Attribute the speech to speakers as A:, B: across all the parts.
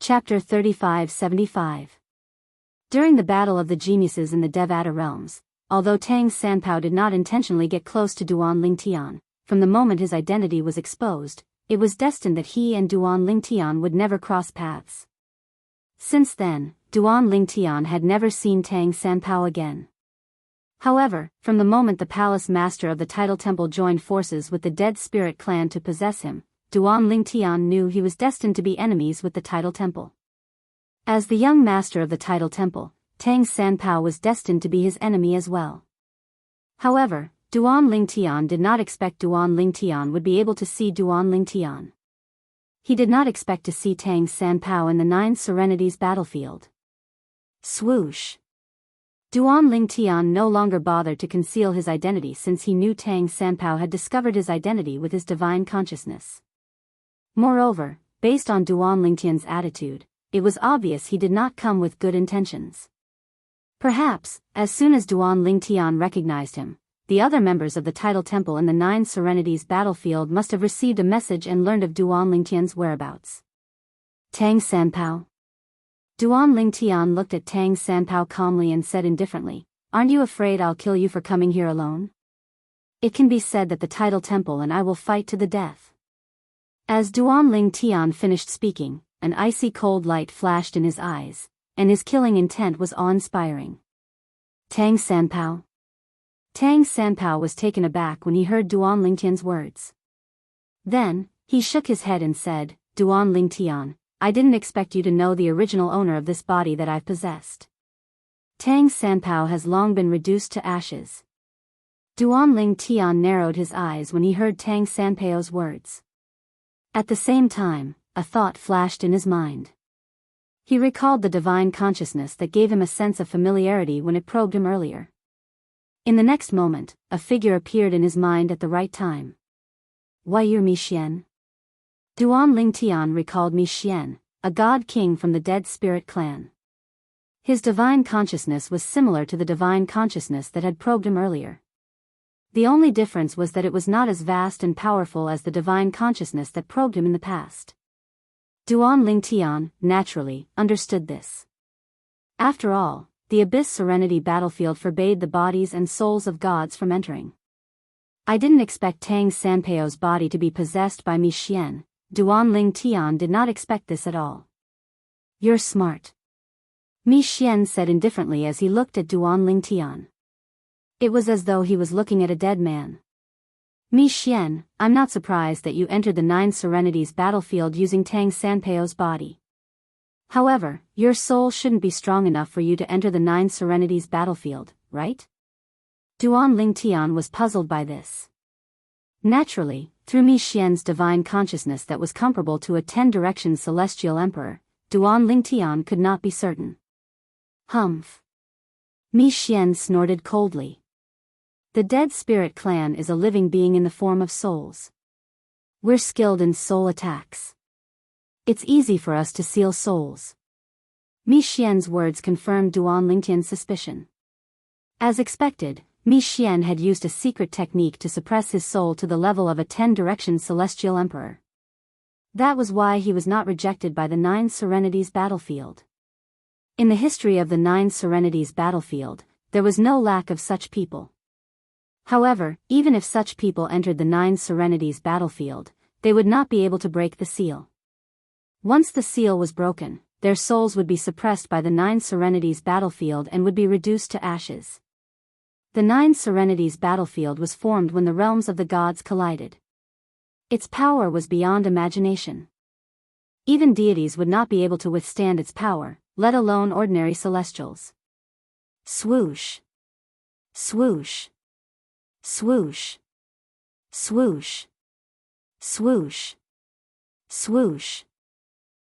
A: Chapter 3575. During the Battle of the Geniuses in the Devata realms, although Tang Sanpao did not intentionally get close to Duan Lingtian, from the moment his identity was exposed, it was destined that he and Duan Lingtian would never cross paths. Since then, Duan Lingtian had never seen Tang Sanpao again. However, from the moment the palace master of the Title Temple joined forces with the Dead Spirit clan to possess him, Duan Lingtian knew he was destined to be enemies with the Title Temple. As the young master of the Title Temple, Tang Sanpao was destined to be his enemy as well. However, Duan Lingtian did not expect Duan Lingtian would be able to see Duan Lingtian. He did not expect to see Tang Sanpao in the Nine Serenities battlefield. Swoosh! Duan Lingtian no longer bothered to conceal his identity since he knew Tang Sanpao had discovered his identity with his divine consciousness. Moreover, based on Duan Lingtian's attitude, it was obvious he did not come with good intentions. Perhaps, as soon as Duan Lingtian recognized him, the other members of the Title Temple in the Nine Serenities battlefield must have received a message and learned of Duan Lingtian's whereabouts. Tang Sanpao. Duan Lingtian looked at Tang Sanpao calmly and said indifferently, "Aren't you afraid I'll kill you for coming here alone? It can be said that the Title Temple and I will fight to the death." As Duan Lingtian finished speaking, an icy cold light flashed in his eyes, and his killing intent was awe-inspiring. Tang Sanpao. Tang Sanpao was taken aback when he heard Duan Lingtian's words. Then, he shook his head and said, "Duan Lingtian, I didn't expect you to know the original owner of this body that I've possessed. Tang Sanpao has long been reduced to ashes." Duan Lingtian narrowed his eyes when he heard Tang Sanpao's words. At the same time, a thought flashed in his mind. He recalled the divine consciousness that gave him a sense of familiarity when it probed him earlier. In the next moment, a figure appeared in his mind at the right time. Waiyu Mixian. Duan Lingtian recalled Mixian, a god king from the Dead Spirit clan. His divine consciousness was similar to the divine consciousness that had probed him earlier. The only difference was that it was not as vast and powerful as the divine consciousness that probed him in the past. Duan Lingtian, naturally, understood this. After all, the Abyss Serenity battlefield forbade the bodies and souls of gods from entering. "I didn't expect Tang Sanpao's body to be possessed by Mixian." Duan Lingtian did not expect this at all. "You're smart," Mixian said indifferently as he looked at Duan Lingtian. It was as though he was looking at a dead man. "Mixian, I'm not surprised that you entered the Nine Serenities battlefield using Tang Sanpao's body. However, your soul shouldn't be strong enough for you to enter the Nine Serenities battlefield, right?" Duan Lingtian was puzzled by this. Naturally, through Mixian's divine consciousness that was comparable to a 10-direction celestial emperor, Duan Lingtian could not be certain. "Humph." Mixian snorted coldly. "The Dead Spirit clan is a living being in the form of souls. We're skilled in soul attacks. It's easy for us to seal souls." Mixian's words confirmed Duan Lingtian's suspicion. As expected, Mixian had used a secret technique to suppress his soul to the level of a 10-direction celestial emperor. That was why he was not rejected by the Nine Serenities battlefield. In the history of the Nine Serenities battlefield, there was no lack of such people. However, even if such people entered the Nine Serenities battlefield, they would not be able to break the seal. Once the seal was broken, their souls would be suppressed by the Nine Serenities battlefield and would be reduced to ashes. The Nine Serenities battlefield was formed when the realms of the gods collided. Its power was beyond imagination. Even deities would not be able to withstand its power, let alone ordinary celestials. Swoosh! Swoosh! Swoosh! Swoosh! Swoosh! Swoosh!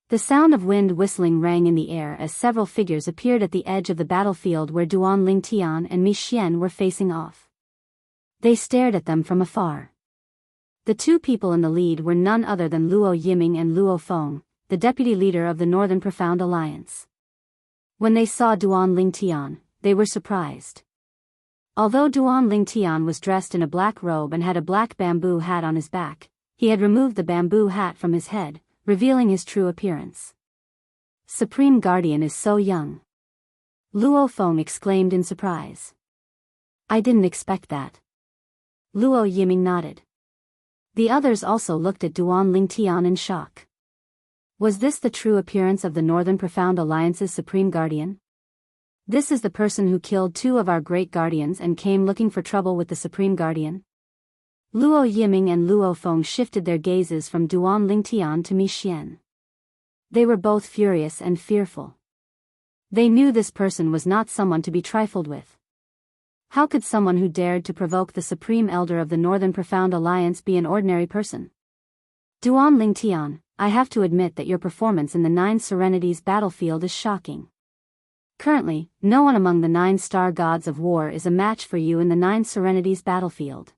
A: The sound of wind whistling rang in the air as several figures appeared at the edge of the battlefield where Duan Lingtian and Mixian were facing off. They stared at them from afar. The two people in the lead were none other than Luo Yiming and Luo Feng, the deputy leader of the Northern Profound Alliance. When they saw Duan Lingtian, they were surprised. Although Duan Lingtian was dressed in a black robe and had a black bamboo hat on his back, he had removed the bamboo hat from his head, revealing his true appearance. Supreme Guardian is so young. Luo Feng exclaimed in surprise. I didn't expect that. Luo Yiming nodded. The others also looked at Duan Lingtian in shock. Was this the true appearance of the Northern Profound Alliance's Supreme Guardian? This is the person who killed 2 of our great guardians and came looking for trouble with the Supreme Guardian? Luo Yiming and Luo Feng shifted their gazes from Duan Lingtian to Mi Xian. They were both furious and fearful. They knew this person was not someone to be trifled with. How could someone who dared to provoke the Supreme Elder of the Northern Profound Alliance be an ordinary person? Duan Lingtian, I have to admit that your performance in the 9 Serenities battlefield is shocking. Currently, no one among the 9 star gods of war is a match for you in the 9 Serenities battlefield.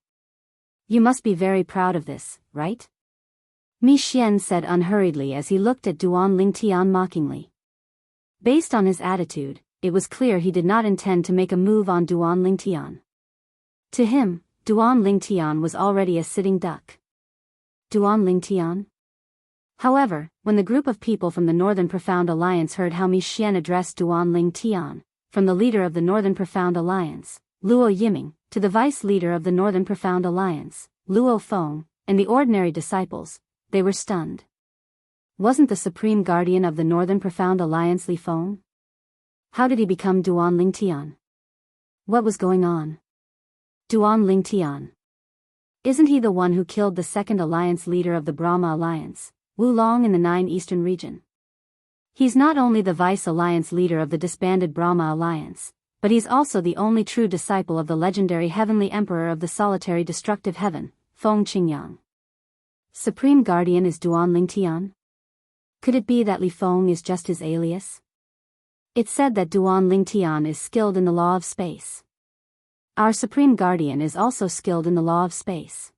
A: You must be very proud of this, right? Mi Xian said unhurriedly as he looked at Duan Lingtian mockingly. Based on his attitude, it was clear he did not intend to make a move on Duan Lingtian. To him, Duan Lingtian was already a sitting duck. Duan Lingtian? However, when the group of people from the Northern Profound Alliance heard how Mi Xian addressed Duan Lingtian, from the leader of the Northern Profound Alliance, Luo Yiming, to the vice leader of the Northern Profound Alliance, Luo Feng, and the ordinary disciples, they were stunned. Wasn't the Supreme Guardian of the Northern Profound Alliance Li Feng? How did he become Duan Lingtian? What was going on? Duan Lingtian. Isn't he the one who killed the second alliance leader of the Brahma Alliance, Wu Long, in the 9 Eastern region? He's not only the vice-alliance leader of the disbanded Brahma Alliance, but he's also the only true disciple of the legendary Heavenly Emperor of the solitary destructive heaven, Feng Qingyang. Supreme Guardian is Duan Lingtian? Could it be that Li Feng is just his alias? It's said that Duan Lingtian is skilled in the law of space. Our Supreme Guardian is also skilled in the law of space.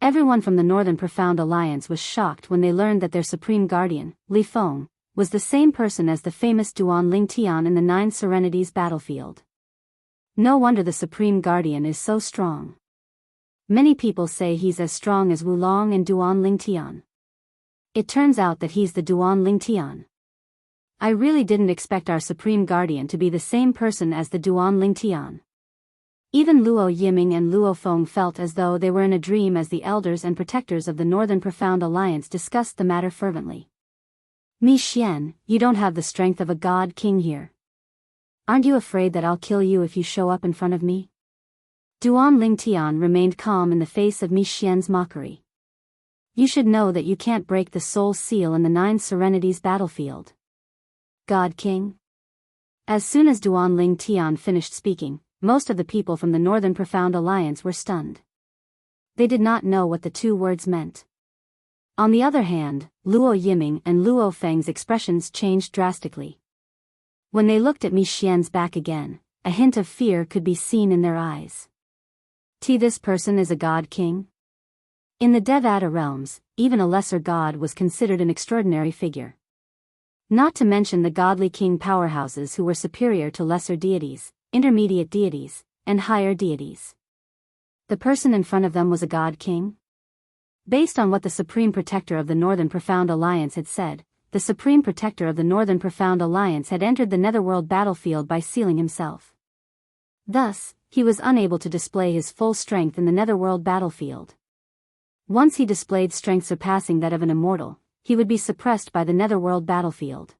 A: Everyone from the Northern Profound Alliance was shocked when they learned that their Supreme Guardian, Li Feng, was the same person as the famous Duan Lingtian in the 9 Serenities battlefield. No wonder the Supreme Guardian is so strong. Many people say he's as strong as Wu Long and Duan Lingtian. It turns out that he's the Duan Lingtian. I really didn't expect our Supreme Guardian to be the same person as the Duan Lingtian. Even Luo Yiming and Luo Feng felt as though they were in a dream as the elders and protectors of the Northern Profound Alliance discussed the matter fervently. Mi Xian, you don't have the strength of a god king here. Aren't you afraid that I'll kill you if you show up in front of me? Duan Lingtian remained calm in the face of Mi Xian's mockery. You should know that you can't break the soul seal in the 9 Serenities battlefield. God King? As soon as Duan Lingtian finished speaking, most of the people from the Northern Profound Alliance were stunned. They did not know what the 2 words meant. On the other hand, Luo Yiming and Luo Feng's expressions changed drastically. When they looked at Mi Xian's back again, a hint of fear could be seen in their eyes. This person is a god king? In the Devata realms, even a lesser god was considered an extraordinary figure. Not to mention the godly king powerhouses who were superior to lesser deities, intermediate deities, and higher deities. The person in front of them was a god king? Based on what the Supreme Protector of the Northern Profound Alliance had said, the Supreme Protector of the Northern Profound Alliance had entered the Netherworld battlefield by sealing himself. Thus, he was unable to display his full strength in the Netherworld battlefield. Once he displayed strength surpassing that of an immortal, he would be suppressed by the Netherworld battlefield.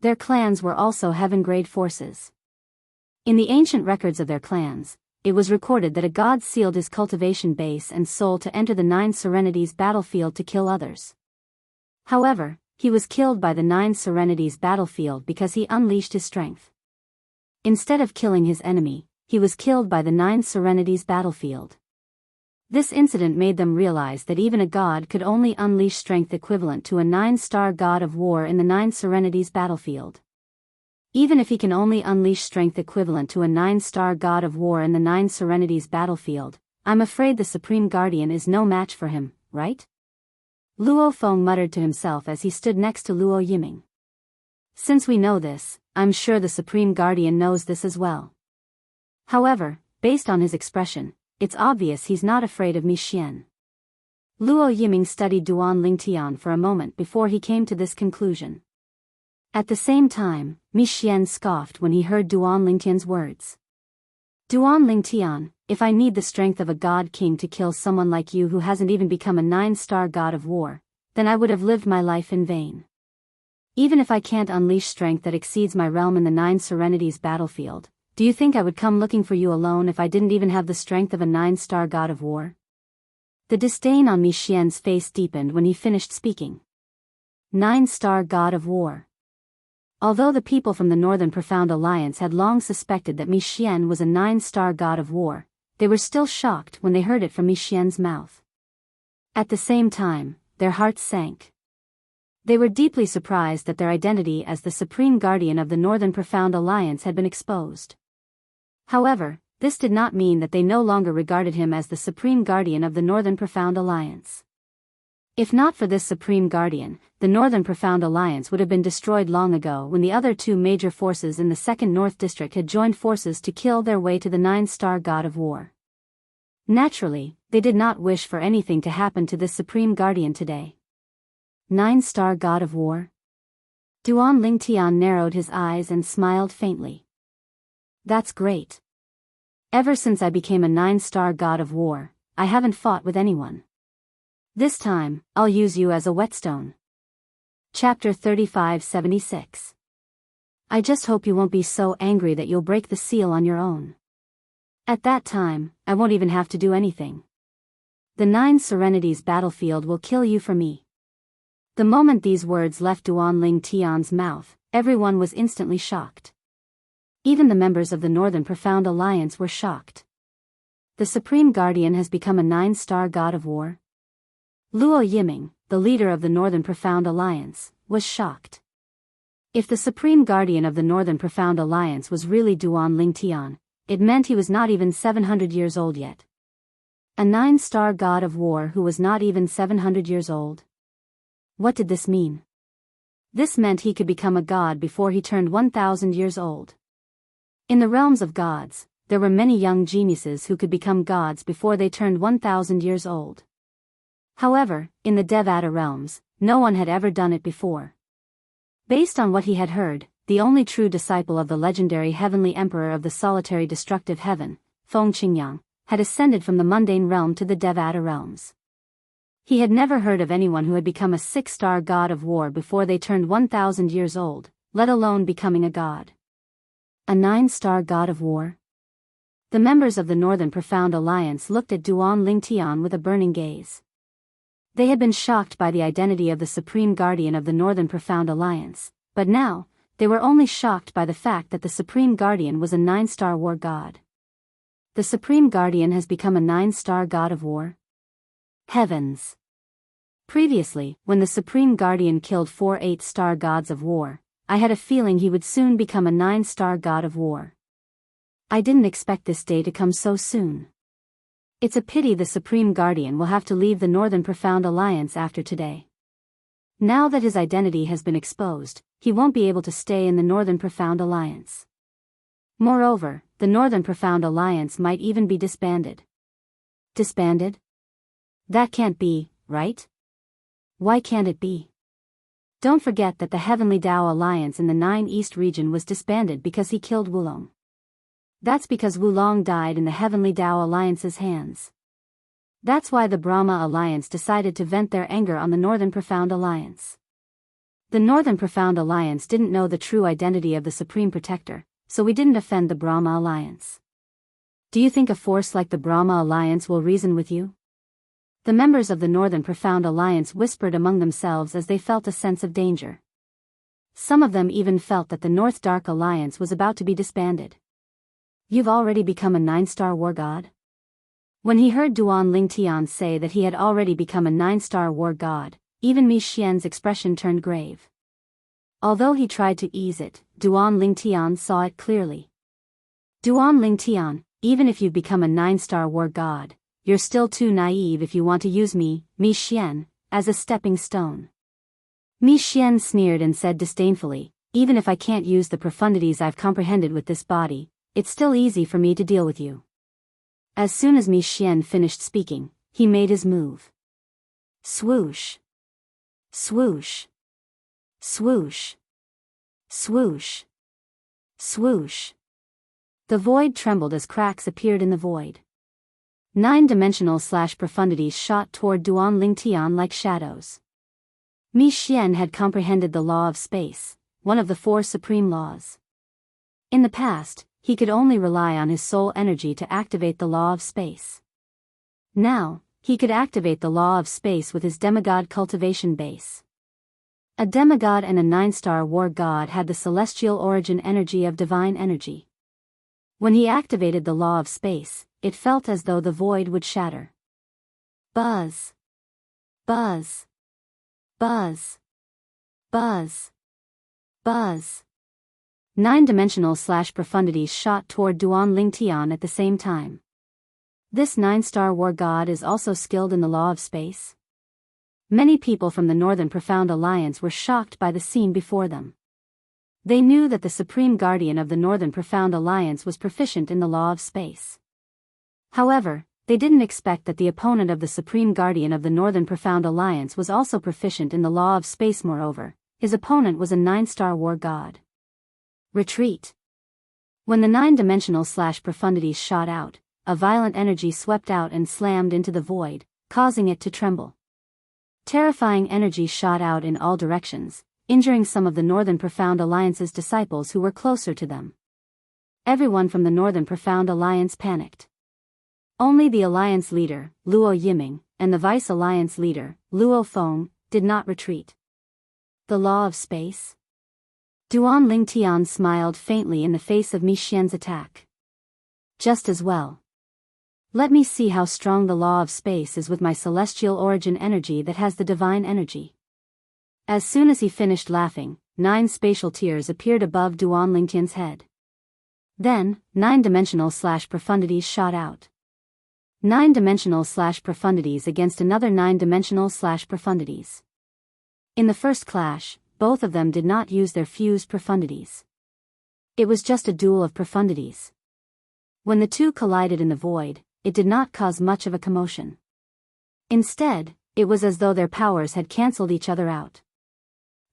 A: Their clans were also heaven-grade forces. In the ancient records of their clans, it was recorded that a god sealed his cultivation base and soul to enter the 9 Serenities battlefield to kill others. However, he was killed by the 9 Serenities battlefield because he unleashed his strength. Instead of killing his enemy, he was killed by the 9 Serenities battlefield. This incident made them realize that even a god could only unleash strength equivalent to a 9-star god of war in the 9 Serenities battlefield. Even if he can only unleash strength equivalent to a 9-star god of war in the 9 Serenities battlefield, I'm afraid the Supreme Guardian is no match for him, right? Luo Feng muttered to himself as he stood next to Luo Yiming. Since we know this, I'm sure the Supreme Guardian knows this as well. However, based on his expression, it's obvious he's not afraid of Mi Xian. Luo Yiming studied Duan Lingtian for a moment before he came to this conclusion. At the same time, Mi Xian scoffed when he heard Duan Lingtian's words. Duan Lingtian, if I need the strength of a god king to kill someone like you who hasn't even become a 9-star god of war, then I would have lived my life in vain. Even if I can't unleash strength that exceeds my realm in the 9 Serenities battlefield, do you think I would come looking for you alone if I didn't even have the strength of a 9-star god of war? The disdain on Mi Xian's face deepened when he finished speaking. 9-star god of war. Although the people from the Northern Profound Alliance had long suspected that Mi Xian was a 9-star god of war, they were still shocked when they heard it from Mi Xian's mouth. At the same time, their hearts sank. They were deeply surprised that their identity as the Supreme Guardian of the Northern Profound Alliance had been exposed. However, this did not mean that they no longer regarded him as the Supreme Guardian of the Northern Profound Alliance. If not for this Supreme Guardian, the Northern Profound Alliance would have been destroyed long ago when the other 2 major forces in the 2nd North District had joined forces to kill their way to the 9-star god of war. Naturally, they did not wish for anything to happen to this Supreme Guardian today. 9-star god of war? Duan Lingtian narrowed his eyes and smiled faintly. That's great. Ever since I became a 9-star god of war, I haven't fought with anyone. This time, I'll use you as a whetstone. Chapter 3576. I just hope you won't be so angry that you'll break the seal on your own. At that time, I won't even have to do anything. The 9 Serenities battlefield will kill you for me. The moment these words left Duan Lingtian's mouth, everyone was instantly shocked. Even the members of the Northern Profound Alliance were shocked. The Supreme Guardian has become a 9-star god of war? Luo Yiming, the leader of the Northern Profound Alliance, was shocked. If the Supreme Guardian of the Northern Profound Alliance was really Duan Lingtian, it meant he was not even 700 years old yet. A 9-star god of war who was not even 700 years old? What did this mean? This meant he could become a god before he turned 1,000 years old. In the realms of gods, there were many young geniuses who could become gods before they turned 1,000 years old. However, in the Devata realms, no one had ever done it before. Based on what he had heard, the only true disciple of the legendary heavenly emperor of the solitary destructive heaven, Feng Qingyang, had ascended from the mundane realm to the Devata realms. He had never heard of anyone who had become a 6-star god of war before they turned 1,000 years old, let alone becoming a god. A 9-star god of war? The members of the Northern Profound Alliance looked at Duan Lingtian with a burning gaze. They had been shocked by the identity of the Supreme Guardian of the Northern Profound Alliance, but now, they were only shocked by the fact that the Supreme Guardian was a 9-star war god. The Supreme Guardian has become a 9-star god of war? Heavens! Previously, when the Supreme Guardian killed 4 8-star gods of war, I had a feeling he would soon become a 9-star god of war. I didn't expect this day to come so soon. It's a pity the Supreme Guardian will have to leave the Northern Profound Alliance after today. Now that his identity has been exposed, he won't be able to stay in the Northern Profound Alliance. Moreover, the Northern Profound Alliance might even be disbanded. Disbanded? That can't be, right? Why can't it be? Don't forget that the Heavenly Dao Alliance in the 9 East region was disbanded because he killed Wulong. That's because Wulong died in the Heavenly Dao Alliance's hands. That's why the Brahma Alliance decided to vent their anger on the Northern Profound Alliance. The Northern Profound Alliance didn't know the true identity of the Supreme Protector, so we didn't offend the Brahma Alliance. Do you think a force like the Brahma Alliance will reason with you? The members of the Northern Profound Alliance whispered among themselves as they felt a sense of danger. Some of them even felt that the North Dark Alliance was about to be disbanded. You've already become a 9-star war god? When he heard Duan Lingtian say that he had already become a 9-star war god, even Mi Xian's expression turned grave. Although he tried to ease it, Duan Lingtian saw it clearly. Duan Lingtian, even if you've become a 9-star war god, you're still too naive if you want to use me, Mi Xian, as a stepping stone. Mi Xian sneered and said disdainfully, even if I can't use the profundities I've comprehended with this body, it's still easy for me to deal with you. As soon as Mi Xian finished speaking, he made his move. Swoosh. Swoosh. Swoosh. Swoosh. Swoosh. The void trembled as cracks appeared in the void. 9-dimensional/profundities shot toward Duan Lingtian like shadows. Mi Xian had comprehended the law of space, one of the 4 supreme laws. In the past, he could only rely on his soul energy to activate the law of space. Now, he could activate the law of space with his demigod cultivation base. A demigod and a 9-star war god had the celestial origin energy of divine energy. When he activated the law of space, it felt as though the void would shatter. Buzz. Buzz. Buzz. Buzz. Buzz. 9-dimensional/profundities shot toward Duan Lingtian at the same time. This 9-star war god is also skilled in the law of space. Many people from the Northern Profound Alliance were shocked by the scene before them. They knew that the Supreme Guardian of the Northern Profound Alliance was proficient in the law of space. However, they didn't expect that the opponent of the Supreme Guardian of the Northern Profound Alliance was also proficient in the law of space. Moreover, his opponent was a 9-star war god. Retreat. When the 9-dimensional/profundities shot out, a violent energy swept out and slammed into the void, causing it to tremble. Terrifying energy shot out in all directions, injuring some of the Northern Profound Alliance's disciples who were closer to them. Everyone from the Northern Profound Alliance panicked. Only the Alliance leader, Luo Yiming, and the Vice Alliance leader, Luo Feng, did not retreat. The law of space? Duan Lingtian smiled faintly in the face of Mi Xian's attack. Just as well. Let me see how strong the law of space is with my celestial origin energy that has the divine energy. As soon as he finished laughing, 9 spatial tears appeared above Duan Lingtian's head. Then, 9-dimensional/profundities shot out. 9-dimensional/profundities against another 9-dimensional/profundities. In the first clash, both of them did not use their fused profundities. It was just a duel of profundities. When the two collided in the void, it did not cause much of a commotion. Instead, it was as though their powers had cancelled each other out.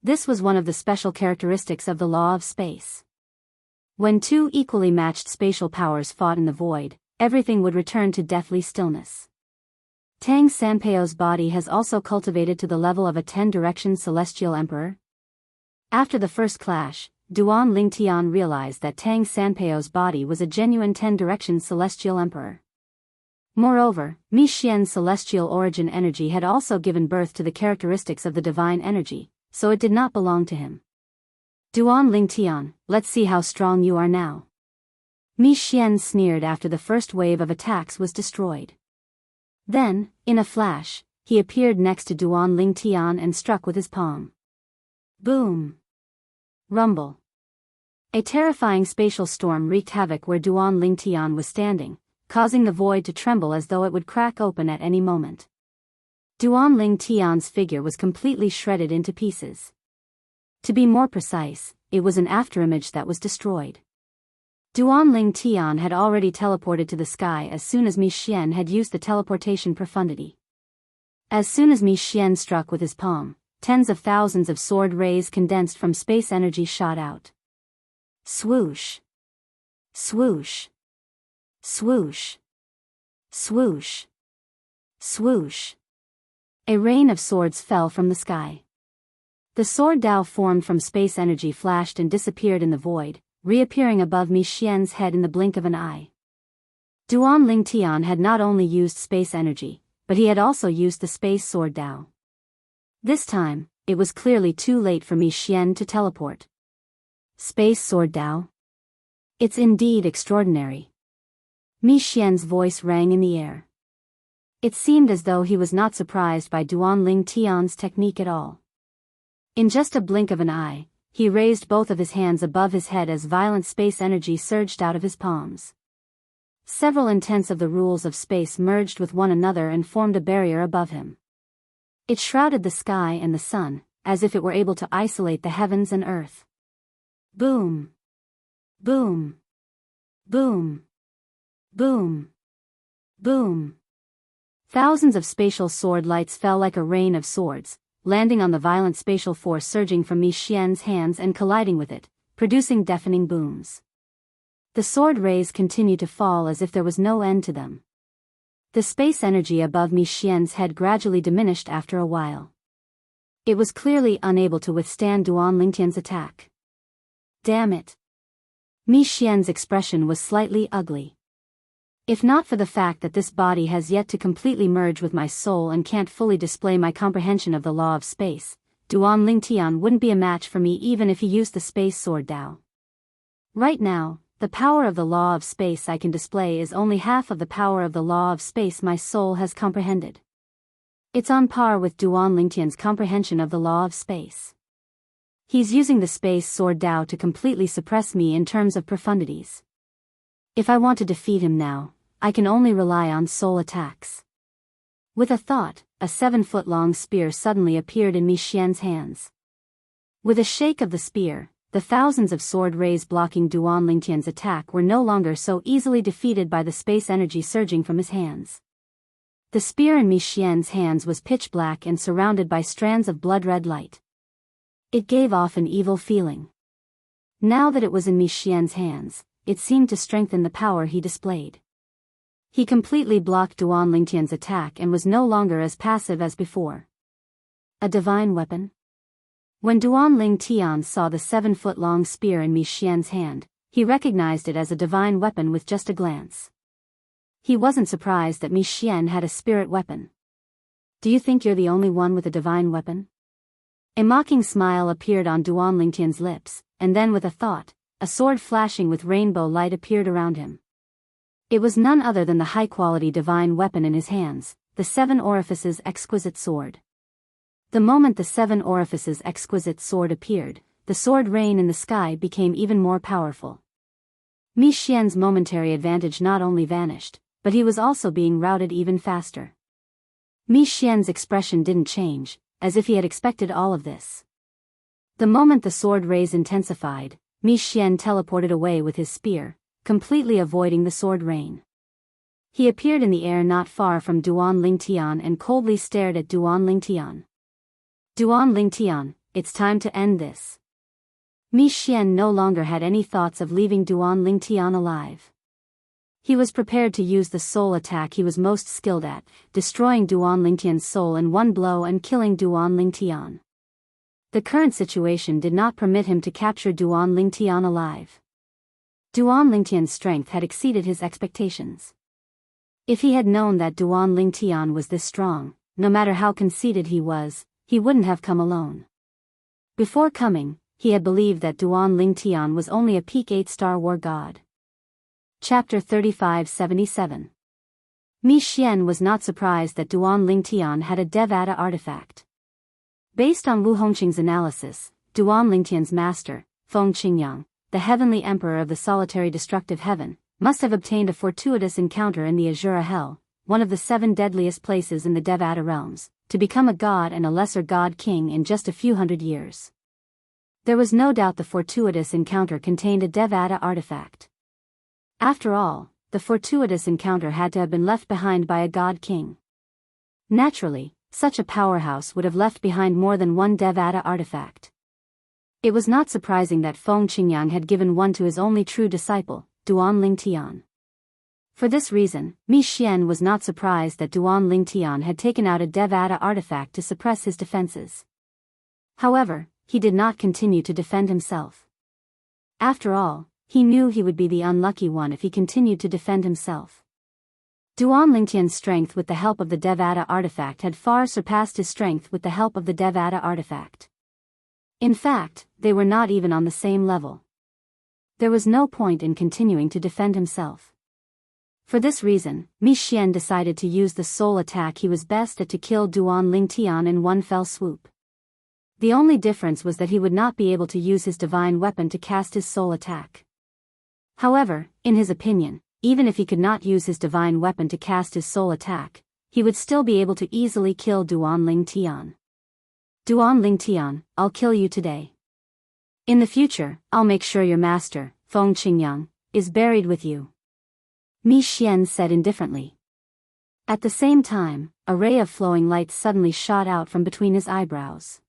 A: This was one of the special characteristics of the law of space. When 2 equally matched spatial powers fought in the void, everything would return to deathly stillness. Tang Sanpeo's body has also cultivated to the level of a 10-direction celestial emperor. After the first clash, Duan Lingtian realized that Tang Sanpeo's body was a genuine 10-direction celestial emperor. Moreover, Mi Xian's celestial origin energy had also given birth to the characteristics of the divine energy, so it did not belong to him. Duan Lingtian, let's see how strong you are now. Mi Xian sneered after the first wave of attacks was destroyed. Then, in a flash, he appeared next to Duan Lingtian and struck with his palm. Boom! Rumble! A terrifying spatial storm wreaked havoc where Duan Lingtian was standing, causing the void to tremble as though it would crack open at any moment. Duan Lingtian's figure was completely shredded into pieces. To be more precise, it was an afterimage that was destroyed. Duan Lingtian had already teleported to the sky as soon as Mi Xian had used the teleportation profundity. As soon as Mi Xian struck with his palm, tens of thousands of sword rays condensed from space energy shot out. Swoosh! Swoosh! Swoosh! Swoosh! Swoosh! A rain of swords fell from the sky. The sword Dao formed from space energy flashed and disappeared in the void, reappearing above Mi Xian's head in the blink of an eye. Duan Lingtian had not only used space energy, but he had also used the space sword Dao. This time, it was clearly too late for Mi Xian to teleport. Space sword Dao? It's indeed extraordinary. Mi Xian's voice rang in the air. It seemed as though he was not surprised by Duan Lingtian's technique at all. In just a blink of an eye, he raised both of his hands above his head as violent space energy surged out of his palms. Several intents of the rules of space merged with one another and formed a barrier above him. It shrouded the sky and the sun, as if it were able to isolate the heavens and earth. Boom! Boom! Boom! Boom! Boom! Thousands of spatial sword lights fell like a rain of swords, landing on the violent spatial force surging from Mi Xian's hands and colliding with it, producing deafening booms. The sword rays continued to fall as if there was no end to them. The space energy above Mi Xian's head gradually diminished after a while. It was clearly unable to withstand Duan Lingtian's attack. Damn it. Mi Xian's expression was slightly ugly. If not for the fact that this body has yet to completely merge with my soul and can't fully display my comprehension of the law of space, Duan Lingtian wouldn't be a match for me even if he used the space sword Dao. Right now, the power of the law of space I can display is only half of the power of the law of space my soul has comprehended. It's on par with Duan Lingtian's comprehension of the law of space. He's using the space sword Dao to completely suppress me in terms of profundities. If I want to defeat him now, I can only rely on soul attacks. With a thought, a 7-foot-long spear suddenly appeared in Mi Xian's hands. With a shake of the spear, the thousands of sword rays blocking Duan Lingtian's attack were no longer so easily defeated by the space energy surging from his hands. The spear in Mi Xian's hands was pitch black and surrounded by strands of blood-red light. It gave off an evil feeling. Now that it was in Mi Xian's hands, it seemed to strengthen the power he displayed. He completely blocked Duan Lingtian's attack and was no longer as passive as before. A divine weapon? When Duan Lingtian saw the 7-foot-long spear in Mi Xian's hand, he recognized it as a divine weapon with just a glance. He wasn't surprised that Mi Xian had a spirit weapon. Do you think you're the only one with a divine weapon? A mocking smile appeared on Duan Lingtian's lips, and then with a thought, a sword flashing with rainbow light appeared around him. It was none other than the high-quality divine weapon in his hands, the 7 Orifices exquisite sword. The moment the 7 Orifices exquisite sword appeared, the sword rain in the sky became even more powerful. Mi Xian's momentary advantage not only vanished, but he was also being routed even faster. Mi Xian's expression didn't change, as if he had expected all of this. The moment the sword rays intensified, Mi Xian teleported away with his spear, completely avoiding the sword rain. He appeared in the air not far from Duan Lingtian and coldly stared at Duan Lingtian. Duan Lingtian, it's time to end this. Mi Xian no longer had any thoughts of leaving Duan Lingtian alive. He was prepared to use the soul attack he was most skilled at, destroying Duan Lingtian's soul in one blow and killing Duan Lingtian. The current situation did not permit him to capture Duan Lingtian alive. Duan Lingtian's strength had exceeded his expectations. If he had known that Duan Lingtian was this strong, no matter how conceited he was, he wouldn't have come alone. Before coming, he had believed that Duan Lingtian was only a peak 8-star war god. Chapter 3577. Mi Xian was not surprised that Duan Lingtian had a Devata artifact. Based on Wu Hongqing's analysis, Duan Lingtian's master, Feng Qingyang, the heavenly emperor of the solitary destructive heaven, must have obtained a fortuitous encounter in the Azura Hell, one of the 7 deadliest places in the Devata realms, to become a god and a lesser god king in just a few hundred years. There was no doubt the fortuitous encounter contained a Devata artifact. After all, the fortuitous encounter had to have been left behind by a god king. Naturally, such a powerhouse would have left behind more than one Devata artifact. It was not surprising that Feng Qingyang had given one to his only true disciple, Duan Lingtian. For this reason, Mi Xian was not surprised that Duan Lingtian had taken out a Devata artifact to suppress his defenses. However, he did not continue to defend himself. After all, he knew he would be the unlucky one if he continued to defend himself. Duan Lingtian's strength with the help of the Devata artifact had far surpassed his strength with the help of the Devata artifact. In fact, they were not even on the same level. There was no point in continuing to defend himself. For this reason, Mi Xian decided to use the soul attack he was best at to kill Duan Lingtian in one fell swoop. The only difference was that he would not be able to use his divine weapon to cast his soul attack. However, in his opinion, even if he could not use his divine weapon to cast his soul attack, he would still be able to easily kill Duan Lingtian. Duan Lingtian, I'll kill you today. In the future, I'll make sure your master, Feng Qingyang, is buried with you. Mi Xian said indifferently. At the same time, a ray of flowing light suddenly shot out from between his eyebrows.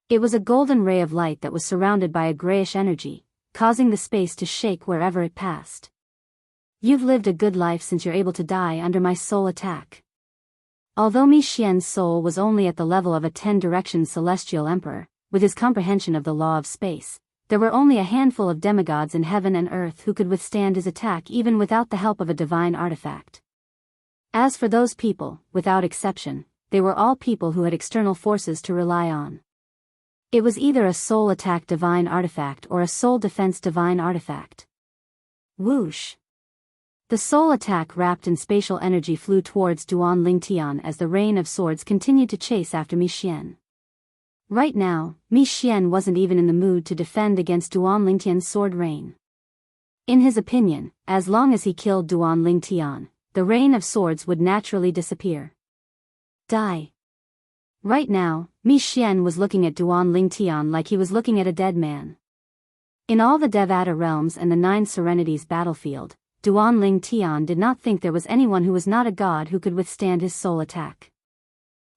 A: It was a golden ray of light that was surrounded by a grayish energy, causing the space to shake wherever it passed. You've lived a good life since you're able to die under my soul attack. Although Mi Xian's soul was only at the level of a 10-direction celestial emperor, with his comprehension of the law of space, there were only a handful of demigods in heaven and earth who could withstand his attack even without the help of a divine artifact. As for those people, without exception, they were all people who had external forces to rely on. It was either a soul attack divine artifact or a soul defense divine artifact. Whoosh! The soul attack wrapped in spatial energy flew towards Duan Lingtian as the rain of swords continued to chase after Mi Xian. Right now, Mi Xian wasn't even in the mood to defend against Duan Lingtian's sword rain. In his opinion, as long as he killed Duan Lingtian, the rain of swords would naturally disappear. Die. Right now, Mi Xian was looking at Duan Lingtian like he was looking at a dead man. In all the Devata realms and the 9 Serenities battlefield, Duan Lingtian did not think there was anyone who was not a god who could withstand his soul attack.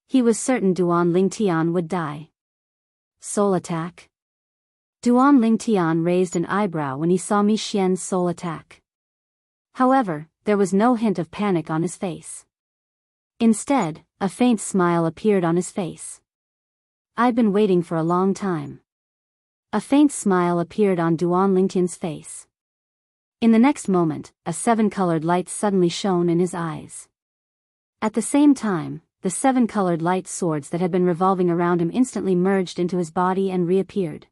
A: He was certain Duan Lingtian would die. Soul attack? Duan Lingtian raised an eyebrow when he saw Mi Xian's soul attack. However, there was no hint of panic on his face. Instead, a faint smile appeared on his face. I've been waiting for a long time. A faint smile appeared on Duan Lingtian's face. In the next moment, a 7-colored light suddenly shone in his eyes. At the same time, the 7-colored light swords that had been revolving around him instantly merged into his body and reappeared.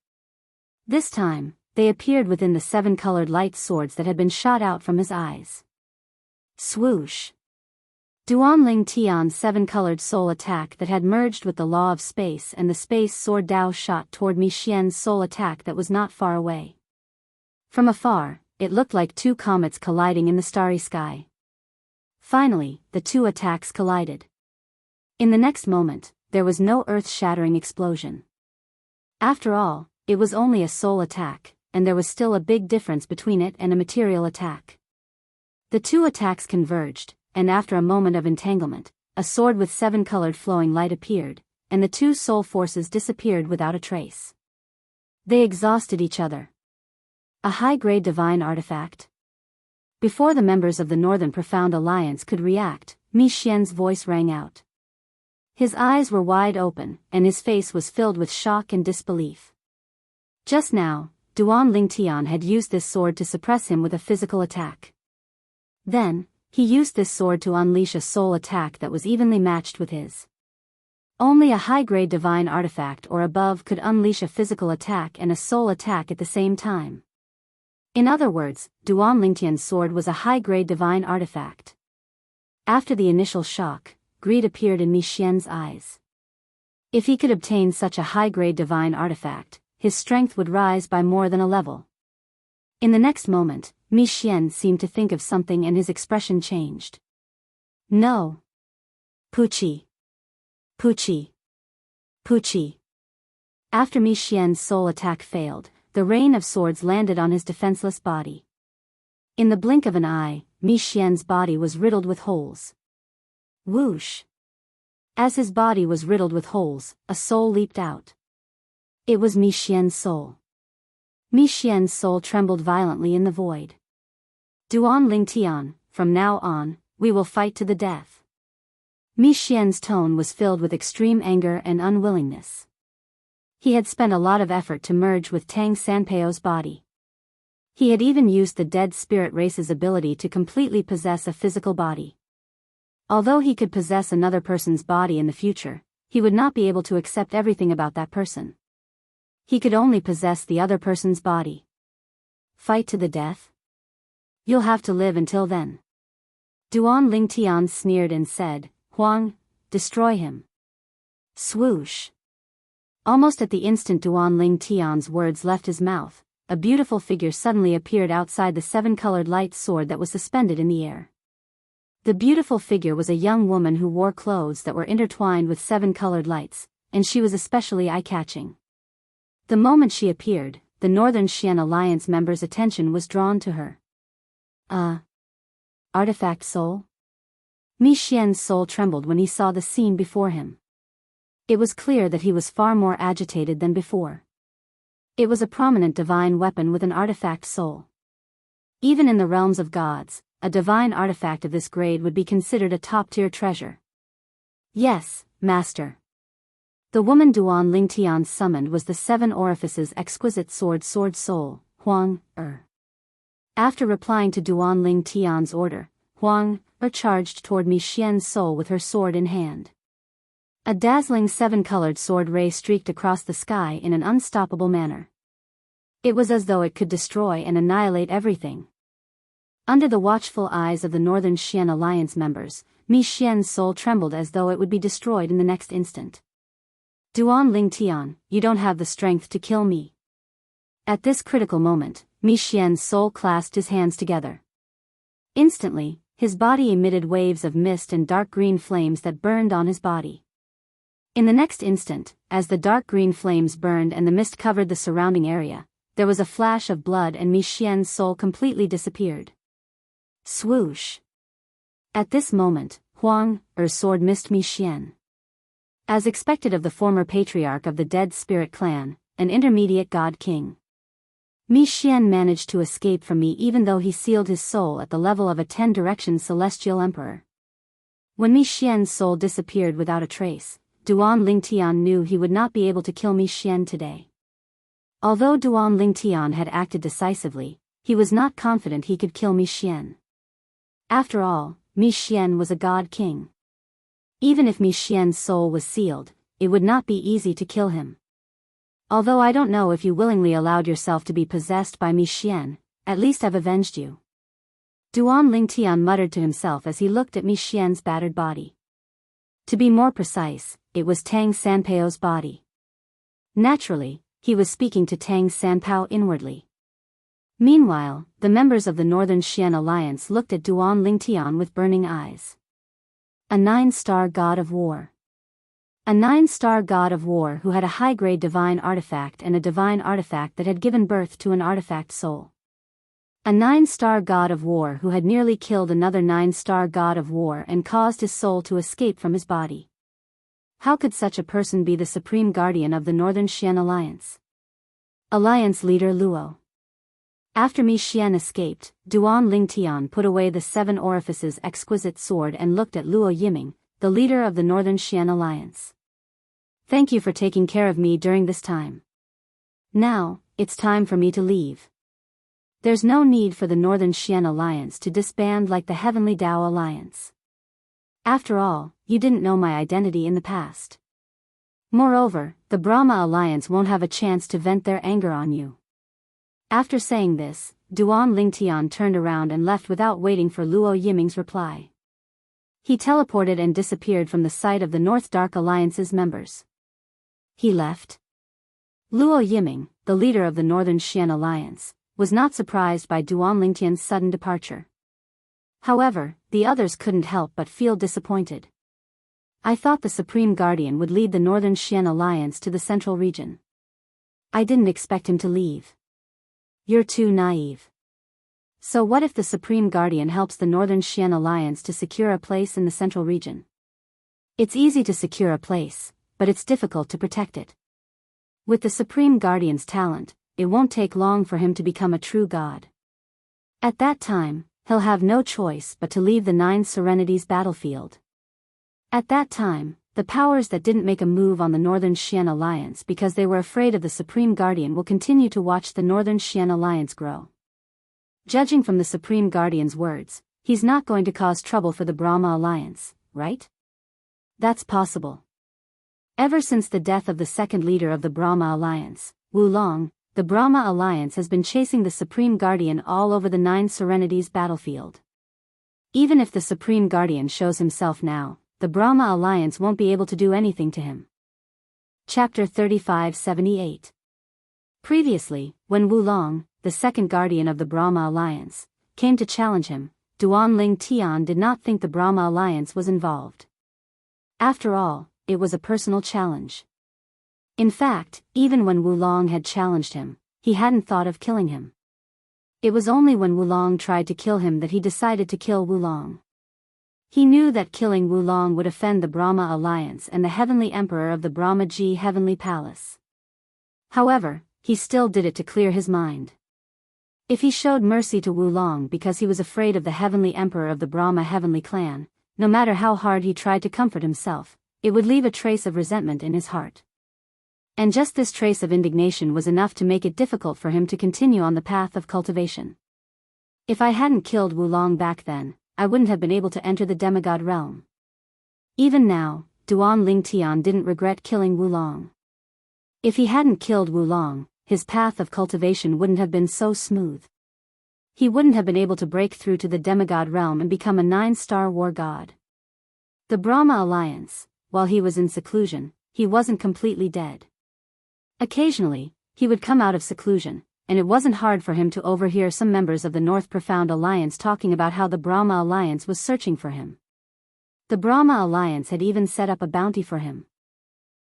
A: This time, they appeared within the 7-colored light swords that had been shot out from his eyes. Swoosh! Duan Lingtian's 7-colored soul attack that had merged with the law of space and the space sword Dao shot toward Mi Xian's soul attack that was not far away. From afar, it looked like 2 comets colliding in the starry sky. Finally, the 2 attacks collided. In the next moment, there was no earth-shattering explosion. After all, it was only a soul attack, and there was still a big difference between it and a material attack. The 2 attacks converged, and after a moment of entanglement, a sword with 7-colored flowing light appeared, and the 2 soul forces disappeared without a trace. They exhausted each other. A high-grade divine artifact? Before the members of the Northern Profound Alliance could react, Mi Xian's voice rang out. His eyes were wide open, and his face was filled with shock and disbelief. Just now, Duan Lingtian had used this sword to suppress him with a physical attack. Then, he used this sword to unleash a soul attack that was evenly matched with his. Only a high-grade divine artifact or above could unleash a physical attack and a soul attack at the same time. In other words, Duan Lingtian's sword was a high-grade divine artifact. After the initial shock, greed appeared in Mi Xian's eyes. If he could obtain such a high-grade divine artifact, his strength would rise by more than a level. In the next moment, Mi Xian seemed to think of something and his expression changed. No. Puchi. Puchi. Puchi. After Mi Xian's soul attack failed, the rain of swords landed on his defenseless body. In the blink of an eye, Mi Xian's body was riddled with holes. Whoosh! As his body was riddled with holes, a soul leaped out. It was Mi Xian's soul. Mi Xian's soul trembled violently in the void. Duan Lingtian, from now on, we will fight to the death. Mi Xian's tone was filled with extreme anger and unwillingness. He had spent a lot of effort to merge with Tang Sanpeo's body. He had even used the dead spirit race's ability to completely possess a physical body. Although he could possess another person's body in the future, he would not be able to accept everything about that person. He could only possess the other person's body. Fight to the death? You'll have to live until then. Duan Lingtian sneered and said, Huang, destroy him. Swoosh! Almost at the instant Duan Lingtian's words left his mouth, a beautiful figure suddenly appeared outside the 7-colored light sword that was suspended in the air. The beautiful figure was a young woman who wore clothes that were intertwined with 7-colored lights, and she was especially eye-catching. The moment she appeared, the Northern Xian Alliance members' attention was drawn to her. Artifact soul? Mi Xian's soul trembled when he saw the scene before him. It was clear that he was far more agitated than before. It was a prominent divine weapon with an artifact soul. Even in the realms of gods, a divine artifact of this grade would be considered a top-tier treasure. Yes, Master. The woman Duan Lingtian summoned was the Seven Orifices exquisite sword soul, Huang After replying to Duan Lingtian's order, Huang charged toward Mi Xian's soul with her sword in hand. A dazzling seven-colored sword ray streaked across the sky in an unstoppable manner. It was as though it could destroy and annihilate everything. Under the watchful eyes of the Northern Xian Alliance members, Mi Xian's soul trembled as though it would be destroyed in the next instant. Duan Lingtian, you don't have the strength to kill me. At this critical moment, Mi Xian's soul clasped his hands together. Instantly, his body emitted waves of mist and dark green flames that burned on his body. In the next instant, as the dark green flames burned and the mist covered the surrounding area, there was a flash of blood and Mi Xian's soul completely disappeared. Swoosh! At this moment, Huang's sword missed Mi Xian. As expected of the former patriarch of the Dead Spirit clan, an intermediate god king. Mi Xian managed to escape from me even though he sealed his soul at the level of a 10-direction celestial emperor. When Mi Xian's soul disappeared without a trace, Duan Lingtian knew he would not be able to kill Mi Xian today. Although Duan Lingtian had acted decisively, he was not confident he could kill Mi Xian. After all, Mi Xian was a god king. Even if Mi Xian's soul was sealed, it would not be easy to kill him. Although I don't know if you willingly allowed yourself to be possessed by Mi Xian, at least I've avenged you. Duan Lingtian muttered to himself as he looked at Mi Xian's battered body. To be more precise, it was Tang Sanpao's body. Naturally, he was speaking to Tang Sanpao inwardly. Meanwhile, the members of the Northern Xian Alliance looked at Duan Lingtian with burning eyes. A 9-star god of war. A 9-star god of war who had a high-grade divine artifact and a divine artifact that had given birth to an artifact soul. A 9-star god of war who had nearly killed another 9-star god of war and caused his soul to escape from his body. How could such a person be the supreme guardian of the Northern Xian Alliance? Alliance leader Luo. After Mi Xian escaped, Duan Lingtian put away the Seven Orifices exquisite sword and looked at Luo Yiming, the leader of the Northern Xian Alliance. Thank you for taking care of me during this time. Now, it's time for me to leave. There's no need for the Northern Xian Alliance to disband like the Heavenly Dao Alliance. After all, you didn't know my identity in the past. Moreover, the Brahma Alliance won't have a chance to vent their anger on you. After saying this, Duan Lingtian turned around and left without waiting for Luo Yiming's reply. He teleported and disappeared from the sight of the North Dark Alliance's members. He left. Luo Yiming, the leader of the Northern Xian Alliance, was not surprised by Duan Lingtian's sudden departure. However, the others couldn't help but feel disappointed. I thought the Supreme Guardian would lead the Northern Xian Alliance to the Central Region. I didn't expect him to leave. You're too naive. So what if the Supreme Guardian helps the Northern Xian Alliance to secure a place in the Central Region? It's easy to secure a place, but it's difficult to protect it. With the Supreme Guardian's talent, it won't take long for him to become a true god. At that time, he'll have no choice but to leave the Nine Serenities battlefield. At that time, the powers that didn't make a move on the Northern Xian Alliance because they were afraid of the Supreme Guardian will continue to watch the Northern Xian Alliance grow. Judging from the Supreme Guardian's words, he's not going to cause trouble for the Brahma Alliance, right? That's possible. Ever since the death of the second leader of the Brahma Alliance, Wu Long, the Brahma Alliance has been chasing the Supreme Guardian all over the Nine Serenities battlefield. Even if the Supreme Guardian shows himself now, the Brahma Alliance won't be able to do anything to him. Chapter 3578. Previously, when Wu Long, the second guardian of the Brahma Alliance, came to challenge him, Duan Lingtian did not think the Brahma Alliance was involved. After all, it was a personal challenge. In fact, even when Wu Long had challenged him, he hadn't thought of killing him. It was only when Wu Long tried to kill him that he decided to kill Wu Long. He knew that killing Wu Long would offend the Brahma Alliance and the Heavenly Emperor of the Brahma Ji Heavenly Palace. However, he still did it to clear his mind. If he showed mercy to Wulong because he was afraid of the heavenly emperor of the Brahma heavenly clan, no matter how hard he tried to comfort himself, it would leave a trace of resentment in his heart. And just this trace of indignation was enough to make it difficult for him to continue on the path of cultivation. If I hadn't killed Wulong back then, I wouldn't have been able to enter the demigod realm. Even now, Duan Lingtian didn't regret killing Wulong. If he hadn't killed Wulong, his path of cultivation wouldn't have been so smooth. He wouldn't have been able to break through to the demigod realm and become a 9-star war god. The Brahma Alliance, while he was in seclusion, he wasn't completely dead. Occasionally, he would come out of seclusion, and it wasn't hard for him to overhear some members of the North Profound Alliance talking about how the Brahma Alliance was searching for him. The Brahma Alliance had even set up a bounty for him.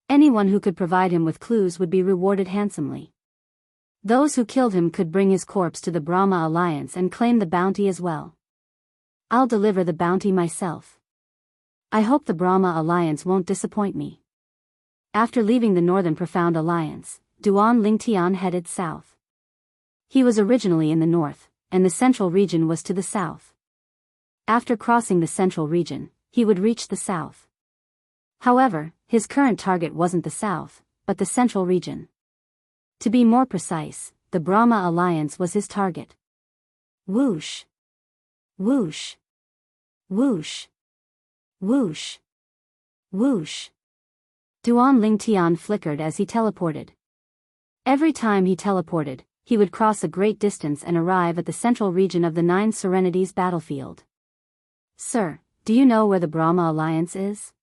A: Anyone who could provide him with clues would be rewarded handsomely. Those who killed him could bring his corpse to the Brahma Alliance and claim the bounty as well. I'll deliver the bounty myself. I hope the Brahma Alliance won't disappoint me. After leaving the Northern Profound Alliance, Duan Lingtian headed south. He was originally in the north, and the central region was to the south. After crossing the central region, he would reach the south. However, his current target wasn't the south, but the central region. To be more precise, the Brahma Alliance was his target. Whoosh. Whoosh. Whoosh. Whoosh. Whoosh. Duan Lingtian flickered as he teleported. Every time he teleported, he would cross a great distance and arrive at the central region of the 9 Serenities battlefield. Sir, do you know where the Brahma Alliance is?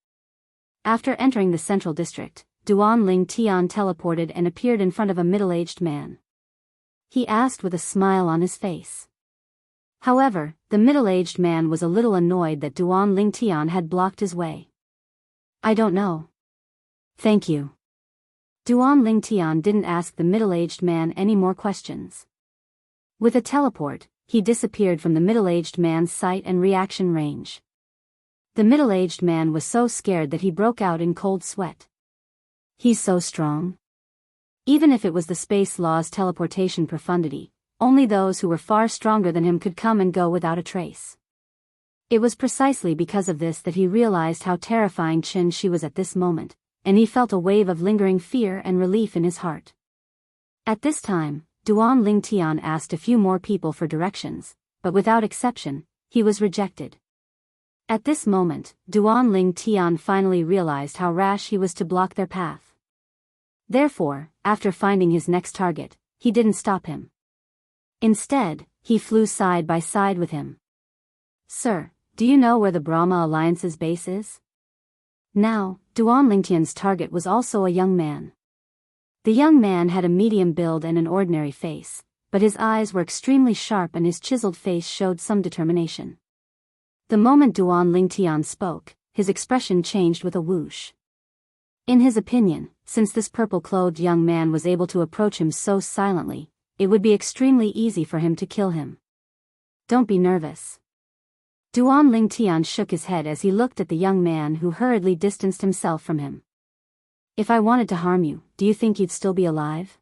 A: After entering the central district, Duan Lingtian teleported and appeared in front of a middle-aged man. He asked with a smile on his face. However, the middle-aged man was a little annoyed that Duan Lingtian had blocked his way. I don't know. Thank you. Duan Lingtian didn't ask the middle-aged man any more questions. With a teleport, he disappeared from the middle-aged man's sight and reaction range. The middle-aged man was so scared that he broke out in cold sweat. He's so strong. Even if it was the space law's teleportation profundity, only those who were far stronger than him could come and go without a trace. It was precisely because of this that he realized how terrifying Qin Shi was at this moment, and he felt a wave of lingering fear and relief in his heart. At this time, Duan Lingtian asked a few more people for directions, but without exception, he was rejected. At this moment, Duan Lingtian finally realized how rash he was to block their path. Therefore, after finding his next target, he didn't stop him. Instead, he flew side by side with him. Sir, do you know where the Brahma Alliance's base is? Now, Duan Lingtian's target was also a young man. The young man had a medium build and an ordinary face, but his eyes were extremely sharp and his chiseled face showed some determination. The moment Duan Lingtian spoke, his expression changed with a whoosh. In his opinion, since this purple-clothed young man was able to approach him so silently, it would be extremely easy for him to kill him. Don't be nervous. Duan Lingtian shook his head as he looked at the young man who hurriedly distanced himself from him. If I wanted to harm you, do you think you'd still be alive?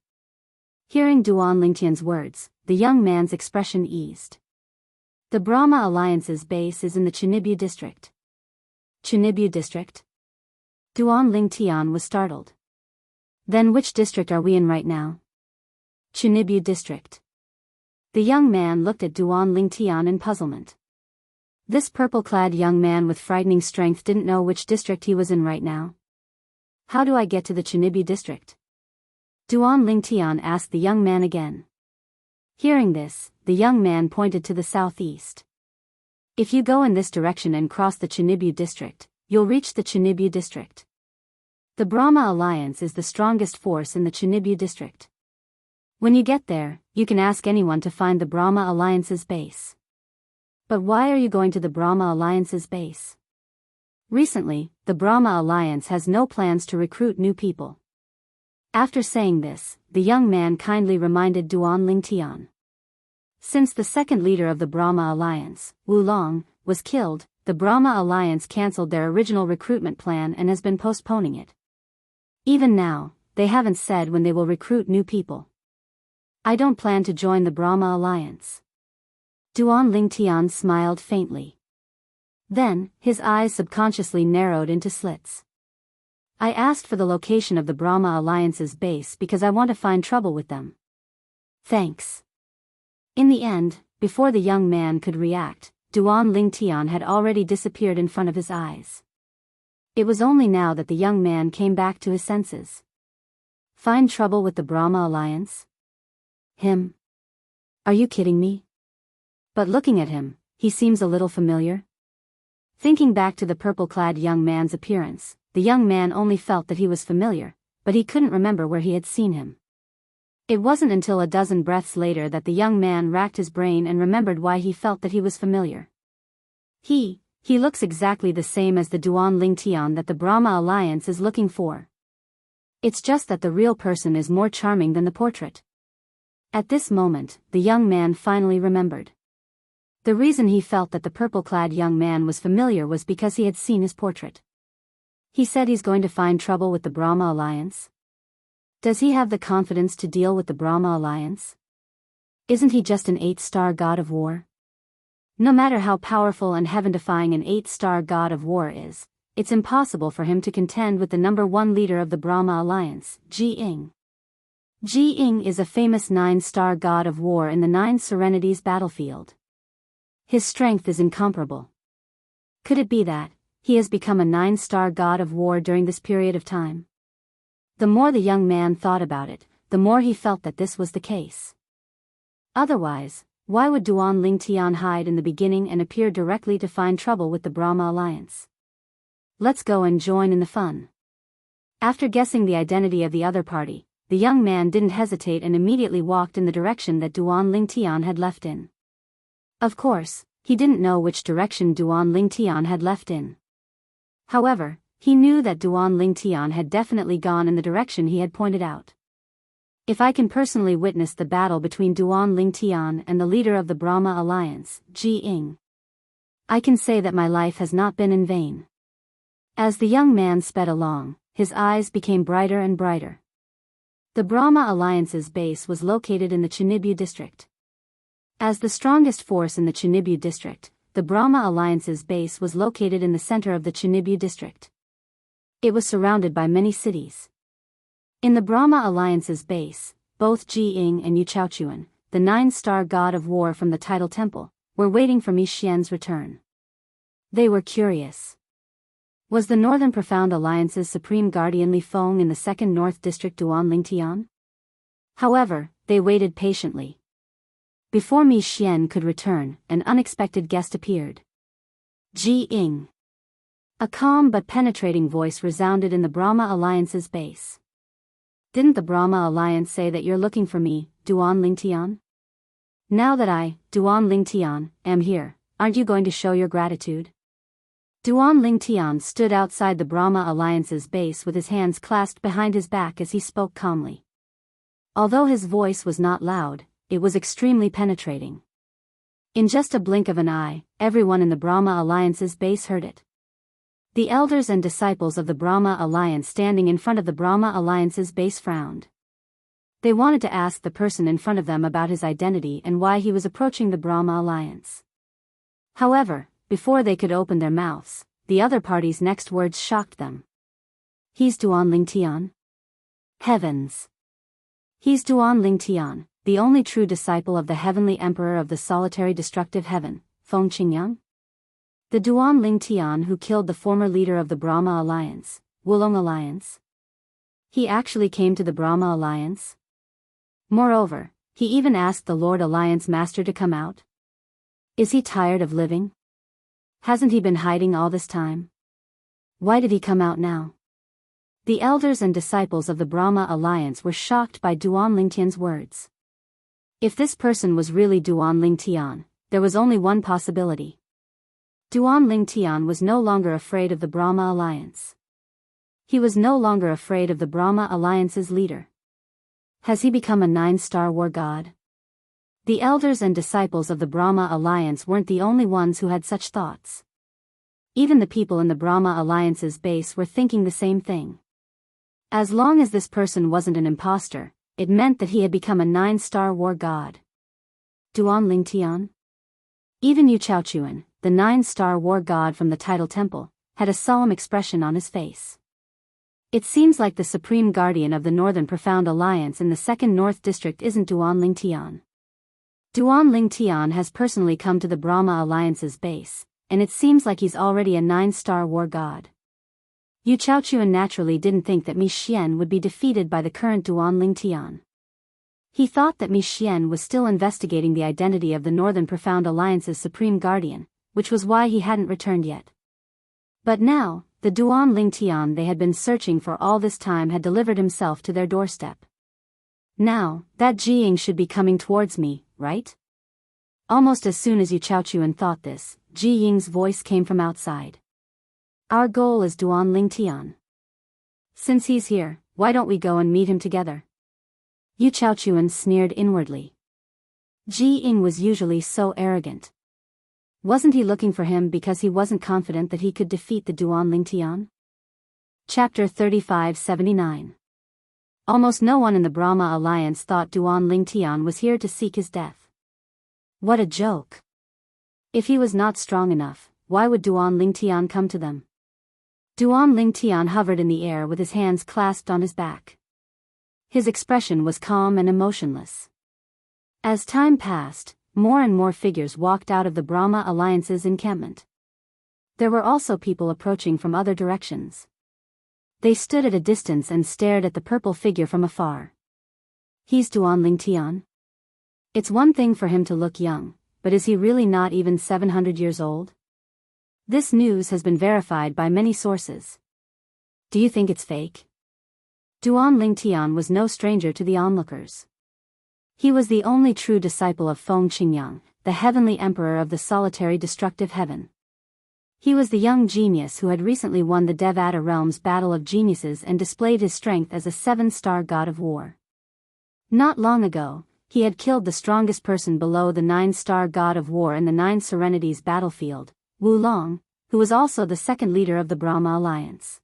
A: Hearing Duan Lingtian's words, the young man's expression eased. The Brahma Alliance's base is in the Chinibyu district. Chinibyu district? Duan Lingtian was startled. Then which district are we in right now? Chinibyu district. The young man looked at Duan Lingtian in puzzlement. This purple-clad young man with frightening strength didn't know which district he was in right now. How do I get to the Chinibyu district? Duan Lingtian asked the young man again. Hearing this, the young man pointed to the southeast. If you go in this direction and cross the Chinibyu district, you'll reach the Chinibyu district. The Brahma Alliance is the strongest force in the Chinibyu district. When you get there, you can ask anyone to find the Brahma Alliance's base. But why are you going to the Brahma Alliance's base? Recently, the Brahma Alliance has no plans to recruit new people. After saying this, the young man kindly reminded Duan Lingtian. Since the second leader of the Brahma Alliance, Wulong, was killed, the Brahma Alliance cancelled their original recruitment plan and has been postponing it. Even now, they haven't said when they will recruit new people. I don't plan to join the Brahma Alliance. Duan Lingtian smiled faintly. Then, his eyes subconsciously narrowed into slits. I asked for the location of the Brahma Alliance's base because I want to find trouble with them. Thanks. In the end, before the young man could react, Duan Lingtian had already disappeared in front of his eyes. It was only now that the young man came back to his senses. Find trouble with the Brahma Alliance? Him? Are you kidding me? But looking at him, he seems a little familiar. Thinking back to the purple-clad young man's appearance, the young man only felt that he was familiar, but he couldn't remember where he had seen him. It wasn't until a dozen breaths later that the young man racked his brain and remembered why he felt that he was familiar. He looks exactly the same as the Duan Lingtian that the Brahma Alliance is looking for. It's just that the real person is more charming than the portrait. At this moment, the young man finally remembered. The reason he felt that the purple-clad young man was familiar was because he had seen his portrait. He said he's going to find trouble with the Brahma Alliance. Does he have the confidence to deal with the Brahma Alliance? Isn't he just an 8-star god of war? No matter how powerful and heaven-defying an 8-star god of war is, it's impossible for him to contend with the #1 leader of the Brahma Alliance, Jianghu. Jianghu is a famous 9-star god of war in the 9 Serenities battlefield. His strength is incomparable. Could it be that he has become a 9-star god of war during this period of time? The more the young man thought about it, the more he felt that this was the case. Otherwise, why would Duan Lingtian hide in the beginning and appear directly to find trouble with the Brahma Alliance? Let's go and join in the fun. After guessing the identity of the other party, the young man didn't hesitate and immediately walked in the direction that Duan Lingtian had left in. Of course, he didn't know which direction Duan Lingtian had left in. However, he knew that Duan Lingtian had definitely gone in the direction he had pointed out. If I can personally witness the battle between Duan Lingtian and the leader of the Brahma Alliance, Jianghu, I can say that my life has not been in vain. As the young man sped along, his eyes became brighter and brighter. The Brahma Alliance's base was located in the Chinibyu district. As the strongest force in the Chinibyu district, the Brahma Alliance's base was located in the center of the Chinibyu district. It was surrounded by many cities. In the Brahma Alliance's base, both Jianghu and Yuchaochuan, the 9-star god of war from the Tidal Temple, were waiting for Mi Xian's return. They were curious. Was the Northern Profound Alliance's supreme guardian Li Feng in the 2nd North District Duan Lingtian? However, they waited patiently. Before Mi Xian could return, an unexpected guest appeared. Jianghu. A calm but penetrating voice resounded in the Brahma Alliance's base. Didn't the Brahma Alliance say that you're looking for me, Duan Lingtian? Now that I, Duan Lingtian, am here, aren't you going to show your gratitude? Duan Lingtian stood outside the Brahma Alliance's base with his hands clasped behind his back as he spoke calmly. Although his voice was not loud, it was extremely penetrating. In just a blink of an eye, everyone in the Brahma Alliance's base heard it. The elders and disciples of the Brahma Alliance standing in front of the Brahma Alliance's base frowned. They wanted to ask the person in front of them about his identity and why he was approaching the Brahma Alliance. However, before they could open their mouths, the other party's next words shocked them. He's Duan Lingtian? Heavens! He's Duan Lingtian, the only true disciple of the heavenly emperor of the solitary destructive heaven, Feng Qingyang? The Duan Lingtian who killed the former leader of the Brahma Alliance, Wulong Alliance? He actually came to the Brahma Alliance? Moreover, he even asked the Lord Alliance Master to come out? Is he tired of living? Hasn't he been hiding all this time? Why did he come out now? The elders and disciples of the Brahma Alliance were shocked by Duan Lingtian's words. If this person was really Duan Lingtian, there was only one possibility. Duan Lingtian was no longer afraid of the Brahma Alliance. He was no longer afraid of the Brahma Alliance's leader. Has he become a 9-star war god? The elders and disciples of the Brahma Alliance weren't the only ones who had such thoughts. Even the people in the Brahma Alliance's base were thinking the same thing. As long as this person wasn't an imposter, it meant that he had become a 9-star war god. Duan Lingtian? Even Yu Chaochuan, the 9-star war god from the Tidal Temple, had a solemn expression on his face. It seems like the supreme guardian of the Northern Profound Alliance in the 2nd North District isn't Duan Lingtian. Duan Lingtian has personally come to the Brahma Alliance's base, and it seems like he's already a 9-star war god. Yu Chaochuan naturally didn't think that Mi Xian would be defeated by the current Duan Lingtian. He thought that Mi Xian was still investigating the identity of the Northern Profound Alliance's supreme guardian, which was why he hadn't returned yet. But now, the Duan Lingtian they had been searching for all this time had delivered himself to their doorstep. Now, that Jiying should be coming towards me, right? Almost as soon as Yu Chaochuan thought this, Jiying's voice came from outside. Our goal is Duan Lingtian. Since he's here, why don't we go and meet him together? Yu Chaochuan sneered inwardly. Jiying was usually so arrogant. Wasn't he looking for him because he wasn't confident that he could defeat the Duan Lingtian? Chapter 3579. Almost no one in the Brahma Alliance thought Duan Lingtian was here to seek his death. What a joke. If he was not strong enough, why would Duan Lingtian come to them? Duan Lingtian hovered in the air with his hands clasped on his back. His expression was calm and emotionless. As time passed, more and more figures walked out of the Brahma Alliance's encampment. There were also people approaching from other directions. They stood at a distance and stared at the purple figure from afar. He's Duan Lingtian? It's one thing for him to look young, but is he really not even 700 years old? This news has been verified by many sources. Do you think it's fake? Duan Lingtian was no stranger to the onlookers. He was the only true disciple of Feng Qingyang, the heavenly emperor of the solitary destructive heaven. He was the young genius who had recently won the Devata realm's battle of geniuses and displayed his strength as a 7-star god of war. Not long ago, he had killed the strongest person below the 9-star god of war in the 9 Serenities battlefield, Wu Long, who was also the 2nd leader of the Brahma Alliance.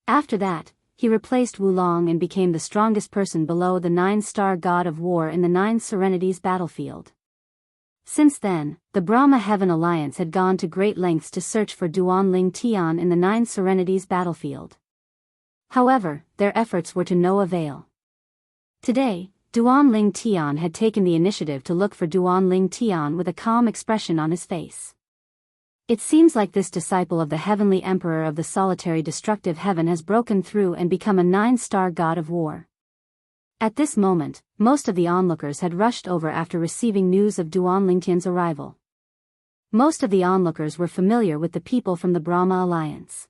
A: After that, he replaced Wu Long and became the strongest person below the 9-star god of war in the 9 Serenities battlefield. Since then, the Brahma Heaven Alliance had gone to great lengths to search for Duan Lingtian in the 9 Serenities battlefield. However, their efforts were to no avail. Today, Duan Lingtian had taken the initiative to look for Duan Lingtian with a calm expression on his face. It seems like this disciple of the heavenly emperor of the solitary destructive heaven has broken through and become a 9-star god of war. At this moment, most of the onlookers had rushed over after receiving news of Duan Lingtian's arrival. Most of the onlookers were familiar with the people from the Brahma Alliance.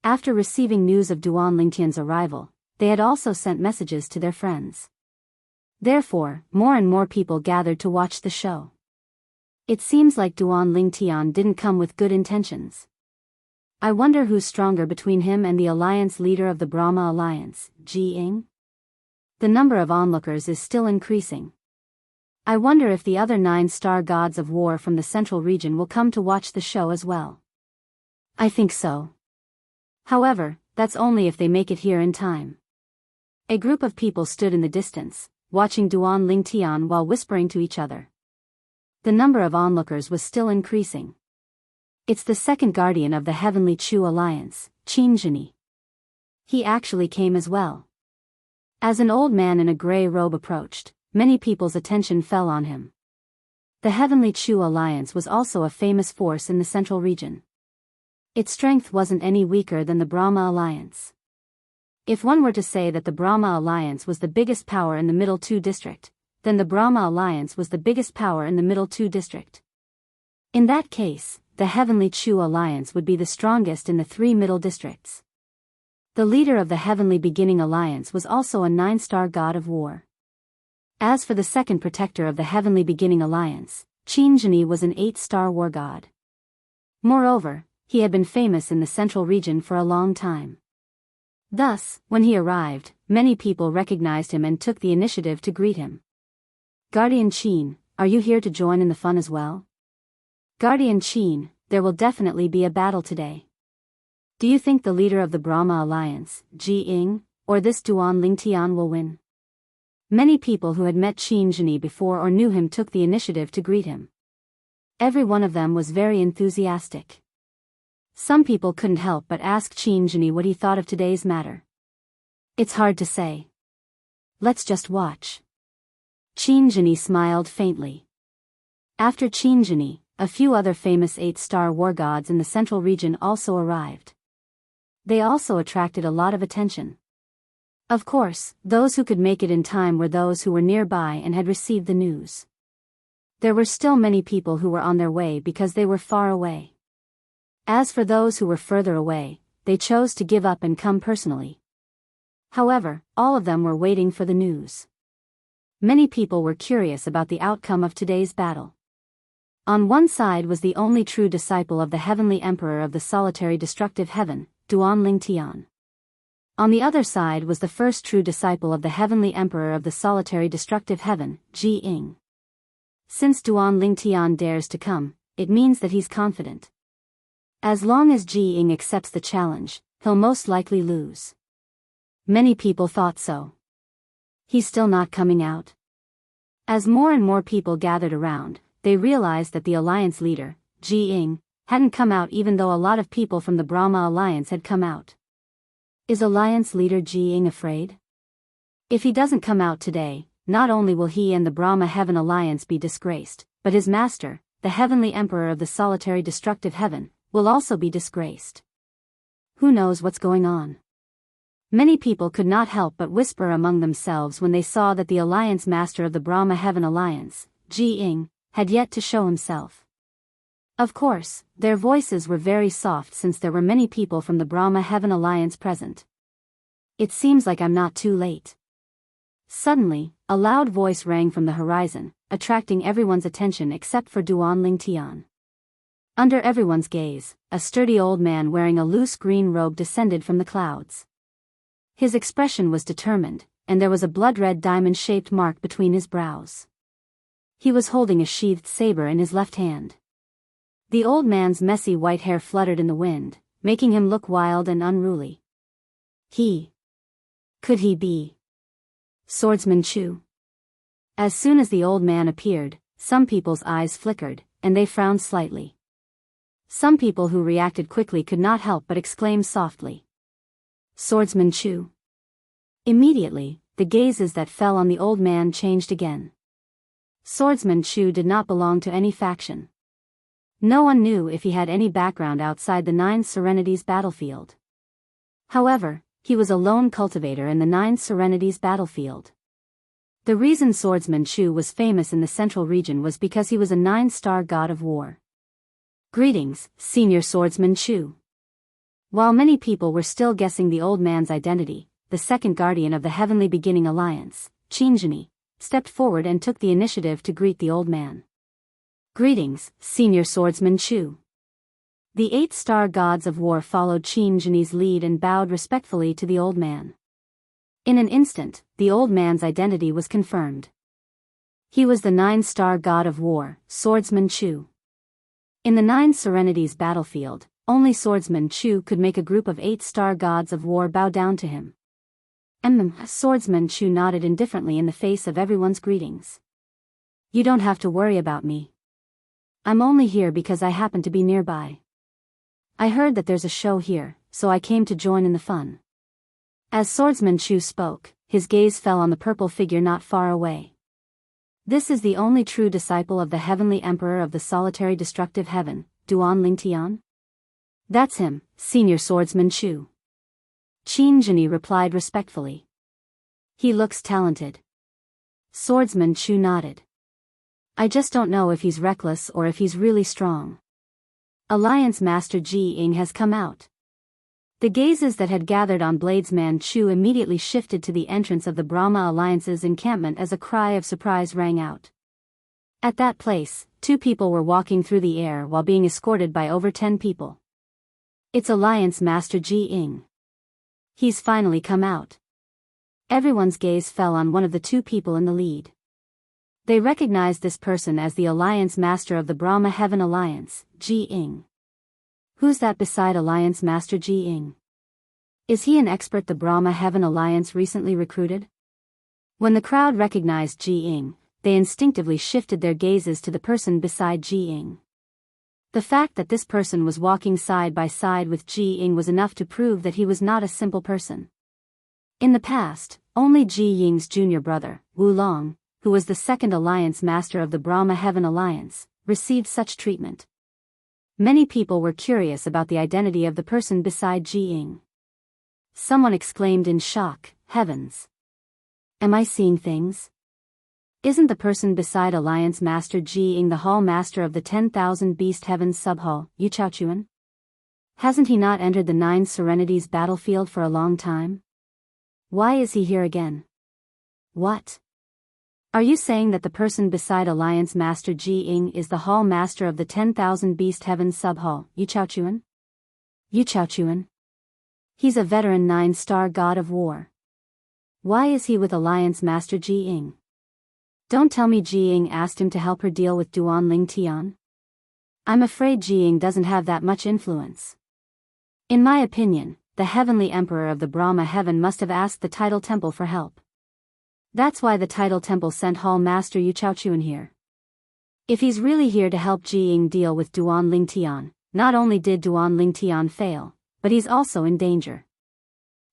A: After receiving news of Duan Lingtian's arrival, they had also sent messages to their friends. Therefore, more and more people gathered to watch the show. It seems like Duan Lingtian didn't come with good intentions. I wonder who's stronger between him and the alliance leader of the Brahma Alliance, Jiying? The number of onlookers is still increasing. I wonder if the other 9-star gods of war from the central region will come to watch the show as well. I think so. However, that's only if they make it here in time. A group of people stood in the distance, watching Duan Lingtian while whispering to each other. The number of onlookers was still increasing. It's the 2nd guardian of the Heavenly Chu Alliance, Qingjini. He actually came as well. As an old man in a gray robe approached, many people's attention fell on him. The Heavenly Chu Alliance was also a famous force in the central region. Its strength wasn't any weaker than the Brahma Alliance. If one were to say that the Brahma Alliance was the biggest power in the Middle 2 district, then the Brahma Alliance was the biggest power in the Middle 2 district. In that case, the Heavenly Chu Alliance would be the strongest in the 3 middle districts. The leader of the Heavenly Beginning Alliance was also a 9-star god of war. As for the 2nd protector of the Heavenly Beginning Alliance, Qingjini was an 8-star war god. Moreover, he had been famous in the central region for a long time. Thus, when he arrived, many people recognized him and took the initiative to greet him. Guardian Qin, are you here to join in the fun as well? Guardian Qin, there will definitely be a battle today. Do you think the leader of the Brahma Alliance, Jiying, or this Duan Lingtian will win? Many people who had met Xianxia before or knew him took the initiative to greet him. Every one of them was very enthusiastic. Some people couldn't help but ask Xianxia what he thought of today's matter. It's hard to say. Let's just watch. Xianxia smiled faintly. After Xianxia, a few other famous 8-star war gods in the central region also arrived. They also attracted a lot of attention. Of course, those who could make it in time were those who were nearby and had received the news. There were still many people who were on their way because they were far away. As for those who were further away, they chose to give up and come personally. However, all of them were waiting for the news. Many people were curious about the outcome of today's battle. On one side was the only true disciple of the heavenly emperor of the solitary destructive heaven, Duan Lingtian. On the other side was the first true disciple of the heavenly emperor of the solitary destructive heaven, Ji Ying. Since Duan Lingtian dares to come, it means that he's confident. As long as Ji Ying accepts the challenge, he'll most likely lose. Many people thought so. He's still not coming out. As more and more people gathered around, they realized that the alliance leader, Ji Ying, hadn't come out even though a lot of people from the Brahma Alliance had come out. Is alliance leader Ji Ying afraid? If he doesn't come out today, not only will he and the Brahma Heaven Alliance be disgraced, but his master, the heavenly emperor of the solitary destructive heaven, will also be disgraced. Who knows what's going on? Many people could not help but whisper among themselves when they saw that the alliance master of the Brahma Heaven Alliance, Ji Ying, had yet to show himself. Of course, their voices were very soft since there were many people from the Brahma Heaven Alliance present. It seems like I'm not too late. Suddenly, a loud voice rang from the horizon, attracting everyone's attention except for Duan Lingtian. Under everyone's gaze, a sturdy old man wearing a loose green robe descended from the clouds. His expression was determined, and there was a blood-red diamond-shaped mark between his brows. He was holding a sheathed saber in his left hand. The old man's messy white hair fluttered in the wind, making him look wild and unruly. Could he be Swordsman Chu? As soon as the old man appeared, some people's eyes flickered, and they frowned slightly. Some people who reacted quickly could not help but exclaim softly, Swordsman Chu. Immediately, the gazes that fell on the old man changed again. Swordsman Chu did not belong to any faction. No one knew if he had any background outside the Nine Serenities battlefield. However, he was a lone cultivator in the Nine Serenities battlefield. The reason Swordsman Chu was famous in the central region was because he was a 9-star god of war. Greetings, Senior Swordsman Chu. While many people were still guessing the old man's identity, the second guardian of the Heavenly Beginning Alliance, Xianxia, stepped forward and took the initiative to greet the old man. Greetings, Senior Swordsman Chu. The 8-star gods of war followed Xianxia's lead and bowed respectfully to the old man. In an instant, the old man's identity was confirmed. He was the 9-star god of war, Swordsman Chu. In the Nine Serenities battlefield, only Swordsman Chu could make a group of 8-star gods of war bow down to him. Swordsman Chu nodded indifferently in the face of everyone's greetings. You don't have to worry about me. I'm only here because I happen to be nearby. I heard that there's a show here, so I came to join in the fun. As Swordsman Chu spoke, his gaze fell on the purple figure not far away. This is the only true disciple of the heavenly emperor of the solitary destructive heaven, Duan Lingtian? That's him, Senior Swordsman Chu. Xianxia replied respectfully. He looks talented. Swordsman Chu nodded. I just don't know if he's reckless or if he's really strong. Alliance Master Ji Ying has come out. The gazes that had gathered on Bladesman Chu immediately shifted to the entrance of the Brahma Alliance's encampment as a cry of surprise rang out. At that place, 2 people were walking through the air while being escorted by over 10 people. It's Alliance Master Ji Ying. He's finally come out. Everyone's gaze fell on one of the 2 people in the lead. They recognized this person as the Alliance Master of the Brahma Heaven Alliance, Ji Ying. Who's that beside Alliance Master Ji Ying? Is he an expert the Brahma Heaven Alliance recently recruited? When the crowd recognized Ji Ying, they instinctively shifted their gazes to the person beside Ji Ying. The fact that this person was walking side by side with Ji Ying was enough to prove that he was not a simple person. In the past, only Ji Ying's junior brother, Wu Long, who was the second alliance master of the Brahma Heaven Alliance, received such treatment. Many people were curious about the identity of the person beside Ji Ying. Someone exclaimed in shock, "Heavens! Am I seeing things? Isn't the person beside Alliance Master Ji Ying the Hall Master of the 10,000 Beast Heavens Subhall, Yu Chaochuan? Hasn't he not entered the Nine Serenities battlefield for a long time? Why is he here again? What? Are you saying that the person beside Alliance Master Ji Ying is the Hall Master of the 10,000 Beast Heavens Subhall, Yu Chaochuan? Yu Chaochuan? He's a veteran 9-star god of war. Why is he with Alliance Master Ji Ying? Don't tell me Ji Ying asked him to help her deal with Duan Ling Tian. I'm afraid Ji Ying doesn't have that much influence. In my opinion, the Heavenly Emperor of the Brahma Heaven must have asked the Tidal Temple for help. That's why the Tidal Temple sent Hall Master Yu Chaochuan here. If he's really here to help Ji Ying deal with Duan Ling Tian, not only did Duan Ling Tian fail, but he's also in danger.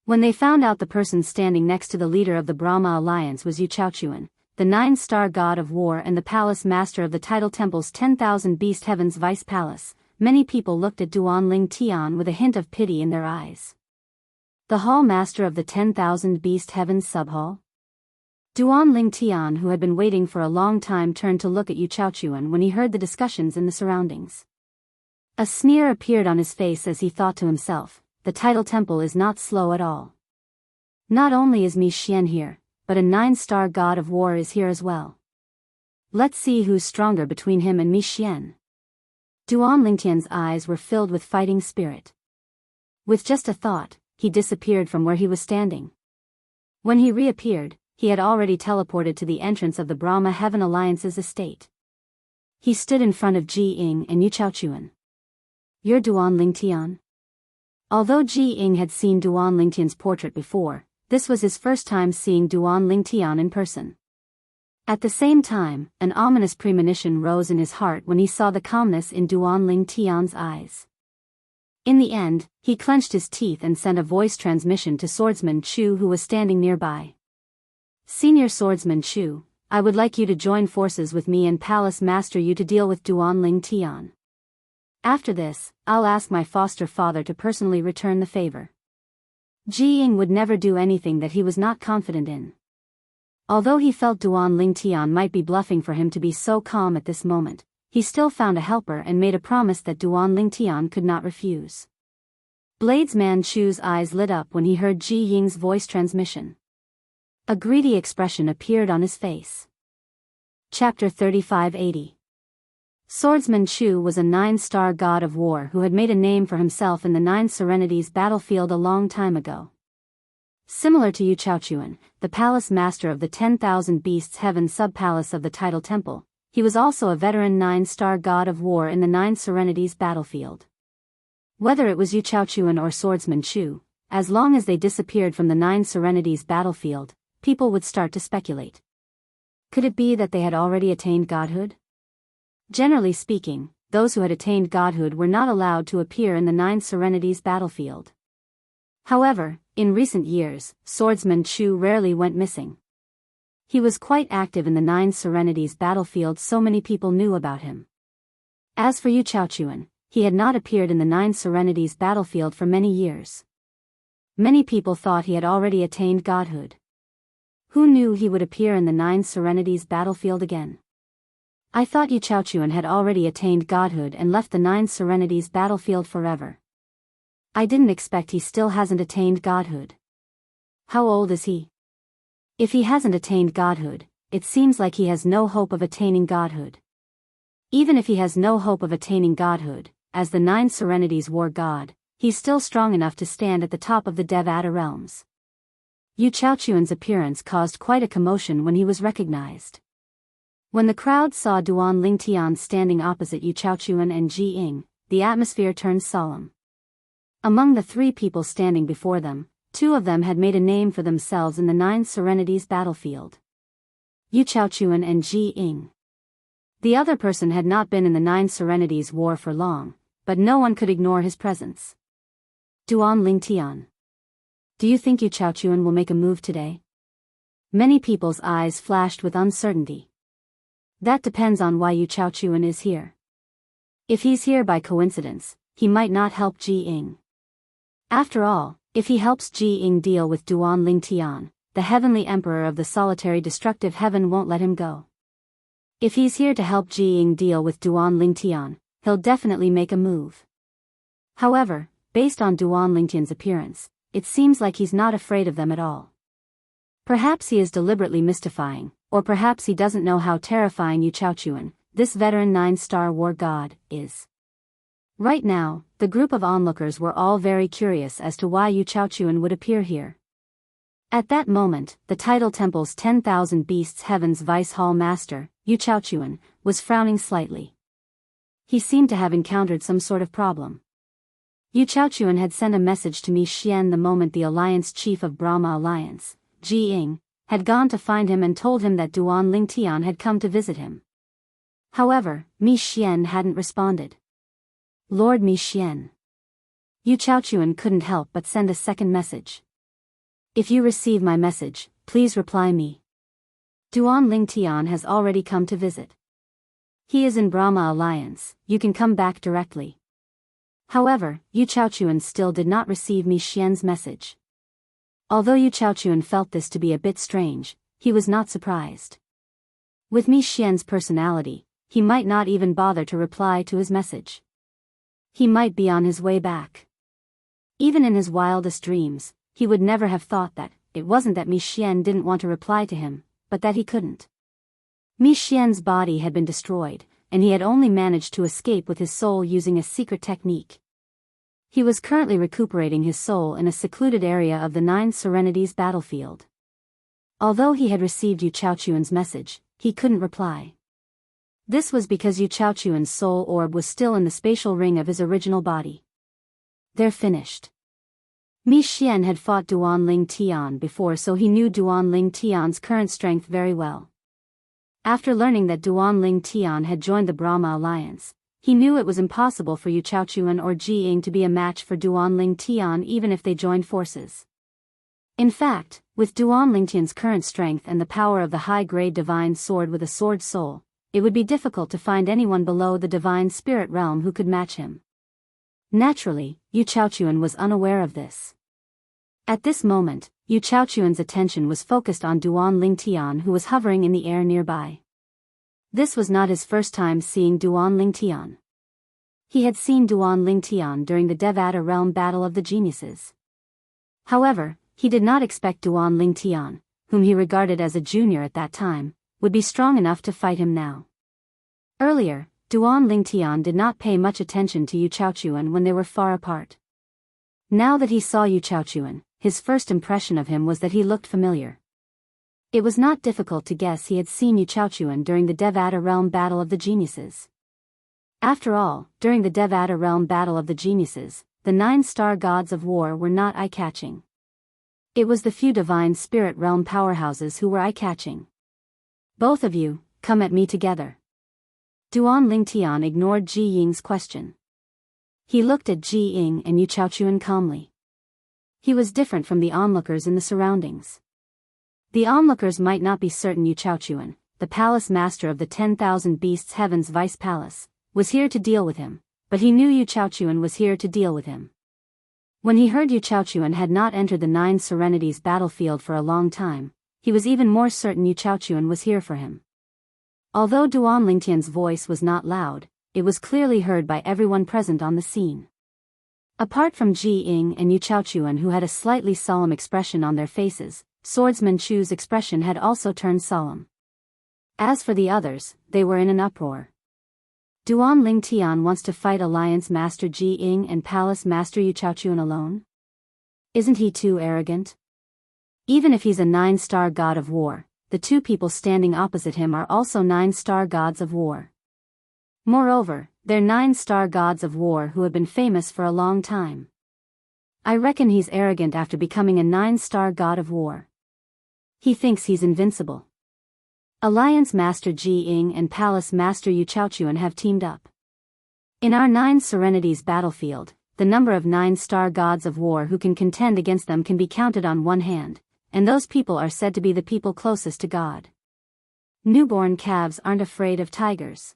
A: When they found out the person standing next to the leader of the Brahma Alliance was Yu Chaochuan, the 9-star god of war and the palace master of the Tidal Temple's 10,000 Beast Heavens Vice Palace, many people looked at Duan Ling Tian with a hint of pity in their eyes. The Hall Master of the 10,000 Beast Heavens Subhall? Duan Ling Tian, who had been waiting for a long time, turned to look at Yu Chaochuan when he heard the discussions in the surroundings. A sneer appeared on his face as he thought to himself, the Tidal Temple is not slow at all. Not only is Mi Xian here, but a 9-star god of war is here as well. Let's see who's stronger between him and Mi Xian. Duan Lingtian's eyes were filled with fighting spirit. With just a thought, he disappeared from where he was standing. When he reappeared, he had already teleported to the entrance of the Brahma Heaven Alliance's estate. He stood in front of Ji Ying and Yu Chaochuan. You're Duan Ling Tian? Although Ji Ying had seen Duan Ling Tian's portrait before, this was his first time seeing Duan Ling Tian in person. At the same time, an ominous premonition rose in his heart when he saw the calmness in Duan Ling Tian's eyes. In the end, he clenched his teeth and sent a voice transmission to Swordsman Chu, who was standing nearby. Senior Swordsman Chu, I would like you to join forces with me and Palace Master Yu to deal with Duan Ling Tian. After this, I'll ask my foster father to personally return the favor. Ji Ying would never do anything that he was not confident in. Although he felt Duan Ling Tian might be bluffing for him to be so calm at this moment, he still found a helper and made a promise that Duan Ling Tian could not refuse. Bladesman Chu's eyes lit up when he heard Ji Ying's voice transmission. A greedy expression appeared on his face. Chapter 3580. Swordsman Chu was a 9-star god of war who had made a name for himself in the Nine Serenities battlefield a long time ago. Similar to Yu Chaochuan, the palace master of the 10,000 Beasts Heaven sub-palace of the Tidal Temple, he was also a veteran 9-star god of war in the Nine Serenities battlefield. Whether it was Yu Chaochuan or Swordsman Chu, as long as they disappeared from the Nine Serenities battlefield, people would start to speculate. Could it be that they had already attained godhood? Generally speaking, those who had attained godhood were not allowed to appear in the Nine Serenities battlefield. However, in recent years, Swordsman Chu rarely went missing. He was quite active in the Nine Serenities battlefield, so many people knew about him. As for Yu Chaochuan, he had not appeared in the Nine Serenities battlefield for many years. Many people thought he had already attained godhood. Who knew he would appear in the Nine Serenities battlefield again? I thought Yu Chaochuan had already attained godhood and left the Nine Serenities battlefield forever. I didn't expect he still hasn't attained godhood. How old is he? If he hasn't attained godhood, it seems like he has no hope of attaining godhood. Even if he has no hope of attaining godhood, as the Nine Serenities war god, he's still strong enough to stand at the top of the Devata realms. Yu Chaochuan's appearance caused quite a commotion when he was recognized. When the crowd saw Duan Ling Tian standing opposite Yu Chaochuan and Ji Ying, the atmosphere turned solemn. Among the three people standing before them, Two of them had made a name for themselves in the Nine Serenities battlefield. Yu Chaochuan and Ji Ying. The other person had not been in the Nine Serenities war for long, but no one could ignore his presence. Duan Lingtian. Do you think Yu Chaochuan will make a move today? Many people's eyes flashed with uncertainty. That depends on why Yu Chaochuan is here. If he's here by coincidence, he might not help Ji Ying. After all, if he helps Ji Ying deal with Duan Lingtian, the heavenly emperor of the solitary destructive heaven won't let him go. If he's here to help Ji Ying deal with Duan Lingtian, he'll definitely make a move. However, based on Duan Lingtian's appearance, it seems like he's not afraid of them at all. Perhaps he is deliberately mystifying, or perhaps he doesn't know how terrifying Yu Chaochuan, this veteran 9-star war god, is. Right now, the group of onlookers were all very curious as to why Yu Chaochuan would appear here. At that moment, the Tidal Temple's 10,000 Beasts Heaven's Vice Hall Master, Yu Chaochuan, was frowning slightly. He seemed to have encountered some sort of problem. Yu Chaochuan had sent a message to Mi Xian the moment the Alliance Chief of Brahma Alliance, Ji Ying, had gone to find him and told him that Duan Lingtian had come to visit him. However, Mi Xian hadn't responded. Lord Mi Xian. Yu Chaochuan couldn't help but send a second message. If you receive my message, please reply me. Duan Lingtian has already come to visit. He is in Brahma Alliance, you can come back directly. However, Yu Chaochuan still did not receive Mi Xian's message. Although Yu Chaochuan felt this to be a bit strange, he was not surprised. With Mi Xian's personality, he might not even bother to reply to his message. He might be on his way back. Even in his wildest dreams, he would never have thought that it wasn't that Mi Xian didn't want to reply to him, but that he couldn't. Mi Xian's body had been destroyed, and he had only managed to escape with his soul using a secret technique. He was currently recuperating his soul in a secluded area of the Nine Serenities battlefield. Although he had received Yu Chaochuan's message, he couldn't reply. This was because Yu Chaochuan's soul orb was still in the spatial ring of his original body. They're finished. Mi Xian had fought Duan Lingtian before, so he knew Duan Lingtian's current strength very well. After learning that Duan Lingtian had joined the Brahma Alliance, he knew it was impossible for Yu Chaochuan or Ji Ying to be a match for Duan Lingtian even if they joined forces. In fact, with Duan Lingtian's current strength and the power of the high-grade divine sword with a sword soul, it would be difficult to find anyone below the divine spirit realm who could match him. Naturally, Yu Chaochuan was unaware of this. At this moment, Yu Chaochuan's attention was focused on Duan Lingtian, who was hovering in the air nearby. This was not his first time seeing Duan Lingtian. He had seen Duan Lingtian during the Devata realm battle of the geniuses. However, he did not expect Duan Lingtian, whom he regarded as a junior at that time, would be strong enough to fight him now. Earlier, Duan Lingtian did not pay much attention to Yu Chaochuan when they were far apart. Now that he saw Yu Chaochuan, his first impression of him was that he looked familiar. It was not difficult to guess he had seen Yu Chaochuan during the Devata realm battle of the geniuses. After all, during the Devata realm battle of the geniuses, the 9-star gods of war were not eye-catching. It was the few divine spirit realm powerhouses who were eye-catching. Both of you, come at me together. Duan Lingtian ignored Ji Ying's question. He looked at Ji Ying and Yu Chaochuan calmly. He was different from the onlookers in the surroundings. The onlookers might not be certain Yu Chaochuan, the palace master of the 10,000 Beasts Heaven's Vice Palace, was here to deal with him, but he knew Yu Chaochuan was here to deal with him. When he heard Yu Chaochuan had not entered the Nine Serenities battlefield for a long time, he was even more certain Yu Chaochuan was here for him. Although Duan Lingtian's voice was not loud, it was clearly heard by everyone present on the scene. Apart from Ji Ying and Yu Chaochuan, who had a slightly solemn expression on their faces, Swordsman Chu's expression had also turned solemn. As for the others, they were in an uproar. Duan Lingtian wants to fight Alliance Master Ji Ying and Palace Master Yu Chaochuan alone? Isn't he too arrogant? Even if he's a 9-star god of war, the two people standing opposite him are also 9-star gods of war. Moreover, they're 9-star gods of war who have been famous for a long time. I reckon he's arrogant after becoming a 9-star god of war. He thinks he's invincible. Alliance Master Ji Ying and Palace Master Yu Chaochuan have teamed up. In our 9 Serenities battlefield, the number of 9-star gods of war who can contend against them can be counted on one hand, and those people are said to be the people closest to God. Newborn calves aren't afraid of tigers.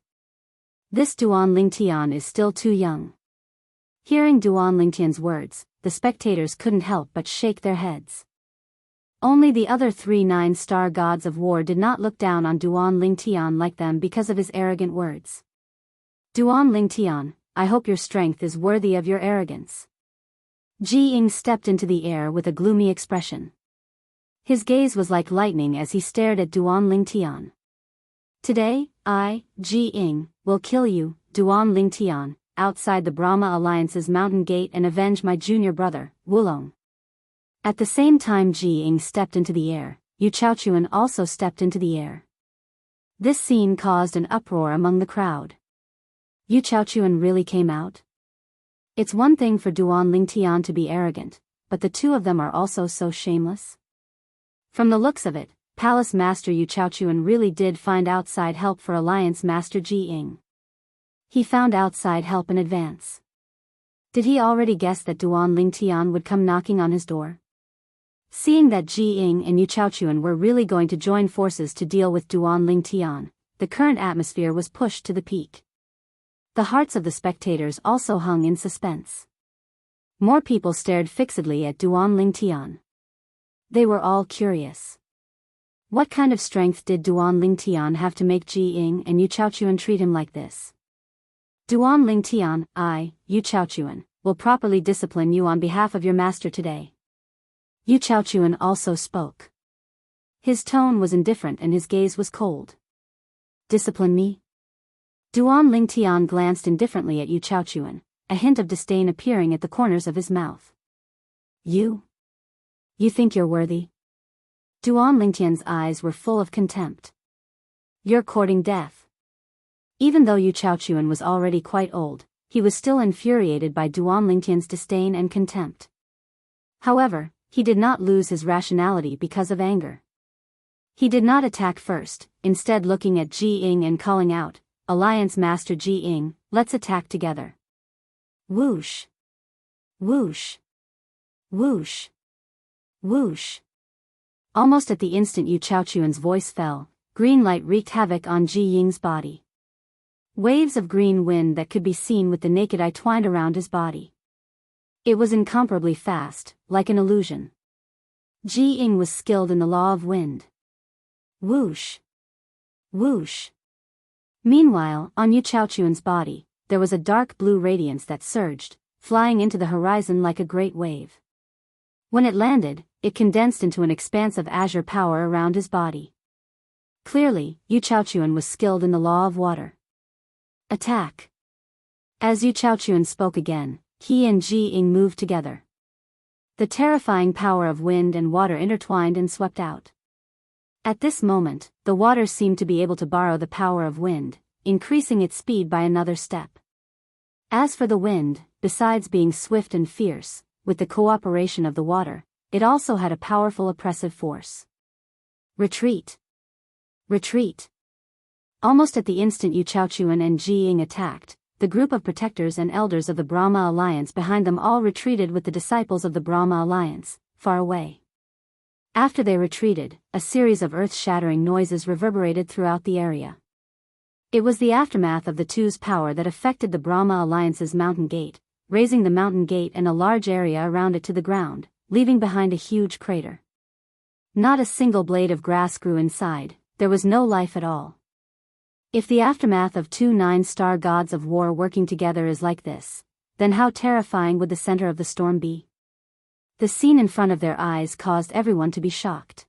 A: This Duan Lingtian is still too young. Hearing Duan Lingtian's words, the spectators couldn't help but shake their heads. Only the other 3 9-star gods of war did not look down on Duan Lingtian like them because of his arrogant words. Duan Lingtian, I hope your strength is worthy of your arrogance. Ji Ying stepped into the air with a gloomy expression. His gaze was like lightning as he stared at Duan Lingtian. Today, I, Ji Ying, will kill you, Duan Lingtian, outside the Brahma Alliance's mountain gate and avenge my junior brother, Wulong. At the same time Ji Ying stepped into the air, Yu Chaochuan also stepped into the air. This scene caused an uproar among the crowd. Yu Chaochuan really came out? It's one thing for Duan Lingtian to be arrogant, but the two of them are also so shameless. From the looks of it, Palace Master Yu Chaochuan really did find outside help for Alliance Master Ji Ying. He found outside help in advance. Did he already guess that Duan Lingtian would come knocking on his door? Seeing that Ji Ying and Yu Chaochuan were really going to join forces to deal with Duan Lingtian, the current atmosphere was pushed to the peak. The hearts of the spectators also hung in suspense. More people stared fixedly at Duan Lingtian. They were all curious. What kind of strength did Duan Lingtian have to make Ji Ying and Yu Chaochuan treat him like this? Duan Lingtian, I, Yu Chaochuan, will properly discipline you on behalf of your master today. Yu Chaochuan also spoke. His tone was indifferent and his gaze was cold. Discipline me? Duan Lingtian glanced indifferently at Yu Chaochuan, a hint of disdain appearing at the corners of his mouth. You think you're worthy? Duan Lingtian's eyes were full of contempt. You're courting death. Even though Yu Chaochuan was already quite old, he was still infuriated by Duan Lingtian's disdain and contempt. However, he did not lose his rationality because of anger. He did not attack first, instead looking at Ji Ying and calling out, Alliance Master Ji Ying, let's attack together. Whoosh! Whoosh! Whoosh! Whoosh! Almost at the instant Yu Chaochuan's voice fell, green light wreaked havoc on Ji Ying's body. Waves of green wind that could be seen with the naked eye twined around his body. It was incomparably fast, like an illusion. Ji Ying was skilled in the law of wind. Whoosh! Whoosh! Meanwhile, on Yu Chaochuan's body, there was a dark blue radiance that surged, flying into the horizon like a great wave. When it landed, it condensed into an expanse of azure power around his body. Clearly, Yu Chaochuan was skilled in the law of water. Attack! As Yu Chaochuan spoke again, he and Ji Ying moved together. The terrifying power of wind and water intertwined and swept out. At this moment, the water seemed to be able to borrow the power of wind, increasing its speed by another step. As for the wind, besides being swift and fierce, with the cooperation of the water, it also had a powerful oppressive force. Retreat! Retreat! Almost at the instant Yu Chaochuan and Ji Ying attacked, the group of protectors and elders of the Brahma Alliance behind them all retreated with the disciples of the Brahma Alliance, far away. After they retreated, a series of earth-shattering noises reverberated throughout the area. It was the aftermath of the two's power that affected the Brahma Alliance's mountain gate, raising the mountain gate and a large area around it to the ground, leaving behind a huge crater. Not a single blade of grass grew inside, there was no life at all. If the aftermath of 2 9-star gods of war working together is like this, then how terrifying would the center of the storm be? The scene in front of their eyes caused everyone to be shocked.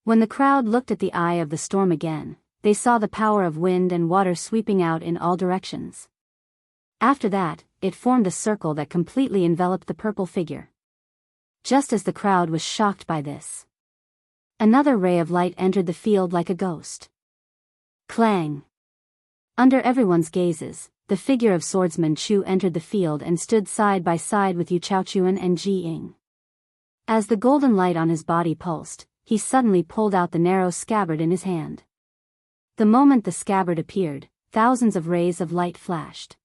A: When the crowd looked at the eye of the storm again, they saw the power of wind and water sweeping out in all directions. After that, it formed a circle that completely enveloped the purple figure. Just as the crowd was shocked by this, another ray of light entered the field like a ghost. Clang! Under everyone's gazes, the figure of swordsman Chu entered the field and stood side by side with Yu Chaochuan and Ji Ying. As the golden light on his body pulsed, he suddenly pulled out the narrow scabbard in his hand. The moment the scabbard appeared, thousands of rays of light flashed.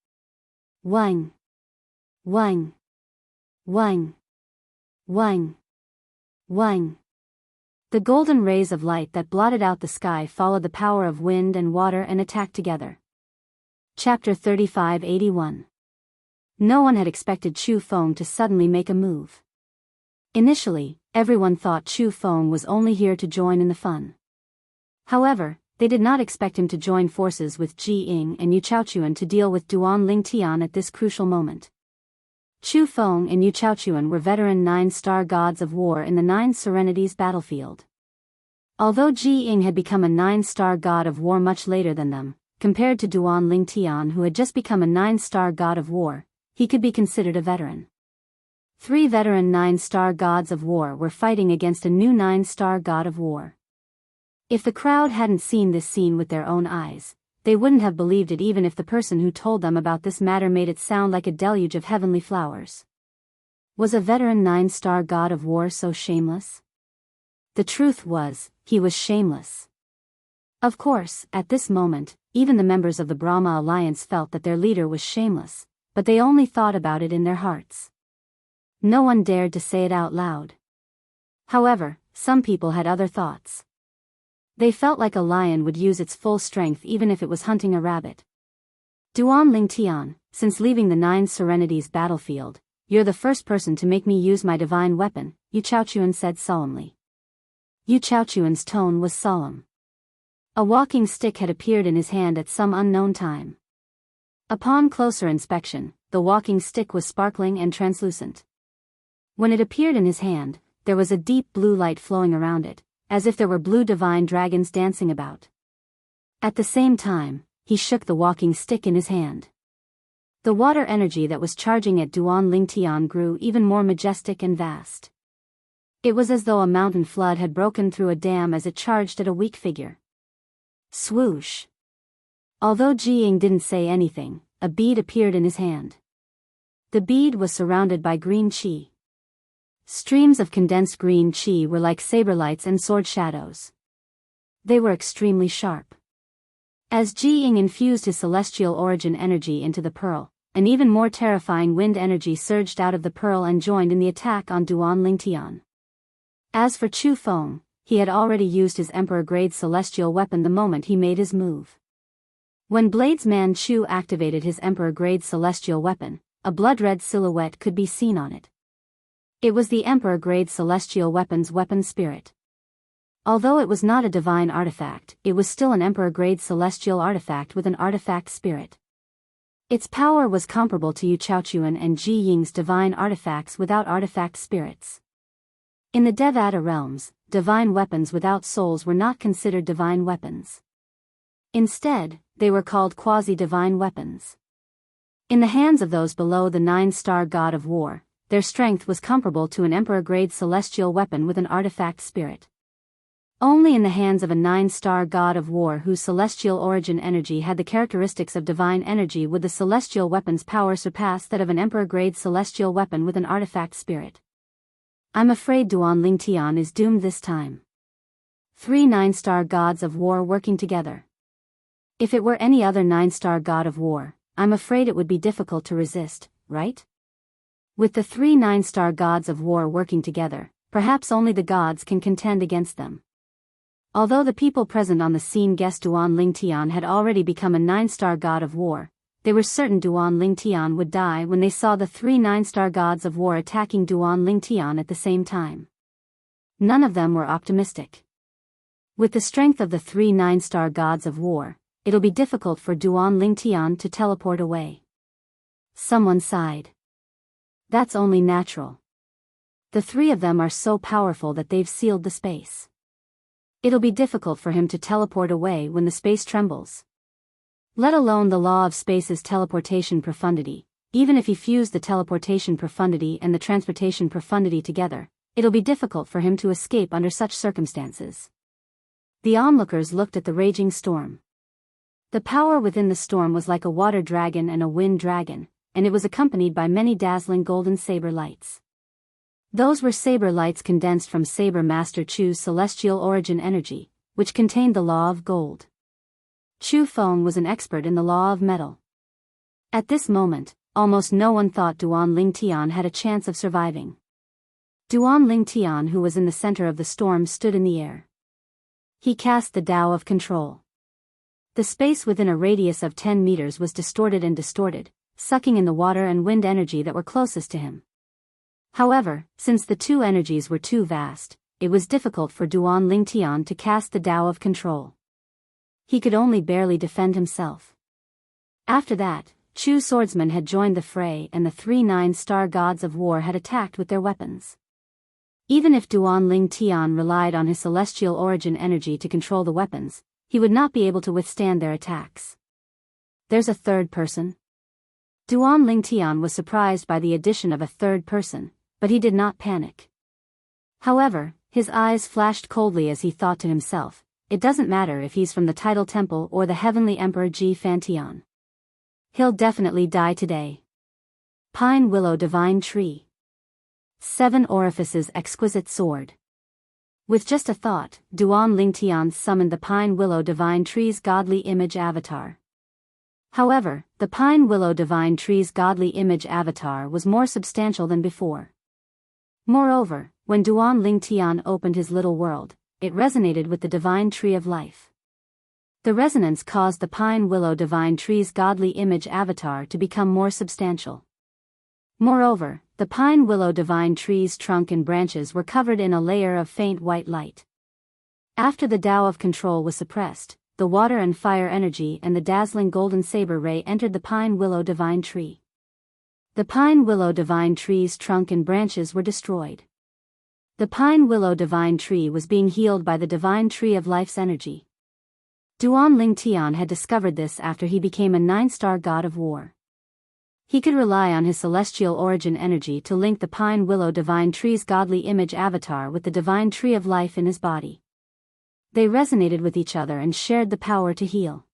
A: Wang! Wang! Wang! Wang! Wang! The golden rays of light that blotted out the sky followed the power of wind and water and attacked together. Chapter 3581. No one had expected Chu Feng to suddenly make a move. Initially, everyone thought Chu Feng was only here to join in the fun. However, they did not expect him to join forces with Ji Ying and Yu Chaochuan to deal with Duan Lingtian at this crucial moment. Chu Feng and Yu Chaochuan were veteran 9-star gods of war in the 9 Serenities battlefield. Although Ji Ying had become a 9-star god of war much later than them, compared to Duan Lingtian who had just become a 9-star god of war, he could be considered a veteran. 3 veteran 9-star gods of war were fighting against a new 9-star god of war. If the crowd hadn't seen this scene with their own eyes, they wouldn't have believed it even if the person who told them about this matter made it sound like a deluge of heavenly flowers. Was a veteran 9-star god of war so shameless? The truth was, he was shameless. Of course, at this moment, even the members of the Brahma Alliance felt that their leader was shameless, but they only thought about it in their hearts. No one dared to say it out loud. However, some people had other thoughts. They felt like a lion would use its full strength even if it was hunting a rabbit. Duan Lingtian, since leaving the 9 Serenities battlefield, you're the first person to make me use my divine weapon, Yu Chaochuan said solemnly. Yu Chaochuan's tone was solemn. A walking stick had appeared in his hand at some unknown time. Upon closer inspection, the walking stick was sparkling and translucent. When it appeared in his hand, there was a deep blue light flowing around it, as if there were blue divine dragons dancing about. At the same time, he shook the walking stick in his hand. The water energy that was charging at Duan Lingtian grew even more majestic and vast. It was as though a mountain flood had broken through a dam as it charged at a weak figure. Swoosh! Although Ji Ying didn't say anything, a bead appeared in his hand. The bead was surrounded by green qi. Streams of condensed green qi were like saber lights and sword shadows. They were extremely sharp. As Ji Ying infused his celestial origin energy into the pearl, an even more terrifying wind energy surged out of the pearl and joined in the attack on Duan Lingtian. As for Chu Feng, he had already used his Emperor-grade celestial weapon the moment he made his move. When Bladesman Chu activated his Emperor-grade celestial weapon, a blood-red silhouette could be seen on it. It was the Emperor-grade celestial weapon's weapon spirit. Although it was not a divine artifact, it was still an Emperor-grade celestial artifact with an artifact spirit. Its power was comparable to Yu Chaochuan and Ji Ying's divine artifacts without artifact spirits. In the Devata realms, divine weapons without souls were not considered divine weapons. Instead, they were called quasi-divine weapons. In the hands of those below the 9-star god of war, their strength was comparable to an Emperor-grade celestial weapon with an artifact spirit. Only in the hands of a 9-star god of war whose celestial origin energy had the characteristics of divine energy would the celestial weapon's power surpass that of an Emperor-grade celestial weapon with an artifact spirit. I'm afraid Duan Lingtian is doomed this time. 3 9-star gods of war working together. If it were any other 9-star god of war, I'm afraid it would be difficult to resist, right? With the 3 9-star gods of war working together, perhaps only the gods can contend against them. Although the people present on the scene guessed Duan Lingtian had already become a 9-star god of war, they were certain Duan Lingtian would die when they saw the 3 9-star gods of war attacking Duan Lingtian at the same time. None of them were optimistic. With the strength of the 3 9-star gods of war, it'll be difficult for Duan Lingtian to teleport away. Someone sighed. That's only natural. The 3 of them are so powerful that they've sealed the space. It'll be difficult for him to teleport away when the space trembles. Let alone the law of space's teleportation profundity, even if he fused the teleportation profundity and the transportation profundity together, it'll be difficult for him to escape under such circumstances. The onlookers looked at the raging storm. The power within the storm was like a water dragon and a wind dragon, and it was accompanied by many dazzling golden saber lights. Those were saber lights condensed from Saber Master Chu's celestial origin energy, which contained the law of gold. Chu Feng was an expert in the law of metal. At this moment, almost no one thought Duan Lingtian had a chance of surviving. Duan Lingtian, who was in the center of the storm, stood in the air. He cast the Tao of Control. The space within a radius of 10 meters was distorted and distorted, sucking in the water and wind energy that were closest to him. However, since the two energies were too vast, it was difficult for Duan Lingtian to cast the Tao of Control. He could only barely defend himself. After that, Chu's swordsmen had joined the fray and the 3 9-star gods of war had attacked with their weapons. Even if Duan Lingtian relied on his celestial origin energy to control the weapons, he would not be able to withstand their attacks. There's a third person? Duan Lingtian was surprised by the addition of a third person, but he did not panic. However, his eyes flashed coldly as he thought to himself, it doesn't matter if he's from the Tidal Temple or the Heavenly Emperor Ji Fantian. He'll definitely die today. Pine Willow Divine Tree. 7 Orifices Exquisite Sword. With just a thought, Duan Lingtian summoned the Pine Willow Divine Tree's godly image avatar. However, the Pine Willow Divine Tree's godly image avatar was more substantial than before. Moreover, when Duan Lingtian opened his little world, it resonated with the Divine Tree of Life. The resonance caused the Pine Willow Divine Tree's godly image avatar to become more substantial. Moreover, the Pine Willow Divine Tree's trunk and branches were covered in a layer of faint white light. After the Tao of Control was suppressed, the water and fire energy and the dazzling golden saber ray entered the Pine Willow Divine Tree. The Pine Willow Divine Tree's trunk and branches were destroyed. The Pine Willow Divine Tree was being healed by the Divine Tree of Life's energy. Duan Lingtian had discovered this after he became a 9-star god of war. He could rely on his celestial origin energy to link the Pine Willow Divine Tree's godly image avatar with the Divine Tree of Life in his body. They resonated with each other and shared the power to heal.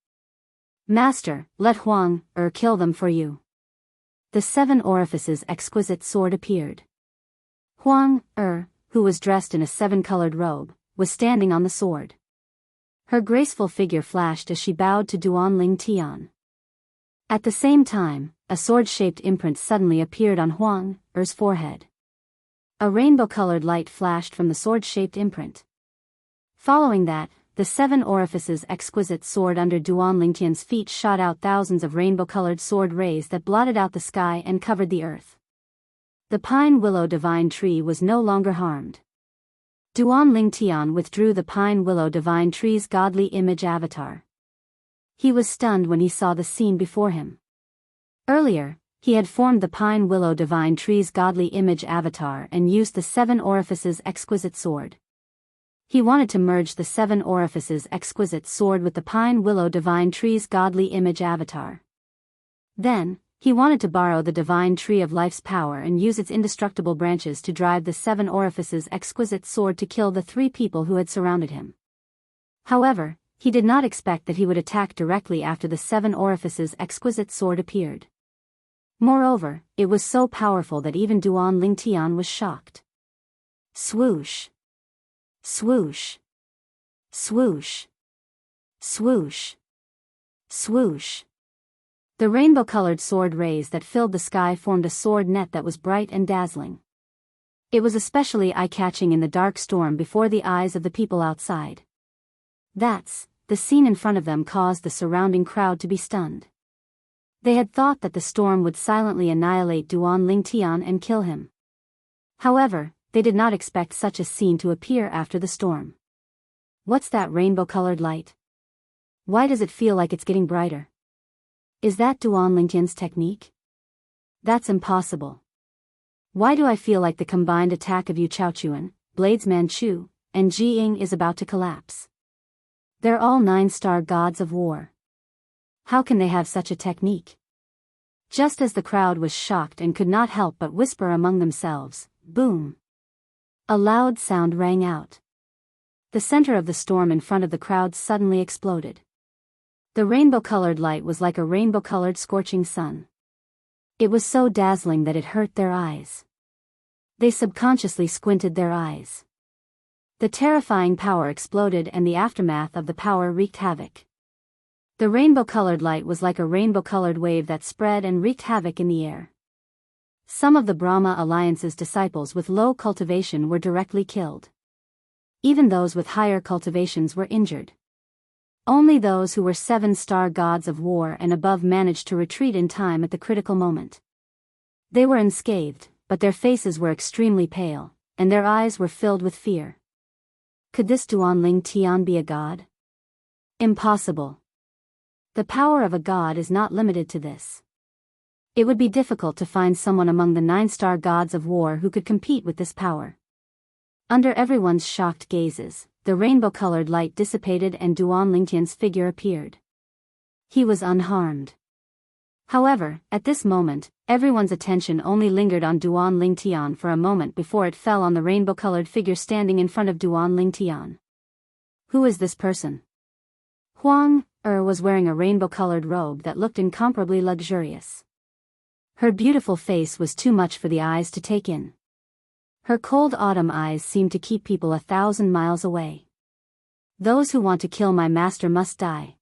A: Master, let Huang kill them for you. The 7 Orifices Exquisite Sword appeared. Huang who was dressed in a 7-colored robe, was standing on the sword. Her graceful figure flashed as she bowed to Duan Lingtian. At the same time, a sword-shaped imprint suddenly appeared on Huang's forehead. A rainbow-colored light flashed from the sword-shaped imprint. Following that, the 7 Orifices Exquisite Sword under Duan Lingtian's feet shot out thousands of rainbow-colored sword rays that blotted out the sky and covered the earth. The Pine Willow Divine Tree was no longer harmed. Duan Lingtian withdrew the Pine Willow Divine Tree's godly image avatar. He was stunned when he saw the scene before him. Earlier, he had formed the Pine Willow Divine Tree's godly image avatar and used the 7 Orifices Exquisite Sword. He wanted to merge the 7 Orifices Exquisite Sword with the Pine Willow Divine Tree's godly image avatar. Then, he wanted to borrow the Divine Tree of Life's power and use its indestructible branches to drive the 7 Orifices Exquisite Sword to kill the 3 people who had surrounded him. However, he did not expect that he would attack directly after the 7 Orifices Exquisite Sword appeared. Moreover, it was so powerful that even Duan Lingtian was shocked. Swoosh. Swoosh. Swoosh. Swoosh. Swoosh. The rainbow-colored sword rays that filled the sky formed a sword net that was bright and dazzling. It was especially eye-catching in the dark storm before the eyes of the people outside. The scene in front of them caused the surrounding crowd to be stunned. They had thought that the storm would silently annihilate Duan Lingtian and kill him. However, they did not expect such a scene to appear after the storm. What's that rainbow-colored light? Why does it feel like it's getting brighter? Is that Duan Lingtian's technique? That's impossible. Why do I feel like the combined attack of Yu Chaochuan, Bladesman Chu, and Ji Ying is about to collapse? They're all 9-star gods of war. How can they have such a technique? Just as the crowd was shocked and could not help but whisper among themselves, boom! A loud sound rang out. The center of the storm in front of the crowd suddenly exploded. The rainbow-colored light was like a rainbow-colored scorching sun. It was so dazzling that it hurt their eyes. They subconsciously squinted their eyes. The terrifying power exploded and the aftermath of the power wreaked havoc. The rainbow-colored light was like a rainbow-colored wave that spread and wreaked havoc in the air. Some of the Brahma Alliance's disciples with low cultivation were directly killed. Even those with higher cultivations were injured. Only those who were 7-star gods of war and above managed to retreat in time at the critical moment. They were unscathed, but their faces were extremely pale, and their eyes were filled with fear. Could this Duanling Tian be a god? Impossible. The power of a god is not limited to this. It would be difficult to find someone among the 9-star gods of war who could compete with this power. Under everyone's shocked gazes, the rainbow-colored light dissipated and Duanling Tian's figure appeared. He was unharmed. However, at this moment, everyone's attention only lingered on Duanling Tian for a moment before it fell on the rainbow-colored figure standing in front of Duanling Tian. Who is this person? Huang was wearing a rainbow-colored robe that looked incomparably luxurious. Her beautiful face was too much for the eyes to take in. Her cold autumn eyes seemed to keep people 1,000 miles away. Those who want to kill my master must die.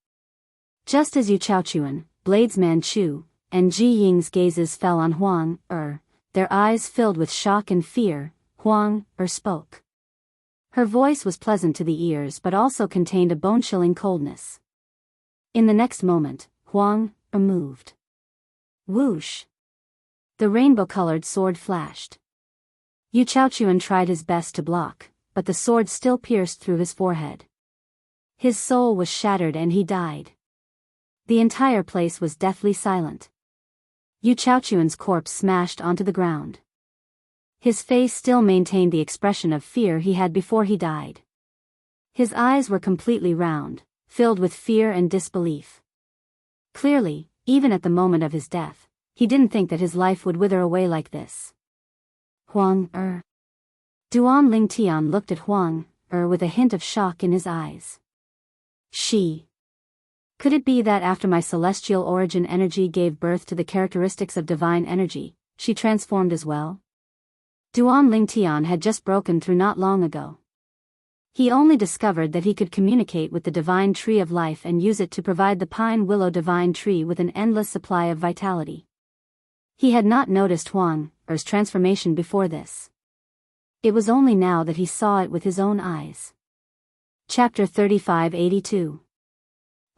A: Just as Yu Chaochuan, Bladesman Chu, and Ji Ying's gazes fell on Huang their eyes filled with shock and fear, Huang spoke. Her voice was pleasant to the ears but also contained a bone-chilling coldness. In the next moment, Huang moved. Whoosh! The rainbow-colored sword flashed. Yu Chaochuan tried his best to block, but the sword still pierced through his forehead. His soul was shattered and he died. The entire place was deathly silent. Yu Chaochuan's corpse smashed onto the ground. His face still maintained the expression of fear he had before he died. His eyes were completely round, filled with fear and disbelief. Clearly, even at the moment of his death, he didn't think that his life would wither away like this. Huang Duanling Tian looked at Huang with a hint of shock in his eyes. Could it be that after my celestial origin energy gave birth to the characteristics of divine energy, she transformed as well? Duanling Tian had just broken through not long ago. He only discovered that he could communicate with the divine tree of life and use it to provide the pine willow divine tree with an endless supply of vitality. He had not noticed Huang's transformation before this. It was only now that he saw it with his own eyes. Chapter 3582.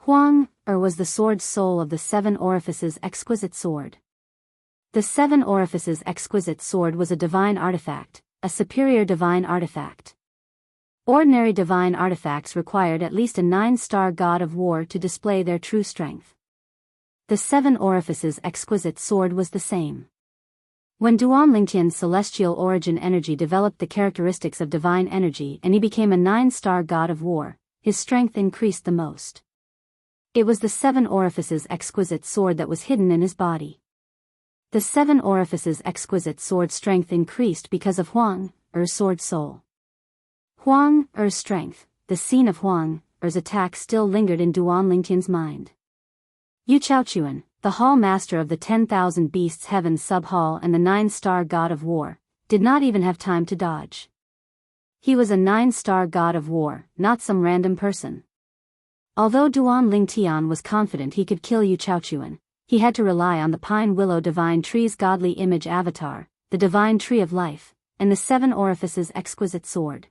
A: Huang was the sword soul of the 7 Orifices exquisite sword. The 7 Orifices exquisite sword was a divine artifact, a superior divine artifact. Ordinary divine artifacts required at least a 9-star god of war to display their true strength. The 7 Orifices exquisite sword was the same. When Duanling Tian's celestial origin energy developed the characteristics of divine energy and he became a 9-star god of war, his strength increased the most. It was the 7 Orifices exquisite sword that was hidden in his body. The 7 Orifices exquisite sword strength increased because of Huang's sword soul. Huang's strength, the scene of Huang's attack still lingered in Duanling Tian's mind. Yu Chaochuan, the hall master of the 10,000 beasts heaven sub-hall and the 9-star god of war, did not even have time to dodge. He was a 9-star god of war, not some random person. Although Duanling Tian was confident he could kill Yu Chaochuan, he had to rely on the pine willow divine tree's godly image avatar, the divine tree of life, and the 7 Orifices exquisite sword.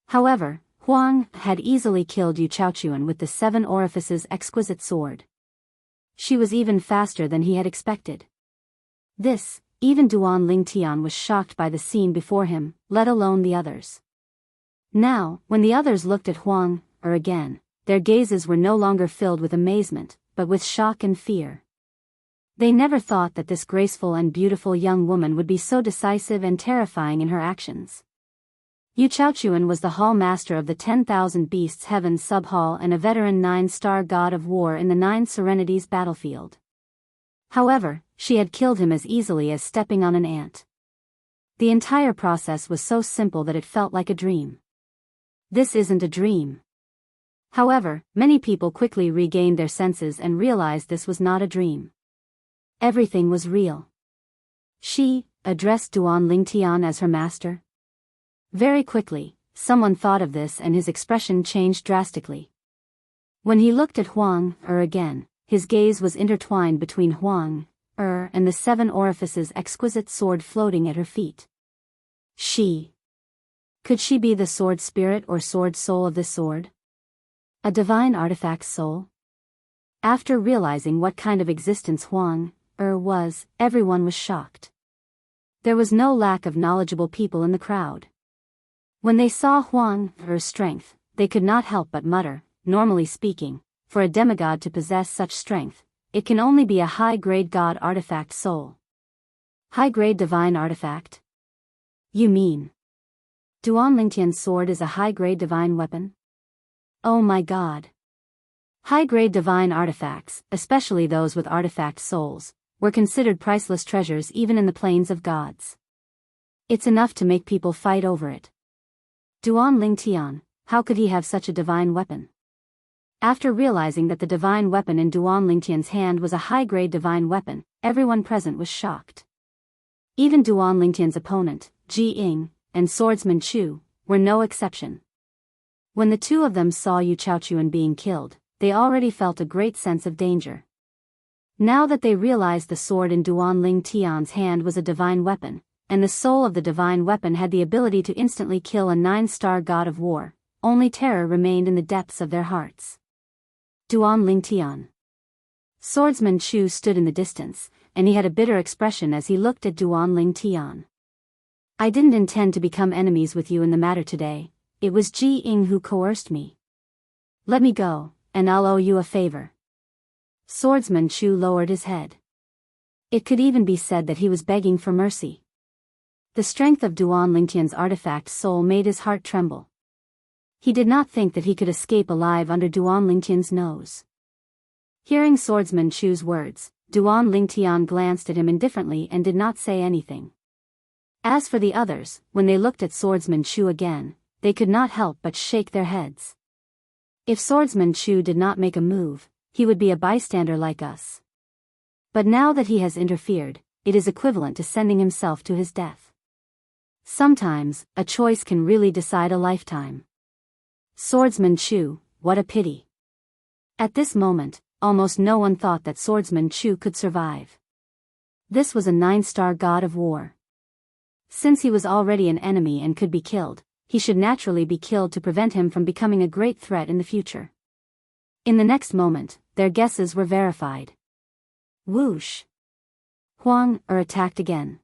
A: However, Huang had easily killed Yu Chaochuan with the 7 Orifices exquisite sword. She was even faster than he had expected. Even Duanling Tian was shocked by the scene before him, let alone the others. Now, when the others looked at Huang again, their gazes were no longer filled with amazement, but with shock and fear. They never thought that this graceful and beautiful young woman would be so decisive and terrifying in her actions. Yu Chaochuan was the hall master of the 10,000 beasts heaven sub-hall and a veteran 9-star god of war in the 9 Serenities battlefield. However, she had killed him as easily as stepping on an ant. The entire process was so simple that it felt like a dream. This isn't a dream. However, many people quickly regained their senses and realized this was not a dream. Everything was real. She addressed Duan Lingtian as her master. Very quickly, someone thought of this and his expression changed drastically. When he looked at Huang again, his gaze was intertwined between Huang and the 7 orifices exquisite sword floating at her feet. Could she be the sword spirit or sword soul of this sword? A divine artifact soul? After realizing what kind of existence Huang was, everyone was shocked. There was no lack of knowledgeable people in the crowd. When they saw Huang's strength, they could not help but mutter, normally speaking, for a demigod to possess such strength, it can only be a high-grade god artifact soul. High-grade divine artifact? You mean Duan Lingtian's sword is a high-grade divine weapon? Oh my god. High-grade divine artifacts, especially those with artifact souls, were considered priceless treasures even in the plains of gods. It's enough to make people fight over it. Duan Lingtian, how could he have such a divine weapon? After realizing that the divine weapon in Duan Lingtian's hand was a high-grade divine weapon, everyone present was shocked. Even Duan Lingtian's opponent, Ji Ying, and swordsman Chu, were no exception. When the two of them saw Yu Chaochuan being killed, they already felt a great sense of danger. Now that they realized the sword in Duan Lingtian's hand was a divine weapon, and the soul of the divine weapon had the ability to instantly kill a 9-star god of war, only terror remained in the depths of their hearts. Duan Lingtian. Swordsman Chu stood in the distance, and he had a bitter expression as he looked at Duan Lingtian. I didn't intend to become enemies with you in the matter today, it was Ji Ying who coerced me. Let me go, and I'll owe you a favor. Swordsman Chu lowered his head. It could even be said that he was begging for mercy. The strength of Duan Lingtian's artifact soul made his heart tremble. He did not think that he could escape alive under Duan Lingtian's nose. Hearing Swordsman Chu's words, Duan Lingtian glanced at him indifferently and did not say anything. As for the others, when they looked at Swordsman Chu again, they could not help but shake their heads. If Swordsman Chu did not make a move, he would be a bystander like us. But now that he has interfered, it is equivalent to sending himself to his death. Sometimes, a choice can really decide a lifetime. Swordsman Chu, what a pity. At this moment, almost no one thought that Swordsman Chu could survive. This was a 9-star god of war. Since he was already an enemy and could be killed, he should naturally be killed to prevent him from becoming a great threat in the future. In the next moment, their guesses were verified. Whoosh! Huang attacked again.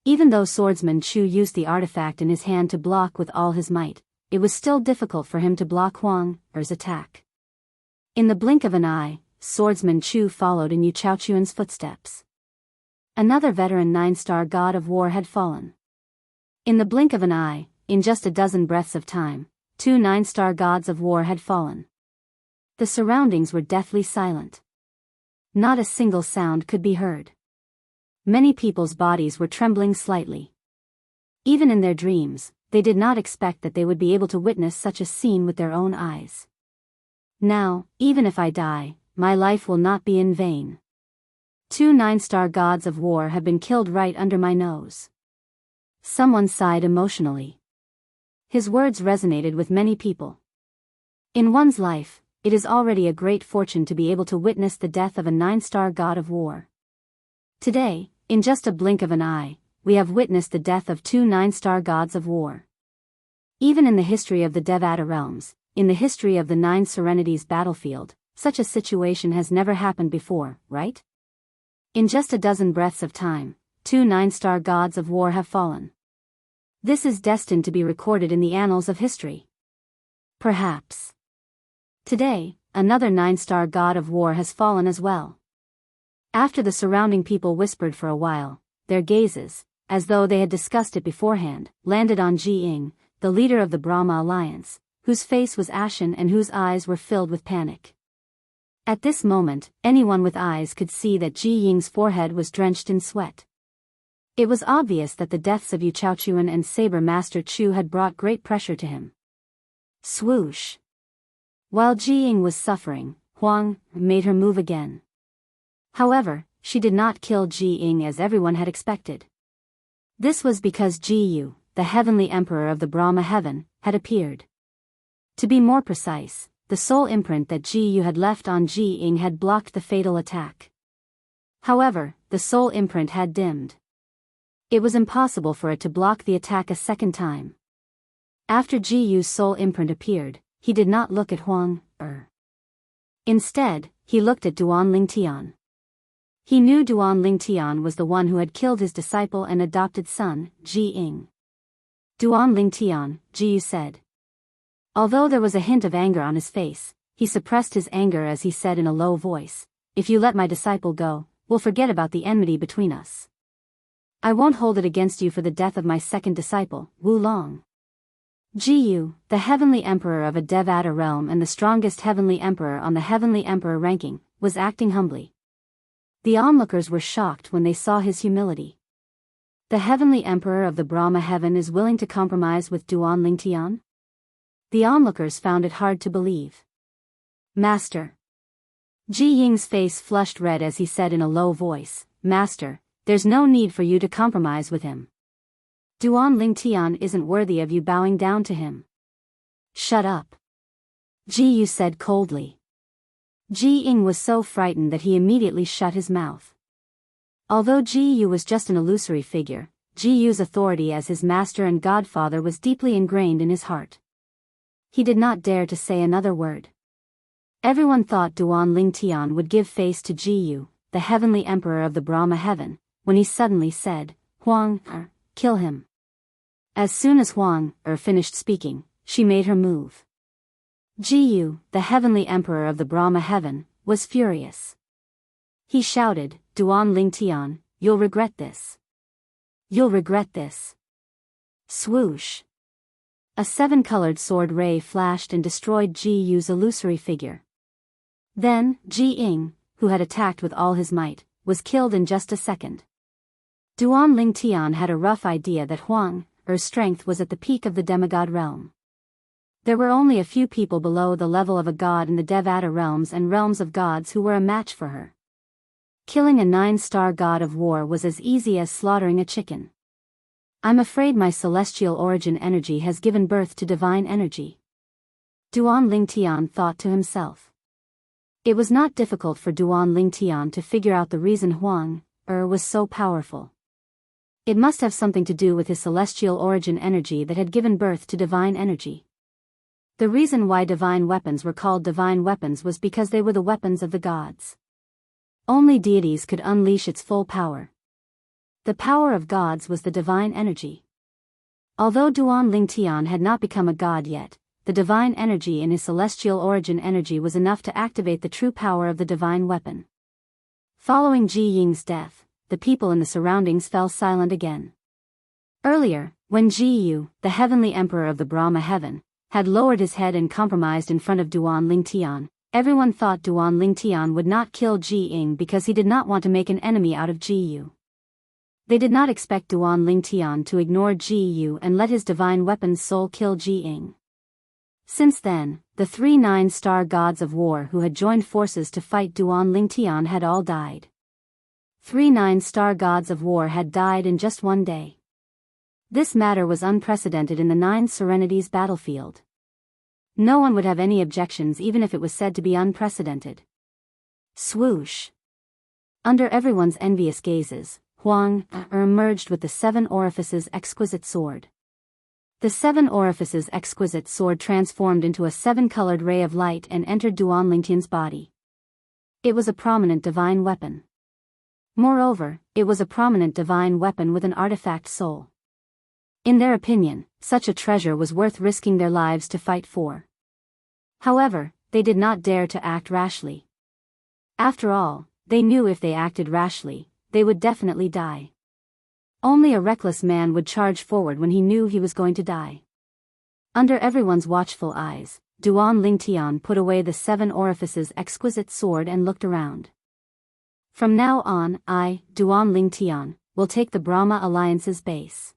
A: Even though Swordsman Chu used the artifact in his hand to block with all his might, it was still difficult for him to block Huang's attack. In the blink of an eye, Swordsman Chu followed in Yu Chaochuan's footsteps. Another veteran 9-star god of war had fallen. In the blink of an eye, in just a dozen breaths of time, 2 9-star gods of war had fallen. The surroundings were deathly silent. Not a single sound could be heard. Many people's bodies were trembling slightly. Even in their dreams, they did not expect that they would be able to witness such a scene with their own eyes. Now, even if I die, my life will not be in vain. 2 9-star gods of war have been killed right under my nose. Someone sighed emotionally. His words resonated with many people. In one's life, it is already a great fortune to be able to witness the death of a 9-star god of war. Today, in just a blink of an eye, we have witnessed the death of 2 9-star gods of war. Even in the history of the Devata realms, in the history of the 9 Serenities battlefield, such a situation has never happened before, right? In just a dozen breaths of time, 2 9-star gods of war have fallen. This is destined to be recorded in the annals of history. Perhaps. Today, another 9-star god of war has fallen as well. After the surrounding people whispered for a while, their gazes, as though they had discussed it beforehand, landed on Ji Ying, the leader of the Brahma Alliance, whose face was ashen and whose eyes were filled with panic. At this moment, anyone with eyes could see that Ji Ying's forehead was drenched in sweat. It was obvious that the deaths of Yu Chaochuan and Saber Master Chu had brought great pressure to him. Swoosh! While Ji Ying was suffering, Huang made her move again. However, she did not kill Ji Ying as everyone had expected. This was because Ji Yu, the heavenly emperor of the Brahma heaven, had appeared. To be more precise, the soul imprint that Ji Yu had left on Ji Ying had blocked the fatal attack. However, the soul imprint had dimmed. It was impossible for it to block the attack a second time. After Ji Yu's soul imprint appeared, he did not look at Huang. Instead, he looked at Duan Lingtian. He knew Duan Lingtian was the one who had killed his disciple and adopted son, Ji Ying. Duan Lingtian, Ji Yu said. Although there was a hint of anger on his face, he suppressed his anger as he said in a low voice, "If you let my disciple go, we'll forget about the enmity between us. I won't hold it against you for the death of my second disciple, Wu Long." Ji Yu, the heavenly emperor of a Devata realm and the strongest heavenly emperor on the heavenly emperor ranking, was acting humbly. The onlookers were shocked when they saw his humility. The heavenly emperor of the Brahma heaven is willing to compromise with Duan Lingtian? The onlookers found it hard to believe. "Master." Ji Ying's face flushed red as he said in a low voice, "Master, there's no need for you to compromise with him. Duan Lingtian isn't worthy of you bowing down to him." "Shut up," Ji Yu said coldly. Ji Ying was so frightened that he immediately shut his mouth. Although Ji Yu was just an illusory figure, Ji Yu's authority as his master and godfather was deeply ingrained in his heart. He did not dare to say another word. Everyone thought Duan Lingtian would give face to Ji Yu, the heavenly emperor of the Brahma heaven, when he suddenly said, "Huang, kill him." As soon as Huang finished speaking, she made her move. Ji Yu, the heavenly emperor of the Brahma heaven, was furious. He shouted, "Duan Lingtian, you'll regret this. You'll regret this." Swoosh! A seven-colored sword ray flashed and destroyed Ji Yu's illusory figure. Then, Ji Ying, who had attacked with all his might, was killed in just a second. Duan Lingtian had a rough idea that Huang's strength was at the peak of the demigod realm. There were only a few people below the level of a god in the Devata realms and realms of gods who were a match for her. Killing a 9-star god of war was as easy as slaughtering a chicken. "I'm afraid my celestial origin energy has given birth to divine energy," Duan Lingtian thought to himself. It was not difficult for Duan Lingtian to figure out the reason Huang was so powerful. It must have something to do with his celestial origin energy that had given birth to divine energy. The reason why divine weapons were called divine weapons was because they were the weapons of the gods. Only deities could unleash its full power. The power of gods was the divine energy. Although Duan Lingtian had not become a god yet, the divine energy in his celestial origin energy was enough to activate the true power of the divine weapon. Following Ji Ying's death, the people in the surroundings fell silent again. Earlier, when Ji Yu, the heavenly emperor of the Brahma heaven, had lowered his head and compromised in front of Duan Lingtian, everyone thought Duan Lingtian would not kill Ji Ying because he did not want to make an enemy out of Ji Yu. They did not expect Duan Lingtian to ignore Ji Yu and let his divine weapon's soul kill Ji Ying. Since then, the 3 9-star gods of war who had joined forces to fight Duan Lingtian had all died. 3 9-star gods of war had died in just one day. This matter was unprecedented in the 9 Serenities battlefield. No one would have any objections even if it was said to be unprecedented. Swoosh! Under everyone's envious gazes, Huang emerged with the 7 Orifices exquisite sword. The 7 Orifices exquisite sword transformed into a 7-colored ray of light and entered Duan Lingtian's body. It was a prominent divine weapon. Moreover, it was a prominent divine weapon with an artifact soul. In their opinion, such a treasure was worth risking their lives to fight for. However, they did not dare to act rashly. After all, they knew if they acted rashly, they would definitely die. Only a reckless man would charge forward when he knew he was going to die. Under everyone's watchful eyes, Duan Lingtian put away the 7 Orifices exquisite sword and looked around. "From now on, I, Duan Lingtian, will take the Brahma Alliance's base.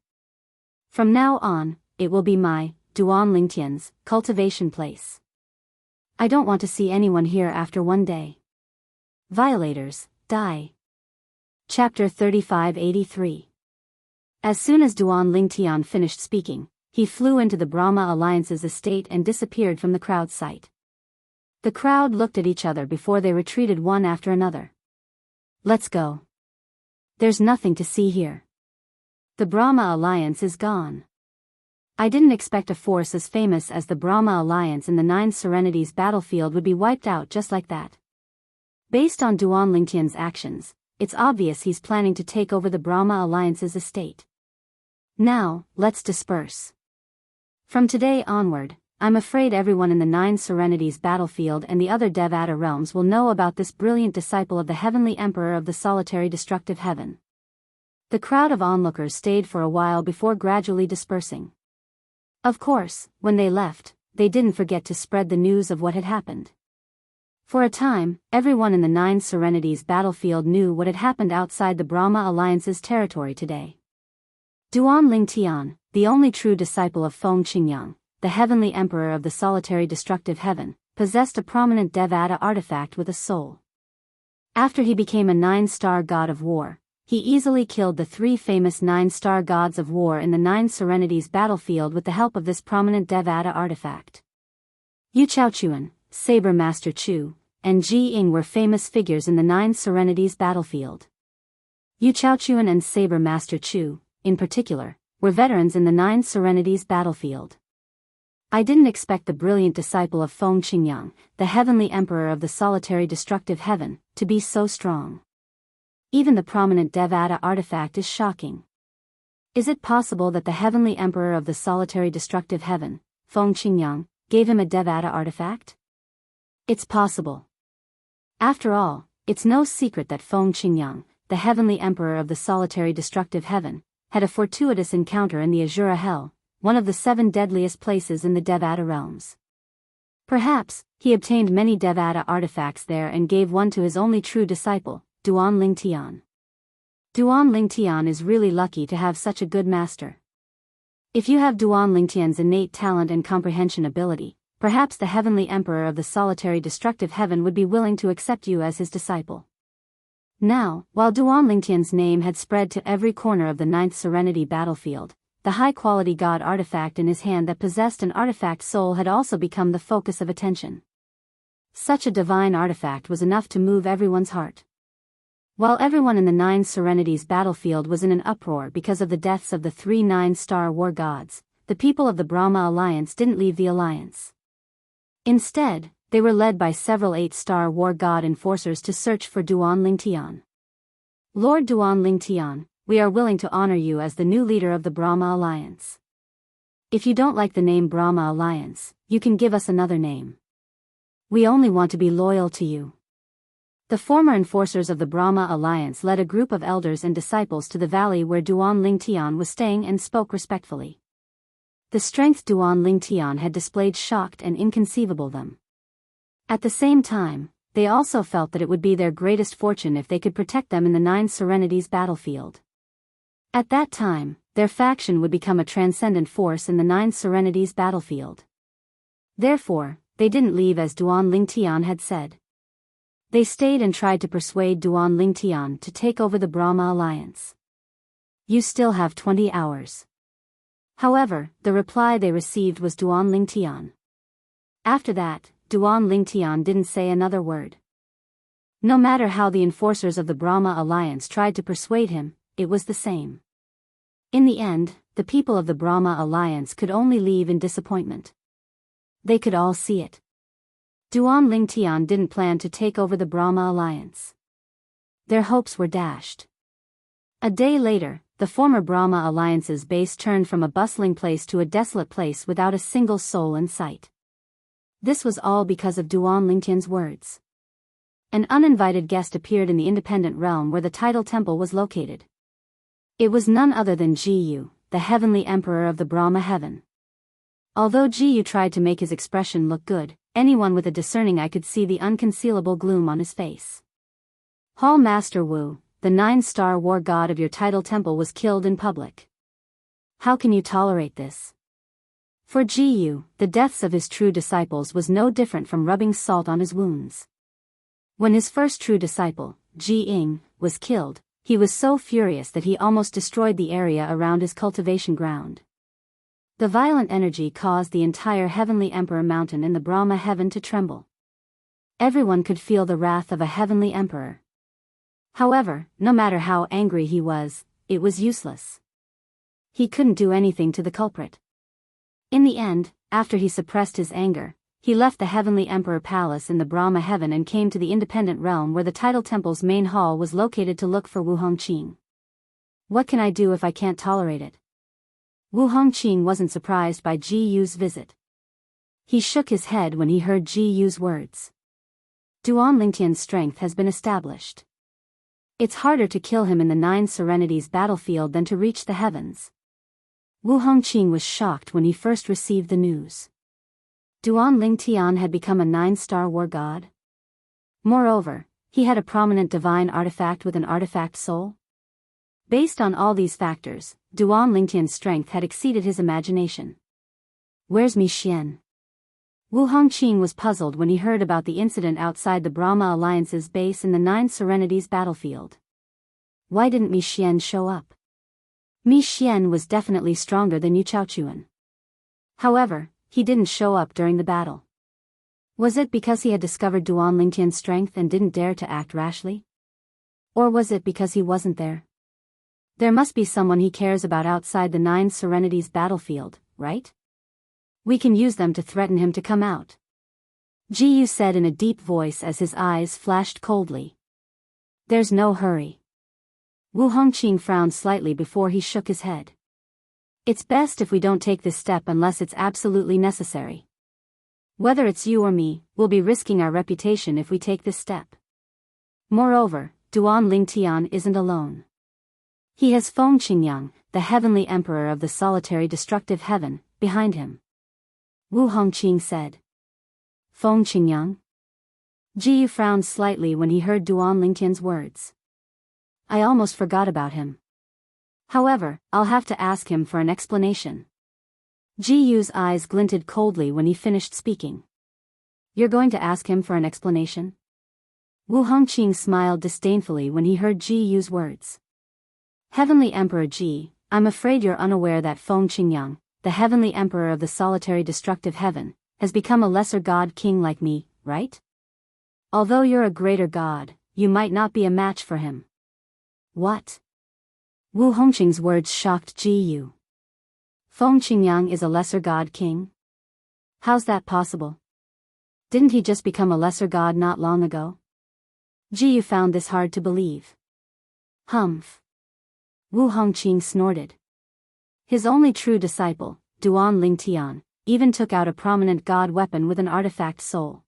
A: From now on, it will be my, Duan Lingtian's, cultivation place. I don't want to see anyone here after one day. Violators, die. Chapter 3583. As soon as Duan Lingtian finished speaking, he flew into the Brahma Alliance's estate and disappeared from the crowd's sight. The crowd looked at each other before they retreated one after another. Let's go. There's nothing to see here. The Brahma Alliance is gone. I didn't expect a force as famous as the Brahma Alliance in the Nine Serenities battlefield would be wiped out just like that. Based on Duan Lingtian's actions, it's obvious he's planning to take over the Brahma Alliance's estate. Now, let's disperse. From today onward, I'm afraid everyone in the Nine Serenities battlefield and the other Devata realms will know about this brilliant disciple of the Heavenly Emperor of the Solitary Destructive Heaven. The crowd of onlookers stayed for a while before gradually dispersing. Of course, when they left, they didn't forget to spread the news of what had happened. For a time, everyone in the Nine Serenities battlefield knew what had happened outside the Brahma Alliance's territory today. Duan Lingtian, the only true disciple of Feng Qingyang, the Heavenly Emperor of the Solitary Destructive Heaven, possessed a prominent Devata artifact with a soul. After he became a 9-star god of war, he easily killed the 3 famous 9-star gods of war in the Nine Serenities battlefield with the help of this prominent Devata artifact. Yu Chaochuan, Saber Master Chu, and Ji Ying were famous figures in the Nine Serenities battlefield. Yu Chaochuan and Saber Master Chu, in particular, were veterans in the Nine Serenities battlefield. I didn't expect the brilliant disciple of Feng Qingyang, the Heavenly Emperor of the Solitary Destructive Heaven, to be so strong. Even the prominent Devata artifact is shocking. Is it possible that the Heavenly Emperor of the Solitary Destructive Heaven, Feng Qingyang, gave him a Devata artifact? It's possible. After all, it's no secret that Feng Qingyang, the Heavenly Emperor of the Solitary Destructive Heaven, had a fortuitous encounter in the Azura Hell, one of the 7 deadliest places in the Devata realms. Perhaps, he obtained many Devata artifacts there and gave one to his only true disciple, Duan Lingtian. Duan Lingtian is really lucky to have such a good master. If you have Duan Lingtian's innate talent and comprehension ability, perhaps the Heavenly Emperor of the Solitary Destructive Heaven would be willing to accept you as his disciple. Now, while Duan Lingtian's name had spread to every corner of the 9th Serenity battlefield, the high-quality god artifact in his hand that possessed an artifact soul had also become the focus of attention. Such a divine artifact was enough to move everyone's heart. While everyone in the Nine Serenities battlefield was in an uproar because of the deaths of the 3 9-star war gods, the people of the Brahma Alliance didn't leave the alliance. Instead, they were led by several 8-star war god enforcers to search for Duan Lingtian. Lord Duan Lingtian, we are willing to honor you as the new leader of the Brahma Alliance. If you don't like the name Brahma Alliance, you can give us another name. We only want to be loyal to you. The former enforcers of the Brahma Alliance led a group of elders and disciples to the valley where Duan Lingtian was staying and spoke respectfully. The strength Duan Lingtian had displayed shocked and inconceivable them. At the same time, they also felt that it would be their greatest fortune if they could protect them in the Nine Serenities battlefield. At that time, their faction would become a transcendent force in the Nine Serenities battlefield. Therefore, they didn't leave as Duan Lingtian had said. They stayed and tried to persuade Duan Lingtian to take over the Brahma Alliance. You still have 20 hours. However, the reply they received was Duan Lingtian. After that, Duan Lingtian didn't say another word. No matter how the enforcers of the Brahma Alliance tried to persuade him, it was the same. In the end, the people of the Brahma Alliance could only leave in disappointment. They could all see it. Duan Lingtian didn't plan to take over the Brahma Alliance. Their hopes were dashed. A day later, the former Brahma Alliance's base turned from a bustling place to a desolate place without a single soul in sight. This was all because of Duan Lingtian's words. An uninvited guest appeared in the independent realm where the tidal temple was located. It was none other than Jiyu, the Heavenly Emperor of the Brahma Heaven. Although Jiyu tried to make his expression look good, anyone with a discerning eye could see the unconcealable gloom on his face. Hall Master Wu, the 9-star war god of your tidal temple, was killed in public. How can you tolerate this? For Jiyu, the deaths of his true disciples was no different from rubbing salt on his wounds. When his first true disciple, Ji Ying, was killed, he was so furious that he almost destroyed the area around his cultivation ground. The violent energy caused the entire Heavenly Emperor mountain in the Brahma heaven to tremble. Everyone could feel the wrath of a heavenly emperor. However, no matter how angry he was, it was useless. He couldn't do anything to the culprit. In the end, after he suppressed his anger, he left the Heavenly Emperor Palace in the Brahma heaven and came to the independent realm where the Tidal Temple's main hall was located to look for Wu Hongqing. What can I do if I can't tolerate it? Wu Hongqing wasn't surprised by Ji Yu's visit. He shook his head when he heard Ji Yu's words. Duan Lingtian's strength has been established. It's harder to kill him in the Nine Serenities battlefield than to reach the heavens. Wu Hongqing was shocked when he first received the news. Duan Lingtian had become a 9-star war god. Moreover, he had a prominent divine artifact with an artifact soul. Based on all these factors, Duan Lingtian's strength had exceeded his imagination. Where's Mi Xian? Wu Hongqing was puzzled when he heard about the incident outside the Brahma Alliance's base in the Nine Serenities battlefield. Why didn't Mi Xian show up? Mi Xian was definitely stronger than Yu Chaochuan. However, he didn't show up during the battle. Was it because he had discovered Duan Lingtian's strength and didn't dare to act rashly? Or was it because he wasn't there? There must be someone he cares about outside the Nine Serenities battlefield, right? We can use them to threaten him to come out. Jiyu said in a deep voice as his eyes flashed coldly. There's no hurry. Wu Hongqing frowned slightly before he shook his head. It's best if we don't take this step unless it's absolutely necessary. Whether it's you or me, we'll be risking our reputation if we take this step. Moreover, Duan Lingtian isn't alone. He has Feng Qingyang, the heavenly emperor of the solitary destructive heaven, behind him. Wu Hongqing said. Feng Qingyang? Jiyu frowned slightly when he heard Duan Lingtian's words. I almost forgot about him. However, I'll have to ask him for an explanation. Jiyu's eyes glinted coldly when he finished speaking. You're going to ask him for an explanation? Wu Hongqing smiled disdainfully when he heard Jiyu's words. Heavenly Emperor Ji, I'm afraid you're unaware that Feng Qingyang, the heavenly emperor of the solitary destructive heaven, has become a lesser god king like me, right? Although you're a greater god, you might not be a match for him. What? Wu Hongqing's words shocked Jiyu. Feng Qingyang is a lesser god king? How's that possible? Didn't he just become a lesser god not long ago? Jiyu found this hard to believe. Humph. Wu Hongqing snorted. His only true disciple, Duan Lingtian, even took out a prominent god weapon with an artifact soul.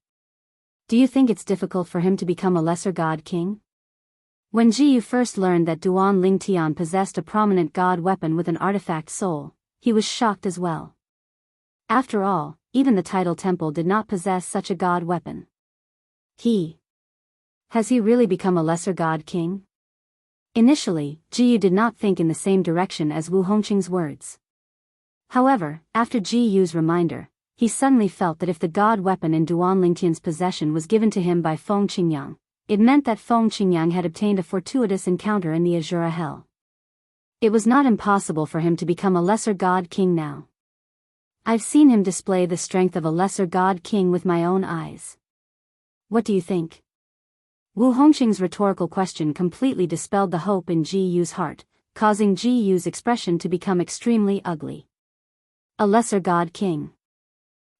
A: Do you think it's difficult for him to become a lesser god king? When Jiyu first learned that Duan Lingtian possessed a prominent god weapon with an artifact soul, he was shocked as well. After all, even the Tidal Temple did not possess such a god weapon. Has he really become a lesser god king? Initially, Jiyu did not think in the same direction as Wu Hongqing's words. However, after Jiyu's reminder, he suddenly felt that if the god weapon in Duan Lingtian's possession was given to him by Feng Qingyang, it meant that Feng Qingyang had obtained a fortuitous encounter in the Azura Hell. It was not impossible for him to become a lesser god king now. I've seen him display the strength of a lesser god king with my own eyes. What do you think? Wu Hongqing's rhetorical question completely dispelled the hope in Jiyu's heart, causing Jiyu's expression to become extremely ugly. A lesser god king.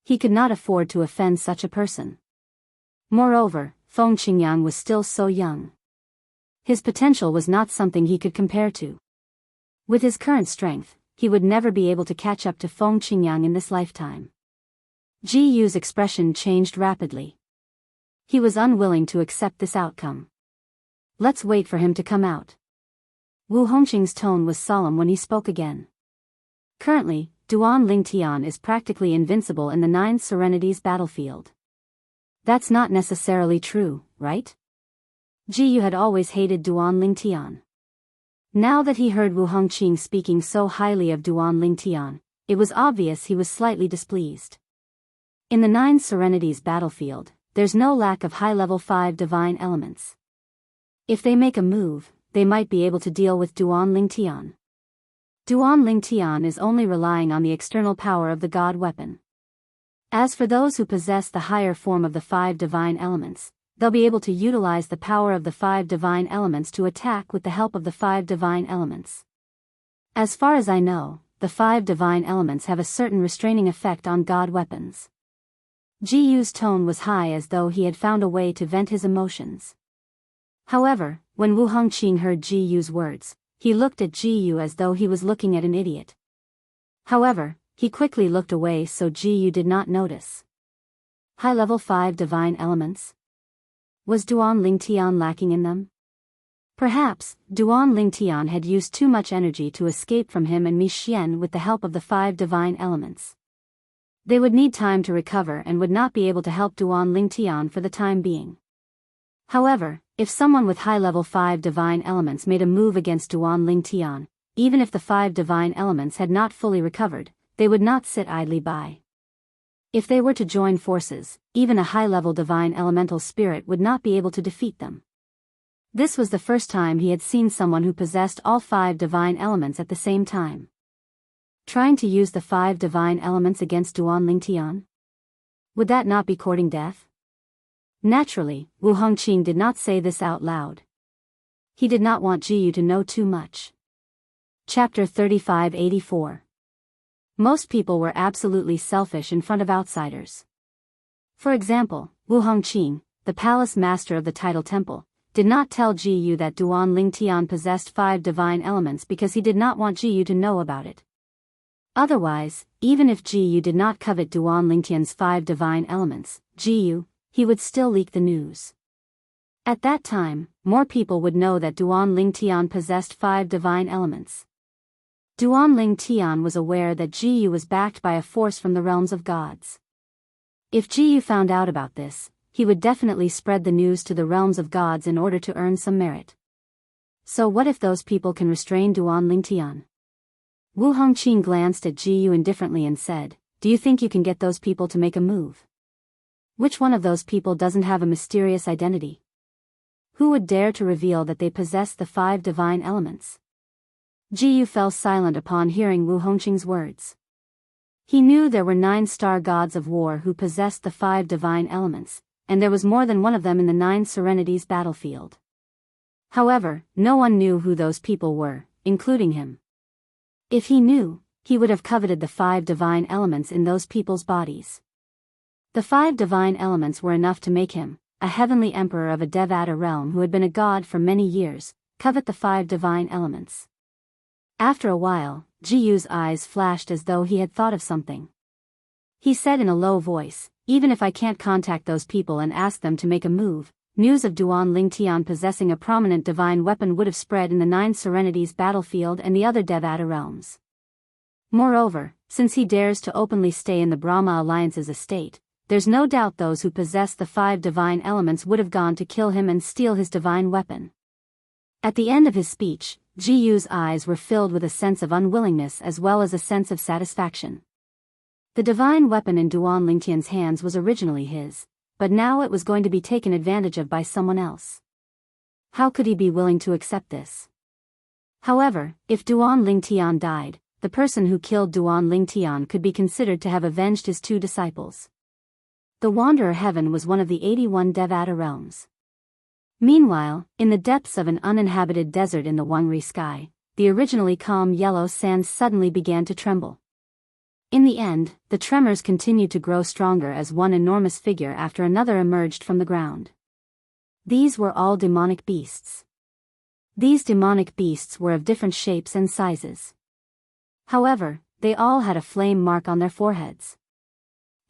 A: He could not afford to offend such a person. Moreover, Feng Qingyang was still so young. His potential was not something he could compare to. With his current strength, he would never be able to catch up to Feng Qingyang in this lifetime. Jiyu's expression changed rapidly. He was unwilling to accept this outcome. Let's wait for him to come out. Wu Hongqing's tone was solemn when he spoke again. Currently, Duan Lingtian is practically invincible in the Nine Serenities battlefield. That's not necessarily true, right? Jiyu had always hated Duan Lingtian. Now that he heard Wu Hongqing speaking so highly of Duan Lingtian, it was obvious he was slightly displeased. In the Nine Serenities battlefield, there's no lack of high-level 5 divine elements. If they make a move, they might be able to deal with Duan Ling Tian. Duan Ling Tian is only relying on the external power of the god weapon. As for those who possess the higher form of the 5 divine elements, they'll be able to utilize the power of the 5 divine elements to attack with the help of the 5 divine elements. As far as I know, the 5 divine elements have a certain restraining effect on god weapons. Ji Yu's tone was high as though he had found a way to vent his emotions. However, when Wu Hongqing heard Ji Yu's words, he looked at Ji Yu as though he was looking at an idiot. However, he quickly looked away so Ji Yu did not notice. High-level 5 divine elements? Was Duan Ling Tian lacking in them? Perhaps, Duan Ling Tian had used too much energy to escape from him and Mi Xian with the help of the 5 divine elements. They would need time to recover and would not be able to help Duan Ling Tian for the time being. However, if someone with high-level 5 divine elements made a move against Duan Ling Tian, even if the 5 divine elements had not fully recovered, they would not sit idly by. If they were to join forces, even a high-level divine elemental spirit would not be able to defeat them. This was the first time he had seen someone who possessed all 5 divine elements at the same time. Trying to use the 5 divine elements against Duan Ling Tian? Would that not be courting death? Naturally, Wu Hongqing did not say this out loud. He did not want Ji Yu to know too much. Chapter 3584. Most people were absolutely selfish in front of outsiders. For example, Wu Hongqing, the palace master of the Tidal Temple, did not tell Ji Yu that Duan Ling Tian possessed 5 divine elements because he did not want Ji Yu to know about it. Otherwise, even if Ji Yu did not covet Duan Ling Tian's 5 divine elements, he would still leak the news. At that time, more people would know that Duan Ling Tian possessed 5 divine elements. Duan Ling Tian was aware that Ji Yu was backed by a force from the realms of gods. If Ji Yu found out about this, he would definitely spread the news to the realms of gods in order to earn some merit. So what if those people can restrain Duan Ling Tian? Wu Hongqing glanced at Ji Yu indifferently and said, "Do you think you can get those people to make a move? Which one of those people doesn't have a mysterious identity? Who would dare to reveal that they possess the 5 divine elements?" Ji Yu fell silent upon hearing Wu Hongqing's words. He knew there were 9 star gods of war who possessed the 5 divine elements, and there was more than one of them in the 9 Serenities battlefield. However, no one knew who those people were, including him. If he knew, he would have coveted the 5 divine elements in those people's bodies. The 5 divine elements were enough to make him, a heavenly emperor of a Devata realm who had been a god for many years, covet the 5 divine elements. After a while, Ji Yu's eyes flashed as though he had thought of something. He said in a low voice, "Even if I can't contact those people and ask them to make a move, news of Duan Ling Tian possessing a prominent divine weapon would have spread in the 9 Serenities battlefield and the other Devata realms. Moreover, since he dares to openly stay in the Brahma Alliance's estate, there's no doubt those who possess the 5 divine elements would have gone to kill him and steal his divine weapon." At the end of his speech, Ji Yu's eyes were filled with a sense of unwillingness as well as a sense of satisfaction. The divine weapon in Duan Ling Tian's hands was originally his, but now it was going to be taken advantage of by someone else. How could he be willing to accept this? However, if Duan Ling Tian died, the person who killed Duan Ling Tian could be considered to have avenged his 2 disciples. The Wanderer Heaven was one of the 81 Devata realms. Meanwhile, in the depths of an uninhabited desert in the Wangri sky, the originally calm yellow sands suddenly began to tremble. In the end, the tremors continued to grow stronger as one enormous figure after another emerged from the ground. These were all demonic beasts. These demonic beasts were of different shapes and sizes. However, they all had a flame mark on their foreheads.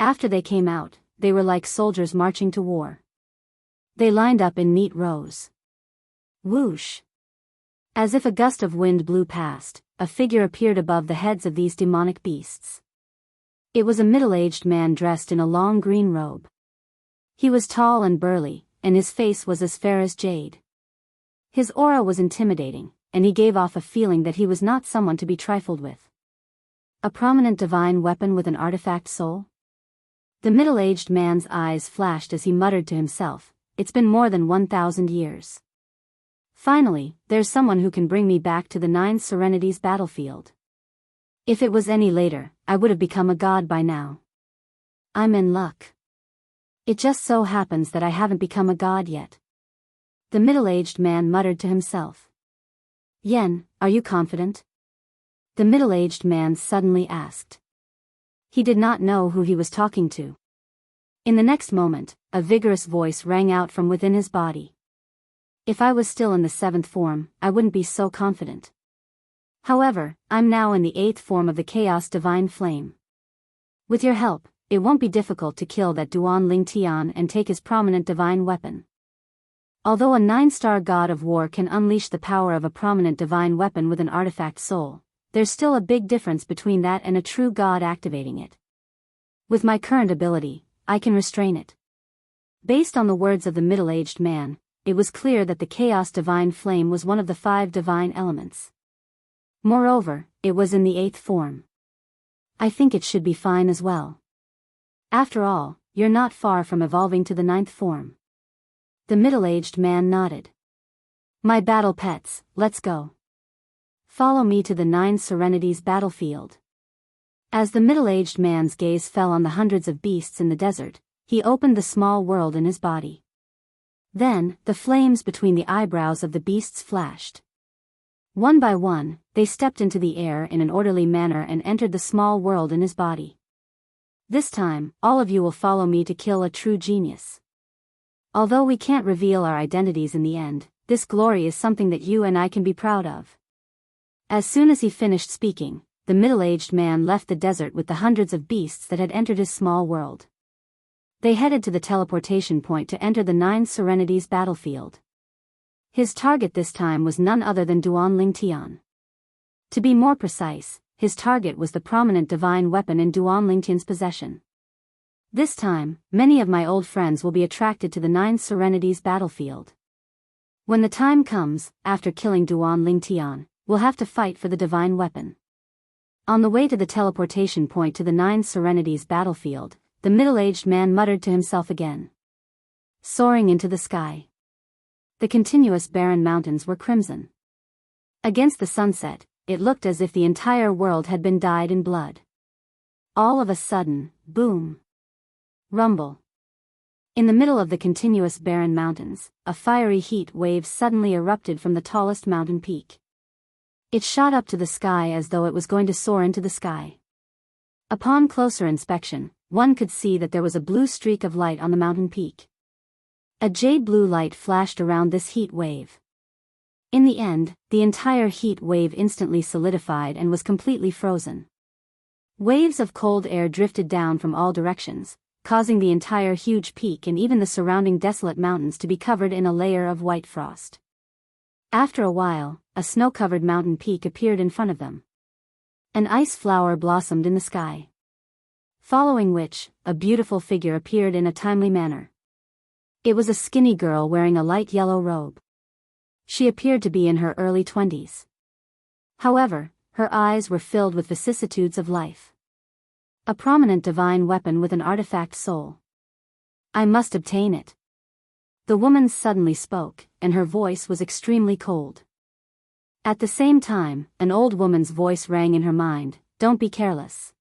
A: After they came out, they were like soldiers marching to war. They lined up in neat rows. Whoosh! As if a gust of wind blew past, a figure appeared above the heads of these demonic beasts. It was a middle-aged man dressed in a long green robe. He was tall and burly, and his face was as fair as jade. His aura was intimidating, and he gave off a feeling that he was not someone to be trifled with. A prominent divine weapon with an artifact soul? The middle-aged man's eyes flashed as he muttered to himself, "It's been more than 1,000 years. Finally, there's someone who can bring me back to the Nine Serenities battlefield. If it was any later, I would have become a god by now. I'm in luck. It just so happens that I haven't become a god yet." The middle-aged man muttered to himself. "Yen, are you confident?" The middle-aged man suddenly asked. He did not know who he was talking to. In the next moment, a vigorous voice rang out from within his body. "If I was still in the 7th form, I wouldn't be so confident. However, I'm now in the 8th form of the Chaos Divine Flame. With your help, it won't be difficult to kill that Duan Ling Tian and take his prominent divine weapon. Although a 9-star god of war can unleash the power of a prominent divine weapon with an artifact soul, there's still a big difference between that and a true god activating it. With my current ability, I can restrain it." Based on the words of the middle-aged man, it was clear that the Chaos Divine Flame was one of the 5 divine elements. Moreover, it was in the 8th form. "I think it should be fine as well. After all, you're not far from evolving to the 9th form." The middle-aged man nodded. "My battle pets, let's go. Follow me to the 9 Serenities battlefield." As the middle-aged man's gaze fell on the hundreds of beasts in the desert, he opened the small world in his body. Then, the flames between the eyebrows of the beasts flashed. One by one, they stepped into the air in an orderly manner and entered the small world in his body. "This time, all of you will follow me to kill a true genius. Although we can't reveal our identities in the end, this glory is something that you and I can be proud of." As soon as he finished speaking, the middle-aged man left the desert with the hundreds of beasts that had entered his small world. They headed to the teleportation point to enter the 9 Serenities battlefield. His target this time was none other than Duan Ling Tian. To be more precise, his target was the prominent divine weapon in Duan Ling Tian's possession. "This time, many of my old friends will be attracted to the 9 Serenities battlefield. When the time comes, after killing Duan Ling Tian, we'll have to fight for the divine weapon." On the way to the teleportation point to the 9 Serenities battlefield, the middle-aged man muttered to himself again. Soaring into the sky. The continuous barren mountains were crimson. Against the sunset, it looked as if the entire world had been dyed in blood. All of a sudden, boom. Rumble. In the middle of the continuous barren mountains, a fiery heat wave suddenly erupted from the tallest mountain peak. It shot up to the sky as though it was going to soar into the sky. Upon closer inspection, one could see that there was a blue streak of light on the mountain peak. A jade blue light flashed around this heat wave. In the end, the entire heat wave instantly solidified and was completely frozen. Waves of cold air drifted down from all directions, causing the entire huge peak and even the surrounding desolate mountains to be covered in a layer of white frost. After a while, a snow-covered mountain peak appeared in front of them. An ice flower blossomed in the sky. Following which, a beautiful figure appeared in a timely manner. It was a skinny girl wearing a light yellow robe. She appeared to be in her early 20s. However, her eyes were filled with vicissitudes of life. A prominent divine weapon with an artifact soul. "I must obtain it." The woman suddenly spoke, and her voice was extremely cold. At the same time, an old woman's voice rang in her mind, "Don't be careless.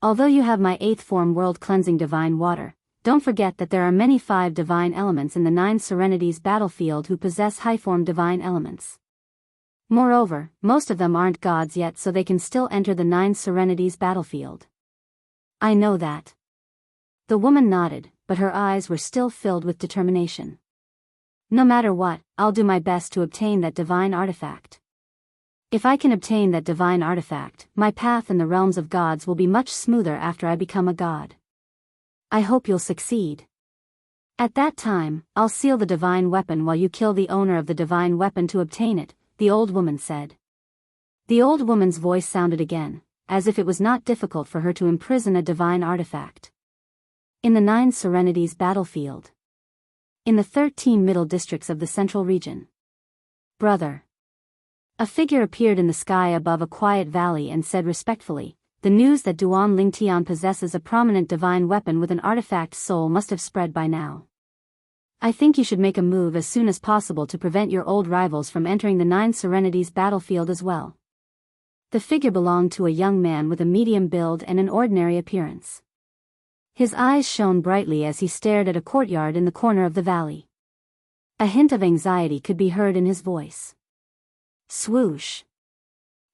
A: Although you have my 8th form world-cleansing divine water, don't forget that there are many 5 divine elements in the 9 Serenities battlefield who possess high-form divine elements. Moreover, most of them aren't gods yet, so they can still enter the 9 Serenities battlefield." "I know that." The woman nodded, but her eyes were still filled with determination. "No matter what, I'll do my best to obtain that divine artifact. If I can obtain that divine artifact, my path in the realms of gods will be much smoother after I become a god. I hope you'll succeed. At that time, I'll seal the divine weapon while you kill the owner of the divine weapon to obtain it," the old woman said. The old woman's voice sounded again, as if it was not difficult for her to imprison a divine artifact. In the 9 Serenities battlefield. In the 13 middle districts of the central region. "Brother." A figure appeared in the sky above a quiet valley and said respectfully, the news that Duan Lingtian possesses a prominent divine weapon with an artifact soul must have spread by now. I think you should make a move as soon as possible to prevent your old rivals from entering the Nine Serenities battlefield as well. The figure belonged to a young man with a medium build and an ordinary appearance. His eyes shone brightly as he stared at a courtyard in the corner of the valley. A hint of anxiety could be heard in his voice. Swoosh!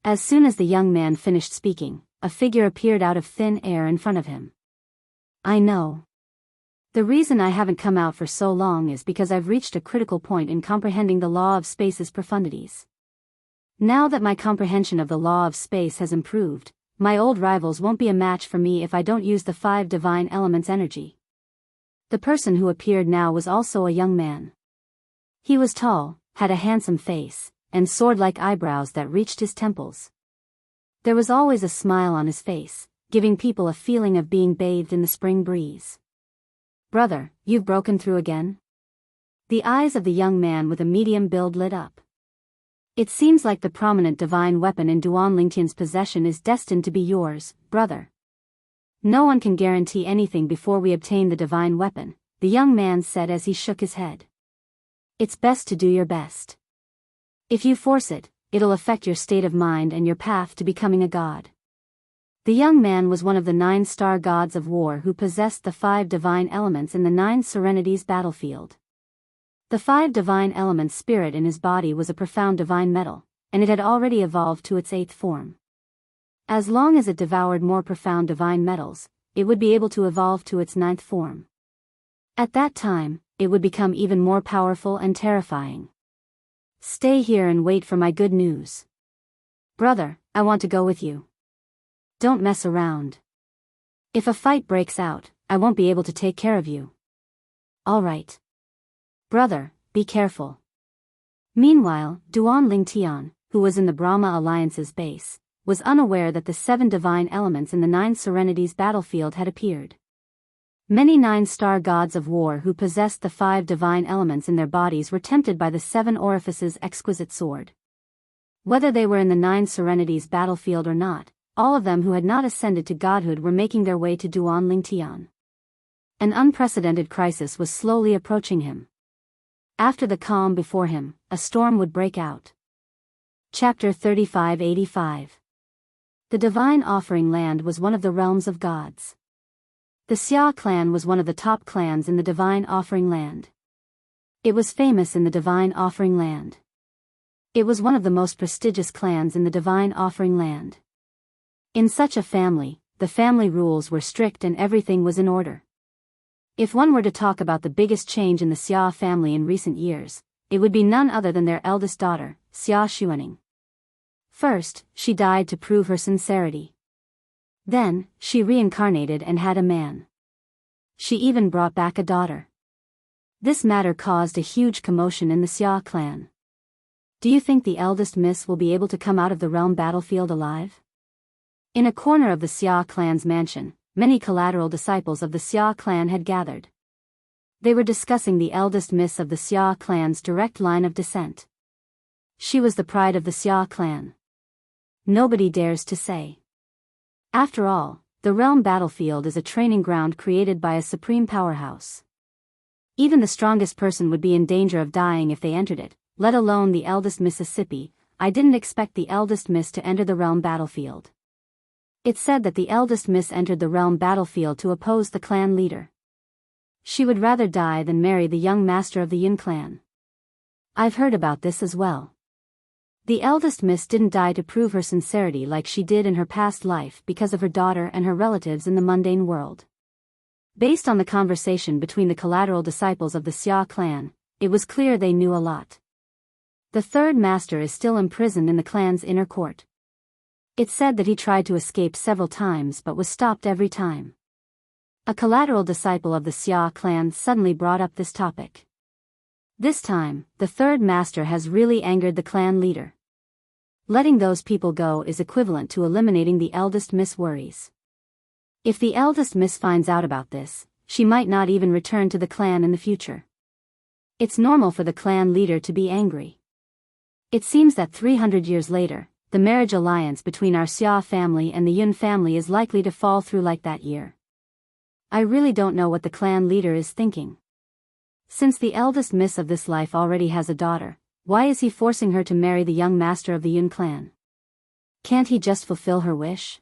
A: As soon as the young man finished speaking, a figure appeared out of thin air in front of him. I know. The reason I haven't come out for so long is because I've reached a critical point in comprehending the law of space's profundities. Now that my comprehension of the law of space has improved, my old rivals won't be a match for me if I don't use the 5 divine elements' energy. The person who appeared now was also a young man. He was tall, had a handsome face, and sword-like eyebrows that reached his temples. There was always a smile on his face, giving people a feeling of being bathed in the spring breeze. Brother, you've broken through again? The eyes of the young man with a medium build lit up. It seems like the prominent divine weapon in Duan Lingtian's possession is destined to be yours, brother. No one can guarantee anything before we obtain the divine weapon, the young man said as he shook his head. It's best to do your best. If you force it, it'll affect your state of mind and your path to becoming a god. The young man was one of the 9 star gods of war who possessed the 5 divine elements in the 9 Serenities battlefield. The 5 divine elements' spirit in his body was a profound divine metal, and it had already evolved to its 8th form. As long as it devoured more profound divine metals, it would be able to evolve to its 9th form. At that time, it would become even more powerful and terrifying. Stay here and wait for my good news. Brother, I want to go with you. Don't mess around. If a fight breaks out, I won't be able to take care of you. All right. Brother, be careful. Meanwhile, Duan Lingtian, who was in the Brahma Alliance's base, was unaware that the 7 divine elements in the 9 Serenities battlefield had appeared. Many 9 star gods of war who possessed the 5 divine elements in their bodies were tempted by the 7 orifices' exquisite sword. Whether they were in the 9 Serenities battlefield or not, all of them who had not ascended to godhood were making their way to Duan Lingtian. An unprecedented crisis was slowly approaching him. After the calm before him, a storm would break out. Chapter 3585. The Divine Offering Land was one of the realms of gods. The Xia clan was one of the top clans in the Divine Offering Land. It was famous in the Divine Offering Land. It was one of the most prestigious clans in the Divine Offering Land. In such a family, the family rules were strict and everything was in order. If one were to talk about the biggest change in the Xia family in recent years, it would be none other than their eldest daughter, Xia Xuaning. First, she died to prove her sincerity. Then, she reincarnated and had a man. She even brought back a daughter. This matter caused a huge commotion in the Xia clan. Do you think the eldest miss will be able to come out of the realm battlefield alive? In a corner of the Xia clan's mansion, many collateral disciples of the Xia clan had gathered. They were discussing the eldest miss of the Xia clan's direct line of descent. She was the pride of the Xia clan. Nobody dares to say. After all, the realm battlefield is a training ground created by a supreme powerhouse. Even the strongest person would be in danger of dying if they entered it, let alone the eldest Mississippi. I didn't expect the eldest miss to enter the realm battlefield. It's said that the eldest miss entered the realm battlefield to oppose the clan leader. She would rather die than marry the young master of the Yin clan. I've heard about this as well. The eldest miss didn't die to prove her sincerity like she did in her past life because of her daughter and her relatives in the mundane world. Based on the conversation between the collateral disciples of the Xia clan, it was clear they knew a lot. The third master is still imprisoned in the clan's inner court. It's said that he tried to escape several times but was stopped every time. A collateral disciple of the Xia clan suddenly brought up this topic. This time, the third master has really angered the clan leader. Letting those people go is equivalent to eliminating the eldest miss worries. If the eldest miss finds out about this, she might not even return to the clan in the future. It's normal for the clan leader to be angry. It seems that 300 years later, the marriage alliance between our Xia family and the Yun family is likely to fall through like that year. I really don't know what the clan leader is thinking. Since the eldest miss of this life already has a daughter, why is he forcing her to marry the young master of the Yun clan? Can't he just fulfill her wish?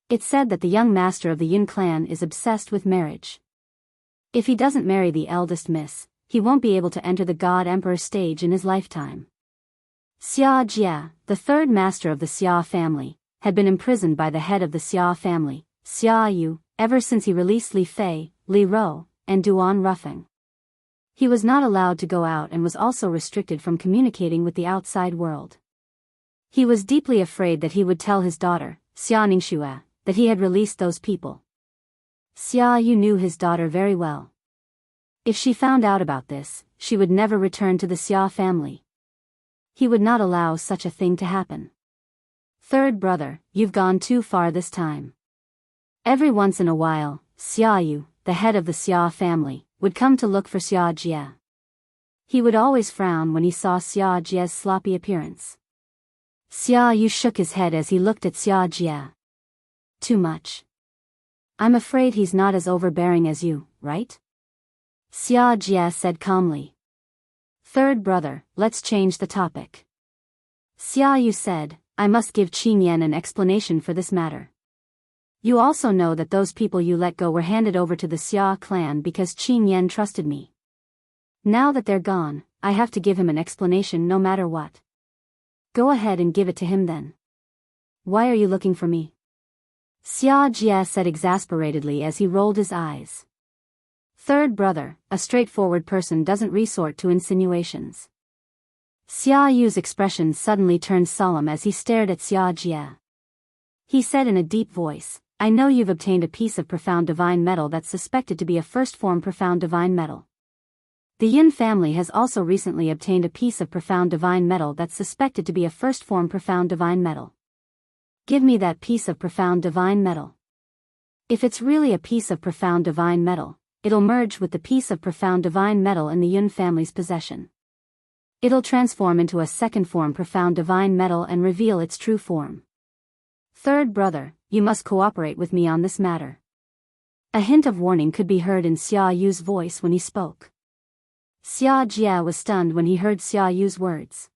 A: It's said that the young master of the Yun clan is obsessed with marriage. If he doesn't marry the eldest miss, he won't be able to enter the God Emperor stage in his lifetime. Xia Jia, the third master of the Xia family, had been imprisoned by the head of the Xia family, Xia Yu, ever since he released Li Fei, Li Rou, and Duan Rufeng. He was not allowed to go out and was also restricted from communicating with the outside world. He was deeply afraid that he would tell his daughter, Xia Ningxue, that he had released those people. Xia Yu knew his daughter very well. If she found out about this, she would never return to the Xia family. He would not allow such a thing to happen. Third brother, you've gone too far this time. Every once in a while, Xia Yu, the head of the Xia family, would come to look for Xia Jia. He would always frown when he saw Xia Jia's sloppy appearance. Xia Yu shook his head as he looked at Xia Jia. Too much. I'm afraid he's not as overbearing as you, right? Xia Jia said calmly. Third brother, let's change the topic. Xia Yu said, I must give Qin Yan an explanation for this matter. You also know that those people you let go were handed over to the Xia clan because Qin Yan trusted me. Now that they're gone, I have to give him an explanation no matter what. Go ahead and give it to him then. Why are you looking for me? Xia Jia said exasperatedly as he rolled his eyes. Third brother, a straightforward person doesn't resort to insinuations. Xia Yu's expression suddenly turned solemn as he stared at Xia Jia. He said in a deep voice, I know you've obtained a piece of profound divine metal that's suspected to be a first-form profound divine metal. The Yin family has also recently obtained a piece of profound divine metal that's suspected to be a first-form profound divine metal. Give me that piece of profound divine metal. If it's really a piece of profound divine metal, it'll merge with the piece of profound divine metal in the Yun family's possession. It'll transform into a second-form profound divine metal and reveal its true form. Third brother, you must cooperate with me on this matter. A hint of warning could be heard in Xia Yu's voice when he spoke. Xia Jia was stunned when he heard Xia Yu's words.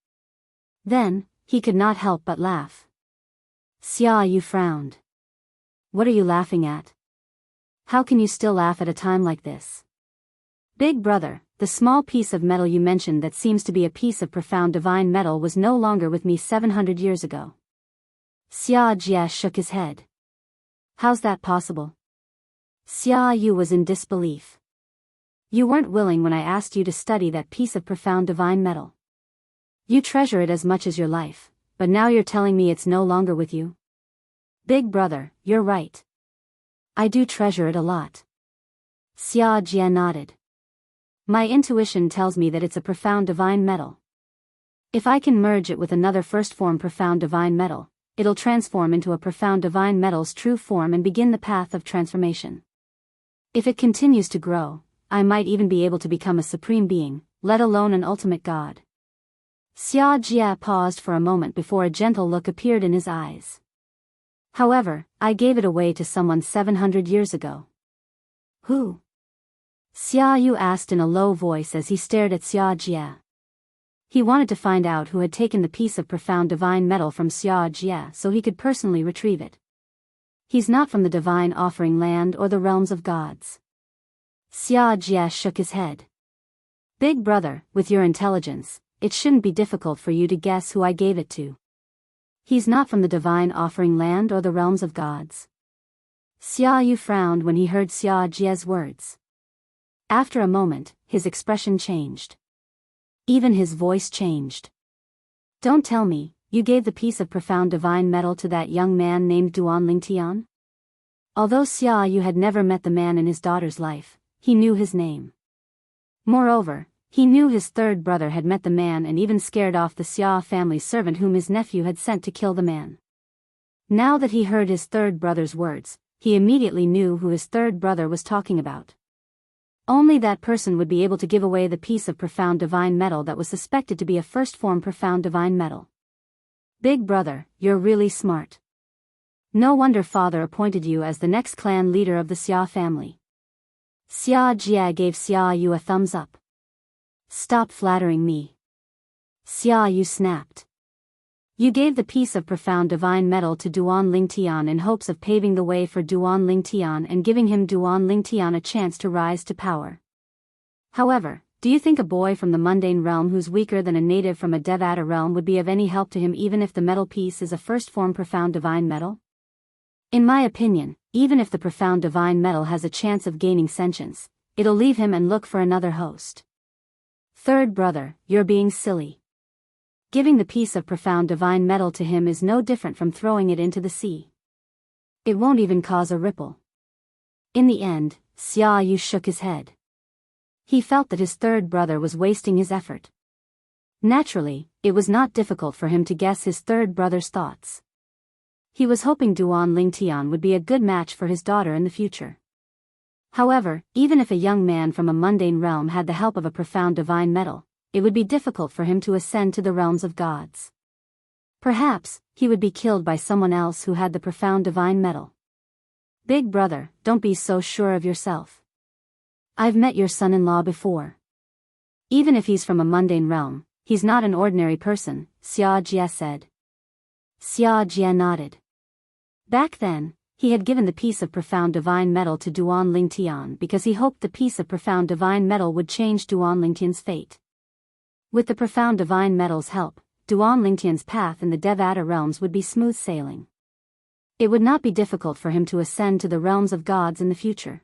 A: Then, he could not help but laugh. Xia Yu frowned. What are you laughing at? How can you still laugh at a time like this? Big brother, the small piece of metal you mentioned that seems to be a piece of profound divine metal was no longer with me 700 years ago. Xia Jia shook his head. How's that possible? Xia Yu was in disbelief. You weren't willing when I asked you to study that piece of profound divine metal. You treasure it as much as your life, but now you're telling me it's no longer with you? Big brother, you're right. I do treasure it a lot. Xia Jia nodded. My intuition tells me that it's a profound divine metal. If I can merge it with another first-form profound divine metal, it'll transform into a profound divine metal's true form and begin the path of transformation. If it continues to grow, I might even be able to become a supreme being, let alone an ultimate god. Xia Jia paused for a moment before a gentle look appeared in his eyes. However, I gave it away to someone 700 years ago. Who? Xia Yu asked in a low voice as he stared at Xia Jia. He wanted to find out who had taken the piece of profound divine metal from Xia Jia so he could personally retrieve it. He's not from the divine offering land or the realms of gods. Xia Jia shook his head. Big brother, with your intelligence, it shouldn't be difficult for you to guess who I gave it to. He's not from the divine offering land or the realms of gods. Xia Yu frowned when he heard Xia Jia's words. After a moment, his expression changed. Even his voice changed. Don't tell me, you gave the piece of profound divine metal to that young man named Duan Lingtian? Although Xia Yu had never met the man in his daughter's life, he knew his name. Moreover, he knew his third brother had met the man and even scared off the Xia family servant whom his nephew had sent to kill the man. Now that he heard his third brother's words, he immediately knew who his third brother was talking about. Only that person would be able to give away the piece of profound divine metal that was suspected to be a first-form profound divine metal. Big brother, you're really smart. No wonder father appointed you as the next clan leader of the Xia family. Xia Jia gave Xia Yu a thumbs up. Stop flattering me. Xia Yu snapped. You gave the piece of profound divine metal to Duan Lingtian in hopes of paving the way for Duan Lingtian and giving him Duan Lingtian a chance to rise to power. However, do you think a boy from the mundane realm who's weaker than a native from a Devata realm would be of any help to him even if the metal piece is a first form profound divine metal? In my opinion, even if the profound divine metal has a chance of gaining sentience, it'll leave him and look for another host. Third brother, you're being silly. Giving the piece of profound divine metal to him is no different from throwing it into the sea. It won't even cause a ripple. In the end, Xia Yu shook his head. He felt that his third brother was wasting his effort. Naturally, it was not difficult for him to guess his third brother's thoughts. He was hoping Duan Lingtian would be a good match for his daughter in the future. However, even if a young man from a mundane realm had the help of a profound divine metal, it would be difficult for him to ascend to the realms of gods. Perhaps, he would be killed by someone else who had the profound divine metal. Big brother, don't be so sure of yourself. I've met your son-in-law before. Even if he's from a mundane realm, he's not an ordinary person, Xia Jia said. Xia Jia nodded. Back then, he had given the piece of profound divine metal to Duan Lingtian because he hoped the piece of profound divine metal would change Duan Lingtian's fate. With the profound divine metal's help, Duan Lingtian's path in the Devata realms would be smooth sailing. It would not be difficult for him to ascend to the realms of gods in the future.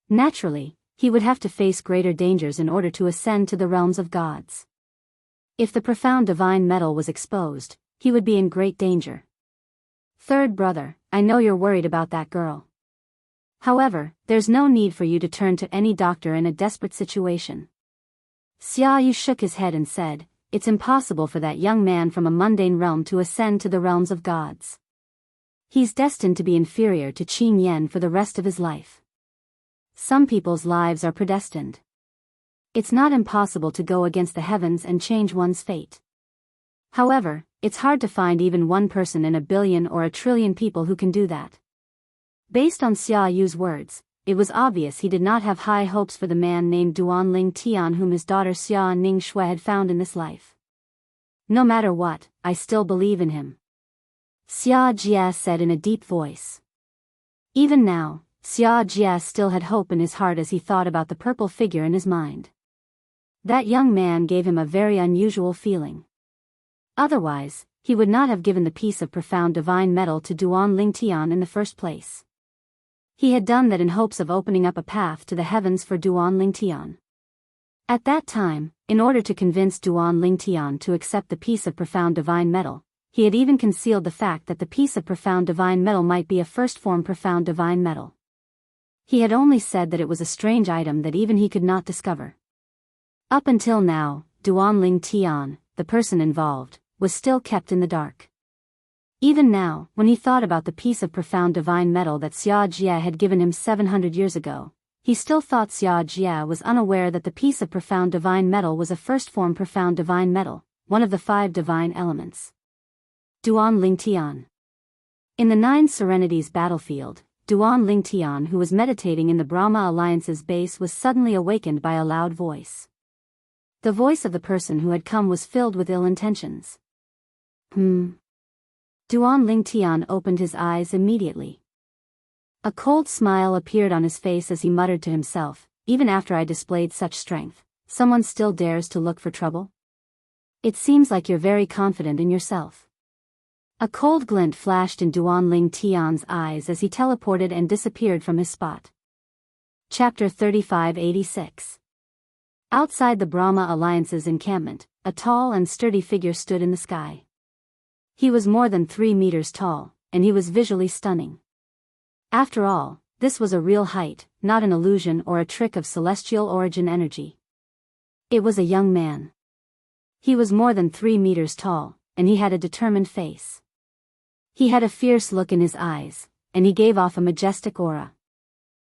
A: Naturally, he would have to face greater dangers in order to ascend to the realms of gods. If the profound divine metal was exposed, he would be in great danger. Third brother, I know you're worried about that girl. However, there's no need for you to turn to any doctor in a desperate situation. Xia Yu shook his head and said, it's impossible for that young man from a mundane realm to ascend to the realms of gods. He's destined to be inferior to Qin Yan for the rest of his life. Some people's lives are predestined. It's not impossible to go against the heavens and change one's fate. However, it's hard to find even one person in a billion or a trillion people who can do that. Based on Xia Yu's words, it was obvious he did not have high hopes for the man named Duan Lingtian whom his daughter Xia Ning Shui had found in this life. No matter what, I still believe in him. Xia Jia said in a deep voice. Even now, Xia Jia still had hope in his heart as he thought about the purple figure in his mind. That young man gave him a very unusual feeling. Otherwise, he would not have given the piece of profound divine metal to Duan Lingtian in the first place. He had done that in hopes of opening up a path to the heavens for Duan Lingtian. At that time, in order to convince Duan Lingtian to accept the piece of profound divine metal, he had even concealed the fact that the piece of profound divine metal might be a first-form profound divine metal. He had only said that it was a strange item that even he could not discover. Up until now, Duan Lingtian, the person involved, was still kept in the dark. Even now, when he thought about the piece of profound divine metal that Xia Jia had given him 700 years ago, he still thought Xia Jia was unaware that the piece of profound divine metal was a first-form profound divine metal, one of the 5 divine elements. Duan Lingtian. In the 9 Serenities battlefield, Duan Lingtian, who was meditating in the Brahma Alliance's base, was suddenly awakened by a loud voice. The voice of the person who had come was filled with ill intentions. Duan Lingtian opened his eyes immediately. A cold smile appeared on his face as he muttered to himself, even after I displayed such strength, someone still dares to look for trouble? It seems like you're very confident in yourself. A cold glint flashed in Duan Lingtian's eyes as he teleported and disappeared from his spot. Chapter 3586. Outside the Brahma Alliance's encampment, a tall and sturdy figure stood in the sky. He was more than 3 meters tall, and he was visually stunning. After all, this was a real height, not an illusion or a trick of celestial origin energy. It was a young man. He was more than 3 meters tall, and he had a determined face. He had a fierce look in his eyes, and he gave off a majestic aura.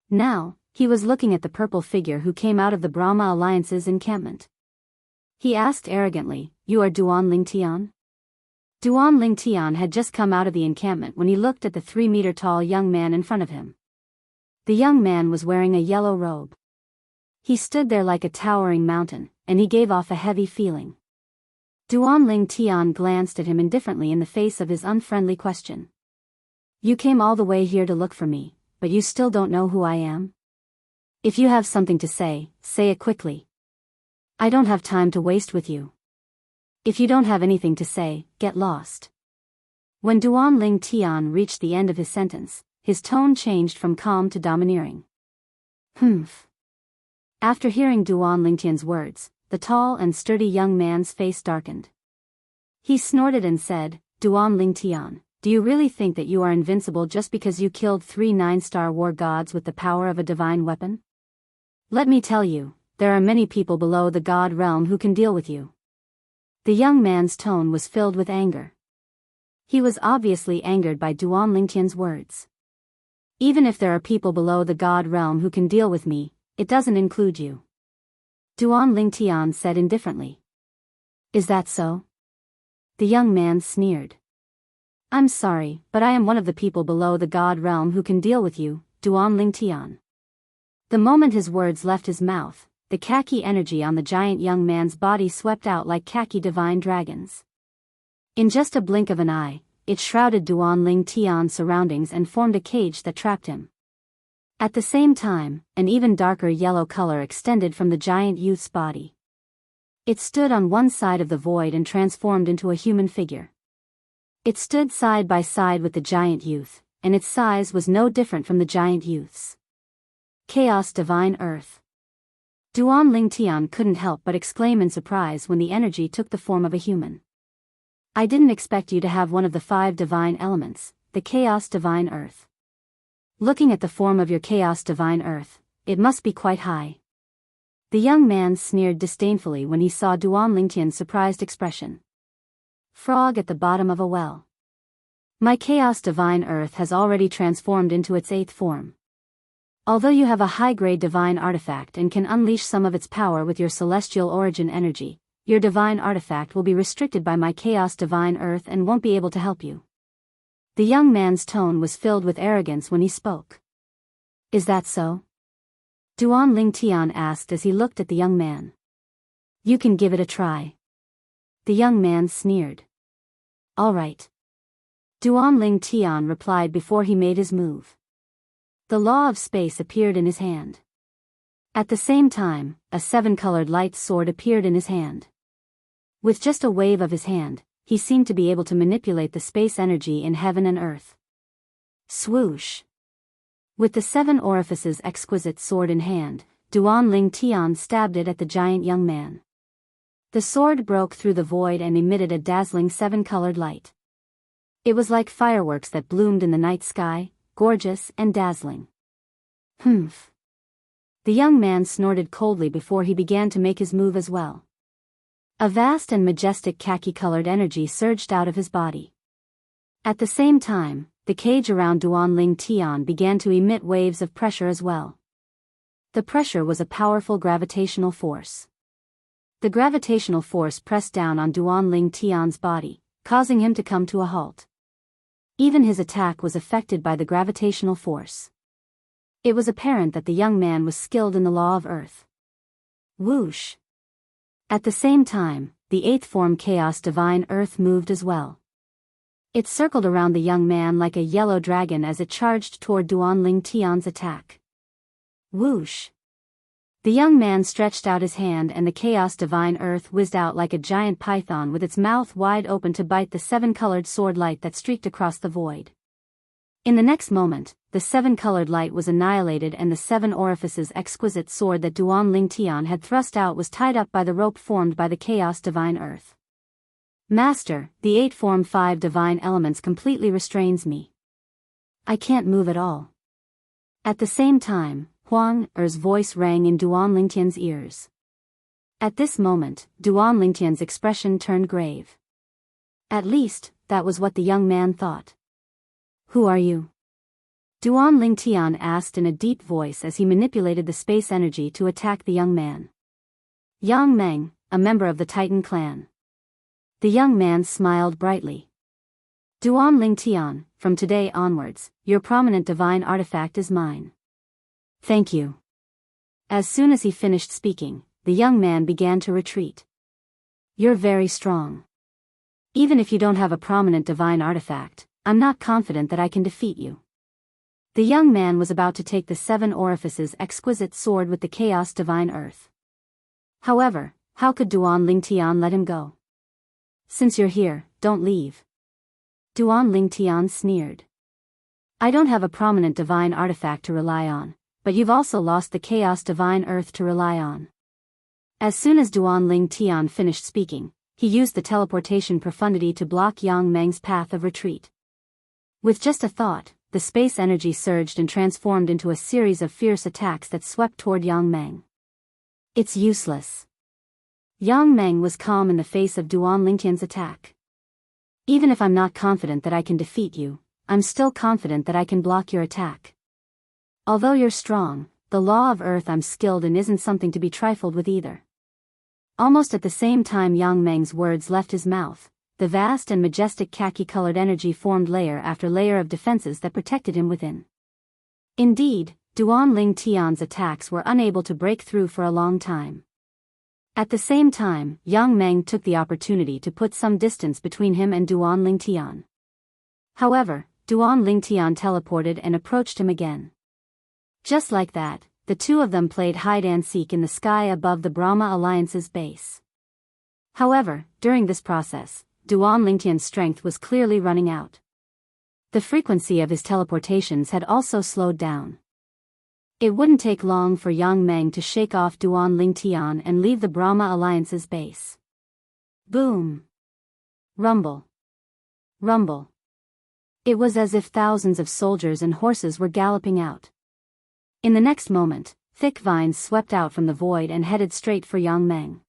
A: Now, he was looking at the purple figure who came out of the Brahma Alliance's encampment. He asked arrogantly, "You are Duan Lingtian?" Duan Lingtian had just come out of the encampment when he looked at the 3-meter-tall young man in front of him. The young man was wearing a yellow robe. He stood there like a towering mountain, and he gave off a heavy feeling. Duan Lingtian glanced at him indifferently in the face of his unfriendly question. You came all the way here to look for me, but you still don't know who I am? If you have something to say it quickly. I don't have time to waste with you. If you don't have anything to say, get lost. When Duan Lingtian reached the end of his sentence, his tone changed from calm to domineering. Humph. After hearing Duan Lingtian's words, the tall and sturdy young man's face darkened. He snorted and said, Duan Lingtian, do you really think that you are invincible just because you killed 3 9-star war gods with the power of a divine weapon? Let me tell you, there are many people below the god realm who can deal with you. The young man's tone was filled with anger. He was obviously angered by Duan Lingtian's words. Even if there are people below the god realm who can deal with me, it doesn't include you. Duan Lingtian said indifferently. Is that so? The young man sneered. I'm sorry, but I am one of the people below the god realm who can deal with you, Duan Lingtian. The moment his words left his mouth, the khaki energy on the giant young man's body swept out like khaki divine dragons. In just a blink of an eye, it shrouded Duan Lingtian's surroundings and formed a cage that trapped him. At the same time, an even darker yellow color extended from the giant youth's body. It stood on one side of the void and transformed into a human figure. It stood side by side with the giant youth, and its size was no different from the giant youth's. Chaos Divine Earth. Duan Lingtian couldn't help but exclaim in surprise when the energy took the form of a human. I didn't expect you to have one of the 5 divine elements, the Chaos Divine Earth. Looking at the form of your Chaos Divine Earth, it must be quite high. The young man sneered disdainfully when he saw Duan Lingtian's surprised expression. Frog at the bottom of a well. My Chaos Divine Earth has already transformed into its 8th form. Although you have a high-grade divine artifact and can unleash some of its power with your celestial origin energy, your divine artifact will be restricted by my Chaos Divine Earth and won't be able to help you. The young man's tone was filled with arrogance when he spoke. Is that so? Duan Lingtian asked as he looked at the young man. You can give it a try. The young man sneered. All right. Duan Lingtian replied before he made his move. The law of space appeared in his hand. At the same time, a 7-colored light sword appeared in his hand. With just a wave of his hand, he seemed to be able to manipulate the space energy in heaven and earth. Swoosh! With the 7 orifices exquisite sword in hand, Duan Lingtian stabbed it at the giant young man. The sword broke through the void and emitted a dazzling 7-colored light. It was like fireworks that bloomed in the night sky, gorgeous and dazzling. Humph! The young man snorted coldly before he began to make his move as well. A vast and majestic khaki-colored energy surged out of his body. At the same time, the cage around Duan Lingtian began to emit waves of pressure as well. The pressure was a powerful gravitational force. The gravitational force pressed down on Duan Lingtian's body, causing him to come to a halt. Even his attack was affected by the gravitational force. It was apparent that the young man was skilled in the law of earth. Whoosh! At the same time, the 8th form Chaos Divine Earth moved as well. It circled around the young man like a yellow dragon as it charged toward Duan Lingtian's attack. Whoosh! The young man stretched out his hand and the Chaos Divine Earth whizzed out like a giant python with its mouth wide open to bite the 7-colored sword light that streaked across the void. In the next moment, the 7-colored light was annihilated and the 7 orifices exquisite sword that Duan Lingtian had thrust out was tied up by the rope formed by the Chaos Divine Earth. Master, the 8 form 5 divine elements completely restrains me. I can't move at all. At the same time, Huang Er's voice rang in Duan Lingtian's ears. At this moment, Duan Lingtian's expression turned grave. At least, that was what the young man thought. Who are you? Duan Lingtian asked in a deep voice as he manipulated the space energy to attack the young man. Yang Meng, a member of the Titan clan. The young man smiled brightly. Duan Ling Tian, from today onwards, your prominent divine artifact is mine. Thank you. As soon as he finished speaking, the young man began to retreat. You're very strong. Even if you don't have a prominent divine artifact, I'm not confident that I can defeat you. The young man was about to take the 7 orifices exquisite sword with the chaos divine earth. However, how could Duan Ling Tian let him go? Since you're here, don't leave. Duan Ling Tian sneered. I don't have a prominent divine artifact to rely on, but you've also lost the chaos divine earth to rely on. As soon as Duan Ling Tian finished speaking, he used the teleportation profundity to block Yang Meng's path of retreat. With just a thought, the space energy surged and transformed into a series of fierce attacks that swept toward Yang Meng. It's useless. Yang Meng was calm in the face of Duan Ling Tian's attack. Even if I'm not confident that I can defeat you, I'm still confident that I can block your attack. Although you're strong, the law of earth I'm skilled in isn't something to be trifled with either. Almost at the same time Yang Meng's words left his mouth, the vast and majestic khaki-colored energy formed layer after layer of defenses that protected him within. Indeed, Duan Ling Tian's attacks were unable to break through for a long time. At the same time, Yang Meng took the opportunity to put some distance between him and Duan Ling Tian. However, Duan Ling Tian teleported and approached him again. Just like that, the two of them played hide-and-seek in the sky above the Brahma Alliance's base. However, during this process, Duan Ling Tian's strength was clearly running out. The frequency of his teleportations had also slowed down. It wouldn't take long for Yang Meng to shake off Duan Ling Tian and leave the Brahma Alliance's base. Boom! Rumble! Rumble! It was as if thousands of soldiers and horses were galloping out. In the next moment, thick vines swept out from the void and headed straight for Yang Meng.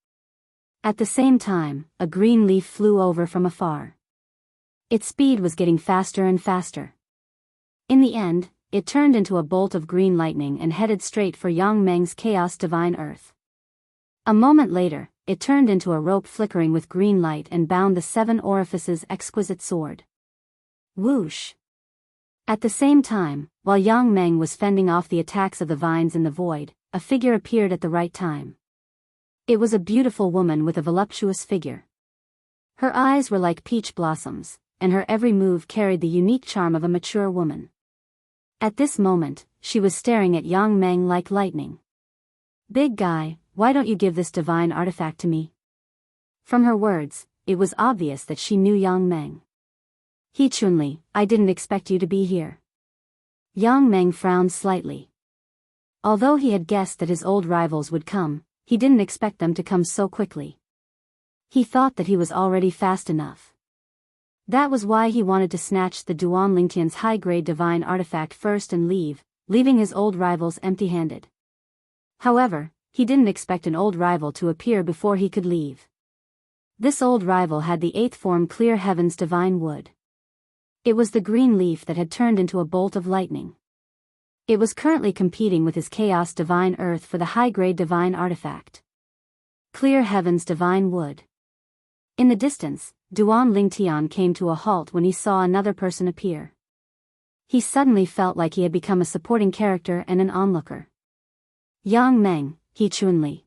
A: At the same time, a green leaf flew over from afar. Its speed was getting faster and faster. In the end, it turned into a bolt of green lightning and headed straight for Yang Meng's chaos divine earth. A moment later, it turned into a rope flickering with green light and bound the 7 orifices exquisite sword. Whoosh! At the same time, while Yang Meng was fending off the attacks of the vines in the void, a figure appeared at the right time. It was a beautiful woman with a voluptuous figure. Her eyes were like peach blossoms, and her every move carried the unique charm of a mature woman. At this moment, she was staring at Yang Meng like lightning. Big guy, why don't you give this divine artifact to me? From her words, it was obvious that she knew Yang Meng. He Chunli, I didn't expect you to be here. Yang Meng frowned slightly. Although he had guessed that his old rivals would come, he didn't expect them to come so quickly. He thought that he was already fast enough. That was why he wanted to snatch the Duan Ling Tian's high-grade divine artifact first and leaving his old rivals empty-handed. However, he didn't expect an old rival to appear before he could leave. This old rival had the 8th form Clear Heaven's divine wood. It was the green leaf that had turned into a bolt of lightning. It was currently competing with his chaos divine earth for the high-grade divine artifact. Clear Heaven's divine wood. In the distance, Duan Ling Tian came to a halt when he saw another person appear. He suddenly felt like he had become a supporting character and an onlooker. Yang Meng, He Chunli.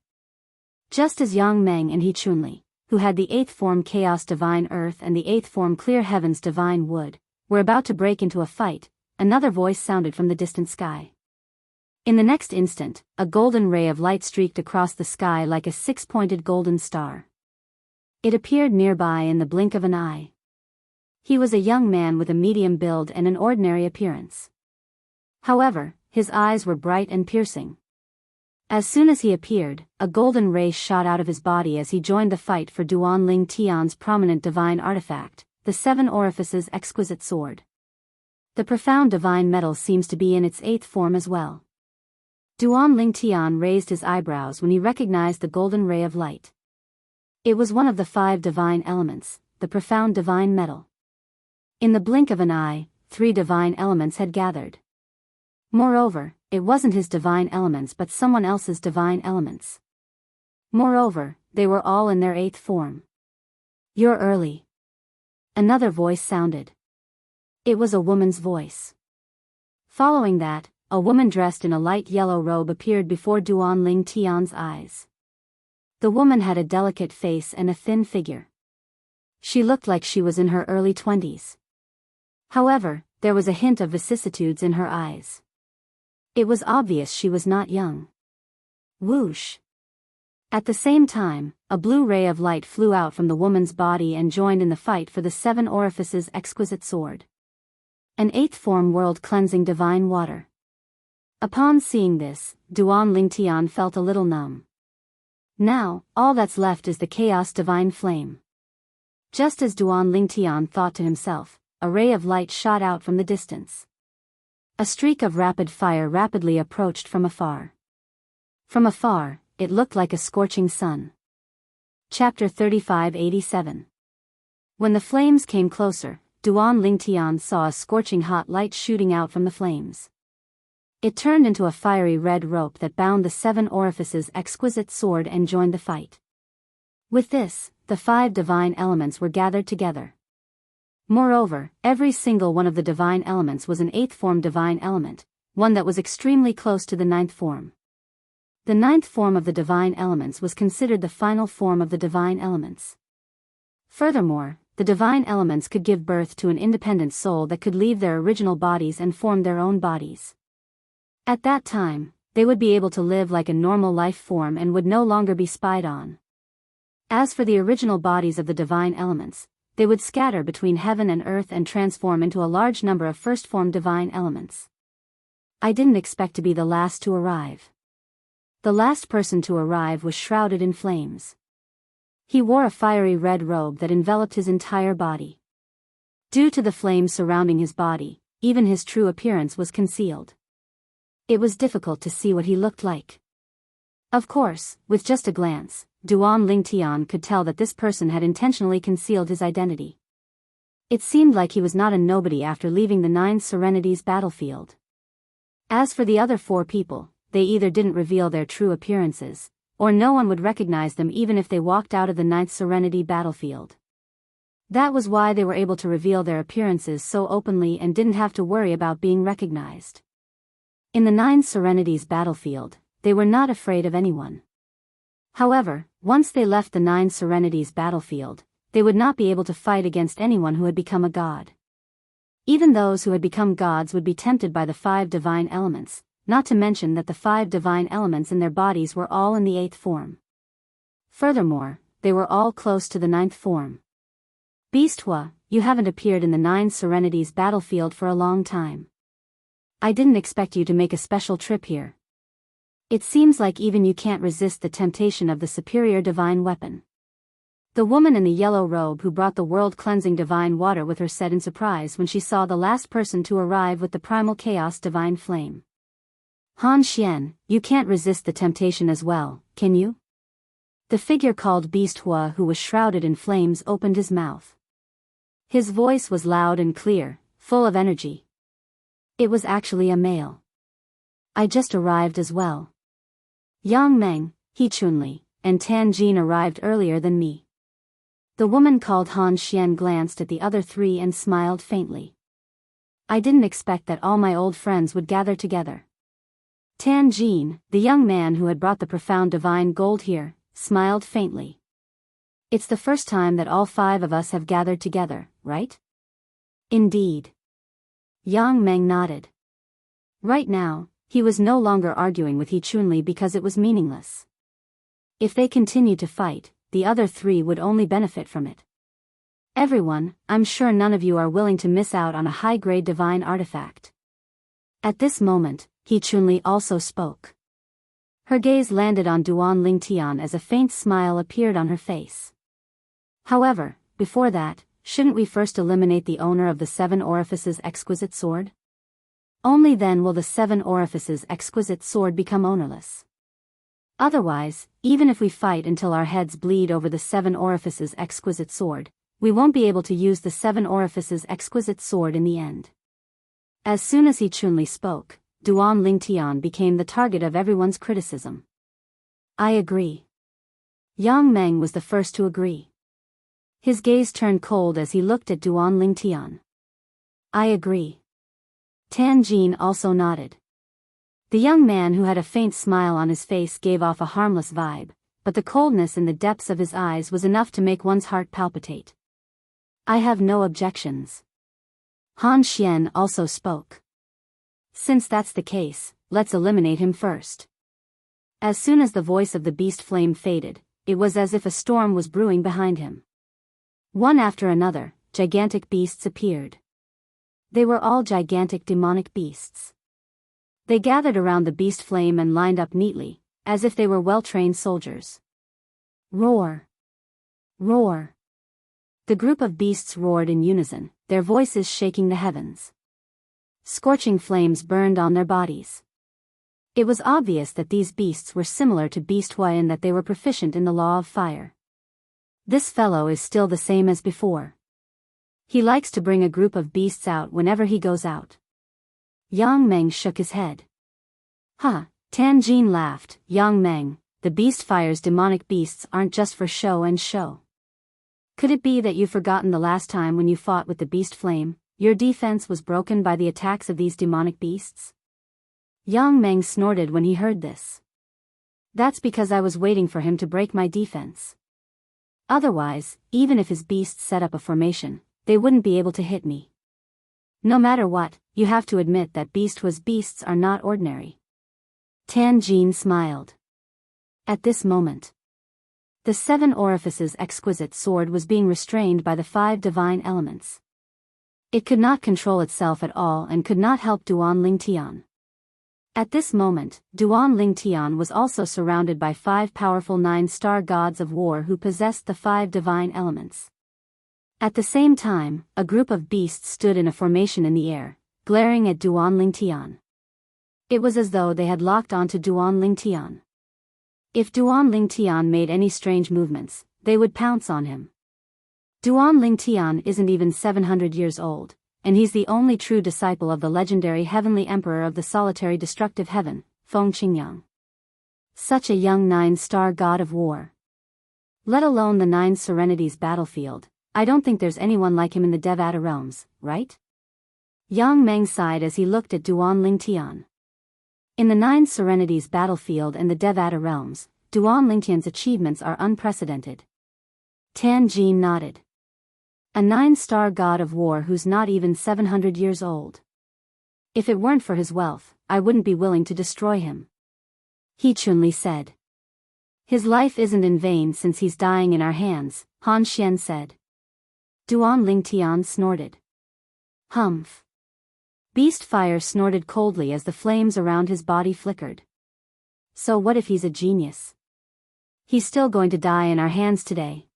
A: Just as Yang Meng and He Chunli, who had the 8th form Chaos Divine Earth and the 8th form Clear Heaven's Divine Wood, were about to break into a fight, another voice sounded from the distant sky. In the next instant, a golden ray of light streaked across the sky like a 6-pointed golden star. It appeared nearby in the blink of an eye. He was a young man with a medium build and an ordinary appearance. However, his eyes were bright and piercing. As soon as he appeared, a golden ray shot out of his body as he joined the fight for Duan Ling Tian's prominent divine artifact, the 7 orifices exquisite sword. The profound divine metal seems to be in its 8th form as well. Duan Ling Tian raised his eyebrows when he recognized the golden ray of light. It was one of the 5 divine elements, the profound divine metal. In the blink of an eye, 3 divine elements had gathered. Moreover, it wasn't his divine elements but someone else's divine elements. Moreover, they were all in their 8th form. You're early. Another voice sounded. It was a woman's voice. Following that, a woman dressed in a light yellow robe appeared before Duan Ling Tian's eyes. The woman had a delicate face and a thin figure. She looked like she was in her early 20s. However, there was a hint of vicissitudes in her eyes. It was obvious she was not young. Whoosh! At the same time, a blue ray of light flew out from the woman's body and joined in the fight for the 7 Orifices exquisite sword. An 8th form world-cleansing divine water. Upon seeing this, Duan Lingtian felt a little numb. Now, all that's left is the chaos divine flame. Just as Duan Lingtian thought to himself, a ray of light shot out from the distance. A streak of rapid fire rapidly approached from afar. From afar, it looked like a scorching sun. Chapter 3587. When the flames came closer, Duan Lingtian saw a scorching hot light shooting out from the flames. It turned into a fiery red rope that bound the 7 Orifices exquisite sword and joined the fight. With this, the 5 divine elements were gathered together. Moreover, every single one of the divine elements was an 8th form divine element, one that was extremely close to the 9th form. The 9th form of the divine elements was considered the final form of the divine elements. Furthermore, the divine elements could give birth to an independent soul that could leave their original bodies and form their own bodies. At that time, they would be able to live like a normal life form and would no longer be spied on. As for the original bodies of the divine elements, they would scatter between heaven and earth and transform into a large number of first-form divine elements. I didn't expect to be the last to arrive. The last person to arrive was shrouded in flames. He wore a fiery red robe that enveloped his entire body. Due to the flames surrounding his body, even his true appearance was concealed. It was difficult to see what he looked like. Of course, with just a glance, Duan Lingtian could tell that this person had intentionally concealed his identity. It seemed like he was not a nobody after leaving the 9 Serenities battlefield. As for the other 4 people, they either didn't reveal their true appearances, or no one would recognize them even if they walked out of the 9th Serenity battlefield. That was why they were able to reveal their appearances so openly and didn't have to worry about being recognized. In the 9 Serenities battlefield, they were not afraid of anyone. However, once they left the 9 Serenities battlefield, they would not be able to fight against anyone who had become a god. Even those who had become gods would be tempted by the 5 divine elements, not to mention that the 5 divine elements in their bodies were all in the 8th form. Furthermore, they were all close to the 9th form. Beastua, you haven't appeared in the 9 Serenities battlefield for a long time. I didn't expect you to make a special trip here. It seems like even you can't resist the temptation of the superior divine weapon. The woman in the yellow robe who brought the world-cleansing divine water with her said in surprise when she saw the last person to arrive with the primal chaos divine flame. Han Xian, you can't resist the temptation as well, can you? The figure called Beastua who was shrouded in flames opened his mouth. His voice was loud and clear, full of energy. It was actually a male. I just arrived as well. Yang Meng, He Chunli, and Tan Jin arrived earlier than me. The woman called Han Xian glanced at the other 3 and smiled faintly. I didn't expect that all my old friends would gather together. Tan Jin, the young man who had brought the profound divine gold here, smiled faintly. It's the first time that all 5 of us have gathered together, right? Indeed. Yang Meng nodded. Right now, he was no longer arguing with He Chunli because it was meaningless. If they continued to fight, the other 3 would only benefit from it. Everyone, I'm sure none of you are willing to miss out on a high-grade divine artifact. At this moment, He Chunli also spoke. Her gaze landed on Duan Lingtian as a faint smile appeared on her face. However, before that, shouldn't we first eliminate the owner of the 7 Orifices exquisite sword? Only then will the 7 Orifices exquisite sword become ownerless. Otherwise, even if we fight until our heads bleed over the 7 Orifices exquisite sword, we won't be able to use the 7 Orifices exquisite sword in the end. As soon as He Chunli spoke, Duan Lingtian became the target of everyone's criticism. I agree. Yang Meng was the first to agree. His gaze turned cold as he looked at Duan Lingtian. I agree. Tan Jin also nodded. The young man who had a faint smile on his face gave off a harmless vibe, but the coldness in the depths of his eyes was enough to make one's heart palpitate. I have no objections. Han Xian also spoke. Since that's the case, let's eliminate him first. As soon as the voice of the beast flame faded, it was as if a storm was brewing behind him. One after another, gigantic beasts appeared. They were all gigantic demonic beasts. They gathered around the beast flame and lined up neatly, as if they were well-trained soldiers. Roar! Roar! The group of beasts roared in unison, their voices shaking the heavens. Scorching flames burned on their bodies. It was obvious that these beasts were similar to Beast Hua in that they were proficient in the law of fire. This fellow is still the same as before. He likes to bring a group of beasts out whenever he goes out. Yang Meng shook his head. Huh, Tan Jin laughed. Yang Meng, the beast fire's demonic beasts aren't just for show and show. Could it be that you've forgotten the last time when you fought with the beast flame, your defense was broken by the attacks of these demonic beasts? Yang Meng snorted when he heard this. That's because I was waiting for him to break my defense. Otherwise, even if his beasts set up a formation, they wouldn't be able to hit me. No matter what, you have to admit that Beast Hua's beasts are not ordinary. Tan Jin smiled. At this moment, the 7 orifices exquisite sword was being restrained by the 5 divine elements. It could not control itself at all and could not help Duan Lingtian. At this moment, Duan Lingtian was also surrounded by 5 powerful 9-star gods of war who possessed the 5 divine elements. At the same time, a group of beasts stood in a formation in the air, glaring at Duan Lingtian. It was as though they had locked onto Duan Lingtian. If Duan Lingtian made any strange movements, they would pounce on him. Duan Lingtian isn't even 700 years old, and he's the only true disciple of the legendary heavenly emperor of the solitary destructive heaven, Feng Qingyang. Such a young 9-star god of war. Let alone the 9 Serenities battlefield, I don't think there's anyone like him in the Devata realms, right? Yang Meng sighed as he looked at Duan Lingtian. In the 9 Serenities battlefield and the Devata realms, Duan Lingtian's achievements are unprecedented. Tan Jin nodded. A 9-star god of war who's not even 700 years old. If it weren't for his wealth, I wouldn't be willing to destroy him. He Chunli said. His life isn't in vain since he's dying in our hands, Han Xian said. Duan Lingtian snorted. Humph. Beast Fire snorted coldly as the flames around his body flickered. So what if he's a genius? He's still going to die in our hands today.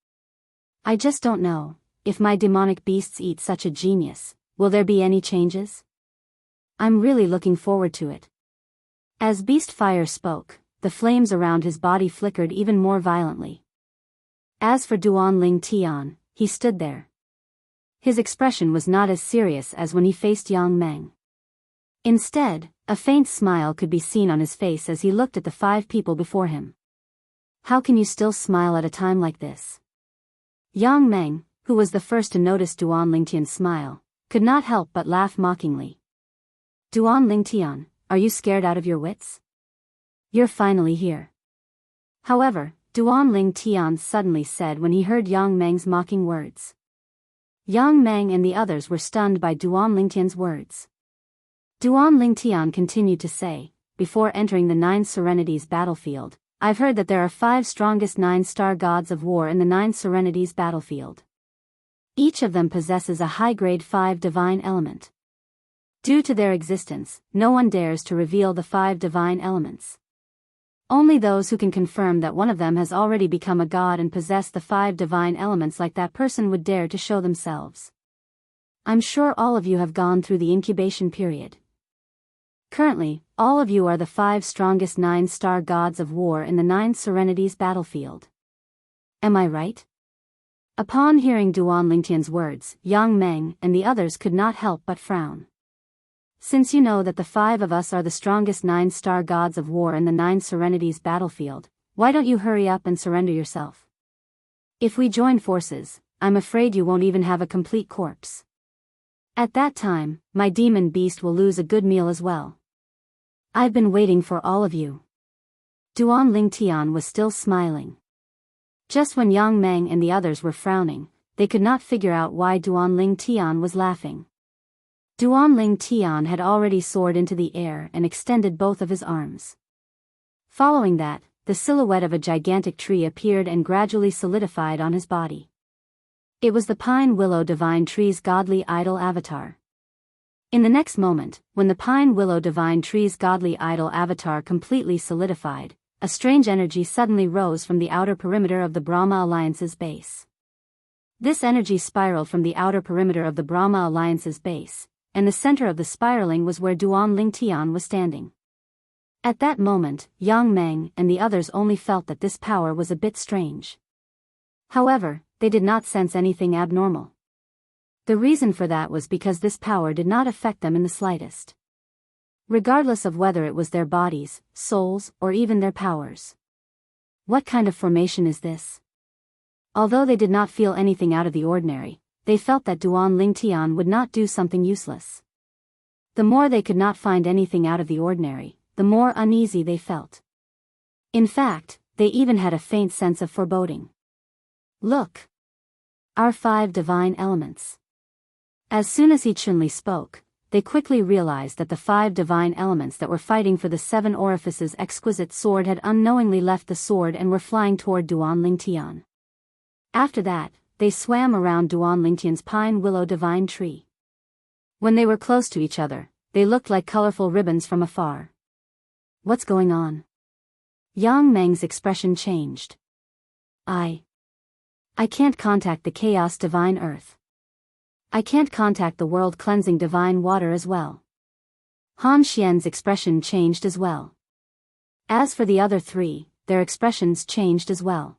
A: I just don't know, if my demonic beasts eat such a genius, will there be any changes? I'm really looking forward to it. As Beast Fire spoke, the flames around his body flickered even more violently. As for Duan Lingtian, he stood there. His expression was not as serious as when he faced Yang Meng. Instead, a faint smile could be seen on his face as he looked at the 5 people before him. How can you still smile at a time like this? Yang Meng, who was the first to notice Duan Lingtian's smile, could not help but laugh mockingly. Duan Lingtian, are you scared out of your wits? You're finally here. However, Duan Lingtian suddenly said when he heard Yang Meng's mocking words. Yang Meng and the others were stunned by Duan Lingtian's words. Duan Lingtian continued to say, before entering the 9 Serenities battlefield, I've heard that there are 5 strongest 9-star gods of war in the 9 Serenities battlefield. Each of them possesses a high-grade 5 divine element. Due to their existence, no one dares to reveal the 5 divine elements. Only those who can confirm that one of them has already become a god and possess the 5 divine elements like that person would dare to show themselves. I'm sure all of you have gone through the incubation period. Currently, all of you are the 5 strongest 9-star gods of war in the 9 Serenities battlefield. Am I right? Upon hearing Duan Lingtian's words, Yang Meng and the others could not help but frown. Since you know that the 5 of us are the strongest 9-star gods of war in the 9 Serenities battlefield, why don't you hurry up and surrender yourself? If we join forces, I'm afraid you won't even have a complete corpse. At that time, my demon beast will lose a good meal as well. I've been waiting for all of you. Duan Lingtian was still smiling. Just when Yang Meng and the others were frowning, they could not figure out why Duan Lingtian was laughing. Duan Lingtian had already soared into the air and extended both of his arms. Following that, the silhouette of a gigantic tree appeared and gradually solidified on his body. It was the pine willow divine tree's godly idol avatar. In the next moment, when the pine willow divine tree's godly idol avatar completely solidified, a strange energy suddenly rose from the outer perimeter of the Brahma Alliance's base. This energy spiraled from the outer perimeter of the Brahma Alliance's base, and the center of the spiraling was where Duan Lingtian was standing. At that moment, Yang Meng and the others only felt that this power was a bit strange. However, they did not sense anything abnormal. The reason for that was because this power did not affect them in the slightest. Regardless of whether it was their bodies, souls, or even their powers. What kind of formation is this? Although they did not feel anything out of the ordinary, they felt that Duan Lingtian would not do something useless. The more they could not find anything out of the ordinary, the more uneasy they felt. In fact, they even had a faint sense of foreboding. Look! Our 5 divine elements. As soon as Yi Chunli spoke, they quickly realized that the 5 divine elements that were fighting for the 7 orifices exquisite sword had unknowingly left the sword and were flying toward Duan Lingtian. After that, they swam around Duan Lingtian's pine willow divine tree. When they were close to each other, they looked like colorful ribbons from afar. What's going on? Yang Meng's expression changed. I can't contact the chaos divine earth. I can't contact the world-cleansing divine water as well. Han Xian's expression changed as well. As for the other 3, their expressions changed as well.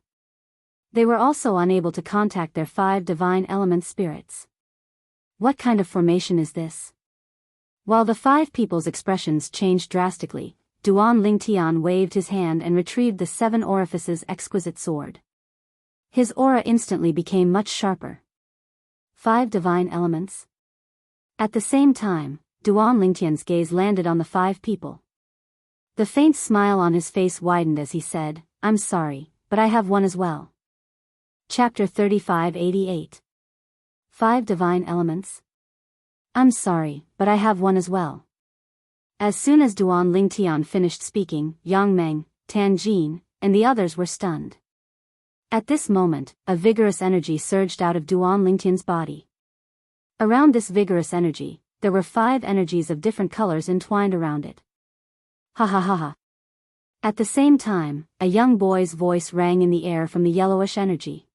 A: They were also unable to contact their 5 divine element spirits. What kind of formation is this? While the 5 people's expressions changed drastically, Duan Lingtian waved his hand and retrieved the 7 orifices exquisite sword. His aura instantly became much sharper. 5 divine elements? At the same time, Duan Lingtian's gaze landed on the 5 people. The faint smile on his face widened as he said, "I'm sorry, but I have one as well." Chapter 3588. 5 divine elements? I'm sorry, but I have one as well. As soon as Duan Lingtian finished speaking, Yang Meng, Tan Jin, and the others were stunned. At this moment, a vigorous energy surged out of Duan Lingtian's body. Around this vigorous energy, there were 5 energies of different colors entwined around it. Ha ha ha ha. At the same time, a young boy's voice rang in the air from the yellowish energy.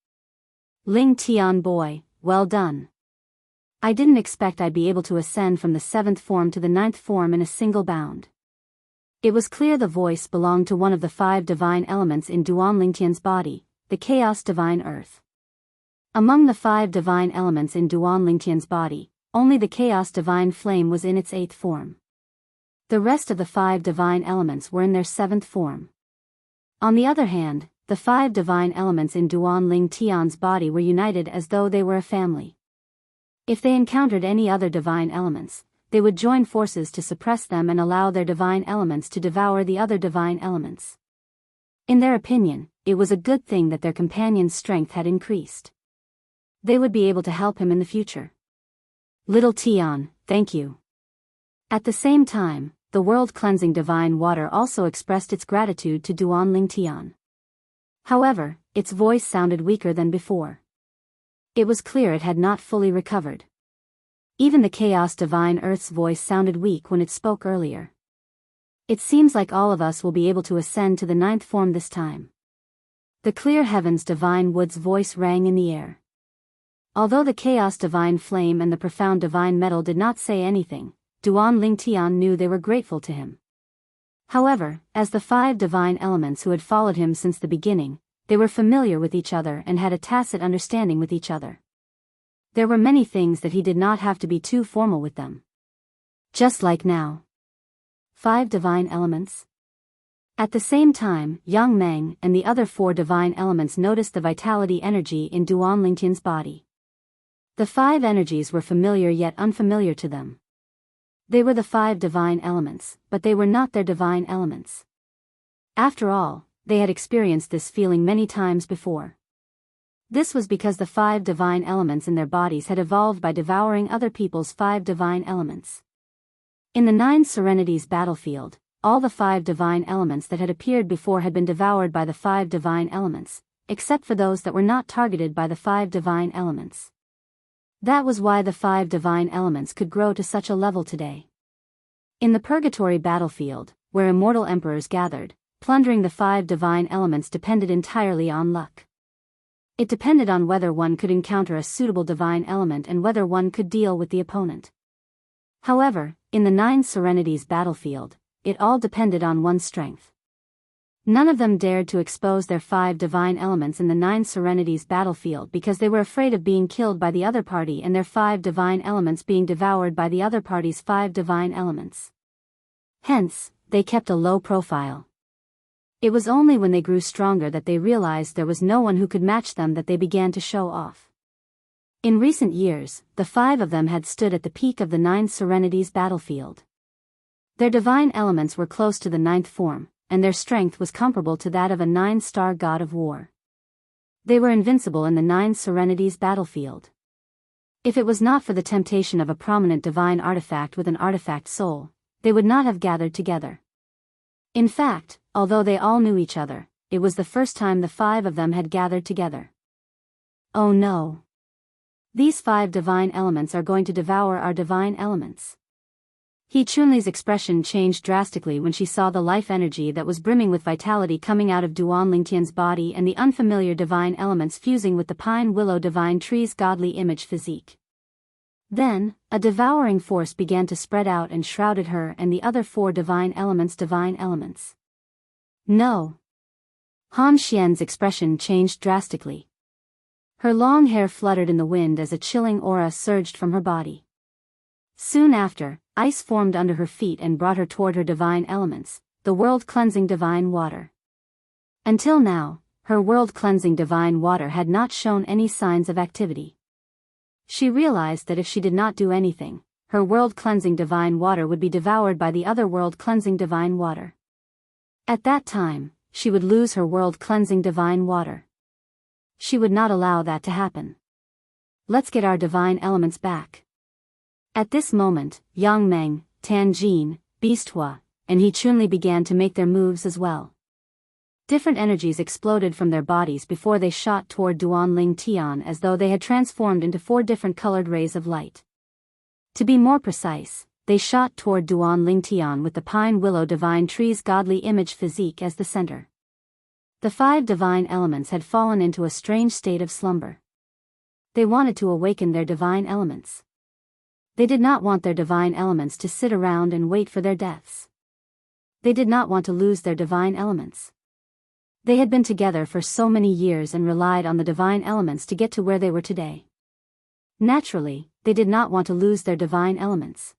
A: Lingtian boy, well done. I didn't expect I'd be able to ascend from the 7th form to the 9th form in a single bound. It was clear the voice belonged to one of the 5 divine elements in Duan Lingtian's body, the chaos divine earth. Among the 5 divine elements in Duan Lingtian's body, only the chaos divine flame was in its 8th form. The rest of the 5 divine elements were in their 7th form. On the other hand, the 5 divine elements in Duan Lingtian's body were united as though they were a family. If they encountered any other divine elements, they would join forces to suppress them and allow their divine elements to devour the other divine elements. In their opinion, it was a good thing that their companion's strength had increased. They would be able to help him in the future. Little Tian, thank you. At the same time, the world-cleansing divine water also expressed its gratitude to Duan Lingtian. However, its voice sounded weaker than before. It was clear it had not fully recovered. Even the Chaos Divine Earth's voice sounded weak when it spoke earlier. It seems like all of us will be able to ascend to the 9th form this time. The Clear Heavens Divine Wood's voice rang in the air. Although the Chaos Divine Flame and the Profound Divine Metal did not say anything, Duan Lingtian knew they were grateful to him. However, as the 5 divine elements who had followed him since the beginning, they were familiar with each other and had a tacit understanding with each other. There were many things that he did not have to be too formal with them. Just like now. 5 divine elements? At the same time, Yang Meng and the other 4 divine elements noticed the vitality energy in Duan Lingtian's body. The 5 energies were familiar yet unfamiliar to them. They were the 5 divine elements, but they were not their divine elements. After all, they had experienced this feeling many times before. This was because the 5 divine elements in their bodies had evolved by devouring other people's 5 divine elements. In the 9 Serenities battlefield, all the 5 divine elements that had appeared before had been devoured by the 5 divine elements, except for those that were not targeted by the 5 divine elements. That was why the 5 divine elements could grow to such a level today. In the Purgatory battlefield, where immortal emperors gathered, plundering the 5 divine elements depended entirely on luck. It depended on whether one could encounter a suitable divine element and whether one could deal with the opponent. However, in the 9 Serenities battlefield, it all depended on one's strength. None of them dared to expose their 5 divine elements in the 9 Serenities battlefield because they were afraid of being killed by the other party and their 5 divine elements being devoured by the other party's 5 divine elements. Hence, they kept a low profile. It was only when they grew stronger that they realized there was no one who could match them that they began to show off. In recent years, the 5 of them had stood at the peak of the 9 Serenities battlefield. Their divine elements were close to the 9th form, and their strength was comparable to that of a 9-star god of war. They were invincible in the 9 Serenities battlefield. If it was not for the temptation of a prominent divine artifact with an artifact soul, they would not have gathered together. In fact, although they all knew each other, it was the first time the 5 of them had gathered together. Oh no! These 5 divine elements are going to devour our divine elements. He Chunli's expression changed drastically when she saw the life energy that was brimming with vitality coming out of Duan Lingtian's body and the unfamiliar divine elements fusing with the pine willow divine tree's godly image physique. Then, a devouring force began to spread out and shrouded her and the other 4 divine elements. No! Han Xian's expression changed drastically. Her long hair fluttered in the wind as a chilling aura surged from her body. Soon after, ice formed under her feet and brought her toward her divine elements, the world-cleansing divine water. Until now, her world-cleansing divine water had not shown any signs of activity. She realized that if she did not do anything, her world-cleansing divine water would be devoured by the other world-cleansing divine water. At that time, she would lose her world-cleansing divine water. She would not allow that to happen. Let's get our divine elements back. At this moment, Yang Meng, Tan Jin, Beast Hua, and He Chunli began to make their moves as well. Different energies exploded from their bodies before they shot toward Duan Ling Tian as though they had transformed into 4 different colored rays of light. To be more precise, they shot toward Duan Ling Tian with the pine willow divine tree's godly image physique as the center. The 5 divine elements had fallen into a strange state of slumber. They wanted to awaken their divine elements. They did not want their divine elements to sit around and wait for their deaths. They did not want to lose their divine elements. They had been together for so many years and relied on the divine elements to get to where they were today. Naturally, they did not want to lose their divine elements.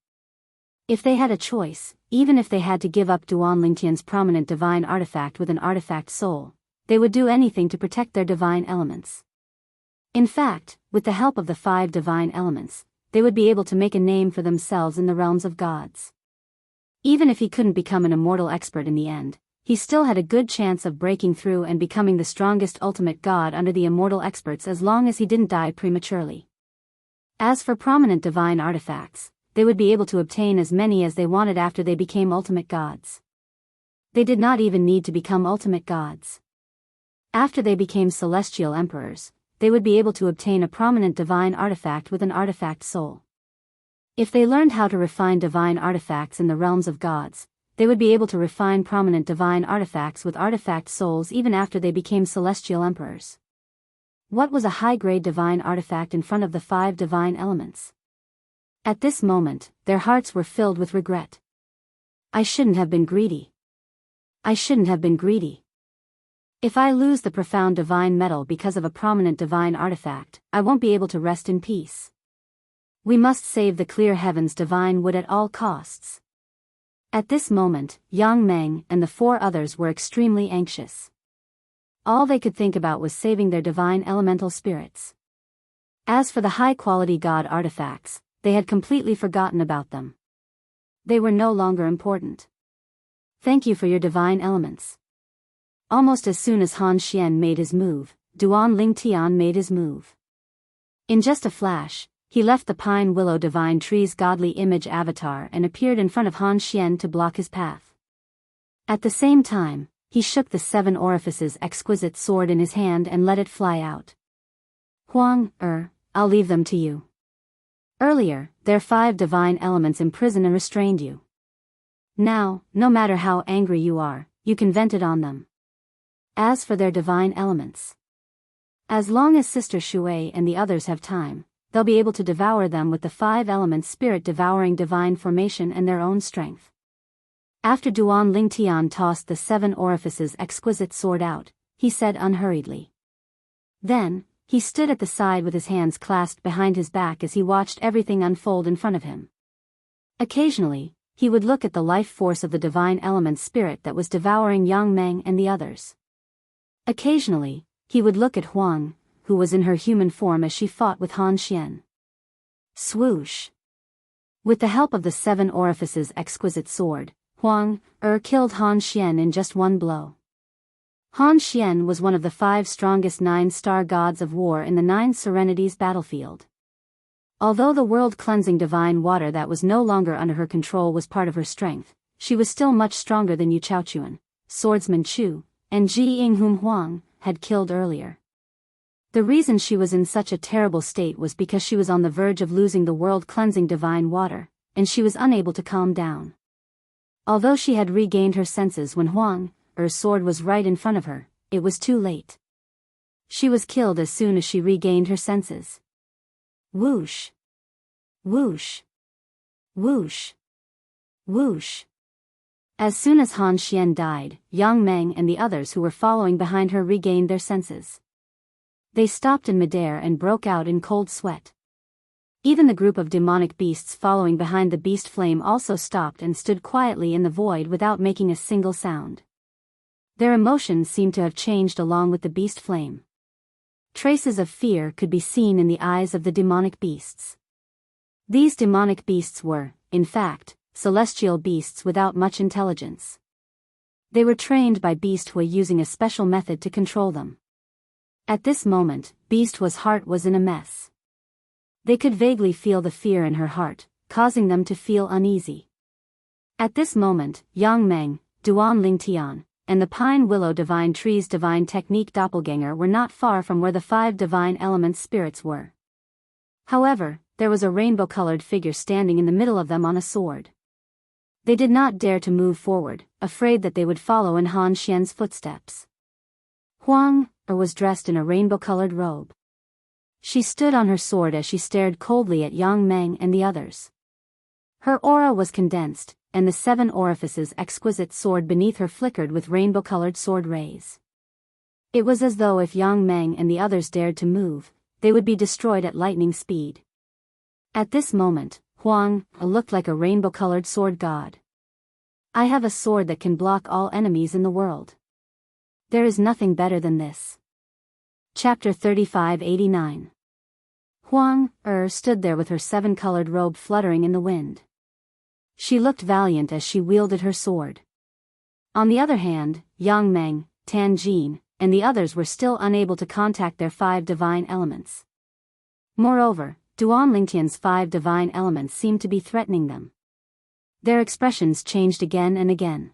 A: If they had a choice, even if they had to give up Duan Lingtian's prominent divine artifact with an artifact soul, they would do anything to protect their divine elements. In fact, with the help of the 5 divine elements, they would be able to make a name for themselves in the realms of gods. Even if he couldn't become an immortal expert in the end, he still had a good chance of breaking through and becoming the strongest ultimate god under the immortal experts as long as he didn't die prematurely. As for prominent divine artifacts, they would be able to obtain as many as they wanted after they became ultimate gods. They did not even need to become ultimate gods. After they became celestial emperors, they would be able to obtain a prominent divine artifact with an artifact soul. If they learned how to refine divine artifacts in the realms of gods, they would be able to refine prominent divine artifacts with artifact souls even after they became celestial emperors. What was a high-grade divine artifact in front of the 5 divine elements? At this moment, their hearts were filled with regret. I shouldn't have been greedy. I shouldn't have been greedy. If I lose the profound divine metal because of a prominent divine artifact, I won't be able to rest in peace. We must save the clear heavens divine wood at all costs. At this moment, Yang Meng and the 4 others were extremely anxious. All they could think about was saving their divine elemental spirits. As for the high-quality god artifacts, they had completely forgotten about them. They were no longer important. Thank you for your divine elements. Almost as soon as Han Xian made his move, Duan Lingtian made his move. In just a flash, he left the pine willow divine tree's godly image avatar and appeared in front of Han Xian to block his path. At the same time, he shook the 7 orifices exquisite sword in his hand and let it fly out. Huang, I'll leave them to you. Earlier, their 5 divine elements imprisoned and restrained you. Now, no matter how angry you are, you can vent it on them. As for their divine elements, as long as Sister Shui and the others have time, they'll be able to devour them with the 5 elements spirit devouring divine formation and their own strength. After Duan Lingtian tossed the 7 orifices exquisite sword out, he said unhurriedly. Then, he stood at the side with his hands clasped behind his back as he watched everything unfold in front of him. Occasionally, he would look at the life force of the divine element spirit that was devouring Yang Meng and the others. Occasionally, he would look at Huang, who was in her human form as she fought with Han Xian. Swoosh! With the help of the 7 orifices exquisite sword, Huang, killed Han Xian in just one blow. Han Xian was one of the 5 strongest 9-star gods of war in the 9 Serenities battlefield. Although the world-cleansing divine water that was no longer under her control was part of her strength, she was still much stronger than Yu Chaochuan, swordsman Chu, and Ji Ying whom Huang had killed earlier. The reason she was in such a terrible state was because she was on the verge of losing the world-cleansing divine water, and she was unable to calm down. Although she had regained her senses when Huang, sword was right in front of her, it was too late. She was killed as soon as she regained her senses. Whoosh! Whoosh! Whoosh! Whoosh! As soon as Han Xian died, Yang Meng and the others who were following behind her regained their senses. They stopped in midair and broke out in cold sweat. Even the group of demonic beasts following behind the beast flame also stopped and stood quietly in the void without making a single sound. Their emotions seemed to have changed along with the beast flame. Traces of fear could be seen in the eyes of the demonic beasts. These demonic beasts were, in fact, celestial beasts without much intelligence. They were trained by Beast Hui using a special method to control them. At this moment, Beast Hui's heart was in a mess. They could vaguely feel the fear in her heart, causing them to feel uneasy. At this moment, Yang Meng, Duan Lingtian, and the pine willow divine tree's divine technique doppelganger were not far from where the 5 divine element spirits were. However, there was a rainbow-colored figure standing in the middle of them on a sword. They did not dare to move forward, afraid that they would follow in Han Xian's footsteps. Huang, was dressed in a rainbow-colored robe. She stood on her sword as she stared coldly at Yang Meng and the others. Her aura was condensed, and the 7 orifices exquisite sword beneath her flickered with rainbow-colored sword rays. It was as though if Yang Meng and the others dared to move, they would be destroyed at lightning speed. At this moment, Huang looked like a rainbow-colored sword god. I have a sword that can block all enemies in the world. There is nothing better than this. Chapter 3589. Huang, stood there with her 7-colored robe fluttering in the wind. She looked valiant as she wielded her sword. On the other hand, Yang Meng, Tan Jin, and the others were still unable to contact their 5 divine elements. Moreover, Duan Lingtian's 5 divine elements seemed to be threatening them. Their expressions changed again and again.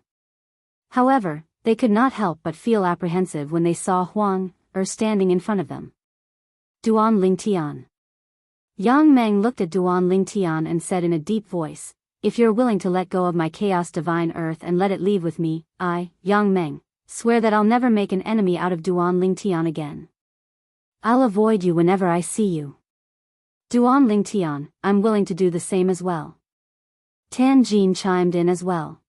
A: However, they could not help but feel apprehensive when they saw Huang, standing in front of them. Duan Lingtian. Yang Meng looked at Duan Lingtian and said in a deep voice, "If you're willing to let go of my chaos divine earth and let it leave with me, I, Yang Meng, swear that I'll never make an enemy out of Duan Lingtian again. I'll avoid you whenever I see you." Duan Lingtian, I'm willing to do the same as well. Tan Jin chimed in as well.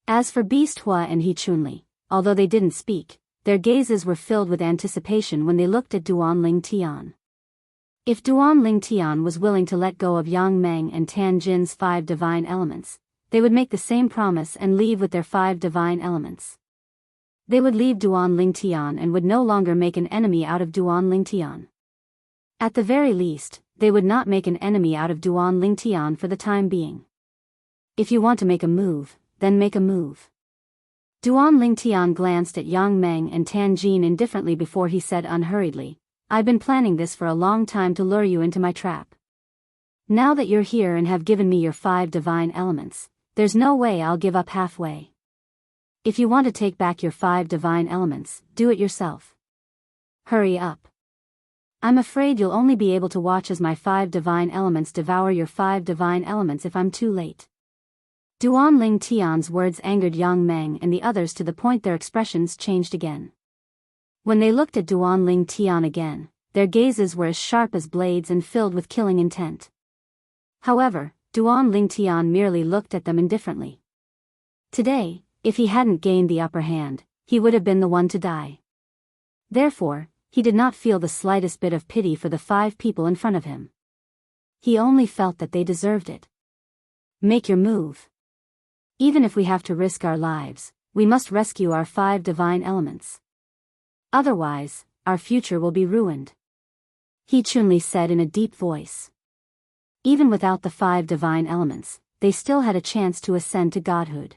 A: As for Beast Hui and He Chunli, although they didn't speak, their gazes were filled with anticipation when they looked at Duan Lingtian. If Duan Lingtian was willing to let go of Yang Meng and Tan Jin's 5 divine elements, they would make the same promise and leave with their 5 divine elements. They would leave Duan Lingtian and would no longer make an enemy out of Duan Lingtian. At the very least, they would not make an enemy out of Duan Lingtian for the time being. If you want to make a move, then make a move. Duan Lingtian glanced at Yang Meng and Tan Jin indifferently before he said unhurriedly, I've been planning this for a long time to lure you into my trap. Now that you're here and have given me your 5 divine elements, there's no way I'll give up halfway. If you want to take back your 5 divine elements, do it yourself. Hurry up. I'm afraid you'll only be able to watch as my 5 divine elements devour your 5 divine elements if I'm too late. Duan Lingtian's words angered Yang Meng and the others to the point their expressions changed again. When they looked at Duan Lingtian again, their gazes were as sharp as blades and filled with killing intent. However, Duan Lingtian merely looked at them indifferently. Today, if he hadn't gained the upper hand, he would have been the one to die. Therefore, he did not feel the slightest bit of pity for the 5 people in front of him. He only felt that they deserved it. Make your move. Even if we have to risk our lives, we must rescue our 5 divine elements. Otherwise, our future will be ruined. He Chunli said in a deep voice. Even without the 5 divine elements, they still had a chance to ascend to godhood.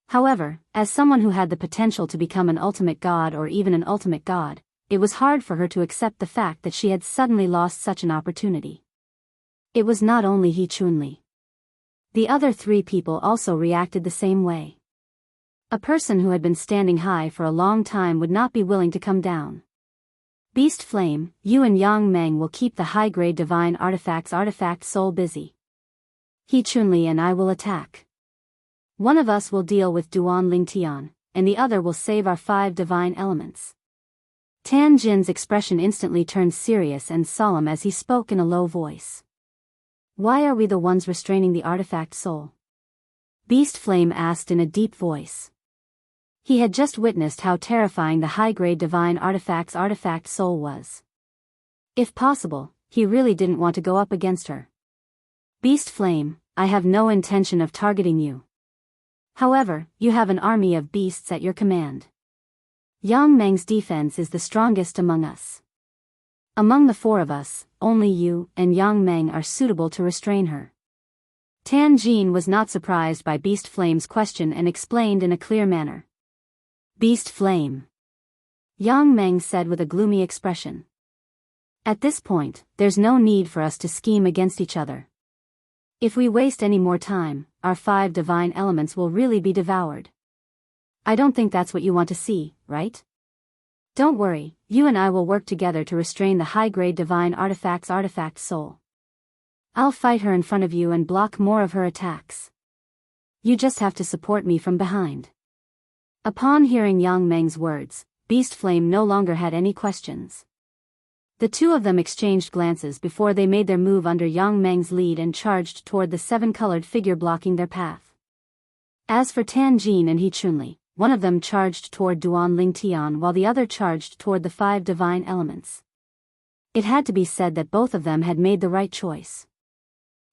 A: However, as someone who had the potential to become an ultimate god or even an ultimate god, it was hard for her to accept the fact that she had suddenly lost such an opportunity. It was not only He Chunli. The other 3 people also reacted the same way. A person who had been standing high for a long time would not be willing to come down. Beast Flame, you and Yang Meng will keep the high-grade divine artifact soul busy. He Chunli and I will attack. One of us will deal with Duan Lingtian, and the other will save our 5 divine elements. Tan Jin's expression instantly turned serious and solemn as he spoke in a low voice. Why are we the ones restraining the artifact soul? Beast Flame asked in a deep voice. He had just witnessed how terrifying the high-grade divine artifact soul was. If possible, he really didn't want to go up against her. Beast Flame, I have no intention of targeting you. However, you have an army of beasts at your command. Yang Meng's defense is the strongest among us. Among the 4 of us, only you and Yang Meng are suitable to restrain her. Tan Jin was not surprised by Beast Flame's question and explained in a clear manner. Beast Flame. Yang Meng said with a gloomy expression. At this point, there's no need for us to scheme against each other. If we waste any more time, our 5 divine elements will really be devoured. I don't think that's what you want to see, right? Don't worry, you and I will work together to restrain the high-grade divine artifact soul. I'll fight her in front of you and block more of her attacks. You just have to support me from behind. Upon hearing Yang Meng's words, Beast Flame no longer had any questions. The 2 of them exchanged glances before they made their move under Yang Meng's lead and charged toward the 7-colored figure blocking their path. As for Tan Jin and He Chunli, one of them charged toward Duan Lingtian while the other charged toward the 5 divine elements. It had to be said that both of them had made the right choice.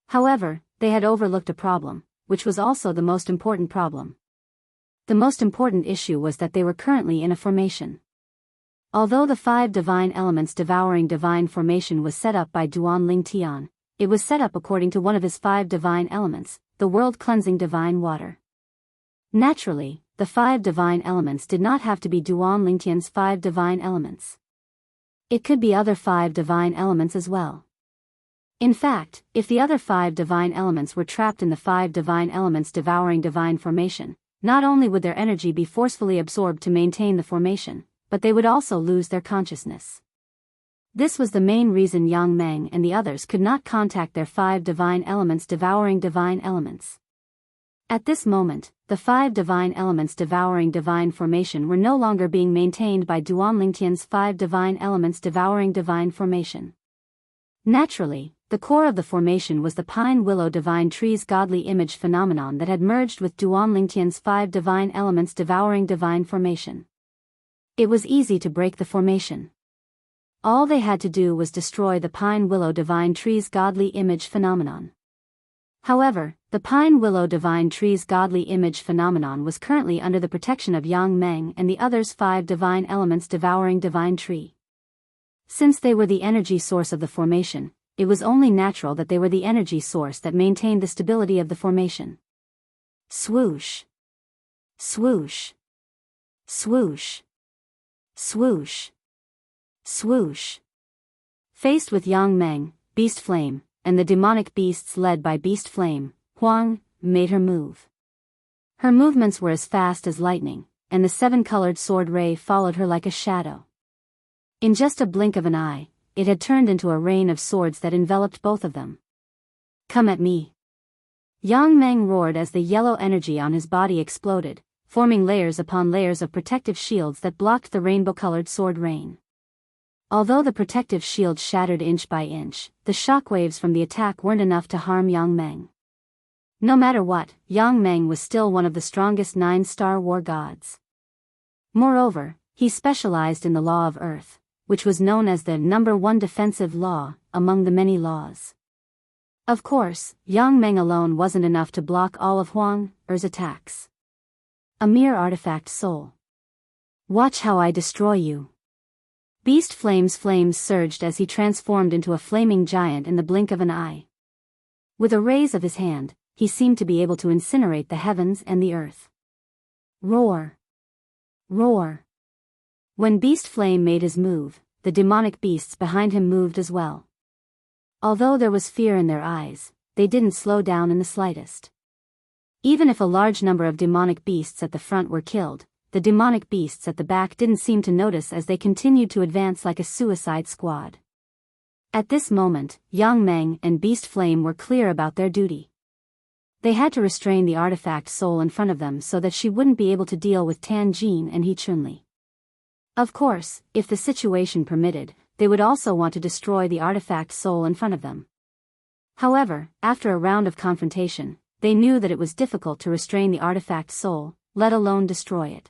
A: However, they had overlooked a problem, which was also the most important problem. The most important issue was that they were currently in a formation. Although the 5 divine elements devouring divine formation was set up by Duan Lingtian, it was set up according to one of his 5 divine elements, the world-cleansing divine water. Naturally, the 5 divine elements did not have to be Duan Lingtian's 5 divine elements. It could be other 5 divine elements as well. In fact, if the other 5 divine elements were trapped in the 5 divine elements devouring divine formation, not only would their energy be forcefully absorbed to maintain the formation, but they would also lose their consciousness. This was the main reason Yang Meng and the others could not contact their 5 divine elements devouring divine elements. At this moment, the 5 divine elements devouring divine formation were no longer being maintained by Duan Lingtian's 5 divine elements devouring divine formation. Naturally, the core of the formation was the pine willow divine tree's godly image phenomenon that had merged with Duan Lingtian's 5 divine elements devouring divine formation. It was easy to break the formation. All they had to do was destroy the pine willow divine tree's godly image phenomenon. However, the pine willow divine tree's godly image phenomenon was currently under the protection of Yang Meng and the others' 5 divine elements devouring divine tree. Since they were the energy source of the formation, it was only natural that they were the energy source that maintained the stability of the formation. Swoosh. Swoosh. Swoosh. Swoosh. Swoosh. Faced with Yang Meng, Beast Flame, and the demonic beasts led by Beast Flame, Huang made her move. Her movements were as fast as lightning, and the seven-colored sword ray followed her like a shadow. In just a blink of an eye, it had turned into a rain of swords that enveloped both of them. Come at me. Yang Meng roared as the yellow energy on his body exploded, forming layers upon layers of protective shields that blocked the rainbow-colored sword rain. Although the protective shield shattered inch by inch, the shockwaves from the attack weren't enough to harm Yang Meng. No matter what, Yang Meng was still one of the strongest 9-star war gods. Moreover, he specialized in the law of earth, which was known as the #1 defensive law among the many laws. Of course, Yang Meng alone wasn't enough to block all of Huang Er's attacks. A mere artifact soul. Watch how I destroy you. Beast Flame's flames surged as he transformed into a flaming giant in the blink of an eye. With a raise of his hand, he seemed to be able to incinerate the heavens and the earth. Roar! Roar! When Beast Flame made his move, the demonic beasts behind him moved as well. Although there was fear in their eyes, they didn't slow down in the slightest. Even if a large number of demonic beasts at the front were killed, the demonic beasts at the back didn't seem to notice as they continued to advance like a suicide squad. At this moment, Yang Meng and Beast Flame were clear about their duty. They had to restrain the artifact soul in front of them so that she wouldn't be able to deal with Tan Jin and He Chunli. Of course, if the situation permitted, they would also want to destroy the artifact soul in front of them. However, after a round of confrontation, they knew that it was difficult to restrain the artifact soul, let alone destroy it.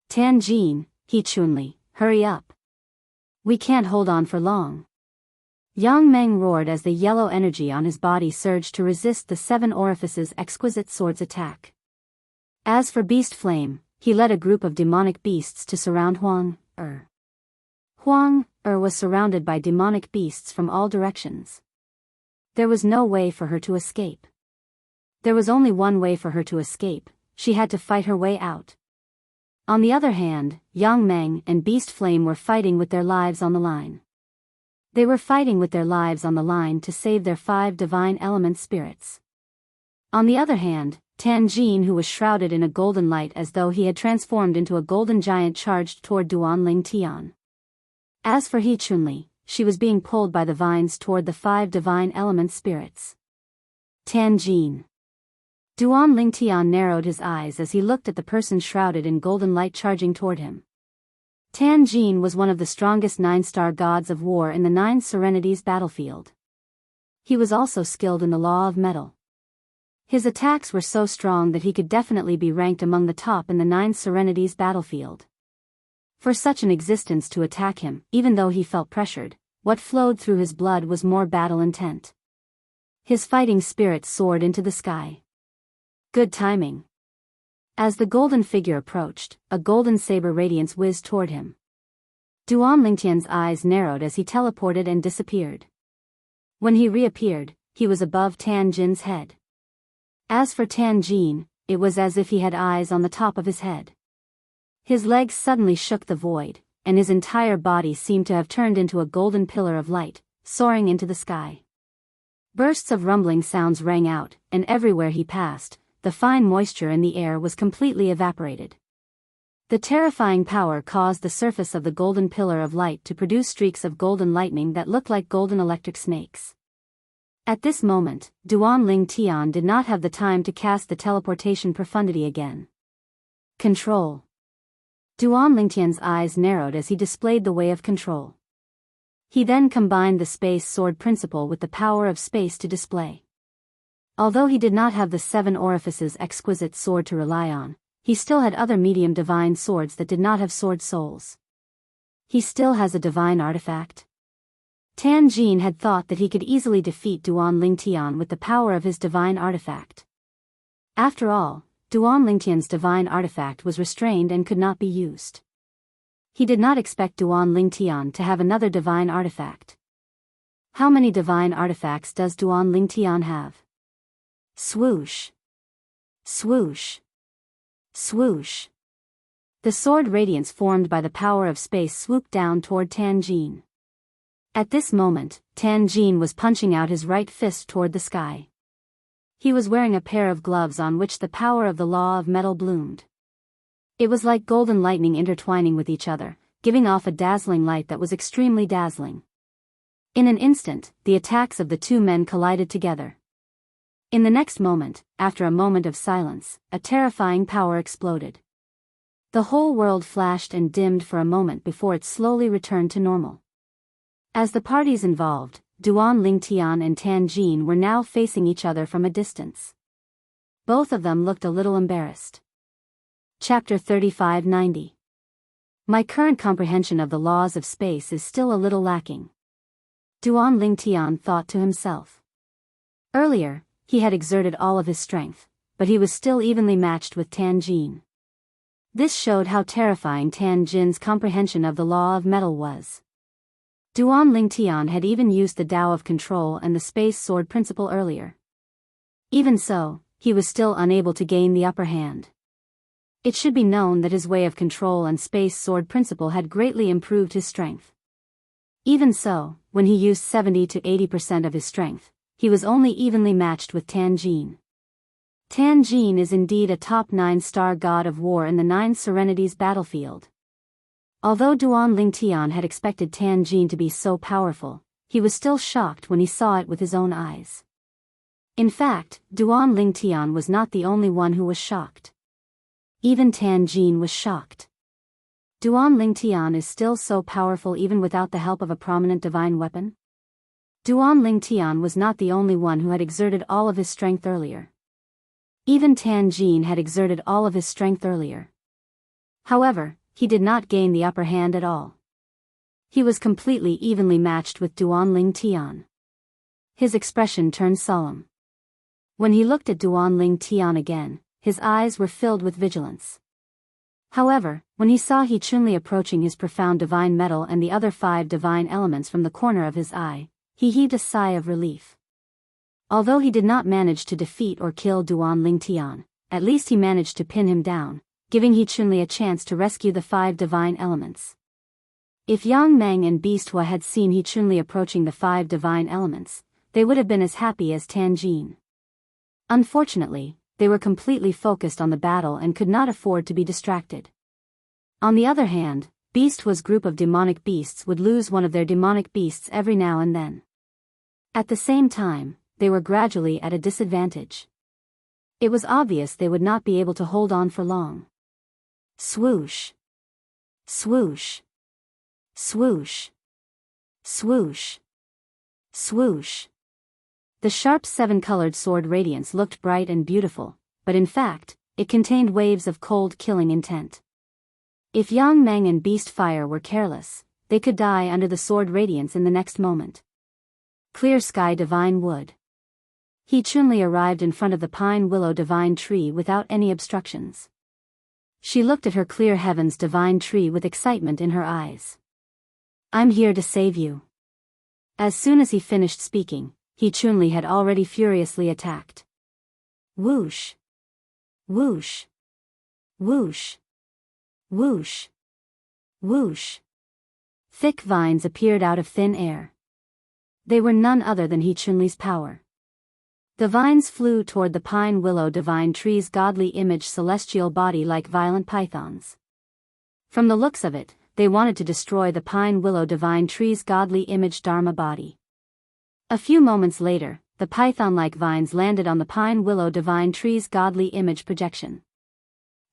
A: Tan Jin, He Chunli, hurry up. We can't hold on for long. Yang Meng roared as the yellow energy on his body surged to resist the 7 orifices exquisite sword's attack. As for Beast Flame, he led a group of demonic beasts to surround Huang Er. Huang Er was surrounded by demonic beasts from all directions. There was no way for her to escape. There was only one way for her to escape: she had to fight her way out. On the other hand, Yang Meng and Beast Flame were fighting with their lives on the line. They were fighting with their lives on the line to save their 5 divine element spirits. On the other hand, Tan Jin, who was shrouded in a golden light as though he had transformed into a golden giant, charged toward Duan Tian. As for He Chunli, she was being pulled by the vines toward the 5 divine element spirits. Tan Jin. Duan Tian narrowed his eyes as he looked at the person shrouded in golden light charging toward him. Tan Jin was one of the strongest 9-star gods of war in the 9 Serenities battlefield. He was also skilled in the law of metal. His attacks were so strong that he could definitely be ranked among the top in the 9 Serenities battlefield. For such an existence to attack him, even though he felt pressured, what flowed through his blood was more battle intent. His fighting spirit soared into the sky. Good timing. As the golden figure approached, a golden saber radiance whizzed toward him. Duan Lingtian's eyes narrowed as he teleported and disappeared. When he reappeared, he was above Tan Jin's head. As for Tan Jin, it was as if he had eyes on the top of his head. His legs suddenly shook the void, and his entire body seemed to have turned into a golden pillar of light, soaring into the sky. Bursts of rumbling sounds rang out, and everywhere he passed, the fine moisture in the air was completely evaporated. The terrifying power caused the surface of the golden pillar of light to produce streaks of golden lightning that looked like golden electric snakes. At this moment, Duan Tian did not have the time to cast the teleportation profundity again. Control. Duan Tian's eyes narrowed as he displayed the way of control. He then combined the space sword principle with the power of space to display. Although he did not have the 7 orifices exquisite sword to rely on, he still had other medium divine swords that did not have sword souls. He still has a divine artifact. Tan Jin had thought that he could easily defeat Duan Tian with the power of his divine artifact. After all, Duan Tian's divine artifact was restrained and could not be used. He did not expect Duan Lingtian to have another divine artifact. How many divine artifacts does Duan Lingtian have? Swoosh. Swoosh. Swoosh. The sword radiance formed by the power of space swooped down toward Tan Jin. At this moment, Tan Jin was punching out his right fist toward the sky. He was wearing a pair of gloves on which the power of the law of metal bloomed. It was like golden lightning intertwining with each other, giving off a dazzling light that was extremely dazzling. In an instant, the attacks of the two men collided together. In the next moment, after a moment of silence, a terrifying power exploded. The whole world flashed and dimmed for a moment before it slowly returned to normal. As the parties involved, Duan Lingtian and Tan Jin were now facing each other from a distance. Both of them looked a little embarrassed. Chapter 3590. My current comprehension of the laws of space is still a little lacking. Duan Lingtian thought to himself. Earlier, he had exerted all of his strength, but he was still evenly matched with Tan Jin. This showed how terrifying Tan Jin's comprehension of the law of metal was. Duan Lingtian had even used the Tao of control and the space sword principle earlier. Even so, he was still unable to gain the upper hand. It should be known that his way of control and space sword principle had greatly improved his strength. Even so, when he used 70 to 80% of his strength, he was only evenly matched with Tan Jin. Tan Jin is indeed a top 9-star god of war in the 9 Serenities battlefield. Although Duan Lingtian had expected Tan Jin to be so powerful, he was still shocked when he saw it with his own eyes. In fact, Duan Lingtian was not the only one who was shocked. Even Tan Jin was shocked. Duan Lingtian is still so powerful even without the help of a prominent divine weapon? Duan Lingtian was not the only one who had exerted all of his strength earlier. Even Tan Jin had exerted all of his strength earlier. However, he did not gain the upper hand at all. He was completely evenly matched with Duan Lingtian. His expression turned solemn. When he looked at Duan Lingtian again, his eyes were filled with vigilance. However, when he saw He Chunli approaching his profound divine metal and the other 5 divine elements from the corner of his eye, he heaved a sigh of relief. Although he did not manage to defeat or kill Duan Lingtian, at least he managed to pin him down, giving He Chunli a chance to rescue the 5 divine elements. If Yang Meng and Beast Hua had seen He Chunli approaching the 5 divine elements, they would have been as happy as Tan Jin. Unfortunately, they were completely focused on the battle and could not afford to be distracted. On the other hand, Beast Hua's group of demonic beasts would lose one of their demonic beasts every now and then. At the same time, they were gradually at a disadvantage. It was obvious they would not be able to hold on for long. Swoosh. Swoosh. Swoosh. Swoosh. Swoosh. The sharp 7-colored sword radiance looked bright and beautiful, but in fact, it contained waves of cold killing intent. If Yang Meng and Beast Fire were careless, they could die under the sword radiance in the next moment. Clear Sky Divine Wood. He Chunli arrived in front of the Pine Willow Divine Tree without any obstructions. She looked at her clear heavens divine tree with excitement in her eyes. I'm here to save you. As soon as he finished speaking, He Chunli had already furiously attacked. Whoosh. Whoosh. Whoosh. Whoosh. Whoosh. Thick vines appeared out of thin air. They were none other than He Chunli's power. The vines flew toward the Pine Willow Divine Tree's godly image celestial body like violent pythons. From the looks of it, they wanted to destroy the Pine Willow Divine Tree's godly image Dharma body. A few moments later, the python-like vines landed on the Pine Willow Divine Tree's godly image projection.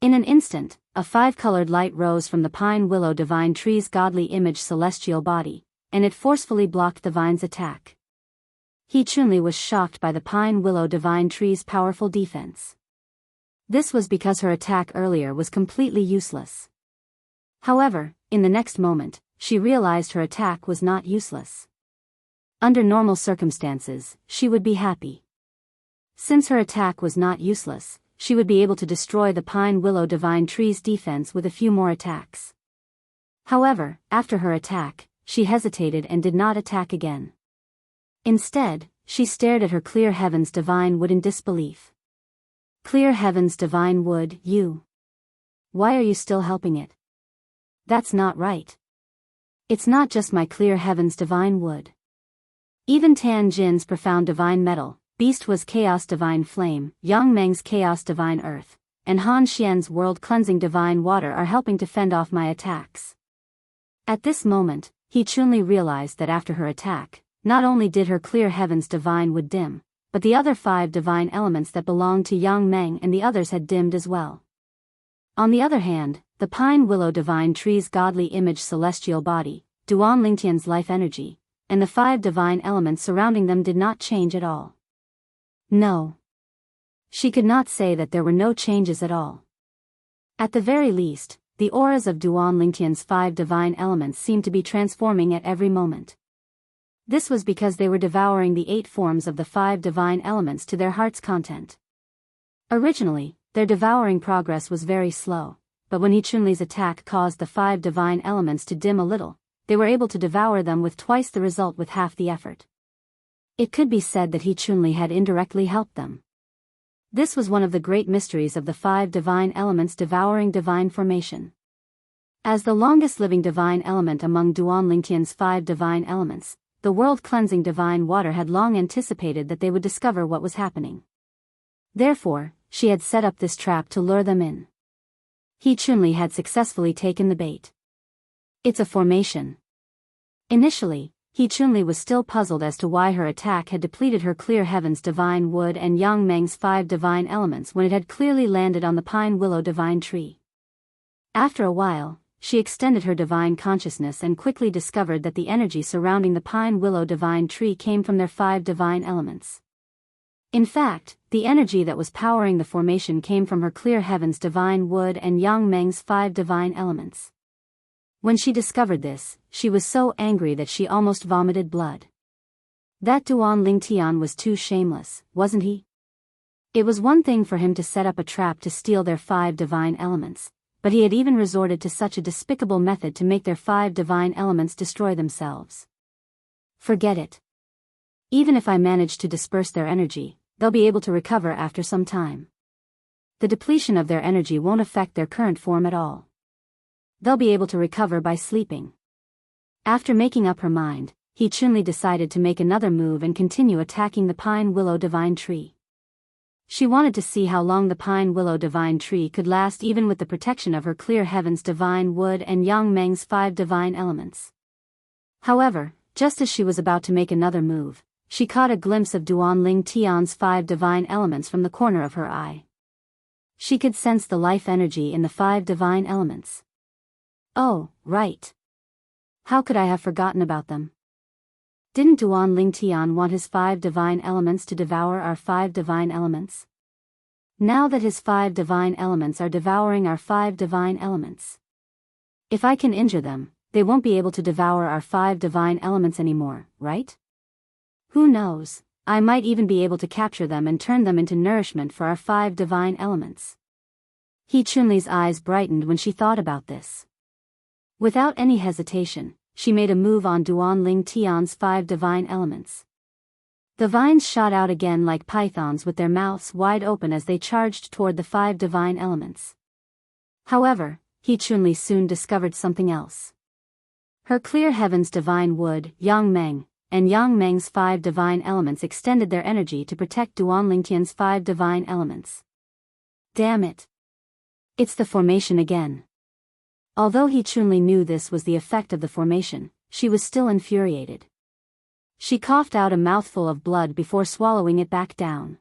A: In an instant, a 5-colored light rose from the Pine Willow Divine Tree's godly image celestial body, and it forcefully blocked the vine's attack. He Chunli was shocked by the Pine Willow Divine Tree's powerful defense. This was because her attack earlier was completely useless. However, in the next moment, she realized her attack was not useless. Under normal circumstances, she would be happy. Since her attack was not useless, she would be able to destroy the Pine Willow Divine Tree's defense with a few more attacks. However, after her attack, she hesitated and did not attack again. Instead, she stared at her clear heaven's divine wood in disbelief. Clear heaven's divine wood, you. Why are you still helping it? That's not right. It's not just my clear heaven's divine wood. Even Tan Jin's profound divine metal, Beast was chaos divine flame, Yang Meng's chaos divine earth, and Han Xian's world cleansing divine water are helping to fend off my attacks. At this moment, He Chunli realized that after her attack, not only did her clear heaven's divine wood dim, but the other 5 divine elements that belonged to Yang Meng and the others had dimmed as well. On the other hand, the pine willow divine tree's godly image celestial body, Duan Lingtian's life energy, and the 5 divine elements surrounding them did not change at all. No. She could not say that there were no changes at all. At the very least, the auras of Duan Lingtian's 5 divine elements seemed to be transforming at every moment. This was because they were devouring the 8 forms of the 5 divine elements to their heart's content. Originally, their devouring progress was very slow, but when He Chunli's attack caused the 5 divine elements to dim a little, they were able to devour them with twice the result with half the effort. It could be said that He Chunli had indirectly helped them. This was one of the great mysteries of the 5 divine elements devouring divine formation. As the longest living divine element among Duan Lingtian's 5 divine elements, the world-cleansing divine water had long anticipated that they would discover what was happening. Therefore, she had set up this trap to lure them in. He Chunli had successfully taken the bait. It's a formation. Initially, He Chunli was still puzzled as to why her attack had depleted her clear heaven's divine wood and Yang Meng's 5 divine elements when it had clearly landed on the pine willow divine tree. After a while, she extended her divine consciousness and quickly discovered that the energy surrounding the pine willow divine tree came from their 5 divine elements. In fact, the energy that was powering the formation came from her clear heaven's divine wood and Yang Meng's 5 divine elements. When she discovered this, she was so angry that she almost vomited blood. That Duan Lingtian was too shameless, wasn't he? It was one thing for him to set up a trap to steal their 5 divine elements, but he had even resorted to such a despicable method to make their 5 divine elements destroy themselves. Forget it. Even if I manage to disperse their energy, they'll be able to recover after some time. The depletion of their energy won't affect their current form at all. They'll be able to recover by sleeping. After making up her mind, He Chunli decided to make another move and continue attacking the pine willow divine tree. She wanted to see how long the pine willow divine tree could last even with the protection of her clear heaven's divine wood and Yang Meng's 5 divine elements. However, just as she was about to make another move, she caught a glimpse of Duan Lingtian's 5 divine elements from the corner of her eye. She could sense the life energy in the 5 divine elements. Oh, right. How could I have forgotten about them? Didn't Duan Lingtian want his 5 divine elements to devour our 5 divine elements? Now that his 5 divine elements are devouring our 5 divine elements. If I can injure them, they won't be able to devour our 5 divine elements anymore, right? Who knows, I might even be able to capture them and turn them into nourishment for our 5 divine elements. He Chunli's eyes brightened when she thought about this. Without any hesitation, she made a move on Duan Lingtian's 5 divine elements. The vines shot out again like pythons with their mouths wide open as they charged toward the 5 divine elements. However, He Chunli soon discovered something else. Her clear heaven's divine wood, Yang Meng, and Yang Meng's 5 divine elements extended their energy to protect Duan Lingtian's 5 divine elements. Damn it. It's the formation again. Although He Chunli knew this was the effect of the formation, she was still infuriated. She coughed out a mouthful of blood before swallowing it back down.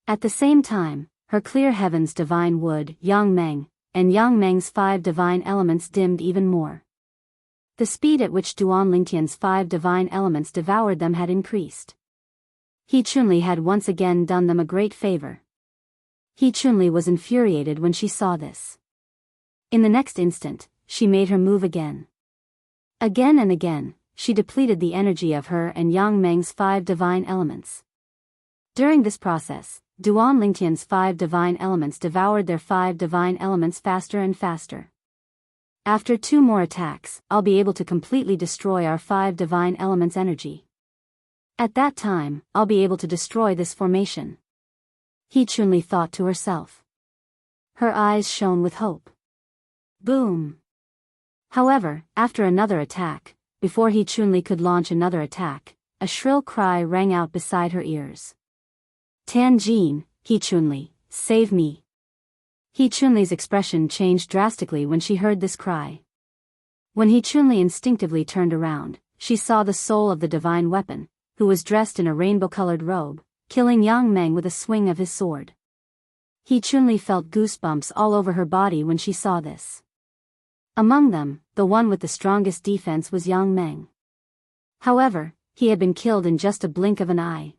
A: At the same time, her clear heaven's divine wood, Yang Meng, and Yang Meng's 5 divine elements dimmed even more. The speed at which Duan Lingtian's 5 divine elements devoured them had increased. He Chunli had once again done them a great favor. He Chunli was infuriated when she saw this. In the next instant, she made her move again. Again and again, she depleted the energy of her and Yang Meng's 5 divine elements. During this process, Duan Lingtian's 5 divine elements devoured their 5 divine elements faster and faster. After 2 more attacks, I'll be able to completely destroy our 5 divine elements' energy. At that time, I'll be able to destroy this formation. He Chunli thought to herself. Her eyes shone with hope. Boom! However, after another attack, before He Chunli could launch another attack, a shrill cry rang out beside her ears. Tianjin, He Chunli, save me! He Chunli's expression changed drastically when she heard this cry. When He Chunli instinctively turned around, she saw the soul of the divine weapon, who was dressed in a rainbow-colored robe, killing Yang Meng with a swing of his sword. He Chunli felt goosebumps all over her body when she saw this. Among them, the one with the strongest defense was Yang Meng. However, he had been killed in just a blink of an eye.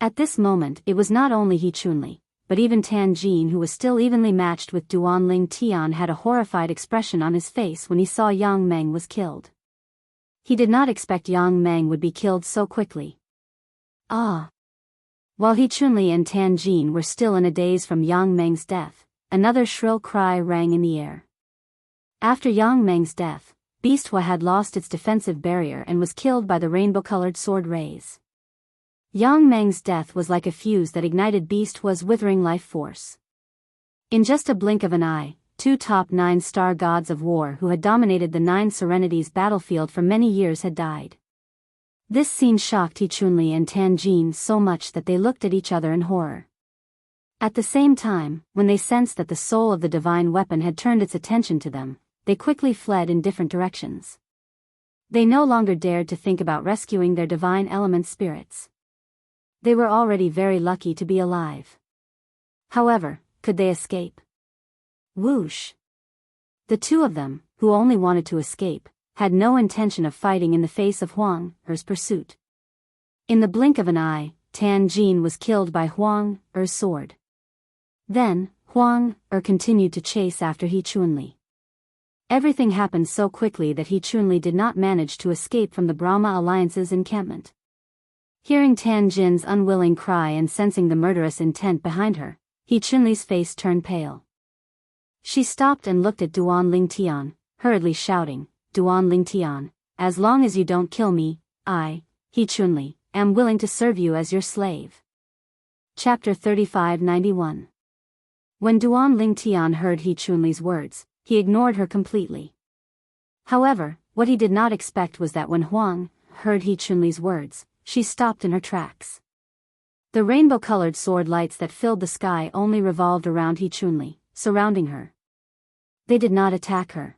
A: At this moment it was not only He Chunli, but even Tianjin, who was still evenly matched with Duanling Tian, had a horrified expression on his face when he saw Yang Meng was killed. He did not expect Yang Meng would be killed so quickly. Ah! While He Chunli and Tianjin were still in a daze from Yang Meng's death, another shrill cry rang in the air. After Yang Meng's death, Beast Hua had lost its defensive barrier and was killed by the rainbow-colored sword rays. Yang Meng's death was like a fuse that ignited Beast Hua's withering life force. In just a blink of an eye, 2 top 9-star gods of war who had dominated the 9 Serenities battlefield for many years had died. This scene shocked He Chunli and Tianjin so much that they looked at each other in horror. At the same time, when they sensed that the soul of the divine weapon had turned its attention to them, they quickly fled in different directions. They no longer dared to think about rescuing their divine element spirits. They were already very lucky to be alive. However, could they escape? Whoosh! The 2 of them, who only wanted to escape, had no intention of fighting in the face of Huang Er's pursuit. In the blink of an eye, Tianjin was killed by Huang Er's sword. Then, Huang Er continued to chase after He Chunli. Everything happened so quickly that He Chunli did not manage to escape from the Brahma Alliance's encampment. Hearing Tianjin's unwilling cry and sensing the murderous intent behind her, He Chunli's face turned pale. She stopped and looked at Duanling Tian, hurriedly shouting, Duanling Tian, as long as you don't kill me, I, He Chunli, am willing to serve you as your slave. Chapter 3591. When Duanling Tian heard He Chunli's words, he ignored her completely. However, what he did not expect was that when Huang heard He Chunli's words, she stopped in her tracks. The rainbow-colored sword lights that filled the sky only revolved around He Chunli, surrounding her. They did not attack her.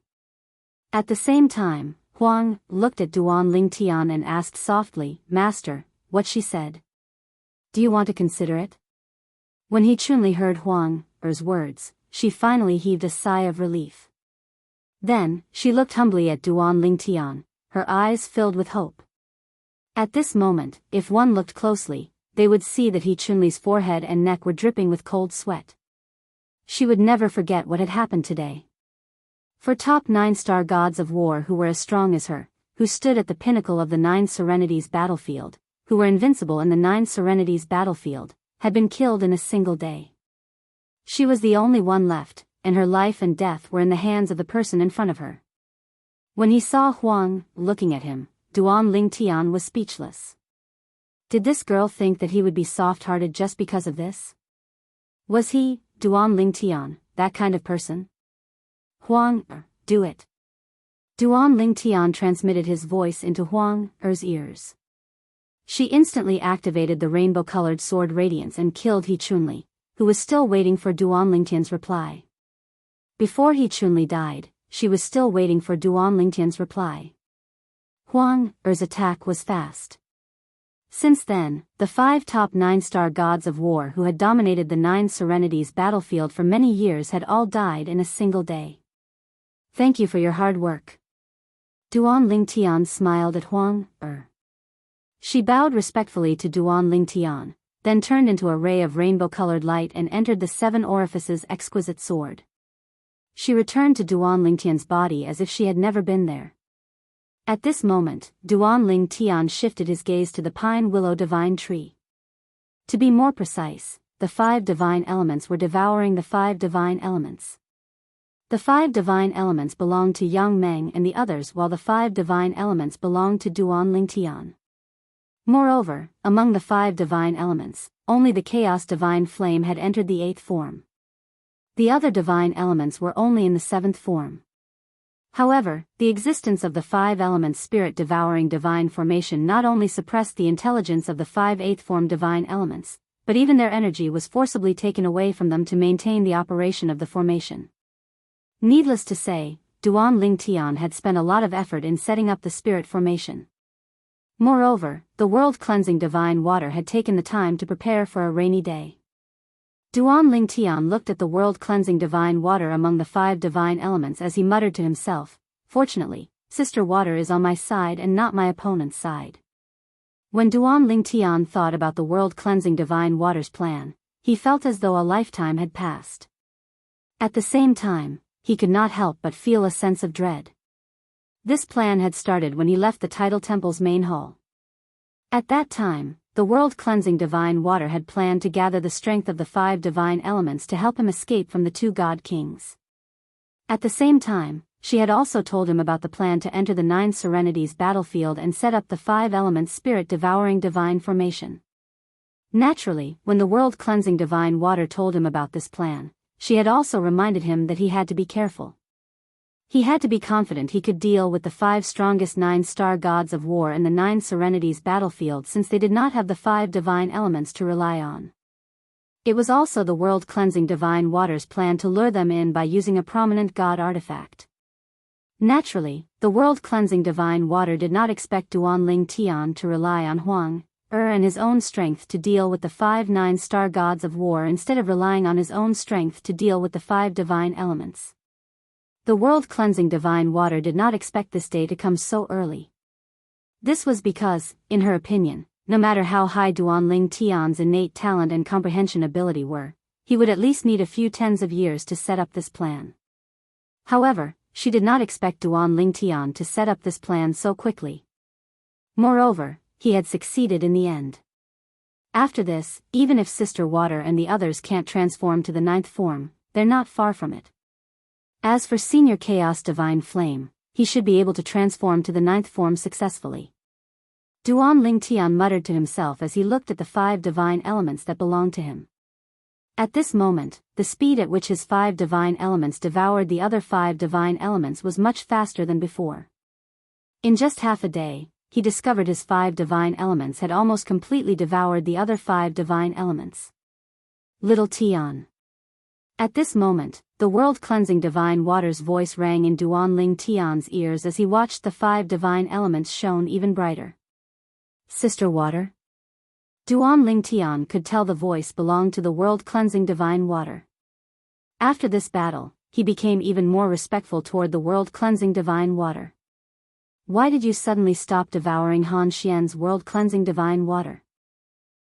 A: At the same time, Huang looked at Duanling Tian and asked softly, Master, what she said. Do you want to consider it? When He Chunli heard Huang Er's words, she finally heaved a sigh of relief. Then, she looked humbly at Duanling Tian, her eyes filled with hope. At this moment, if one looked closely, they would see that He Chunli's forehead and neck were dripping with cold sweat. She would never forget what had happened today. For top 9-star gods of war who were as strong as her, who stood at the pinnacle of the 9 Serenities battlefield, who were invincible in the 9 Serenities battlefield, had been killed in a single day. She was the only one left, and her life and death were in the hands of the person in front of her. When he saw Huang looking at him, Duanling Tian was speechless. Did this girl think that he would be soft-hearted just because of this? Was he, Duanling Tian, that kind of person? Huang Er, do it. Duanling Tian transmitted his voice into Huang Er's ears. She instantly activated the rainbow-colored sword radiance and killed He Chunli, who was still waiting for Duanling Tian's reply. Before He Chunli died, she was still waiting for Duanling Tian's reply. Huang Er's attack was fast. Since then, the 5 top 9-star gods of war who had dominated the 9 Serenities battlefield for many years had all died in a single day. Thank you for your hard work. Duanling Tian smiled at Huang Er. She bowed respectfully to Duanling Tian, then turned into a ray of rainbow-colored light and entered the 7 orifices exquisite sword. She returned to Duanling Tian's body as if she had never been there. At this moment, Duanling Tian shifted his gaze to the pine willow divine tree. To be more precise, the 5 divine elements were devouring the 5 divine elements. The 5 divine elements belonged to Yang Meng and the others, while the 5 divine elements belonged to Duan Lingtian. Moreover, among the 5 divine elements, only the chaos divine flame had entered the 8th form. The other divine elements were only in the 7th form. However, the existence of the 5 elements spirit-devouring divine formation not only suppressed the intelligence of the 5 8th form divine elements, but even their energy was forcibly taken away from them to maintain the operation of the formation. Needless to say, Duan Lingtian had spent a lot of effort in setting up the spirit formation. Moreover, the world-cleansing divine water had taken the time to prepare for a rainy day. Duan Lingtian looked at the world-cleansing divine water among the 5 divine elements as he muttered to himself, "Fortunately, Sister Water is on my side and not my opponent's side." When Duan Lingtian thought about the world-cleansing divine water's plan, he felt as though a lifetime had passed. At the same time, he could not help but feel a sense of dread. This plan had started when he left the Tidal Temple's main hall. At that time, the world-cleansing divine water had planned to gather the strength of the 5 divine elements to help him escape from the 2 god kings. At the same time, she had also told him about the plan to enter the 9 Serenities battlefield and set up the 5 elements spirit-devouring divine formation. Naturally, when the world-cleansing divine water told him about this plan, she had also reminded him that he had to be careful. He had to be confident he could deal with the 5 strongest 9-star gods of war in the 9 Serenities battlefield, since they did not have the 5 divine elements to rely on. It was also the world-cleansing divine water's plan to lure them in by using a prominent god artifact. Naturally, the world-cleansing divine water did not expect Duan Lingtian to rely on Huang and his own strength to deal with the 5 9-star gods of war instead of relying on his own strength to deal with the 5 divine elements. The world-cleansing divine water did not expect this day to come so early. This was because, in her opinion, no matter how high Duan Lingtian's innate talent and comprehension ability were, he would at least need a few tens of years to set up this plan. However, she did not expect Duan Lingtian to set up this plan so quickly. Moreover, he had succeeded in the end. After this, even if Sister Water and the others can't transform to the 9th form, they're not far from it. As for Senior Chaos Divine Flame, he should be able to transform to the 9th form successfully. Duan Lingtian muttered to himself as he looked at the 5 divine elements that belonged to him. At this moment, the speed at which his 5 divine elements devoured the other 5 divine elements was much faster than before. In just half a day, he discovered his 5 divine elements had almost completely devoured the other 5 divine elements. Little Tian. At this moment, the world-cleansing divine water's voice rang in Duan Lingtian's ears as he watched the 5 divine elements shone even brighter. Sister Water? Duan Lingtian could tell the voice belonged to the world-cleansing divine water. After this battle, he became even more respectful toward the world-cleansing divine water. Why did you suddenly stop devouring Han Xian's world-cleansing divine water?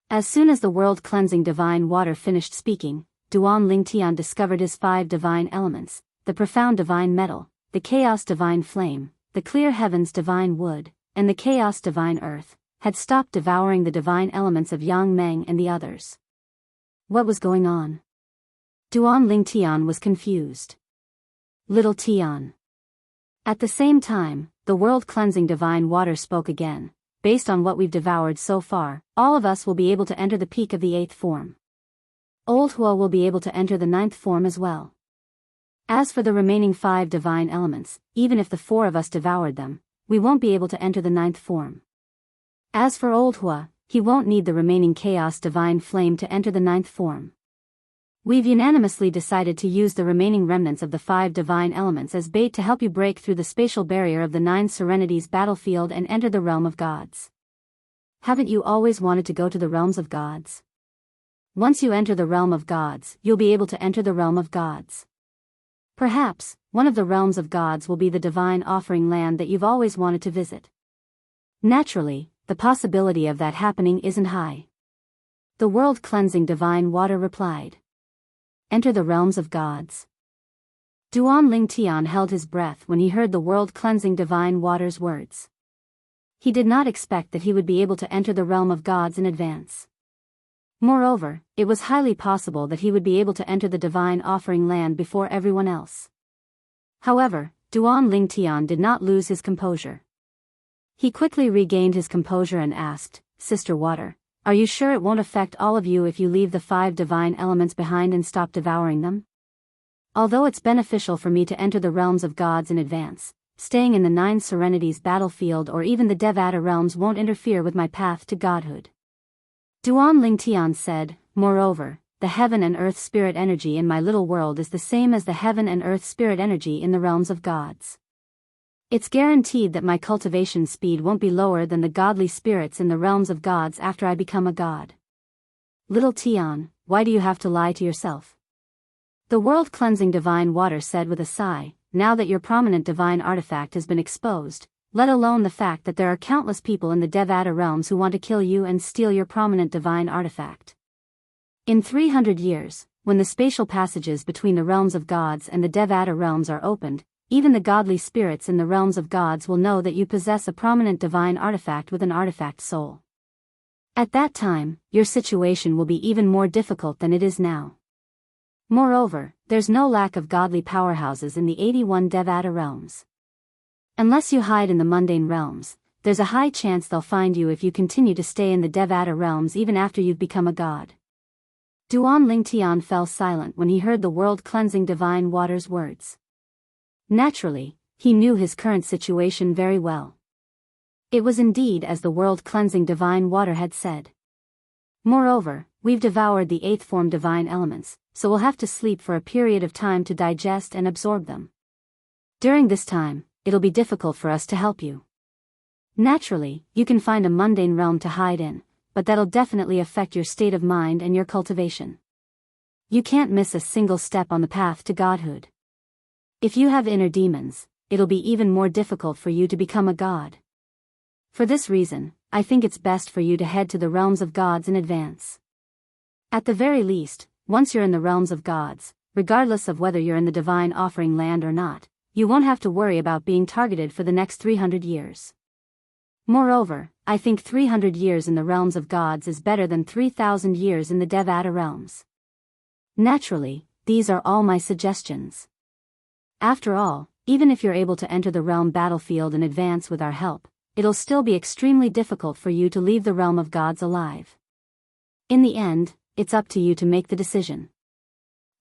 A: As soon as the world-cleansing divine water finished speaking, Duan Lingtian discovered his 5 divine elements, the profound divine metal, the chaos divine flame, the clear heavens divine wood, and the chaos divine earth, had stopped devouring the divine elements of Yang Meng and the others. What was going on? Duan Lingtian was confused. Little Tian. At the same time, the world-cleansing divine water spoke again. Based on what we've devoured so far, all of us will be able to enter the peak of the 8th form. Old Hua will be able to enter the 9th form as well. As for the remaining 5 divine elements, even if the 4 of us devoured them, we won't be able to enter the 9th form. As for Old Hua, he won't need the remaining chaos divine flame to enter the 9th form. We've unanimously decided to use the remaining remnants of the 5 divine elements as bait to help you break through the spatial barrier of the 9 Serenities battlefield and enter the realm of gods. Haven't you always wanted to go to the realms of gods? Once you enter the realm of gods, you'll be able to enter the realm of gods. Perhaps, one of the realms of gods will be the divine offering land that you've always wanted to visit. Naturally, the possibility of that happening isn't high. The world-cleansing divine water replied. Enter the realms of gods. Duan Lingtian held his breath when he heard the world-cleansing divine water's words. He did not expect that he would be able to enter the realm of gods in advance. Moreover, it was highly possible that he would be able to enter the divine offering land before everyone else. However, Duan Lingtian did not lose his composure. He quickly regained his composure and asked, Sister Water, are you sure it won't affect all of you if you leave the 5 divine elements behind and stop devouring them? Although it's beneficial for me to enter the realms of gods in advance, staying in the 9 serenities battlefield or even the Devata realms won't interfere with my path to godhood. Duan Lingtian said, moreover, the heaven and earth spirit energy in my little world is the same as the heaven and earth spirit energy in the realms of gods. It's guaranteed that my cultivation speed won't be lower than the godly spirits in the realms of gods after I become a god. Little Tian, why do you have to lie to yourself? The world-cleansing divine water said with a sigh, now that your prominent divine artifact has been exposed, let alone the fact that there are countless people in the Devata realms who want to kill you and steal your prominent divine artifact. In 300 years, when the spatial passages between the realms of gods and the Devata realms are opened, even the godly spirits in the realms of gods will know that you possess a prominent divine artifact with an artifact soul. At that time, your situation will be even more difficult than it is now. Moreover, there's no lack of godly powerhouses in the 81 Devata realms. Unless you hide in the mundane realms, there's a high chance they'll find you if you continue to stay in the Devata realms even after you've become a god. Duan Lingtian fell silent when he heard the world-cleansing divine water's words. Naturally, he knew his current situation very well. It was indeed as the world-cleansing divine water had said. Moreover, we've devoured the 8th form divine elements, so we'll have to sleep for a period of time to digest and absorb them. During this time, it'll be difficult for us to help you. Naturally, you can find a mundane realm to hide in, but that'll definitely affect your state of mind and your cultivation. You can't miss a single step on the path to godhood. If you have inner demons, it'll be even more difficult for you to become a god. For this reason, I think it's best for you to head to the realms of gods in advance. At the very least, once you're in the realms of gods, regardless of whether you're in the divine offering land or not, you won't have to worry about being targeted for the next 300 years. Moreover, I think 300 years in the realms of gods is better than 3,000 years in the Devata realms. Naturally, these are all my suggestions. After all, even if you're able to enter the realm battlefield in advance with our help, it'll still be extremely difficult for you to leave the realm of gods alive. In the end, it's up to you to make the decision.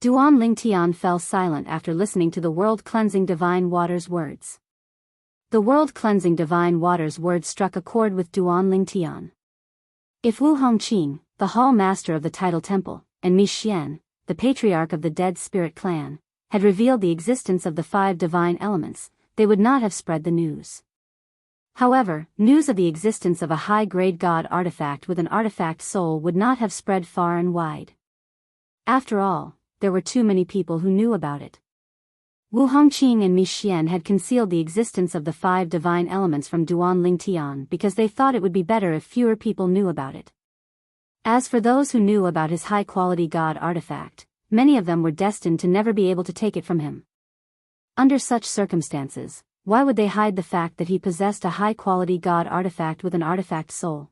A: Duan Lingtian fell silent after listening to the world-cleansing divine water's words. The world-cleansing divine water's words struck a chord with Duan Lingtian. If Wu Hongqing, the hall master of the Tidal Temple, and Mi Xian, the patriarch of the Dead Spirit clan, had revealed the existence of the 5 divine elements, they would not have spread the news. However, news of the existence of a high-grade god artifact with an artifact soul would not have spread far and wide. After all, there were too many people who knew about it. Wu Hongqing and Mi Xian had concealed the existence of the 5 divine elements from Duan Lingtian because they thought it would be better if fewer people knew about it. As for those who knew about his high-quality god artifact, many of them were destined to never be able to take it from him. Under such circumstances, why would they hide the fact that he possessed a high-quality god artifact with an artifact soul?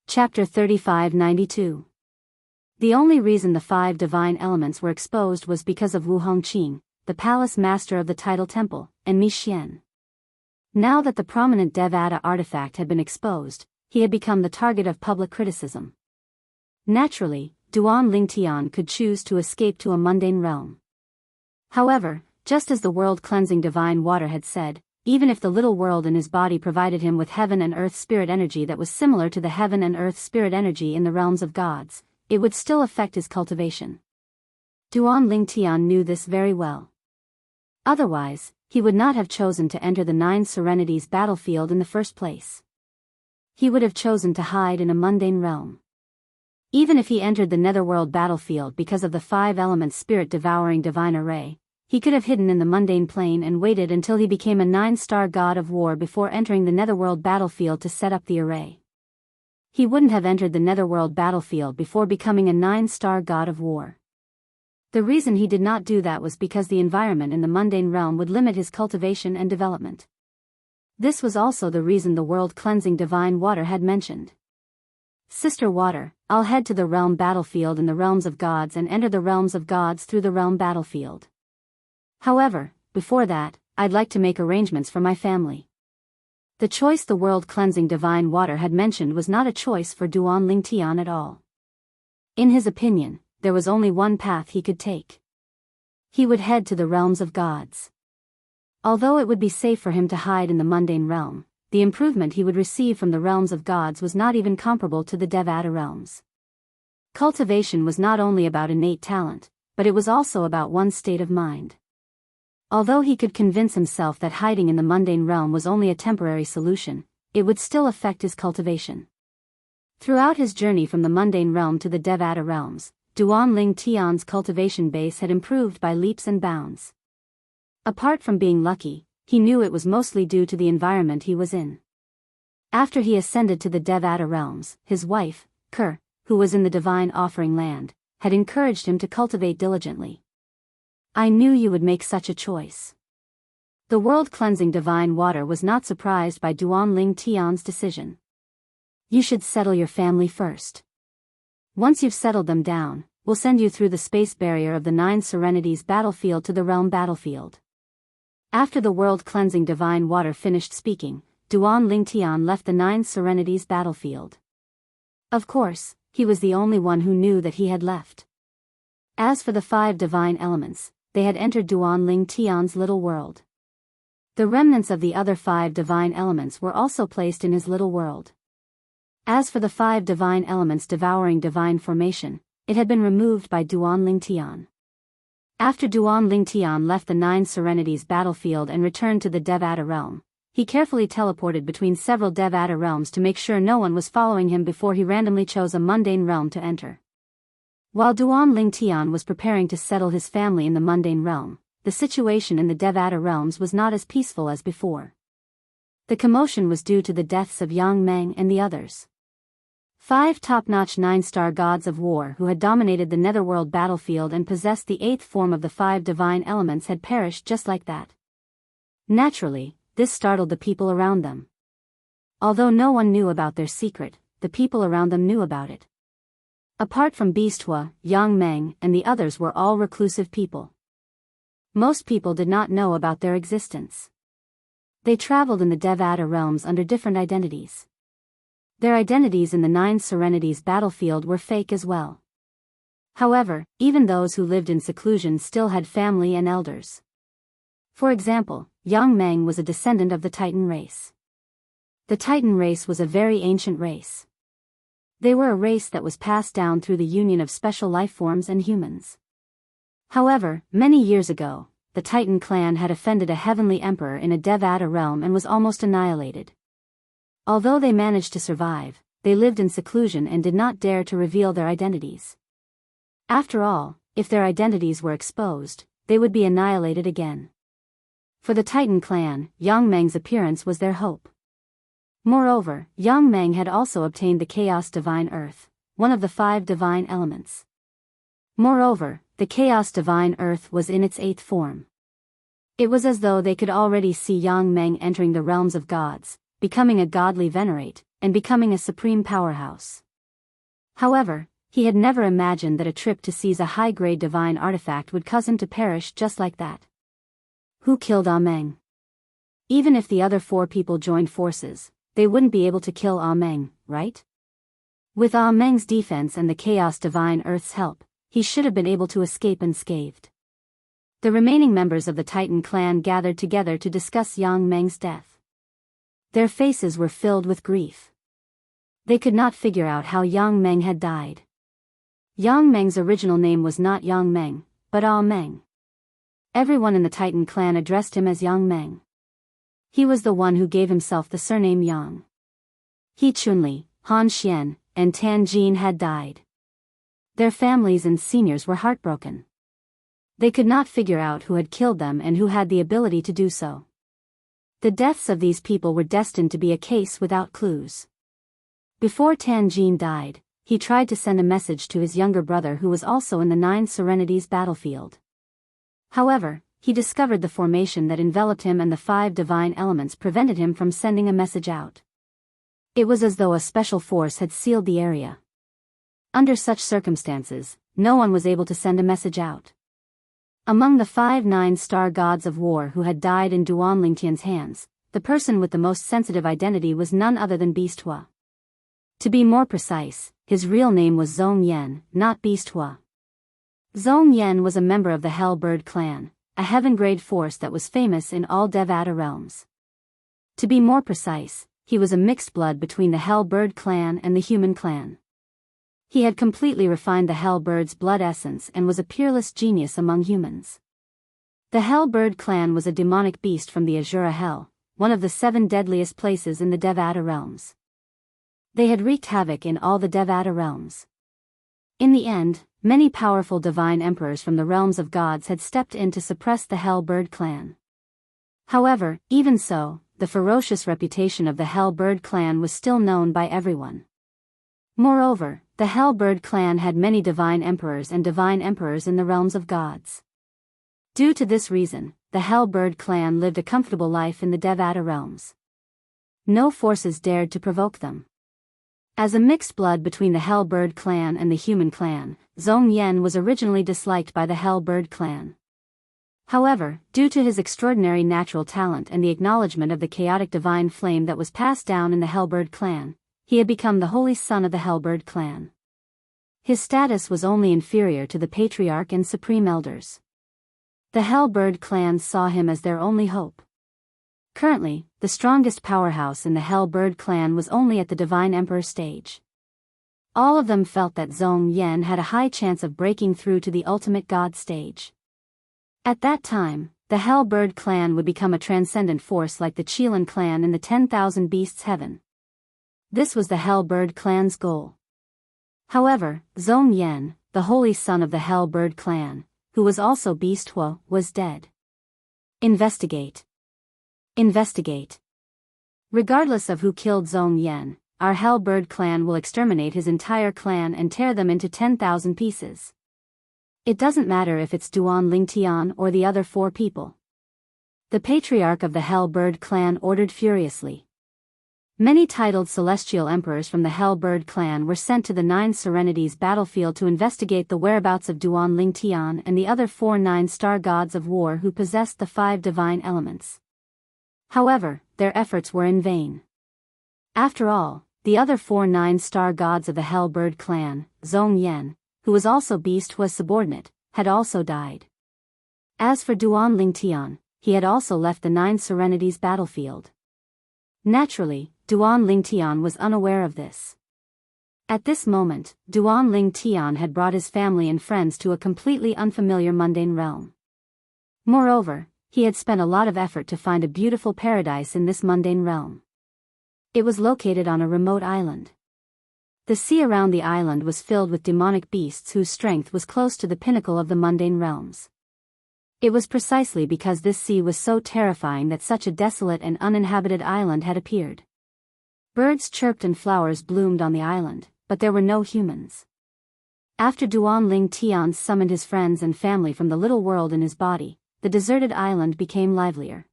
A: Chapter 3592. The only reason the 5 divine elements were exposed was because of Wu Hongqing, the palace master of the Tidal Temple, and Mi Xian. Now that the prominent Devata artifact had been exposed, he had become the target of public criticism. Naturally, Duan Lingtian could choose to escape to a mundane realm. However, just as the world-cleansing divine water had said, even if the little world in his body provided him with heaven and earth spirit energy that was similar to the heaven and earth spirit energy in the realms of gods, it would still affect his cultivation. Duan Lingtian knew this very well. Otherwise, he would not have chosen to enter the 9 serenities battlefield in the first place. He would have chosen to hide in a mundane realm. Even if he entered the netherworld battlefield because of the 5 elements spirit-devouring divine array, he could have hidden in the mundane plane and waited until he became a 9-star god of war before entering the netherworld battlefield to set up the array. He wouldn't have entered the netherworld battlefield before becoming a 9-star god of war. The reason he did not do that was because the environment in the mundane realm would limit his cultivation and development. This was also the reason the world-cleansing divine water had mentioned. Sister Water, I'll head to the realm battlefield in the realms of gods and enter the realms of gods through the realm battlefield. However, before that, I'd like to make arrangements for my family. The choice the world-cleansing divine water had mentioned was not a choice for Duan Lingtian at all. In his opinion, there was only one path he could take. He would head to the realms of gods. Although it would be safe for him to hide in the mundane realm, the improvement he would receive from the realms of gods was not even comparable to the Devata realms. Cultivation was not only about innate talent, but it was also about one's state of mind. Although he could convince himself that hiding in the mundane realm was only a temporary solution, it would still affect his cultivation. Throughout his journey from the mundane realm to the Devata realms, Duan Lingtian's cultivation base had improved by leaps and bounds. Apart from being lucky, he knew it was mostly due to the environment he was in. After he ascended to the Devata realms, his wife, Ker, who was in the divine offering land, had encouraged him to cultivate diligently. I knew you would make such a choice. The world-cleansing divine water was not surprised by Duan Lingtian's decision. You should settle your family first. Once you've settled them down, we'll send you through the space barrier of the 9 Serenities battlefield to the realm battlefield. After the world-cleansing divine water finished speaking, Duan Lingtian left the 9 Serenities battlefield. Of course, he was the only one who knew that he had left. As for the 5 divine elements, they had entered Duan Lingtian's little world. The remnants of the other 5 divine elements were also placed in his little world. As for the 5 divine elements devouring divine formation, it had been removed by Duan Lingtian. After Duan Lingtian left the 9 Serenities battlefield and returned to the Devata realm, he carefully teleported between several Devata realms to make sure no one was following him before he randomly chose a mundane realm to enter. While Duan Lingtian was preparing to settle his family in the mundane realm, the situation in the Devata realms was not as peaceful as before. The commotion was due to the deaths of Yang Meng and the others. 5 top-notch 9-star gods of war who had dominated the netherworld battlefield and possessed the 8th form of the 5 divine elements had perished just like that. Naturally, this startled the people around them. Although no one knew about their secret, the people around them knew about it. Apart from Beastua, Yang Meng, and the others were all reclusive people. Most people did not know about their existence. They traveled in the Devata realms under different identities. Their identities in the 9 Serenities battlefield were fake as well. However, even those who lived in seclusion still had family and elders. For example, Yang Meng was a descendant of the Titan race. The Titan race was a very ancient race. They were a race that was passed down through the union of special life forms and humans. However, many years ago, the Titan clan had offended a heavenly emperor in a Devata realm and was almost annihilated. Although they managed to survive, they lived in seclusion and did not dare to reveal their identities. After all, if their identities were exposed, they would be annihilated again. For the Titan clan, Yang Meng's appearance was their hope. Moreover, Yang Meng had also obtained the Chaos Divine Earth, one of the 5 divine elements. Moreover, the Chaos Divine Earth was in its 8th form. It was as though they could already see Yang Meng entering the realms of gods, becoming a godly venerate, and becoming a supreme powerhouse. However, he had never imagined that a trip to seize a high-grade divine artifact would cause him to perish just like that. Who killed Ah Meng? Even if the other 4 people joined forces, they wouldn't be able to kill Ah Meng, right? With Ah Meng's defense and the Chaos Divine Earth's help, he should have been able to escape unscathed. The remaining members of the Titan clan gathered together to discuss Yang Meng's death. Their faces were filled with grief. They could not figure out how Yang Meng had died. Yang Meng's original name was not Yang Meng, but Ah Meng. Everyone in the Titan clan addressed him as Yang Meng. He was the one who gave himself the surname Yang. He Chunli, Han Xian, and Tan Jin had died. Their families and seniors were heartbroken. They could not figure out who had killed them and who had the ability to do so. The deaths of these people were destined to be a case without clues. Before Tan Jin died, he tried to send a message to his younger brother who was also in the 9 Serenities battlefield. However, he discovered the formation that enveloped him and the 5 divine elements prevented him from sending a message out. It was as though a special force had sealed the area. Under such circumstances, no one was able to send a message out. Among the 5 nine-star gods of war who had died in Duan Lingtian's hands, the person with the most sensitive identity was none other than Beast Hua. To be more precise, his real name was Zhong Yan, not Beast Hua. Zhong Yan was a member of the Hell Bird clan, a heaven-grade force that was famous in all Devata realms. To be more precise, he was a mixed blood between the Hell Bird clan and the human clan. He had completely refined the Hell Bird's blood essence and was a peerless genius among humans. The Hell Bird clan was a demonic beast from the Azura Hell, one of the 7 deadliest places in the Devata realms. They had wreaked havoc in all the Devata realms. In the end, many powerful divine emperors from the realms of gods had stepped in to suppress the Hell Bird clan. However, even so, the ferocious reputation of the Hell Bird clan was still known by everyone. Moreover, the Hell Bird clan had many divine emperors and divine emperors in the realms of gods. Due to this reason, the Hell Bird clan lived a comfortable life in the Devata realms. No forces dared to provoke them. As a mixed blood between the Hell Bird clan and the human clan, Zhong Yan was originally disliked by the Hell Bird clan. However, due to his extraordinary natural talent and the acknowledgement of the chaotic divine flame that was passed down in the Hellbird clan, he had become the holy son of the Hellbird clan. His status was only inferior to the patriarch and supreme elders. The Hellbird clan saw him as their only hope. Currently, the strongest powerhouse in the Hellbird clan was only at the Divine Emperor stage. All of them felt that Zhong Yan had a high chance of breaking through to the ultimate god stage. At that time, the Hellbird clan would become a transcendent force like the Qilin clan in the 10,000 Beasts Heaven. This was the Hellbird clan's goal. However, Zhong Yan, the holy son of the Hellbird clan, who was also Beast Hua, was dead. Investigate. Investigate. Regardless of who killed Zhong Yan, our Hellbird clan will exterminate his entire clan and tear them into 10,000 pieces. It doesn't matter if it's Duan Lingtian or the other 4 people. The patriarch of the Hellbird clan ordered furiously. Many titled celestial emperors from the Hellbird clan were sent to the 9 Serenities battlefield to investigate the whereabouts of Duan Lingtian and the other 4 9-star gods of war who possessed the 5 divine elements. However, their efforts were in vain. After all, the other 4 9-star gods of the Hellbird clan, Zhong Yan, who was also Beast Hua's subordinate, had also died. As for Duan Lingtian, he had also left the 9 Serenities battlefield. Naturally, Duan Lingtian was unaware of this. At this moment, Duan Lingtian had brought his family and friends to a completely unfamiliar mundane realm. Moreover, he had spent a lot of effort to find a beautiful paradise in this mundane realm. It was located on a remote island. The sea around the island was filled with demonic beasts whose strength was close to the pinnacle of the mundane realms. It was precisely because this sea was so terrifying that such a desolate and uninhabited island had appeared. Birds chirped and flowers bloomed on the island, but there were no humans. After Duan Lingtian summoned his friends and family from the little world in his body, the deserted island became livelier.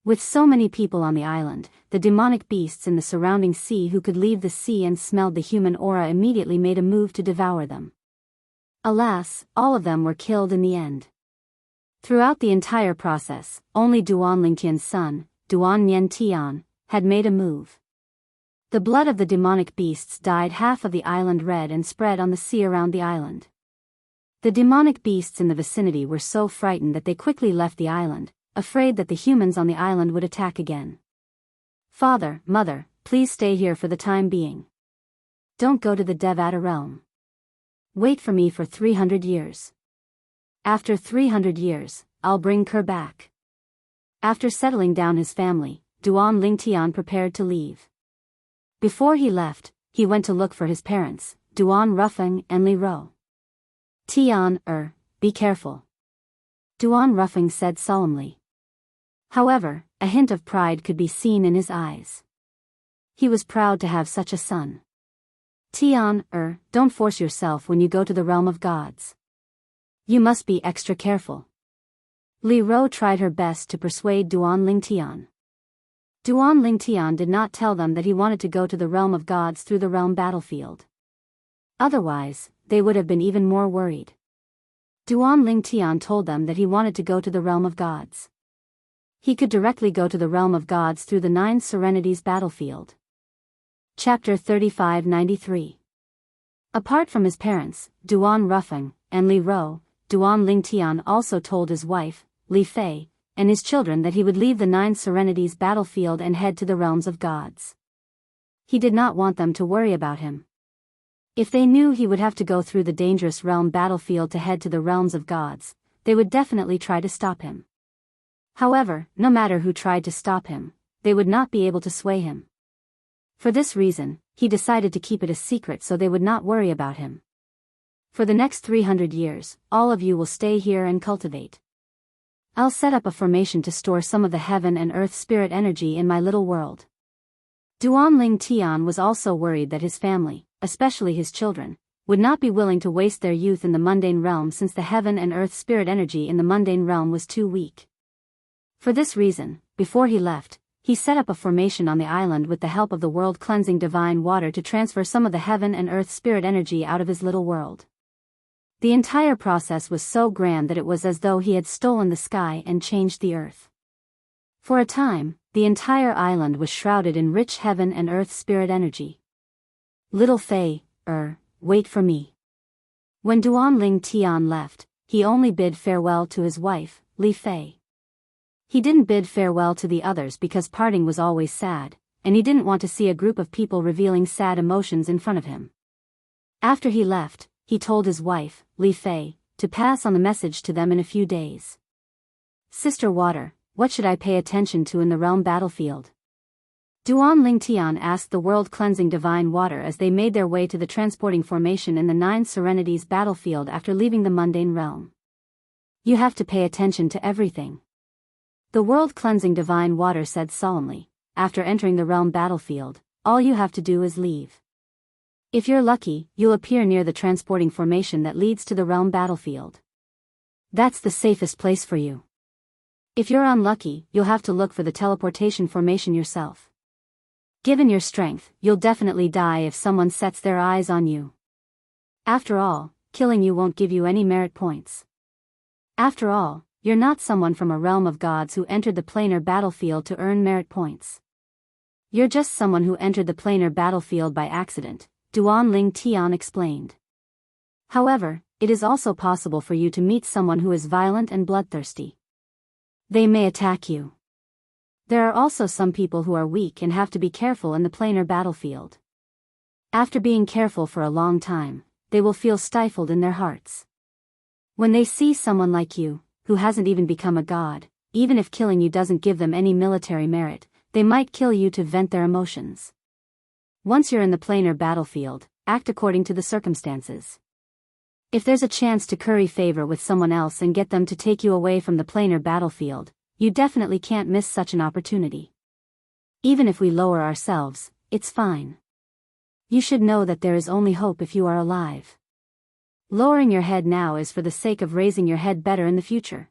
A: With so many people on the island, the demonic beasts in the surrounding sea who could leave the sea and smelled the human aura immediately made a move to devour them. Alas, all of them were killed in the end. Throughout the entire process, only Duan Lingtian's son, Duan Niantian, had made a move. The blood of the demonic beasts dyed half of the island red and spread on the sea around the island. The demonic beasts in the vicinity were so frightened that they quickly left the island, afraid that the humans on the island would attack again. Father, mother, please stay here for the time being. Don't go to the Devata realm. Wait for me for 300 years. After 300 years, I'll bring Kerr back. After settling down his family, Duan Lingtian prepared to leave. Before he left, he went to look for his parents, Duan Ruffeng and Li Ro. Tian, be careful. Duan Ruffeng said solemnly. However, a hint of pride could be seen in his eyes. He was proud to have such a son. Tian, don't force yourself when you go to the realm of gods. You must be extra careful. Li Ro tried her best to persuade Duan Lingtian. Duan Lingtian did not tell them that he wanted to go to the realm of gods through the realm battlefield. Otherwise, they would have been even more worried. Duan Lingtian told them that he wanted to go to the realm of gods. He could directly go to the realm of gods through the 9 Serenities battlefield. Chapter 3593. Apart from his parents, Duan Rufeng, and Li Ro, Duan Lingtian also told his wife, Li Fei, and his children that he would leave the 9 Serenities battlefield and head to the realms of gods. He did not want them to worry about him. If they knew he would have to go through the dangerous realm battlefield to head to the realms of gods, they would definitely try to stop him. However, no matter who tried to stop him, they would not be able to sway him. For this reason, he decided to keep it a secret so they would not worry about him. For the next 300 years, all of you will stay here and cultivate. I'll set up a formation to store some of the heaven and earth spirit energy in my little world. Duan Lingtian was also worried that his family, especially his children, would not be willing to waste their youth in the mundane realm since the heaven and earth spirit energy in the mundane realm was too weak. For this reason, before he left, he set up a formation on the island with the help of the world-cleansing divine water to transfer some of the heaven and earth spirit energy out of his little world. The entire process was so grand that it was as though he had stolen the sky and changed the earth. For a time, the entire island was shrouded in rich heaven and earth spirit energy. Little Fei, wait for me. When Duan Lingtian left, he only bid farewell to his wife, Li Fei. He didn't bid farewell to the others because parting was always sad, and he didn't want to see a group of people revealing sad emotions in front of him. After he left, he told his wife, Li Fei, to pass on the message to them in a few days. Sister Water, what should I pay attention to in the realm battlefield? Duan Lingtian asked the world-cleansing divine water as they made their way to the transporting formation in the 9 Serenities battlefield after leaving the mundane realm. You have to pay attention to everything. The world-cleansing divine water said solemnly, after entering the realm battlefield, all you have to do is leave. If you're lucky, you'll appear near the transporting formation that leads to the realm battlefield. That's the safest place for you. If you're unlucky, you'll have to look for the teleportation formation yourself. Given your strength, you'll definitely die if someone sets their eyes on you. After all, killing you won't give you any merit points. After all, you're not someone from a realm of gods who entered the planar battlefield to earn merit points. You're just someone who entered the planar battlefield by accident, Duan Lingtian explained. However, it is also possible for you to meet someone who is violent and bloodthirsty. They may attack you. There are also some people who are weak and have to be careful in the planar battlefield. After being careful for a long time, they will feel stifled in their hearts. When they see someone like you, who hasn't even become a god, even if killing you doesn't give them any military merit, they might kill you to vent their emotions. Once you're in the planar battlefield, act according to the circumstances. If there's a chance to curry favor with someone else and get them to take you away from the planar battlefield, you definitely can't miss such an opportunity. Even if we lower ourselves, it's fine. You should know that there is only hope if you are alive. Lowering your head now is for the sake of raising your head better in the future.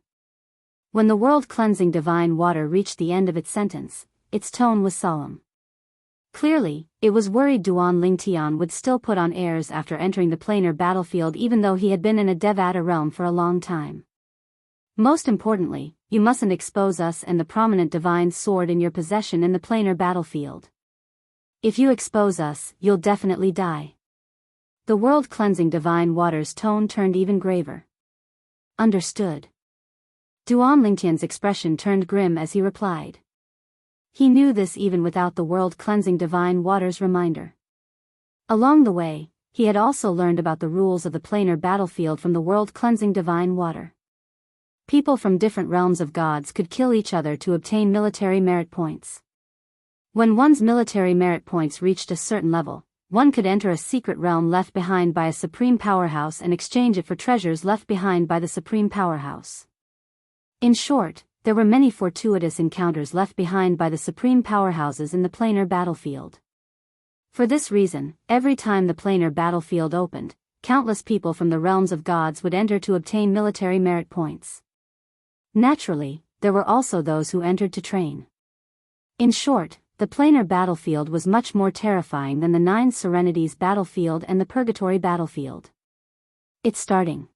A: When the world-cleansing divine water reached the end of its sentence, its tone was solemn. Clearly, it was worried Duan Lingtian would still put on airs after entering the planar battlefield even though he had been in a Devata realm for a long time. Most importantly, you mustn't expose us and the prominent divine sword in your possession in the planar battlefield. If you expose us, you'll definitely die. The world-cleansing divine water's tone turned even graver. Understood. Duan Lingtian's expression turned grim as he replied. He knew this even without the world-cleansing divine water's reminder. Along the way, he had also learned about the rules of the planar battlefield from the world-cleansing divine water. People from different realms of gods could kill each other to obtain military merit points. When one's military merit points reached a certain level, one could enter a secret realm left behind by a supreme powerhouse and exchange it for treasures left behind by the supreme powerhouse. In short, there were many fortuitous encounters left behind by the supreme powerhouses in the planar battlefield. For this reason, every time the planar battlefield opened, countless people from the realms of gods would enter to obtain military merit points. Naturally, there were also those who entered to train. In short, the planar battlefield was much more terrifying than the 9 Serenities battlefield and the Purgatory battlefield. It's starting.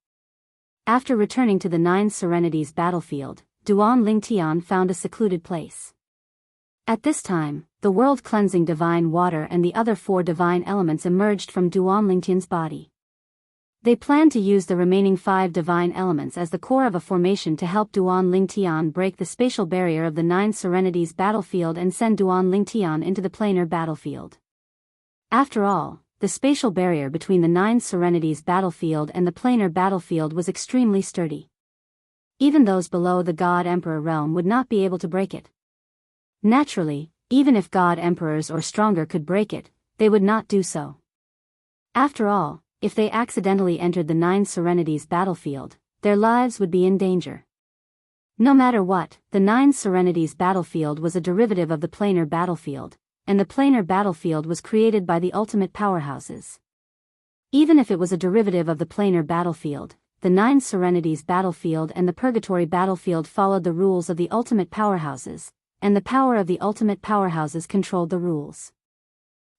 A: After returning to the Nine Serenities battlefield, Duan Lingtian found a secluded place. At this time, the world-cleansing divine water and the other 4 divine elements emerged from Duan Lingtian's body. They planned to use the remaining 5 divine elements as the core of a formation to help Duan Lingtian break the spatial barrier of the Nine Serenities battlefield and send Duan Lingtian into the planar battlefield. After all, the spatial barrier between the Nine Serenities battlefield and the planar battlefield was extremely sturdy. Even those below the God Emperor realm would not be able to break it. Naturally, even if God Emperors or stronger could break it, they would not do so. After all, if they accidentally entered the Nine Serenities battlefield, their lives would be in danger. No matter what, the Nine Serenities battlefield was a derivative of the planar battlefield, and the planar battlefield was created by the ultimate powerhouses. Even if it was a derivative of the planar battlefield, the Nine Serenities battlefield and the purgatory battlefield followed the rules of the ultimate powerhouses, and the power of the ultimate powerhouses controlled the rules.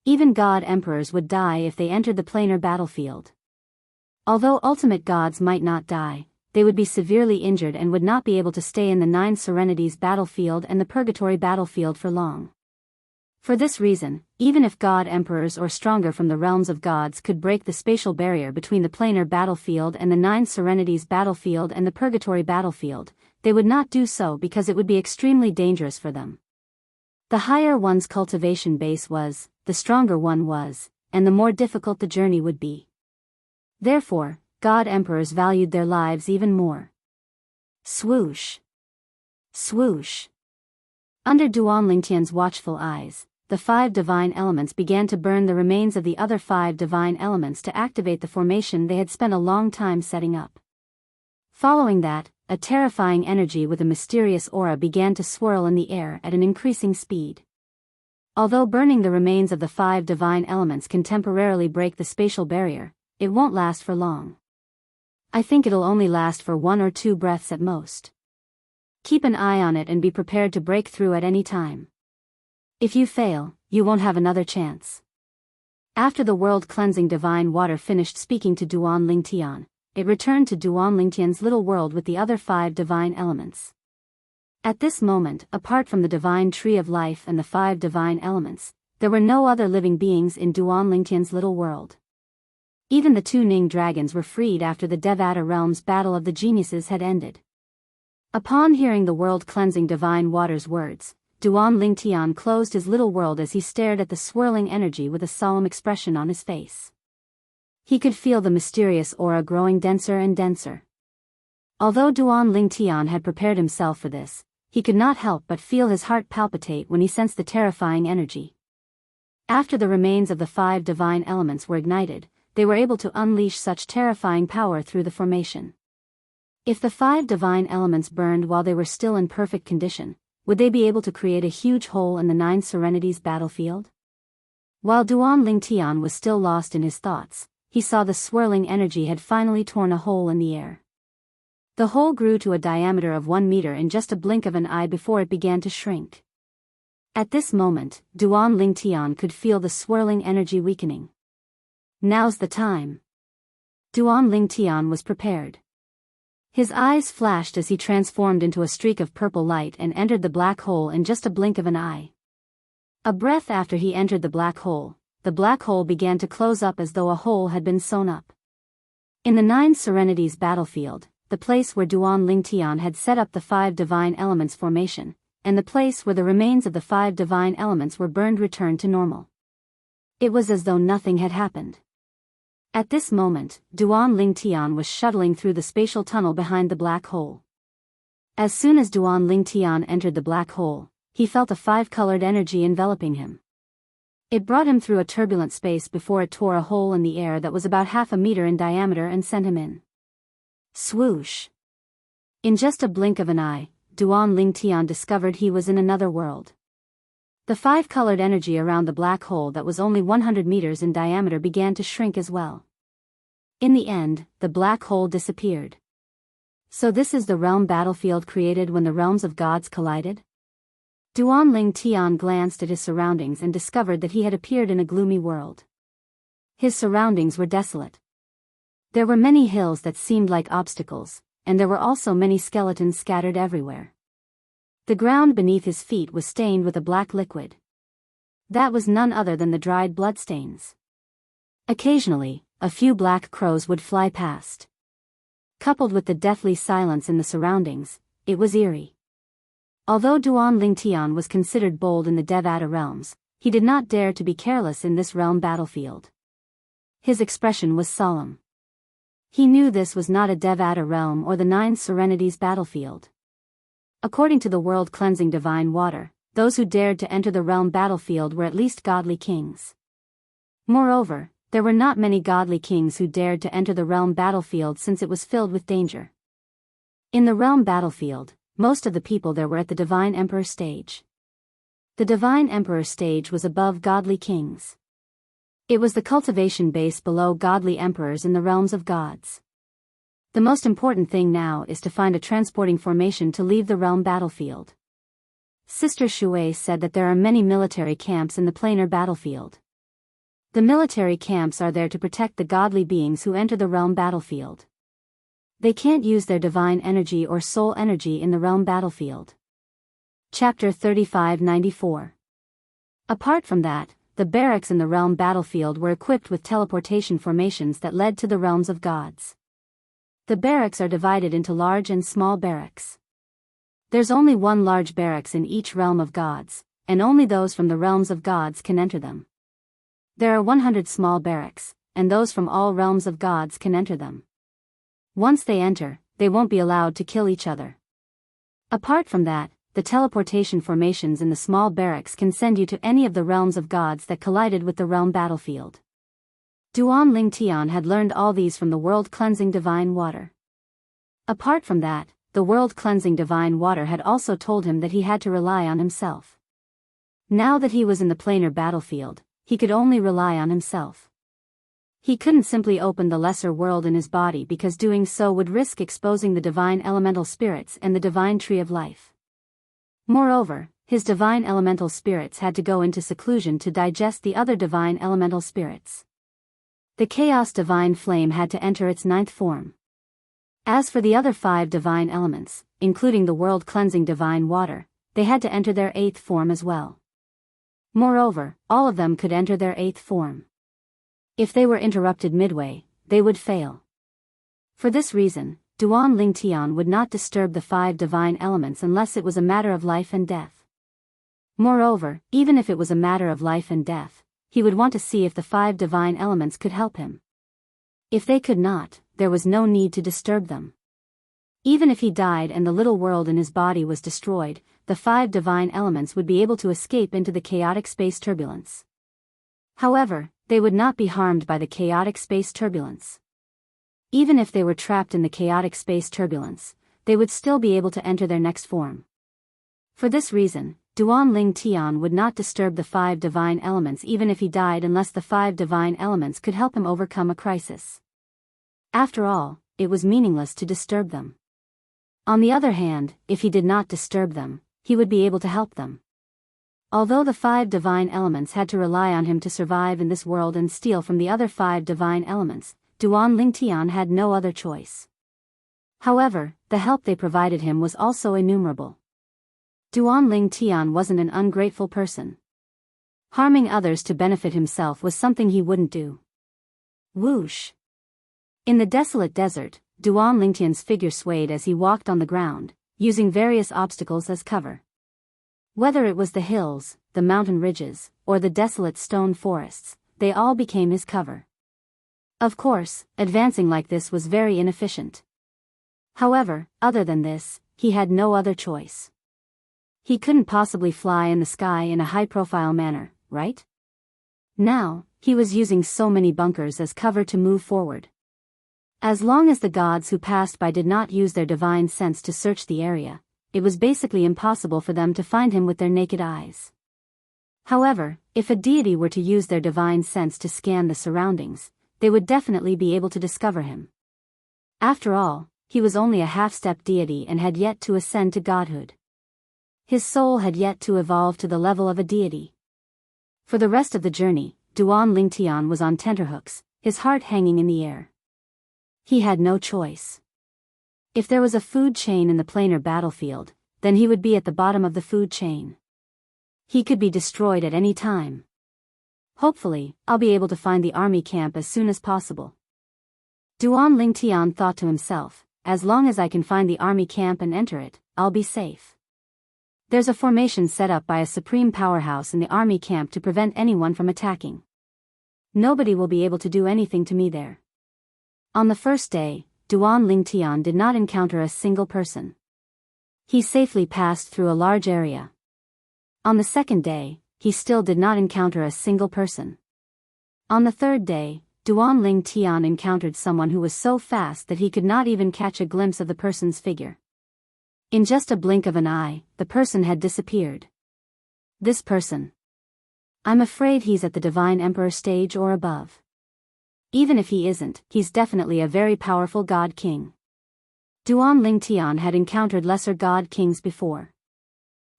A: Even God Emperors would die if they entered the planar battlefield. Although ultimate gods might not die, they would be severely injured and would not be able to stay in the Nine Serenities battlefield and the purgatory battlefield for long. For this reason, even if God Emperors or stronger from the realms of gods could break the spatial barrier between the planar battlefield and the Nine Serenities battlefield and the purgatory battlefield, they would not do so because it would be extremely dangerous for them. The higher one's cultivation base was, the stronger one was, and the more difficult the journey would be. Therefore, God Emperors valued their lives even more. Swoosh! Swoosh! Under Duan Lingtian's watchful eyes, the 5 divine elements began to burn the remains of the other 5 divine elements to activate the formation they had spent a long time setting up. Following that, a terrifying energy with a mysterious aura began to swirl in the air at an increasing speed. Although burning the remains of the 5 divine elements can temporarily break the spatial barrier, it won't last for long. I think it'll only last for 1 or 2 breaths at most. Keep an eye on it and be prepared to break through at any time. If you fail, you won't have another chance. After the world-cleansing divine water finished speaking to Duan Lingtian, it returned to Duan Lingtian's little world with the other 5 divine elements. At this moment, apart from the divine tree of life and the 5 divine elements, there were no other living beings in Duan Lingtian's little world. Even the 2 Ning dragons were freed after the Devata realm's battle of the geniuses had ended. Upon hearing the world-cleansing divine water's words, Duan Lingtian closed his little world as he stared at the swirling energy with a solemn expression on his face. He could feel the mysterious aura growing denser and denser. Although Duan Lingtian had prepared himself for this, he could not help but feel his heart palpitate when he sensed the terrifying energy. After the remains of the 5 divine elements were ignited, they were able to unleash such terrifying power through the formation. If the 5 divine elements burned while they were still in perfect condition, would they be able to create a huge hole in the Nine Serenities battlefield? While Duan Lingtian was still lost in his thoughts, he saw the swirling energy had finally torn a hole in the air. The hole grew to a diameter of 1 meter in just a blink of an eye before it began to shrink. At this moment, Duan Lingtian could feel the swirling energy weakening. Now's the time. Duan Lingtian was prepared. His eyes flashed as he transformed into a streak of purple light and entered the black hole in just a blink of an eye. A breath after he entered the black hole began to close up as though a hole had been sewn up. In the Nine Serenities battlefield, the place where Duan Lingtian had set up the 5 divine elements formation, and the place where the remains of the 5 divine elements were burned returned to normal. It was as though nothing had happened. At this moment, Duan Lingtian was shuttling through the spatial tunnel behind the black hole. As soon as Duan Lingtian entered the black hole, he felt a 5-colored energy enveloping him. It brought him through a turbulent space before it tore a hole in the air that was about half a meter in diameter and sent him in. Swoosh! In just a blink of an eye, Duan Lingtian discovered he was in another world. The 5-colored energy around the black hole that was only 100 meters in diameter began to shrink as well. In the end, the black hole disappeared. So this is the realm battlefield created when the realms of gods collided? Duan Lingtian glanced at his surroundings and discovered that he had appeared in a gloomy world. His surroundings were desolate. There were many hills that seemed like obstacles, and there were also many skeletons scattered everywhere. The ground beneath his feet was stained with a black liquid. That was none other than the dried bloodstains. Occasionally, a few black crows would fly past. Coupled with the deathly silence in the surroundings, it was eerie. Although Duan Lingtian was considered bold in the Devata realms, he did not dare to be careless in this realm battlefield. His expression was solemn. He knew this was not a Devata realm or the Nine Serenities battlefield. According to the world-cleansing divine water, those who dared to enter the realm battlefield were at least godly kings. Moreover, there were not many godly kings who dared to enter the realm battlefield since it was filled with danger. In the realm battlefield, most of the people there were at the Divine Emperor stage. The Divine Emperor stage was above godly kings. It was the cultivation base below godly emperors in the realms of gods. The most important thing now is to find a transporting formation to leave the realm battlefield. Sister Shui said that there are many military camps in the planar battlefield. The military camps are there to protect the godly beings who enter the realm battlefield. They can't use their divine energy or soul energy in the realm battlefield. Chapter 3594. Apart from that, the barracks in the realm battlefield were equipped with teleportation formations that led to the realms of gods. The barracks are divided into large and small barracks. There's only one large barracks in each realm of gods, and only those from the realms of gods can enter them. There are 100 small barracks, and those from all realms of gods can enter them. Once they enter, they won't be allowed to kill each other. Apart from that, the teleportation formations in the small barracks can send you to any of the realms of gods that collided with the realm battlefield. Duan Lingtian had learned all these from the world-cleansing divine water. Apart from that, the world-cleansing divine water had also told him that he had to rely on himself. Now that he was in the planar battlefield, he could only rely on himself. He couldn't simply open the lesser world in his body because doing so would risk exposing the divine elemental spirits and the divine tree of life. Moreover, his divine elemental spirits had to go into seclusion to digest the other divine elemental spirits. The chaos divine flame had to enter its 9th form. As for the other 5 divine elements, including the world-cleansing divine water, they had to enter their 8th form as well. Moreover, all of them could enter their 8th form. If they were interrupted midway, they would fail. For this reason, Duan Lingtian would not disturb the 5 divine elements unless it was a matter of life and death. Moreover, even if it was a matter of life and death, he would want to see if the 5 divine elements could help him. If they could not, there was no need to disturb them. Even if he died and the little world in his body was destroyed, the 5 divine elements would be able to escape into the chaotic space turbulence. However, they would not be harmed by the chaotic space turbulence. Even if they were trapped in the chaotic space turbulence, they would still be able to enter their next form. For this reason, Duan Lingtian would not disturb the 5 divine elements even if he died unless the 5 divine elements could help him overcome a crisis. After all, it was meaningless to disturb them. On the other hand, if he did not disturb them, he would be able to help them. Although the 5 divine elements had to rely on him to survive in this world and steal from the other 5 divine elements, Duan Lingtian had no other choice. However, the help they provided him was also innumerable. Duan Lingtian wasn't an ungrateful person. Harming others to benefit himself was something he wouldn't do. Whoosh! In the desolate desert, Duan Lingtian's figure swayed as he walked on the ground, using various obstacles as cover. Whether it was the hills, the mountain ridges, or the desolate stone forests, they all became his cover. Of course, advancing like this was very inefficient. However, other than this, he had no other choice. He couldn't possibly fly in the sky in a high-profile manner, right? Now, he was using so many bunkers as cover to move forward. As long as the gods who passed by did not use their divine sense to search the area, it was basically impossible for them to find him with their naked eyes. However, if a deity were to use their divine sense to scan the surroundings, they would definitely be able to discover him. After all, he was only a half-step deity and had yet to ascend to godhood. His soul had yet to evolve to the level of a deity. For the rest of the journey, Duan Lingtian was on tenterhooks, his heart hanging in the air. He had no choice. If there was a food chain in the planar battlefield, then he would be at the bottom of the food chain. He could be destroyed at any time. Hopefully, I'll be able to find the army camp as soon as possible. Duan Lingtian thought to himself, as long as I can find the army camp and enter it, I'll be safe. There's a formation set up by a supreme powerhouse in the army camp to prevent anyone from attacking. Nobody will be able to do anything to me there. On the first day, Duan Lingtian did not encounter a single person. He safely passed through a large area. On the second day, he still did not encounter a single person. On the third day, Duan Lingtian encountered someone who was so fast that he could not even catch a glimpse of the person's figure. In just a blink of an eye, the person had disappeared. This person. I'm afraid he's at the Divine Emperor stage or above. Even if he isn't, he's definitely a very powerful God King. Duan Lingtian had encountered lesser God Kings before.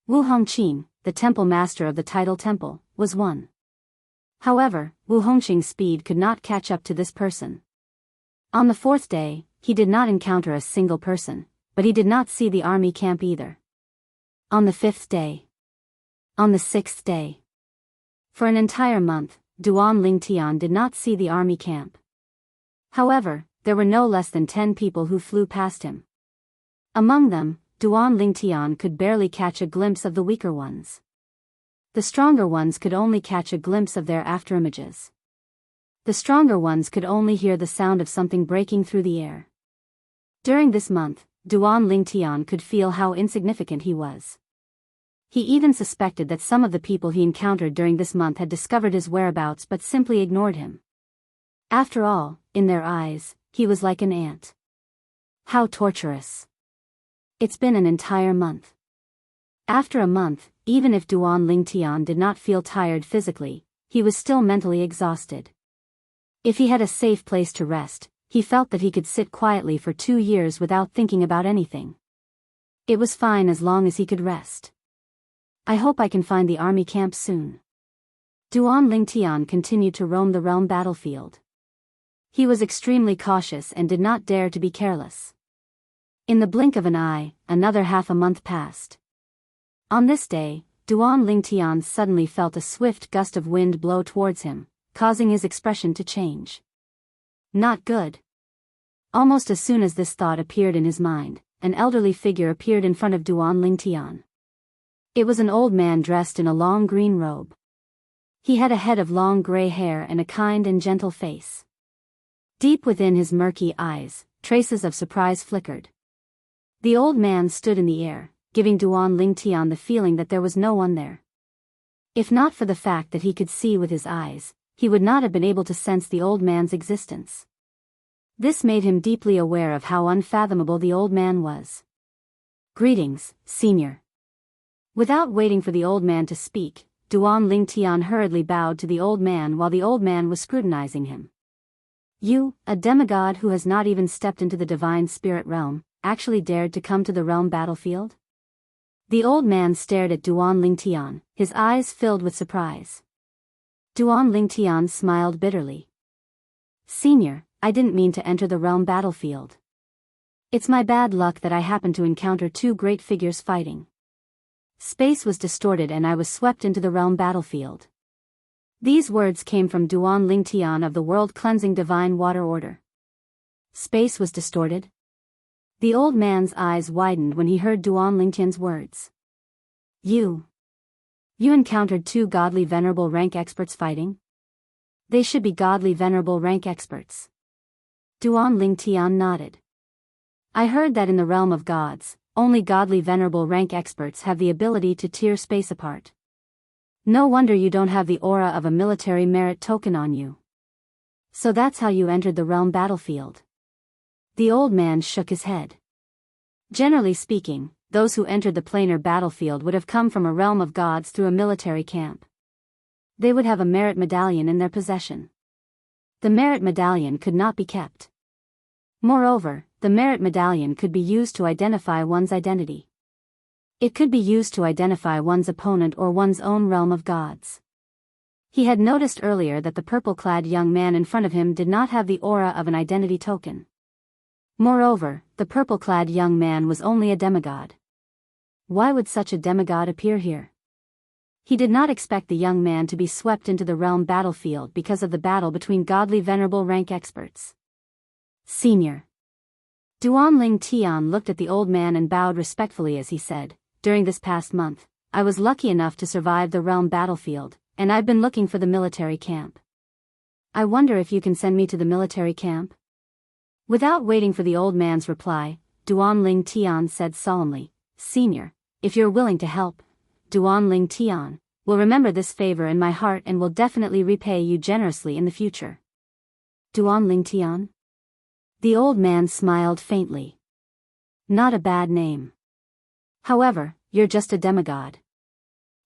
A: Wu Hongqing, the temple master of the Tidal Temple, was one. However, Wu Hongqing's speed could not catch up to this person. On the fourth day, he did not encounter a single person, but he did not see the army camp either. On the fifth day. On the sixth day. For an entire month, Duan Lingtian did not see the army camp. However, there were no less than 10 people who flew past him. Among them, Duan Lingtian could barely catch a glimpse of the weaker ones. The stronger ones could only catch a glimpse of their afterimages. The stronger ones could only hear the sound of something breaking through the air. During this month, Duan Lingtian could feel how insignificant he was. He even suspected that some of the people he encountered during this month had discovered his whereabouts but simply ignored him. After all, in their eyes, he was like an ant. How torturous. It's been an entire month. After a month, even if Duan Lingtian did not feel tired physically, he was still mentally exhausted. If he had a safe place to rest, he felt that he could sit quietly for 2 years without thinking about anything. It was fine as long as he could rest. I hope I can find the army camp soon. Duan Lingtian continued to roam the realm battlefield. He was extremely cautious and did not dare to be careless. In the blink of an eye, another half a month passed. On this day, Duan Lingtian suddenly felt a swift gust of wind blow towards him, causing his expression to change. Not good. Almost as soon as this thought appeared in his mind, an elderly figure appeared in front of Duan Lingtian. It was an old man dressed in a long green robe. He had a head of long gray hair and a kind and gentle face. Deep within his murky eyes, traces of surprise flickered. The old man stood in the air, giving Duan Lingtian the feeling that there was no one there. If not for the fact that he could see with his eyes, he would not have been able to sense the old man's existence. This made him deeply aware of how unfathomable the old man was. Greetings, senior. Without waiting for the old man to speak, Duan Lingtian hurriedly bowed to the old man while the old man was scrutinizing him. You, a demigod who has not even stepped into the divine spirit realm, actually dared to come to the realm battlefield? The old man stared at Duan Lingtian, his eyes filled with surprise. Duan Lingtian smiled bitterly. Senior, I didn't mean to enter the realm battlefield. It's my bad luck that I happened to encounter 2 great figures fighting. Space was distorted and I was swept into the realm battlefield. These words came from Duan Lingtian of the world-cleansing divine water order. Space was distorted? The old man's eyes widened when he heard Duan Lingtian's words. You encountered 2 godly venerable rank experts fighting? They should be godly venerable rank experts. Duan Lingtian nodded. I heard that in the realm of gods, only godly venerable rank experts have the ability to tear space apart. No wonder you don't have the aura of a military merit token on you. So that's how you entered the realm battlefield. The old man shook his head. Generally speaking, those who entered the planar battlefield would have come from a realm of gods through a military camp. They would have a merit medallion in their possession. The merit medallion could not be kept. Moreover, the merit medallion could be used to identify one's identity. It could be used to identify one's opponent or one's own realm of gods. He had noticed earlier that the purple-clad young man in front of him did not have the aura of an identity token. Moreover, the purple-clad young man was only a demigod. Why would such a demigod appear here? He did not expect the young man to be swept into the realm battlefield because of the battle between godly venerable rank experts. Senior. Duanling Tian looked at the old man and bowed respectfully as he said, "During this past month, I was lucky enough to survive the realm battlefield, and I've been looking for the military camp. I wonder if you can send me to the military camp?" Without waiting for the old man's reply, Duanling Tian said solemnly, "Senior, if you're willing to help, Duanling Tian will remember this favor in my heart and will definitely repay you generously in the future." Duanling Tian? The old man smiled faintly. Not a bad name. However, you're just a demigod.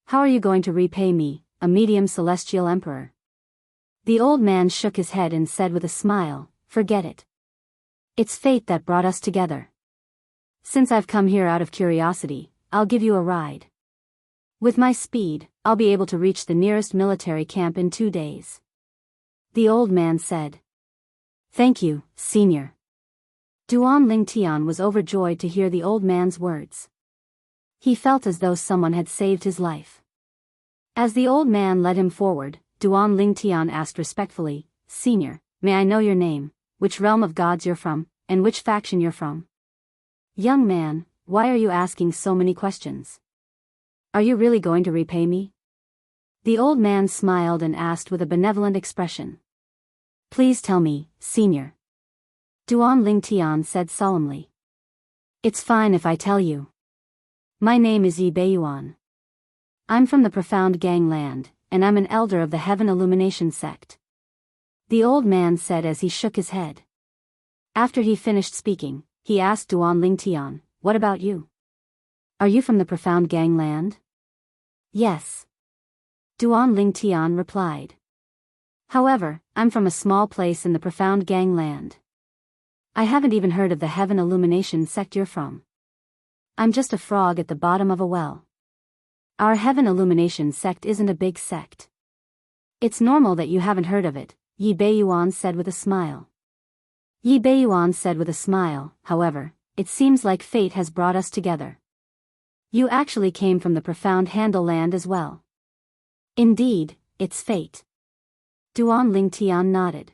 A: How are you going to repay me, a medium celestial emperor? The old man shook his head and said with a smile, "Forget it. It's fate that brought us together. Since I've come here out of curiosity, I'll give you a ride. With my speed, I'll be able to reach the nearest military camp in 2 days." The old man said. "Thank you, Senior." Duanling Tian was overjoyed to hear the old man's words. He felt as though someone had saved his life. As the old man led him forward, Duanling Tian asked respectfully, "Senior, may I know your name, which realm of gods you're from, and which faction you're from?" "Young man, why are you asking so many questions? Are you really going to repay me?" The old man smiled and asked with a benevolent expression. "Please tell me, Senior." Duanling Tian said solemnly. "It's fine if I tell you. My name is Yi Beiyuan. I'm from the profound gangland, and I'm an elder of the Heaven Illumination sect." The old man said as he shook his head. After he finished speaking, he asked Duanling Tian, "What about you? Are you from the profound gangland?" "Yes." Duanling Tian replied. "However, I'm from a small place in the profound gangland. I haven't even heard of the Heaven Illumination sect you're from. I'm just a frog at the bottom of a well. Our Heaven Illumination sect isn't a big sect." "It's normal that you haven't heard of it," Yi Beiyuan said with a smile. Yi Beiyuan said with a smile, "However, it seems like fate has brought us together. You actually came from the profound Handle land as well." "Indeed, it's fate." Duanling Tian nodded.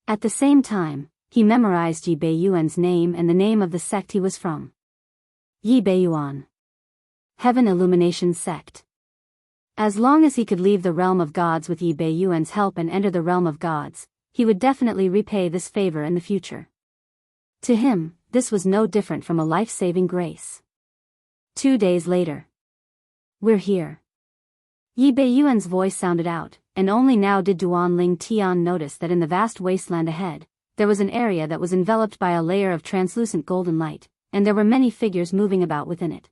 A: At the same time, he memorized Yi Beiyuan's name and the name of the sect he was from. Yi Beiyuan. Heaven Illumination Sect. As long as he could leave the realm of gods with Yi Beiyuan's help and enter the realm of gods, he would definitely repay this favor in the future. To him, this was no different from a life-saving grace. 2 days later. "We're here." Yi Beiyuan's voice sounded out, and only now did Duanling Tian notice that in the vast wasteland ahead, there was an area that was enveloped by a layer of translucent golden light, and there were many figures moving about within it.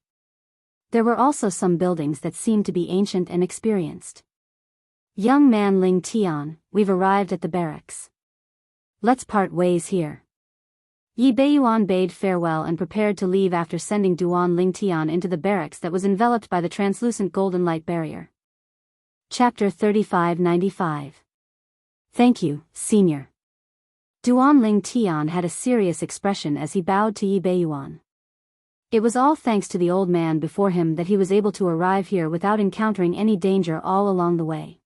A: There were also some buildings that seemed to be ancient and experienced. "Young man Ling Tian, we've arrived at the barracks. Let's part ways here." Yi Beiyuan bade farewell and prepared to leave after sending Duanling Tian into the barracks that was enveloped by the translucent golden light barrier. Chapter 3595. "Thank you, Senior." Duanling Tian had a serious expression as he bowed to Yi Beiyuan. It was all thanks to the old man before him that he was able to arrive here without encountering any danger all along the way.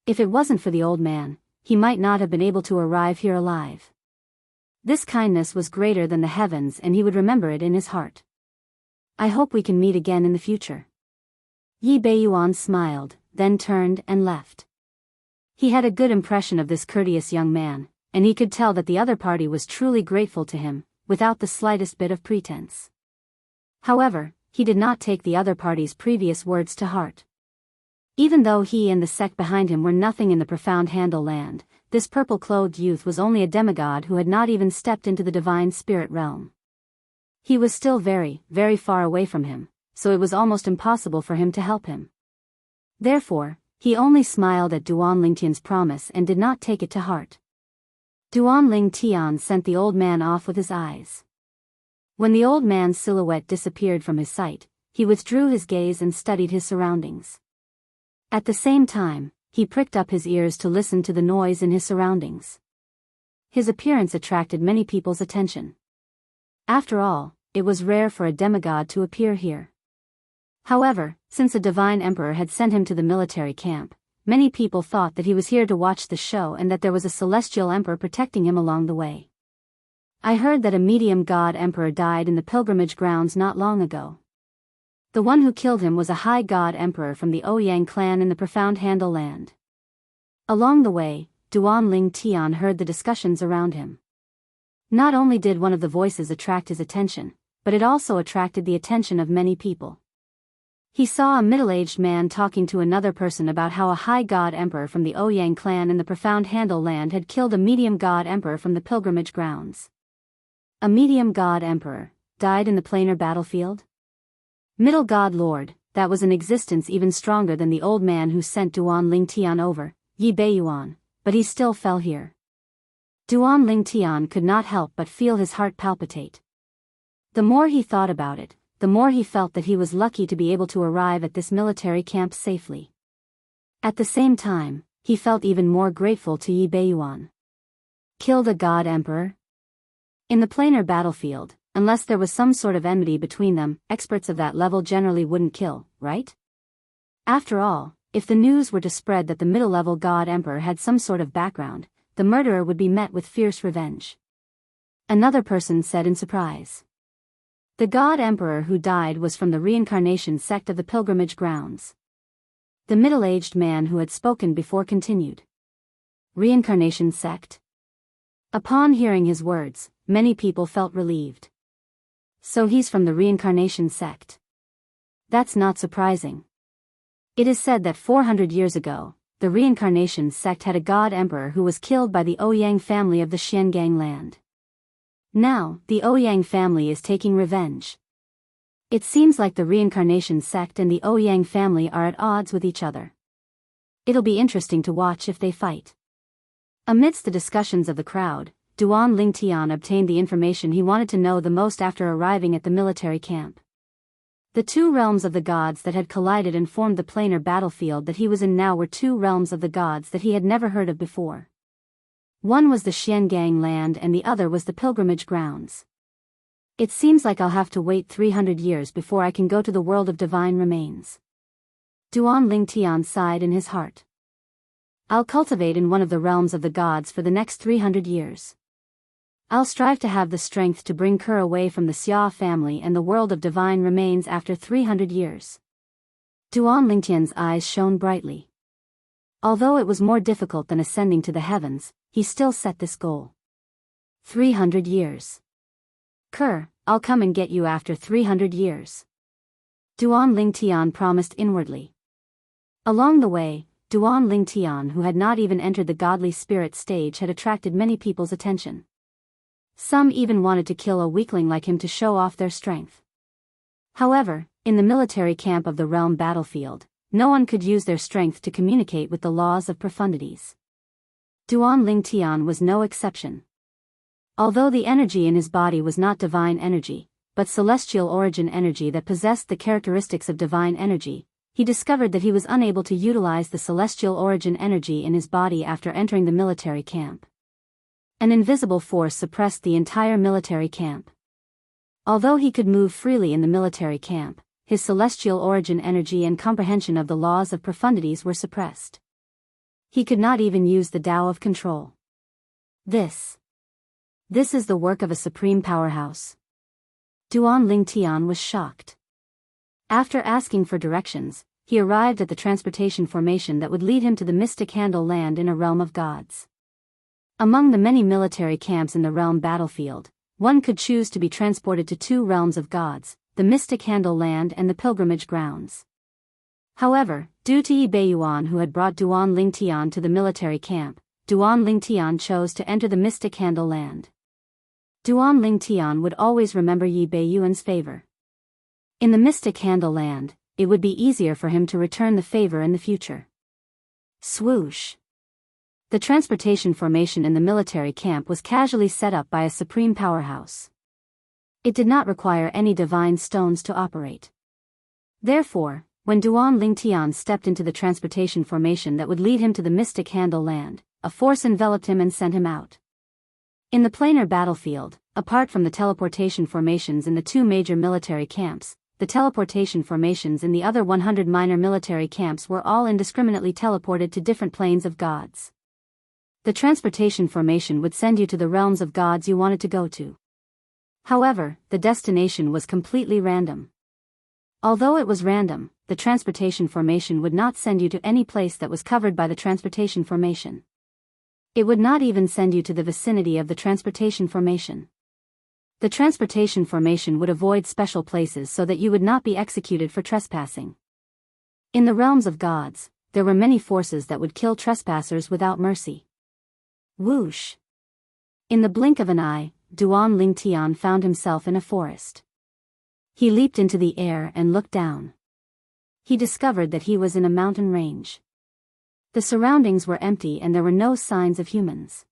A: If it wasn't for the old man, he might not have been able to arrive here alive. This kindness was greater than the heavens and he would remember it in his heart. "I hope we can meet again in the future." Yi Beiyuan smiled, then turned and left. He had a good impression of this courteous young man, and he could tell that the other party was truly grateful to him, without the slightest bit of pretense. However, he did not take the other party's previous words to heart. Even though he and the sect behind him were nothing in the profound Handle land, this purple-clothed youth was only a demigod who had not even stepped into the divine spirit realm. He was still very, very far away from him, so it was almost impossible for him to help him. Therefore, he only smiled at Duanling Tian's promise and did not take it to heart. Duanling Tian sent the old man off with his eyes. When the old man's silhouette disappeared from his sight, he withdrew his gaze and studied his surroundings. At the same time, he pricked up his ears to listen to the noise in his surroundings. His appearance attracted many people's attention. After all, it was rare for a demigod to appear here. However, since a divine emperor had sent him to the military camp, many people thought that he was here to watch the show and that there was a celestial emperor protecting him along the way. I heard that a medium god emperor died in the pilgrimage grounds not long ago. The one who killed him was a high god emperor from the Ouyang clan in the profound Handle land. Along the way, Duan Ling Tian heard the discussions around him. Not only did one of the voices attract his attention, but it also attracted the attention of many people. He saw a middle-aged man talking to another person about how a high god emperor from the Ouyang clan in the profound Handle land had killed a medium god emperor from the pilgrimage grounds. A medium god emperor died in the planar battlefield? Middle god lord, that was in existence even stronger than the old man who sent Duan Ling Tian over, Yi Beiyuan, but he still fell here. Duan Ling Tian could not help but feel his heart palpitate. The more he thought about it, the more he felt that he was lucky to be able to arrive at this military camp safely. At the same time, he felt even more grateful to Yi Beiyuan. Killed a god emperor? In the planar battlefield, unless there was some sort of enmity between them, experts of that level generally wouldn't kill, right? After all, if the news were to spread that the middle-level god emperor had some sort of background, the murderer would be met with fierce revenge. Another person said in surprise. The god emperor who died was from the reincarnation sect of the pilgrimage grounds. The middle-aged man who had spoken before continued. Reincarnation sect? Upon hearing his words, many people felt relieved. So he's from the reincarnation sect. That's not surprising. It is said that 400 years ago, the reincarnation sect had a god emperor who was killed by the Ouyang family of the Xiangang land. Now, the Ouyang family is taking revenge. It seems like the reincarnation sect and the Ouyang family are at odds with each other. It'll be interesting to watch if they fight. Amidst the discussions of the crowd, Duan Ling Tian obtained the information he wanted to know the most after arriving at the military camp. The two realms of the gods that had collided and formed the planar battlefield that he was in now were two realms of the gods that he had never heard of before. One was the Xiangang land and the other was the pilgrimage grounds. It seems like I'll have to wait 300 years before I can go to the world of divine remains. Duan Ling Tian sighed in his heart. I'll cultivate in one of the realms of the gods for the next 300 years. I'll strive to have the strength to bring Ke away from the Xia family and the world of divine remains after 300 years. Duan Ling Tian's eyes shone brightly. Although it was more difficult than ascending to the heavens, he still set this goal. 300 years. Ke, I'll come and get you after 300 years. Duan Ling Tian promised inwardly. Along the way, Duan Ling Tian, who had not even entered the godly spirit stage, had attracted many people's attention. Some even wanted to kill a weakling like him to show off their strength. However, in the military camp of the realm battlefield, no one could use their strength to communicate with the laws of profundities. Duan Ling Tian was no exception. Although the energy in his body was not divine energy, but celestial origin energy that possessed the characteristics of divine energy, he discovered that he was unable to utilize the celestial origin energy in his body after entering the military camp. An invisible force suppressed the entire military camp. Although he could move freely in the military camp, his celestial origin energy and comprehension of the laws of profundities were suppressed. He could not even use the Tao of control. This is the work of a supreme powerhouse. Duan Ling Tian was shocked. After asking for directions, he arrived at the transportation formation that would lead him to the mystic Handle land in a realm of gods. Among the many military camps in the realm battlefield, one could choose to be transported to two realms of gods, the mystic Handle land and the pilgrimage grounds. However, due to Yi Beiyuan, who had brought Duan Ling Tian to the military camp, Duan Ling Tian chose to enter the mystic Handle land. Duan Ling Tian would always remember Yi Beiyuan's favor. In the mystic Handle land, it would be easier for him to return the favor in the future. Swoosh! The transportation formation in the military camp was casually set up by a supreme powerhouse. It did not require any divine stones to operate. Therefore, when Duan Ling Tian stepped into the transportation formation that would lead him to the mystic Handle land, a force enveloped him and sent him out. In the planar battlefield, apart from the teleportation formations in the two major military camps, the teleportation formations in the other 100 minor military camps were all indiscriminately teleported to different planes of gods. The transportation formation would send you to the realms of gods you wanted to go to. However, the destination was completely random. Although it was random, the transportation formation would not send you to any place that was covered by the transportation formation. It would not even send you to the vicinity of the transportation formation. The transportation formation would avoid special places so that you would not be executed for trespassing. In the realms of gods, there were many forces that would kill trespassers without mercy. Whoosh! In the blink of an eye, Duan Lingtian found himself in a forest. He leaped into the air and looked down. He discovered that he was in a mountain range. The surroundings were empty and there were no signs of humans.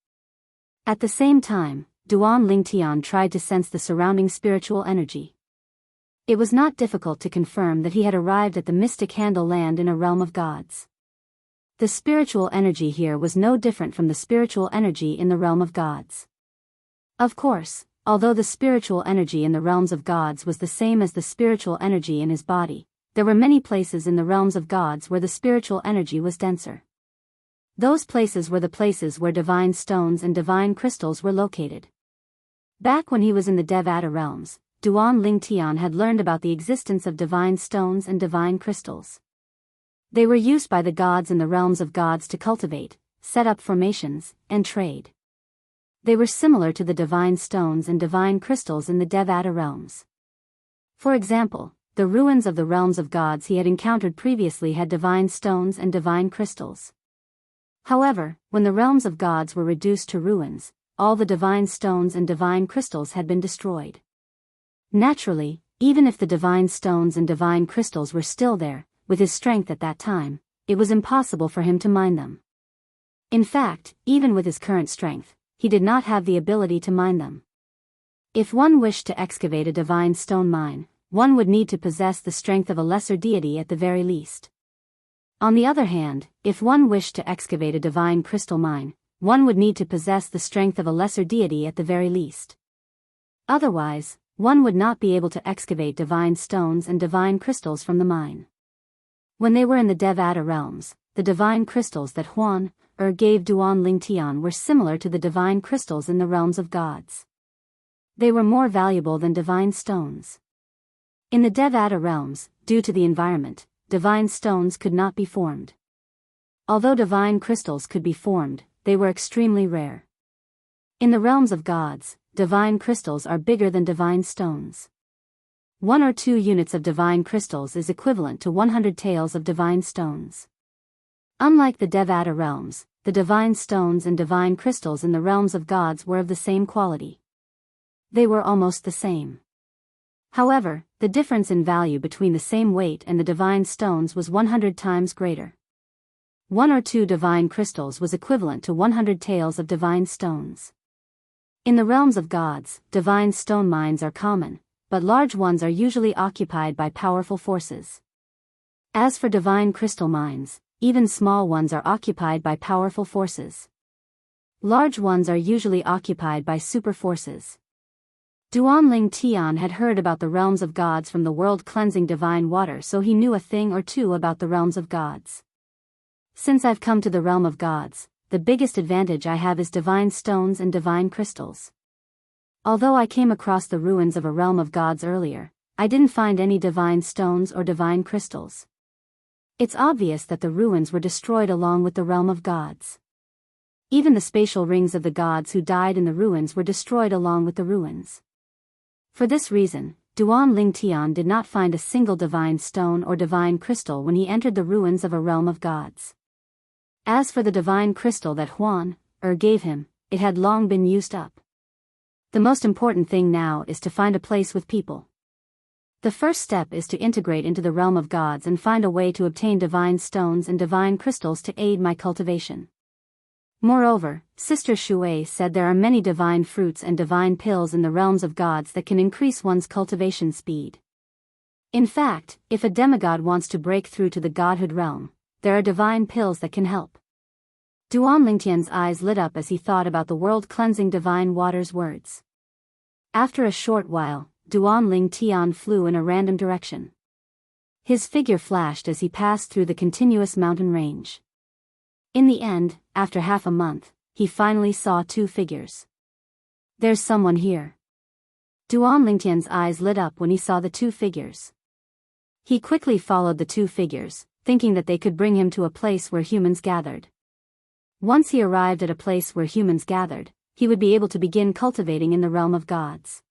A: At the same time, Duan Lingtian tried to sense the surrounding spiritual energy. It was not difficult to confirm that he had arrived at the mystic handle land in a realm of gods. The spiritual energy here was no different from the spiritual energy in the realm of gods. Of course, although the spiritual energy in the realms of gods was the same as the spiritual energy in his body, there were many places in the realms of gods where the spiritual energy was denser. Those places were the places where divine stones and divine crystals were located. Back when he was in the Devata realms, Duan Lingtian had learned about the existence of divine stones and divine crystals. They were used by the gods in the realms of gods to cultivate, set up formations, and trade. They were similar to the divine stones and divine crystals in the Devata realms. For example, the ruins of the realms of gods he had encountered previously had divine stones and divine crystals. However, when the realms of gods were reduced to ruins, all the divine stones and divine crystals had been destroyed. Naturally, even if the divine stones and divine crystals were still there, with his strength at that time, it was impossible for him to mine them. In fact, even with his current strength, he did not have the ability to mine them. If one wished to excavate a divine stone mine, one would need to possess the strength of a lesser deity at the very least. On the other hand, if one wished to excavate a divine crystal mine, one would need to possess the strength of a lesser deity at the very least. Otherwise, one would not be able to excavate divine stones and divine crystals from the mine. When they were in the Devata realms, the divine crystals that Huan gave Duan Lingtian were similar to the divine crystals in the realms of gods. They were more valuable than divine stones. In the Devata realms, due to the environment, divine stones could not be formed. Although divine crystals could be formed, they were extremely rare. In the realms of gods, divine crystals are bigger than divine stones. 1 or 2 units of divine crystals is equivalent to 100 taels of divine stones. Unlike the Devata realms, the divine stones and divine crystals in the realms of gods were of the same quality. They were almost the same. However, the difference in value between the same weight and the divine stones was 100 times greater. 1 or 2 divine crystals was equivalent to 100 taels of divine stones. In the realms of gods, divine stone mines are common, but large ones are usually occupied by powerful forces. As for divine crystal mines, even small ones are occupied by powerful forces. Large ones are usually occupied by super forces. Duan Lingtian had heard about the realms of gods from the world-cleansing divine water, so he knew a thing or two about the realms of gods. Since I've come to the realm of gods, the biggest advantage I have is divine stones and divine crystals. Although I came across the ruins of a realm of gods earlier, I didn't find any divine stones or divine crystals. It's obvious that the ruins were destroyed along with the realm of gods. Even the spatial rings of the gods who died in the ruins were destroyed along with the ruins. For this reason, Duan Lingtian did not find a single divine stone or divine crystal when he entered the ruins of a realm of gods. As for the divine crystal that Huan gave him, it had long been used up. The most important thing now is to find a place with people. The first step is to integrate into the realm of gods and find a way to obtain divine stones and divine crystals to aid my cultivation. Moreover, Sister Shui said there are many divine fruits and divine pills in the realms of gods that can increase one's cultivation speed. In fact, if a demigod wants to break through to the godhood realm, there are divine pills that can help. Duan Lingtian's eyes lit up as he thought about the world-cleansing divine water's words. After a short while, Duan Lingtian flew in a random direction. His figure flashed as he passed through the continuous mountain range. In the end, after half a month, he finally saw two figures. There's someone here. Duan Lingtian's eyes lit up when he saw the two figures. He quickly followed the two figures, thinking that they could bring him to a place where humans gathered. Once he arrived at a place where humans gathered, he would be able to begin cultivating in the realm of gods.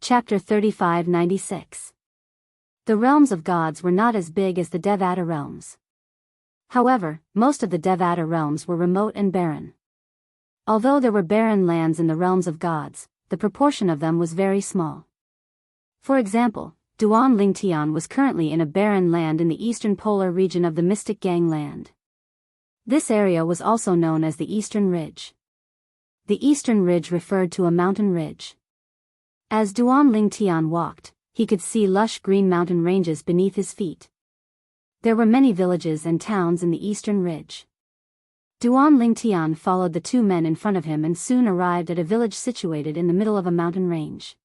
A: Chapter 3596. The realms of gods were not as big as the Devata realms. However, most of the Devata realms were remote and barren. Although there were barren lands in the realms of gods, the proportion of them was very small. For example, Duan Lingtian was currently in a barren land in the eastern polar region of the Mystic Gangland. This area was also known as the Eastern Ridge. The Eastern Ridge referred to a mountain ridge. As Duan Lingtian walked, he could see lush green mountain ranges beneath his feet. There were many villages and towns in the Eastern Ridge. Duan Lingtian followed the two men in front of him and soon arrived at a village situated in the middle of a mountain range.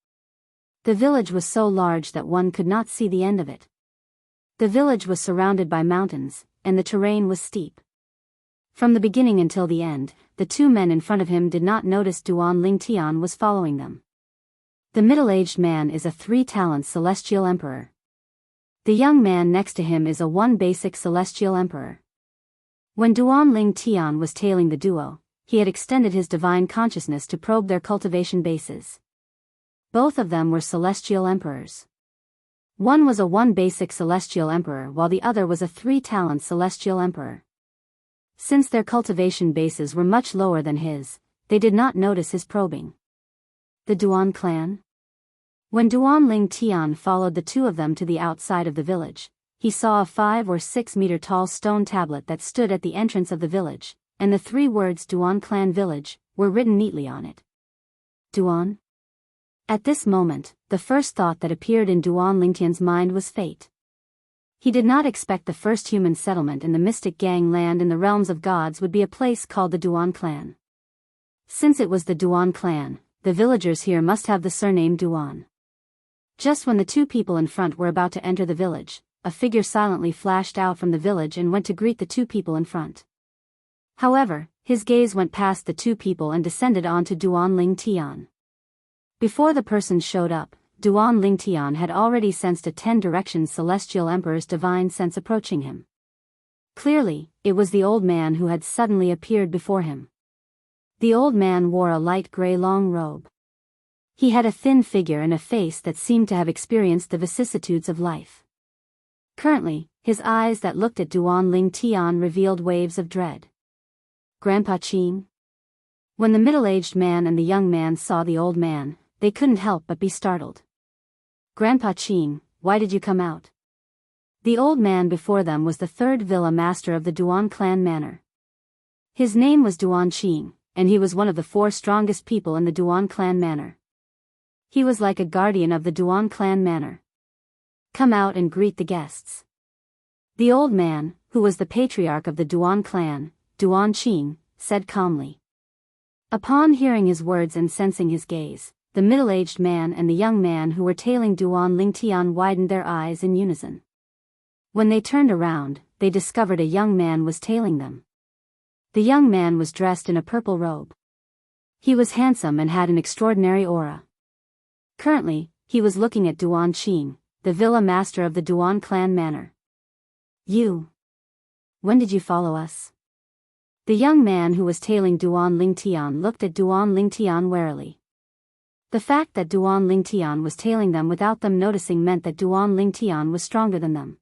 A: The village was so large that one could not see the end of it. The village was surrounded by mountains, and the terrain was steep. From the beginning until the end, the two men in front of him did not notice Duan Lingtian was following them. The middle-aged man is a 3-talent celestial emperor. The young man next to him is a 1-basic celestial emperor. When Duan Lingtian was tailing the duo, he had extended his divine consciousness to probe their cultivation bases. Both of them were celestial emperors. One was a 1-basic celestial emperor while the other was a 3-talent celestial emperor. Since their cultivation bases were much lower than his, they did not notice his probing. The Duan clan? When Duan Lingtian followed the two of them to the outside of the village, he saw a 5 or 6 meter tall stone tablet that stood at the entrance of the village, and the 3 words Duan Clan Village were written neatly on it. Duan? At this moment, the first thought that appeared in Duan Lingtian's mind was fate. He did not expect the first human settlement in the Mystic Gangland in the realms of gods would be a place called the Duan Clan. Since it was the Duan Clan, the villagers here must have the surname Duan. Just when the two people in front were about to enter the village, a figure silently flashed out from the village and went to greet the two people in front. However, his gaze went past the two people and descended onto Duan Lingtian. Before the person showed up, Duan Lingtian had already sensed a 10-direction celestial emperor's divine sense approaching him. Clearly, it was the old man who had suddenly appeared before him. The old man wore a light gray long robe. He had a thin figure and a face that seemed to have experienced the vicissitudes of life. Currently, his eyes that looked at Duan Lingtian revealed waves of dread. Grandpa Qing? When the middle-aged man and the young man saw the old man, they couldn't help but be startled. Grandpa Qing, why did you come out? The old man before them was the 3rd villa master of the Duan clan manor. His name was Duan Qing, and he was one of the 4 strongest people in the Duan clan manor. He was like a guardian of the Duan clan manor. Come out and greet the guests. The old man, who was the patriarch of the Duan clan, Duan Qing, said calmly. Upon hearing his words and sensing his gaze, the middle-aged man and the young man who were tailing Duan Lingtian widened their eyes in unison. When they turned around, they discovered a young man was tailing them. The young man was dressed in a purple robe. He was handsome and had an extraordinary aura. Currently, he was looking at Duan Qing, the villa master of the Duan clan manor. You. When did you follow us? The young man who was tailing Duan Lingtian looked at Duan Lingtian warily. The fact that Duan Lingtian was tailing them without them noticing meant that Duan Lingtian was stronger than them.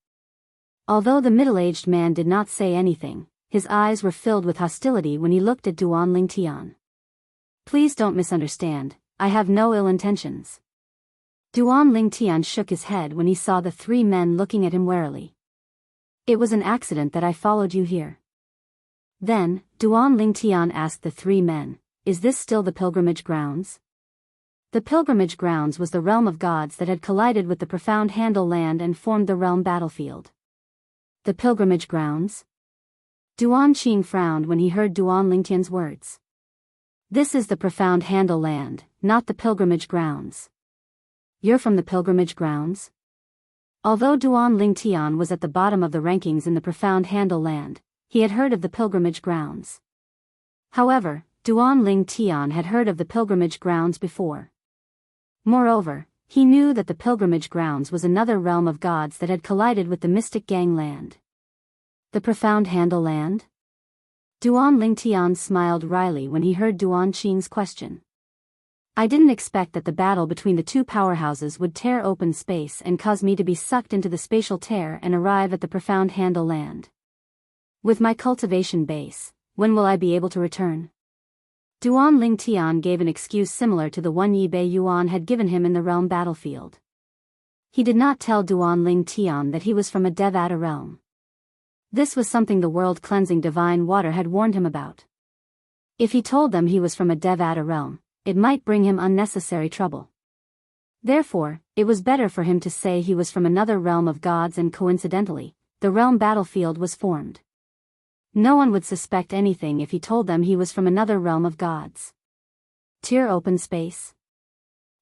A: Although the middle-aged man did not say anything, his eyes were filled with hostility when he looked at Duan Lingtian. Please don't misunderstand, I have no ill intentions. Duan Lingtian shook his head when he saw the 3 men looking at him warily. It was an accident that I followed you here. Then, Duan Lingtian asked the 3 men, is this still the pilgrimage grounds? The pilgrimage grounds was the realm of gods that had collided with the profound Handle land and formed the realm battlefield. The pilgrimage grounds? Duan Qing frowned when he heard Duan Lingtian's words. This is the profound handle land, not the pilgrimage grounds. You're from the pilgrimage grounds? Although Duan Lingtian was at the bottom of the rankings in the profound handle land, he had heard of the pilgrimage grounds. However, Duan Lingtian had heard of the pilgrimage grounds before. Moreover, he knew that the pilgrimage grounds was another realm of gods that had collided with the mystic gangland. The profound handle land? Duan Lingtian smiled wryly when he heard Duan Qing's question. I didn't expect that the battle between the two powerhouses would tear open space and cause me to be sucked into the spatial tear and arrive at the profound handle land. With my cultivation base, when will I be able to return? Duan Lingtian gave an excuse similar to the one Yi Bei Yuan had given him in the realm battlefield. He did not tell Duan Lingtian that he was from a Devata realm. This was something the world-cleansing divine water had warned him about. If he told them he was from a Devata realm, it might bring him unnecessary trouble. Therefore, it was better for him to say he was from another realm of gods, and coincidentally, the realm battlefield was formed. No one would suspect anything if he told them he was from another realm of gods. Tear open space?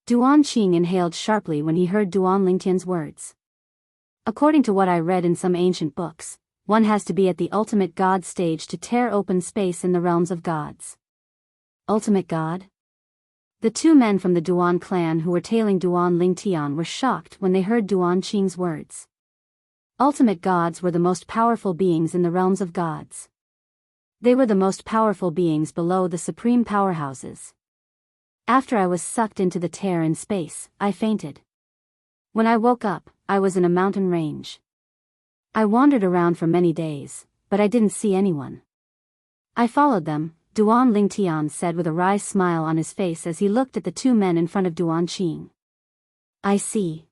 A: Duan Qing inhaled sharply when he heard Duan Lingtian's words. According to what I read in some ancient books, one has to be at the ultimate god stage to tear open space in the realms of gods. Ultimate god? The two men from the Duan clan who were tailing Duan Lingtian were shocked when they heard Duan Qing's words. Ultimate gods were the most powerful beings in the realms of gods. They were the most powerful beings below the supreme powerhouses. After I was sucked into the tear in space, I fainted. When I woke up, I was in a mountain range. I wandered around for many days, but I didn't see anyone. I followed them, Duan Lingtian said with a wry smile on his face as he looked at the two men in front of Duan Qing. I see.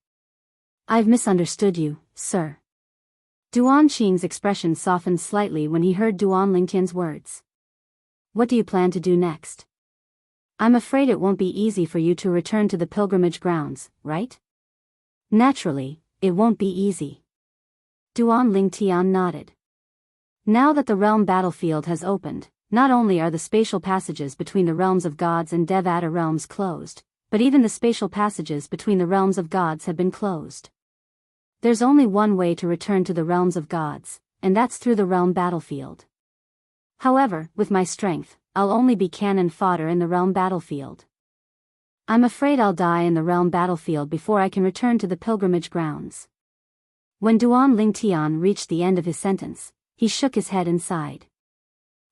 A: I've misunderstood you, sir. Duan Qing's expression softened slightly when he heard Duan Lingtian's words. What do you plan to do next? I'm afraid it won't be easy for you to return to the pilgrimage grounds, right? Naturally, it won't be easy. Duan Lingtian nodded. Now that the realm battlefield has opened, not only are the spatial passages between the realms of gods and Devata realms closed, but even the spatial passages between the realms of gods have been closed. There's only one way to return to the realms of gods, and that's through the realm battlefield. However, with my strength, I'll only be cannon fodder in the realm battlefield. I'm afraid I'll die in the realm battlefield before I can return to the pilgrimage grounds. When Duan Lingtian reached the end of his sentence, he shook his head and sighed.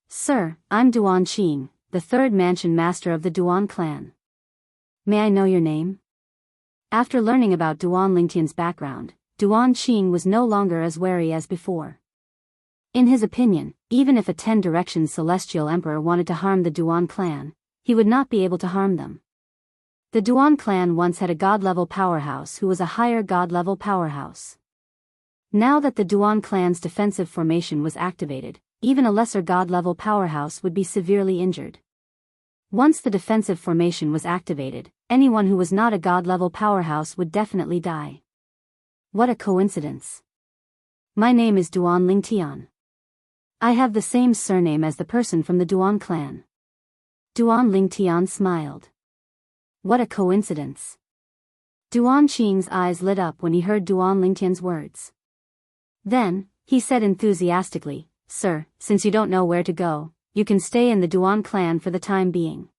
A: Sir, I'm Duan Qing, the third mansion master of the Duan clan. May I know your name? After learning about Duan Lingtian's background, Duan Qing was no longer as wary as before. In his opinion, even if a 10 Directions celestial emperor wanted to harm the Duan clan, he would not be able to harm them. The Duan clan once had a god-level powerhouse who was a higher god-level powerhouse. Now that the Duan clan's defensive formation was activated, even a lesser god-level powerhouse would be severely injured. Once the defensive formation was activated, anyone who was not a god-level powerhouse would definitely die. What a coincidence. My name is Duan Lingtian. I have the same surname as the person from the Duan clan. Duan Lingtian smiled. What a coincidence. Duan Qing's eyes lit up when he heard Duan Lingtian's words. Then, he said enthusiastically, Sir, since you don't know where to go, you can stay in the Duan clan for the time being.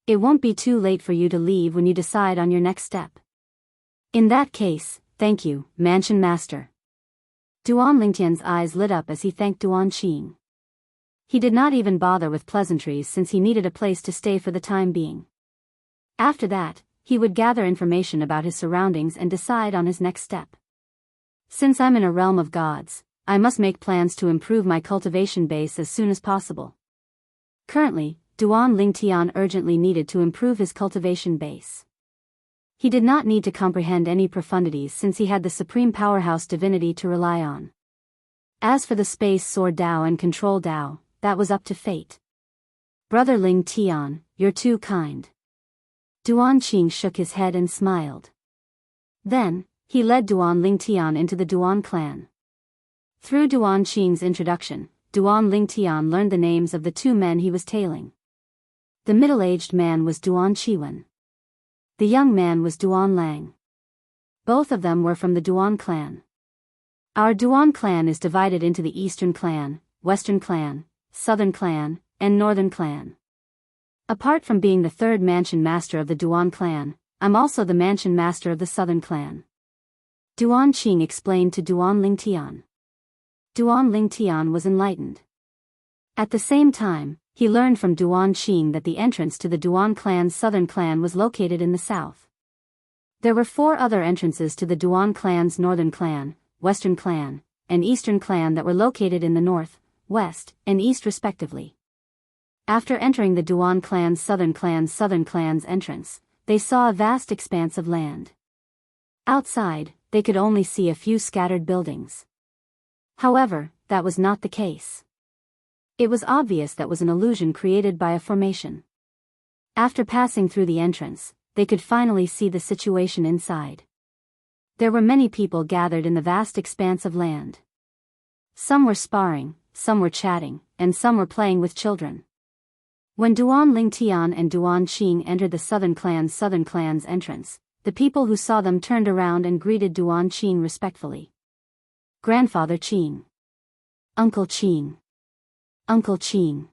A: It won't be too late for you to leave when you decide on your next step. In that case, thank you, Mansion Master. Duan Lingtian's eyes lit up as he thanked Duan Qing. He did not even bother with pleasantries since he needed a place to stay for the time being. After that, he would gather information about his surroundings and decide on his next step. Since I'm in a realm of gods, I must make plans to improve my cultivation base as soon as possible. Currently, Duan Lingtian urgently needed to improve his cultivation base. He did not need to comprehend any profundities since he had the supreme powerhouse divinity to rely on. As for the space sword Dao and control Dao, that was up to fate. Brother Lingtian, you're too kind. Duan Qing shook his head and smiled. Then, he led Duan Lingtian into the Duan clan. Through Duan Qing's introduction, Duan Lingtian learned the names of the two men he was tailing. The middle-aged man was Duan Chiwen. The young man was Duan Lang. Both of them were from the Duan clan. Our Duan clan is divided into the Eastern clan, Western clan, Southern clan, and Northern clan. Apart from being the third mansion master of the Duan clan, I'm also the mansion master of the Southern clan. Duan Qing explained to Duan Lingtian. Duan Lingtian was enlightened. At the same time, he learned from Duan Qing that the entrance to the Duan clan's Southern clan was located in the south. There were 4 other entrances to the Duan clan's Northern clan, Western clan, and Eastern clan that were located in the north, west, and east respectively. After entering the Duan clan's Southern clan's entrance, they saw a vast expanse of land. Outside, they could only see a few scattered buildings. However, that was not the case. It was obvious that was an illusion created by a formation. After passing through the entrance, they could finally see the situation inside. There were many people gathered in the vast expanse of land. Some were sparring, some were chatting, and some were playing with children. When Duan Lingtian and Duan Qing entered the Southern clan's entrance, the people who saw them turned around and greeted Duan Qing respectfully. Grandfather Qing. Uncle Qing. Uncle Qing.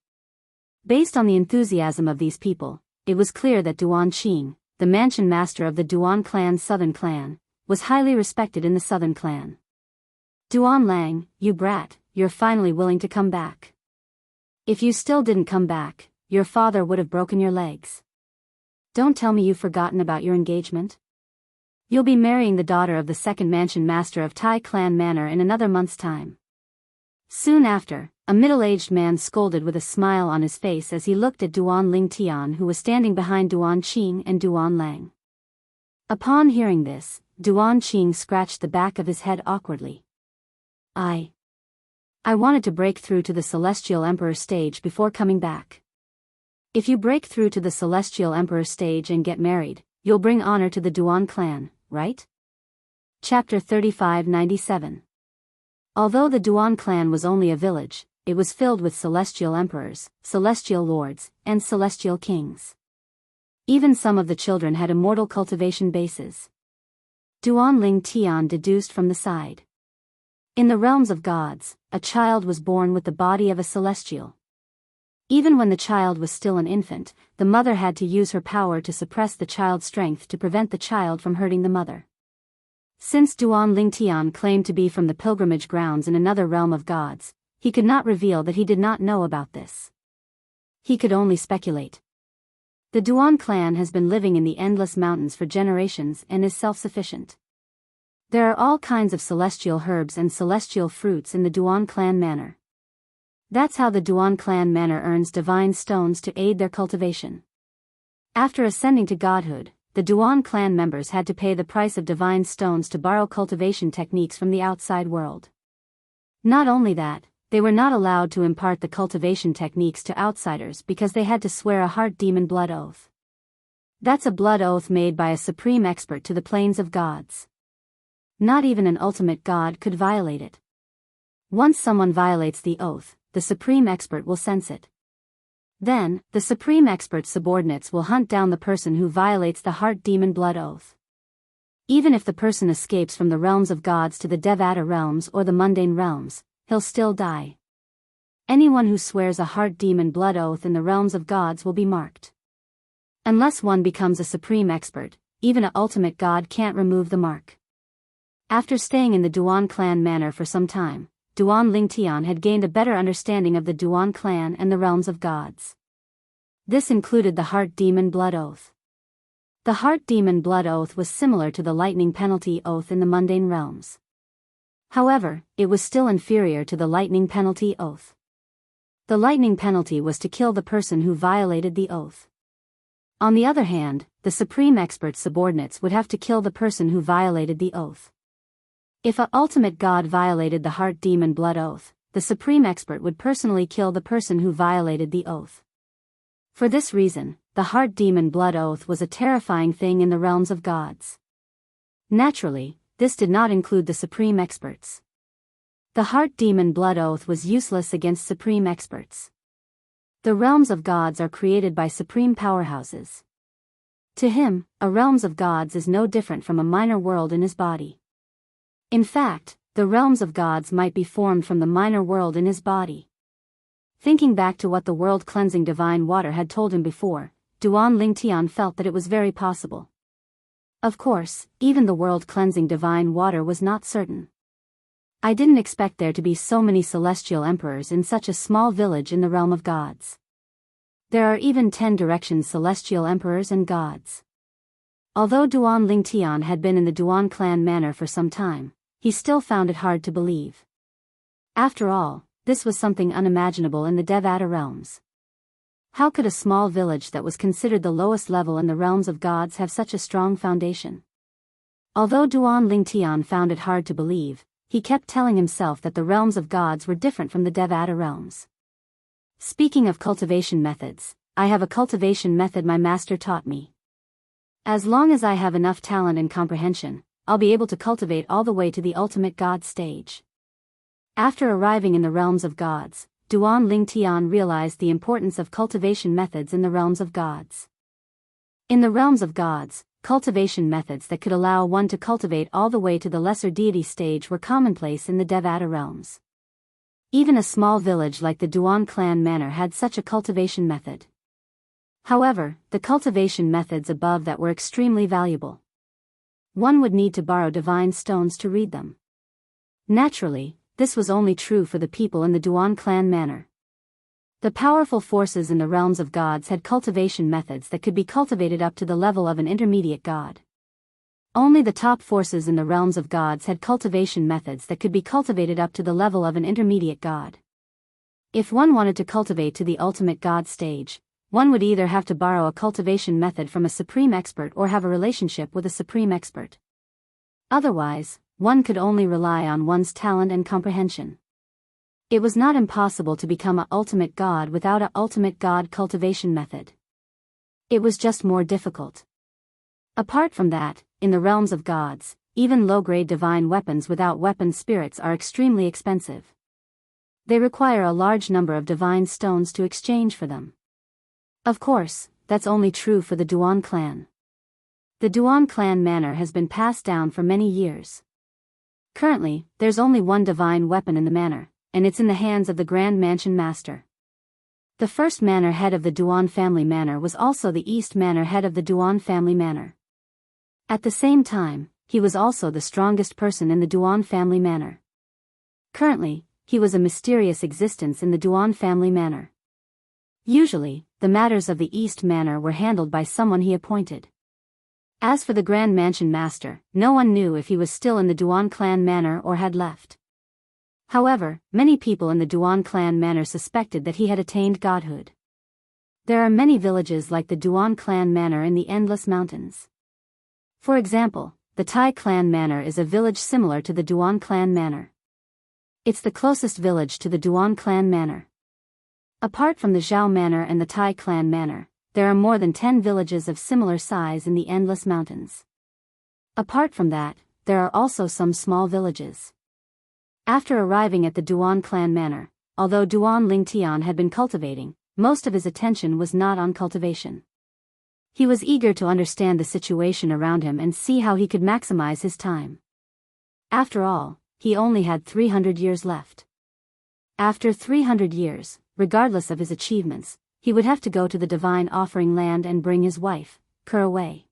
A: Based on the enthusiasm of these people, it was clear that Duan Qing, the mansion master of the Duan clan's Southern clan, was highly respected in the Southern clan. Duan Lang, you brat, you're finally willing to come back. If you still didn't come back, your father would have broken your legs. Don't tell me you've forgotten about your engagement. You'll be marrying the daughter of the second mansion master of Tai Clan Manor in another month's time. Soon after, a middle-aged man scolded with a smile on his face as he looked at Duan Lingtian, who was standing behind Duan Qing and Duan Lang. Upon hearing this, Duan Qing scratched the back of his head awkwardly. I wanted to break through to the Celestial Emperor stage before coming back. If you break through to the Celestial Emperor stage and get married, you'll bring honor to the Duan clan, right? Chapter 3597. Although the Duan clan was only a village, it was filled with celestial emperors, celestial lords, and celestial kings. Even some of the children had immortal cultivation bases. Duan Lingtian deduced from the side. In the realms of gods, a child was born with the body of a celestial. Even when the child was still an infant, the mother had to use her power to suppress the child's strength to prevent the child from hurting the mother. Since Duan Lingtian claimed to be from the pilgrimage grounds in another realm of gods, he could not reveal that he did not know about this. He could only speculate. The Duan clan has been living in the endless mountains for generations and is self-sufficient. There are all kinds of celestial herbs and celestial fruits in the Duan clan manor. That's how the Duan clan manor earns divine stones to aid their cultivation. After ascending to godhood, the Duan clan members had to pay the price of divine stones to borrow cultivation techniques from the outside world. Not only that, they were not allowed to impart the cultivation techniques to outsiders because they had to swear a heart demon blood oath. That's a blood oath made by a supreme expert to the planes of gods. Not even an ultimate god could violate it. Once someone violates the oath, the supreme expert will sense it. Then, the supreme expert's subordinates will hunt down the person who violates the heart demon blood oath. Even if the person escapes from the realms of gods to the Devata realms or the mundane realms, he'll still die. Anyone who swears a heart demon blood oath in the realms of gods will be marked. Unless one becomes a supreme expert, even an ultimate god can't remove the mark. After staying in the Duan clan manor for some time, Duan Lingtian had gained a better understanding of the Duan clan and the realms of gods. This included the heart demon blood oath. The heart demon blood oath was similar to the lightning penalty oath in the mundane realms. However, it was still inferior to the lightning penalty oath. The lightning penalty was to kill the person who violated the oath. On the other hand, the supreme expert's subordinates would have to kill the person who violated the oath. If an ultimate god violated the heart demon blood oath, the supreme expert would personally kill the person who violated the oath. For this reason, the heart demon blood oath was a terrifying thing in the realms of gods. Naturally, this did not include the supreme experts. The heart demon blood oath was useless against supreme experts. The realms of gods are created by supreme powerhouses. To him, a realms of gods is no different from a minor world in his body. In fact, the realms of gods might be formed from the minor world in his body. Thinking back to what the world-cleansing divine water had told him before, Duan Lingtian felt that it was very possible. Of course, even the world-cleansing divine water was not certain. I didn't expect there to be so many celestial emperors in such a small village in the realm of gods. There are even 10 directions celestial emperors and gods. Although Duan Lingtian had been in the Duan clan manor for some time, he still found it hard to believe. After all, this was something unimaginable in the Devata realms. How could a small village that was considered the lowest level in the realms of gods have such a strong foundation? Although Duan Lingtian found it hard to believe, he kept telling himself that the realms of gods were different from the Devata realms. Speaking of cultivation methods, I have a cultivation method my master taught me. As long as I have enough talent and comprehension, I'll be able to cultivate all the way to the ultimate god stage. After arriving in the realms of gods, Duan Lingtian realized the importance of cultivation methods in the realms of gods. In the realms of gods, cultivation methods that could allow one to cultivate all the way to the lesser deity stage were commonplace in the Devata realms. Even a small village like the Duan clan manor had such a cultivation method. However, the cultivation methods above that were extremely valuable. One would need to borrow divine stones to read them. Naturally, this was only true for the people in the Duan clan manor. The powerful forces in the realms of gods had cultivation methods that could be cultivated up to the level of an intermediate god. Only the top forces in the realms of gods had cultivation methods that could be cultivated up to the level of an intermediate god. If one wanted to cultivate to the ultimate god stage, one would either have to borrow a cultivation method from a supreme expert or have a relationship with a supreme expert. Otherwise, one could only rely on one's talent and comprehension. It was not impossible to become an ultimate god without an ultimate god cultivation method. It was just more difficult. Apart from that, in the realms of gods, even low-grade divine weapons without weapon spirits are extremely expensive. They require a large number of divine stones to exchange for them. Of course, that's only true for the Duan clan. The Duan clan manor has been passed down for many years. Currently, there's only one divine weapon in the manor, and it's in the hands of the Grand Mansion Master. The first manor head of the Duan family manor was also the East manor head of the Duan family manor. At the same time, he was also the strongest person in the Duan family manor. Currently, he was a mysterious existence in the Duan family manor. Usually, the matters of the East manor were handled by someone he appointed. As for the Grand Mansion Master, no one knew if he was still in the Duan clan manor or had left. However, many people in the Duan clan manor suspected that he had attained godhood. There are many villages like the Duan clan manor in the Endless Mountains. For example, the Tai clan manor is a village similar to the Duan clan manor. It's the closest village to the Duan clan manor. Apart from the Zhao manor and the Tai clan manor, there are more than 10 villages of similar size in the Endless Mountains. Apart from that, there are also some small villages. After arriving at the Duan clan manor, although Duan Lingtian had been cultivating, most of his attention was not on cultivation. He was eager to understand the situation around him and see how he could maximize his time. After all, he only had 300 years left. After 300 years, regardless of his achievements, he would have to go to the divine offering land and bring his wife, Ker, away.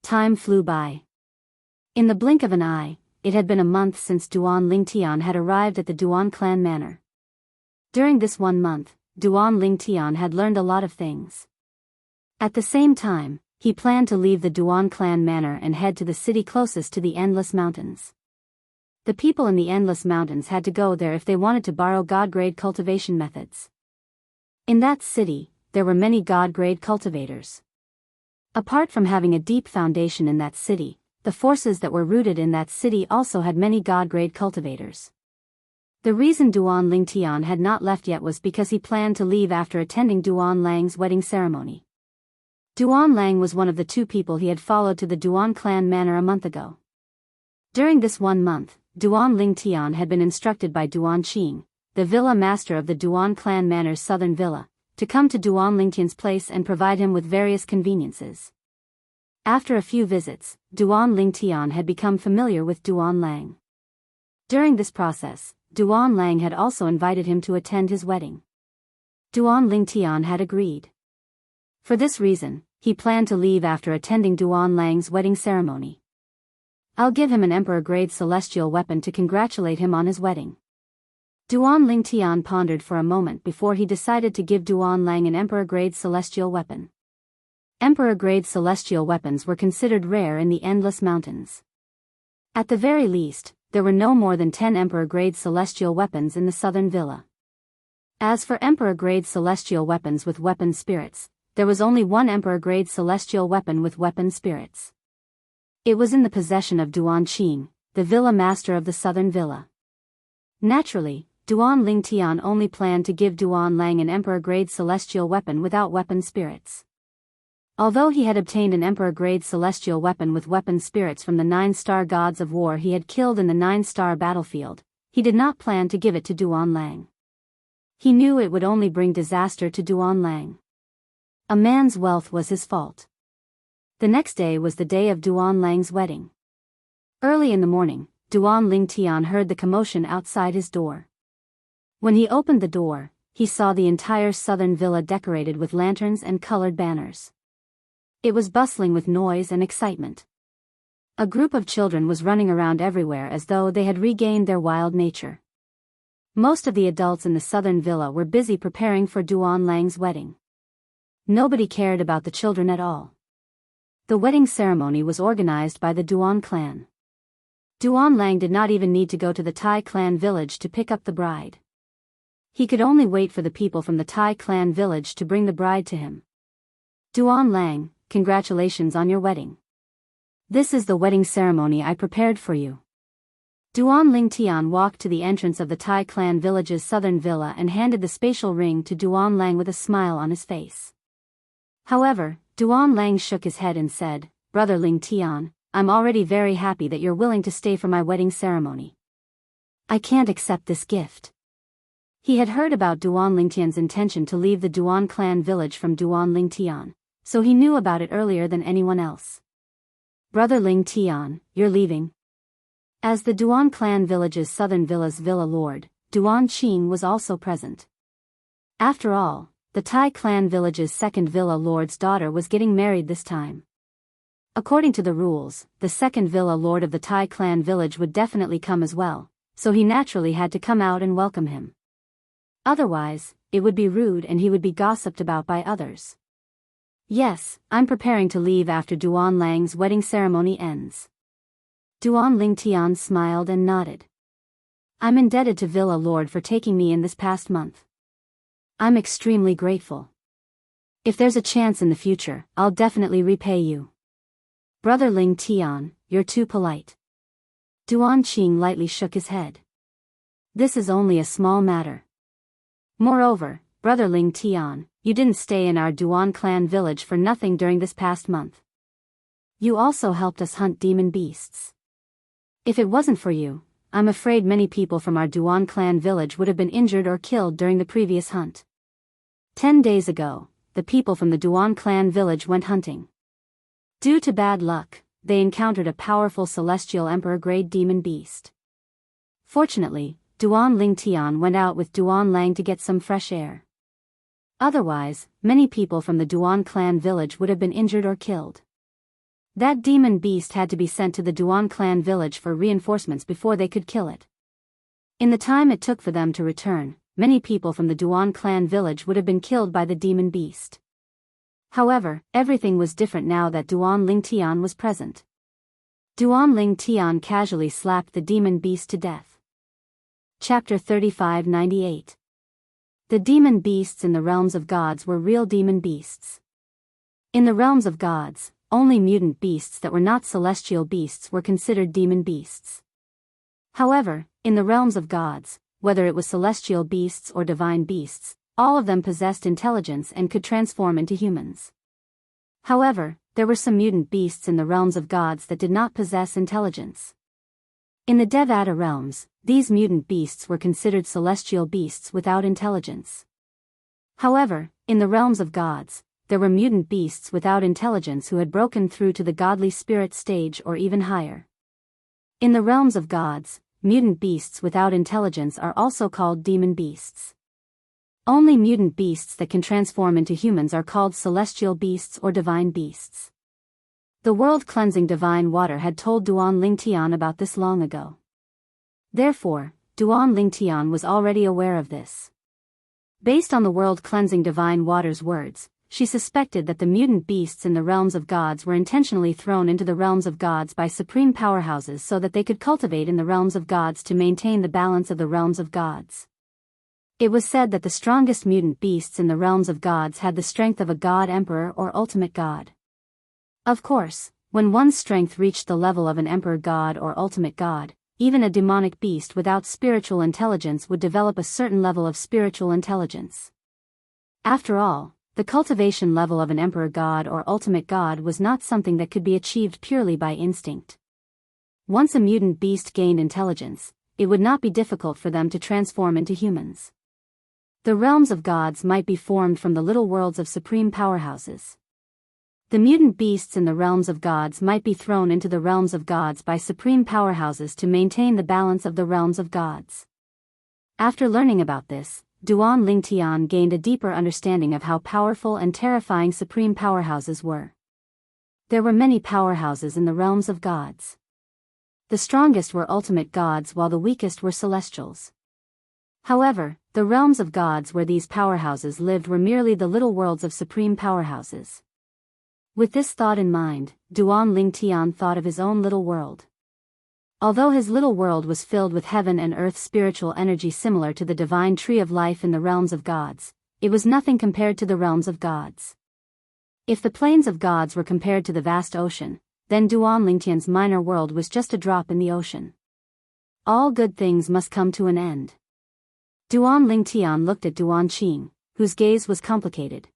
A: Time flew by. In the blink of an eye, it had been a month since Duan Lingtian had arrived at the Duan clan manor. During this 1 month, Duan Lingtian had learned a lot of things. At the same time, he planned to leave the Duan clan manor and head to the city closest to the Endless Mountains. The people in the Endless Mountains had to go there if they wanted to borrow god-grade cultivation methods. In that city, there were many god-grade cultivators. Apart from having a deep foundation in that city, the forces that were rooted in that city also had many god-grade cultivators. The reason Duan Lingtian had not left yet was because he planned to leave after attending Duan Lang's wedding ceremony. Duan Lang was one of the 2 people he had followed to the Duan clan manor a month ago. During this 1 month, Duan Lingtian had been instructed by Duan Qing, the villa master of the Duan clan manor's southern villa, to come to Duan Lingtian's place and provide him with various conveniences. After a few visits, Duan Lingtian had become familiar with Duan Lang. During this process, Duan Lang had also invited him to attend his wedding. Duan Lingtian had agreed. For this reason, he planned to leave after attending Duan Lang's wedding ceremony. "I'll give him an emperor-grade celestial weapon to congratulate him on his wedding." Duan Lingtian pondered for a moment before he decided to give Duan Lang an emperor-grade celestial weapon. Emperor-grade celestial weapons were considered rare in the Endless Mountains. At the very least, there were no more than 10 emperor-grade celestial weapons in the southern villa. As for emperor-grade celestial weapons with weapon spirits, there was only one emperor-grade celestial weapon with weapon spirits. It was in the possession of Duan Qing, the villa master of the southern villa. Naturally, Duan Lingtian only planned to give Duan Lang an emperor-grade celestial weapon without weapon spirits. Although he had obtained an emperor-grade celestial weapon with weapon spirits from the 9-star gods of war he had killed in the 9-star battlefield, he did not plan to give it to Duan Lang. He knew it would only bring disaster to Duan Lang. A man's wealth was his fault. The next day was the day of Duan Lang's wedding. Early in the morning, Duan Lingtian heard the commotion outside his door. When he opened the door, he saw the entire southern villa decorated with lanterns and colored banners. It was bustling with noise and excitement. A group of children was running around everywhere as though they had regained their wild nature. Most of the adults in the southern villa were busy preparing for Duan Lang's wedding. Nobody cared about the children at all. The wedding ceremony was organized by the Duan clan. Duan Lang did not even need to go to the Tai clan village to pick up the bride. He could only wait for the people from the Tai clan village to bring the bride to him. "Duan Lang, congratulations on your wedding. This is the wedding ceremony I prepared for you." Duan Lingtian walked to the entrance of the Tai clan village's southern villa and handed the spatial ring to Duan Lang with a smile on his face. However, Duan Lang shook his head and said, "Brother Lingtian, I'm already very happy that you're willing to stay for my wedding ceremony. I can't accept this gift." He had heard about Duan Lingtian's intention to leave the Duan clan village from Duan Lingtian, so he knew about it earlier than anyone else. "Brother Lingtian, you're leaving?" As the Duan clan village's southern villa's villa lord, Duan Qing was also present. After all, the Tai clan village's second villa lord's daughter was getting married this time. According to the rules, the second villa lord of the Tai clan village would definitely come as well, so he naturally had to come out and welcome him. Otherwise, it would be rude and he would be gossiped about by others. "Yes, I'm preparing to leave after Duan Lang's wedding ceremony ends." Duan Lingtian smiled and nodded. "I'm indebted to Villa Lord for taking me in this past month. I'm extremely grateful. If there's a chance in the future, I'll definitely repay you." "Brother Lingtian, you're too polite." Duan Qing lightly shook his head. "This is only a small matter. Moreover, Brother Lingtian, you didn't stay in our Duan clan village for nothing during this past month. You also helped us hunt demon beasts. If it wasn't for you, I'm afraid many people from our Duan clan village would have been injured or killed during the previous hunt. 10 days ago, the people from the Duan clan village went hunting. Due to bad luck, they encountered a powerful celestial emperor-grade demon beast. Fortunately, Duan Lingtian went out with Duan Lang to get some fresh air. Otherwise, many people from the Duan clan village would have been injured or killed. That demon beast had to be sent to the Duan clan village for reinforcements before they could kill it. In the time it took for them to return, many people from the Duan clan village would have been killed by the demon beast. However, everything was different now that Duan Lingtian was present. Duan Lingtian casually slapped the demon beast to death. Chapter 3598. The demon beasts in the realms of gods were real demon beasts. In the realms of gods, only mutant beasts that were not celestial beasts were considered demon beasts. However, in the realms of gods, whether it was celestial beasts or divine beasts, all of them possessed intelligence and could transform into humans. However, there were some mutant beasts in the realms of gods that did not possess intelligence. In the Devata realms, these mutant beasts were considered celestial beasts without intelligence. However, in the realms of gods, there were mutant beasts without intelligence who had broken through to the godly spirit stage or even higher. In the realms of gods, mutant beasts without intelligence are also called demon beasts. Only mutant beasts that can transform into humans are called celestial beasts or divine beasts. The world-cleansing divine water had told Duan Lingtian about this long ago. Therefore, Duan Lingtian was already aware of this. Based on the world-cleansing divine water's words, she suspected that the mutant beasts in the realms of gods were intentionally thrown into the realms of gods by supreme powerhouses so that they could cultivate in the realms of gods to maintain the balance of the realms of gods. It was said that the strongest mutant beasts in the realms of gods had the strength of a god emperor or ultimate god. Of course, when one's strength reached the level of an emperor god or ultimate god, even a demonic beast without spiritual intelligence would develop a certain level of spiritual intelligence. After all, the cultivation level of an emperor god or ultimate god was not something that could be achieved purely by instinct. Once a mutant beast gained intelligence, it would not be difficult for them to transform into humans. The realms of gods might be formed from the little worlds of supreme powerhouses. The mutant beasts in the realms of gods might be thrown into the realms of gods by supreme powerhouses to maintain the balance of the realms of gods. After learning about this, Duan Lingtian gained a deeper understanding of how powerful and terrifying supreme powerhouses were. There were many powerhouses in the realms of gods. The strongest were ultimate gods while the weakest were celestials. However, the realms of gods where these powerhouses lived were merely the little worlds of supreme powerhouses. With this thought in mind, Duan Lingtian thought of his own little world. Although his little world was filled with heaven and earth spiritual energy similar to the divine tree of life in the realms of gods, it was nothing compared to the realms of gods. If the plains of gods were compared to the vast ocean, then Duan Lingtian's minor world was just a drop in the ocean. All good things must come to an end. Duan Lingtian looked at Duan Qing, whose gaze was complicated.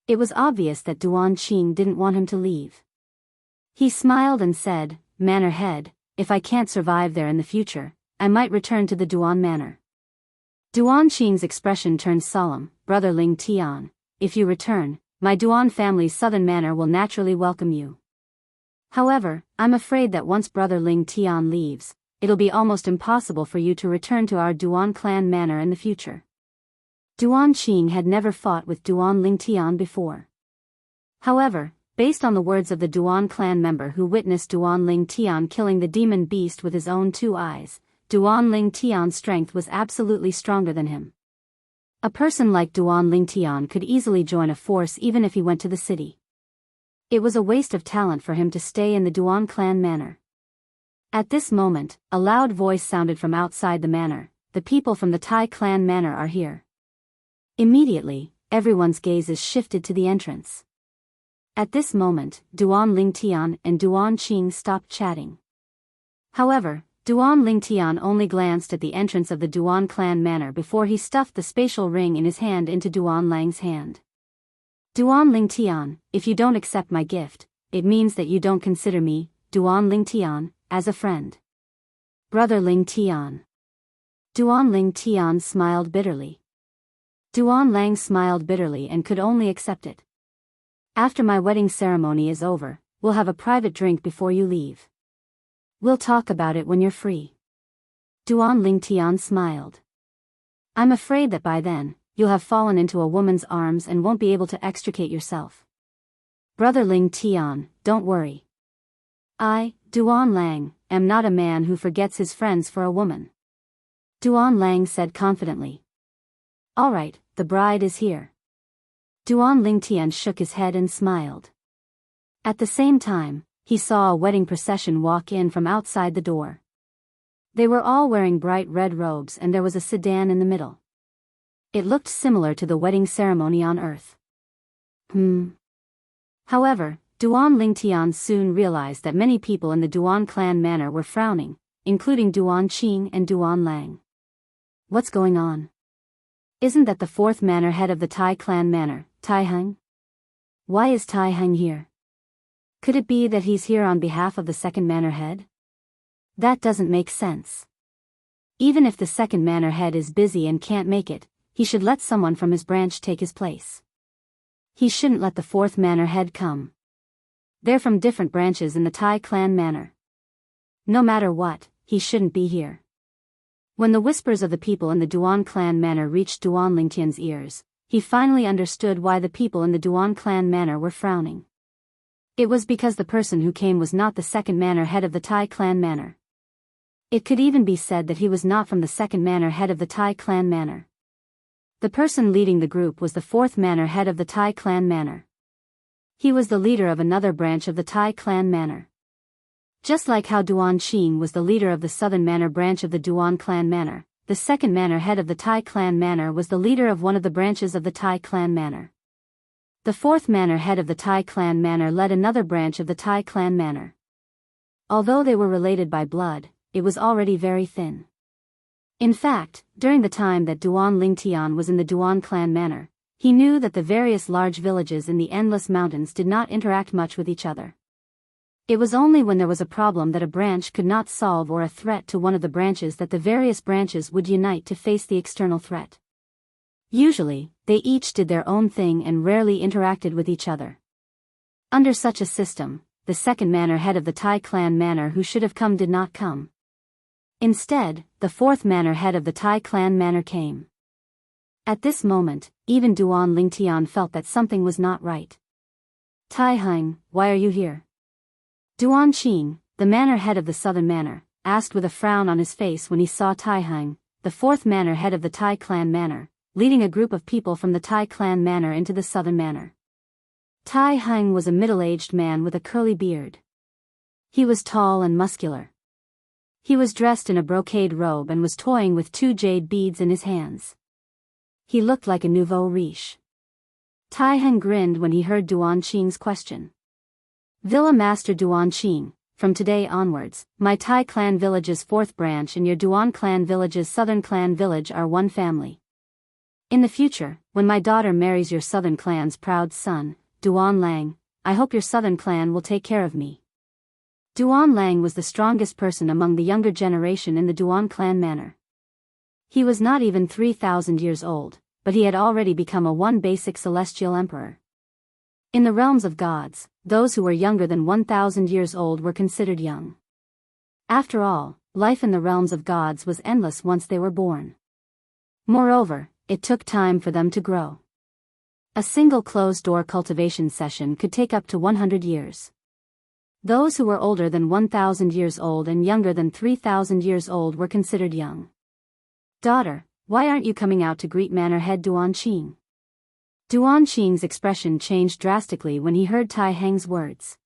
A: It was obvious that Duan Qing didn't want him to leave. He smiled and said, "Manor head, if I can't survive there in the future, I might return to the Duan Manor." Duan Qing's expression turned solemn. "Brother Lingtian, if you return, my Duan family's southern manor will naturally welcome you. However, I'm afraid that once Brother Lingtian leaves, it'll be almost impossible for you to return to our Duan clan manor in the future." Duan Qing had never fought with Duan Lingtian before. However, based on the words of the Duan clan member who witnessed Duan Lingtian killing the demon beast with his own 2 eyes, Duan Lingtian's strength was absolutely stronger than him. A person like Duan Lingtian could easily join a force even if he went to the city. It was a waste of talent for him to stay in the Duan clan manor. At this moment, a loud voice sounded from outside the manor. "The people from the Tai clan manor are here." Immediately, everyone's gazes shifted to the entrance. At this moment, Duan Lingtian and Duan Qing stopped chatting. However, Duan Lingtian only glanced at the entrance of the Duan clan manor before he stuffed the spatial ring in his hand into Duan Lang's hand. "Duan Lingtian, if you don't accept my gift, it means that you don't consider me, Duan Lingtian, as a friend." "Brother Lingtian." Duan Lingtian smiled bitterly. Duan Lang smiled bitterly and could only accept it. "After my wedding ceremony is over, we'll have a private drink before you leave. We'll talk about it when you're free." Duan Lingtian smiled. "I'm afraid that by then, you'll have fallen into a woman's arms and won't be able to extricate yourself." "Brother Lingtian, don't worry. I, Duan Lang, am not a man who forgets his friends for a woman," Duan Lang said confidently. "All right, the bride is here." Duan Lingtian shook his head and smiled. At the same time, he saw a wedding procession walk in from outside the door. They were all wearing bright red robes and there was a sedan in the middle. It looked similar to the wedding ceremony on Earth. However, Duan Lingtian soon realized that many people in the Duan clan manor were frowning, including Duan Qing and Duan Lang. What's going on? Isn't that the 4th manor head of the Tai clan manor, Tai Heng? Why is Tai Heng here? Could it be that he's here on behalf of the 2nd manor head? That doesn't make sense. Even if the second manor head is busy and can't make it, he should let someone from his branch take his place. He shouldn't let the fourth manor head come. They're from different branches in the Tai clan manor. No matter what, he shouldn't be here. When the whispers of the people in the Duan clan manor reached Duan Lingtian's ears, he finally understood why the people in the Duan clan manor were frowning. It was because the person who came was not the second manor head of the Tai clan manor. It could even be said that he was not from the second manor head of the Tai clan manor. The person leading the group was the fourth manor head of the Tai clan manor. He was the leader of another branch of the Tai clan manor. Just like how Duan Qing was the leader of the southern manor branch of the Duan clan manor, the second manor head of the Tai clan manor was the leader of one of the branches of the Tai clan manor. The fourth manor head of the Tai clan manor led another branch of the Tai clan manor. Although they were related by blood, it was already very thin. In fact, during the time that Duan Lingtian was in the Duan clan manor, he knew that the various large villages in the Endless Mountains did not interact much with each other. It was only when there was a problem that a branch could not solve or a threat to one of the branches that the various branches would unite to face the external threat. Usually, they each did their own thing and rarely interacted with each other. Under such a system, the second manor head of the Tai clan manor who should have come did not come. Instead, the fourth manor head of the Tai clan manor came. At this moment, even Duan Lingtian felt that something was not right. Tai Heng, why are you here? Duan Qing, the manor head of the southern manor, asked with a frown on his face when he saw Tai Heng, the fourth manor head of the Tai clan manor, leading a group of people from the Tai clan manor into the southern manor. Tai Heng was a middle-aged man with a curly beard. He was tall and muscular. He was dressed in a brocade robe and was toying with 2 jade beads in his hands. He looked like a nouveau riche. Tai Heng grinned when he heard Duan Qing's question. Villa Master Duan Qing, from today onwards, my Tai clan village's fourth branch and your Duan clan village's southern clan village are one family. In the future, when my daughter marries your southern clan's proud son, Duan Lang, I hope your southern clan will take care of me. Duan Lang was the strongest person among the younger generation in the Duan clan manor. He was not even 3,000 years old, but he had already become a one basic celestial emperor. In the realms of gods, those who were younger than 1,000 years old were considered young. After all, life in the realms of gods was endless once they were born. Moreover, it took time for them to grow. A single closed-door cultivation session could take up to 100 years. Those who were older than 1,000 years old and younger than 3,000 years old were considered young. Daughter, why aren't you coming out to greet manor head Duan Qing? Duan Qing's expression changed drastically when he heard Tai Heng's words.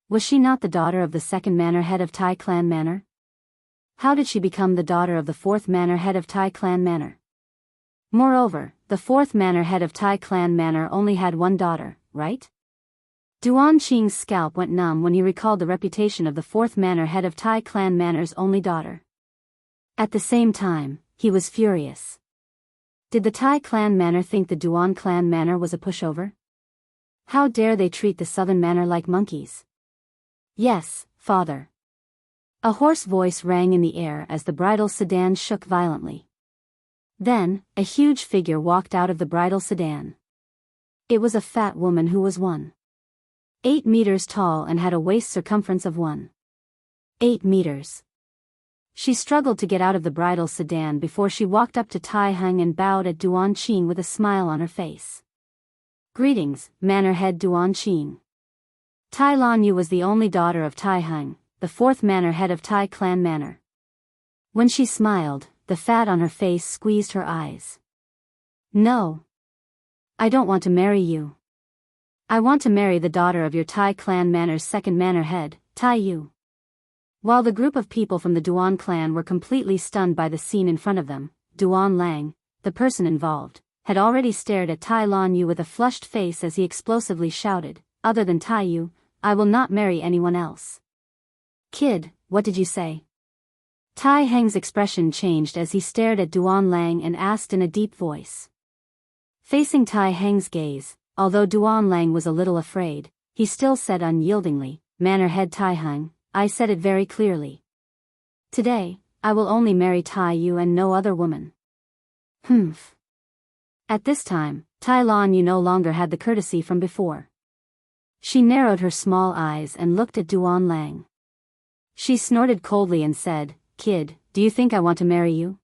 A: Was she not the daughter of the second manor head of Tai clan manor? How did she become the daughter of the fourth manor head of Tai clan manor? Moreover, the fourth manor head of Tai clan manor only had one daughter, right? Duan Qing's scalp went numb when he recalled the reputation of the fourth manor head of Tai clan manor's only daughter. At the same time, he was furious. Did the Tai clan manor think the Duan clan manor was a pushover? How dare they treat the southern manor like monkeys? Yes, father. A hoarse voice rang in the air as the bridal sedan shook violently. Then, a huge figure walked out of the bridal sedan. It was a fat woman who was 1.8 meters tall and had a waist circumference of 1.8 meters. She struggled to get out of the bridal sedan before she walked up to Tai Heng and bowed at Duan Qing with a smile on her face. Greetings, manor head Duan Qing. Tai Lan Yu was the only daughter of Tai Heng, the fourth manor head of Tai clan manor. When she smiled, the fat on her face squeezed her eyes. No. I don't want to marry you. I want to marry the daughter of your Tai clan manor's second manor head, Tai Yu. While the group of people from the Duan clan were completely stunned by the scene in front of them, Duan Lang, the person involved, had already stared at Tai Lan Yu with a flushed face as he explosively shouted, other than Tai Yu, I will not marry anyone else. Kid, what did you say? Tai Heng's expression changed as he stared at Duan Lang and asked in a deep voice. Facing Tai Heng's gaze, although Duan Lang was a little afraid, he still said unyieldingly, Manor head Tai Heng, I said it very clearly. Today, I will only marry Tai Yu and no other woman. Humph. At this time, Tai Lan Yu no longer had the courtesy from before. She narrowed her small eyes and looked at Duan Lang. She snorted coldly and said, "Kid, do you think I want to marry you?"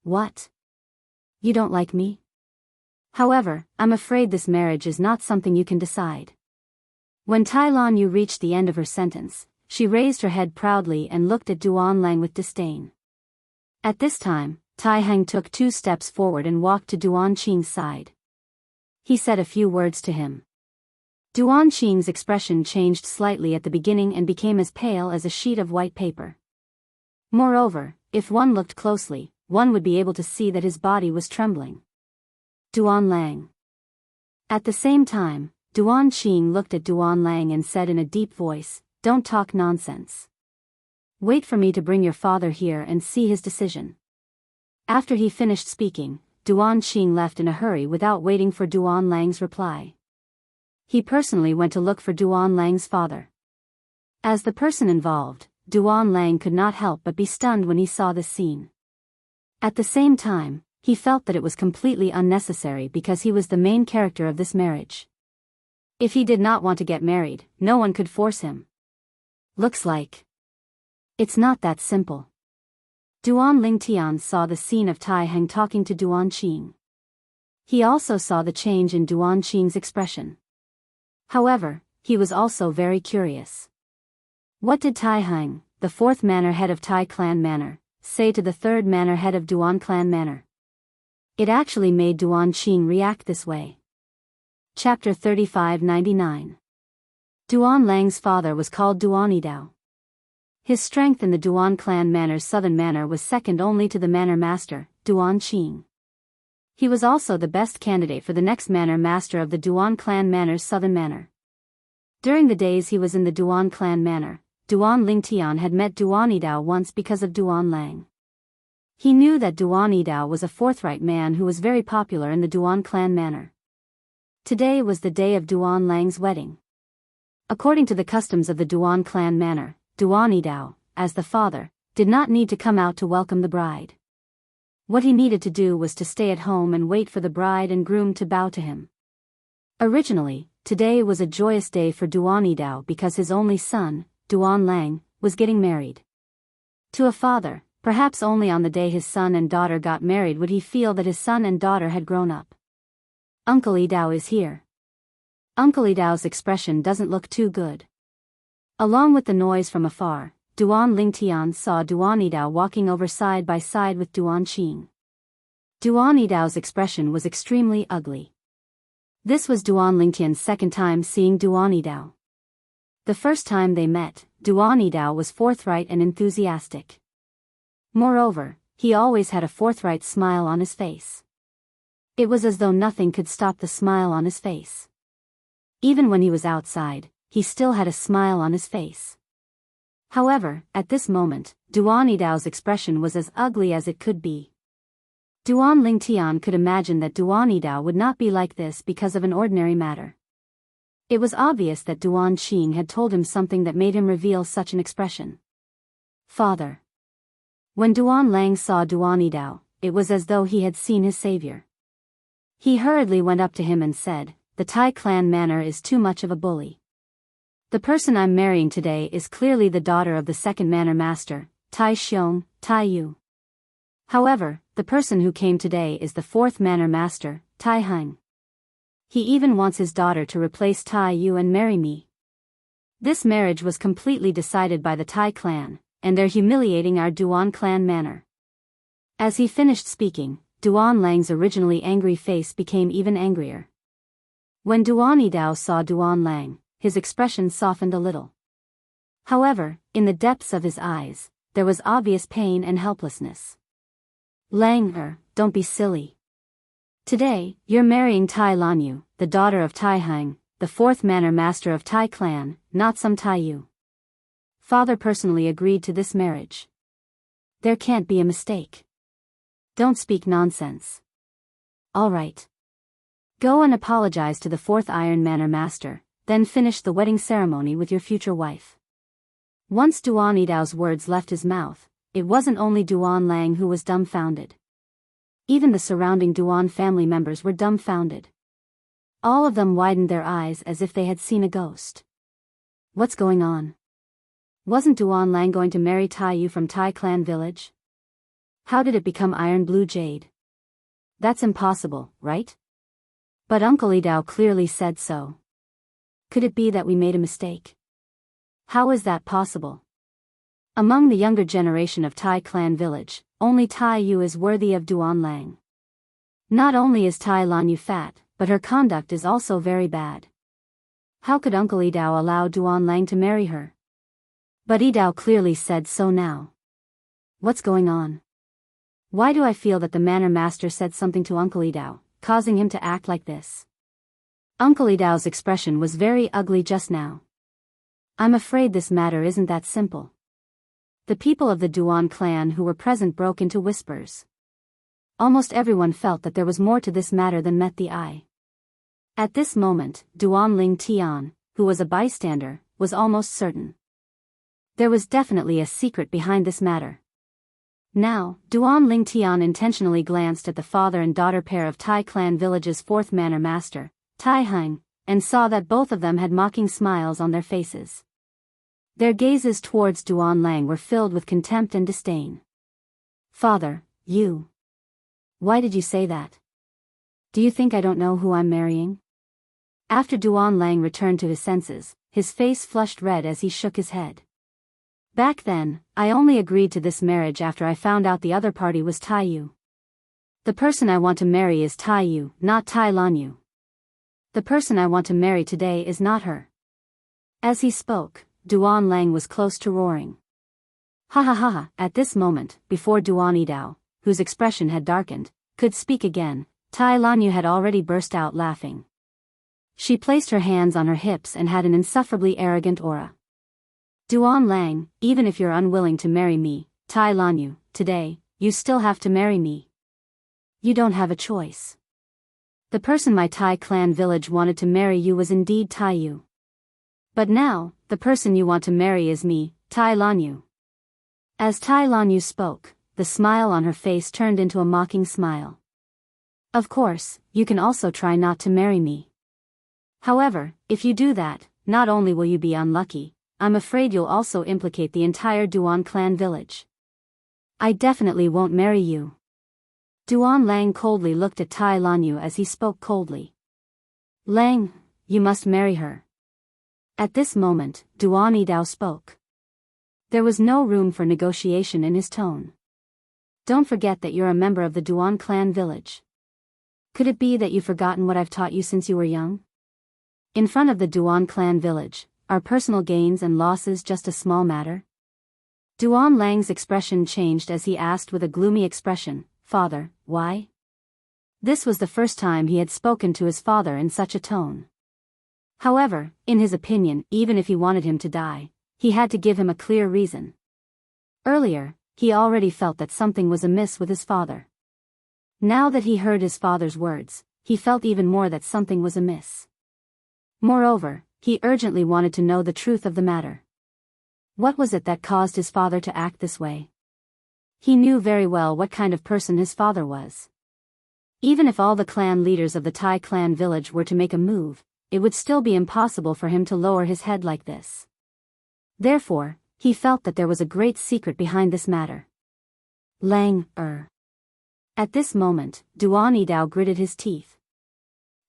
A: "What? You don't like me? However, I'm afraid this marriage is not something you can decide." When Tai Lan Yu reached the end of her sentence, she raised her head proudly and looked at Duan Lang with disdain. At this time, Tai Hang took 2 steps forward and walked to Duan Qing's side. He said a few words to him. Duan Qing's expression changed slightly at the beginning and became as pale as a sheet of white paper. Moreover, if one looked closely, one would be able to see that his body was trembling. Duan Lang. At the same time, Duan Qing looked at Duan Lang and said in a deep voice, "Don't talk nonsense. Wait for me to bring your father here and see his decision." After he finished speaking, Duan Qing left in a hurry without waiting for Duan Lang's reply. He personally went to look for Duan Lang's father. As the person involved, Duan Lang could not help but be stunned when he saw this scene. At the same time, he felt that it was completely unnecessary because he was the main character of this marriage. If he did not want to get married, no one could force him. Looks like it's not that simple. Duan Lingtian saw the scene of Tai Hang talking to Duan Qing. He also saw the change in Duan Qing's expression. However, he was also very curious. What did Tai Hang, the 4th manor head of Tai clan manor, say to the 3rd manor head of Duan clan manor? It actually made Duan Qing react this way. Chapter 3599. Duan Lang's father was called Duan Yidao. His strength in the Duan clan manor's southern manor was second only to the manor master, Duan Qing. He was also the best candidate for the next manor master of the Duan clan manor's southern manor. During the days he was in the Duan clan manor, Duan Lingtian had met Duan Yidao once because of Duan Lang. He knew that Duan Yidao was a forthright man who was very popular in the Duan clan manor. Today was the day of Duan Lang's wedding. According to the customs of the Duan clan manor, Duan Yidao, as the father, did not need to come out to welcome the bride. What he needed to do was to stay at home and wait for the bride and groom to bow to him. Originally, today was a joyous day for Duan Yidao because his only son, Duan Lang, was getting married. To a father, perhaps only on the day his son and daughter got married would he feel that his son and daughter had grown up. Uncle Yidao is here. Uncle Yidao's expression doesn't look too good. Along with the noise from afar, Duan Lingtian saw Duan Yidao walking over side by side with Duan Qing. Duan Yidao's expression was extremely ugly. This was Duan Lingtian's second time seeing Duan Yidao. The first time they met, Duan Yidao was forthright and enthusiastic. Moreover, he always had a forthright smile on his face. It was as though nothing could stop the smile on his face. Even when he was outside, he still had a smile on his face. However, at this moment, Duan Yidao's expression was as ugly as it could be. Duan Lingtian could imagine that Duan Yidao would not be like this because of an ordinary matter. It was obvious that Duan Qing had told him something that made him reveal such an expression. Father. When Duan Lang saw Duan Yidao, it was as though he had seen his savior. He hurriedly went up to him and said, "The Tai clan manor is too much of a bully. The person I'm marrying today is clearly the daughter of the 2nd manor master, Tai Xiong, Tai Yu. However, the person who came today is the 4th manor master, Tai Hang. He even wants his daughter to replace Tai Yu and marry me. This marriage was completely decided by the Tai clan, and they're humiliating our Duan clan manor." As he finished speaking, Duan Lang's originally angry face became even angrier. When Duan Yidao saw Duan Lang, his expression softened a little. However, in the depths of his eyes, there was obvious pain and helplessness. "Lang, don't be silly. Today, you're marrying Tai Lan Yu, the daughter of Tai Hang, the 4th manor master of Tai clan, not some Tai Yu. Father personally agreed to this marriage. There can't be a mistake. Don't speak nonsense. All right. Go and apologize to the 4th Iron Manor master, then finish the wedding ceremony with your future wife." Once Duan Yidao's words left his mouth, it wasn't only Duan Lang who was dumbfounded. Even the surrounding Duan family members were dumbfounded. All of them widened their eyes as if they had seen a ghost. What's going on? Wasn't Duan Lang going to marry Tai Yu from Tai clan village? How did it become Iron Blue Jade? That's impossible, right? But Uncle Idao clearly said so. Could it be that we made a mistake? How is that possible? Among the younger generation of Tai clan village, only Tai Yu is worthy of Duan Lang. Not only is Tai Lan Yu fat, but her conduct is also very bad. How could Uncle Idao allow Duan Lang to marry her? But Idao clearly said so now. What's going on? Why do I feel that the manor master said something to Uncle Idao, causing him to act like this? Uncle Idao's expression was very ugly just now. I'm afraid this matter isn't that simple. The people of the Duan clan who were present broke into whispers. Almost everyone felt that there was more to this matter than met the eye. At this moment, Duan Ling Tian, who was a bystander, was almost certain. There was definitely a secret behind this matter. Now, Duan Ling Tian intentionally glanced at the father and daughter pair of Tai clan village's fourth manor master, Tai Heng, and saw that both of them had mocking smiles on their faces. Their gazes towards Duan Lang were filled with contempt and disdain. Father, you. Why did you say that? Do you think I don't know who I'm marrying? After Duan Lang returned to his senses, his face flushed red as he shook his head. Back then, I only agreed to this marriage after I found out the other party was Tai Yu. The person I want to marry is Tai Yu, not Tai Lan Yu. The person I want to marry today is not her. As he spoke, Duan Lang was close to roaring. Ha ha ha ha. At this moment, before Duan Idao, whose expression had darkened, could speak again, Tai Lan Yu had already burst out laughing. She placed her hands on her hips and had an insufferably arrogant aura. Duan Lang, even if you're unwilling to marry me, Tai Lan Yu, today, you still have to marry me. You don't have a choice. The person my Tai clan village wanted to marry you was indeed Tai Yu. But now, the person you want to marry is me, Tai Lan Yu. As Tai Lan Yu spoke, the smile on her face turned into a mocking smile. Of course, you can also try not to marry me. However, if you do that, not only will you be unlucky, I'm afraid you'll also implicate the entire Duan clan village. I definitely won't marry you. Duan Lang coldly looked at Tai Lan Yu as he spoke coldly. Lang, you must marry her. At this moment, Duan Idao spoke. There was no room for negotiation in his tone. Don't forget that you're a member of the Duan clan village. Could it be that you've forgotten what I've taught you since you were young? In front of the Duan clan village, are personal gains and losses just a small matter? Duan Lang's expression changed as he asked with a gloomy expression, Father, why? This was the first time he had spoken to his father in such a tone. However, in his opinion, even if he wanted him to die, he had to give him a clear reason. Earlier, he already felt that something was amiss with his father. Now that he heard his father's words, he felt even more that something was amiss. Moreover, he urgently wanted to know the truth of the matter. What was it that caused his father to act this way? He knew very well what kind of person his father was. Even if all the clan leaders of the Tai clan village were to make a move, it would still be impossible for him to lower his head like this. Therefore, he felt that there was a great secret behind this matter. Lang, At this moment, Duan Idao gritted his teeth.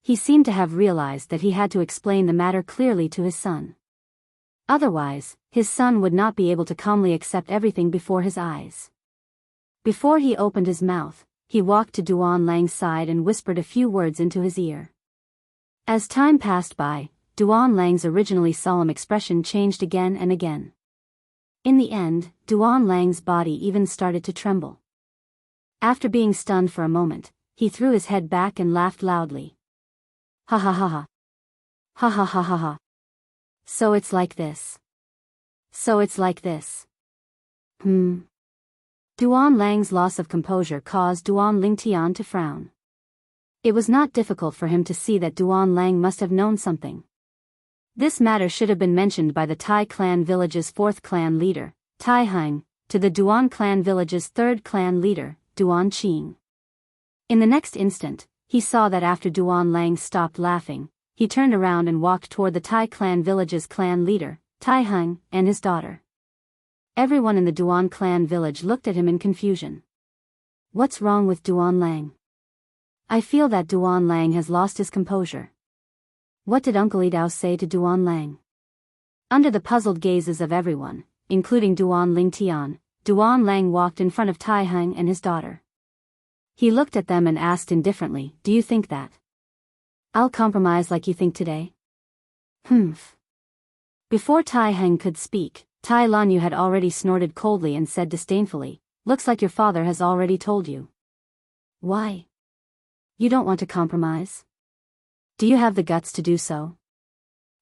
A: He seemed to have realized that he had to explain the matter clearly to his son. Otherwise, his son would not be able to calmly accept everything before his eyes. Before he opened his mouth, he walked to Duan Lang's side and whispered a few words into his ear. As time passed by, Duan Lang's originally solemn expression changed again and again. In the end, Duan Lang's body even started to tremble. After being stunned for a moment, he threw his head back and laughed loudly. Ha ha ha ha. Ha ha ha ha ha. So it's like this. So it's like this. Duan Lang's loss of composure caused Duan Lingtian to frown. It was not difficult for him to see that Duan Lang must have known something. This matter should have been mentioned by the Tai clan village's fourth clan leader, Tai Heng, to the Duan clan village's third clan leader, Duan Qing. In the next instant, he saw that after Duan Lang stopped laughing, he turned around and walked toward the Tai clan village's clan leader, Tai Heng, and his daughter. Everyone in the Duan clan village looked at him in confusion. What's wrong with Duan Lang? I feel that Duan Lang has lost his composure. What did Uncle Idao say to Duan Lang? Under the puzzled gazes of everyone, including Duan Lingtian, Duan Lang walked in front of Tai Heng and his daughter. He looked at them and asked indifferently, do you think that I'll compromise like you think today? Humph. Before Tai Heng could speak, Tai Lanyu had already snorted coldly and said disdainfully, looks like your father has already told you. Why? You don't want to compromise? Do you have the guts to do so?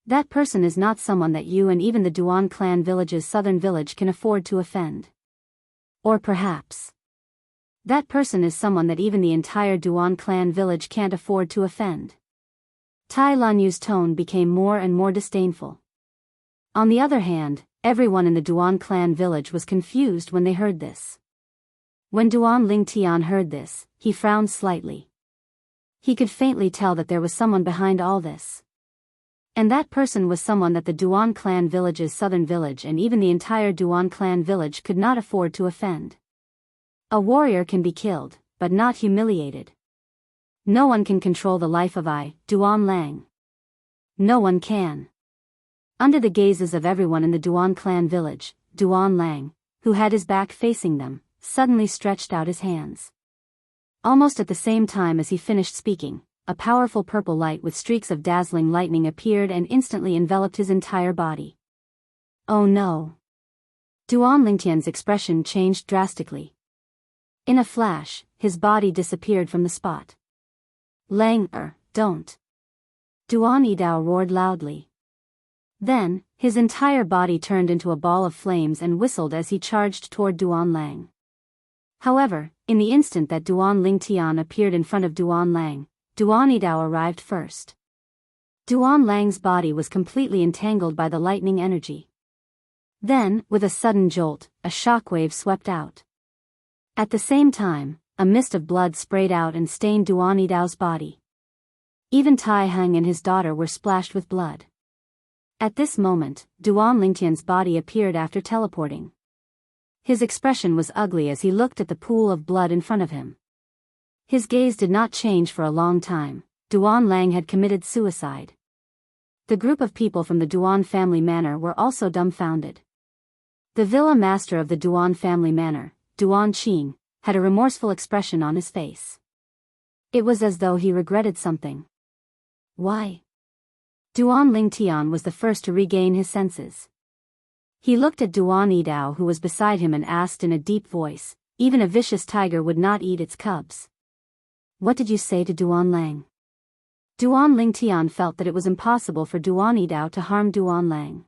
A: That person is not someone that you and even the Duan clan village's southern village can afford to offend. Or perhaps that person is someone that even the entire Duan clan village can't afford to offend. Tai Lanyu's tone became more and more disdainful. On the other hand, everyone in the Duan clan village was confused when they heard this. When Duan Lingtian heard this, he frowned slightly. He could faintly tell that there was someone behind all this. And that person was someone that the Duan clan village's southern village and even the entire Duan clan village could not afford to offend. A warrior can be killed, but not humiliated. No one can control the life of Duan Lang. No one can. Under the gazes of everyone in the Duan clan village, Duan Lang, who had his back facing them, suddenly stretched out his hands. Almost at the same time as he finished speaking, a powerful purple light with streaks of dazzling lightning appeared and instantly enveloped his entire body. Oh no! Duan Lingtian's expression changed drastically. In a flash, his body disappeared from the spot. Lang, don't! Duan Yidao roared loudly. Then, his entire body turned into a ball of flames and whistled as he charged toward Duan Lang. However, in the instant that Duan Lingtian appeared in front of Duan Lang, Duan Yidao arrived first. Duan Lang's body was completely entangled by the lightning energy. Then, with a sudden jolt, a shockwave swept out. At the same time, a mist of blood sprayed out and stained Duan Yidao's body. Even Tai Heng and his daughter were splashed with blood. At this moment, Duan Lingtian's body appeared after teleporting. His expression was ugly as he looked at the pool of blood in front of him. His gaze did not change for a long time. Duan Lang had committed suicide. The group of people from the Duan family manor were also dumbfounded. The villa master of the Duan family manor, Duan Qing, had a remorseful expression on his face. It was as though he regretted something. Why? Duan Lingtian was the first to regain his senses. He looked at Duan Yidao who was beside him and asked in a deep voice, even a vicious tiger would not eat its cubs. What did you say to Duan Lang? Duan Lingtian felt that it was impossible for Duan Yidao to harm Duan Lang.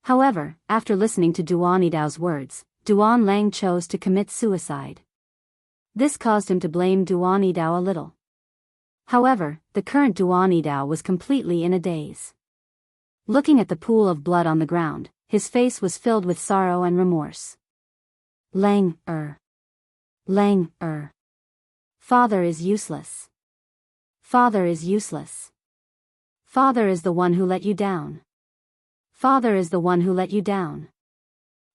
A: However, after listening to Duan Yidao's words, Duan Lang chose to commit suicide. This caused him to blame Duan Yidao a little. However, the current Duan Yidao was completely in a daze. Looking at the pool of blood on the ground, his face was filled with sorrow and remorse. Lang. Father is useless. Father is useless. Father is the one who let you down. Father is the one who let you down.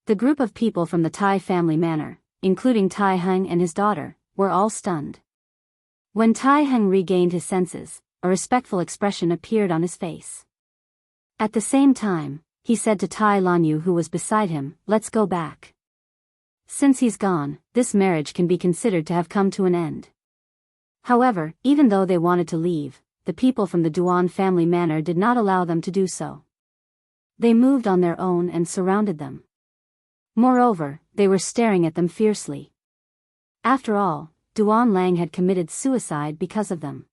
A: The group of people from the Tai family manor, including Tai Heng and his daughter, were all stunned. When Tai Heng regained his senses, a respectful expression appeared on his face. At the same time, he said to Tai Lanyu who was beside him, let's go back. Since he's gone, this marriage can be considered to have come to an end. However, even though they wanted to leave, the people from the Duan family manor did not allow them to do so. They moved on their own and surrounded them. Moreover, they were staring at them fiercely. After all, Duan Lang had committed suicide because of them.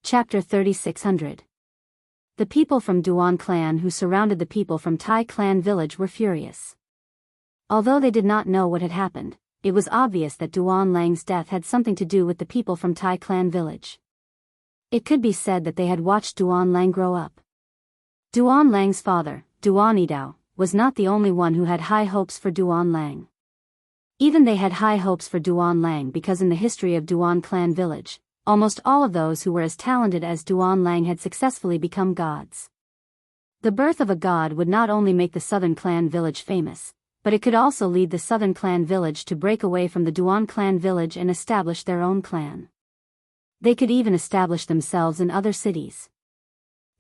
A: Chapter 3600. The people from Duan clan who surrounded the people from Tai clan village were furious. Although they did not know what had happened, it was obvious that Duan Lang's death had something to do with the people from Tai clan village. It could be said that they had watched Duan Lang grow up. Duan Lang's father, Duan Yidao, was not the only one who had high hopes for Duan Lang. Even they had high hopes for Duan Lang because in the history of Duan clan village, almost all of those who were as talented as Duan Lang had successfully become gods. The birth of a god would not only make the southern clan village famous, but it could also lead the southern clan village to break away from the Duan clan village and establish their own clan. They could even establish themselves in other cities.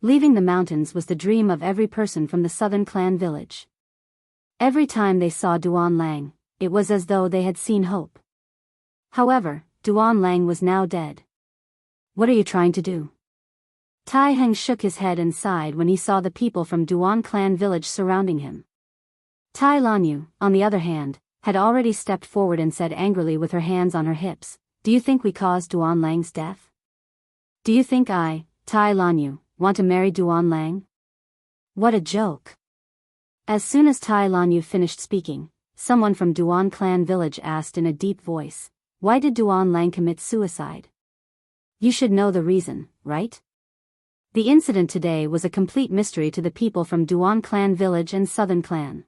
A: Leaving the mountains was the dream of every person from the southern clan village. Every time they saw Duan Lang, it was as though they had seen hope. However, Duan Lang was now dead. What are you trying to do? Tai Heng shook his head and sighed when he saw the people from Duan clan village surrounding him. Tai Lanyu, on the other hand, had already stepped forward and said angrily with her hands on her hips, "Do you think we caused Duan Lang's death? Do you think I, Tai Lanyu, want to marry Duan Lang? What a joke." As soon as Tai Lanyu finished speaking, someone from Duan clan village asked in a deep voice, "Why did Duan Lang commit suicide? You should know the reason, right?" The incident today was a complete mystery to the people from Duan clan village and Southern clan.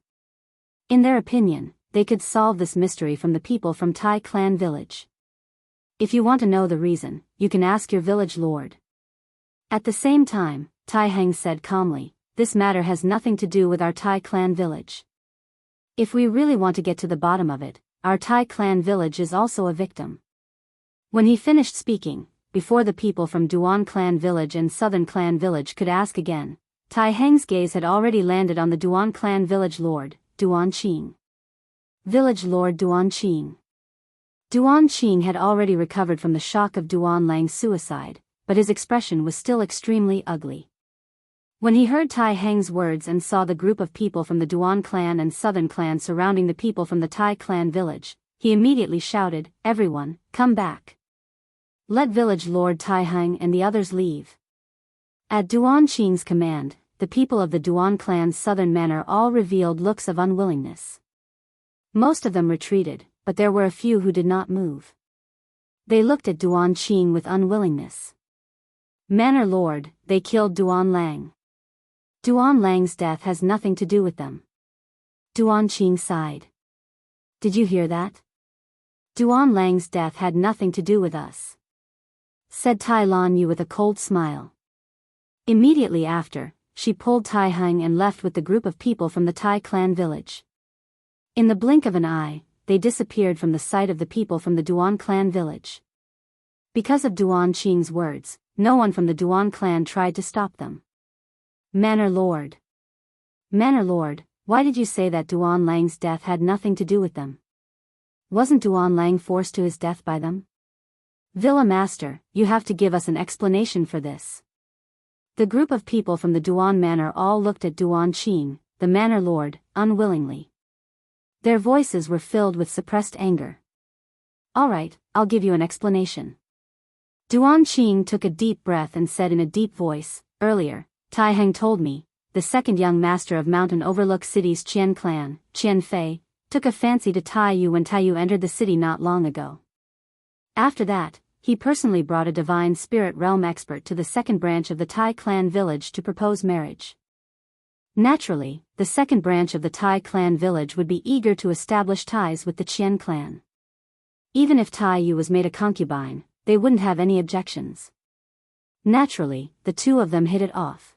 A: In their opinion, they could solve this mystery from the people from Tai clan village. If you want to know the reason, you can ask your village lord. At the same time, Tai Heng said calmly, "This matter has nothing to do with our Tai clan village. If we really want to get to the bottom of it, our Tai clan village is also a victim." When he finished speaking, before the people from Duan clan village and Southern clan village could ask again, Tai Heng's gaze had already landed on the Duan clan village lord, Duan Qing. Village lord Duan Qing. Duan Qing had already recovered from the shock of Duan Lang's suicide, but his expression was still extremely ugly. When he heard Tai Heng's words and saw the group of people from the Duan clan and Southern clan surrounding the people from the Tai clan village, he immediately shouted, "Everyone, come back. Let village lord Tai Heng and the others leave." At Duan Qing's command, the people of the Duan clan's southern manor all revealed looks of unwillingness. Most of them retreated, but there were a few who did not move. They looked at Duan Qing with unwillingness. "Manor lord, they killed Duan Lang. Duan Lang's death has nothing to do with them." Duan Qing sighed. "Did you hear that? Duan Lang's death had nothing to do with us," said Tai Lanyu with a cold smile. Immediately after, she pulled Tai Heng and left with the group of people from the Tai clan village. In the blink of an eye, they disappeared from the sight of the people from the Duan clan village. Because of Duan Qing's words, no one from the Duan clan tried to stop them. "Manor lord. Manor lord, why did you say that Duan Lang's death had nothing to do with them? Wasn't Duan Lang forced to his death by them? Villa master, you have to give us an explanation for this." The group of people from the Duan manor all looked at Duan Qing, the manor lord, unwillingly. Their voices were filled with suppressed anger. "All right, I'll give you an explanation." Duan Qing took a deep breath and said in a deep voice, "Earlier, Tai Heng told me, the second young master of Mountain Overlook City's Qian clan, Qian Fei, took a fancy to Tai Yu when Tai Yu entered the city not long ago. After that, he personally brought a divine spirit realm expert to the second branch of the Tai clan village to propose marriage. Naturally, the second branch of the Tai clan village would be eager to establish ties with the Qian clan. Even if Tai Yu was made a concubine, they wouldn't have any objections. Naturally, the two of them hit it off.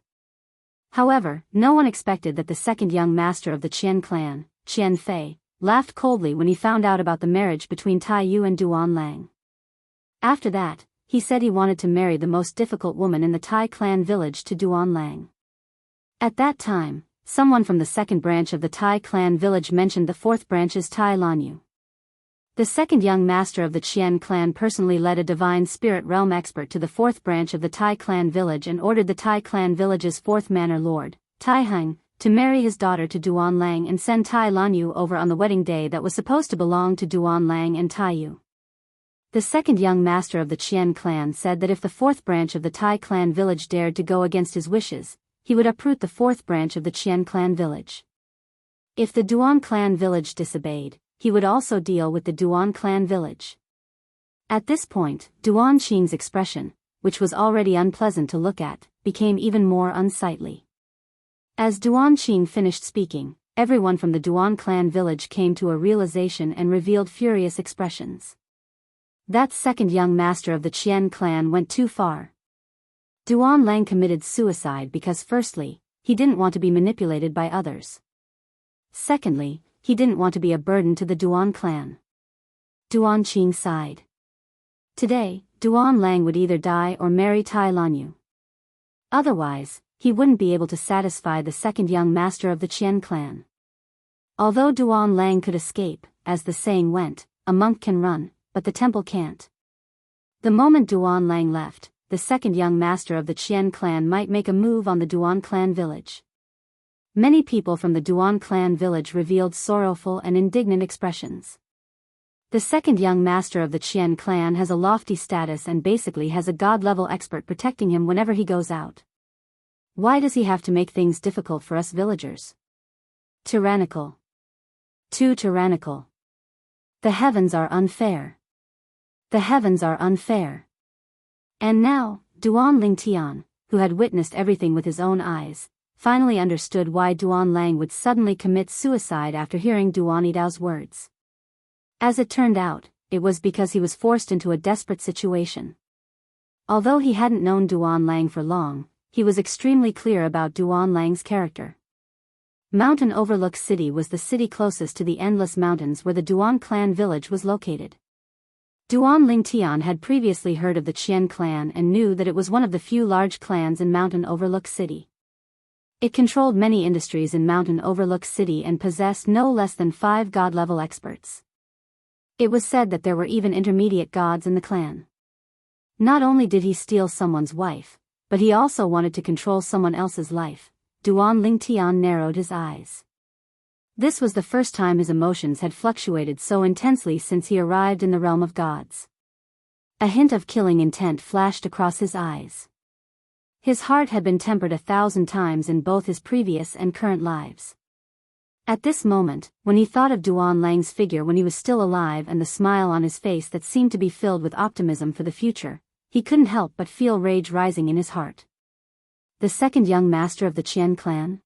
A: However, no one expected that the second young master of the Qian clan, Qian Fei, laughed coldly when he found out about the marriage between Tai Yu and Duan Lang. After that, he said he wanted to marry the most difficult woman in the Tai clan village to Duan Lang. At that time, someone from the second branch of the Tai clan village mentioned the fourth branch's Tai Lanyu. The second young master of the Qian clan personally led a divine spirit realm expert to the fourth branch of the Tai clan village and ordered the Tai clan village's fourth manor lord, Tai Heng, to marry his daughter to Duan Lang and send Tai Lanyu over on the wedding day that was supposed to belong to Duan Lang and Tai Yu. The second young master of the Qian clan said that if the fourth branch of the Tai clan village dared to go against his wishes, he would uproot the fourth branch of the Qian clan village. If the Duan clan village disobeyed, he would also deal with the Duan clan village. At this point, Duan Qing's expression, which was already unpleasant to look at, became even more unsightly. As Duan Qing finished speaking, everyone from the Duan clan village came to a realization and revealed furious expressions. That second young master of the Qian clan went too far. Duan Lang committed suicide because firstly, he didn't want to be manipulated by others. Secondly, he didn't want to be a burden to the Duan clan. Duan Qing sighed. Today, Duan Lang would either die or marry Tai Lanyu. Otherwise, he wouldn't be able to satisfy the second young master of the Qian clan. Although Duan Lang could escape, as the saying went, a monk can run, but the temple can't. The moment Duan Lang left, the second young master of the Qian clan might make a move on the Duan clan village. Many people from the Duan clan village revealed sorrowful and indignant expressions. The second young master of the Qian clan has a lofty status and basically has a god-level expert protecting him whenever he goes out. Why does he have to make things difficult for us villagers? Tyrannical. Too tyrannical. The heavens are unfair. The heavens are unfair. And now, Duan Lingtian, who had witnessed everything with his own eyes, finally understood why Duan Lang would suddenly commit suicide after hearing Duan Yidao's words. As it turned out, it was because he was forced into a desperate situation. Although he hadn't known Duan Lang for long, he was extremely clear about Duan Lang's character. Mountain Overlook City was the city closest to the Endless Mountains where the Duan clan village was located. Duan Lingtian had previously heard of the Qian clan and knew that it was one of the few large clans in Mountain Overlook City. It controlled many industries in Mountain Overlook City and possessed no less than 5 god-level experts. It was said that there were even intermediate gods in the clan. Not only did he steal someone's wife, but he also wanted to control someone else's life. Duan Lingtian narrowed his eyes. This was the first time his emotions had fluctuated so intensely since he arrived in the realm of gods. A hint of killing intent flashed across his eyes. His heart had been tempered 1,000 times in both his previous and current lives. At this moment, when he thought of Duan Lang's figure when he was still alive and the smile on his face that seemed to be filled with optimism for the future, he couldn't help but feel rage rising in his heart. The second young master of the Qian clan?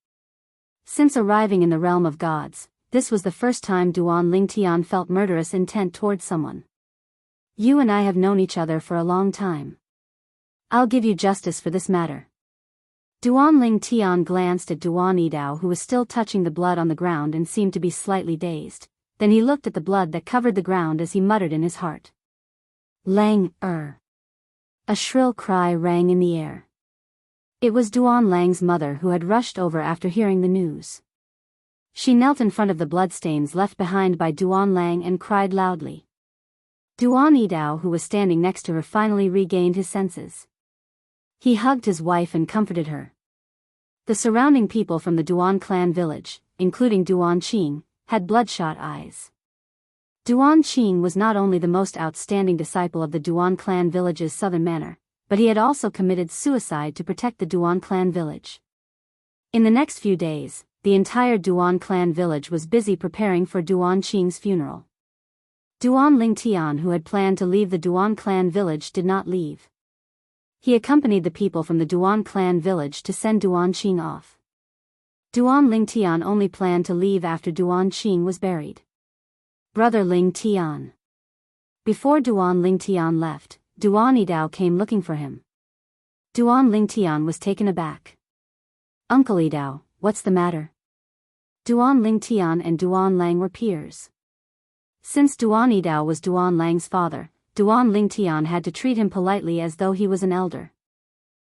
A: Since arriving in the realm of gods, this was the first time Duan Lingtian felt murderous intent towards someone. You and I have known each other for a long time. I'll give you justice for this matter. Duan Lingtian glanced at Duan Yidao, who was still touching the blood on the ground and seemed to be slightly dazed. Then he looked at the blood that covered the ground as he muttered in his heart. Lang, A shrill cry rang in the air. It was Duan Lang's mother who had rushed over after hearing the news. She knelt in front of the bloodstains left behind by Duan Lang and cried loudly. Duan Yidao, who was standing next to her, finally regained his senses. He hugged his wife and comforted her. The surrounding people from the Duan clan village, including Duan Qing, had bloodshot eyes. Duan Qing was not only the most outstanding disciple of the Duan clan village's southern manor, but he had also committed suicide to protect the Duan clan village. In the next few days, the entire Duan clan village was busy preparing for Duan Qing's funeral. Duan Lingtian, who had planned to leave the Duan clan village, did not leave. He accompanied the people from the Duan clan village to send Duan Qing off. Duan Lingtian only planned to leave after Duan Qing was buried. Brother Lingtian. Before Duan Lingtian left, Duan Yidao came looking for him. Duan Lingtian was taken aback. Uncle Yidao, what's the matter? Duan Lingtian and Duan Lang were peers. Since Duan Yidao was Duan Lang's father, Duan Lingtian had to treat him politely as though he was an elder.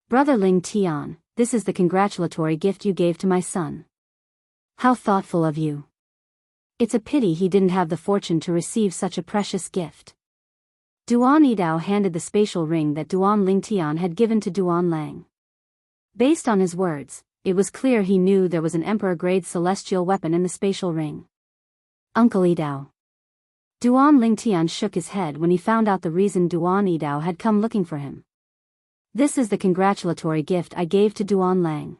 A: Brother Lingtian, this is the congratulatory gift you gave to my son. How thoughtful of you. It's a pity he didn't have the fortune to receive such a precious gift. Duan Yidao handed the spatial ring that Duan Lingtian had given to Duan Lang. Based on his words, it was clear he knew there was an emperor-grade celestial weapon in the spatial ring. Uncle Yidao. Duan Lingtian shook his head when he found out the reason Duan Yidao had come looking for him. This is the congratulatory gift I gave to Duan Lang.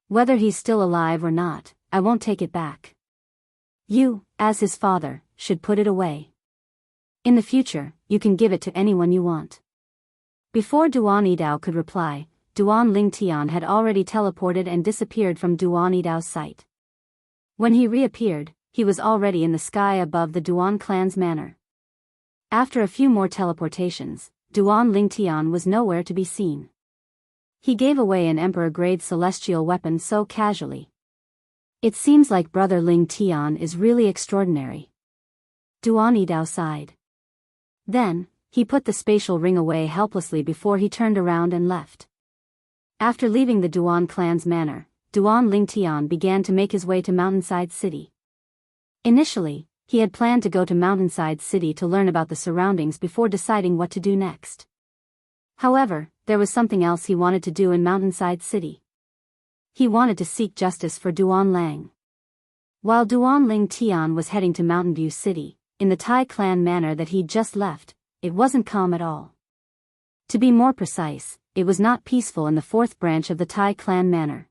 A: Whether he's still alive or not, I won't take it back. You, as his father, should put it away. In the future, you can give it to anyone you want. Before Duan Yidao could reply, Duan Lingtian had already teleported and disappeared from Duan Yidao's sight. When he reappeared, he was already in the sky above the Duan clan's manor. After a few more teleportations, Duan Lingtian was nowhere to be seen. He gave away an emperor-grade celestial weapon so casually. It seems like brother Ling Tian is really extraordinary. Duan Yidao sighed. Then, he put the spatial ring away helplessly before he turned around and left. After leaving the Duan clan's manor, Duan Lingtian began to make his way to Mountainside City. Initially, he had planned to go to Mountainside City to learn about the surroundings before deciding what to do next. However, there was something else he wanted to do in Mountainside City. He wanted to seek justice for Duan Lang. While Duan Ling Tian was heading to Mountain View City, in the Tai clan manor that he'd just left, it wasn't calm at all. To be more precise, it was not peaceful in the fourth branch of the Tai clan manor.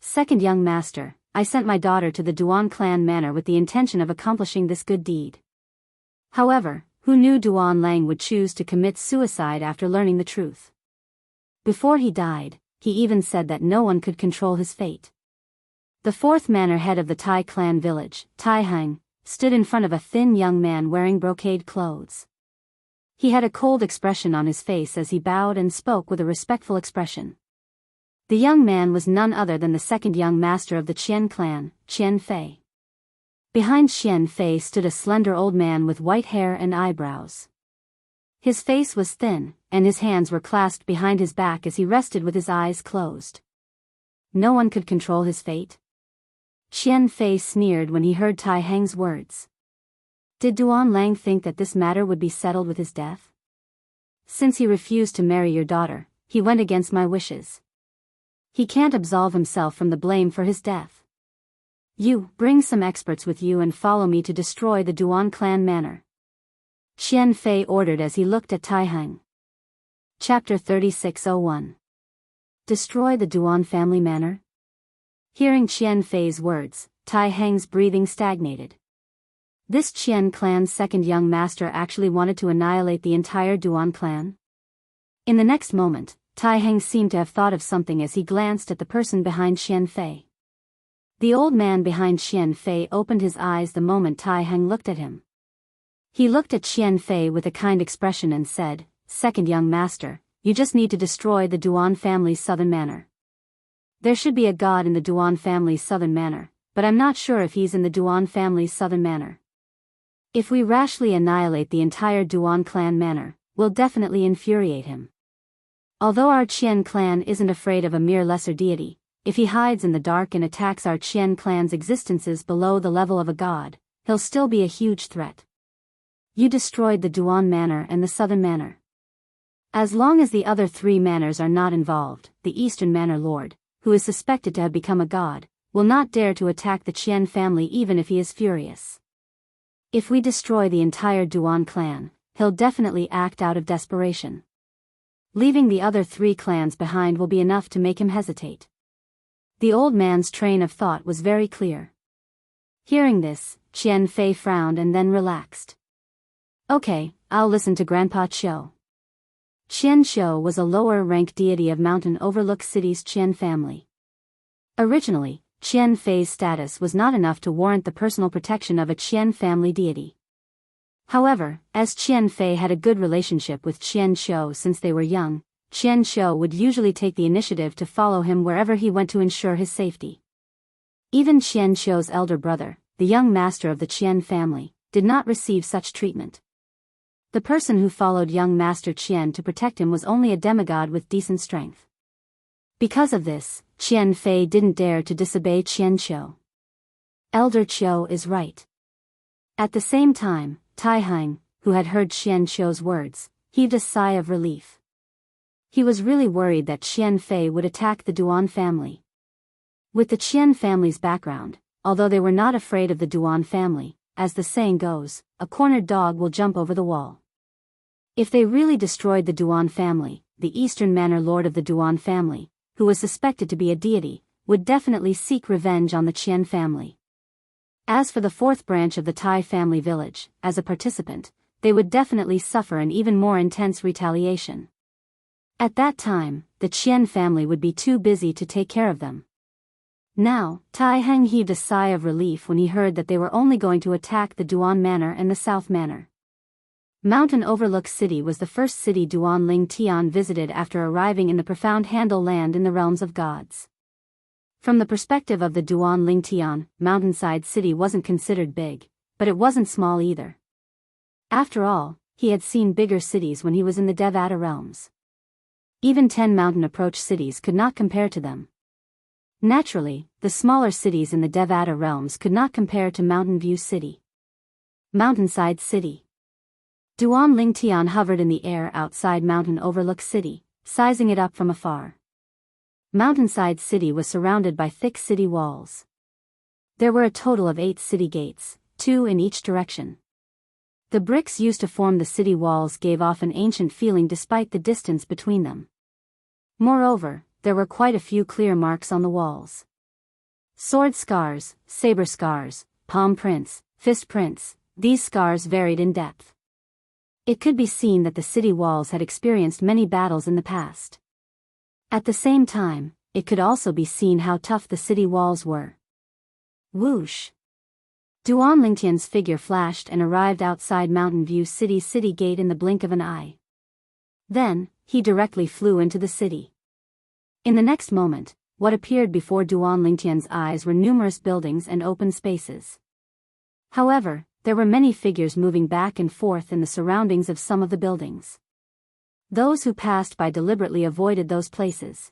A: Second young master, I sent my daughter to the Duan clan manor with the intention of accomplishing this good deed. However, who knew Duan Lang would choose to commit suicide after learning the truth? Before he died, he even said that no one could control his fate. The fourth manor head of the Tai clan village, Tai Hang, stood in front of a thin young man wearing brocade clothes. He had a cold expression on his face as he bowed and spoke with a respectful expression. The young man was none other than the second young master of the Qian clan, Qian Fei. Behind Qian Fei stood a slender old man with white hair and eyebrows. His face was thin, and his hands were clasped behind his back as he rested with his eyes closed. No one could control his fate? Qian Fei sneered when he heard Tai Hang's words. Did Duan Lang think that this matter would be settled with his death? Since he refused to marry your daughter, he went against my wishes. He can't absolve himself from the blame for his death. You, bring some experts with you and follow me to destroy the Duan clan manor. Qian Fei ordered as he looked at Tai Hang. Chapter 3601. Destroy the Duan family manor? Hearing Qian Fei's words, Tai Hang's breathing stagnated. This Qian clan's second young master actually wanted to annihilate the entire Duan clan? In the next moment, Tai Hang seemed to have thought of something as he glanced at the person behind Qian Fei. The old man behind Qian Fei opened his eyes the moment Tai Hang looked at him. He looked at Qian Fei with a kind expression and said, "Second young master, you just need to destroy the Duan family's southern manor. There should be a god in the Duan family's southern manor, but I'm not sure if he's in the Duan family's southern manor. If we rashly annihilate the entire Duan clan manor, we'll definitely infuriate him. Although our Qian clan isn't afraid of a mere lesser deity, if he hides in the dark and attacks our Qian clan's existences below the level of a god, he'll still be a huge threat. You destroyed the Duan manor and the southern manor. As long as the other three manors are not involved, the eastern manor lord, who is suspected to have become a god, will not dare to attack the Qian family even if he is furious. If we destroy the entire Duan clan, he'll definitely act out of desperation. Leaving the other three clans behind will be enough to make him hesitate." The old man's train of thought was very clear. Hearing this, Qian Fei frowned and then relaxed. "Okay, I'll listen to Grandpa Qiu." Qian Qiu was a lower-rank deity of Mountain Overlook City's Qian family. Originally, Qian Fei's status was not enough to warrant the personal protection of a Qian family deity. However, as Qian Fei had a good relationship with Qian Qiu since they were young, Qian Qiu would usually take the initiative to follow him wherever he went to ensure his safety. Even Qian Qiu's elder brother, the young master of the Qian family, did not receive such treatment. The person who followed young Master Qian to protect him was only a demigod with decent strength. Because of this, Qian Fei didn't dare to disobey Qian Qiu. Elder Qiu is right. At the same time, Tai Hang, who had heard Qian Qiu's words, heaved a sigh of relief. He was really worried that Qian Fei would attack the Duan family. With the Qian family's background, although they were not afraid of the Duan family, as the saying goes, a cornered dog will jump over the wall. If they really destroyed the Duan family, the eastern manor lord of the Duan family, who was suspected to be a deity, would definitely seek revenge on the Qian family. As for the fourth branch of the Tai family village, as a participant, they would definitely suffer an even more intense retaliation. At that time, the Qian family would be too busy to take care of them. Now, Tai Heng heaved a sigh of relief when he heard that they were only going to attack the Duan Manor and the South Manor. Mountain Overlook City was the first city Duan Ling Tian visited after arriving in the profound Handle land in the realms of gods. From the perspective of the Duan Ling Tian, Mountainside City wasn't considered big, but it wasn't small either. After all, he had seen bigger cities when he was in the Devata realms. Even 10 mountain approach cities could not compare to them. Naturally, the smaller cities in the Devata realms could not compare to Mountain View City. Mountainside City. Duan Ling Tian hovered in the air outside Mountain Overlook City, sizing it up from afar. Mountainside City was surrounded by thick city walls. There were a total of 8 city gates, 2 in each direction. The bricks used to form the city walls gave off an ancient feeling despite the distance between them. Moreover, there were quite a few clear marks on the walls. Sword scars, saber scars, palm prints, fist prints, these scars varied in depth. It could be seen that the city walls had experienced many battles in the past. At the same time, it could also be seen how tough the city walls were. Whoosh! Duan Lingtian's figure flashed and arrived outside Mountain View City's city gate in the blink of an eye. Then, he directly flew into the city. In the next moment, what appeared before Duan Lingtian's eyes were numerous buildings and open spaces. However, there were many figures moving back and forth in the surroundings of some of the buildings. Those who passed by deliberately avoided those places.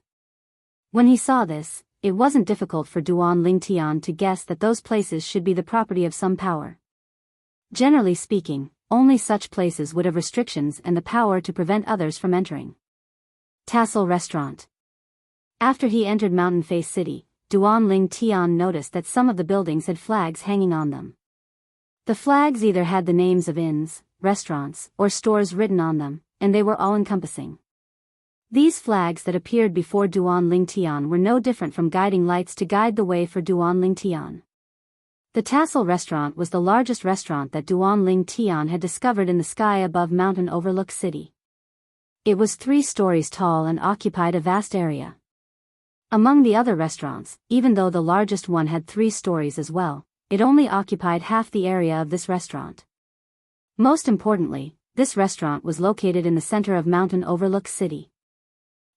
A: When he saw this, it wasn't difficult for Duan Ling Tian to guess that those places should be the property of some power. Generally speaking, only such places would have restrictions and the power to prevent others from entering. Tassel Restaurant. After he entered Mountain Face City, Duan Ling Tian noticed that some of the buildings had flags hanging on them. The flags either had the names of inns, restaurants, or stores written on them, and they were all-encompassing. These flags that appeared before Duan Ling Tian were no different from guiding lights to guide the way for Duan Ling Tian. The Tassel Restaurant was the largest restaurant that Duan Ling Tian had discovered in the sky above Mountain Overlook City. It was 3 stories tall and occupied a vast area. Among the other restaurants, even though the largest one had 3 stories as well, it only occupied half the area of this restaurant. Most importantly, this restaurant was located in the center of Mountain Overlook City.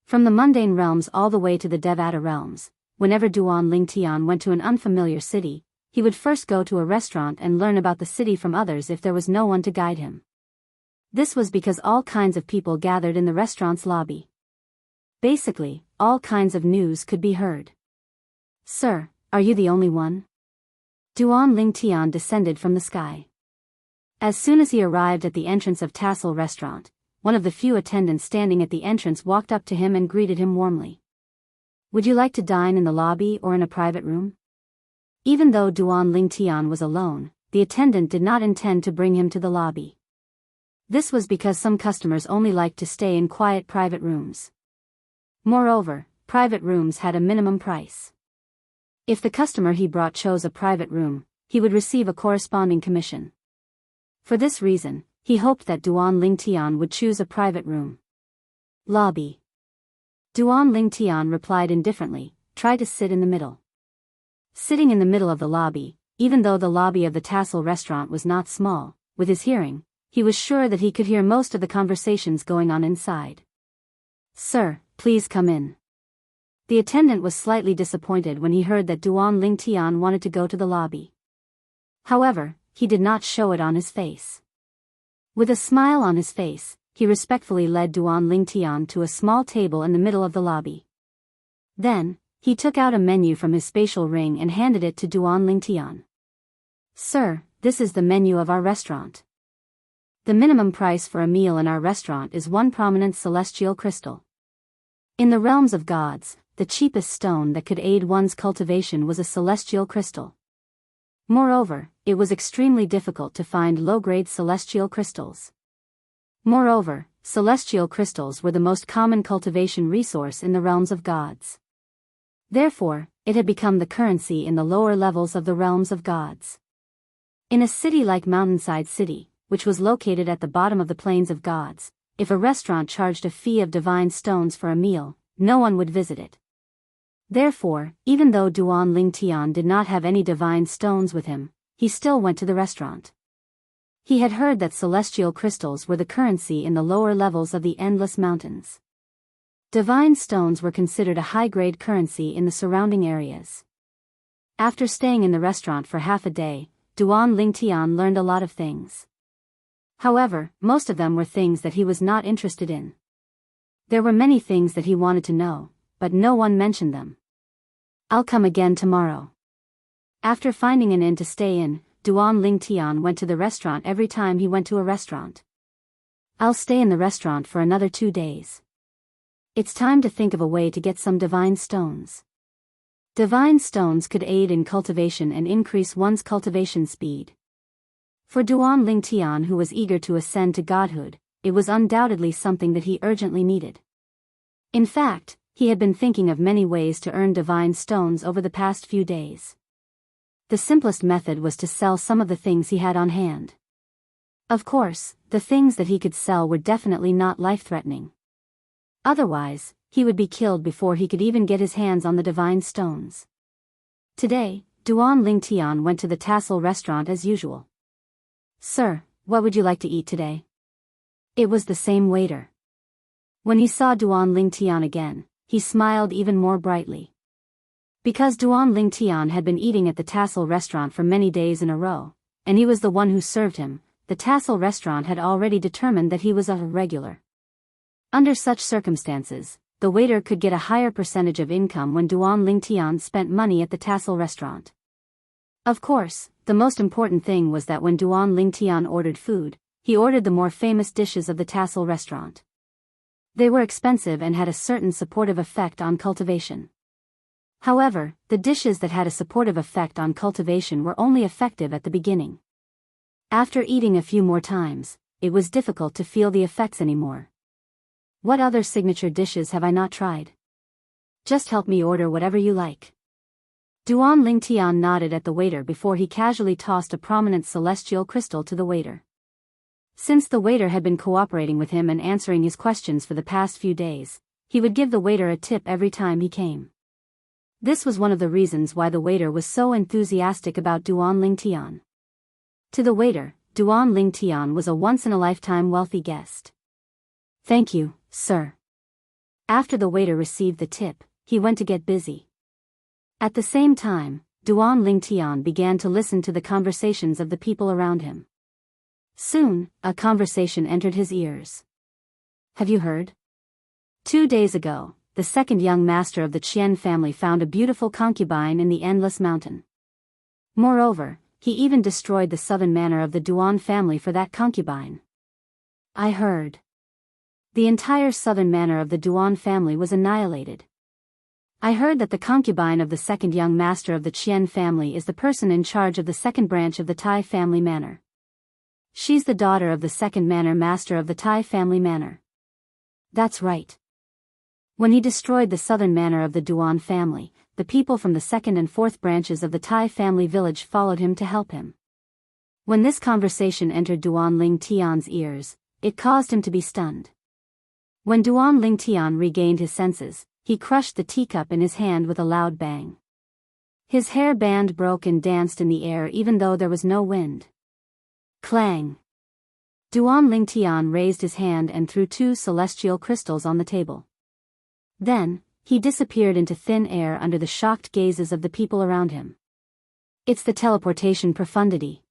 A: From the mundane realms all the way to the Devata realms, whenever Duan Ling Tian went to an unfamiliar city, he would first go to a restaurant and learn about the city from others if there was no one to guide him. This was because all kinds of people gathered in the restaurant's lobby. Basically, all kinds of news could be heard. "Sir, are you the only one?" Duan Ling Tian descended from the sky. As soon as he arrived at the entrance of Tassel Restaurant, one of the few attendants standing at the entrance walked up to him and greeted him warmly. "Would you like to dine in the lobby or in a private room?" Even though Duan Ling Tian was alone, the attendant did not intend to bring him to the lobby. This was because some customers only liked to stay in quiet private rooms. Moreover, private rooms had a minimum price. If the customer he brought chose a private room, he would receive a corresponding commission. For this reason, he hoped that Duan Ling Tian would choose a private room. Lobby. Duan Ling Tian replied indifferently, "Try to sit in the middle." Sitting in the middle of the lobby, even though the lobby of the Tassel Restaurant was not small, with his hearing, he was sure that he could hear most of the conversations going on inside. "Sir, please come in." The attendant was slightly disappointed when he heard that Duan Ling Tian wanted to go to the lobby. However, he did not show it on his face. With a smile on his face, he respectfully led Duan Ling Tian to a small table in the middle of the lobby. Then, he took out a menu from his spatial ring and handed it to Duan Ling Tian. "Sir, this is the menu of our restaurant. The minimum price for a meal in our restaurant is 1 prominent celestial crystal. In the realms of gods, the cheapest stone that could aid one's cultivation was a celestial crystal. Moreover, it was extremely difficult to find low-grade celestial crystals. Moreover, celestial crystals were the most common cultivation resource in the realms of gods. Therefore, it had become the currency in the lower levels of the realms of gods. In a city like Mountainside City, which was located at the bottom of the plains of gods, if a restaurant charged a fee of divine stones for a meal, no one would visit it. Therefore, even though Duan Lingtian did not have any divine stones with him, he still went to the restaurant. He had heard that celestial crystals were the currency in the lower levels of the Endless Mountains. Divine stones were considered a high-grade currency in the surrounding areas. After staying in the restaurant for half a day, Duan Lingtian learned a lot of things. However, most of them were things that he was not interested in. There were many things that he wanted to know, but no one mentioned them. "I'll come again tomorrow." After finding an inn to stay in, Duan Lingtian went to the restaurant every time he went to a restaurant. "I'll stay in the restaurant for another 2 days. It's time to think of a way to get some divine stones." Divine stones could aid in cultivation and increase one's cultivation speed. For Duan Lingtian, who was eager to ascend to godhood, it was undoubtedly something that he urgently needed. In fact, he had been thinking of many ways to earn divine stones over the past few days. The simplest method was to sell some of the things he had on hand. Of course, the things that he could sell were definitely not life-threatening. Otherwise, he would be killed before he could even get his hands on the divine stones. Today, Duan Lingtian went to the Tassel restaurant as usual. "Sir, what would you like to eat today?" It was the same waiter. When he saw Duan Lingtian again, he smiled even more brightly. Because Duan Lingtian had been eating at the Tassel restaurant for many days in a row, and he was the one who served him, the Tassel restaurant had already determined that he was a regular. Under such circumstances, the waiter could get a higher percentage of income when Duan Lingtian spent money at the Tassel restaurant. Of course, the most important thing was that when Duan Lingtian ordered food, he ordered the more famous dishes of the Tassel restaurant. They were expensive and had a certain supportive effect on cultivation. However, the dishes that had a supportive effect on cultivation were only effective at the beginning. After eating a few more times, it was difficult to feel the effects anymore. "What other signature dishes have I not tried? Just help me order whatever you like." Duan Lingtian nodded at the waiter before he casually tossed a prominent celestial crystal to the waiter. Since the waiter had been cooperating with him and answering his questions for the past few days, he would give the waiter a tip every time he came. This was one of the reasons why the waiter was so enthusiastic about Duan Lingtian. To the waiter, Duan Lingtian was a once-in-a-lifetime wealthy guest. "Thank you, sir." After the waiter received the tip, he went to get busy. At the same time, Duan Lingtian began to listen to the conversations of the people around him. Soon, a conversation entered his ears. "Have you heard? 2 days ago, the second young master of the Qian family found a beautiful concubine in the Endless Mountain. Moreover, he even destroyed the southern manor of the Duan family for that concubine." "I heard. The entire southern manor of the Duan family was annihilated. I heard that the concubine of the second young master of the Qian family is the person in charge of the second branch of the Tai family manor. She's the daughter of the second manor master of the Tai family manor." "That's right. When he destroyed the southern manor of the Duan family, the people from the second and fourth branches of the Tai family village followed him to help him." When this conversation entered Duan Lingtian's ears, it caused him to be stunned. When Duan Lingtian regained his senses, he crushed the teacup in his hand with a loud bang. His hair band broke and danced in the air even though there was no wind. Clang! Duan Lingtian raised his hand and threw 2 celestial crystals on the table. Then, he disappeared into thin air under the shocked gazes of the people around him. It's the teleportation profundity.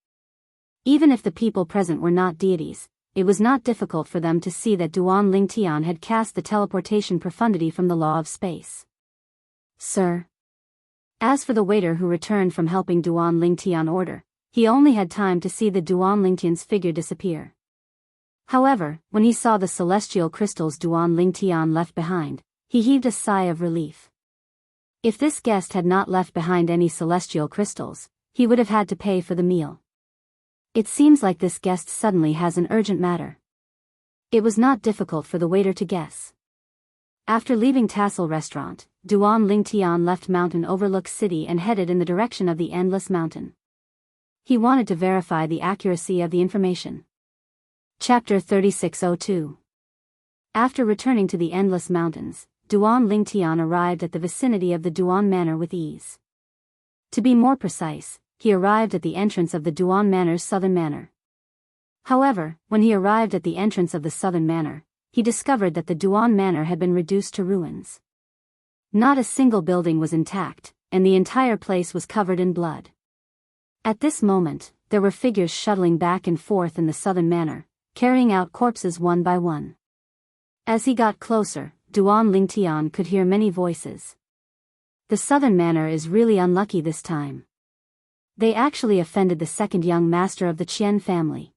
A: Even if the people present were not deities, it was not difficult for them to see that Duan Lingtian had cast the teleportation profundity from the law of space. "Sir." As for the waiter who returned from helping Duan Lingtian order, he only had time to see the Duan Lingtian's figure disappear. However, when he saw the celestial crystals Duan Lingtian left behind, he heaved a sigh of relief. If this guest had not left behind any celestial crystals, he would have had to pay for the meal. It seems like this guest suddenly has an urgent matter. It was not difficult for the waiter to guess. After leaving Tassel restaurant, Duan Lingtian left Mountain Overlook City and headed in the direction of the Endless Mountain. He wanted to verify the accuracy of the information. Chapter 3602. After returning to the Endless Mountains, Duan Lingtian arrived at the vicinity of the Duan Manor with ease. To be more precise, he arrived at the entrance of the Duan Manor's southern manor. However, when he arrived at the entrance of the southern manor, he discovered that the Duan Manor had been reduced to ruins. Not a single building was intact, and the entire place was covered in blood. At this moment, there were figures shuttling back and forth in the southern manor, carrying out corpses one by one. As he got closer, Duan Lingtian could hear many voices. The southern manor is really unlucky this time. They actually offended the second young master of the Qian family.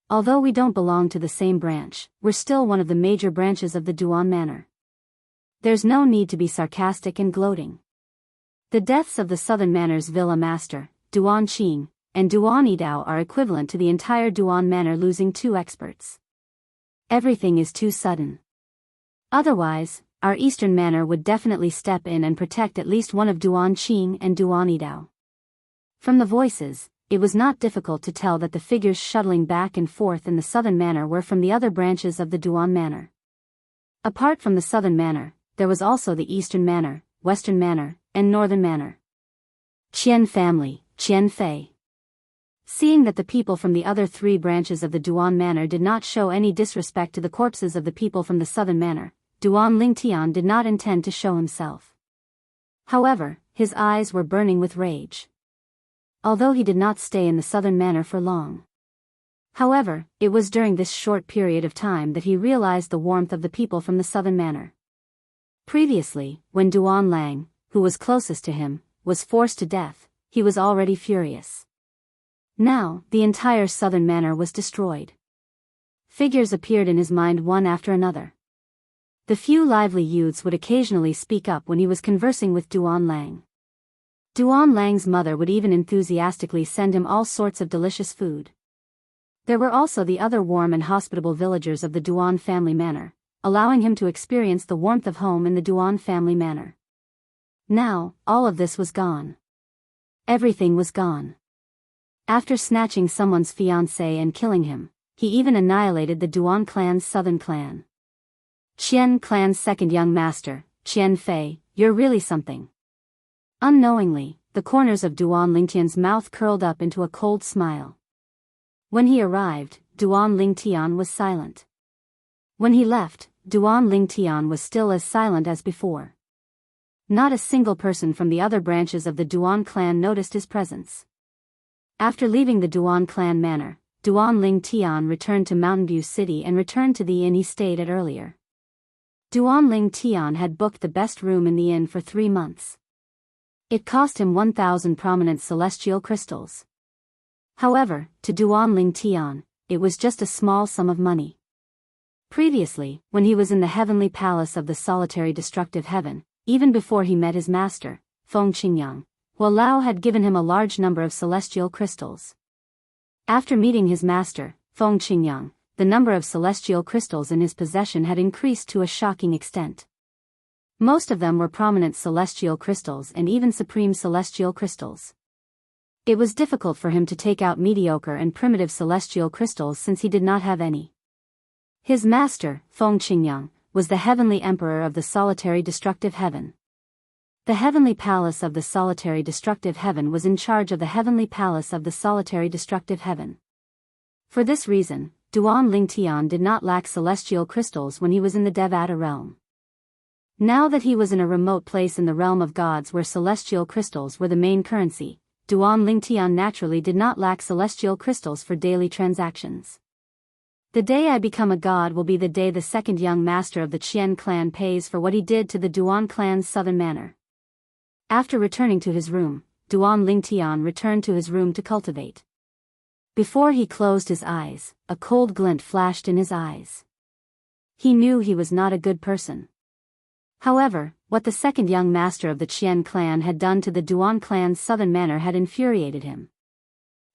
A: Although we don't belong to the same branch, we're still one of the major branches of the Duan Manor. There's no need to be sarcastic and gloating. The deaths of the southern manor's villa master, Duan Qing, and Duan Yidao are equivalent to the entire Duan Manor losing 2 experts. Everything is too sudden. Otherwise, our eastern manor would definitely step in and protect at least one of Duan Qing and Duan Yidao. From the voices, it was not difficult to tell that the figures shuttling back and forth in the southern manor were from the other branches of the Duan Manor. Apart from the southern manor, there was also the eastern manor, western manor, and northern manor. Qian family, Qian Fei. Seeing that the people from the other 3 branches of the Duan Manor did not show any disrespect to the corpses of the people from the southern manor, Duan Lingtian did not intend to show himself. However, his eyes were burning with rage. Although he did not stay in the southern manor for long. However, it was during this short period of time that he realized the warmth of the people from the southern manor. Previously, when Duan Lang, who was closest to him, was forced to death, he was already furious. Now, the entire southern manor was destroyed. Figures appeared in his mind one after another. The few lively youths would occasionally speak up when he was conversing with Duan Lang. Duan Lang's mother would even enthusiastically send him all sorts of delicious food. There were also the other warm and hospitable villagers of the Duan family manor, allowing him to experience the warmth of home in the Duan family manor. Now, all of this was gone. Everything was gone. After snatching someone's fiancé and killing him, he even annihilated the Duan clan's southern clan. Qian clan's second young master, Qian Fei, you're really something. Unknowingly, the corners of Duan Lingtian's mouth curled up into a cold smile. When he arrived, Duan Lingtian was silent. When he left, Duan Lingtian was still as silent as before. Not a single person from the other branches of the Duan clan noticed his presence. After leaving the Duan clan manor, Duan Lingtian returned to Mountain View City and returned to the inn he stayed at earlier. Duan Lingtian had booked the best room in the inn for 3 months. It cost him 1,000 prominent celestial crystals. However, to Duan Lingtian, it was just a small sum of money. Previously, when he was in the heavenly palace of the solitary destructive heaven, even before he met his master, Feng Qingyang, Lao had given him a large number of celestial crystals. After meeting his master, Feng Qingyang, the number of celestial crystals in his possession had increased to a shocking extent. Most of them were prominent celestial crystals and even supreme celestial crystals. It was difficult for him to take out mediocre and primitive celestial crystals since he did not have any. His master, Feng Qingyang, was the heavenly emperor of the solitary destructive heaven. The heavenly palace of the solitary destructive heaven was in charge of the heavenly palace of the solitary destructive heaven. For this reason, Duan Lingtian did not lack celestial crystals when he was in the Devata realm. Now that he was in a remote place in the realm of gods where celestial crystals were the main currency, Duan Lingtian naturally did not lack celestial crystals for daily transactions. The day I become a god will be the day the second young master of the Qian clan pays for what he did to the Duan clan's southern manor. After returning to his room, Duan Lingtian returned to his room to cultivate. Before he closed his eyes, a cold glint flashed in his eyes. He knew he was not a good person. However, what the second young master of the Qian clan had done to the Duan clan's southern manor had infuriated him.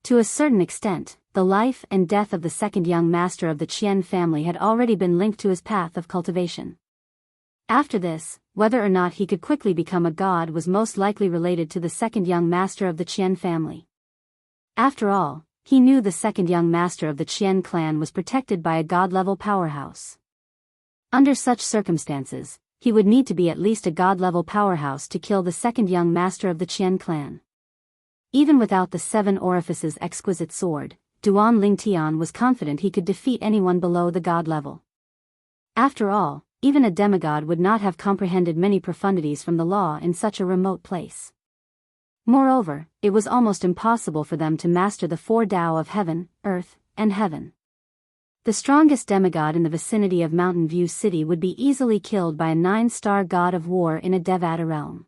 A: To a certain extent, the life and death of the second young master of the Qian family had already been linked to his path of cultivation. After this, whether or not he could quickly become a god was most likely related to the second young master of the Qian family. After all, he knew the second young master of the Qian clan was protected by a god-level powerhouse. Under such circumstances, he would need to be at least a god-level powerhouse to kill the second young master of the Qian clan. Even without the 7 orifices exquisite sword, Duan Lingtian was confident he could defeat anyone below the god level. After all, even a demigod would not have comprehended many profundities from the law in such a remote place. Moreover, it was almost impossible for them to master the 4 Tao of heaven, earth, and heaven. The strongest demigod in the vicinity of Mountain View City would be easily killed by a 9-star god of war in a Devata realm.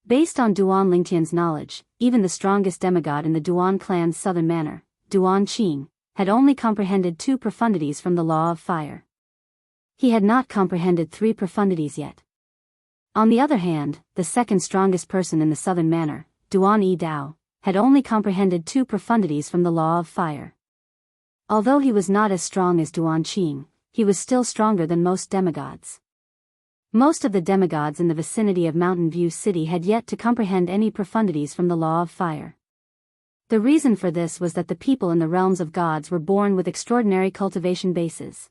A: Based on Duan Lingtian's knowledge, even the strongest demigod in the Duan clan's southern manor, Duan Qing, had only comprehended 2 profundities from the law of fire. He had not comprehended 3 profundities yet. On the other hand, the second strongest person in the southern manor, Duan Yi Dao, had only comprehended 2 profundities from the law of fire. Although he was not as strong as Duan Qing, he was still stronger than most demigods. Most of the demigods in the vicinity of Mountain View City had yet to comprehend any profundities from the law of fire. The reason for this was that the people in the realms of gods were born with extraordinary cultivation bases.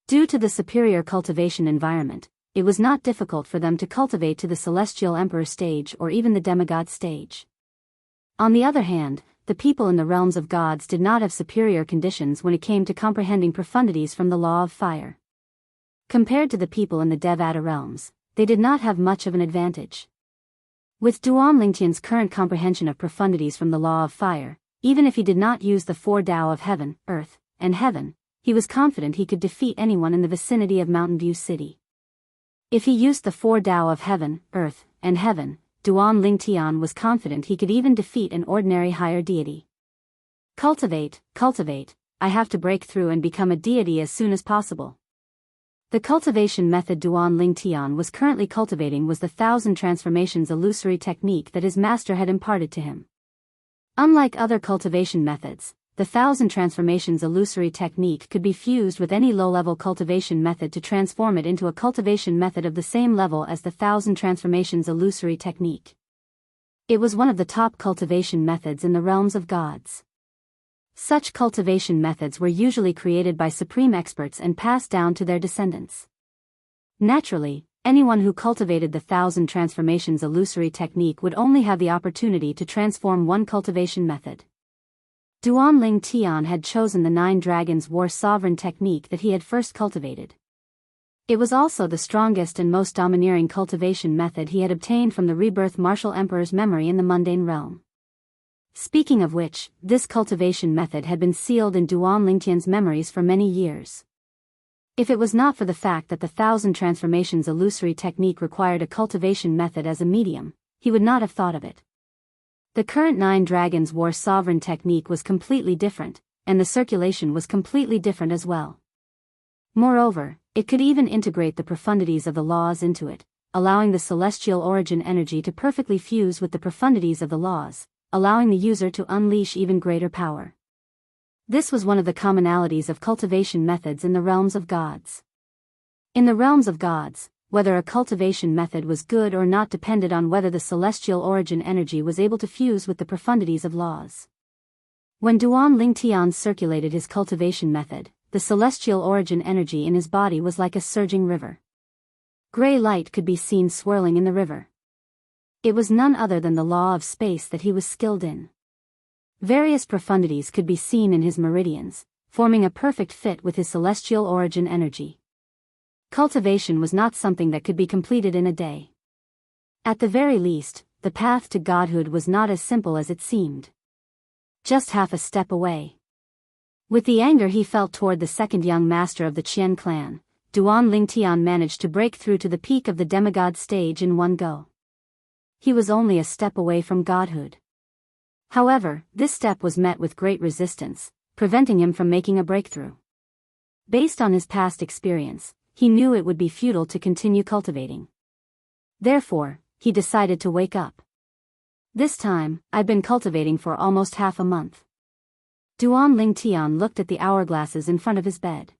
A: Due to the superior cultivation environment, it was not difficult for them to cultivate to the celestial emperor stage or even the demigod stage. On the other hand, the people in the realms of gods did not have superior conditions when it came to comprehending profundities from the law of fire. Compared to the people in the Devata realms, they did not have much of an advantage. With Duan Lingtian's current comprehension of profundities from the law of fire, even if he did not use the 4 Tao of heaven, earth, and heaven, he was confident he could defeat anyone in the vicinity of Mountain View City. If he used the 4 Tao of heaven, earth, and heaven, Duan Lingtian was confident he could even defeat an ordinary higher deity. Cultivate, I have to break through and become a deity as soon as possible. The cultivation method Duan Lingtian was currently cultivating was the 1,000 transformations illusory technique that his master had imparted to him. Unlike other cultivation methods, the 1,000 transformations illusory technique could be fused with any low-level cultivation method to transform it into a cultivation method of the same level as the 1,000 transformations illusory technique. It was one of the top cultivation methods in the realms of gods. Such cultivation methods were usually created by supreme experts and passed down to their descendants. Naturally, anyone who cultivated the 1,000 transformations illusory technique would only have the opportunity to transform one cultivation method. Duan Lingtian had chosen the 9 Dragons War Sovereign technique that he had first cultivated. It was also the strongest and most domineering cultivation method he had obtained from the rebirth martial emperor's memory in the mundane realm. Speaking of which, this cultivation method had been sealed in Duan Lingtian's memories for many years. If it was not for the fact that the 1,000 transformations illusory technique required a cultivation method as a medium, he would not have thought of it. The current 9 Dragons War Sovereign technique was completely different, and the circulation was completely different as well. Moreover, it could even integrate the profundities of the laws into it, allowing the celestial origin energy to perfectly fuse with the profundities of the laws, allowing the user to unleash even greater power. This was one of the commonalities of cultivation methods in the realms of gods. In the realms of gods, whether a cultivation method was good or not depended on whether the celestial origin energy was able to fuse with the profundities of laws. When Duan Lingtian circulated his cultivation method, the celestial origin energy in his body was like a surging river. Gray light could be seen swirling in the river. It was none other than the law of space that he was skilled in. Various profundities could be seen in his meridians, forming a perfect fit with his celestial origin energy. Cultivation was not something that could be completed in a day. At the very least, the path to godhood was not as simple as it seemed. Just half a step away. With the anger he felt toward the second young master of the Qian clan, Duan Lingtian managed to break through to the peak of the demigod stage in one go. He was only a step away from godhood. However, this step was met with great resistance, preventing him from making a breakthrough. Based on his past experience, he knew it would be futile to continue cultivating. Therefore, he decided to wake up. This time, I've been cultivating for almost half a month. Duan Lingtian looked at the hourglasses in front of his bed.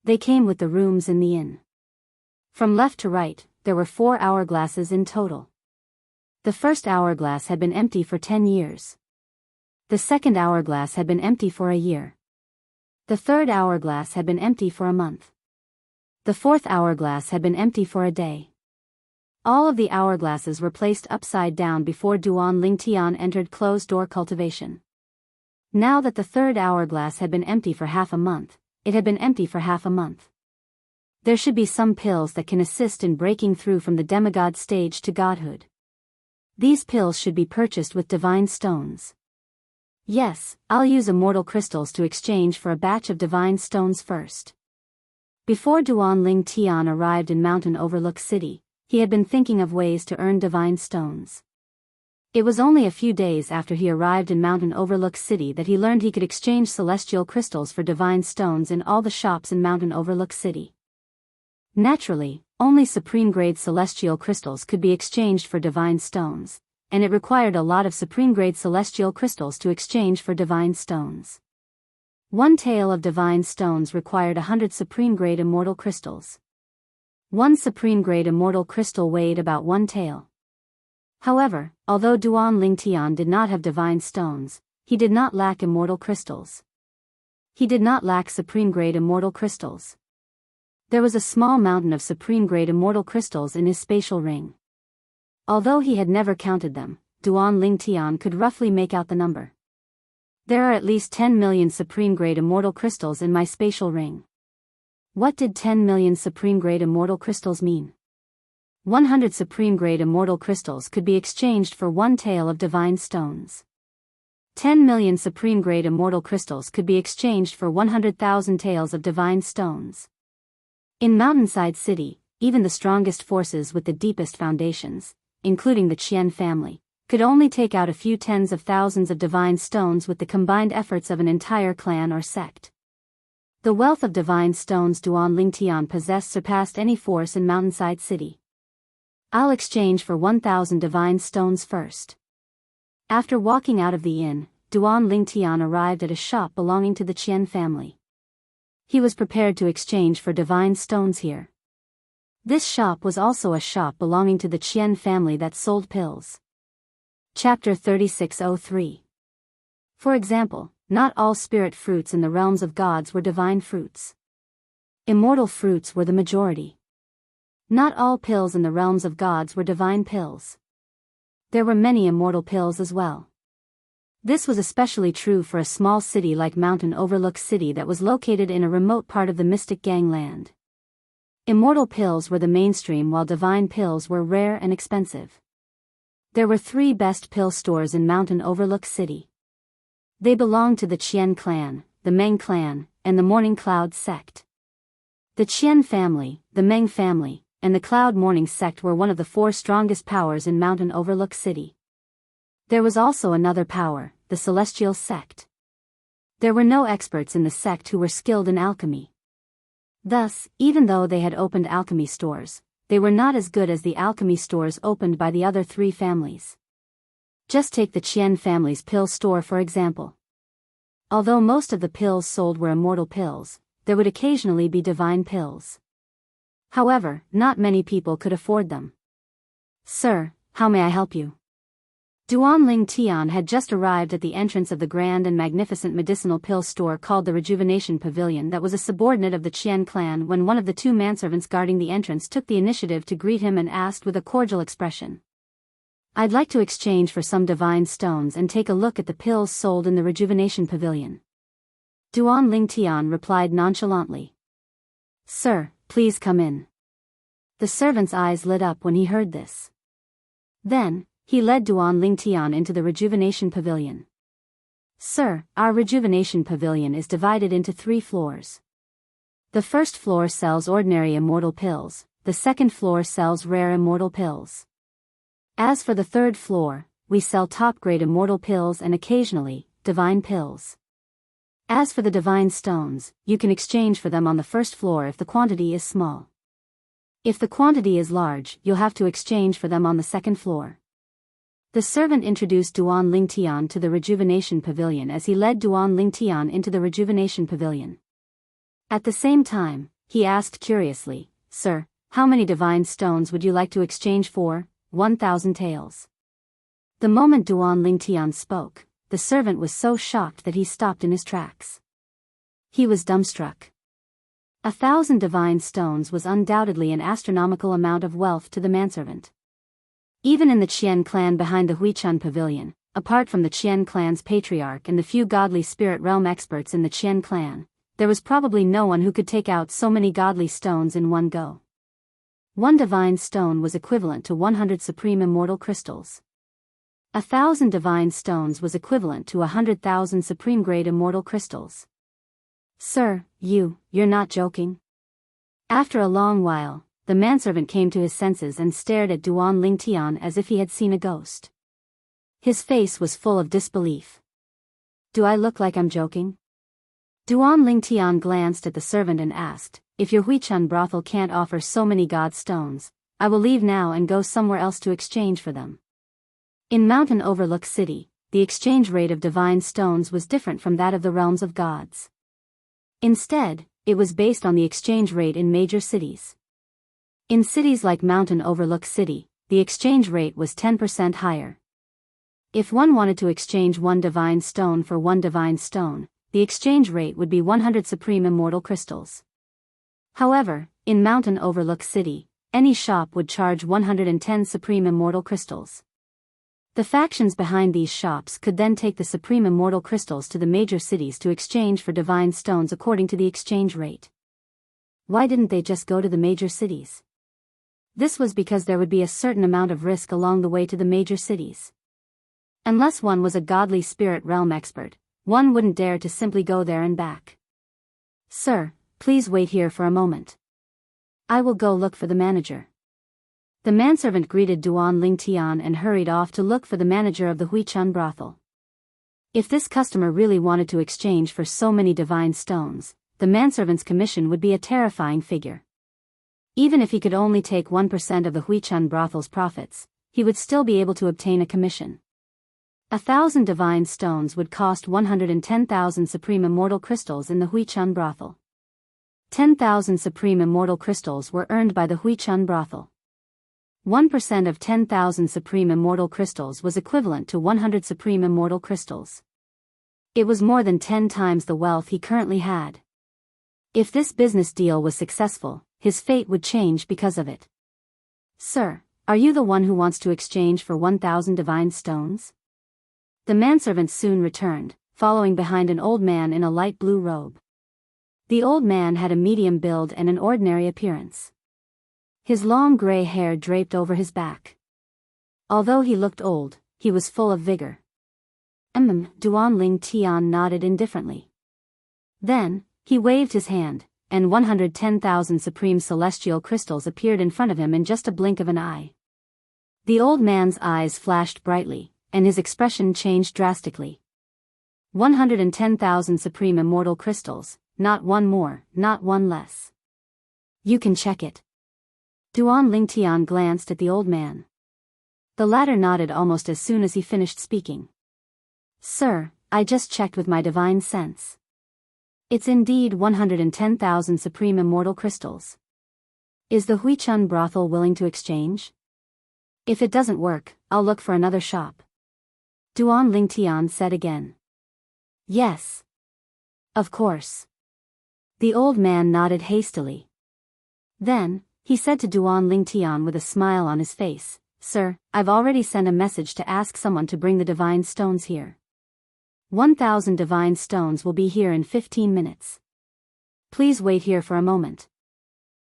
A: They came with the rooms in the inn. From left to right, there were 4 hourglasses in total. The first hourglass had been empty for 10 years. The second hourglass had been empty for a year. The third hourglass had been empty for a month. The fourth hourglass had been empty for a day. All of the hourglasses were placed upside down before Duan Lingtian entered closed-door cultivation. Now that the third hourglass had been empty for half a month, it had been empty for half a month. There should be some pills that can assist in breaking through from the demigod stage to godhood. These pills should be purchased with divine stones. Yes, I'll use immortal crystals to exchange for a batch of divine stones first. Before Duan Lingtian arrived in Mountain Overlook City, he had been thinking of ways to earn divine stones. It was only a few days after he arrived in Mountain Overlook City that he learned he could exchange celestial crystals for divine stones in all the shops in Mountain Overlook City. Naturally, only supreme-grade celestial crystals could be exchanged for divine stones, and it required a lot of supreme-grade celestial crystals to exchange for divine stones. One tael of divine stones required 100 supreme-grade immortal crystals. One supreme-grade immortal crystal weighed about one tael. However, although Duan Lingtian did not have divine stones, he did not lack immortal crystals. He did not lack supreme-grade immortal crystals. There was a small mountain of supreme-grade immortal crystals in his spatial ring. Although he had never counted them, Duan Lingtian could roughly make out the number. There are at least 10 million supreme-grade immortal crystals in my spatial ring. What did 10 million supreme-grade immortal crystals mean? 100 supreme-grade immortal crystals could be exchanged for one tael of divine stones. 10 million supreme-grade immortal crystals could be exchanged for 100,000 taels of divine stones. In Mountainside City, even the strongest forces with the deepest foundations, including the Qian family, could only take out a few tens of thousands of divine stones with the combined efforts of an entire clan or sect. The wealth of divine stones Duan Lingtian possessed surpassed any force in Mountainside City. I'll exchange for 1,000 divine stones first. After walking out of the inn, Duan Lingtian arrived at a shop belonging to the Qian family. He was prepared to exchange for divine stones here. This shop was also a shop belonging to the Qian family that sold pills. Chapter 3603. For example, not all spirit fruits in the realms of gods were divine fruits. Immortal fruits were the majority. Not all pills in the realms of gods were divine pills. There were many immortal pills as well. This was especially true for a small city like Mountain Overlook City that was located in a remote part of the Mystic Gangland. Immortal pills were the mainstream while divine pills were rare and expensive. There were 3 best pill stores in Mountain Overlook City. They belonged to the Qian clan, the Meng clan, and the Morning Cloud sect. The Qian family, the Meng family, and the Cloud Morning sect were one of the 4 strongest powers in Mountain Overlook City. There was also another power, the Celestial sect. There were no experts in the sect who were skilled in alchemy. Thus, even though they had opened alchemy stores, they were not as good as the alchemy stores opened by the other 3 families. Just take the Qian family's pill store for example. Although most of the pills sold were immortal pills, there would occasionally be divine pills. However, not many people could afford them. "Sir, how may I help you?" Duan Lingtian had just arrived at the entrance of the grand and magnificent medicinal pill store called the Rejuvenation Pavilion that was a subordinate of the Qian clan when one of the 2 manservants guarding the entrance took the initiative to greet him and asked with a cordial expression, "I'd like to exchange for some divine stones and take a look at the pills sold in the Rejuvenation Pavilion." Duan Lingtian replied nonchalantly, "Sir, please come in." The servant's eyes lit up when he heard this. Then, he led Duan Lingtian into the Rejuvenation Pavilion. "Sir, our Rejuvenation Pavilion is divided into 3 floors. The first floor sells ordinary immortal pills, the second floor sells rare immortal pills. As for the 3rd floor, we sell top-grade immortal pills and occasionally, divine pills. As for the divine stones, you can exchange for them on the 1st floor if the quantity is small. If the quantity is large, you'll have to exchange for them on the 2nd floor." The servant introduced Duan Lingtian to the Rejuvenation Pavilion as he led Duan Lingtian into the Rejuvenation Pavilion. At the same time, he asked curiously, "Sir, how many divine stones would you like to exchange for?" 1,000 taels. The moment Duan Lingtian spoke, the servant was so shocked that he stopped in his tracks. He was dumbstruck. 1,000 divine stones was undoubtedly an astronomical amount of wealth to the manservant. Even in the Qian clan behind the Huichun pavilion, apart from the Qian clan's patriarch and the few godly spirit realm experts in the Qian clan, there was probably no one who could take out so many godly stones in one go. One divine stone was equivalent to 100 supreme immortal crystals. 1,000 divine stones was equivalent to 100,000 supreme-grade immortal crystals. Sir, you're not joking? After a long while, the manservant came to his senses and stared at Duan Lingtian as if he had seen a ghost. His face was full of disbelief. Do I look like I'm joking? Duan Lingtian glanced at the servant and asked, if your Huichun brothel can't offer so many god stones, I will leave now and go somewhere else to exchange for them. In Mountain Overlook City, the exchange rate of divine stones was different from that of the realms of gods. Instead, it was based on the exchange rate in major cities. In cities like Mountain Overlook City, the exchange rate was 10% higher. If one wanted to exchange one divine stone for one divine stone, the exchange rate would be 100 supreme immortal crystals. However, in Mountain Overlook City, any shop would charge 110 supreme immortal crystals. The factions behind these shops could then take the supreme immortal crystals to the major cities to exchange for divine stones according to the exchange rate. Why didn't they just go to the major cities? This was because there would be a certain amount of risk along the way to the major cities. Unless one was a godly spirit realm expert, one wouldn't dare to simply go there and back. Sir, please wait here for a moment. I will go look for the manager. The manservant greeted Duan Lingtian and hurried off to look for the manager of the Huichun brothel. If this customer really wanted to exchange for so many divine stones, the manservant's commission would be a terrifying figure. Even if he could only take 1% of the Huichun brothel's profits, he would still be able to obtain a commission. 1,000 divine stones would cost 110,000 supreme immortal crystals in the Huichun brothel. 10,000 supreme immortal crystals were earned by the Huichun brothel. 1% of 10,000 supreme immortal crystals was equivalent to 100 supreme immortal crystals. It was more than 10 times the wealth he currently had. If this business deal was successful, his fate would change because of it. Sir, are you the one who wants to exchange for 1,000 divine stones? The manservant soon returned, following behind an old man in a light blue robe. The old man had a medium build and an ordinary appearance. His long gray hair draped over his back. Although he looked old, he was full of vigor. Duan Lingtian nodded indifferently. Then, he waved his hand, and 110,000 supreme celestial crystals appeared in front of him in just a blink of an eye. The old man's eyes flashed brightly, and his expression changed drastically. 110,000 supreme immortal crystals, not one more, not one less. You can check it. Duan Lingtian glanced at the old man. The latter nodded almost as soon as he finished speaking. Sir, I just checked with my divine sense. It's indeed 110,000 supreme immortal crystals. Is the Huichun brothel willing to exchange? If it doesn't work, I'll look for another shop. Duan Lingtian said again. Yes. Of course. The old man nodded hastily. Then, he said to Duan Lingtian with a smile on his face, Sir, I've already sent a message to ask someone to bring the divine stones here. 1,000 divine stones will be here in 15 minutes. Please wait here for a moment.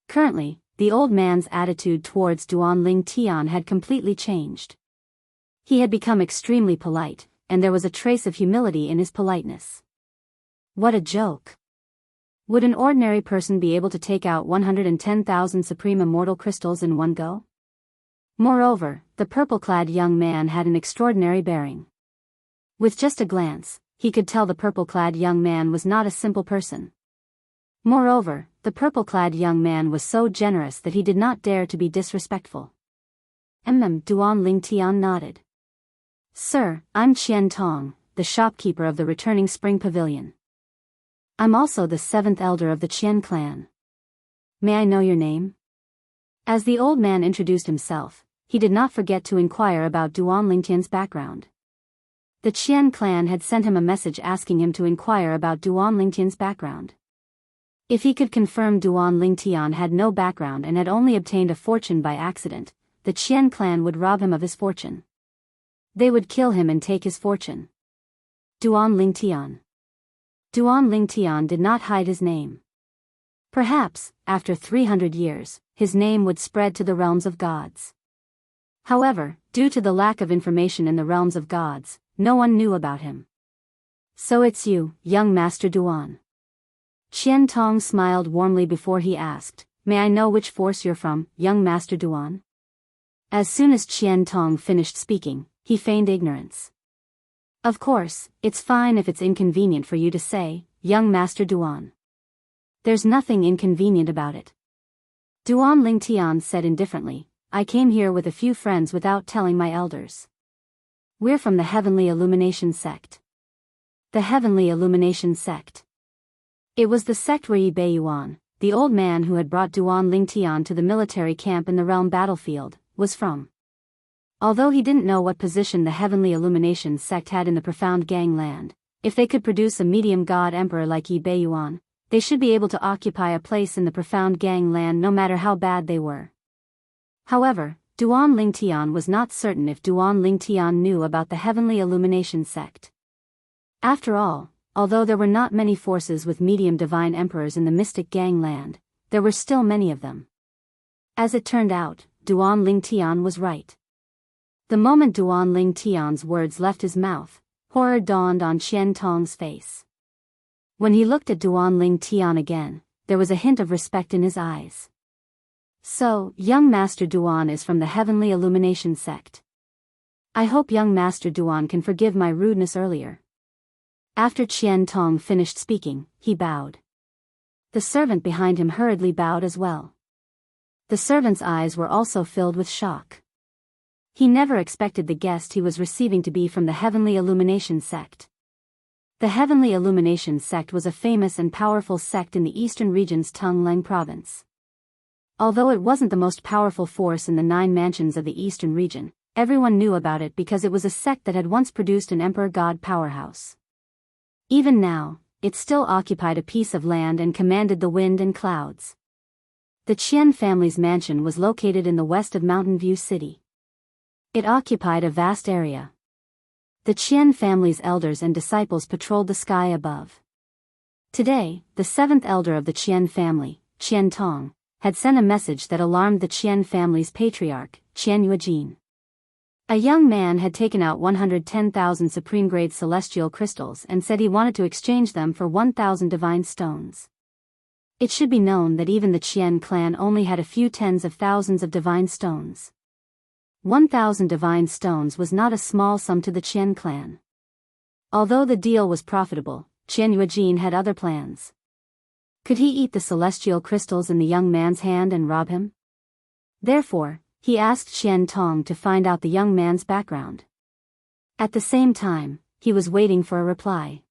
A: Currently, the old man's attitude towards Duan Lingtian had completely changed. He had become extremely polite, and there was a trace of humility in his politeness. What a joke. Would an ordinary person be able to take out 110,000 supreme immortal crystals in one go? Moreover, the purple-clad young man had an extraordinary bearing. With just a glance, he could tell the purple-clad young man was not a simple person. Moreover, the purple-clad young man was so generous that he did not dare to be disrespectful. Duan Lingtian nodded. Sir, I'm Qian Tong, the shopkeeper of the returning spring pavilion. I'm also the 7th elder of the Qian clan. May I know your name? As the old man introduced himself, he did not forget to inquire about Duan Lingtian's background. The Qian clan had sent him a message asking him to inquire about Duan Lingtian's background. If he could confirm Duan Lingtian had no background and had only obtained a fortune by accident, the Qian clan would rob him of his fortune. They would kill him and take his fortune. Duan Lingtian. Duan Lingtian did not hide his name. Perhaps, after 300 years, his name would spread to the realms of gods. However, due to the lack of information in the realms of gods, no one knew about him. So it's you, young Master Duan. Qian Tong smiled warmly before he asked, "May I know which force you're from, young Master Duan?" As soon as Qian Tong finished speaking, he feigned ignorance. "Of course, it's fine if it's inconvenient for you to say, young Master Duan. There's nothing inconvenient about it." Duan Lingtian said indifferently, "I came here with a few friends without telling my elders. We're from the Heavenly Illumination Sect." The Heavenly Illumination Sect. It was the sect where Yi Beiyuan, the old man who had brought Duan Lingtian to the military camp in the realm battlefield, was from. Although he didn't know what position the Heavenly Illumination Sect had in the profound gangland, if they could produce a medium god emperor like Yi Beiyuan, they should be able to occupy a place in the profound gangland no matter how bad they were. However, Duan Lingtian was not certain if Duan Lingtian knew about the Heavenly Illumination Sect. After all, although there were not many forces with medium divine emperors in the mystic gangland, there were still many of them. As it turned out, Duan Lingtian was right. The moment Duan Lingtian's words left his mouth, horror dawned on Qian Tong's face. When he looked at Duan Lingtian again, there was a hint of respect in his eyes. "So, young Master Duan is from the Heavenly Illumination Sect. I hope young Master Duan can forgive my rudeness earlier." After Qian Tong finished speaking, he bowed. The servant behind him hurriedly bowed as well. The servant's eyes were also filled with shock. He never expected the guest he was receiving to be from the Heavenly Illumination Sect. The Heavenly Illumination Sect was a famous and powerful sect in the eastern region's Tongleng province. Although it wasn't the most powerful force in the 9 mansions of the eastern region, everyone knew about it because it was a sect that had once produced an emperor god powerhouse. Even now, it still occupied a piece of land and commanded the wind and clouds. The Qian family's mansion was located in the west of Mountain View City. It occupied a vast area. The Qian family's elders and disciples patrolled the sky above. Today, the 7th elder of the Qian family, Qian Tong, had sent a message that alarmed the Qian family's patriarch, Qian Yuejin. A young man had taken out 110,000 supreme-grade celestial crystals and said he wanted to exchange them for 1,000 divine stones. It should be known that even the Qian clan only had a few tens of thousands of divine stones. 1,000 divine stones was not a small sum to the Qian clan. Although the deal was profitable, Qian Yuejin had other plans. Could he eat the celestial crystals in the young man's hand and rob him? Therefore, he asked Qian Tong to find out the young man's background. At the same time, he was waiting for a reply.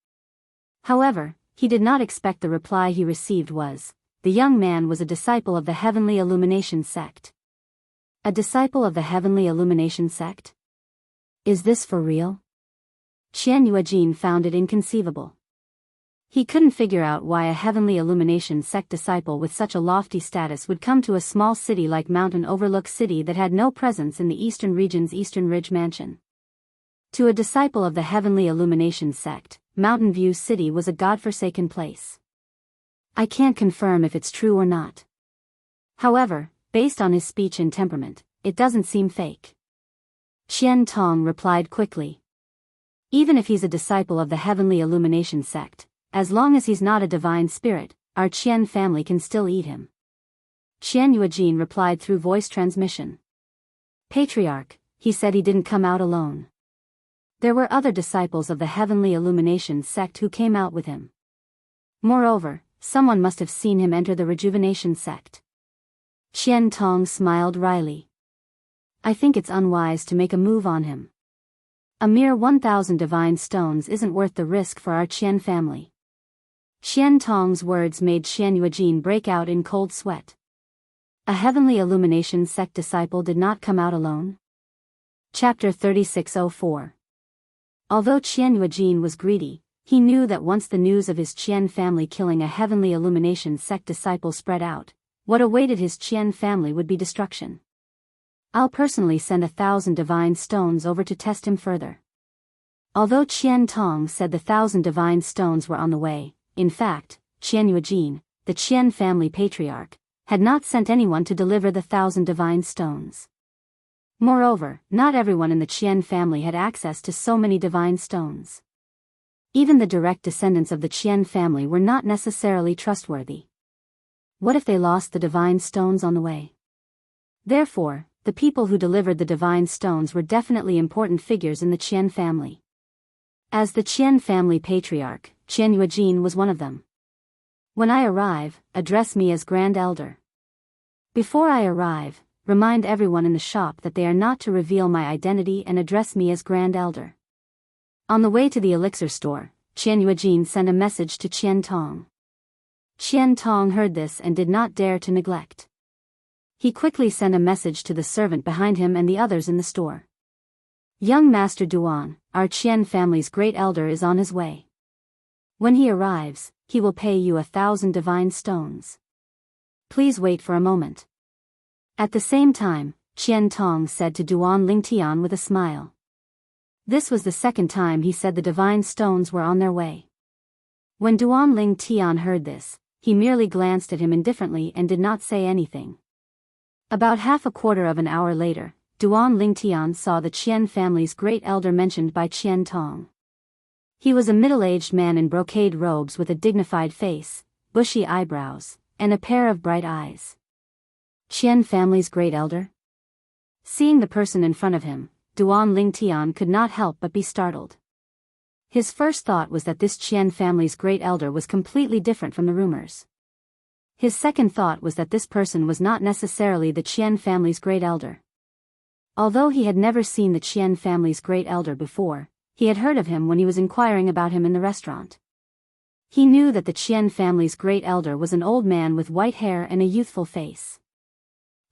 A: However, he did not expect the reply he received was, the young man was a disciple of the Heavenly Illumination Sect. A disciple of the Heavenly Illumination Sect? Is this for real? Qian Yuejin found it inconceivable. He couldn't figure out why a Heavenly Illumination Sect disciple with such a lofty status would come to a small city like Mountain Overlook City that had no presence in the eastern region's Eastern Ridge Mansion. To a disciple of the Heavenly Illumination Sect, Mountain View City was a godforsaken place. I can't confirm if it's true or not. However, based on his speech and temperament, it doesn't seem fake. Qian Tong replied quickly. Even if he's a disciple of the Heavenly Illumination Sect, as long as he's not a divine spirit, our Qian family can still eat him. Qian Yuejin replied through voice transmission. Patriarch, he said he didn't come out alone. There were other disciples of the Heavenly Illumination Sect who came out with him. Moreover, someone must have seen him enter the Rejuvenation Sect. Qian Tong smiled wryly. I think it's unwise to make a move on him. A mere 1,000 divine stones isn't worth the risk for our Qian family. Qian Tong's words made Qian Yuejin break out in cold sweat. A Heavenly Illumination Sect disciple did not come out alone? Chapter 3604. Although Qian Yuejin was greedy, He knew that once the news of his Qian family killing a heavenly illumination sect disciple spread out, what awaited his Qian family would be destruction. I'll personally send 1,000 divine stones over to test him further. Although Qian Tong said the 1,000 divine stones were on the way, in fact, Qian Yuejin, the Qian family patriarch, had not sent anyone to deliver the 1,000 divine stones. Moreover, not everyone in the Qian family had access to so many divine stones. Even the direct descendants of the Qian family were not necessarily trustworthy. What if they lost the divine stones on the way? Therefore, the people who delivered the divine stones were definitely important figures in the Qian family. As the Qian family patriarch, Qian Yuejin was one of them. When I arrive, address me as Grand Elder. Before I arrive, remind everyone in the shop that they are not to reveal my identity and address me as Grand Elder. On the way to the elixir store, Qian Yuejin sent a message to Qian Tong. Qian Tong heard this and did not dare to neglect. He quickly sent a message to the servant behind him and the others in the store. Young Master Duan, our Qian family's great elder is on his way. When he arrives, he will pay you 1,000 divine stones. Please wait for a moment. At the same time, Qian Tong said to Duan Lingtian with a smile. This was the second time he said the divine stones were on their way. When Duan Lingtian heard this, he merely glanced at him indifferently and did not say anything. About half a quarter of an hour later, Duan Lingtian saw the Qian family's great elder mentioned by Qian Tong. He was a middle-aged man in brocade robes with a dignified face, bushy eyebrows, and a pair of bright eyes. Qian family's great elder? Seeing the person in front of him, Duan Lingtian could not help but be startled. His first thought was that this Qian family's great elder was completely different from the rumors. His second thought was that this person was not necessarily the Qian family's great elder. Although he had never seen the Qian family's great elder before, he had heard of him when he was inquiring about him in the restaurant. He knew that the Qian family's great elder was an old man with white hair and a youthful face.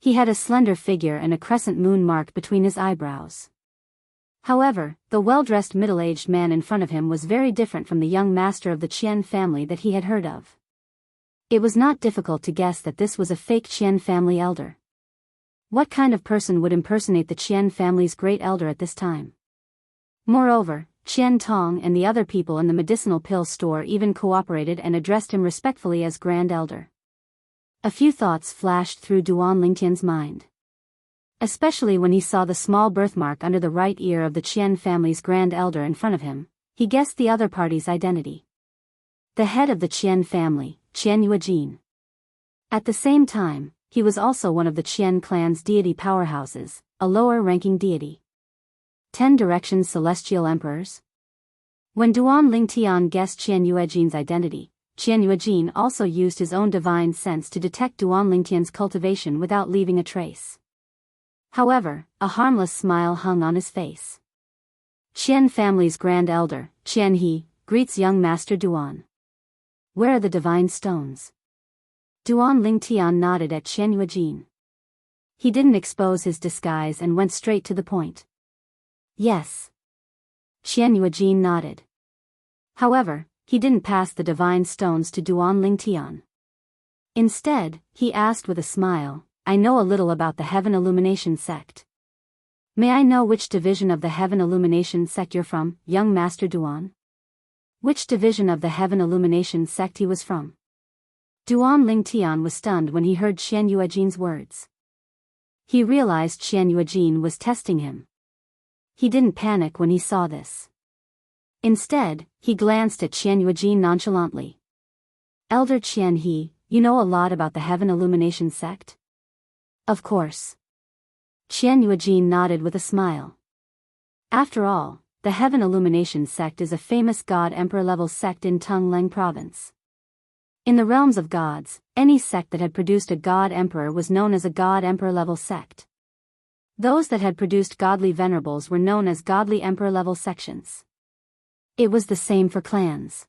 A: He had a slender figure and a crescent moon mark between his eyebrows. However, the well-dressed middle-aged man in front of him was very different from the young master of the Qian family that he had heard of. It was not difficult to guess that this was a fake Qian family elder. What kind of person would impersonate the Qian family's great elder at this time? Moreover, Qian Tong and the other people in the medicinal pill store even cooperated and addressed him respectfully as Grand Elder. A few thoughts flashed through Duan Lingtian's mind. Especially when he saw the small birthmark under the right ear of the Qian family's Grand Elder in front of him, he guessed the other party's identity. The head of the Qian family, Qian Yuejin. At the same time, he was also one of the Qian clan's deity powerhouses, a lower-ranking deity. 10 Directions Celestial Emperors? When Duan Lingtian guessed Qian Yuejin's identity, Qian Yuejin also used his own divine sense to detect Duan Lingtian's cultivation without leaving a trace. However, a harmless smile hung on his face. Qian family's Grand Elder, Qian He, greets young Master Duan. Where are the divine stones? Duan Lingtian nodded at Qian Yuejin. He didn't expose his disguise and went straight to the point. Yes. Qian Yuejin nodded. However, he didn't pass the divine stones to Duan Lingtian. Instead, he asked with a smile, I know a little about the Heaven Illumination sect. May I know which division of the Heaven Illumination sect you're from, young Master Duan? Which division of the Heaven Illumination sect he was from? Duan Lingtian was stunned when he heard Qian Yuejin's words. He realized Qian Yuejin was testing him. He didn't panic when he saw this. Instead, he glanced at Qian Yuejin nonchalantly. Elder Qian He, you know a lot about the Heaven Illumination sect? Of course. Qian Yuejin nodded with a smile. After all, the Heaven Illumination sect is a famous God-Emperor level sect in Tongleng province. In the realms of gods, any sect that had produced a God-Emperor was known as a God-Emperor level sect. Those that had produced godly venerables were known as godly Emperor level sections. It was the same for clans.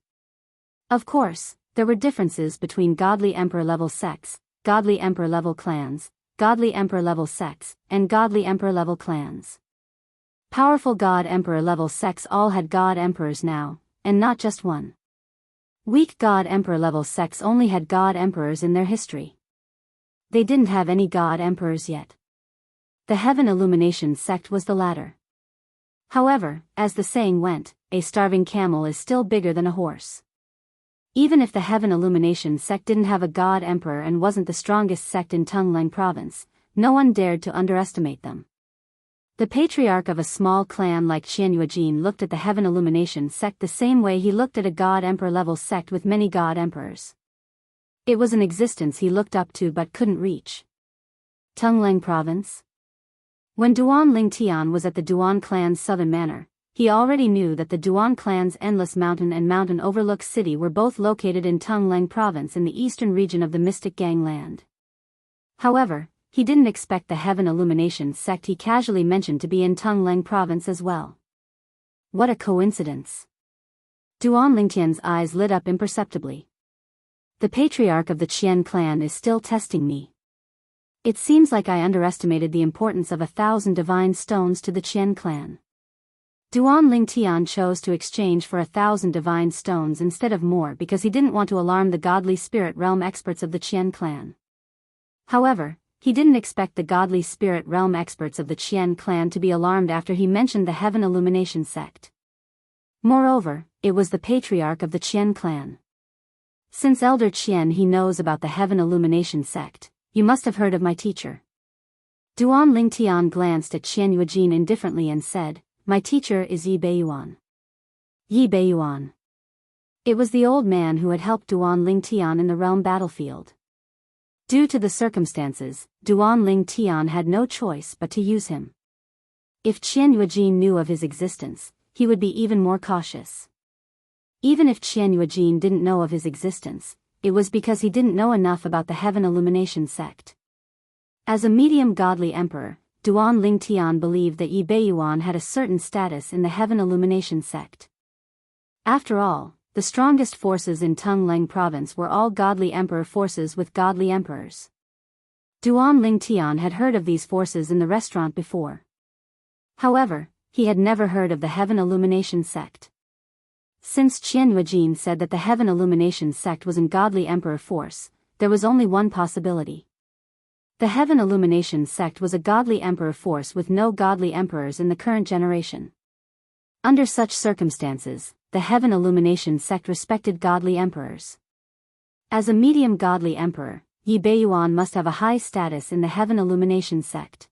A: Of course, there were differences between godly Emperor level sects, godly Emperor level clans, godly Emperor level sects, and godly Emperor level clans. Powerful God Emperor level sects all had God Emperors now, and not just one. Weak God Emperor level sects only had God Emperors in their history. They didn't have any God Emperors yet. The Heaven Illumination sect was the latter. However, as the saying went, a starving camel is still bigger than a horse. Even if the Heaven Illumination sect didn't have a God Emperor and wasn't the strongest sect in Tungleng province, no one dared to underestimate them. The patriarch of a small clan like Qianyuejin looked at the Heaven Illumination sect the same way he looked at a God Emperor level sect with many God Emperors. It was an existence he looked up to but couldn't reach. Tungleng province. When Duan Lingtian was at the Duan clan's southern manor, he already knew that the Duan clan's Endless Mountain and Mountain Overlook City were both located in Tungleng province in the eastern region of the Mystic Gangland. However, he didn't expect the Heaven Illumination sect he casually mentioned to be in Tungleng province as well. What a coincidence. Duan Lingtian's eyes lit up imperceptibly. The patriarch of the Qian clan is still testing me. It seems like I underestimated the importance of 1,000 divine stones to the Qian clan. Duan Lingtian chose to exchange for 1,000 divine stones instead of more because he didn't want to alarm the godly spirit realm experts of the Qian clan. However, he didn't expect the godly spirit realm experts of the Qian clan to be alarmed after he mentioned the Heaven Illumination sect. Moreover, it was the patriarch of the Qian clan. Since Elder Qian he knows about the Heaven Illumination sect, you must have heard of my teacher. Duan Lingtian glanced at Qianyuejin indifferently and said, "My teacher is Yi Beiyuan." Yi Beiyuan. It was the old man who had helped Duan Lingtian in the realm battlefield. Due to the circumstances, Duan Lingtian had no choice but to use him. If Qianyuejin knew of his existence, he would be even more cautious. Even if Qianyuejin didn't know of his existence, it was because he didn't know enough about the Heaven Illumination sect. As a medium godly emperor, Duan Lingtian believed that Yi Beiyuan had a certain status in the Heaven Illumination sect. After all, the strongest forces in Tungleng province were all godly emperor forces with godly emperors. Duan Lingtian had heard of these forces in the restaurant before. However, he had never heard of the Heaven Illumination sect. Since Qianyuejin said that the Heaven Illumination sect was an godly emperor force, there was only one possibility. The Heaven Illumination sect was a godly emperor force with no godly emperors in the current generation. Under such circumstances, the Heaven Illumination sect respected godly emperors. As a medium godly emperor, Yi Beiyuan must have a high status in the Heaven Illumination sect.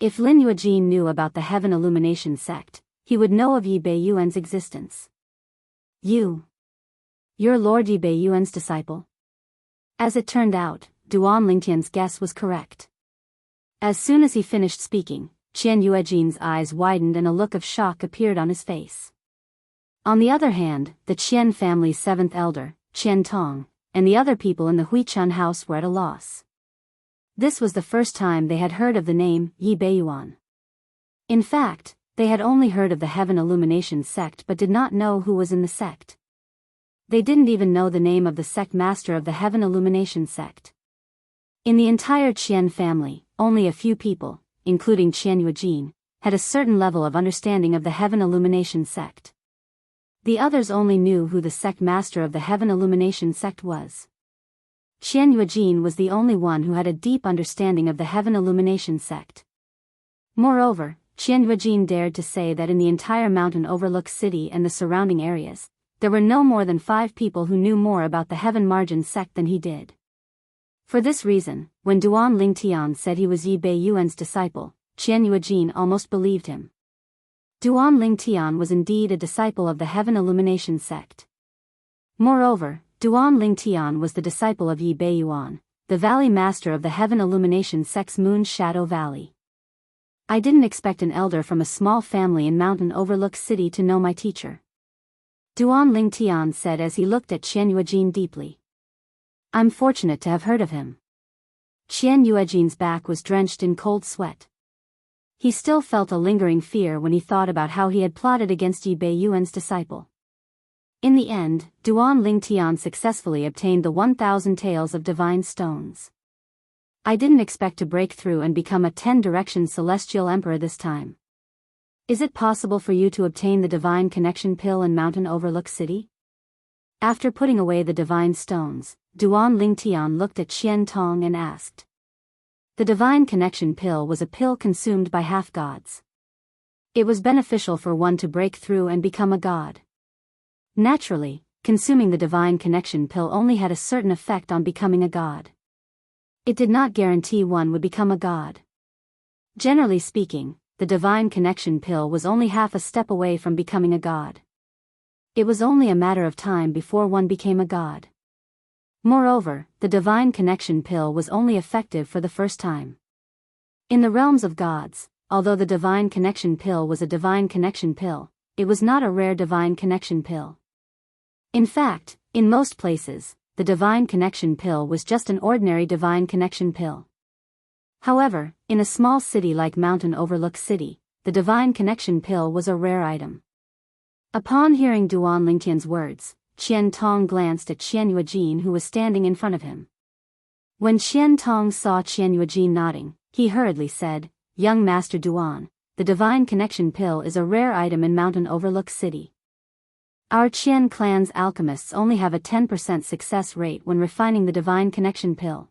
A: If Lin Yuejin knew about the Heaven Illumination sect, he would know of Yi Beiyuan's existence. You're Lord Yi Beiyuan's disciple? As it turned out, Duan Lingtian's guess was correct. As soon as he finished speaking, Qianyuejin's eyes widened and a look of shock appeared on his face. On the other hand, the Qian family's seventh elder, Qian Tong, and the other people in the Huichun house were at a loss. This was the first time they had heard of the name Yi Beiyuan. In fact, they had only heard of the Heaven Illumination sect but did not know who was in the sect. They didn't even know the name of the sect master of the Heaven Illumination sect. In the entire Qian family, only a few people, including Qianyuejin, had a certain level of understanding of the Heaven Illumination sect. The others only knew who the sect master of the Heaven Illumination sect was. Qianyuejin was the only one who had a deep understanding of the Heaven Illumination sect. Moreover, Qianyuejin dared to say that in the entire Mountain Overlook City and the surrounding areas, there were no more than 5 people who knew more about the Heaven Margin sect than he did. For this reason, when Duan Lingtian said he was Yi Beiyuan's disciple, Qianyuejin almost believed him. Duan Lingtian was indeed a disciple of the Heaven Illumination sect. Moreover, Duan Lingtian was the disciple of Yi Beiyuan, the valley master of the Heaven Illumination sect's Moon Shadow Valley. I didn't expect an elder from a small family in Mountain Overlook City to know my teacher. Duan Lingtian said as he looked at Qianyuejin deeply. I'm fortunate to have heard of him. Qianyuejin's back was drenched in cold sweat. He still felt a lingering fear when he thought about how he had plotted against Yi Beiyuan's disciple. In the end, Duan Lingtian successfully obtained the 1,000 taels of divine stones. I didn't expect to break through and become a 10-direction celestial emperor this time. Is it possible for you to obtain the divine connection pill in Mountain Overlook City? After putting away the divine stones, Duan Lingtian looked at Qian Tong and asked. The divine connection pill was a pill consumed by half-gods. It was beneficial for one to break through and become a god. Naturally, consuming the divine connection pill only had a certain effect on becoming a god. It did not guarantee one would become a god. Generally speaking, the divine connection pill was only half a step away from becoming a god. It was only a matter of time before one became a god. Moreover, the divine connection pill was only effective for the first time. In the realms of gods, although the divine connection pill was a divine connection pill, it was not a rare divine connection pill. In fact, in most places, the divine connection pill was just an ordinary divine connection pill. However, in a small city like Mountain Overlook City, the divine connection pill was a rare item. Upon hearing Duan Lingtian's words, Qian Tong glanced at Qian Yuejin who was standing in front of him. When Qian Tong saw Qian Yuejin nodding, he hurriedly said, "Young Master Duan, the divine connection pill is a rare item in Mountain Overlook City. Our Qian clan's alchemists only have a 10% success rate when refining the divine connection pill.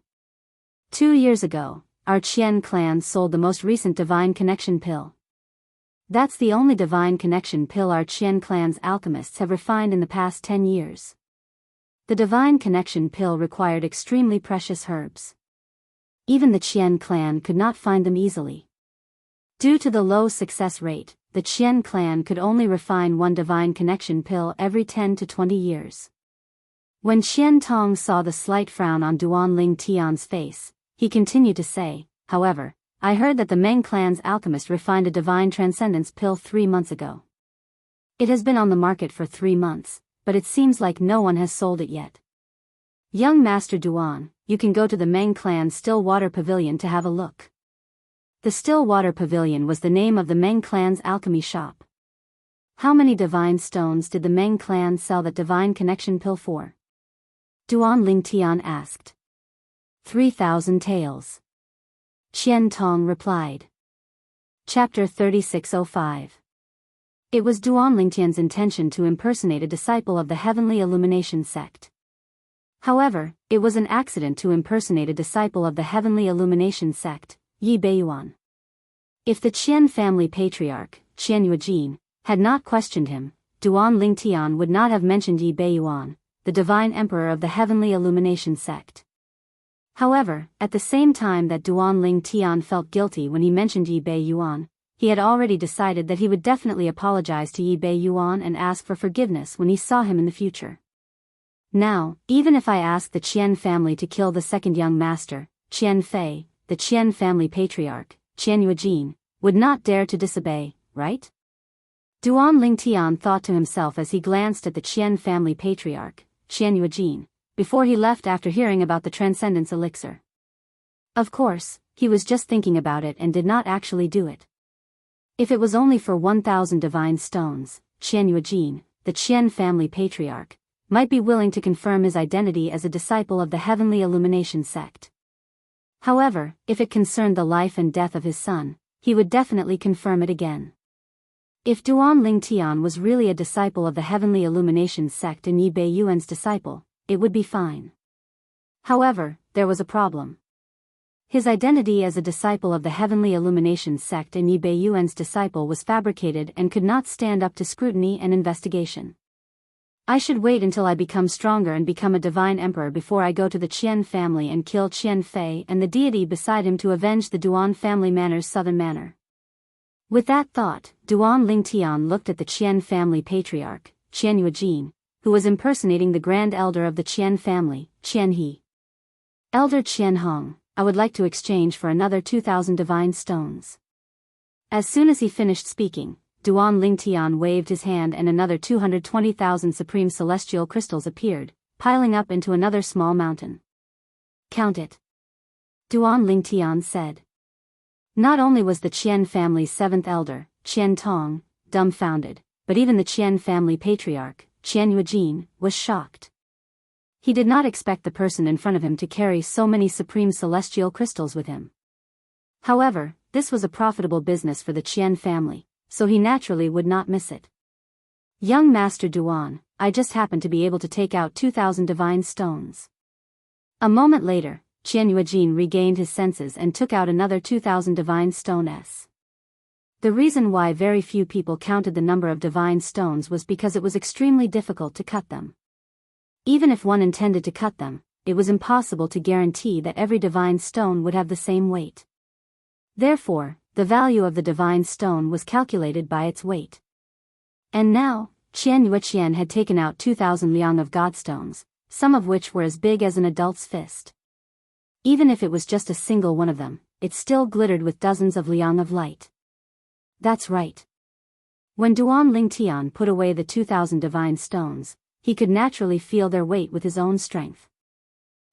A: 2 years ago, our Qian clan sold the most recent divine connection pill. That's the only divine connection pill our Qian clan's alchemists have refined in the past 10 years. The divine connection pill required extremely precious herbs. Even the Qian clan could not find them easily. Due to the low success rate, the Qian clan could only refine one divine connection pill every 10 to 20 years. When Qian Tong saw the slight frown on Duan Ling Tian's face, he continued to say, "However, I heard that the Meng clan's alchemist refined a divine transcendence pill 3 months ago. It has been on the market for 3 months, but it seems like no one has sold it yet. Young Master Duan, you can go to the Meng clan's Still Water Pavilion to have a look." The Still Water Pavilion was the name of the Meng clan's alchemy shop. How many divine stones did the Meng clan sell that divine connection pill for? Duan Lingtian asked. 3,000 taels. Qian Tong replied. Chapter 3605. It was Duan Lingtian's intention to impersonate a disciple of the Heavenly Illumination sect. However, it was an accident to impersonate a disciple of the Heavenly Illumination sect, Yi Beiyuan. If the Qian family patriarch, Qian Yuejin, had not questioned him, Duan Lingtian would not have mentioned Yi Beiyuan, the divine emperor of the Heavenly Illumination sect. However, at the same time that Duan Lingtian felt guilty when he mentioned Yi Beiyuan, he had already decided that he would definitely apologize to Yi Beiyuan and ask for forgiveness when he saw him in the future. Now, even if I ask the Qian family to kill the second young master, Qian Fei, the Qian family patriarch, Qian Yuejin, would not dare to disobey, right? Duan Lingtian thought to himself as he glanced at the Qian family patriarch, Qian Yuejin, before he left after hearing about the transcendence elixir. Of course, he was just thinking about it and did not actually do it. If it was only for 1,000 divine stones, Qian Yuejin, the Qian family patriarch, might be willing to confirm his identity as a disciple of the Heavenly Illumination sect. However, if it concerned the life and death of his son, he would definitely confirm it again. If Duan Lingtian was really a disciple of the Heavenly Illumination sect and Yi Beiyuan's disciple, it would be fine. However, there was a problem. His identity as a disciple of the Heavenly Illumination sect and Yi Beiyuan's disciple was fabricated and could not stand up to scrutiny and investigation. I should wait until I become stronger and become a divine emperor before I go to the Qian family and kill Qian Fei and the deity beside him to avenge the Duan family manor's southern manor. With that thought, Duan Lingtian looked at the Qian family patriarch, Qian Yuejin, who was impersonating the grand elder of the Qian family, Qian He. Elder Qian Hong, I would like to exchange for another 2,000 divine stones. As soon as he finished speaking, Duan Lingtian waved his hand and another 220,000 supreme celestial crystals appeared, piling up into another small mountain. Count it. Duan Lingtian said. Not only was the Qian family's seventh elder, Qian Tong, dumbfounded, but even the Qian family patriarch, Qian Yuejin, was shocked. He did not expect the person in front of him to carry so many supreme celestial crystals with him. However, this was a profitable business for the Qian family, so he naturally would not miss it. Young Master Duan, I just happened to be able to take out 2,000 divine stones. A moment later, Qianyuejin regained his senses and took out another 2,000 divine stones. The reason why very few people counted the number of divine stones was because it was extremely difficult to cut them. Even if one intended to cut them, it was impossible to guarantee that every divine stone would have the same weight. Therefore, the value of the divine stone was calculated by its weight. And now, Qianyueqian had taken out 2,000 liang of godstones, some of which were as big as an adult's fist. Even if it was just a single one of them, it still glittered with dozens of liang of light. That's right. When Duan Lingtian put away the 2,000 divine stones, he could naturally feel their weight with his own strength.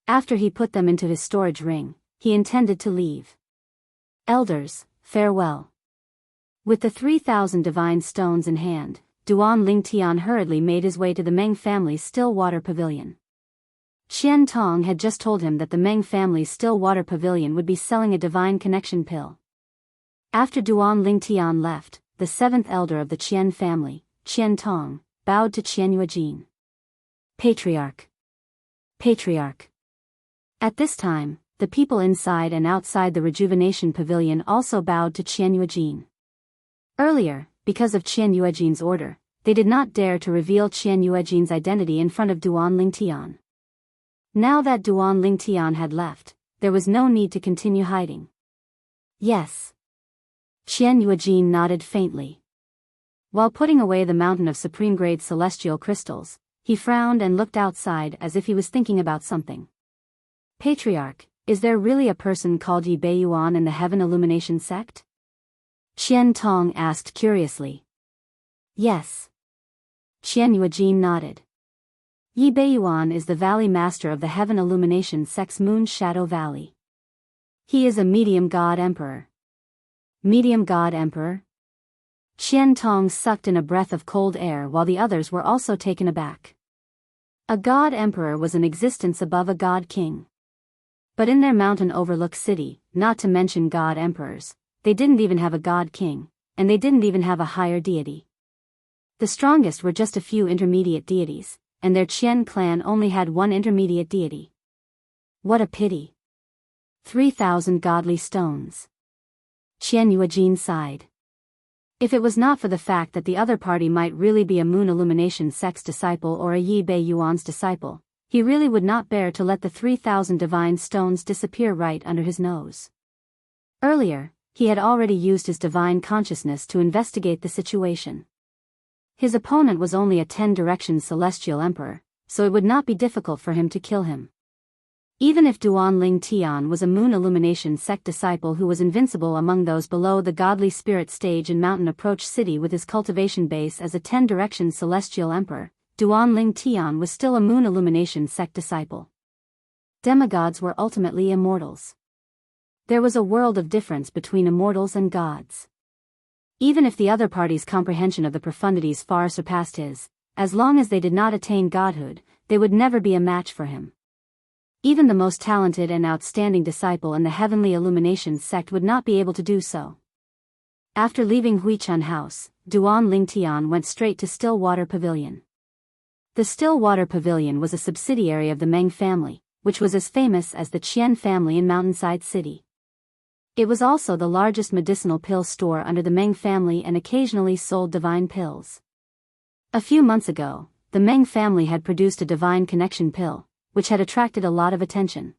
A: After he put them into his storage ring, he intended to leave. Elders, farewell. With the 3,000 divine stones in hand, Duan Lingtian hurriedly made his way to the Meng family's still water pavilion. Qian Tong had just told him that the Meng family's still water pavilion would be selling a divine connection pill. After Duan Lingtian left, the seventh elder of the Qian family, Qian Tong, bowed to Qianyuejin. Patriarch. Patriarch. At this time, the people inside and outside the rejuvenation pavilion also bowed to Qianyuejin. Earlier, because of Qianyuejin's order, they did not dare to reveal Qianyuejin's identity in front of Duan Lingtian. Now that Duan Lingtian had left, there was no need to continue hiding. Yes. Qianyuejin nodded faintly. While putting away the mountain of supreme-grade celestial crystals, he frowned and looked outside as if he was thinking about something. Patriarch, is there really a person called Yi Beiyuan in the Heaven Illumination sect? Qian Tong asked curiously. Yes. Qianyuejin nodded. Yi Beiyuan is the Valley Master of the Heaven Illumination sect's Moon Shadow Valley. He is a medium god emperor. Medium god emperor? Qian Tong sucked in a breath of cold air while the others were also taken aback. A god emperor was in existence above a god king. But in their mountain overlook city, not to mention god emperors, they didn't even have a god king, and they didn't even have a higher deity. The strongest were just a few intermediate deities, and their Qian clan only had one intermediate deity. What a pity. 3,000 godly stones. Qianyuejin sighed. If it was not for the fact that the other party might really be a Moon Illumination sect's disciple or a Yi Beiyuan's disciple, he really would not bear to let the 3,000 divine stones disappear right under his nose. Earlier, he had already used his divine consciousness to investigate the situation. His opponent was only a 10-direction celestial emperor, so it would not be difficult for him to kill him. Even if Duan Lingtian was a Moon Illumination sect disciple who was invincible among those below the godly spirit stage in Mountain Approach City with his cultivation base as a 10-direction celestial emperor, Duan Lingtian was still a Moon Illumination sect disciple. Demigods were ultimately immortals. There was a world of difference between immortals and gods. Even if the other party's comprehension of the profundities far surpassed his, as long as they did not attain godhood, they would never be a match for him. Even the most talented and outstanding disciple in the Heavenly Illumination sect would not be able to do so. After leaving Huichun House, Duan Lingtian went straight to Stillwater Pavilion. The Stillwater Pavilion was a subsidiary of the Meng family, which was as famous as the Qian family in Mountainside City. It was also the largest medicinal pill store under the Meng family and occasionally sold divine pills. A few months ago, the Meng family had produced a divine connection pill, which had attracted a lot of attention.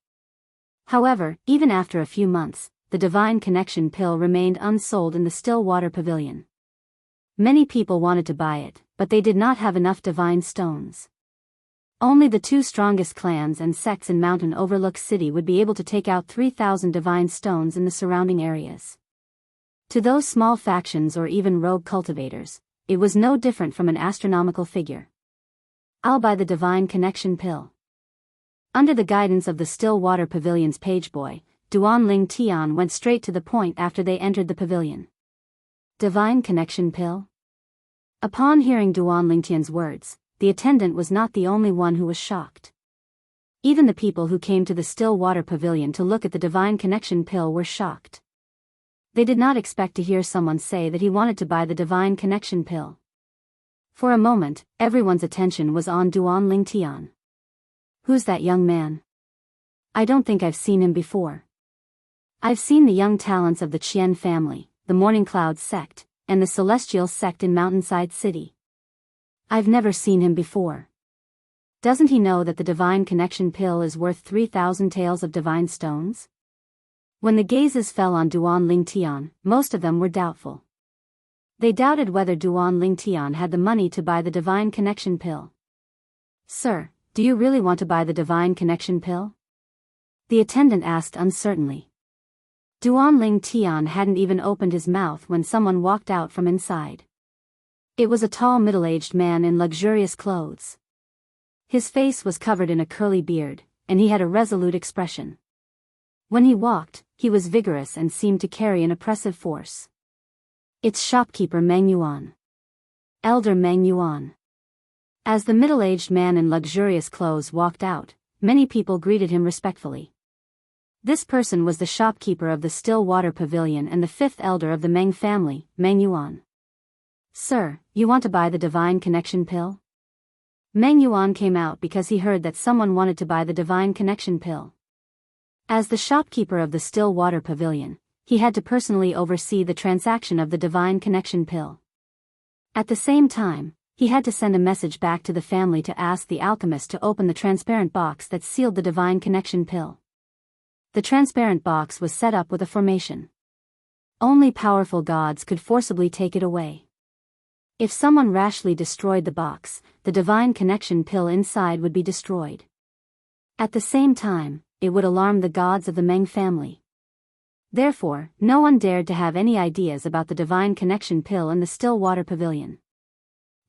A: However, even after a few months, the divine connection pill remained unsold in the Stillwater Pavilion. Many people wanted to buy it, but they did not have enough divine stones. Only the two strongest clans and sects in Mountain Overlook City would be able to take out 3,000 divine stones in the surrounding areas. To those small factions or even rogue cultivators, it was no different from an astronomical figure. I'll buy the divine connection pill. Under the guidance of the Stillwater Pavilion's pageboy, Duan Lingtian went straight to the point after they entered the pavilion. Divine connection pill? Upon hearing Duan Lingtian's words, the attendant was not the only one who was shocked. Even the people who came to the Stillwater Pavilion to look at the divine connection pill were shocked. They did not expect to hear someone say that he wanted to buy the divine connection pill. For a moment, everyone's attention was on Duan Lingtian. Who's that young man? I don't think I've seen him before. I've seen the young talents of the Qian family, the Morning Cloud sect, and the Celestial sect in Mountainside City. I've never seen him before. Doesn't he know that the divine connection pill is worth 3,000 taels of divine stones? When the gazes fell on Duan Lingtian, most of them were doubtful. They doubted whether Duan Lingtian had the money to buy the divine connection pill. Sir, do you really want to buy the divine connection pill? The attendant asked uncertainly. Duan Lingtian hadn't even opened his mouth when someone walked out from inside. It was a tall middle-aged man in luxurious clothes. His face was covered in a curly beard, and he had a resolute expression. When he walked, he was vigorous and seemed to carry an oppressive force. It's shopkeeper Meng Yuan. Elder Meng Yuan. As the middle-aged man in luxurious clothes walked out, many people greeted him respectfully. This person was the shopkeeper of the Still Water Pavilion and the fifth elder of the Meng family, Meng Yuan. Sir, you want to buy the divine connection pill? Meng Yuan came out because he heard that someone wanted to buy the divine connection pill. As the shopkeeper of the Still Water Pavilion, he had to personally oversee the transaction of the divine connection pill. At the same time, he had to send a message back to the family to ask the alchemist to open the transparent box that sealed the divine connection pill. The transparent box was set up with a formation. Only powerful gods could forcibly take it away. If someone rashly destroyed the box, the divine connection pill inside would be destroyed. At the same time, it would alarm the gods of the Meng family. Therefore, no one dared to have any ideas about the divine connection pill in the Still Water Pavilion.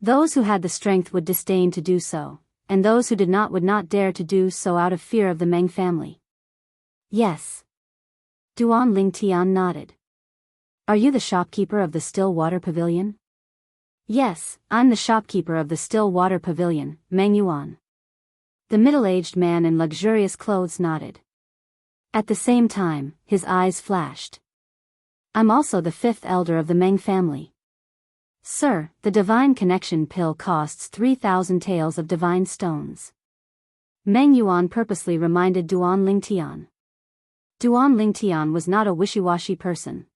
A: Those who had the strength would disdain to do so, and those who did not would not dare to do so out of fear of the Meng family. Yes. Duan Lingtian nodded. Are you the shopkeeper of the Still Water Pavilion? Yes, I'm the shopkeeper of the Still Water Pavilion, Meng Yuan. The middle-aged man in luxurious clothes nodded. At the same time, his eyes flashed. I'm also the fifth elder of the Meng family. Sir, the divine connection pill costs 3,000 taels of divine stones. Meng Yuan purposely reminded Duan Lingtian. Duan Lingtian was not a wishy-washy person.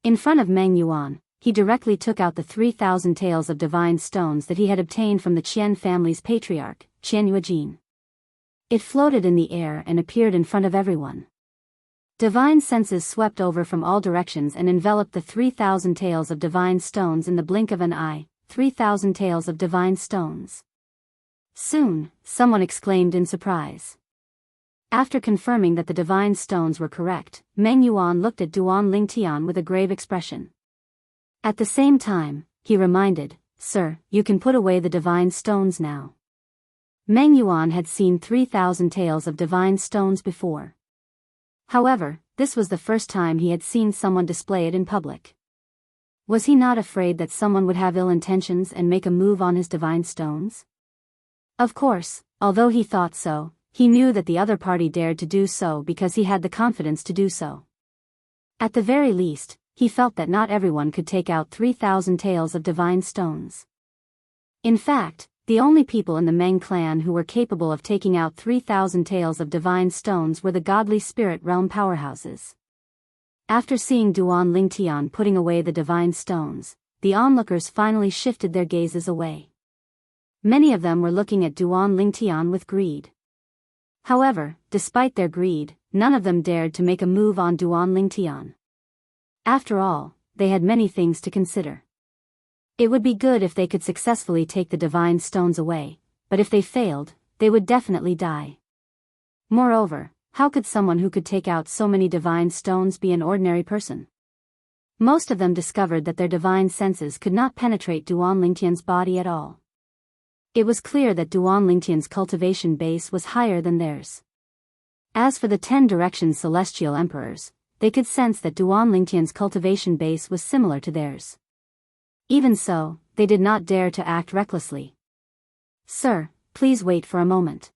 A: In front of Meng Yuan, he directly took out the 3,000 taels of divine stones that he had obtained from the Qian family's patriarch, Qian Yuejin. It floated in the air and appeared in front of everyone. Divine senses swept over from all directions and enveloped the 3,000 taels of divine stones in the blink of an eye, 3,000 taels of divine stones. Soon, someone exclaimed in surprise. After confirming that the divine stones were correct, Meng Yuan looked at Duan Lingtian with a grave expression. At the same time, he reminded, Sir, you can put away the divine stones now. Meng Yuan had seen 3,000 taels of divine stones before. However, this was the first time he had seen someone display it in public. Was he not afraid that someone would have ill intentions and make a move on his divine stones? Of course, although he thought so, he knew that the other party dared to do so because he had the confidence to do so. At the very least, he felt that not everyone could take out 3,000 taels of divine stones. In fact, the only people in the Meng clan who were capable of taking out 3,000 taels of divine stones were the godly spirit realm powerhouses. After seeing Duan Lingtian putting away the divine stones, the onlookers finally shifted their gazes away. Many of them were looking at Duan Lingtian with greed. However, despite their greed, none of them dared to make a move on Duan Lingtian. After all, they had many things to consider. It would be good if they could successfully take the divine stones away, but if they failed, they would definitely die. Moreover, how could someone who could take out so many divine stones be an ordinary person? Most of them discovered that their divine senses could not penetrate Duan Lingtian's body at all. It was clear that Duan Lingtian's cultivation base was higher than theirs. As for the 10 Direction Celestial Emperors, they could sense that Duan Lingtian's cultivation base was similar to theirs. Even so, they did not dare to act recklessly. Sir, please wait for a moment.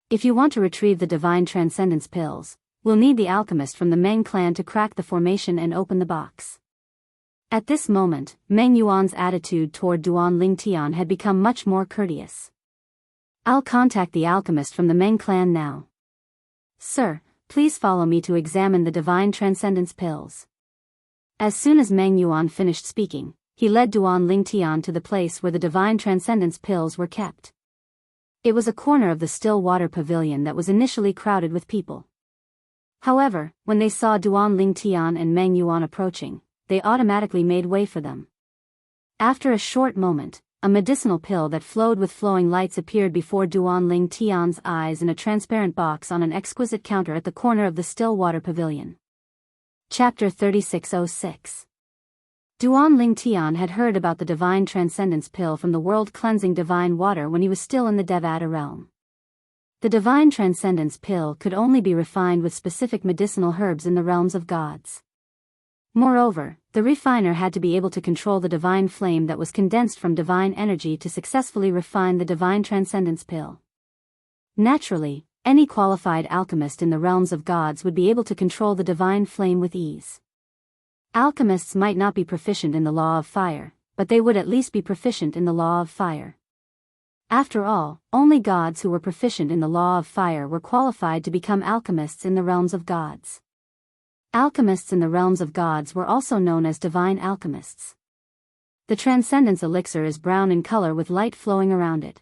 A: If you want to retrieve the divine transcendence pills, We'll need the alchemist from the Meng clan to crack the formation and open the box. At this moment, Meng Yuan's attitude toward Duan Lingtian had become much more courteous. I'll contact the alchemist from the Meng clan now. Sir, please follow me to examine the divine transcendence pills. As soon as Meng Yuan finished speaking, he led Duan Lingtian to the place where the divine transcendence pills were kept. It was a corner of the still water pavilion that was initially crowded with people. However, when they saw Duan Lingtian and Meng Yuan approaching, they automatically made way for them. After a short moment, a medicinal pill that flowed with flowing lights appeared before Duan Lingtian's eyes in a transparent box on an exquisite counter at the corner of the still water pavilion. Chapter 3606. Duan Lingtian had heard about the divine transcendence pill from the world-cleansing divine water when he was still in the Devata realm. The divine transcendence pill could only be refined with specific medicinal herbs in the realms of gods. Moreover, the refiner had to be able to control the divine flame that was condensed from divine energy to successfully refine the divine transcendence pill. Naturally, any qualified alchemist in the realms of gods would be able to control the divine flame with ease. Alchemists might not be proficient in the law of fire, but they would at least be proficient in the law of fire. After all, only gods who were proficient in the law of fire were qualified to become alchemists in the realms of gods. Alchemists in the realms of gods were also known as divine alchemists. The transcendence elixir is brown in color with light flowing around it.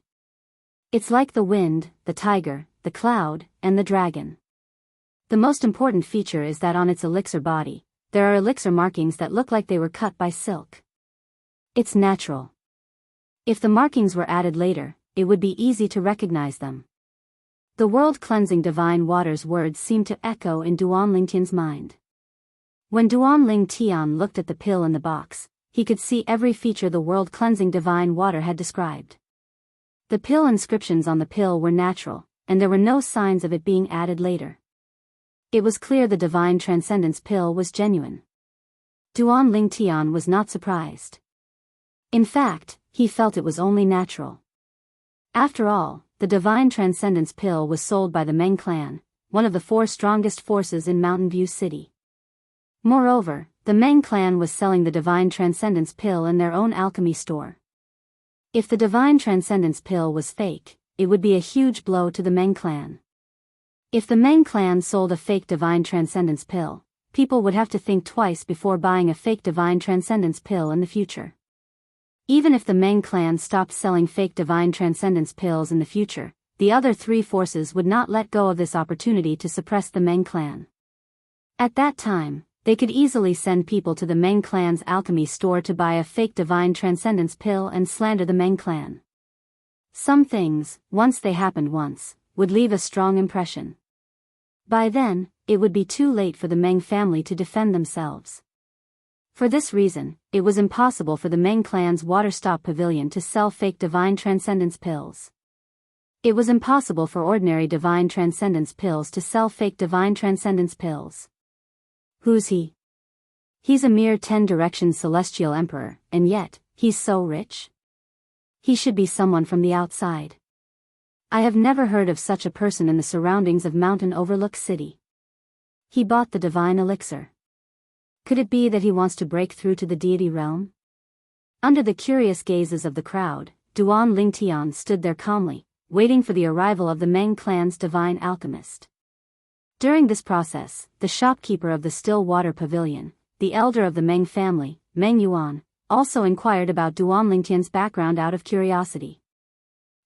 A: It's like the wind, the tiger, the cloud, and the dragon. The most important feature is that on its elixir body, there are elixir markings that look like they were cut by silk. It's natural. If the markings were added later, it would be easy to recognize them. The world-cleansing divine water's words seemed to echo in Duan Lingtian's mind. When Duan Lingtian looked at the pill in the box, he could see every feature the world-cleansing divine water had described. The pill inscriptions on the pill were natural, and there were no signs of it being added later. It was clear the divine transcendence pill was genuine. Duan Lingtian was not surprised. In fact, he felt it was only natural. After all, the divine transcendence pill was sold by the Meng clan, one of the 4 strongest forces in Mountain View City. Moreover, the Meng clan was selling the divine transcendence pill in their own alchemy store. If the divine transcendence pill was fake, it would be a huge blow to the Meng clan. If the Meng clan sold a fake divine transcendence pill, people would have to think twice before buying a fake divine transcendence pill in the future. Even if the Meng clan stopped selling fake divine transcendence pills in the future, the other 3 forces would not let go of this opportunity to suppress the Meng clan. At that time, they could easily send people to the Meng clan's alchemy store to buy a fake divine transcendence pill and slander the Meng clan. Some things, once they happened once, would leave a strong impression. By then, it would be too late for the Meng family to defend themselves. For this reason, it was impossible for the Meng clan's water-stop pavilion to sell fake divine transcendence pills. It was impossible for ordinary divine transcendence pills to sell fake divine transcendence pills. Who's he? He's a mere 10-direction celestial emperor, and yet, he's so rich? He should be someone from the outside. I have never heard of such a person in the surroundings of Mountain Overlook City. He bought the divine elixir. Could it be that he wants to break through to the deity realm? Under the curious gazes of the crowd, Duan Lingtian stood there calmly, waiting for the arrival of the Meng clan's divine alchemist. During this process, the shopkeeper of the still water pavilion, the elder of the Meng family, Meng Yuan, also inquired about Duan Lingtian's background out of curiosity.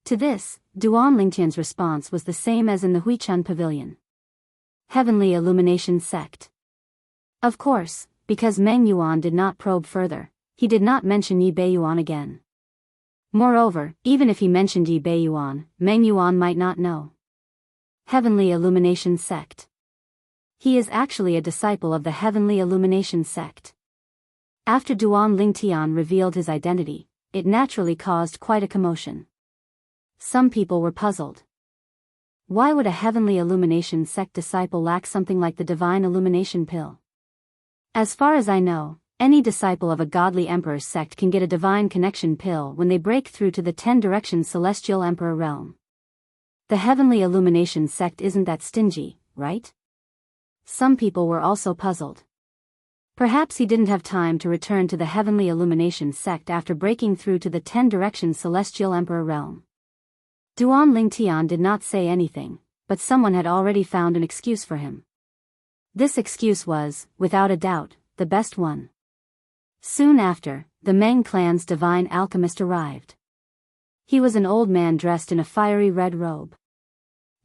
A: To this, Duan Lingtian's response was the same as in the Huichun pavilion. Heavenly Illumination Sect. Of course, because Meng Yuan did not probe further, he did not mention Yi Beiyuan again. Moreover, even if he mentioned Yi Beiyuan, Meng Yuan might not know. Heavenly Illumination Sect. He is actually a disciple of the Heavenly Illumination Sect. After Duan Lingtian revealed his identity, it naturally caused quite a commotion. Some people were puzzled. Why would a Heavenly Illumination Sect disciple lack something like the Divine Illumination Pill? As far as I know, any disciple of a godly emperor's sect can get a Divine Connection Pill when they break through to the 10-direction Celestial Emperor realm. The Heavenly Illumination Sect isn't that stingy, right? Some people were also puzzled. Perhaps he didn't have time to return to the Heavenly Illumination sect after breaking through to the 10 Directions Celestial Emperor realm. Duan Lingtian did not say anything, but someone had already found an excuse for him. This excuse was, without a doubt, the best one. Soon after, the Meng clan's divine alchemist arrived. He was an old man dressed in a fiery red robe.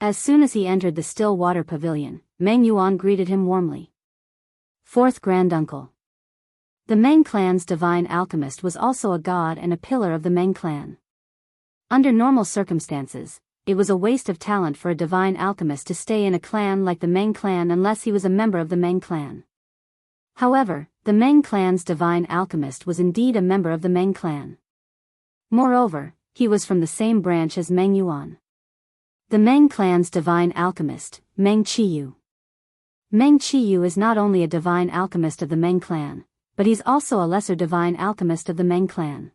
A: As soon as he entered the still water pavilion, Meng Yuan greeted him warmly. Fourth Granduncle. The Meng clan's divine alchemist was also a god and a pillar of the Meng clan. Under normal circumstances, it was a waste of talent for a divine alchemist to stay in a clan like the Meng clan unless he was a member of the Meng clan. However, the Meng clan's divine alchemist was indeed a member of the Meng clan. Moreover, he was from the same branch as Meng Yuan. The Meng clan's divine alchemist, Meng Qiyu. Meng Qiyu is not only a divine alchemist of the Meng clan, but he's also a lesser divine alchemist of the Meng clan.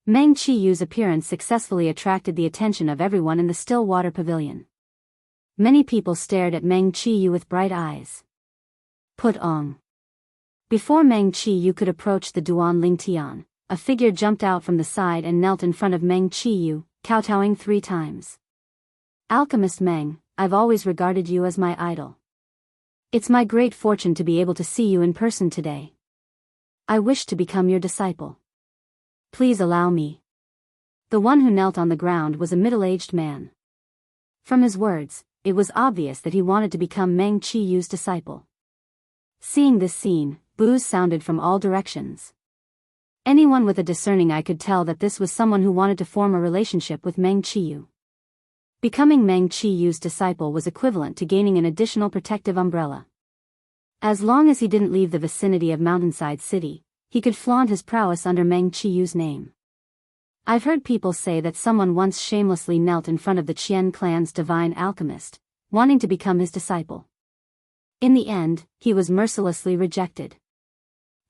A: Meng Qiyu's appearance successfully attracted the attention of everyone in the still water pavilion. Many people stared at Meng Qiyu with bright eyes. Put on. Before Meng Qiyu could approach the Duan Lingtian, a figure jumped out from the side and knelt in front of Meng Qiyu, kowtowing 3 times. Alchemist Meng, I've always regarded you as my idol. It's my great fortune to be able to see you in person today. I wish to become your disciple. Please allow me. The one who knelt on the ground was a middle-aged man. From his words, it was obvious that he wanted to become Meng Qiyu's disciple. Seeing this scene, boos sounded from all directions. Anyone with a discerning eye could tell that this was someone who wanted to form a relationship with Meng Qiyu. Becoming Meng Qiyu's disciple was equivalent to gaining an additional protective umbrella. As long as he didn't leave the vicinity of Mountainside City, he could flaunt his prowess under Meng Qiyu's name. I've heard people say that someone once shamelessly knelt in front of the Qian clan's divine alchemist, wanting to become his disciple. In the end, he was mercilessly rejected.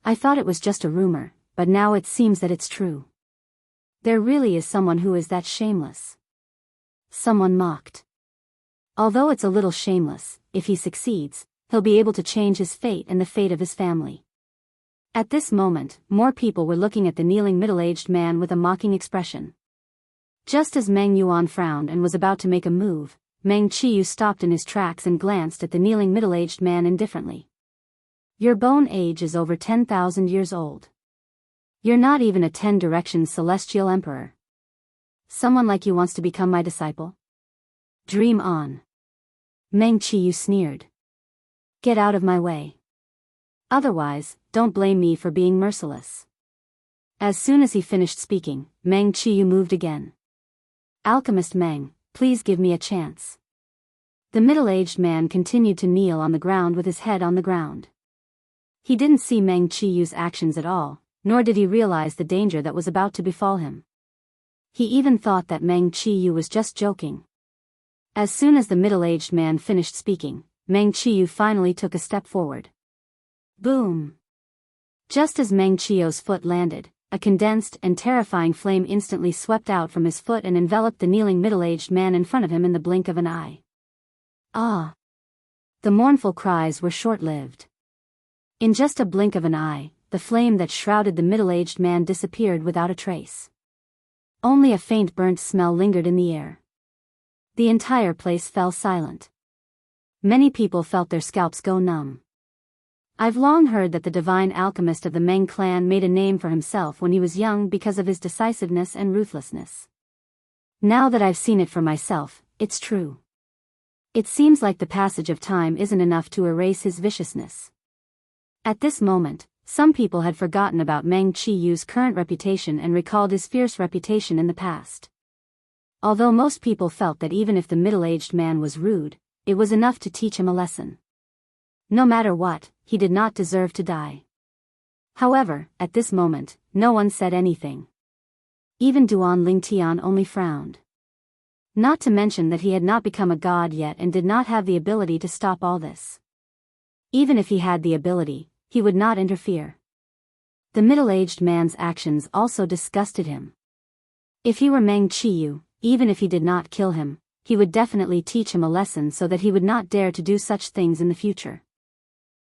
A: I thought it was just a rumor, but now it seems that it's true. There really is someone who is that shameless. Someone mocked. Although it's a little shameless, if he succeeds, he'll be able to change his fate and the fate of his family. At this moment, more people were looking at the kneeling middle-aged man with a mocking expression. Just as Meng Yuan frowned and was about to make a move, Meng Qiyu stopped in his tracks and glanced at the kneeling middle-aged man indifferently. Your bone age is over 10,000 years old. You're not even a 10 Directions Celestial Emperor. Someone like you wants to become my disciple? Dream on. Meng Qiyu sneered. Get out of my way. Otherwise, don't blame me for being merciless. As soon as he finished speaking, Meng Qiyu moved again. Alchemist Meng, please give me a chance. The middle-aged man continued to kneel on the ground with his head on the ground. He didn't see Meng Qiyu's actions at all, nor did he realize the danger that was about to befall him. He even thought that Meng Qiyu was just joking. As soon as the middle-aged man finished speaking, Meng Qiyu finally took a step forward. Boom! Just as Meng Qiyu's foot landed, a condensed and terrifying flame instantly swept out from his foot and enveloped the kneeling middle-aged man in front of him in the blink of an eye. Ah! The mournful cries were short-lived. In just a blink of an eye, the flame that shrouded the middle-aged man disappeared without a trace. Only a faint burnt smell lingered in the air. The entire place fell silent. Many people felt their scalps go numb. I've long heard that the divine alchemist of the Meng clan made a name for himself when he was young because of his decisiveness and ruthlessness. Now that I've seen it for myself, it's true. It seems like the passage of time isn't enough to erase his viciousness. At this moment, some people had forgotten about Meng Qiyu's current reputation and recalled his fierce reputation in the past. Although most people felt that even if the middle-aged man was rude, it was enough to teach him a lesson. No matter what, he did not deserve to die. However, at this moment, no one said anything. Even Duan Lingtian only frowned. Not to mention that he had not become a god yet and did not have the ability to stop all this. Even if he had the ability, he would not interfere. The middle-aged man's actions also disgusted him. If he were Meng Qiyu, even if he did not kill him, he would definitely teach him a lesson so that he would not dare to do such things in the future.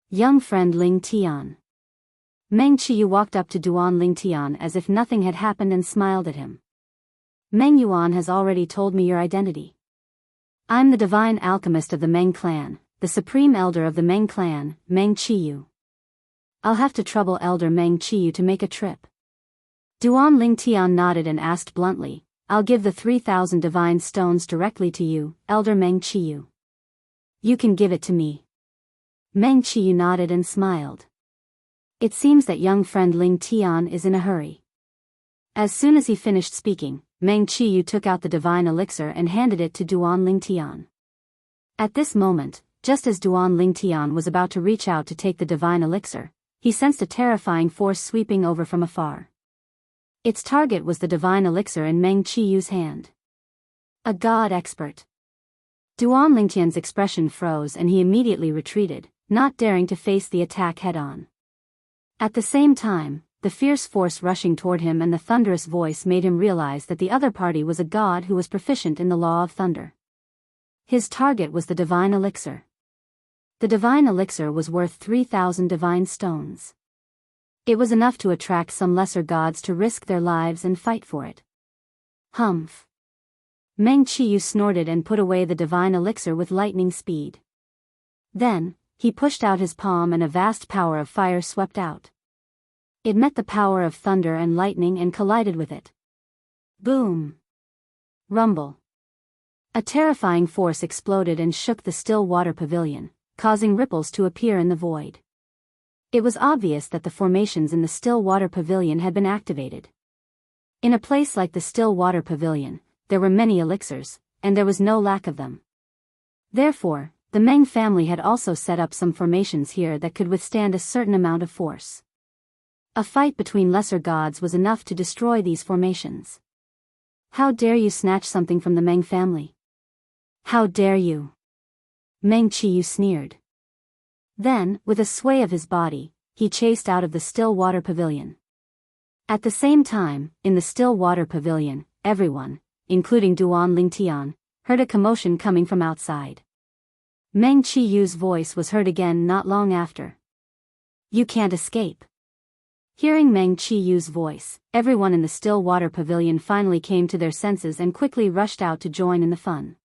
A: Young friend Ling Tian. Meng Qiyu walked up to Duan Ling Tian as if nothing had happened and smiled at him. Meng Yuan has already told me your identity. I'm the divine alchemist of the Meng clan, the supreme elder of the Meng clan, Meng Qiyu. I'll have to trouble Elder Meng Qiyu to make a trip. Duan Ling Tian nodded and asked bluntly, I'll give the 3,000 divine stones directly to you, Elder Meng Qiyu. You can give it to me. Meng Qiyu nodded and smiled. It seems that young friend Ling Tian is in a hurry. As soon as he finished speaking, Meng Qiyu took out the divine elixir and handed it to Duan Ling Tian. At this moment, just as Duan Ling Tian was about to reach out to take the divine elixir, he sensed a terrifying force sweeping over from afar. Its target was the divine elixir in Meng Qiyu's hand. A god expert. Duan Ling Tian's expression froze and he immediately retreated, not daring to face the attack head-on. At the same time, the fierce force rushing toward him and the thunderous voice made him realize that the other party was a god who was proficient in the law of thunder. His target was the divine elixir. The divine elixir was worth 3,000 divine stones. It was enough to attract some lesser gods to risk their lives and fight for it. Humph. Meng Qiyu snorted and put away the divine elixir with lightning speed. Then, he pushed out his palm and a vast power of fire swept out. It met the power of thunder and lightning and collided with it. Boom! Rumble! A terrifying force exploded and shook the still water pavilion, causing ripples to appear in the void. It was obvious that the formations in the still water pavilion had been activated. In a place like the still water pavilion, there were many elixirs, and there was no lack of them. Therefore, the Meng family had also set up some formations here that could withstand a certain amount of force. A fight between lesser gods was enough to destroy these formations. How dare you snatch something from the Meng family? How dare you? Meng Qiyu sneered. Then, with a sway of his body, he chased out of the still water pavilion. At the same time, in the still water pavilion, everyone, including Duan Ling Tian, heard a commotion coming from outside. Meng Qiyu's voice was heard again not long after. You can't escape. Hearing Meng Qiyu's voice, everyone in the still water pavilion finally came to their senses and quickly rushed out to join in the fun.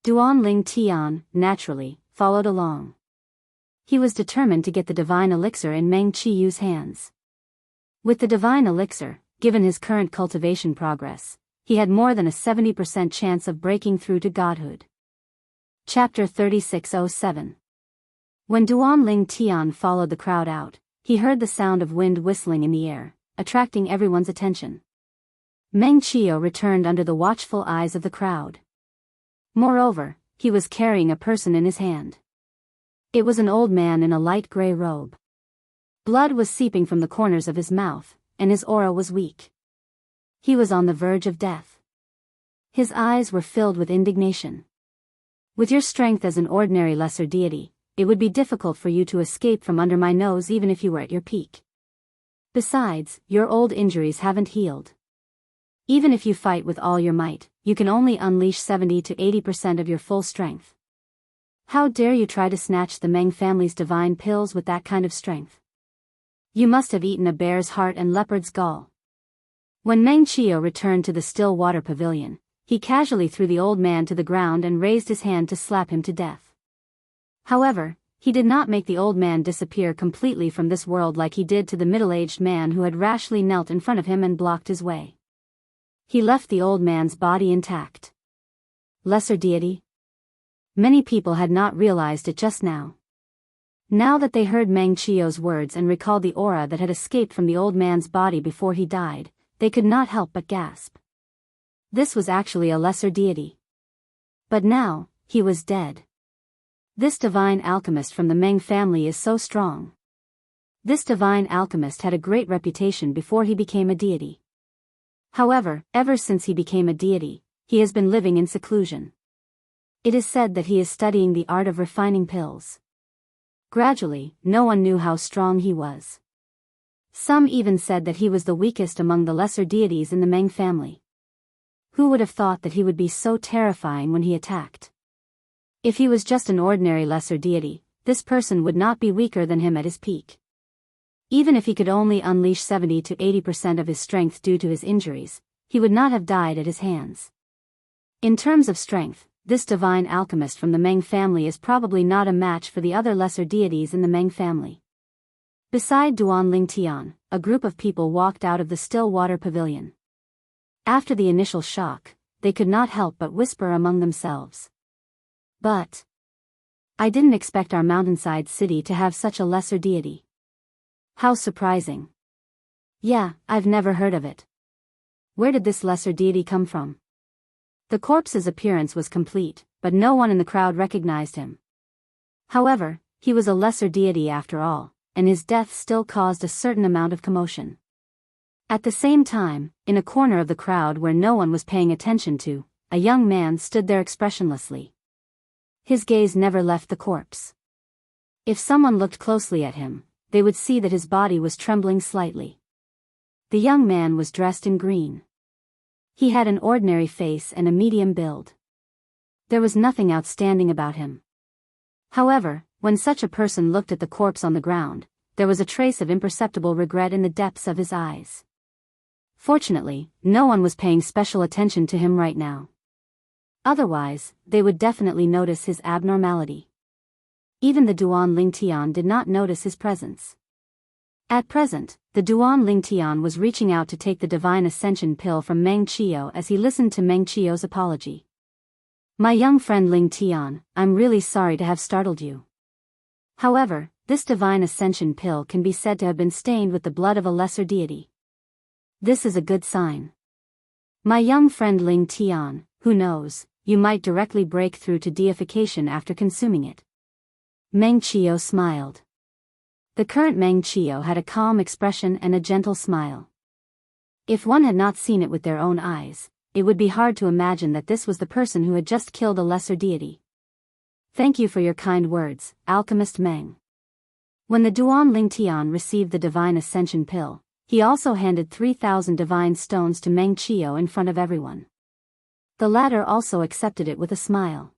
A: Duan Ling Tian, naturally, followed along. He was determined to get the divine elixir in Meng Qiyu's hands. With the divine elixir, given his current cultivation progress, he had more than a 70% chance of breaking through to godhood. Chapter 3607. When Duan Ling Tian followed the crowd out, he heard the sound of wind whistling in the air, attracting everyone's attention. Meng Qiyu returned under the watchful eyes of the crowd. Moreover, he was carrying a person in his hand. It was an old man in a light gray robe. Blood was seeping from the corners of his mouth, and his aura was weak. He was on the verge of death. His eyes were filled with indignation. With your strength as an ordinary lesser deity, it would be difficult for you to escape from under my nose even if you were at your peak. Besides, your old injuries haven't healed. Even if you fight with all your might, you can only unleash 70 to 80% of your full strength. How dare you try to snatch the Meng family's divine pills with that kind of strength? You must have eaten a bear's heart and leopard's gall. When Meng Qiyu returned to the still water pavilion, he casually threw the old man to the ground and raised his hand to slap him to death. However, he did not make the old man disappear completely from this world like he did to the middle-aged man who had rashly knelt in front of him and blocked his way. He left the old man's body intact. Lesser deity? Many people had not realized it just now. Now that they heard Meng Qiyu's words and recalled the aura that had escaped from the old man's body before he died, they could not help but gasp. This was actually a lesser deity. But now, he was dead. This divine alchemist from the Meng family is so strong. This divine alchemist had a great reputation before he became a deity. However, ever since he became a deity, he has been living in seclusion. It is said that he is studying the art of refining pills. Gradually, no one knew how strong he was. Some even said that he was the weakest among the lesser deities in the Meng family. Who would have thought that he would be so terrifying when he attacked? If he was just an ordinary lesser deity, this person would not be weaker than him at his peak. Even if he could only unleash 70 to 80% of his strength due to his injuries, he would not have died at his hands. In terms of strength, this divine alchemist from the Meng family is probably not a match for the other lesser deities in the Meng family. Beside Duan Lingtian, a group of people walked out of the still water pavilion. After the initial shock, they could not help but whisper among themselves. But I didn't expect our mountainside city to have such a lesser deity. How surprising. Yeah, I've never heard of it. Where did this lesser deity come from? The corpse's appearance was complete, but no one in the crowd recognized him. However, he was a lesser deity after all, and his death still caused a certain amount of commotion. At the same time, in a corner of the crowd where no one was paying attention to, a young man stood there expressionlessly. His gaze never left the corpse. If someone looked closely at him, they would see that his body was trembling slightly. The young man was dressed in green. He had an ordinary face and a medium build. There was nothing outstanding about him. However, when such a person looked at the corpse on the ground, there was a trace of imperceptible regret in the depths of his eyes. Fortunately, no one was paying special attention to him right now. Otherwise, they would definitely notice his abnormality. Even the Duan Lingtian did not notice his presence. At present, the Duan Lingtian was reaching out to take the divine ascension pill from Meng Qiu as he listened to Meng Qiu's apology. My young friend Lingtian, I'm really sorry to have startled you. However, this divine ascension pill can be said to have been stained with the blood of a lesser deity. This is a good sign. My young friend Lingtian, who knows, you might directly break through to deification after consuming it. Meng Qiu smiled. The current Meng Qiu had a calm expression and a gentle smile. If one had not seen it with their own eyes, it would be hard to imagine that this was the person who had just killed a lesser deity. Thank you for your kind words, Alchemist Meng. When the Duan Lingtian received the divine ascension pill, he also handed 3,000 divine stones to Meng Qiu in front of everyone. The latter also accepted it with a smile.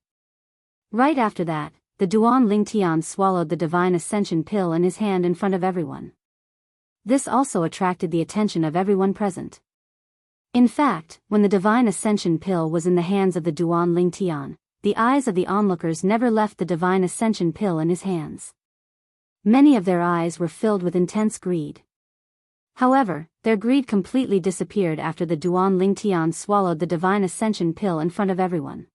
A: Right after that, the Duan Lingtian swallowed the divine ascension pill in his hand in front of everyone. This also attracted the attention of everyone present. In fact, when the divine ascension pill was in the hands of the Duan Lingtian, the eyes of the onlookers never left the divine ascension pill in his hands. Many of their eyes were filled with intense greed. However, their greed completely disappeared after the Duan Lingtian swallowed the divine ascension pill in front of everyone.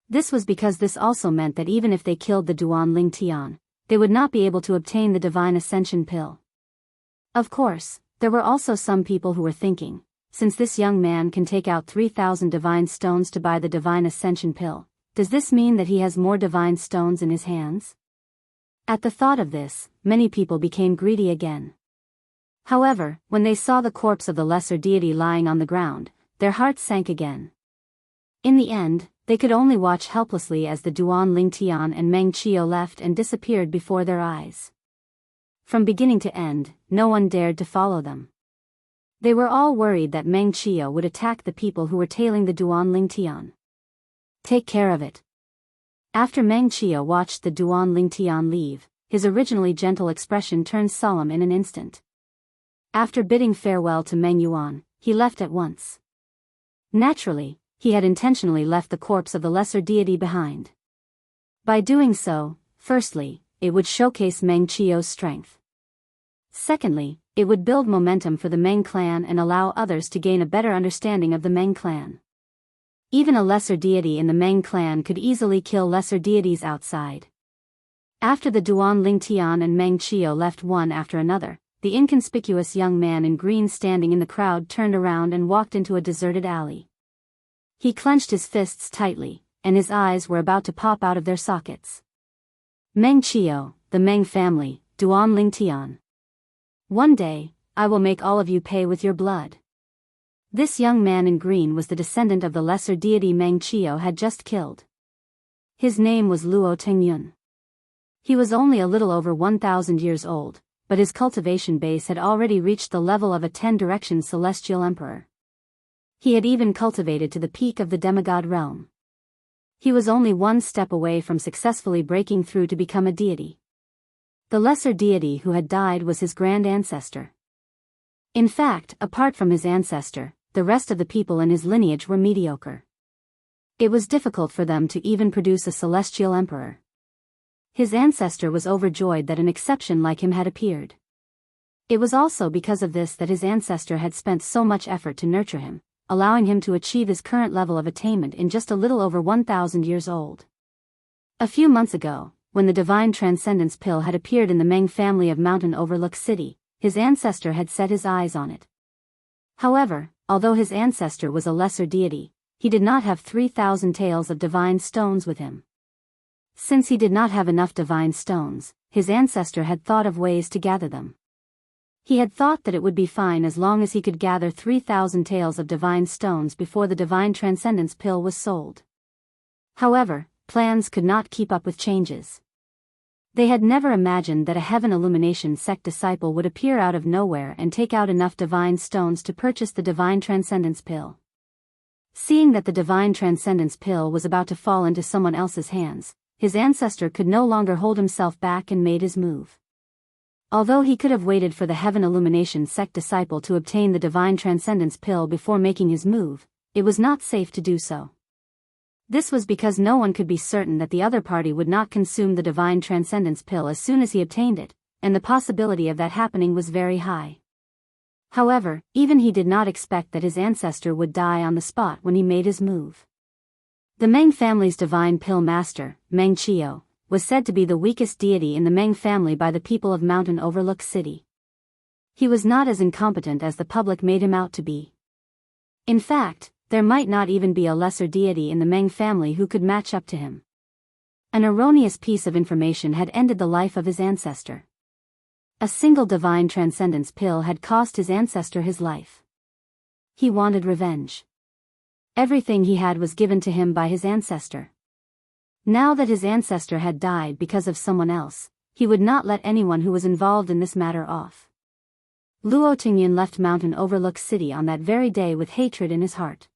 A: This was because this also meant that even if they killed the Duan Lingtian, they would not be able to obtain the divine ascension pill. Of course, there were also some people who were thinking, since this young man can take out 3,000 divine stones to buy the divine ascension pill, does this mean that he has more divine stones in his hands? At the thought of this, many people became greedy again. However, when they saw the corpse of the lesser deity lying on the ground, their hearts sank again. In the end, they could only watch helplessly as the Duan Lingtian and Meng Qiu left and disappeared before their eyes. From beginning to end, no one dared to follow them. They were all worried that Meng Qiu would attack the people who were tailing the Duan Lingtian. Take care of it. After Meng Qiu watched the Duan Lingtian leave, his originally gentle expression turned solemn in an instant. After bidding farewell to Meng Yuan, he left at once. Naturally, he had intentionally left the corpse of the lesser deity behind. By doing so, firstly, it would showcase Meng Qiu's strength. Secondly, it would build momentum for the Meng clan and allow others to gain a better understanding of the Meng clan. Even a lesser deity in the Meng clan could easily kill lesser deities outside. After the Duan Lingtian and Meng Qiu left one after another, the inconspicuous young man in green standing in the crowd turned around and walked into a deserted alley. He clenched his fists tightly, and his eyes were about to pop out of their sockets. Meng Qiu, the Meng family, Duan Lingtian. One day, I will make all of you pay with your blood. This young man in green was the descendant of the lesser deity Meng Qiu had just killed. His name was Luo Tingyun. He was only a little over 1,000 years old, but his cultivation base had already reached the level of a 10-direction celestial emperor. He had even cultivated to the peak of the demigod realm. He was only one step away from successfully breaking through to become a deity. The lesser deity who had died was his grand ancestor. In fact, apart from his ancestor, the rest of the people in his lineage were mediocre. It was difficult for them to even produce a celestial emperor. His ancestor was overjoyed that an exception like him had appeared. It was also because of this that his ancestor had spent so much effort to nurture him, allowing him to achieve his current level of attainment in just a little over 1,000 years old. A few months ago, when the divine transcendence pill had appeared in the Meng family of Mountain Overlook City, his ancestor had set his eyes on it. However, although his ancestor was a lesser deity, he did not have 3,000 taels of divine stones with him. Since he did not have enough divine stones, his ancestor had thought of ways to gather them. He had thought that it would be fine as long as he could gather 3,000 taels of divine stones before the divine transcendence pill was sold. However, plans could not keep up with changes. They had never imagined that a Heaven Illumination sect disciple would appear out of nowhere and take out enough divine stones to purchase the divine transcendence pill. Seeing that the divine transcendence pill was about to fall into someone else's hands, his ancestor could no longer hold himself back and made his move. Although he could have waited for the Heaven Illumination sect disciple to obtain the divine transcendence pill before making his move, it was not safe to do so. This was because no one could be certain that the other party would not consume the divine transcendence pill as soon as he obtained it, and the possibility of that happening was very high. However, even he did not expect that his ancestor would die on the spot when he made his move. The Meng family's divine pill master, Meng Qiu, was said to be the weakest deity in the Meng family by the people of Mountain Overlook City. He was not as incompetent as the public made him out to be. In fact, there might not even be a lesser deity in the Meng family who could match up to him. An erroneous piece of information had ended the life of his ancestor. A single divine transcendence pill had cost his ancestor his life. He wanted revenge. Everything he had was given to him by his ancestor. Now that his ancestor had died because of someone else, he would not let anyone who was involved in this matter off. Luo Tingyan left Mountain Overlook City on that very day with hatred in his heart.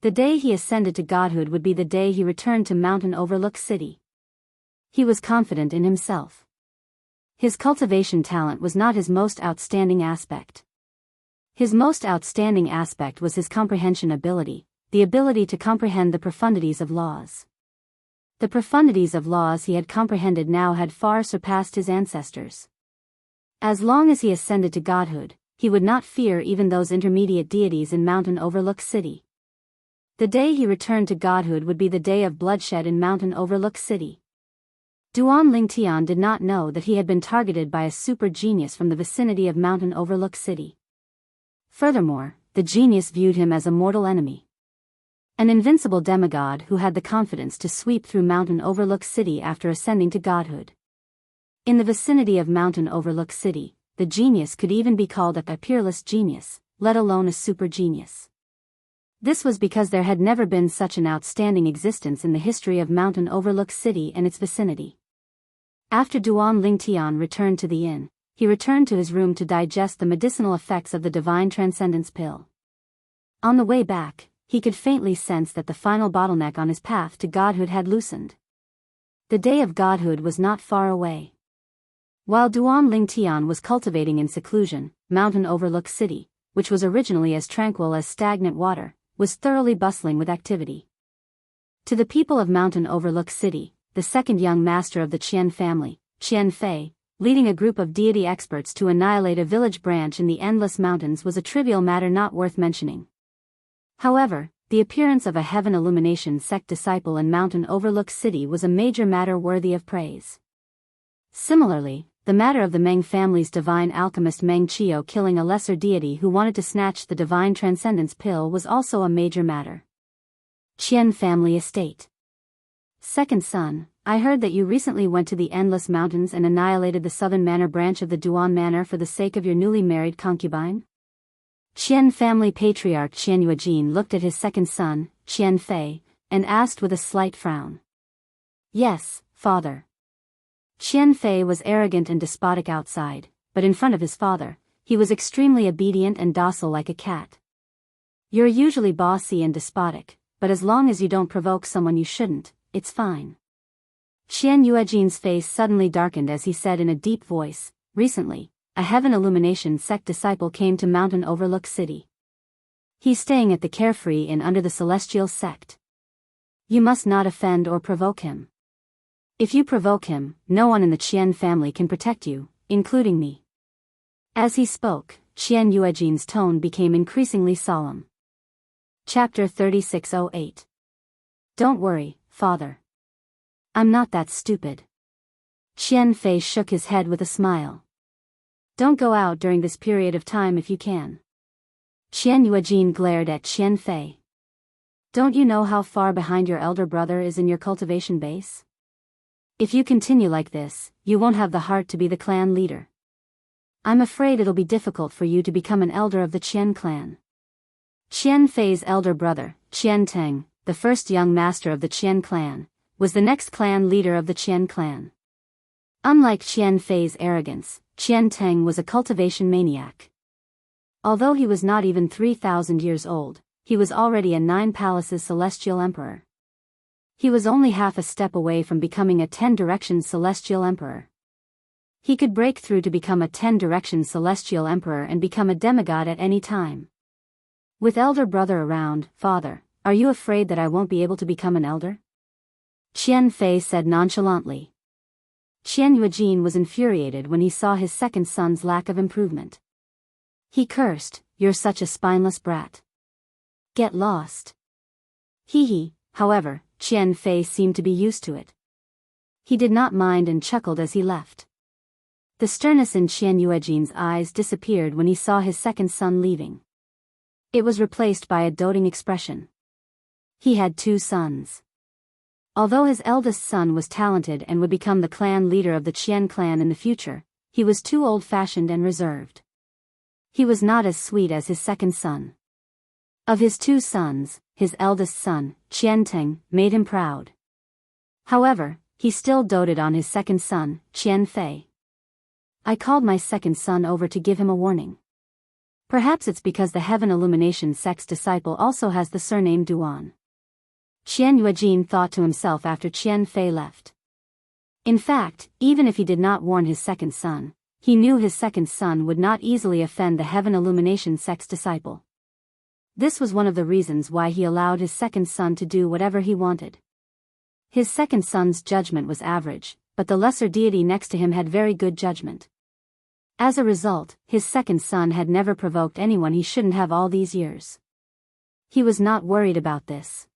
A: The day he ascended to godhood would be the day he returned to Mountain Overlook City. He was confident in himself. His cultivation talent was not his most outstanding aspect. His most outstanding aspect was his comprehension ability, the ability to comprehend the profundities of laws. The profundities of laws he had comprehended now had far surpassed his ancestors. As long as he ascended to godhood, he would not fear even those intermediate deities in Mountain Overlook City. The day he returned to godhood would be the day of bloodshed in Mountain Overlook City. Duan Lingtian did not know that he had been targeted by a super genius from the vicinity of Mountain Overlook City. Furthermore, the genius viewed him as a mortal enemy. An invincible demigod who had the confidence to sweep through Mountain Overlook City after ascending to godhood. In the vicinity of Mountain Overlook City, the genius could even be called a peerless genius, let alone a super genius. This was because there had never been such an outstanding existence in the history of Mountain Overlook City and its vicinity. After Duan Lingtian returned to the inn, he returned to his room to digest the medicinal effects of the divine transcendence pill. On the way back, he could faintly sense that the final bottleneck on his path to godhood had loosened. The day of godhood was not far away. While Duan Lingtian was cultivating in seclusion, Mountain Overlook City, which was originally as tranquil as stagnant water, was thoroughly bustling with activity. To the people of Mountain Overlook City, the second young master of the Qian family, Qian Fei, leading a group of deity experts to annihilate a village branch in the Endless Mountains was a trivial matter not worth mentioning. However, the appearance of a Heaven Illumination sect disciple in Mountain Overlook City was a major matter worthy of praise. Similarly, the matter of the Meng family's divine alchemist Meng Qiu killing a lesser deity who wanted to snatch the divine transcendence pill was also a major matter. Qian family estate. Second son, I heard that you recently went to the Endless Mountains and annihilated the southern manor branch of the Duan Manor for the sake of your newly married concubine? Qian family patriarch Qian Yuejin looked at his second son, Qian Fei, and asked with a slight frown. Yes, father. Qian Fei was arrogant and despotic outside, but in front of his father, he was extremely obedient and docile like a cat. You're usually bossy and despotic, but as long as you don't provoke someone you shouldn't, it's fine. Qian Yuejin's face suddenly darkened as he said in a deep voice, recently, a Heaven Illumination sect disciple came to Mountain Overlook City. He's staying at the Carefree Inn under the Celestial sect. You must not offend or provoke him. If you provoke him, no one in the Qian family can protect you, including me. As he spoke, Qian Yuejin's tone became increasingly solemn. Chapter 3608. Don't worry, father. I'm not that stupid. Qian Fei shook his head with a smile. Don't go out during this period of time if you can. Qian Yuejin glared at Qian Fei. Don't you know how far behind your elder brother is in your cultivation base? If you continue like this, you won't have the heart to be the clan leader. I'm afraid it'll be difficult for you to become an elder of the Qian clan. Qian Fei's elder brother, Qian Teng, the first young master of the Qian clan, was the next clan leader of the Qian clan. Unlike Qian Fei's arrogance, Qian Teng was a cultivation maniac. Although he was not even 3,000 years old, he was already a 9 palaces celestial emperor. He was only half a step away from becoming a 10 directions celestial emperor. He could break through to become a 10 directions celestial emperor and become a demigod at any time. With elder brother around, father, are you afraid that I won't be able to become an elder? Qian Fei said nonchalantly. Qian Yuejin was infuriated when he saw his second son's lack of improvement. He cursed, "You're such a spineless brat. Get lost." Hee. However, Qian Fei seemed to be used to it. He did not mind and chuckled as he left. The sternness in Qian Yuejin's eyes disappeared when he saw his second son leaving. It was replaced by a doting expression. He had 2 sons. Although his eldest son was talented and would become the clan leader of the Qian clan in the future, he was too old-fashioned and reserved. He was not as sweet as his second son. Of his 2 sons, his eldest son, Qian Teng, made him proud. However, he still doted on his second son, Qian Fei. I called my second son over to give him a warning. Perhaps it's because the Heaven Illumination sect's disciple also has the surname Duan. Qian Yuejin thought to himself after Qian Fei left. In fact, even if he did not warn his second son, he knew his second son would not easily offend the Heaven Illumination sect's disciple. This was one of the reasons why he allowed his second son to do whatever he wanted. His second son's judgment was average, but the lesser deity next to him had very good judgment. As a result, his second son had never provoked anyone he shouldn't have all these years. He was not worried about this.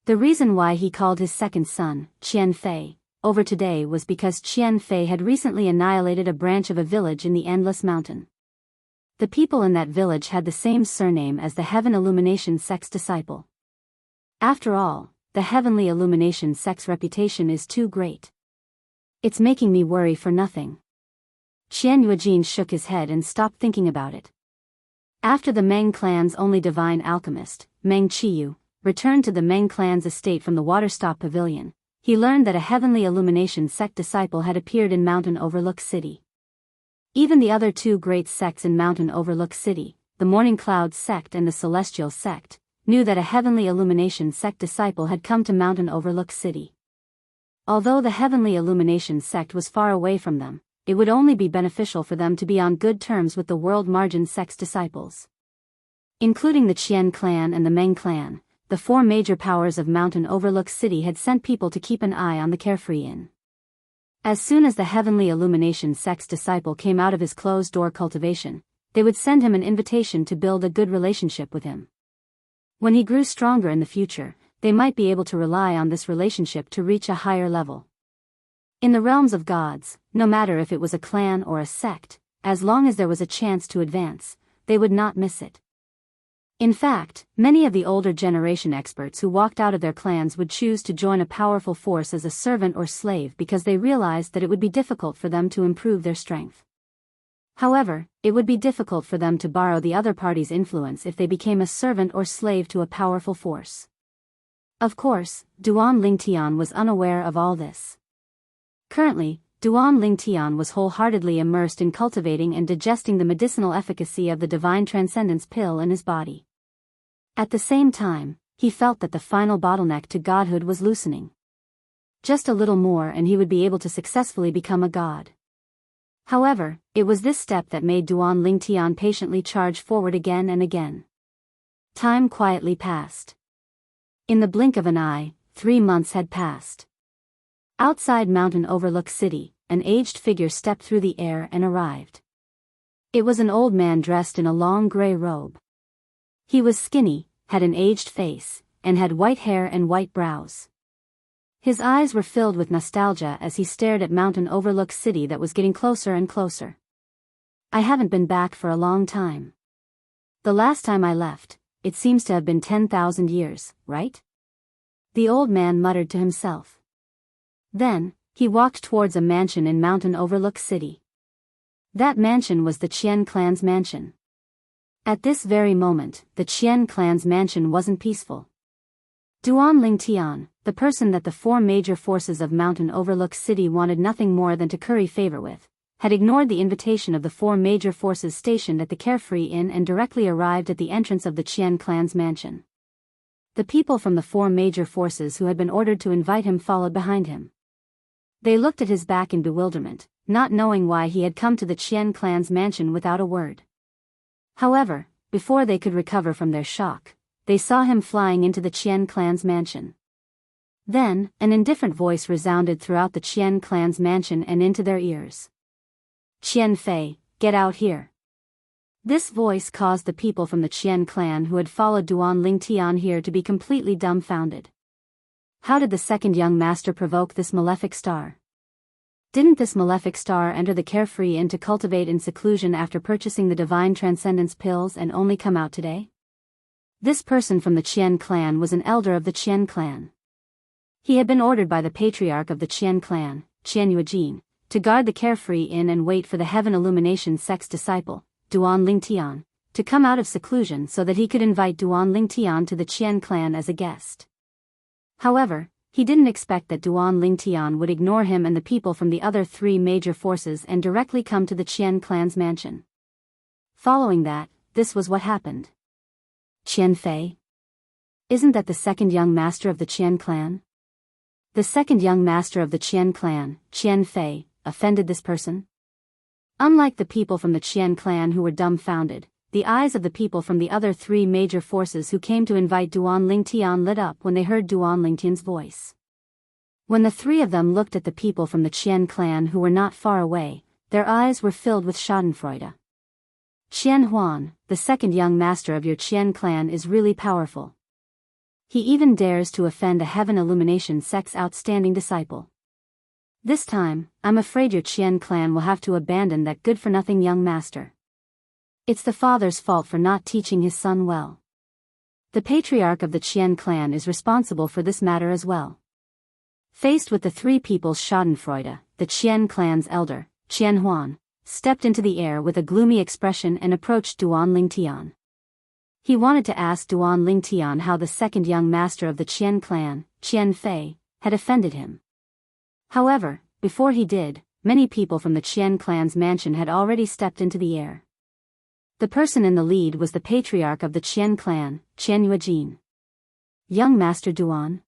A: The reason why he called his second son, Qian Fei, over today was because Qian Fei had recently annihilated a branch of a village in the Endless Mountain. The people in that village had the same surname as the Heaven Illumination sect's disciple. After all, the Heavenly Illumination sect's reputation is too great. It's making me worry for nothing. Qian Yuejin shook his head and stopped thinking about it. After the Meng clan's only divine alchemist, Meng Qiyu, returned to the Meng clan's estate from the Waterstop Pavilion, he learned that a Heavenly Illumination sect disciple had appeared in Mountain Overlook City. Even the other 2 great sects in Mountain Overlook City, the Morning Cloud sect and the Celestial sect, knew that a Heavenly Illumination sect disciple had come to Mountain Overlook City. Although the Heavenly Illumination sect was far away from them, it would only be beneficial for them to be on good terms with the World Margin sect's disciples. Including the Qian clan and the Meng clan, the 4 major powers of Mountain Overlook City had sent people to keep an eye on the Carefree Inn. As soon as the Heavenly Illumination sect's disciple came out of his closed-door cultivation, they would send him an invitation to build a good relationship with him. When he grew stronger in the future, they might be able to rely on this relationship to reach a higher level. In the realms of gods, no matter if it was a clan or a sect, as long as there was a chance to advance, they would not miss it. In fact, many of the older generation experts who walked out of their clans would choose to join a powerful force as a servant or slave because they realized that it would be difficult for them to improve their strength. However, it would be difficult for them to borrow the other party's influence if they became a servant or slave to a powerful force. Of course, Duan Lingtian was unaware of all this. Currently, Duan Lingtian was wholeheartedly immersed in cultivating and digesting the medicinal efficacy of the Divine Transcendence pill in his body. At the same time, he felt that the final bottleneck to godhood was loosening. Just a little more and he would be able to successfully become a god. However, it was this step that made Duan Lingtian patiently charge forward again and again. Time quietly passed. In the blink of an eye, 3 months had passed. Outside Mountain Overlook City, an aged figure stepped through the air and arrived. It was an old man dressed in a long gray robe. He was skinny, had an aged face, and had white hair and white brows. His eyes were filled with nostalgia as he stared at Mountain Overlook City that was getting closer and closer. I haven't been back for a long time. The last time I left, it seems to have been 10,000 years, right? The old man muttered to himself. Then, he walked towards a mansion in Mountain Overlook City. That mansion was the Qian clan's mansion. At this very moment, the Qian clan's mansion wasn't peaceful. Duan Lingtian, the person that the 4 major forces of Mountain Overlook City wanted nothing more than to curry favor with, had ignored the invitation of the 4 major forces stationed at the Carefree Inn and directly arrived at the entrance of the Qian clan's mansion. The people from the 4 major forces who had been ordered to invite him followed behind him. They looked at his back in bewilderment, not knowing why he had come to the Qian clan's mansion without a word. However, before they could recover from their shock, they saw him flying into the Qian clan's mansion. Then, an indifferent voice resounded throughout the Qian clan's mansion and into their ears. "Qian Fei, get out here." This voice caused the people from the Qian clan who had followed Duan Lingtian here to be completely dumbfounded. How did the second young master provoke this malefic star? Didn't this malefic star enter the Carefree Inn to cultivate in seclusion after purchasing the divine transcendence pills and only come out today? This person from the Qian clan was an elder of the Qian clan. He had been ordered by the patriarch of the Qian clan, Qian Yuejin, to guard the Carefree Inn and wait for the Heaven Illumination sect's disciple, Duan Lingtian, to come out of seclusion so that he could invite Duan Lingtian to the Qian clan as a guest. However, he didn't expect that Duan Lingtian would ignore him and the people from the other 3 major forces and directly come to the Qian clan's mansion. Following that, this was what happened. "Qian Fei? Isn't that the second young master of the Qian clan?" The second young master of the Qian clan, Qian Fei, offended this person. Unlike the people from the Qian clan who were dumbfounded, the eyes of the people from the other 3 major forces who came to invite Duan Lingtian lit up when they heard Duan Lingtian's voice. When the 3 of them looked at the people from the Qian clan who were not far away, their eyes were filled with schadenfreude. "Qian Huan, the second young master of your Qian clan is really powerful. He even dares to offend a Heaven Illumination sect's outstanding disciple. This time, I'm afraid your Qian clan will have to abandon that good-for-nothing young master. It's the father's fault for not teaching his son well. The patriarch of the Qian clan is responsible for this matter as well." Faced with the 3 people's schadenfreude, the Qian clan's elder, Qian Huan, stepped into the air with a gloomy expression and approached Duan Lingtian. He wanted to ask Duan Lingtian how the second young master of the Qian clan, Qian Fei, had offended him. However, before he did, many people from the Qian clan's mansion had already stepped into the air. The person in the lead was the patriarch of the Qian clan, Qian Yuejin. "Young Master Duan?"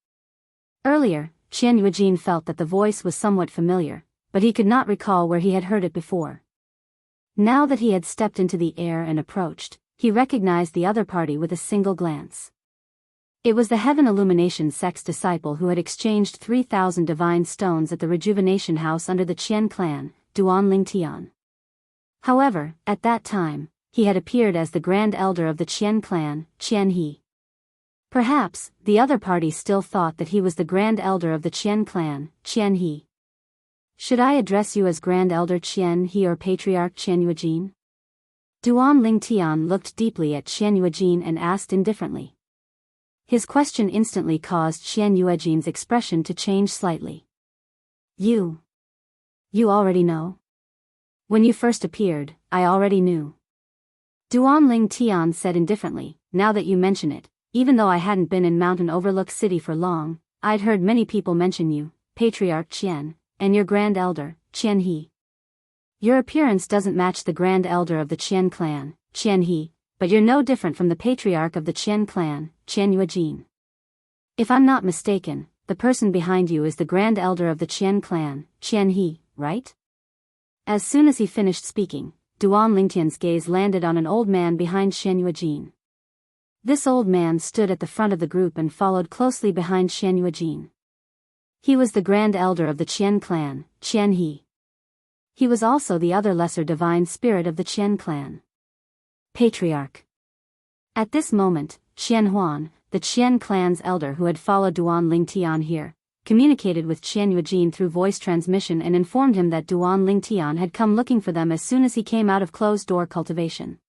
A: Earlier, Qian Yuejin felt that the voice was somewhat familiar, but he could not recall where he had heard it before. Now that he had stepped into the air and approached, he recognized the other party with a single glance. It was the Heaven Illumination sect's disciple who had exchanged 3,000 divine stones at the Rejuvenation House under the Qian clan, Duan Lingtian. However, at that time, he had appeared as the Grand Elder of the Qian clan, Qian He. Perhaps, the other party still thought that he was the Grand Elder of the Qian clan, Qian He. "Should I address you as Grand Elder Qian He or Patriarch Qian Yuejin?" Duan Lingtian looked deeply at Qian Yuejin and asked indifferently. His question instantly caused Qian Yuejin's expression to change slightly. You already know? When you first appeared, I already knew." Duan Lingtian said indifferently, "Now that you mention it, even though I hadn't been in Mountain Overlook City for long, I'd heard many people mention you, Patriarch Qian, and your Grand Elder, Qian He. Your appearance doesn't match the Grand Elder of the Qian clan, Qian He, but you're no different from the patriarch of the Qian clan, Qian Yuejin. If I'm not mistaken, the person behind you is the grand elder of the Qian clan, Qian He, right? As soon as he finished speaking, Duan Lingtian's gaze landed on an old man behind Qian Yuejin. This old man stood at the front of the group and followed closely behind Qian Yuejin. He was the grand elder of the Qian clan, Qian He. He was also the other lesser divine spirit of the Qian clan. Patriarch. At this moment, Qian Huan, the Qian clan's elder who had followed Duan Lingtian here, communicated with Qian Yuejin through voice transmission and informed him that Duan Lingtian had come looking for them as soon as he came out of closed-door cultivation.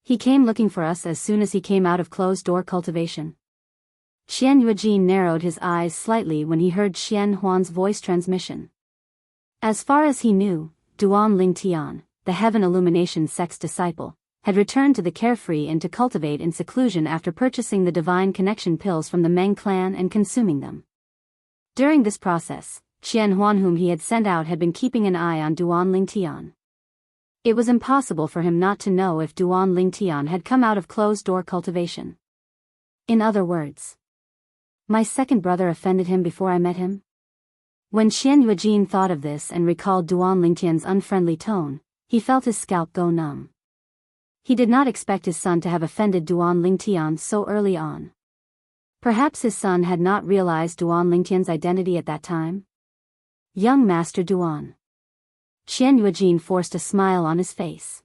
A: He came looking for us as soon as he came out of closed-door cultivation. Qian Yuejin narrowed his eyes slightly when he heard Qian Huan's voice transmission. As far as he knew, Duan Lingtian, the Heaven Illumination sect's disciple, had returned to the Carefree and to cultivate in seclusion after purchasing the Divine Connection pills from the Meng clan and consuming them. During this process, Qian Huan whom he had sent out had been keeping an eye on Duan Lingtian. It was impossible for him not to know if Duan Lingtian had come out of closed-door cultivation. In other words, my second brother offended him before I met him? When Qian Yuejin thought of this and recalled Duan Lingtian's unfriendly tone, he felt his scalp go numb. He did not expect his son to have offended Duan Lingtian so early on. Perhaps his son had not realized Duan Lingtian's identity at that time? Young Master Duan. Qian Yuejin forced a smile on his face.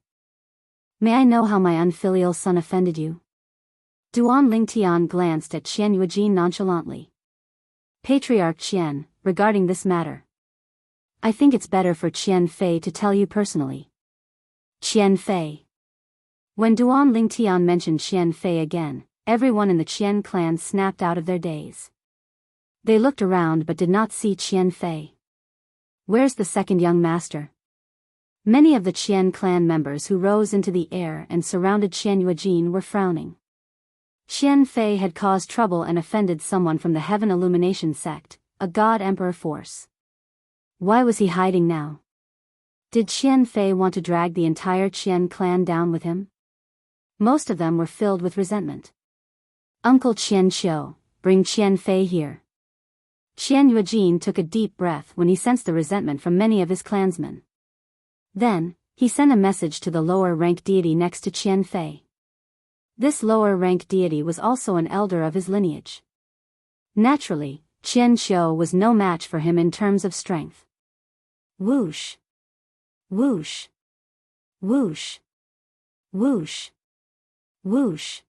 A: May I know how my unfilial son offended you? Duan Lingtian glanced at Qian Yuejin nonchalantly. Patriarch Qian, regarding this matter, I think it's better for Qian Fei to tell you personally. Qian Fei. When Duan Lingtian mentioned Qian Fei again, everyone in the Qian clan snapped out of their daze. They looked around but did not see Qian Fei. Where's the second young master? Many of the Qian clan members who rose into the air and surrounded Qian Yuejin were frowning. Qian Fei had caused trouble and offended someone from the Heaven Illumination sect, a God Emperor force. Why was he hiding now? Did Qian Fei want to drag the entire Qian clan down with him? Most of them were filled with resentment. Uncle Qian Qiu, bring Qian Fei here. Qian Yuejin took a deep breath when he sensed the resentment from many of his clansmen. Then, he sent a message to the lower-rank deity next to Qian Fei. This lower-rank deity was also an elder of his lineage. Naturally, Qian Qiu was no match for him in terms of strength. Whoosh. Whoosh. Whoosh. Whoosh. Whoosh.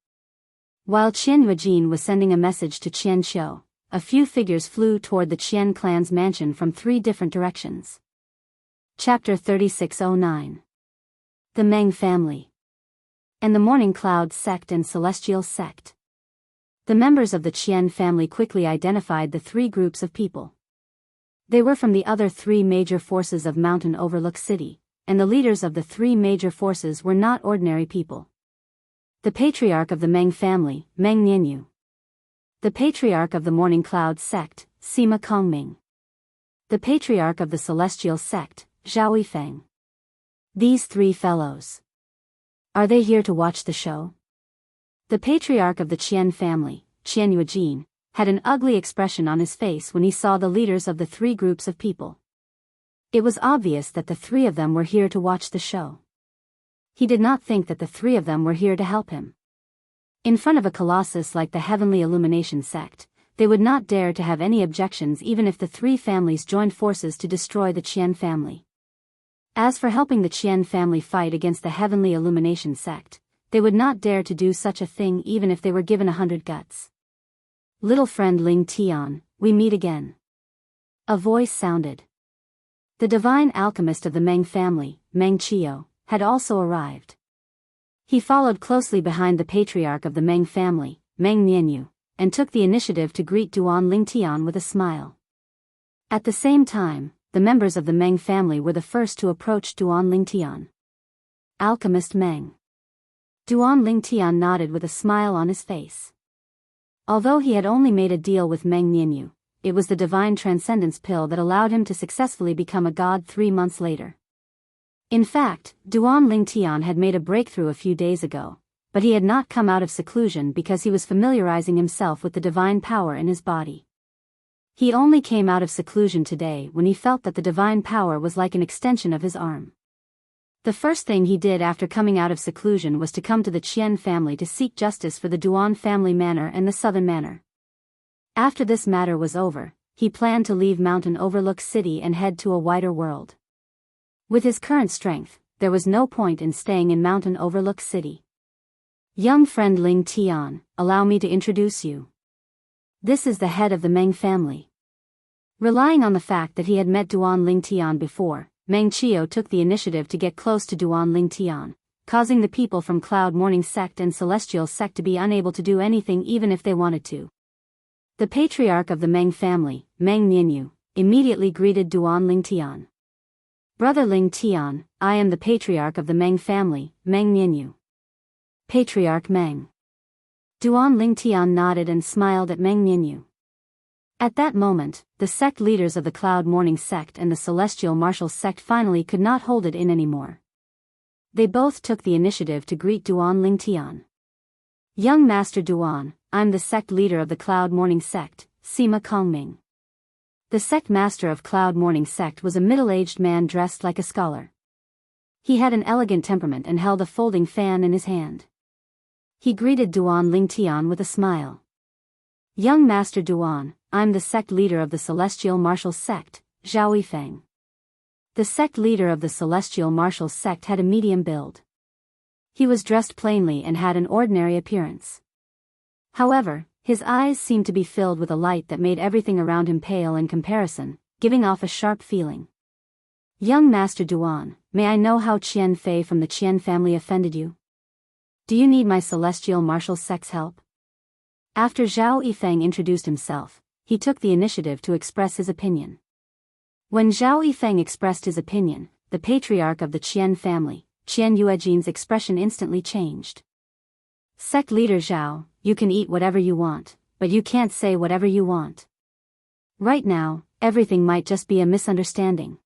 A: While Qian Yuejin was sending a message to Qian Qiu, a few figures flew toward the Qian clan's mansion from 3 different directions. Chapter 3609. The Meng Family. And the Morning Cloud Sect and Celestial Sect. The members of the Qian family quickly identified the 3 groups of people. They were from the other 3 major forces of Mountain Overlook City, and the leaders of the 3 major forces were not ordinary people. The patriarch of the Meng family, Meng Nianyu. The patriarch of the Morning Cloud Sect, Sima Kongming. The patriarch of the Celestial Sect, Zhao Yifeng. These 3 fellows. Are they here to watch the show? The patriarch of the Qian family, Qian Yuejin, had an ugly expression on his face when he saw the leaders of the 3 groups of people. It was obvious that the 3 of them were here to watch the show. He did not think that the 3 of them were here to help him. In front of a colossus like the Heavenly Illumination sect, they would not dare to have any objections even if the 3 families joined forces to destroy the Qian family. As for helping the Qian family fight against the Heavenly Illumination sect, they would not dare to do such a thing even if they were given 100 guts. Little friend Ling Tian, we meet again. A voice sounded. The divine alchemist of the Meng family, Meng Qiu, had also arrived. He followed closely behind the patriarch of the Meng family, Meng Nianyu, and took the initiative to greet Duan Lingtian with a smile. At the same time, the members of the Meng family were the first to approach Duan Lingtian. Alchemist Meng. Duan Lingtian nodded with a smile on his face. Although he had only made a deal with Meng Nianyu, it was the divine transcendence pill that allowed him to successfully become a god 3 months later. In fact, Duan Lingtian had made a breakthrough a few days ago, but he had not come out of seclusion because he was familiarizing himself with the divine power in his body. He only came out of seclusion today when he felt that the divine power was like an extension of his arm. The first thing he did after coming out of seclusion was to come to the Qian family to seek justice for the Duan family manor and the southern manor. After this matter was over, he planned to leave Mountain Overlook City and head to a wider world. With his current strength, there was no point in staying in Mountain Overlook City. Young friend Ling Tian, allow me to introduce you. This is the head of the Meng family. Relying on the fact that he had met Duan Ling Tian before, Meng Qiu took the initiative to get close to Duan Ling Tian, causing the people from Cloud Morning Sect and Celestial Sect to be unable to do anything even if they wanted to. The patriarch of the Meng family, Meng Nianyu, immediately greeted Duan Ling Tian. Brother Ling Tian, I am the patriarch of the Meng family, Meng Nianyu. Patriarch Meng. Duan Ling Tian nodded and smiled at Meng Nianyu. At that moment, the sect leaders of the Cloud Morning Sect and the Celestial Martial Sect finally could not hold it in anymore. They both took the initiative to greet Duan Ling Tian. Young Master Duan, I'm the sect leader of the Cloud Morning Sect, Sima Kongming. The sect master of Cloud Morning Sect was a middle-aged man dressed like a scholar. He had an elegant temperament and held a folding fan in his hand. He greeted Duan Ling Tian with a smile. Young Master Duan, I'm the sect leader of the Celestial Martial Sect, Zhao Yifeng. The sect leader of the Celestial Martial Sect had a medium build. He was dressed plainly and had an ordinary appearance. However, his eyes seemed to be filled with a light that made everything around him pale in comparison, giving off a sharp feeling. Young Master Duan, may I know how Qian Fei from the Qian family offended you? Do you need my Celestial Martial Sect's help? After Zhao Yifeng introduced himself, he took the initiative to express his opinion. When Zhao Yifeng expressed his opinion, the patriarch of the Qian family, Qian Yuejin's expression instantly changed. Sect leader Zhao, you can eat whatever you want, but you can't say whatever you want. Right now, everything might just be a misunderstanding.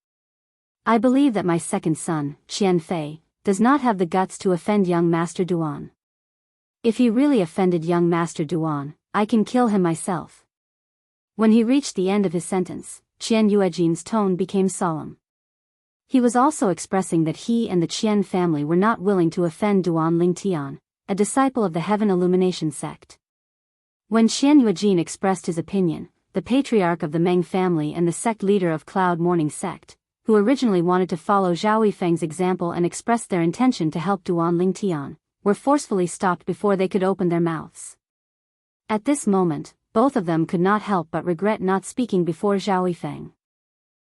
A: I believe that my second son, Qian Fei, does not have the guts to offend young Master Duan. If he really offended young Master Duan, I can kill him myself. When he reached the end of his sentence, Qian Yuejin's tone became solemn. He was also expressing that he and the Qian family were not willing to offend Duan Ling Tian, a disciple of the Heaven Illumination sect. When Qian Yuejin expressed his opinion, the patriarch of the Meng family and the sect leader of Cloud Morning Sect, who originally wanted to follow Zhao Yifeng's example and expressed their intention to help Duan Ling Tian, were forcefully stopped before they could open their mouths. At this moment, both of them could not help but regret not speaking before Zhao Yifeng.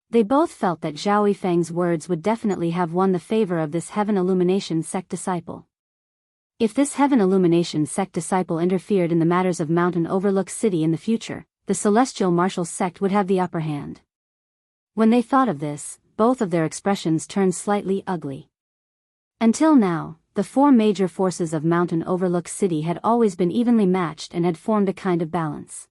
A: They both felt that Zhao Yifeng's words would definitely have won the favor of this Heaven Illumination sect disciple. If this Heaven Illumination sect disciple interfered in the matters of Mountain Overlook City in the future, the Celestial Martial Sect would have the upper hand. When they thought of this, both of their expressions turned slightly ugly. Until now, the four major forces of Mountain Overlook City had always been evenly matched and had formed a kind of balance.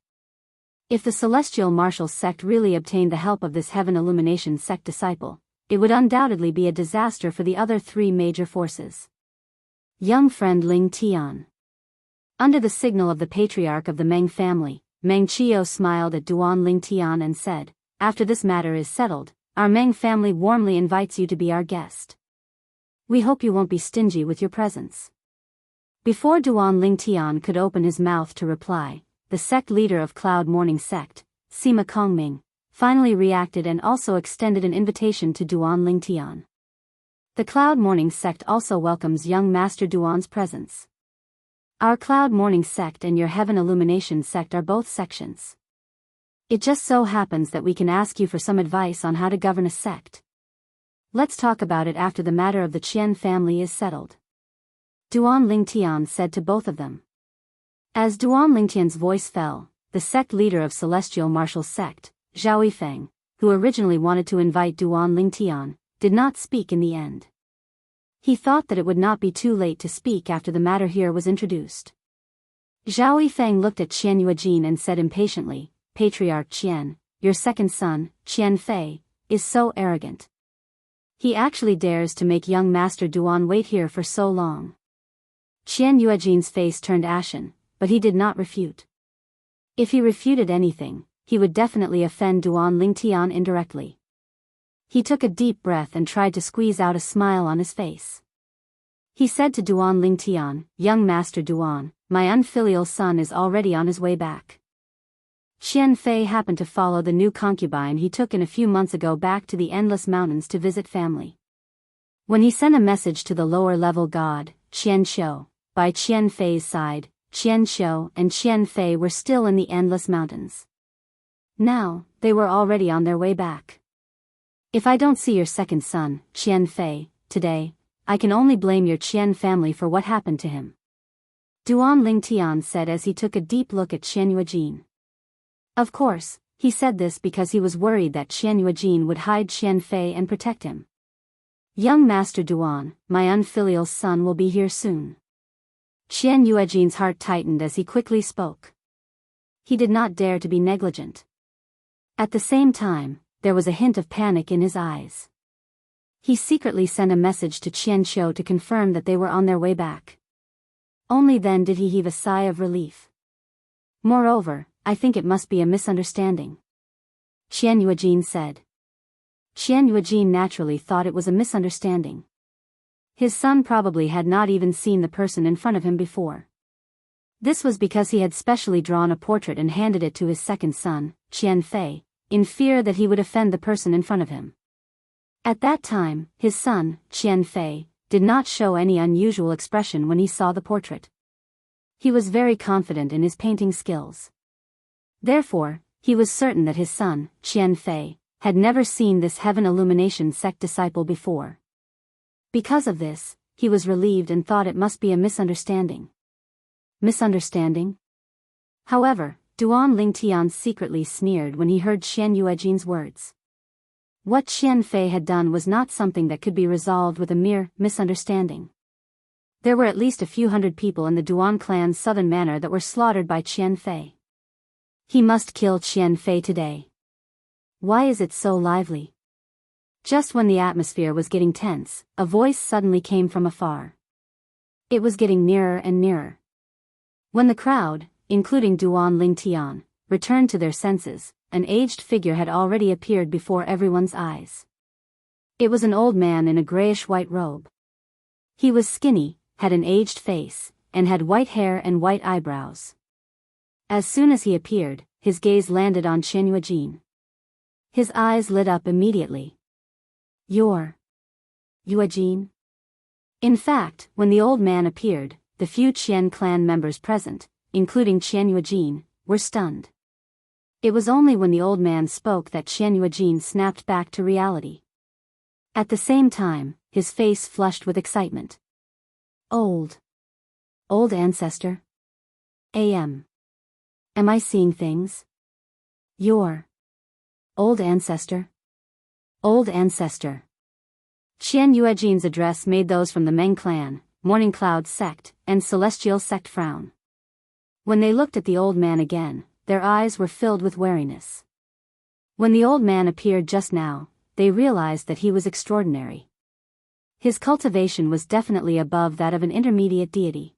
A: If the Celestial Martial Sect really obtained the help of this Heaven Illumination Sect disciple, it would undoubtedly be a disaster for the other three major forces. Young friend Ling Tian. Under the signal of the patriarch of the Meng family, Meng Qiu smiled at Duan Ling Tian and said, after this matter is settled, our Meng family warmly invites you to be our guest. We hope you won't be stingy with your presence. Before Duan Ling Tian could open his mouth to reply, the sect leader of Cloud Morning Sect, Sima Kongming, finally reacted and also extended an invitation to Duan Ling Tian. The Cloud Morning Sect also welcomes young Master Duan's presence. Our Cloud Morning Sect and your Heaven Illumination Sect are both sections. It just so happens that we can ask you for some advice on how to govern a sect. Let's talk about it after the matter of the Qian family is settled. Duan Ling Tian said to both of them. As Duan Ling Tian's voice fell, the sect leader of Celestial Martial Sect, Zhao Yifeng, who originally wanted to invite Duan Ling Tian, did not speak in the end. He thought that it would not be too late to speak after the matter here was introduced. Zhao Yifeng looked at Qian Yuejin and said impatiently, Patriarch Qian, your second son, Qian Fei, is so arrogant. He actually dares to make young Master Duan wait here for so long. Qian Yuejin's face turned ashen, but he did not refute. If he refuted anything, he would definitely offend Duan Lingtian indirectly. He took a deep breath and tried to squeeze out a smile on his face. He said to Duan Lingtian, "Young Master Duan, my unfilial son is already on his way back." Qian Fei happened to follow the new concubine he took in a few months ago back to the Endless Mountains to visit family. When he sent a message to the lower-level god, Qian Shou, by Qian Fei's side, Qian Shou and Qian Fei were still in the Endless Mountains. Now, they were already on their way back. "If I don't see your second son, Qian Fei, today, I can only blame your Qian family for what happened to him," Duan Lingtian said as he took a deep look at Qian Yuejin. Of course, he said this because he was worried that Qian Yuejin would hide Qian Fei and protect him. "Young Master Duan, my unfilial son will be here soon." Qian Yuejin's heart tightened as he quickly spoke. He did not dare to be negligent. At the same time, there was a hint of panic in his eyes. He secretly sent a message to Qian Shou to confirm that they were on their way back. Only then did he heave a sigh of relief. "Moreover, I think it must be a misunderstanding," Qian Yuejin said. Qian Yuejin naturally thought it was a misunderstanding. His son probably had not even seen the person in front of him before. This was because he had specially drawn a portrait and handed it to his second son, Qian Fei, in fear that he would offend the person in front of him. At that time, his son, Qian Fei, did not show any unusual expression when he saw the portrait. He was very confident in his painting skills. Therefore, he was certain that his son, Qian Fei, had never seen this heaven illumination sect disciple before. Because of this, he was relieved and thought it must be a misunderstanding. Misunderstanding? However, Duan Lingtian secretly sneered when he heard Qian Yuejin's words. What Qian Fei had done was not something that could be resolved with a mere misunderstanding. There were at least a few hundred people in the Duan clan's southern manor that were slaughtered by Qian Fei. He must kill Qian Fei today. Why is it so lively? Just when the atmosphere was getting tense, a voice suddenly came from afar. It was getting nearer and nearer. When the crowd, including Duan Lingtian, returned to their senses, an aged figure had already appeared before everyone's eyes. It was an old man in a grayish-white robe. He was skinny, had an aged face, and had white hair and white eyebrows. As soon as he appeared, his gaze landed on Qian Yuejin. His eyes lit up immediately. "You're Yuejin?" In fact, when the old man appeared, the few Qian clan members present, including Qian Yuejin, were stunned. It was only when the old man spoke that Qian Yuejin snapped back to reality. At the same time, his face flushed with excitement. Old ancestor? Am I seeing things? Your old ancestor? Old ancestor. Qian Yuejin's address made those from the Meng clan, Morning Cloud sect, and Celestial sect frown. When they looked at the old man again, their eyes were filled with wariness. When the old man appeared just now, they realized that he was extraordinary. His cultivation was definitely above that of an intermediate deity.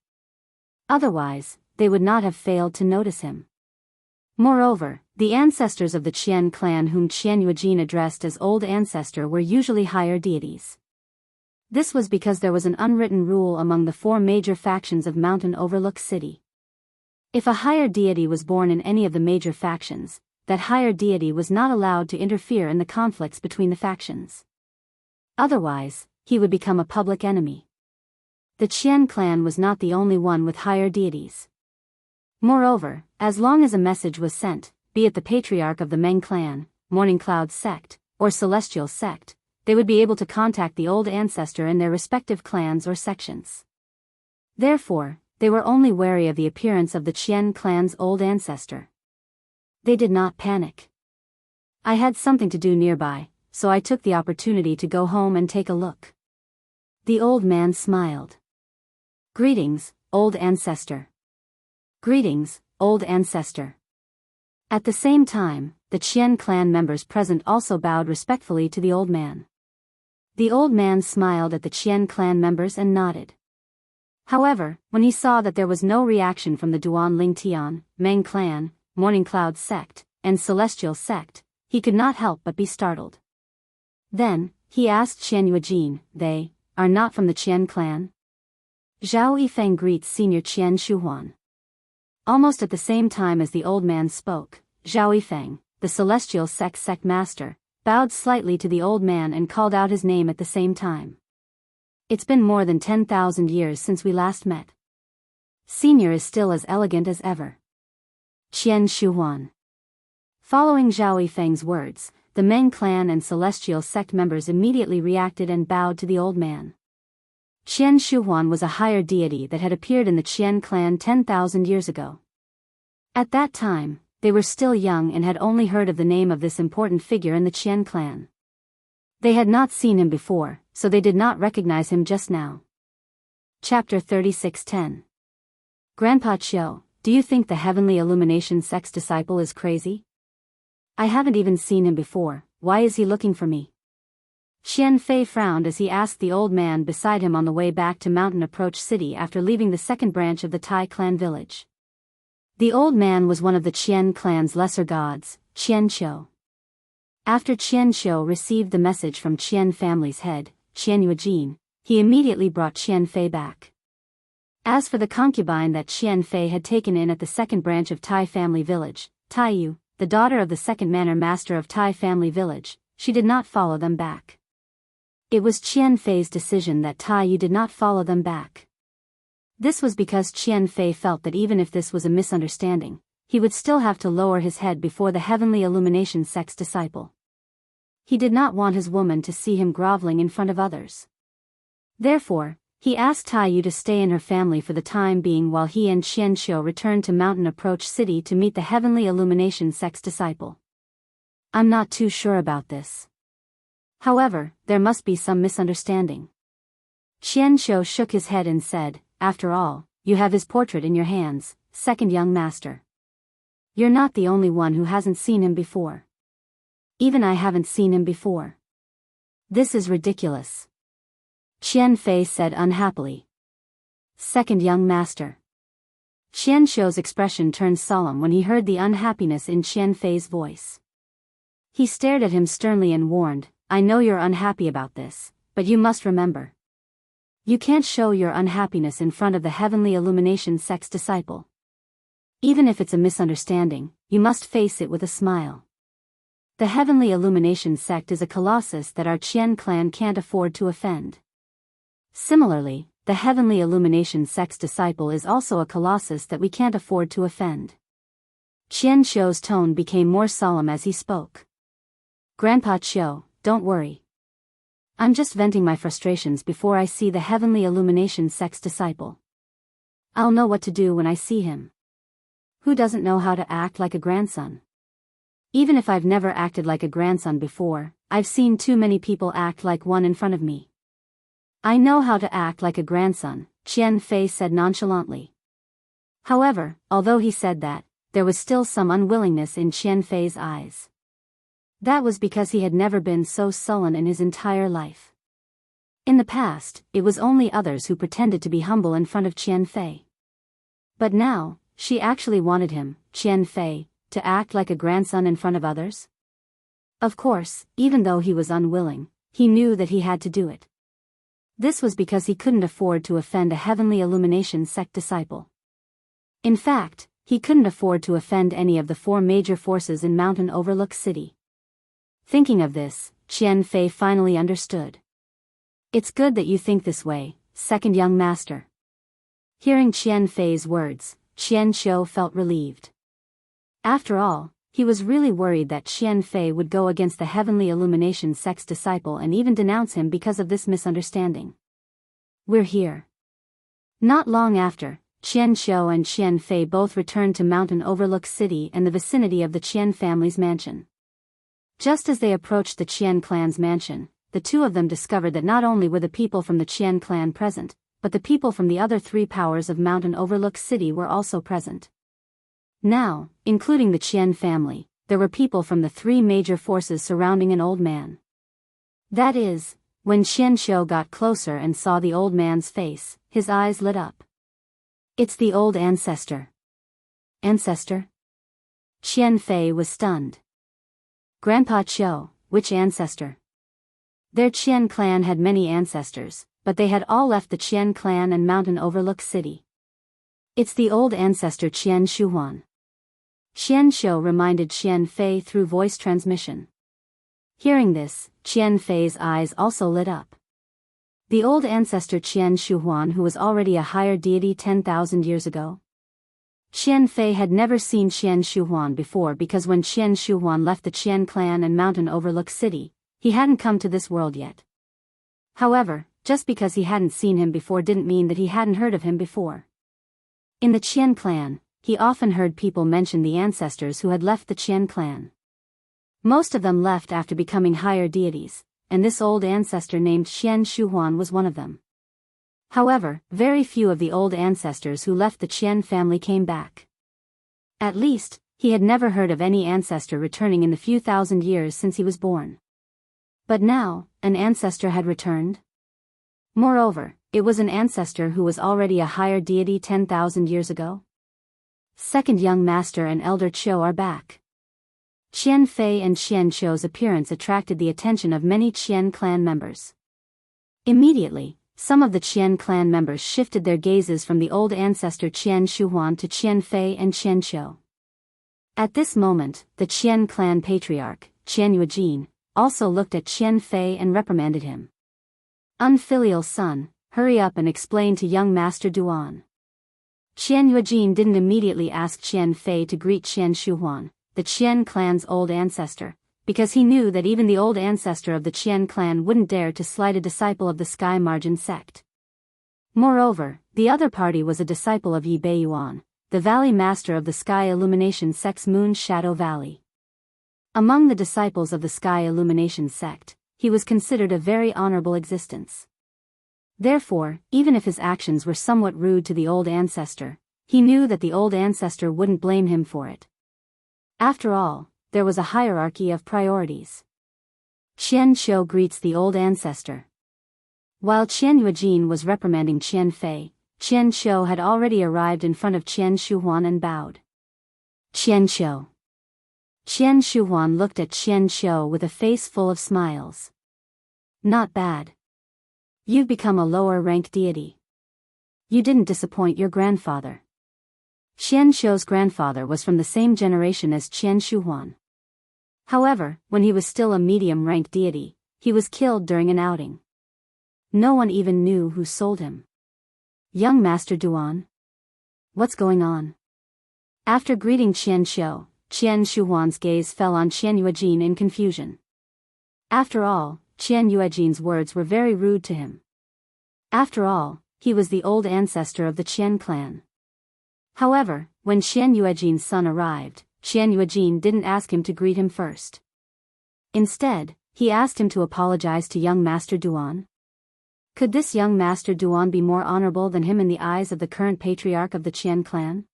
A: Otherwise, they would not have failed to notice him. Moreover, the ancestors of the Qian clan whom Qian Yuejin addressed as Old Ancestor were usually higher deities. This was because there was an unwritten rule among the four major factions of Mountain Overlook City. If a higher deity was born in any of the major factions, that higher deity was not allowed to interfere in the conflicts between the factions. Otherwise, he would become a public enemy. The Qian clan was not the only one with higher deities. Moreover, as long as a message was sent, be it the patriarch of the Meng clan, Morning Cloud sect, or Celestial sect, they would be able to contact the old ancestor in their respective clans or sections. Therefore, they were only wary of the appearance of the Qian clan's old ancestor. They did not panic. I had something to do nearby, so I took the opportunity to go home and take a look. The old man smiled. Greetings, old ancestor. Greetings, old ancestor. At the same time, the Qian clan members present also bowed respectfully to the old man. The old man smiled at the Qian clan members and nodded. However, when he saw that there was no reaction from the Duan Lingtian, Meng clan, Morning Cloud sect, and Celestial sect, he could not help but be startled. Then, he asked Qian Yuejin, "They are not from the Qian clan?" Zhao Yifeng greets Senior Qian Shuhuan. Almost at the same time as the old man spoke, Zhao Yifeng, the Celestial sect master, bowed slightly to the old man and called out his name at the same time. "It's been more than 10,000 years since we last met. Senior is still as elegant as ever." Qian Shuhuan. Following Zhao Yifeng's words, the Meng clan and Celestial sect members immediately reacted and bowed to the old man. Qian Shuhuan was a higher deity that had appeared in the Qian clan 10,000 years ago. At that time, they were still young and had only heard of the name of this important figure in the Qian clan. They had not seen him before, so they did not recognize him just now. Chapter 36:10. Grandpa Chiu, do you think the Heavenly Illumination sect's disciple is crazy? I haven't even seen him before, why is he looking for me? Qian Fei frowned as he asked the old man beside him on the way back to Mountain Approach City after leaving the second branch of the Tai clan village. The old man was one of the Qian clan's lesser gods, Qian Qiu. After Qian Qiu received the message from Qian family's head, Qian Yuejin, he immediately brought Qian Fei back. As for the concubine that Qian Fei had taken in at the second branch of Tai family village, Tai Yu, the daughter of the second manor master of Tai family village, she did not follow them back. It was Qian Fei's decision that Tai Yu did not follow them back. This was because Qian Fei felt that even if this was a misunderstanding, he would still have to lower his head before the Heavenly Illumination sect's disciple. He did not want his woman to see him groveling in front of others. Therefore, he asked Tai Yu to stay in her family for the time being while he and Qian Qiu returned to Mountain Approach City to meet the Heavenly Illumination sect's disciple. I'm not too sure about this. However, there must be some misunderstanding. Qian Qiu shook his head and said, "After all, you have his portrait in your hands, second young master. You're not the only one who hasn't seen him before. Even I haven't seen him before. This is ridiculous." Qian Fei said unhappily. Second young master. Qian Qiu's expression turned solemn when he heard the unhappiness in Qian Fei's voice. He stared at him sternly and warned, "I know you're unhappy about this, but you must remember. You can't show your unhappiness in front of the Heavenly Illumination sect's disciple. Even if it's a misunderstanding, you must face it with a smile. The Heavenly Illumination sect is a colossus that our Qian clan can't afford to offend. Similarly, the Heavenly Illumination sect's disciple is also a colossus that we can't afford to offend." Qian Qiu's tone became more solemn as he spoke. "Grandpa Qiu, don't worry. I'm just venting my frustrations before I see the Heavenly Illumination sect's disciple. I'll know what to do when I see him. Who doesn't know how to act like a grandson? Even if I've never acted like a grandson before, I've seen too many people act like one in front of me. I know how to act like a grandson," Qian Fei said nonchalantly. However, although he said that, there was still some unwillingness in Qian Fei's eyes. That was because he had never been so sullen in his entire life. In the past, it was only others who pretended to be humble in front of Qian Fei. But now, she actually wanted him, Qian Fei, to act like a grandson in front of others? Of course, even though he was unwilling, he knew that he had to do it. This was because he couldn't afford to offend a Heavenly Illumination sect disciple. In fact, he couldn't afford to offend any of the four major forces in Mountain Overlook City. Thinking of this, Qian Fei finally understood. "It's good that you think this way, second young master." Hearing Qian Fei's words, Qian Qiu felt relieved. After all, he was really worried that Qian Fei would go against the Heavenly Illumination sect's disciple and even denounce him because of this misunderstanding. "We're here." Not long after, Qian Qiu and Qian Fei both returned to Mountain Overlook City and the vicinity of the Qian family's mansion. Just as they approached the Qian clan's mansion, the two of them discovered that not only were the people from the Qian clan present, but the people from the other three powers of Mountain Overlook City were also present. Now, including the Qian family, there were people from the three major forces surrounding an old man. That is, When Xianxiu got closer and saw the old man's face, his eyes lit up. It's the old ancestor. Ancestor? Qian Fei was stunned. Grandpa Qiu, which ancestor? Their Qian clan had many ancestors, but they had all left the Qian clan and mountain overlook city. It's the old ancestor Qian Shuhuan. Xianxiu reminded Qian Fei through voice transmission. Hearing this, Qian Fei's eyes also lit up. The old ancestor Qian Shuhuan, who was already a higher deity 10,000 years ago. Qian Fei had never seen Qian Shuhuan before because when Qian Shuhuan left the Qian clan and mountain overlook city, he hadn't come to this world yet. However, just because he hadn't seen him before didn't mean that he hadn't heard of him before. In the Qian clan, he often heard people mention the ancestors who had left the Qian clan. Most of them left after becoming higher deities, and this old ancestor named Qian Shuhuan was one of them. However, very few of the old ancestors who left the Qian family came back. At least, he had never heard of any ancestor returning in the few thousand years since he was born. But now, an ancestor had returned. Moreover, it was an ancestor who was already a higher deity 10,000 years ago. Second young master and elder Qiu are back. Qian Fei and Xianxiu's appearance attracted the attention of many Qian clan members. Immediately, some of the Qian clan members shifted their gazes from the old ancestor Qian Shuhuan to Qian Fei and Xianxiu. At this moment, the Qian clan patriarch, Qian Yuejin, also looked at Qian Fei and reprimanded him. Unfilial son, hurry up and explain to young master Duan. Qian Yuejin didn't immediately ask Qian Fei to greet Qian Shuhuan, the Qian clan's old ancestor, because he knew that even the old ancestor of the Qian clan wouldn't dare to slight a disciple of the Sky Margin sect. Moreover, the other party was a disciple of Yi Beiyuan, the valley master of the Sky Illumination sect's Moon Shadow Valley. Among the disciples of the Sky Illumination sect, he was considered a very honorable existence. Therefore, even if his actions were somewhat rude to the old ancestor, he knew that the old ancestor wouldn't blame him for it. After all, there was a hierarchy of priorities. Xianxiu greets the old ancestor. While Qian Yuejin was reprimanding Qian Fei, Xianxiu had already arrived in front of Qian Shuhuan and bowed. Xianxiu. Qian Shuhuan looked at Xianxiu with a face full of smiles. Not bad. You've become a lower-rank deity. You didn't disappoint your grandfather. Xianxiu's grandfather was from the same generation as Qian Shuhuan. However, when he was still a medium-ranked deity, he was killed during an outing. No one even knew who sold him. Young Master Duan? What's going on? After greeting Xianxiu, Qian Shuhuan's gaze fell on Qian Yuejin in confusion. After all, Qian Yuejin's words were very rude to him. After all, he was the old ancestor of the Qian clan. However, when Qian Yuejin's son arrived, Qian Yuejin didn't ask him to greet him first. Instead, he asked him to apologize to young Master Duan. Could this young Master Duan be more honorable than him in the eyes of the current patriarch of the Qian clan?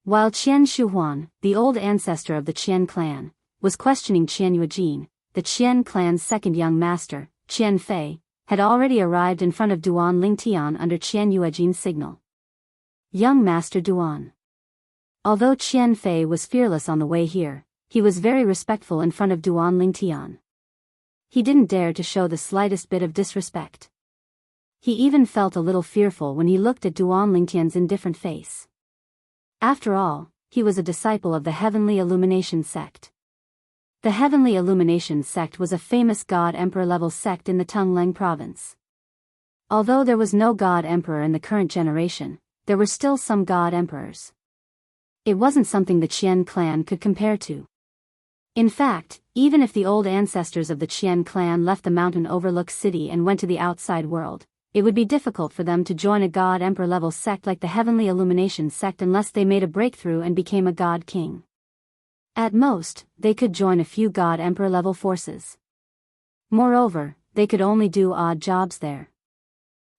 A: While Qian Shuhuan, the old ancestor of the Qian clan, was questioning Qian Yuejin, the Qian clan's second young master, Qian Fei, had already arrived in front of Duan Lingtian under Qian Yuejin's signal. Young Master Duan. Although Qian Fei was fearless on the way here, he was very respectful in front of Duan Lingtian. He didn't dare to show the slightest bit of disrespect. He even felt a little fearful when he looked at Duan Lingtian's indifferent face. After all, he was a disciple of the Heavenly Illumination sect. The Heavenly Illumination sect was a famous God-Emperor level sect in the Tungleng province. Although there was no God-Emperor in the current generation, there were still some God-Emperors. It wasn't something the Qian clan could compare to. In fact, even if the old ancestors of the Qian clan left the mountain overlook city and went to the outside world, it would be difficult for them to join a God-Emperor level sect like the Heavenly Illumination sect unless they made a breakthrough and became a God King. At most, they could join a few God-Emperor level forces. Moreover, they could only do odd jobs there.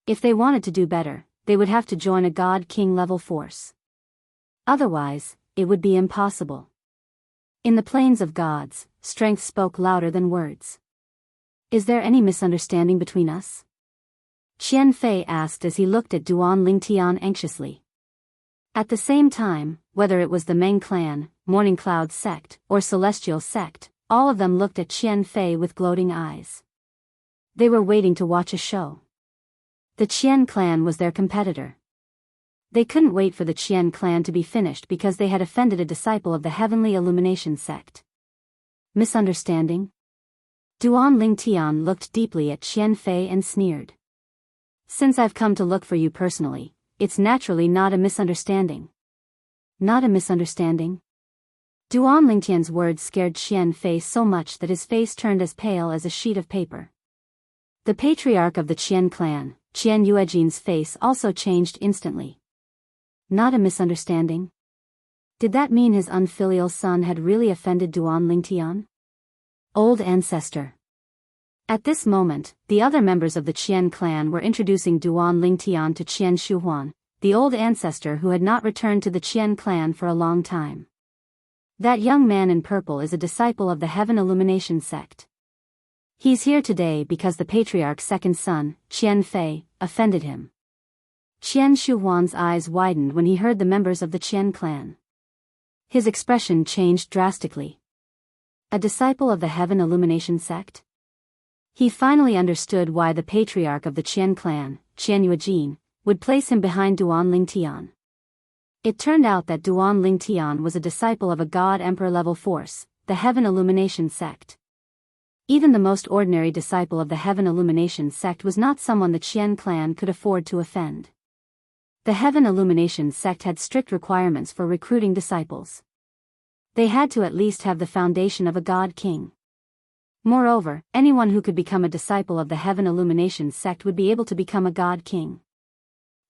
A: If they wanted to do better, they would have to join a God King level force. Otherwise, it would be impossible. In the plains of gods, strength spoke louder than words. Is there any misunderstanding between us? Qian Fei asked as he looked at Duan Lingtian anxiously. At the same time, whether it was the Meng clan, Morning Cloud sect, or Celestial sect, all of them looked at Qian Fei with gloating eyes. They were waiting to watch a show. The Qian clan was their competitor. They couldn't wait for the Qian clan to be finished because they had offended a disciple of the Heavenly Illumination sect. Misunderstanding? Duan Lingtian looked deeply at Qian Fei and sneered. Since I've come to look for you personally, it's naturally not a misunderstanding. Not a misunderstanding? Duan Lingtian's words scared Qian Fei so much that his face turned as pale as a sheet of paper. The patriarch of the Qian clan, Qian Yuejin's face also changed instantly. Not a misunderstanding? Did that mean his unfilial son had really offended Duan Lingtian? Old ancestor. At this moment, the other members of the Qian clan were introducing Duan Lingtian to Qian Shuhuan, the old ancestor who had not returned to the Qian clan for a long time. That young man in purple is a disciple of the Heaven Illumination sect. He's here today because the patriarch's second son, Qian Fei, offended him. Qian Shuhuan's eyes widened when he heard the members of the Qian clan. His expression changed drastically. A disciple of the Heaven Illumination sect? He finally understood why the patriarch of the Qian clan, Qian Yuejin, would place him behind Duan Lingtian. It turned out that Duan Lingtian was a disciple of a God Emperor level force, the Heaven Illumination sect. Even the most ordinary disciple of the Heaven Illumination sect was not someone the Qian clan could afford to offend. The Heaven Illumination sect had strict requirements for recruiting disciples. They had to at least have the foundation of a God King. Moreover, anyone who could become a disciple of the Heaven Illumination sect would be able to become a God King.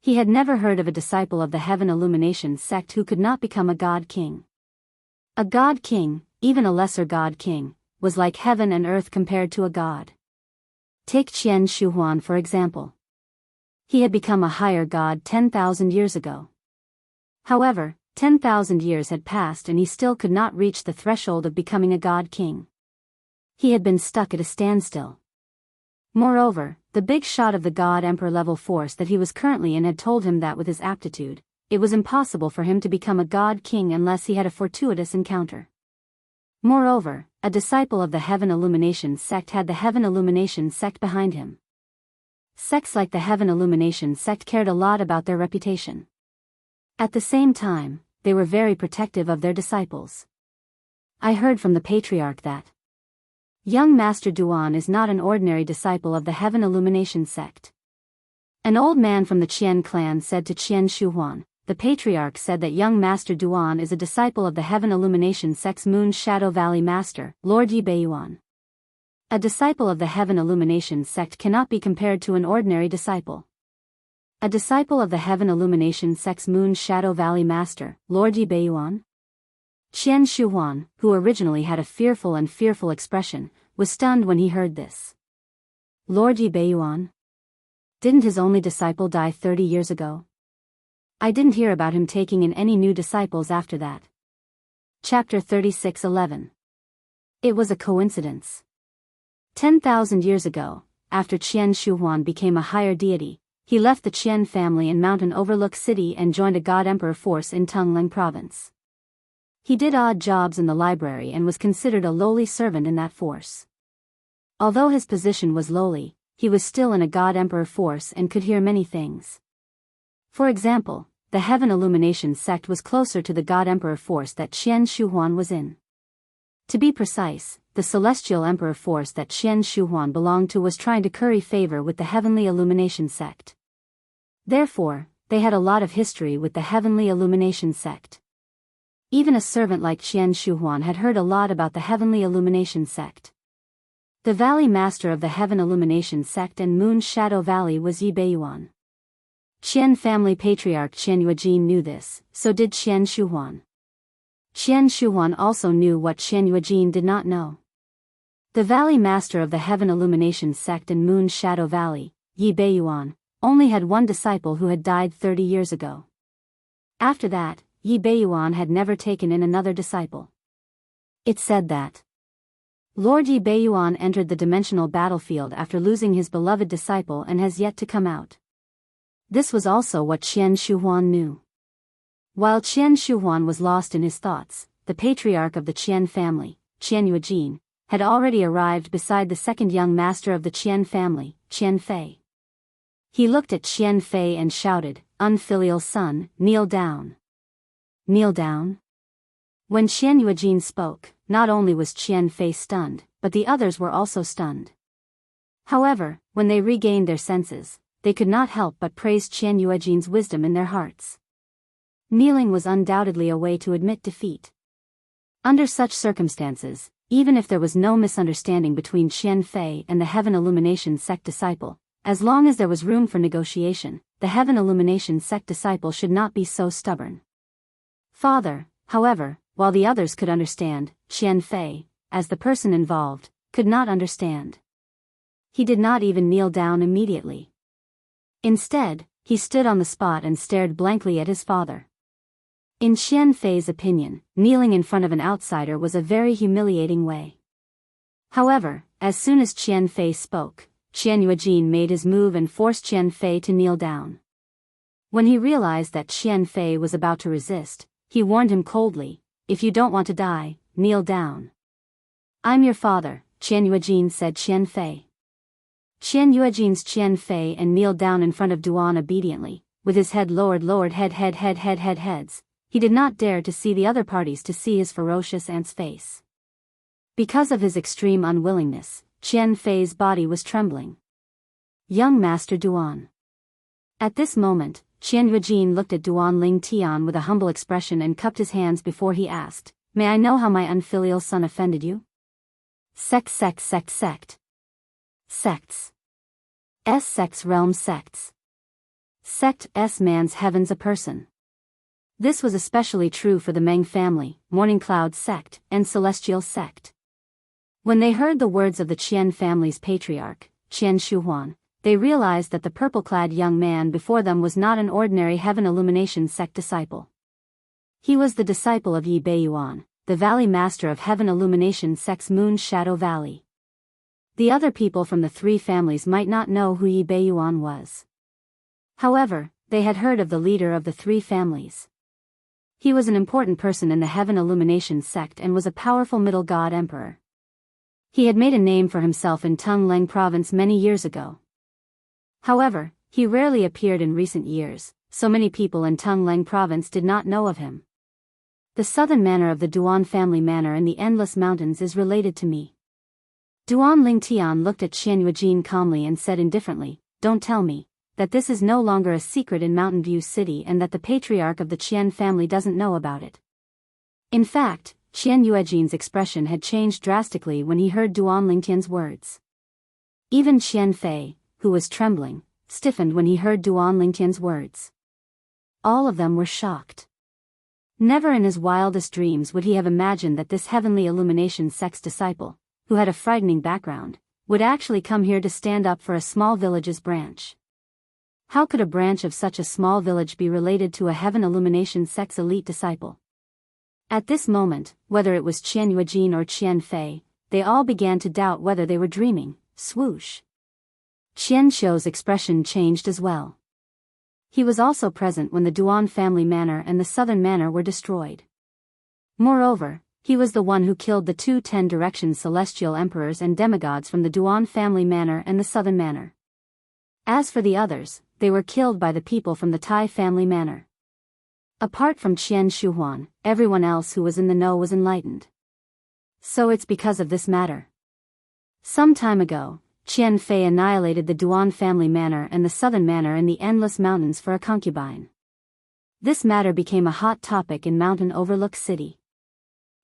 A: He had never heard of a disciple of the Heaven Illumination sect who could not become a God King. A God King, even a lesser God King, was like heaven and earth compared to a god. Take Qian Shuhuan for example. He had become a higher god 10,000 years ago. However, 10,000 years had passed and he still could not reach the threshold of becoming a God King. He had been stuck at a standstill. Moreover, the big shot of the God Emperor level force that he was currently in had told him that with his aptitude, it was impossible for him to become a God King unless he had a fortuitous encounter. Moreover, a disciple of the Heaven Illumination sect had the Heaven Illumination sect behind him. Sects like the Heaven Illumination sect cared a lot about their reputation. At the same time, they were very protective of their disciples. I heard from the patriarch that young Master Duan is not an ordinary disciple of the Heaven Illumination sect. An old man from the Qian clan said to Qian Shuhuan, the patriarch said that young Master Duan is a disciple of the Heaven Illumination sect's Moon Shadow Valley Master, Lord Yi Beiyuan. A disciple of the Heaven Illumination sect cannot be compared to an ordinary disciple. A disciple of the Heaven Illumination sect's Moon Shadow Valley Master, Lord Yi Beiyuan? Qian Shuhuan, who originally had a fearful expression, was stunned when he heard this. Lord Yi Beiyuan? Didn't his only disciple die 30 years ago? I didn't hear about him taking in any new disciples after that. Chapter 36:11. It was a coincidence. 10,000 years ago, after Qian Shuhuan became a higher deity, he left the Qian family in Mountain Overlook City and joined a God Emperor force in Tongling Province. He did odd jobs in the library and was considered a lowly servant in that force. Although his position was lowly, he was still in a God Emperor force and could hear many things. For example, the Heaven Illumination sect was closer to the God Emperor force that Qian Shuhuan was in. To be precise, the Celestial Emperor force that Qian Shuhuan belonged to was trying to curry favor with the Heavenly Illumination sect. Therefore, they had a lot of history with the Heavenly Illumination sect. Even a servant like Qian Shuhuan had heard a lot about the Heavenly Illumination sect. The Valley Master of the Heaven Illumination sect and Moon Shadow Valley was Yi Beiyuan. Qian family patriarch Qian Yuejin knew this, so did Qian Shuhuan. Qian Shuhuan also knew what Qian Yuejin did not know. The Valley Master of the Heaven Illumination sect and Moon Shadow Valley, Yi Beiyuan, only had one disciple who had died 30 years ago. After that, Yi Beiyuan had never taken in another disciple. It said that Lord Yi Beiyuan entered the dimensional battlefield after losing his beloved disciple and has yet to come out. This was also what Qian Shuhuan knew. While Qian Shuhuan was lost in his thoughts, the patriarch of the Qian family, Qian Yuejin, had already arrived beside the second young master of the Qian family, Qian Fei. He looked at Qian Fei and shouted, "Unfilial son, kneel down." Kneel down? When Qian Yuejin spoke, not only was Qian Fei stunned, but the others were also stunned. However, when they regained their senses, they could not help but praise Qian Yuejin's wisdom in their hearts. Kneeling was undoubtedly a way to admit defeat. Under such circumstances, even if there was no misunderstanding between Qian Fei and the Heaven Illumination sect disciple, as long as there was room for negotiation, the Heaven Illumination sect disciple should not be so stubborn. Father, however, while the others could understand, Qian Fei, as the person involved, could not understand. He did not even kneel down immediately. Instead, he stood on the spot and stared blankly at his father. In Qian Fei's opinion, kneeling in front of an outsider was a very humiliating way. However, as soon as Qian Fei spoke, Qian Yuejin made his move and forced Qian Fei to kneel down. When he realized that Qian Fei was about to resist, he warned him coldly, "If you don't want to die, kneel down." "I'm your father," Qian Yuejin said Qian Fei. Qian Yuejin's Qian Fei and kneeled down in front of Duan obediently, with his head lowered heads. He did not dare to see the other parties to see his ferocious aunt's face. Because of his extreme unwillingness, Qian Fei's body was trembling. Young Master Duan. At this moment, Qian Yuejin looked at Duan Ling Tian with a humble expression and cupped his hands before he asked, "May I know how my unfilial son offended you?" Sect. Sects. Sects realm sects. Sect man's heavens a person. This was especially true for the Meng family, Morning Cloud sect, and Celestial sect. When they heard the words of the Qian family's patriarch, Qian Shuhuan, they realized that the purple-clad young man before them was not an ordinary Heaven Illumination sect disciple. He was the disciple of Yi Beiyuan, the Valley Master of Heaven Illumination sect's Moon Shadow Valley. The other people from the three families might not know who Yi Beiyuan was. However, they had heard of the leader of the three families. He was an important person in the Heaven Illumination sect and was a powerful middle god emperor. He had made a name for himself in Tungleng province many years ago. However, he rarely appeared in recent years, so many people in Tungleng province did not know of him. The southern manor of the Duan family manor in the Endless Mountains is related to me. Duan Ling Tian looked at Qian Yuejin calmly and said indifferently, "Don't tell me that this is no longer a secret in Mountain View City and that the patriarch of the Qian family doesn't know about it." In fact, Qian Yuejin's expression had changed drastically when he heard Duan Lingtian's words. Even Qian Fei, who was trembling, stiffened when he heard Duan Lingtian's words. All of them were shocked. Never in his wildest dreams would he have imagined that this Heavenly Illumination sect's disciple, who had a frightening background, would actually come here to stand up for a small village's branch. How could a branch of such a small village be related to a Heaven Illumination sect's elite disciple? At this moment, whether it was Qian Yuejin or Qian Fei, they all began to doubt whether they were dreaming. Swoosh. Qian Xiu's expression changed as well. He was also present when the Duan family manor and the southern manor were destroyed. Moreover, he was the one who killed the two 10-direction celestial emperors and demigods from the Duan family manor and the southern manor. As for the others, they were killed by the people from the Tai family manor. Apart from Qian Shuhuan, everyone else who was in the know was enlightened. So it's because of this matter. Some time ago, Qian Fei annihilated the Duan family manor and the southern manor in the Endless Mountains for a concubine. This matter became a hot topic in Mountain Overlook City.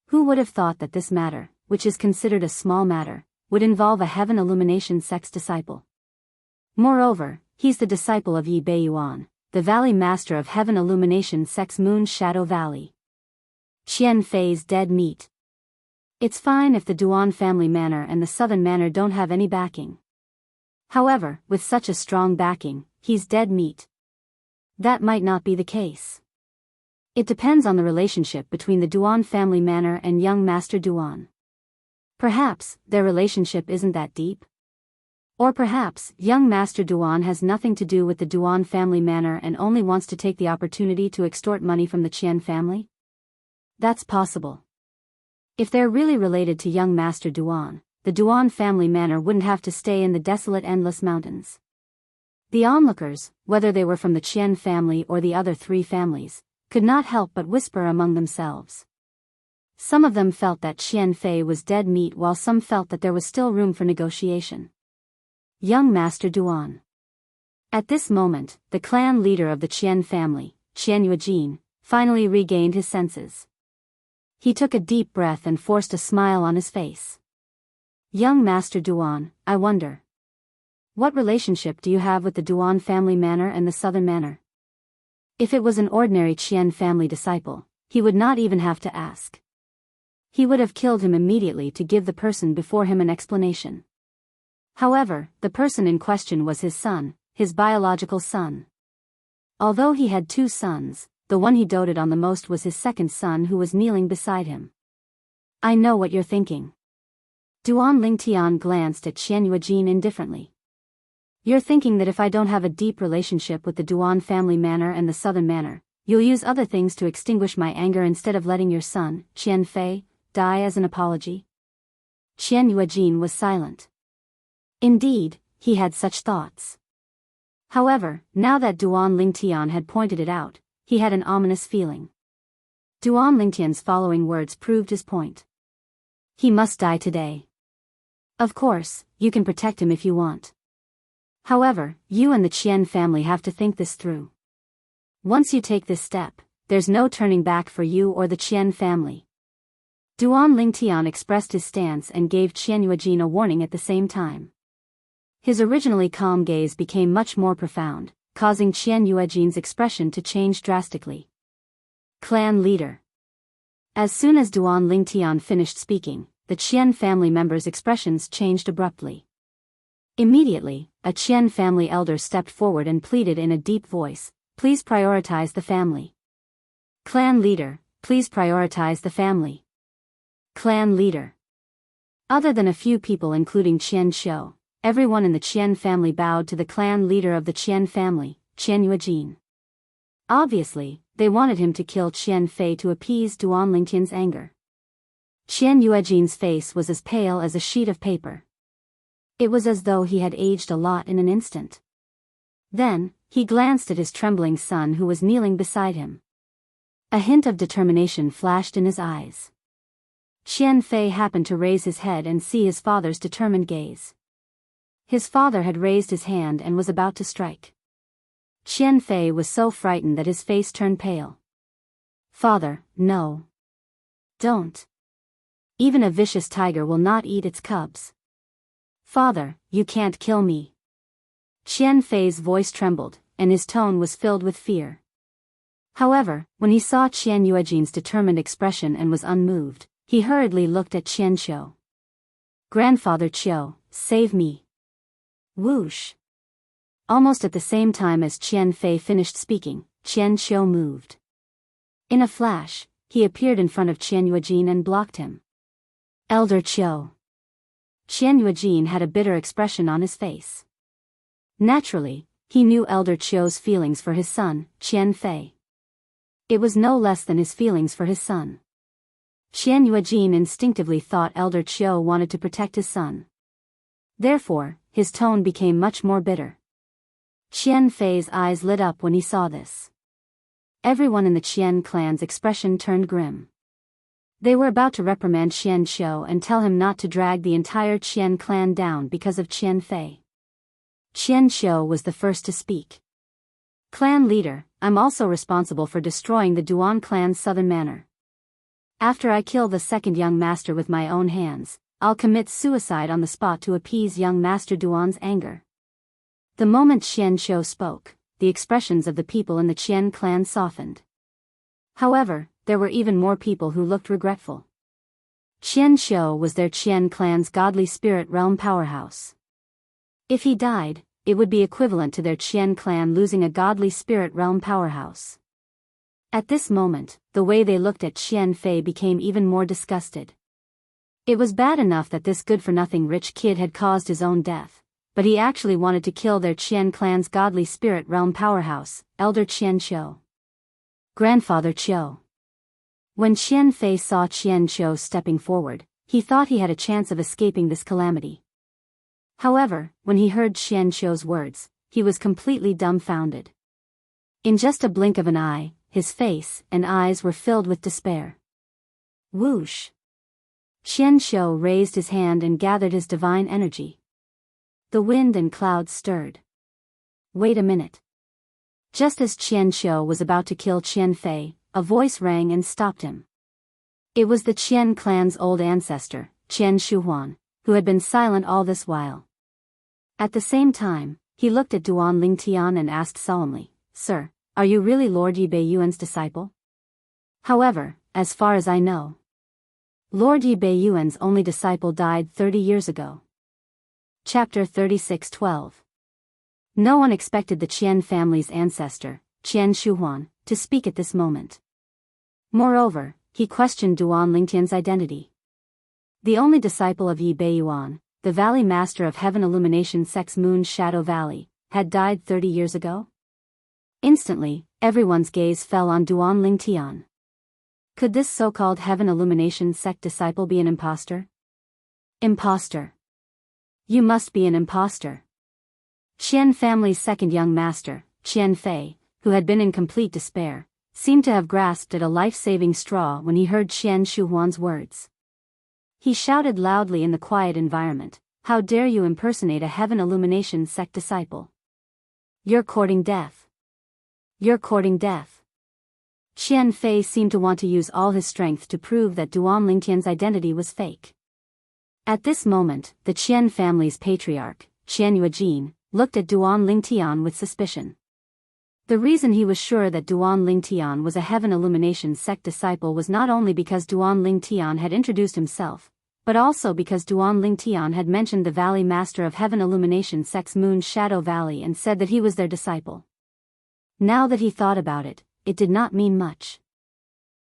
A: Who would have thought that this matter, which is considered a small matter, would involve a Heaven Illumination sect's disciple? Moreover, he's the disciple of Yi Beiyuan, the Valley Master of Heaven Illumination sect's Moon Shadow Valley. Qian Fei's dead meat. It's fine if the Duan family manor and the southern manor don't have any backing. However, with such a strong backing, he's dead meat. That might not be the case. It depends on the relationship between the Duan family manor and young Master Duan. Perhaps their relationship isn't that deep? Or perhaps young Master Duan has nothing to do with the Duan family manor and only wants to take the opportunity to extort money from the Qian family? That's possible. If they're really related to young Master Duan, the Duan family manor wouldn't have to stay in the desolate endless mountains. The onlookers, whether they were from the Qian family or the other three families, could not help but whisper among themselves. Some of them felt that Qian Fei was dead meat while some felt that there was still room for negotiation. Young Master Duan. At this moment, the clan leader of the Qian family, Qian Yuejin, finally regained his senses. He took a deep breath and forced a smile on his face. Young Master Duan, I wonder. What relationship do you have with the Duan family manor and the southern manor? If it was an ordinary Qian family disciple, he would not even have to ask. He would have killed him immediately to give the person before him an explanation. However, the person in question was his son, his biological son. Although he had two sons, the one he doted on the most was his second son who was kneeling beside him. I know what you're thinking. Duan Lingtian glanced at Qian Yuejin indifferently. You're thinking that if I don't have a deep relationship with the Duan family manor and the southern manor, you'll use other things to extinguish my anger instead of letting your son, Qian Fei, die as an apology? Qian Yuejin was silent. Indeed, he had such thoughts. However, now that Duan Lingtian had pointed it out, he had an ominous feeling. Duan Lingtian's following words proved his point. He must die today. Of course, you can protect him if you want. However, you and the Qian family have to think this through. Once you take this step, there's no turning back for you or the Qian family. Duan Lingtian expressed his stance and gave Qian Yuejin a warning at the same time. His originally calm gaze became much more profound, causing Qian Yuejin's expression to change drastically. Clan leader. As soon as Duan Lingtian finished speaking, the Qian family members' expressions changed abruptly. Immediately, a Qian family elder stepped forward and pleaded in a deep voice, "Please prioritize the family." Clan leader, please prioritize the family. Clan leader. Other than a few people including Qian Shou, everyone in the Qian family bowed to the clan leader of the Qian family, Qian Yuejin. Obviously, they wanted him to kill Qian Fei to appease Duan Lingtian's anger. Qian Yuejin's face was as pale as a sheet of paper. It was as though he had aged a lot in an instant. Then, he glanced at his trembling son who was kneeling beside him. A hint of determination flashed in his eyes. Qian Fei happened to raise his head and see his father's determined gaze. His father had raised his hand and was about to strike. Qian Fei was so frightened that his face turned pale. Father, no. Don't. Even a vicious tiger will not eat its cubs. Father, you can't kill me. Qian Fei's voice trembled, and his tone was filled with fear. However, when he saw Qian Yuejin's determined expression and was unmoved, he hurriedly looked at Qian Qiu. Grandfather Qiu, save me. Whoosh. Almost at the same time as Qian Fei finished speaking, Qian Qiu moved. In a flash, he appeared in front of Qian Yuejin and blocked him. Elder Qiu. Qian Yuejin had a bitter expression on his face. Naturally, he knew Elder Qiu's feelings for his son, Qian Fei. It was no less than his feelings for his son. Qian Yuejin instinctively thought Elder Qiu wanted to protect his son. Therefore, his tone became much more bitter. Qian Fei's eyes lit up when he saw this. Everyone in the Qian clan's expression turned grim. They were about to reprimand Qian Qiu and tell him not to drag the entire Qian clan down because of Qian Fei. Qian Qiu was the first to speak. Clan leader, I'm also responsible for destroying the Duan clan's southern manor. After I kill the second young master with my own hands, I'll commit suicide on the spot to appease young Master Duan's anger. The moment Qian Qiu spoke, the expressions of the people in the Qian clan softened. However, there were even more people who looked regretful. Qian Qiu was their Qian clan's godly spirit realm powerhouse. If he died, it would be equivalent to their Qian clan losing a godly spirit realm powerhouse. At this moment, the way they looked at Qian Fei became even more disgusted. It was bad enough that this good-for-nothing rich kid had caused his own death, but he actually wanted to kill their Qian clan's godly spirit realm powerhouse, Elder Qian Qiu. Grandfather Qiu. When Qian Fei saw Qian Qiu stepping forward, he thought he had a chance of escaping this calamity. However, when he heard Qian Qiu's words, he was completely dumbfounded. In just a blink of an eye, his face and eyes were filled with despair. Whoosh! Qian Qiu raised his hand and gathered his divine energy. The wind and clouds stirred. Wait a minute. Just as Qian Qiu was about to kill Qian Fei, a voice rang and stopped him. It was the Qian clan's old ancestor, Qian Shuhuan, who had been silent all this while. At the same time, he looked at Duan Lingtian and asked solemnly, "Sir, are you really Lord Yi Beiyuan's disciple?" However, as far as I know, Lord Yi Beiyuan's only disciple died 30 years ago. Chapter 36:12. No one expected the Qian family's ancestor, Qian Shuhuan, to speak at this moment. Moreover, he questioned Duan Lingtian's identity. The only disciple of Yi Beiyuan, the Valley Master of Heaven Illumination Sect's Moon's Shadow Valley, had died 30 years ago? Instantly, everyone's gaze fell on Duan Lingtian. Could this so-called Heaven Illumination Sect disciple be an impostor? Impostor. You must be an impostor. Qian family's second young master, Qian Fei, who had been in complete despair, seemed to have grasped at a life-saving straw when he heard Qian Shuhuan's words. He shouted loudly in the quiet environment, "How dare you impersonate a Heaven Illumination Sect disciple? You're courting death. You're courting death." Qian Fei seemed to want to use all his strength to prove that Duan Lingtian's identity was fake. At this moment, the Qian family's patriarch, Qian Yuejin, looked at Duan Lingtian with suspicion. The reason he was sure that Duan Lingtian was a Heaven Illumination Sect disciple was not only because Duan Lingtian had introduced himself, but also because Duan Lingtian had mentioned the Valley Master of Heaven Illumination Sect's Moon's Shadow Valley and said that he was their disciple. Now that he thought about it, it did not mean much.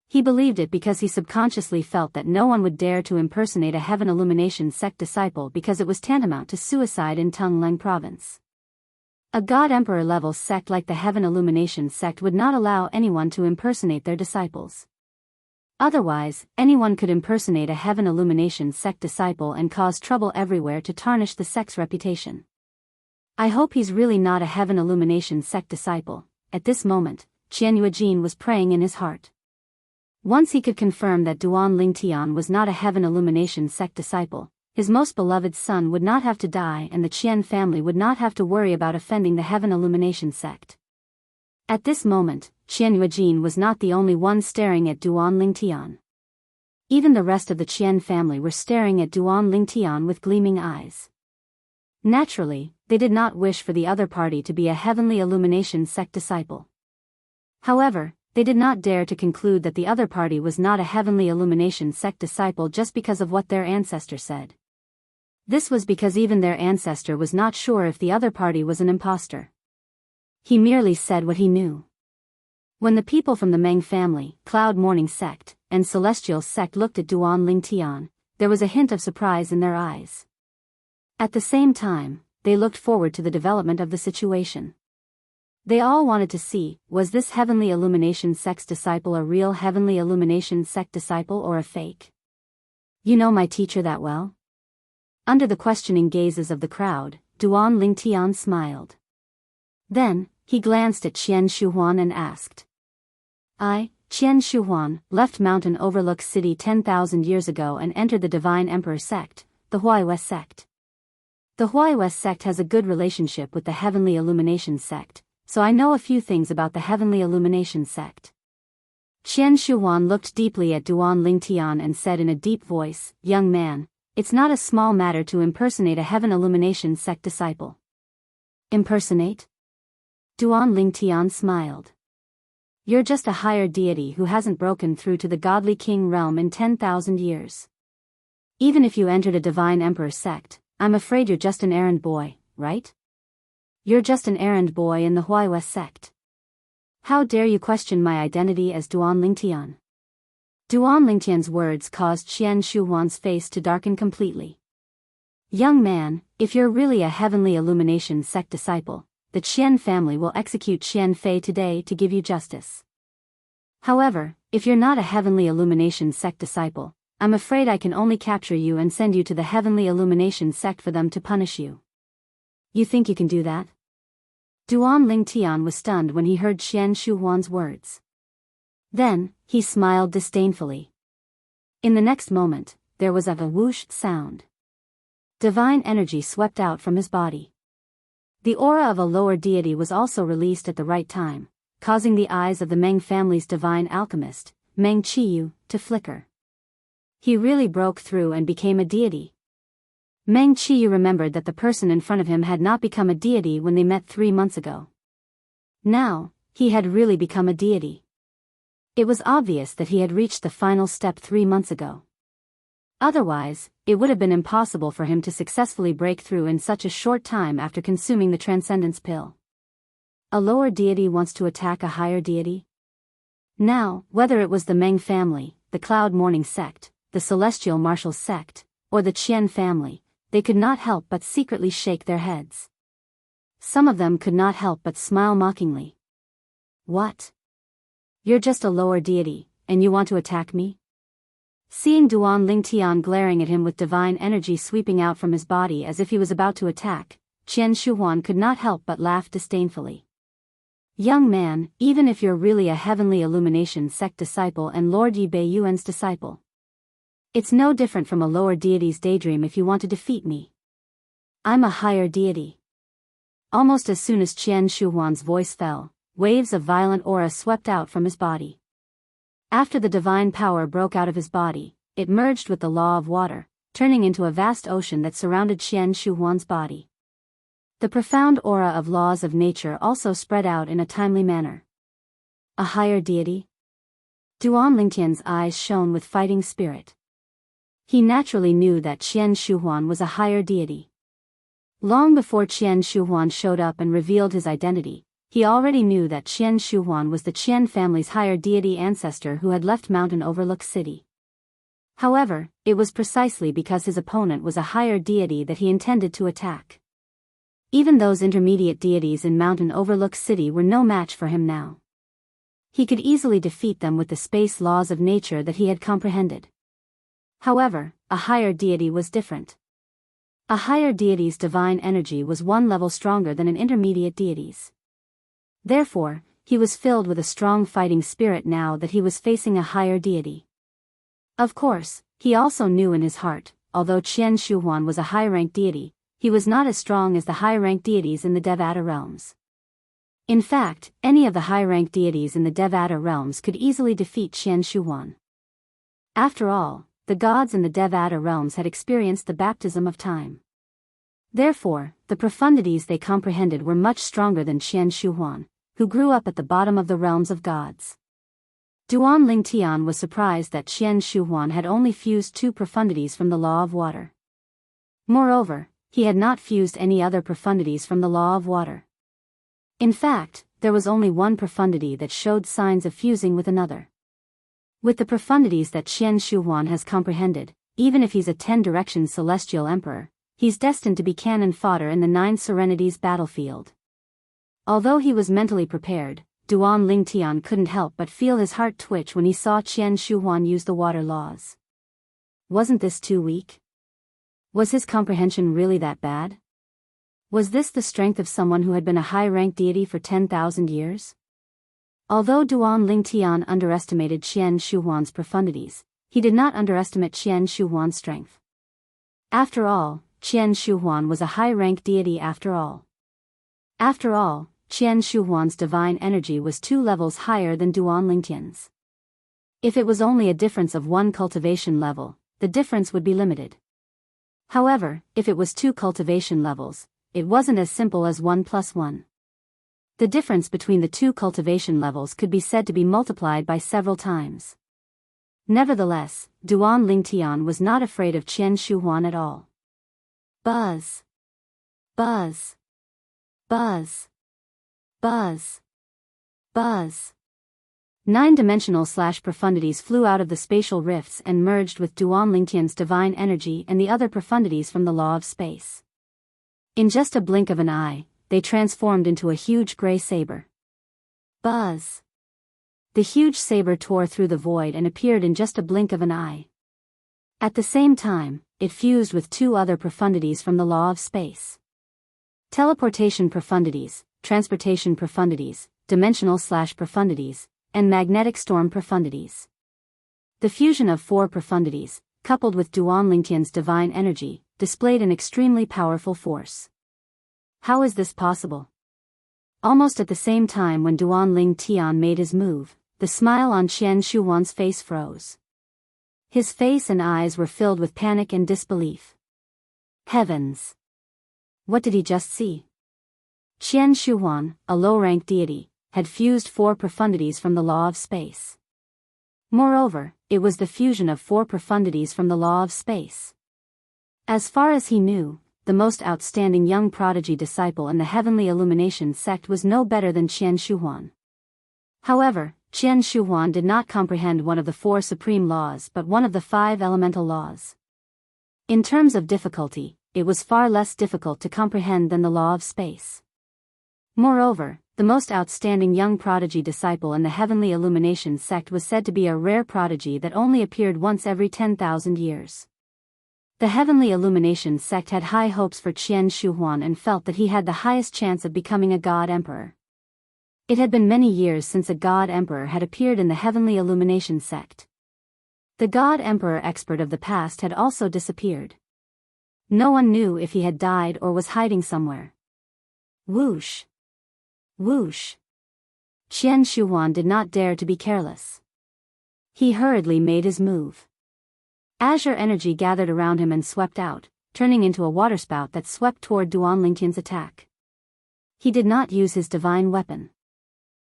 A: He believed it because he subconsciously felt that no one would dare to impersonate a Heaven Illumination Sect disciple because it was tantamount to suicide in Tongleng Province. A God Emperor level sect like the Heaven Illumination Sect would not allow anyone to impersonate their disciples. Otherwise, anyone could impersonate a Heaven Illumination Sect disciple and cause trouble everywhere to tarnish the sect's reputation. I hope he's really not a Heaven Illumination Sect disciple. At this moment, Qian Yuejin was praying in his heart. Once he could confirm that Duan Lingtian was not a Heaven Illumination Sect disciple, his most beloved son would not have to die and the Qian family would not have to worry about offending the Heaven Illumination Sect. At this moment, Qian Yuejin was not the only one staring at Duan Lingtian. Even the rest of the Qian family were staring at Duan Lingtian with gleaming eyes. Naturally, they did not wish for the other party to be a Heavenly Illumination Sect disciple. However, they did not dare to conclude that the other party was not a Heavenly Illumination Sect disciple just because of what their ancestor said. This was because even their ancestor was not sure if the other party was an impostor. He merely said what he knew. When the people from the Meng family, Cloud Morning Sect, and Celestial Sect looked at Duan Lingtian, there was a hint of surprise in their eyes. At the same time, they looked forward to the development of the situation. They all wanted to see, was this Heavenly Illumination Sect's disciple a real Heavenly Illumination Sect disciple or a fake? You know my teacher that well? Under the questioning gazes of the crowd, Duan Lingtian smiled. Then, he glanced at Qian Shuhuan and asked. I, Qian Shuhuan, left Mountain Overlook City 10,000 years ago and entered the Divine Emperor Sect, the Huaiwei Sect. The Huaiwei Sect has a good relationship with the Heavenly Illumination Sect, so I know a few things about the Heavenly Illumination Sect. Qian Shuhuan looked deeply at Duan Lingtian and said in a deep voice, Young man, it's not a small matter to impersonate a Heaven Illumination Sect disciple. Impersonate? Duan Lingtian smiled. You're just a higher deity who hasn't broken through to the godly king realm in 10,000 years. Even if you entered a Divine Emperor Sect, I'm afraid you're just an errand boy, right? You're just an errand boy in the Huaiwei Sect. How dare you question my identity as Duan Lingtian? Duan Lingtian's words caused Qian Shuhuan's face to darken completely. Young man, if you're really a heavenly illumination sect disciple, the Qian family will execute Qian Fei today to give you justice. However, if you're not a heavenly illumination sect disciple, I'm afraid I can only capture you and send you to the heavenly illumination sect for them to punish you. You think you can do that? Duan Lingtian was stunned when he heard Qian Shuhuan's words. Then, he smiled disdainfully. In the next moment, there was a whoosh sound. Divine energy swept out from his body. The aura of a lower deity was also released at the right time, causing the eyes of the Meng family's divine alchemist, Meng Qiyu, to flicker. He really broke through and became a deity. Meng Qiyu remembered that the person in front of him had not become a deity when they met 3 months ago. Now, he had really become a deity. It was obvious that he had reached the final step 3 months ago. Otherwise, it would have been impossible for him to successfully break through in such a short time after consuming the transcendence pill. A lower deity wants to attack a higher deity? Now, whether it was the Meng family, the Cloud Mourning sect, the Celestial Marshals sect, or the Qian family, they could not help but secretly shake their heads. Some of them could not help but smile mockingly. What? You're just a lower deity, and you want to attack me? Seeing Duan Lingtian glaring at him with divine energy sweeping out from his body as if he was about to attack, Qian Shuhuan could not help but laugh disdainfully. Young man, even if you're really a heavenly illumination sect disciple and Lord Yi Bei Yuan's disciple, it's no different from a lower deity's daydream if you want to defeat me. I'm a higher deity. Almost as soon as Qian Shuhuan's voice fell, waves of violent aura swept out from his body. After the divine power broke out of his body, it merged with the law of water, turning into a vast ocean that surrounded Qian Shuhuan's body. The profound aura of laws of nature also spread out in a timely manner. A higher deity? Duan Lingtian's eyes shone with fighting spirit. He naturally knew that Qian Shuhuan was a higher deity. Long before Qian Shuhuan showed up and revealed his identity, he already knew that Qian Shuhuan was the Qian family's higher deity ancestor who had left Mountain Overlook City. However, it was precisely because his opponent was a higher deity that he intended to attack. Even those intermediate deities in Mountain Overlook City were no match for him now. He could easily defeat them with the space laws of nature that he had comprehended. However, a higher deity was different. A higher deity's divine energy was 1 level stronger than an intermediate deity's. Therefore, he was filled with a strong fighting spirit now that he was facing a higher deity. Of course, he also knew in his heart, although Qian Shuhuan was a high-ranked deity, he was not as strong as the high-ranked deities in the Devata realms. In fact, any of the high-ranked deities in the Devata realms could easily defeat Qian Shuhuan. After all, the gods in the Devata realms had experienced the baptism of time. Therefore, the profundities they comprehended were much stronger than Qian Shuhuan, who grew up at the bottom of the realms of gods. Duan Lingtian was surprised that Qian Shuhuan had only fused 2 profundities from the law of water. Moreover, he had not fused any other profundities from the law of water. In fact, there was only one profundity that showed signs of fusing with another. With the profundities that Qian Shuhuan has comprehended, even if he's a 10-direction celestial emperor, he's destined to be cannon fodder in the 9 Serenities battlefield. Although he was mentally prepared, Duan Lingtian couldn't help but feel his heart twitch when he saw Qian Shuhuan use the water laws. Wasn't this too weak? Was his comprehension really that bad? Was this the strength of someone who had been a high-ranked deity for 10,000 years? Although Duan Lingtian underestimated Qian Shuhuan's profundities, he did not underestimate Qian Shuhuan's strength. After all, Qian Shuhuan was a high-ranked deity after all. After all, Qian Shuhuan's divine energy was 2 levels higher than Duan Lingtian's. If it was only a difference of 1 cultivation level, the difference would be limited. However, if it was 2 cultivation levels, it wasn't as simple as 1 plus 1. The difference between the 2 cultivation levels could be said to be multiplied by several times. Nevertheless, Duan Lingtian was not afraid of Qian Shuhuan at all. Buzz. Buzz. Buzz. Buzz. Buzz. 9-dimensional/profundities flew out of the spatial rifts and merged with Duan Lingtian's divine energy and the other profundities from the law of space. In just a blink of an eye, they transformed into a huge gray saber. Buzz! The huge saber tore through the void and appeared in just a blink of an eye. At the same time, it fused with 2 other profundities from the law of space. Teleportation profundities, transportation profundities, dimensional/profundities, and magnetic storm profundities. The fusion of 4 profundities, coupled with Duan Lingtian's divine energy, displayed an extremely powerful force. How is this possible? Almost at the same time when Duan Lingtian made his move, the smile on Qian Shuhuan's face froze. His face and eyes were filled with panic and disbelief. Heavens! What did he just see? Qian Shuhuan, a low-ranked deity, had fused 4 profundities from the law of space. Moreover, it was the fusion of 4 profundities from the law of space. As far as he knew, the most outstanding young prodigy disciple in the Heavenly Illumination sect was no better than Qian Shuhuan. However, Qian Shuhuan did not comprehend one of the 4 supreme laws but one of the 5 elemental laws. In terms of difficulty, it was far less difficult to comprehend than the law of space. Moreover, the most outstanding young prodigy disciple in the Heavenly Illumination sect was said to be a rare prodigy that only appeared once every 10,000 years. The Heavenly Illumination sect had high hopes for Qian Shuhuan and felt that he had the highest chance of becoming a God Emperor. It had been many years since a God Emperor had appeared in the Heavenly Illumination sect. The God Emperor expert of the past had also disappeared. No one knew if he had died or was hiding somewhere. Whoosh! Whoosh! Qian Shuhuan did not dare to be careless. He hurriedly made his move. Azure energy gathered around him and swept out, turning into a waterspout that swept toward Duan Lingtian's attack. He did not use his divine weapon.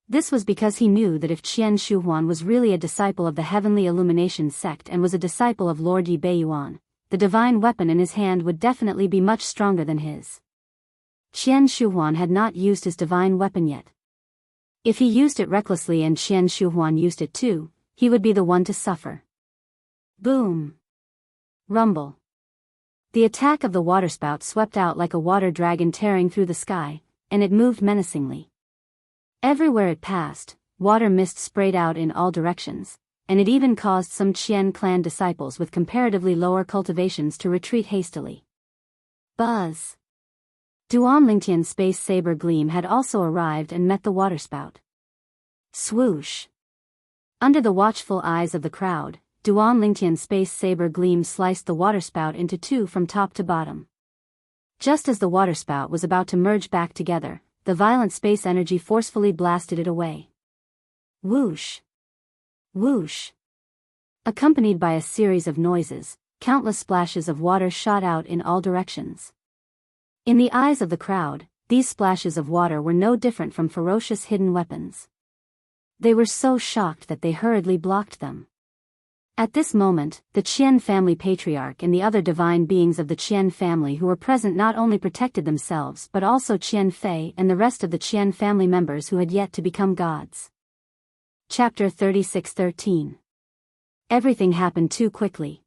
A: This was because he knew that if Qian Shuhuan was really a disciple of the Heavenly Illumination sect and was a disciple of Lord Yi Beiyuan, the divine weapon in his hand would definitely be much stronger than his. Qian Shuhuan had not used his divine weapon yet. If he used it recklessly and Qian Shuhuan used it too, he would be the one to suffer. Boom! Rumble! The attack of the waterspout swept out like a water dragon tearing through the sky, and it moved menacingly. Everywhere it passed, water mist sprayed out in all directions, and it even caused some Qian clan disciples with comparatively lower cultivations to retreat hastily. Buzz! Duan Lingtian's space saber gleam had also arrived and met the waterspout. Swoosh! Under the watchful eyes of the crowd, Duan Lingtian's space saber gleam sliced the waterspout into 2 from top to bottom. Just as the waterspout was about to merge back together, the violent space energy forcefully blasted it away. Whoosh! Whoosh! Accompanied by a series of noises, countless splashes of water shot out in all directions. In the eyes of the crowd, these splashes of water were no different from ferocious hidden weapons. They were so shocked that they hurriedly blocked them. At this moment, the Qian family patriarch and the other divine beings of the Qian family who were present not only protected themselves but also Qian Fei and the rest of the Qian family members who had yet to become gods. Chapter 36:13. Everything happened too quickly.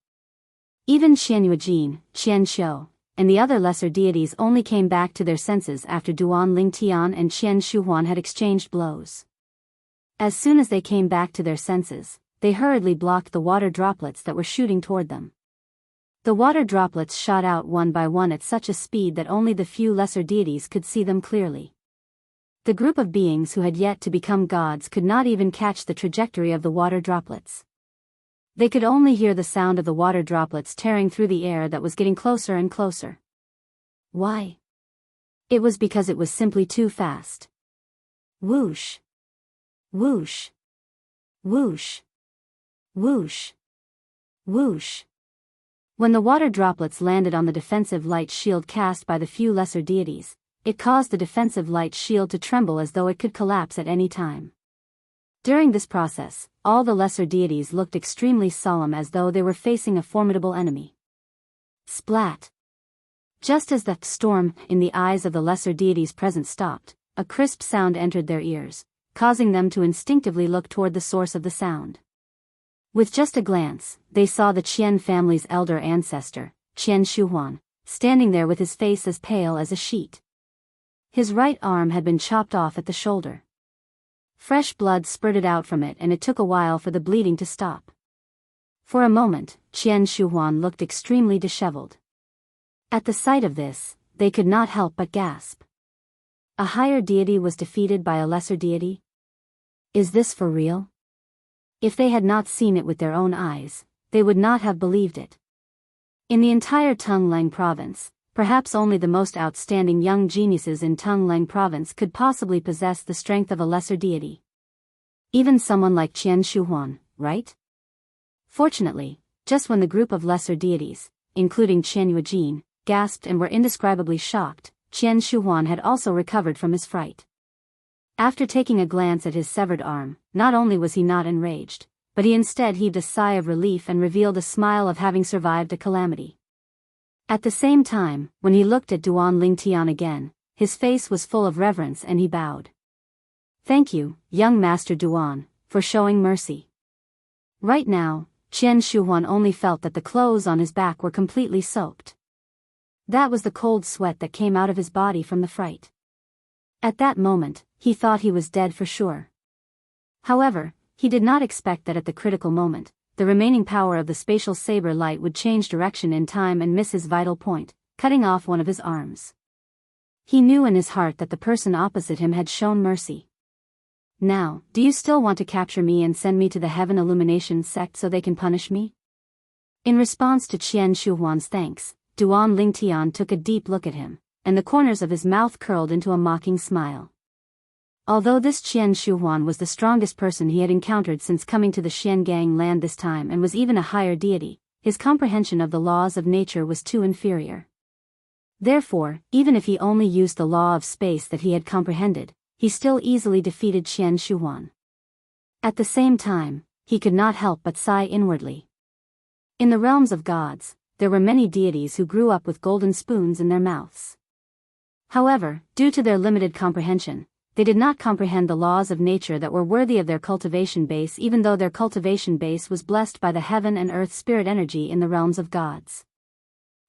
A: Even Qian Yuejin, Qian Xiu, and the other lesser deities only came back to their senses after Duan Lingtian and Qian Shuhuan had exchanged blows. As soon as they came back to their senses, they hurriedly blocked the water droplets that were shooting toward them. The water droplets shot out one by one at such a speed that only the few lesser deities could see them clearly. The group of beings who had yet to become gods could not even catch the trajectory of the water droplets. They could only hear the sound of the water droplets tearing through the air that was getting closer and closer. Why? It was because it was simply too fast. Whoosh! Whoosh! Whoosh! Whoosh! Whoosh! When the water droplets landed on the defensive light shield cast by the few lesser deities, it caused the defensive light shield to tremble as though it could collapse at any time. During this process, all the lesser deities looked extremely solemn as though they were facing a formidable enemy. Splat! Just as the storm in the eyes of the lesser deities present stopped, a crisp sound entered their ears, causing them to instinctively look toward the source of the sound. With just a glance, they saw the Qian family's elder ancestor, Qian Shuhuan, standing there with his face as pale as a sheet. His right arm had been chopped off at the shoulder. Fresh blood spurted out from it, and it took a while for the bleeding to stop. For a moment, Qian Shuhuan looked extremely disheveled. At the sight of this, they could not help but gasp. A higher deity was defeated by a lesser deity? Is this for real? If they had not seen it with their own eyes, they would not have believed it. In the entire Tonglang province, perhaps only the most outstanding young geniuses in Tonglang province could possibly possess the strength of a lesser deity. Even someone like Qian Shuhuan, right? Fortunately, just when the group of lesser deities, including Qian Yuejin, gasped and were indescribably shocked, Qian Shuhuan had also recovered from his fright. After taking a glance at his severed arm, not only was he not enraged, but he instead heaved a sigh of relief and revealed a smile of having survived a calamity. At the same time, when he looked at Duan Lingtian again, his face was full of reverence and he bowed. "Thank you, young Master Duan, for showing mercy." Right now, Qian Shuhuan only felt that the clothes on his back were completely soaked. That was the cold sweat that came out of his body from the fright. At that moment, he thought he was dead for sure. However, he did not expect that at the critical moment, the remaining power of the spatial saber light would change direction in time and miss his vital point, cutting off one of his arms. He knew in his heart that the person opposite him had shown mercy. "Now, do you still want to capture me and send me to the Heaven Illumination sect so they can punish me?" In response to Qian Shuhuan's thanks, Duan Lingtian took a deep look at him, and the corners of his mouth curled into a mocking smile. Although this Qian Shuhuan was the strongest person he had encountered since coming to the Xiangang land this time and was even a higher deity, his comprehension of the laws of nature was too inferior. Therefore, even if he only used the law of space that he had comprehended, he still easily defeated Qian Shuhuan. At the same time, he could not help but sigh inwardly. In the realms of gods, there were many deities who grew up with golden spoons in their mouths. However, due to their limited comprehension, they did not comprehend the laws of nature that were worthy of their cultivation base, even though their cultivation base was blessed by the heaven and earth spirit energy in the realms of gods.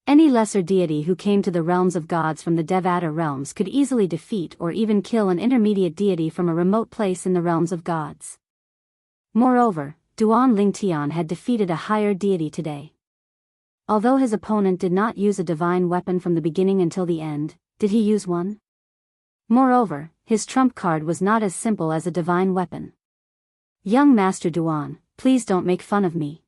A: Any lesser deity who came to the realms of gods from the Devata realms could easily defeat or even kill an intermediate deity from a remote place in the realms of gods. Moreover, Duan Lingtian had defeated a higher deity today. Although his opponent did not use a divine weapon from the beginning until the end, did he use one? Moreover, his trump card was not as simple as a divine weapon. "Young Master Duan, please don't make fun of me,"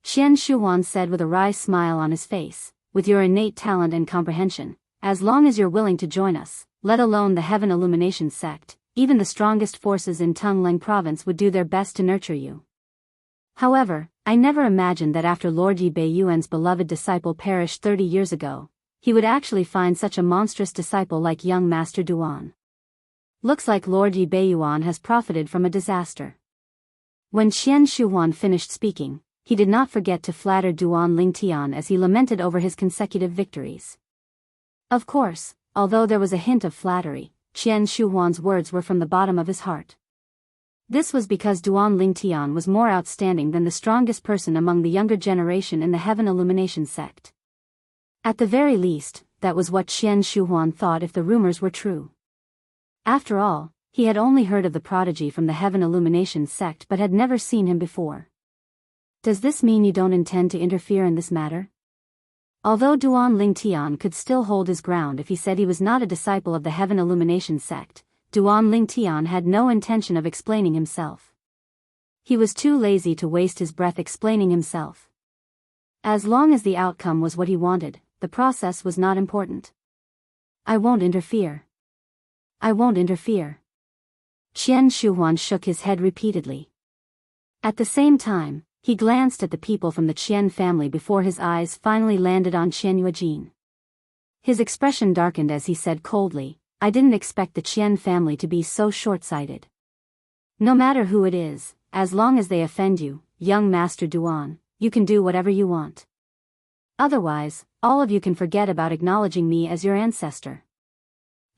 A: Qian Shuhuan said with a wry smile on his face. "With your innate talent and comprehension, as long as you're willing to join us, let alone the Heaven Illumination sect, even the strongest forces in Tonglang province would do their best to nurture you. However, I never imagined that after Lord Yi Beiyuan's beloved disciple perished 30 years ago, he would actually find such a monstrous disciple like young Master Duan. Looks like Lord Yi Beiyuan has profited from a disaster." When Qian Shuhuan finished speaking, he did not forget to flatter Duan Lingtian as he lamented over his consecutive victories. Of course, although there was a hint of flattery, Qian Shuhuan's words were from the bottom of his heart. This was because Duan Lingtian was more outstanding than the strongest person among the younger generation in the Heaven Illumination sect. At the very least, that was what Qian Shuhuan thought if the rumors were true. After all, he had only heard of the prodigy from the Heaven Illumination sect but had never seen him before. "Does this mean you don't intend to interfere in this matter?" Although Duan Lingtian could still hold his ground if he said he was not a disciple of the Heaven Illumination sect, Duan Lingtian had no intention of explaining himself. He was too lazy to waste his breath explaining himself. As long as the outcome was what he wanted, the process was not important. "I won't interfere. I won't interfere." Qian Shuhuan shook his head repeatedly. At the same time, he glanced at the people from the Qian family before his eyes finally landed on Qian Yuejin. His expression darkened as he said coldly, "I didn't expect the Qian family to be so short-sighted. No matter who it is, as long as they offend you, young Master Duan, you can do whatever you want. Otherwise, all of you can forget about acknowledging me as your ancestor."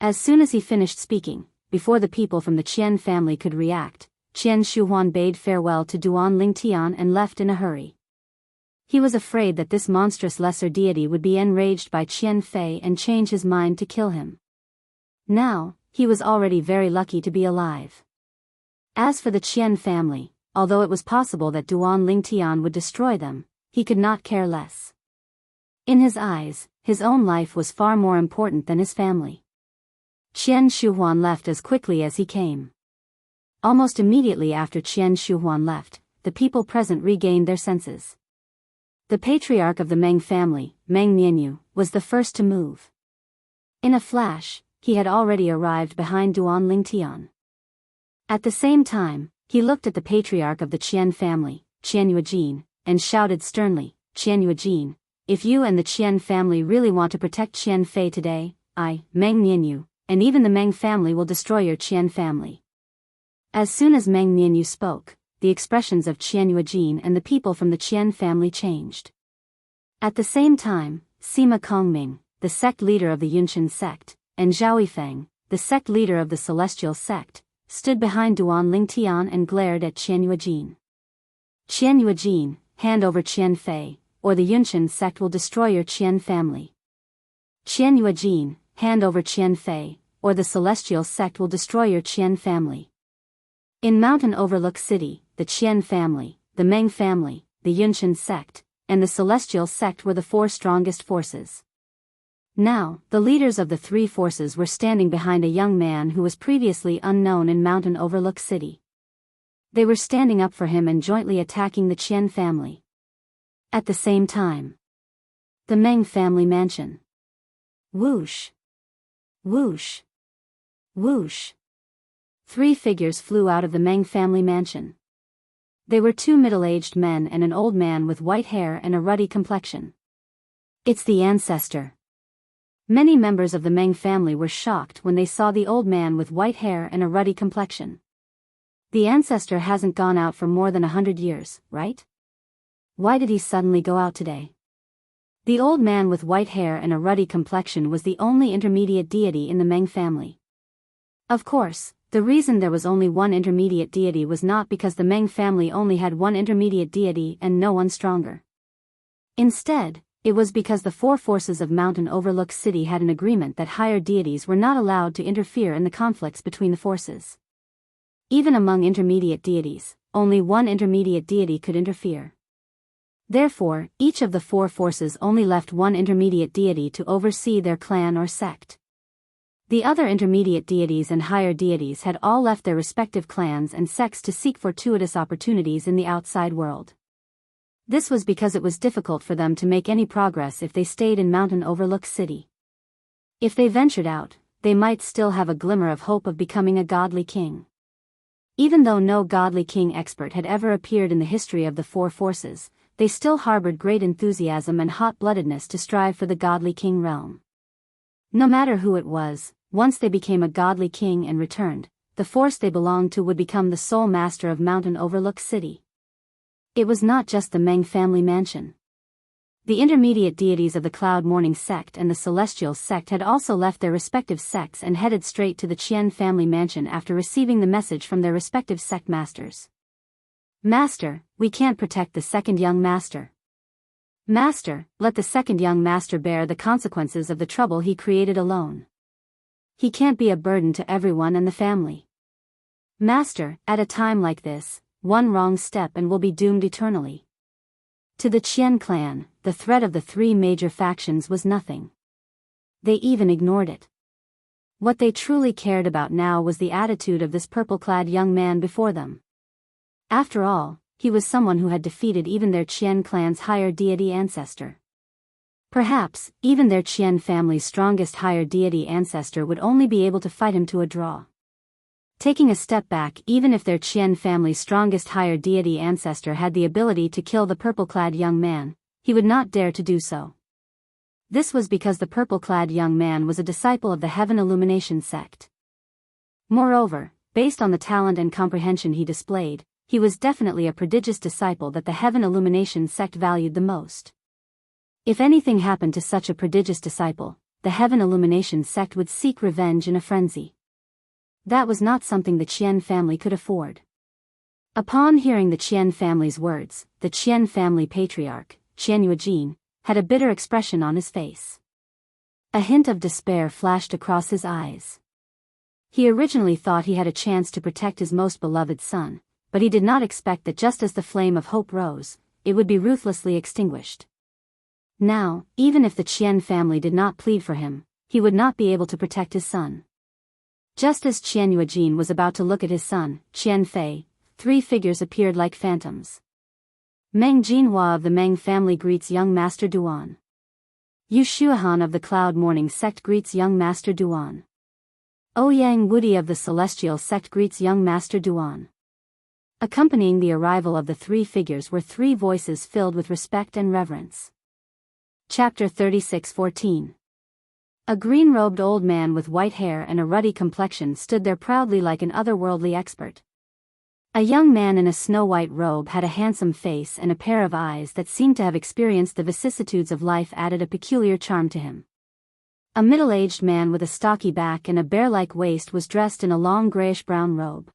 A: As soon as he finished speaking, before the people from the Qian family could react, Qian Shuhuan bade farewell to Duan Lingtian and left in a hurry. He was afraid that this monstrous lesser deity would be enraged by Qian Fei and change his mind to kill him. Now, he was already very lucky to be alive. As for the Qian family, although it was possible that Duan Lingtian would destroy them, he could not care less. In his eyes, his own life was far more important than his family. Qian Shuhuan left as quickly as he came. Almost immediately after Qian Shuhuan left, the people present regained their senses. The patriarch of the Meng family, Meng Mianyu, was the first to move. In a flash, he had already arrived behind Duan Lingtian. At the same time, he looked at the patriarch of the Qian family, Qian Yuejin, and shouted sternly, "Qian Yuejin, if you and the Qian family really want to protect Qian Fei today, I, Meng Mianyu, and even the Meng family will destroy your Qian family." As soon as Meng Mianyu spoke, the expressions of Qian Yuejin and the people from the Qian family changed. At the same time, Sima Kongming, the sect leader of the Yunqian sect, and Zhao Yifeng, the sect leader of the Celestial sect, stood behind Duan Lingtian and glared at Qian Yuejin. "Qian Yuejin, hand over Qian Fei, or the Yunqian sect will destroy your Qian family. Qian Yuejin, hand over Qian Fei, or the Celestial sect will destroy your Qian family." In Mountain Overlook City, the Qian family, the Meng family, the Yunqian sect, and the Celestial sect were the four strongest forces. Now, the leaders of the three forces were standing behind a young man who was previously unknown in Mountain Overlook City. They were standing up for him and jointly attacking the Qian family. At the same time, the Meng family mansion. Whoosh! Whoosh! Whoosh! Three figures flew out of the Meng family mansion. They were two middle-aged men and an old man with white hair and a ruddy complexion. "It's the ancestor." Many members of the Meng family were shocked when they saw the old man with white hair and a ruddy complexion. The ancestor hasn't gone out for more than 100 years, right? Why did he suddenly go out today? The old man with white hair and a ruddy complexion was the only intermediate deity in the Meng family. Of course, the reason there was only one intermediate deity was not because the Meng family only had one intermediate deity and no one stronger. Instead, it was because the four forces of Mountain Overlook City had an agreement that higher deities were not allowed to interfere in the conflicts between the forces. Even among intermediate deities, only one intermediate deity could interfere. Therefore, each of the four forces only left one intermediate deity to oversee their clan or sect. The other intermediate deities and higher deities had all left their respective clans and sects to seek fortuitous opportunities in the outside world. This was because it was difficult for them to make any progress if they stayed in Mountain Overlook City. If they ventured out, they might still have a glimmer of hope of becoming a godly king. Even though no godly king expert had ever appeared in the history of the four forces, they still harbored great enthusiasm and hot-bloodedness to strive for the godly king realm. No matter who it was, once they became a godly king and returned, the force they belonged to would become the sole master of Mountain Overlook City. It was not just the Meng family mansion. The intermediate deities of the Cloud Morning sect and the Celestial sect had also left their respective sects and headed straight to the Qian family mansion after receiving the message from their respective sect masters. "Master, we can't protect the second young master. Master, let the second young master bear the consequences of the trouble he created alone. He can't be a burden to everyone and the family. Master, at a time like this, one wrong step and we'll be doomed eternally." To the Qian clan, the threat of the three major factions was nothing. They even ignored it. What they truly cared about now was the attitude of this purple-clad young man before them. After all, he was someone who had defeated even their Qian clan's higher deity ancestor. Perhaps, even their Qian family's strongest higher deity ancestor would only be able to fight him to a draw. Taking a step back, even if their Qian family's strongest higher deity ancestor had the ability to kill the purple-clad young man, he would not dare to do so. This was because the purple-clad young man was a disciple of the Heaven Illumination sect. Moreover, based on the talent and comprehension he displayed, he was definitely a prodigious disciple that the Heaven Illumination sect valued the most. If anything happened to such a prodigious disciple, the Heaven Illumination sect would seek revenge in a frenzy. That was not something the Qian family could afford. Upon hearing the Qian family's words, the Qian family patriarch, Qian Yuejin, had a bitter expression on his face. A hint of despair flashed across his eyes. He originally thought he had a chance to protect his most beloved son, but he did not expect that just as the flame of hope rose, it would be ruthlessly extinguished. Now, even if the Qian family did not plead for him, he would not be able to protect his son. Just as Qian Yuejin was about to look at his son, Qian Fei, 3 figures appeared like phantoms. Meng Jinhua of the Meng family greets young Master Duan. Yu Shuahan of the Cloud Morning sect greets young Master Duan. Ouyang Wudi of the Celestial sect greets young Master Duan. Accompanying the arrival of the 3 figures were 3 voices filled with respect and reverence. Chapter 36:14. A green-robed old man with white hair and a ruddy complexion stood there proudly like an otherworldly expert. A young man in a snow-white robe had a handsome face, and a pair of eyes that seemed to have experienced the vicissitudes of life added a peculiar charm to him. A middle-aged man with a stocky back and a bear-like waist was dressed in a long grayish-brown robe.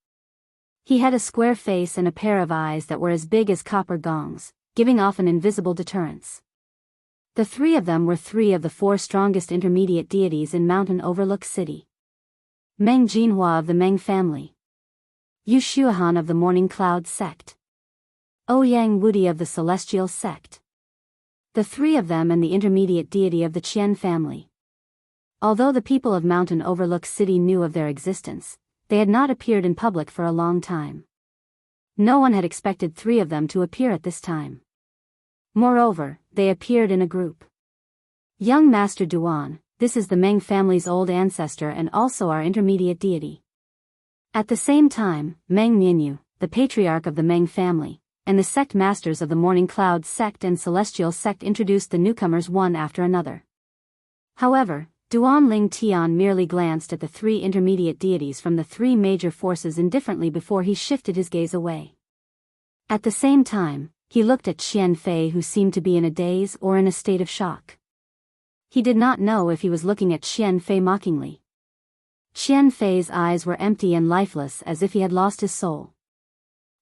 A: He had a square face and a pair of eyes that were as big as copper gongs, giving off an invisible deterrence. The 3 of them were 3 of the 4 strongest intermediate deities in Mountain Overlook City. Meng Jinhua of the Meng family. Yu Shuahan of the Morning Cloud sect. Ouyang Wudi of the Celestial sect. The 3 of them and the intermediate deity of the Qian family. Although the people of Mountain Overlook City knew of their existence, they had not appeared in public for a long time. No one had expected 3 of them to appear at this time. Moreover, they appeared in a group. Young Master Duan, this is the Meng family's old ancestor and also our intermediate deity. At the same time, Meng Nianyu, the patriarch of the Meng family, and the sect masters of the Morning Cloud sect and Celestial sect introduced the newcomers one after another. However, Duan Ling Tian merely glanced at the 3 intermediate deities from the 3 major forces indifferently before he shifted his gaze away. At the same time, he looked at Qian Fei, who seemed to be in a daze or in a state of shock. He did not know if he was looking at Qian Fei mockingly. Qian Fei's eyes were empty and lifeless, as if he had lost his soul.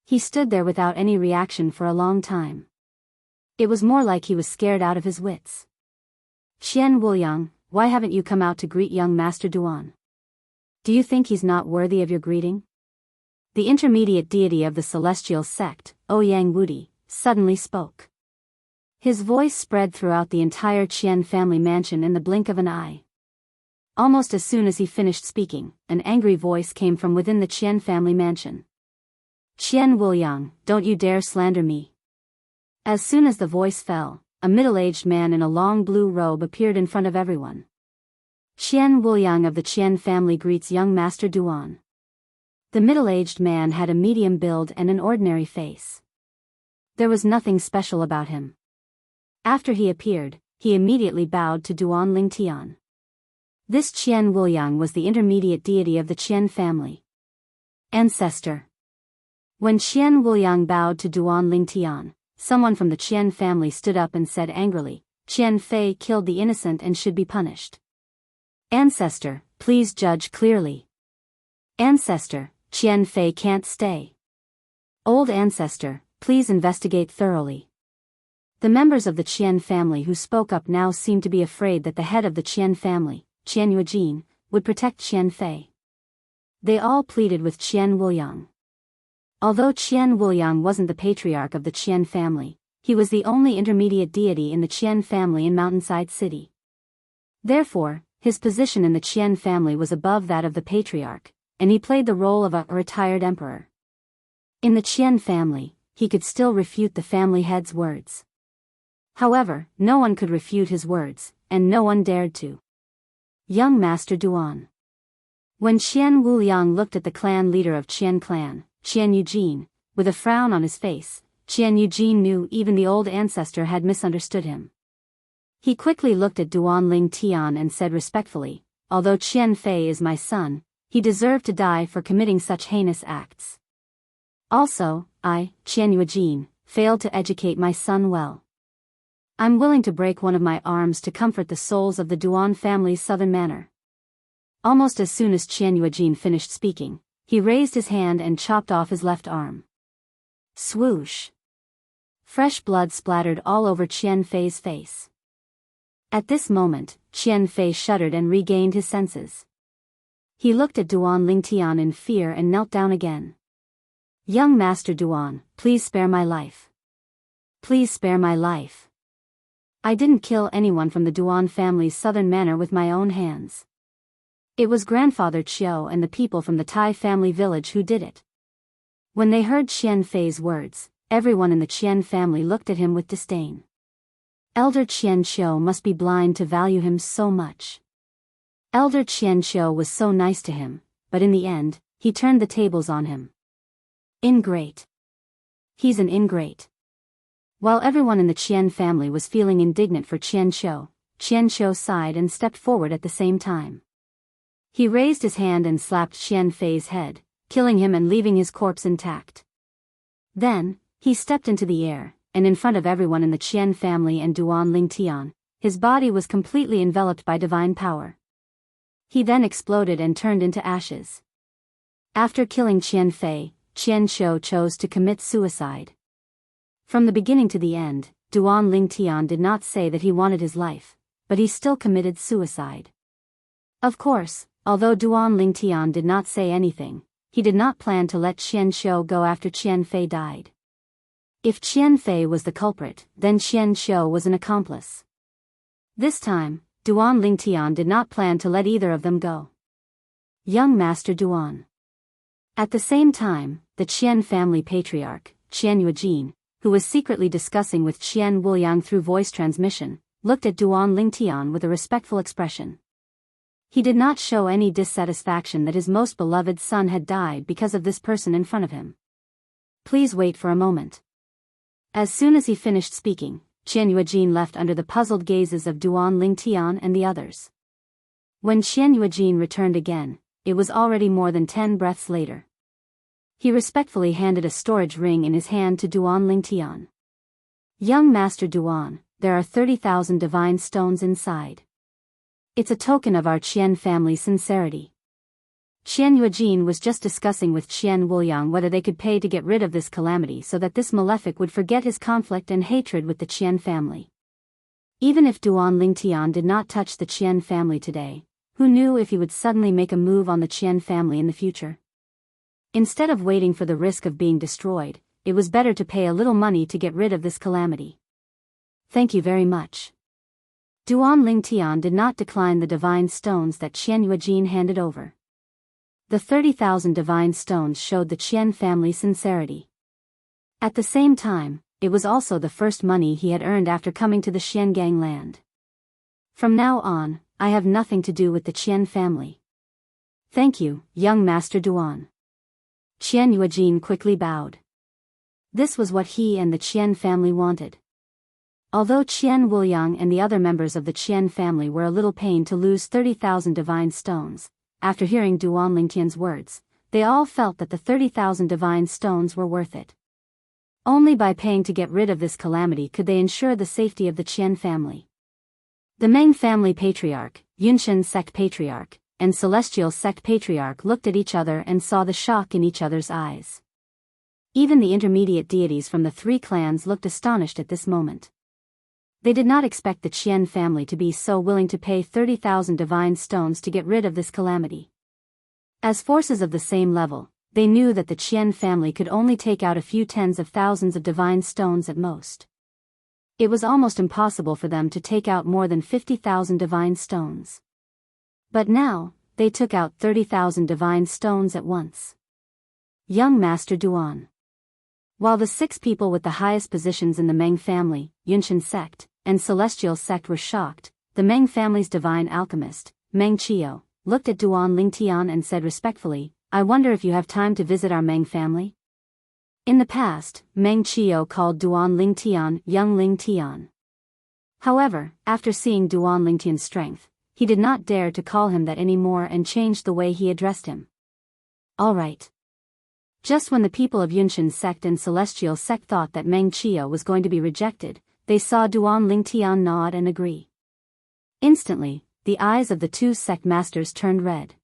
A: He stood there without any reaction for a long time. It was more like he was scared out of his wits. Qian Wuliang, why haven't you come out to greet young Master Duan? Do you think he's not worthy of your greeting? The intermediate deity of the Celestial sect, Ouyang Wudi, suddenly spoke. His voice spread throughout the entire Qian family mansion in the blink of an eye. Almost as soon as he finished speaking, an angry voice came from within the Qian family mansion. Qian Wuliang, don't you dare slander me. As soon as the voice fell, a middle-aged man in a long blue robe appeared in front of everyone. Qian Wuliang of the Qian family greets young Master Duan. The middle-aged man had a medium build and an ordinary face. There was nothing special about him. After he appeared, he immediately bowed to Duan Ling Tian. This Qian Wuliang was the intermediate deity of the Qian family. Ancestor. When Qian Wuliang bowed to Duan Ling Tian, someone from the Qian family stood up and said angrily, Qian Fei killed the innocent and should be punished. Ancestor, please judge clearly. Ancestor, Qian Fei can't stay. Old ancestor, please investigate thoroughly. The members of the Qian family who spoke up now seemed to be afraid that the head of the Qian family, Qian Yuejin, would protect Qian Fei. They all pleaded with Qian Wuliang. Although Qian Wuliang wasn't the patriarch of the Qian family, he was the only intermediate deity in the Qian family in Mountainside City. Therefore, his position in the Qian family was above that of the patriarch, and he played the role of a retired emperor. In the Qian family, he could still refute the family head's words. However, no one could refute his words, and no one dared to. Young Master Duan. When Qian Wuliang looked at the clan leader of Qian clan, Qian Yuejin, with a frown on his face, Qian Yuejin knew even the old ancestor had misunderstood him. He quickly looked at Duan Ling Tian and said respectfully, although Qian Fei is my son, he deserved to die for committing such heinous acts. Also, I, Qian Yuejin, failed to educate my son well. I'm willing to break one of my arms to comfort the souls of the Duan family's southern manor. Almost as soon as Qian Yuejin finished speaking, he raised his hand and chopped off his left arm. Swoosh! Fresh blood splattered all over Qian Fei's face. At this moment, Qian Fei shuddered and regained his senses. He looked at Duan Lingtian in fear and knelt down again. Young Master Duan, please spare my life. Please spare my life. I didn't kill anyone from the Duan family's southern manor with my own hands. It was Grandfather Chiu and the people from the Tai family village who did it. When they heard Qian Fei's words, everyone in the Qian family looked at him with disdain. Elder Qian Qiu must be blind to value him so much. Elder Qian Qiu was so nice to him, but in the end, he turned the tables on him. Ingrate. He's an ingrate. While everyone in the Qian family was feeling indignant for Qian Qiu sighed and stepped forward at the same time. He raised his hand and slapped Qian Fei's head, killing him and leaving his corpse intact. Then, he stepped into the air, and in front of everyone in the Qian family and Duan Lingtian, his body was completely enveloped by divine power. He then exploded and turned into ashes. After killing Qian Fei, Qian Qiu chose to commit suicide. From the beginning to the end, Duan Lingtian did not say that he wanted his life, but he still committed suicide. Of course, although Duan Lingtian did not say anything, he did not plan to let Qian Qiu go after Qian Fei died. If Qian Fei was the culprit, then Qian Qiu was an accomplice. This time, Duan Lingtian did not plan to let either of them go. Young Master Duan. At the same time, the Qian family patriarch, Qian Yuejin, who was secretly discussing with Qian Wuliang through voice transmission, looked at Duan Lingtian with a respectful expression. He did not show any dissatisfaction that his most beloved son had died because of this person in front of him. Please wait for a moment. As soon as he finished speaking, Qian Yuejin left under the puzzled gazes of Duan Lingtian and the others. When Qian Yuejin returned again, it was already more than 10 breaths later. He respectfully handed a storage ring in his hand to Duan Lingtian. Young Master Duan, there are 30,000 divine stones inside. It's a token of our Qian family's sincerity. Qian Yuejin was just discussing with Qian Wuliang whether they could pay to get rid of this calamity so that this malefic would forget his conflict and hatred with the Qian family. Even if Duan Lingtian did not touch the Qian family today, who knew if he would suddenly make a move on the Qian family in the future? Instead of waiting for the risk of being destroyed, it was better to pay a little money to get rid of this calamity. Thank you very much. Duan Lingtian did not decline the divine stones that Qian Yuejin handed over. The 30,000 divine stones showed the Qian family's sincerity. At the same time, it was also the first money he had earned after coming to the Xiangang land. From now on, I have nothing to do with the Qian family. Thank you, young Master Duan. Qian Yuejin quickly bowed. This was what he and the Qian family wanted. Although Qian Wuliang and the other members of the Qian family were a little pained to lose 30,000 divine stones, after hearing Duan Lingtian's words, they all felt that the 30,000 divine stones were worth it. Only by paying to get rid of this calamity could they ensure the safety of the Qian family. The Meng family patriarch, Yunshan sect patriarch, and Celestial sect patriarch looked at each other and saw the shock in each other's eyes. Even the intermediate deities from the 3 clans looked astonished at this moment. They did not expect the Qian family to be so willing to pay 30,000 divine stones to get rid of this calamity. As forces of the same level, they knew that the Qian family could only take out a few tens of thousands of divine stones at most. It was almost impossible for them to take out more than 50,000 divine stones. But now, they took out 30,000 divine stones at once. Young Master Duan. While the 6 people with the highest positions in the Meng family, Yunshan sect, and Celestial sect were shocked, the Meng family's divine alchemist, Meng Qiu, looked at Duan Lingtian and said respectfully, I wonder if you have time to visit our Meng family? In the past, Meng Qiu called Duan Lingtian young Lingtian. However, after seeing Duan Lingtian's strength, he did not dare to call him that anymore and changed the way he addressed him. All right. Just when the people of Yunshan sect and Celestial sect thought that Meng Qiu was going to be rejected, they saw Duan Lingtian nod and agree. Instantly, the eyes of the two sect masters turned red.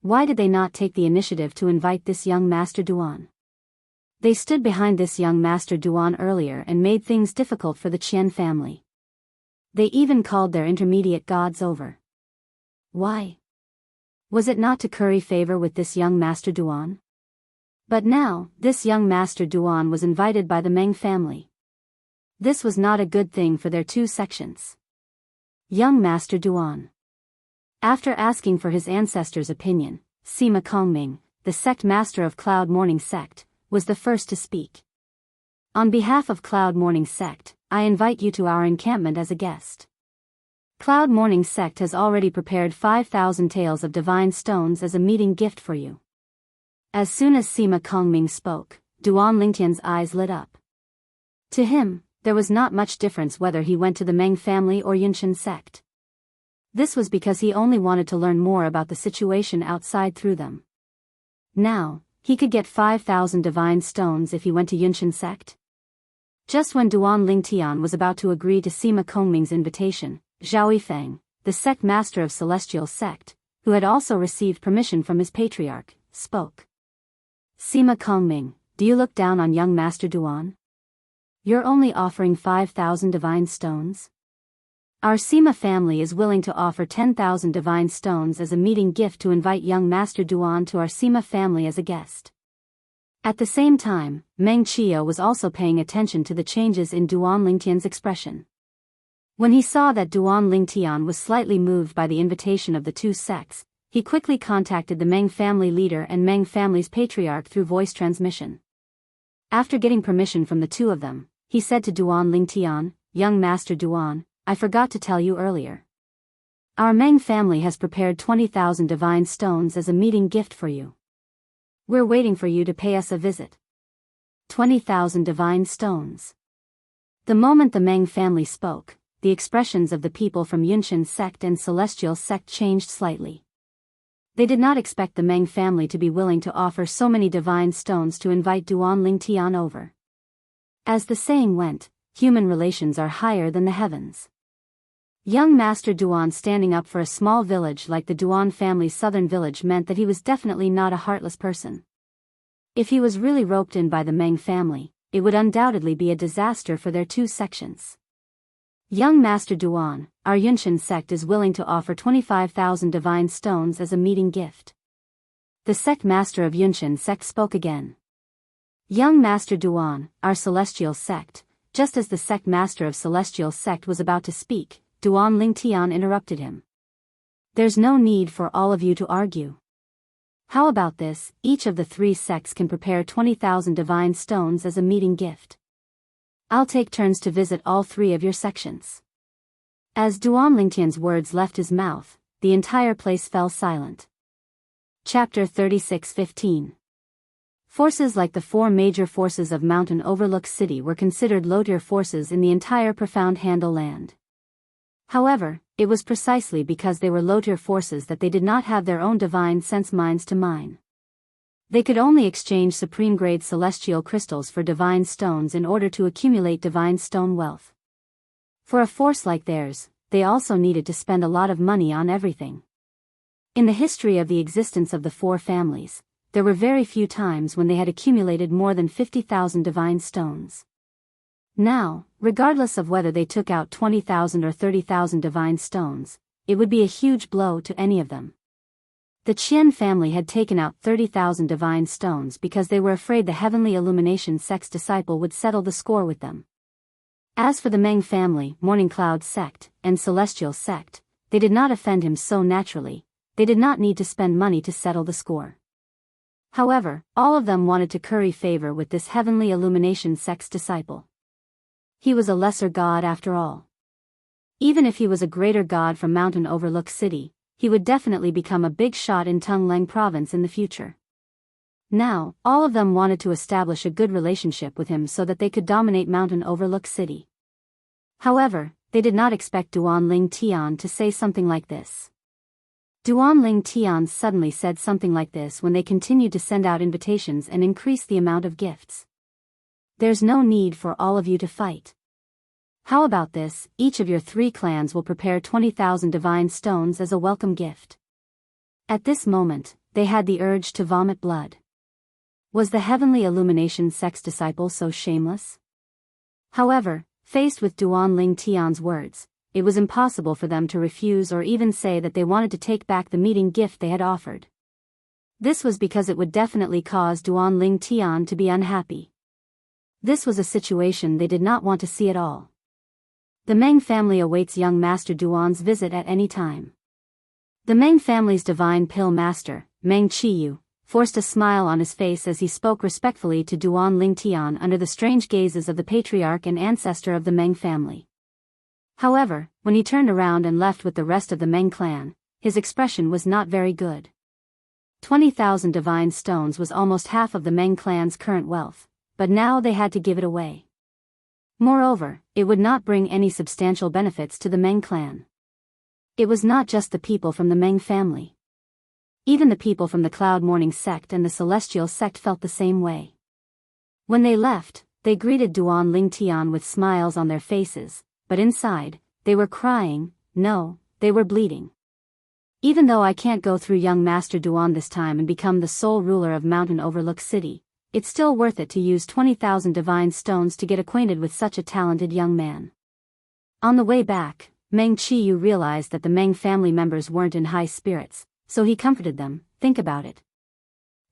A: Why did they not take the initiative to invite this young Master Duan? They stood behind this young Master Duan earlier and made things difficult for the Qian family. They even called their intermediate gods over. Why? Was it not to curry favor with this young Master Duan? But now, this young Master Duan was invited by the Meng family. This was not a good thing for their two sections. Young Master Duan. After asking for his ancestors' opinion, Sima Kongming, the sect master of Cloud Morning Sect, was the first to speak. On behalf of Cloud Morning Sect, I invite you to our encampment as a guest. Cloud Morning Sect has already prepared 5,000 taels of divine stones as a meeting gift for you. As soon as Sima Kongming spoke, Duan Lingtian's eyes lit up. To him, there was not much difference whether he went to the Meng family or Yunshan sect. This was because he only wanted to learn more about the situation outside through them. Now, he could get 5,000 divine stones if he went to Yunshan sect. Just when Duan Lingtian was about to agree to Sima Kongming's invitation, Zhao Yifeng, the sect master of Celestial Sect, who had also received permission from his patriarch, spoke. Sima Kongming, do you look down on young Master Duan? You're only offering 5,000 divine stones? Our Sima family is willing to offer 10,000 divine stones as a meeting gift to invite young Master Duan to our Sima family as a guest. At the same time, Meng Qiu was also paying attention to the changes in Duan Lingtian's expression. When he saw that Duan Lingtian was slightly moved by the invitation of the two sects, he quickly contacted the Meng family leader and Meng family's patriarch through voice transmission. After getting permission from the two of them, he said to Duan Lingtian, "Young Master Duan, I forgot to tell you earlier. Our Meng family has prepared 20,000 divine stones as a meeting gift for you. We're waiting for you to pay us a visit." 20,000 divine stones. The moment the Meng family spoke, the expressions of the people from Yunshan sect and Celestial sect changed slightly. They did not expect the Meng family to be willing to offer so many divine stones to invite Duan Lingtian over. As the saying went, human relations are higher than the heavens. Young Master Duan standing up for a small village like the Duan family's southern village meant that he was definitely not a heartless person. If he was really roped in by the Meng family, it would undoubtedly be a disaster for their two sections. Young Master Duan, our Yunshan sect is willing to offer 25,000 divine stones as a meeting gift. The sect master of Yunshan sect spoke again. Young Master Duan, our Celestial sect. Just as the sect master of Celestial sect was about to speak, Duan Lingtian interrupted him. There's no need for all of you to argue. How about this, each of the three sects can prepare 20,000 divine stones as a meeting gift. I'll take turns to visit all three of your sections. As Duan Lingtian's words left his mouth, the entire place fell silent. Chapter 36:15. Forces like the four major forces of Mountain Overlook City were considered low-tier forces in the entire Profound Handle land. However, it was precisely because they were low-tier forces that they did not have their own divine sense mines to mine. They could only exchange supreme-grade celestial crystals for divine stones in order to accumulate divine stone wealth. For a force like theirs, they also needed to spend a lot of money on everything. In the history of the existence of the four families, there were very few times when they had accumulated more than 50,000 divine stones. Now, regardless of whether they took out 20,000 or 30,000 divine stones, it would be a huge blow to any of them. The Qian family had taken out 30,000 divine stones because they were afraid the Heavenly Illumination sect's disciple would settle the score with them. As for the Meng family, Morning Cloud sect, and Celestial sect, they did not offend him so naturally, they did not need to spend money to settle the score. However, all of them wanted to curry favor with this Heavenly Illumination sect's disciple. He was a lesser god after all. Even if he was a greater god from Mountain Overlook City, he would definitely become a big shot in Tungleng province in the future. Now, all of them wanted to establish a good relationship with him so that they could dominate Mountain Overlook City. However, they did not expect Duan Lingtian to say something like this. Duan Lingtian suddenly said something like this when they continued to send out invitations and increase the amount of gifts. There's no need for all of you to fight. How about this? Each of your 3 clans will prepare 20,000 divine stones as a welcome gift. At this moment, they had the urge to vomit blood. Was the heavenly illumination sect's disciple so shameless? However, faced with Duan Ling Tian's words, it was impossible for them to refuse or even say that they wanted to take back the meeting gift they had offered. This was because it would definitely cause Duan Ling Tian to be unhappy. This was a situation they did not want to see at all. The Meng family awaits young Master Duan's visit at any time. The Meng family's divine pill master, Meng Qiyu, forced a smile on his face as he spoke respectfully to Duan Ling Tian under the strange gazes of the patriarch and ancestor of the Meng family. However, when he turned around and left with the rest of the Meng clan, his expression was not very good. 20,000 divine stones was almost half of the Meng clan's current wealth, but now they had to give it away. Moreover, it would not bring any substantial benefits to the Meng clan. It was not just the people from the Meng family. Even the people from the Cloud Morning sect and the Celestial sect felt the same way. When they left, they greeted Duan Ling Tian with smiles on their faces, but inside, they were crying. No, they were bleeding. Even though I can't go through young Master Duan this time and become the sole ruler of Mountain Overlook City, it's still worth it to use 20,000 divine stones to get acquainted with such a talented young man. On the way back, Meng Qiyu realized that the Meng family members weren't in high spirits, so he comforted them. Think about it.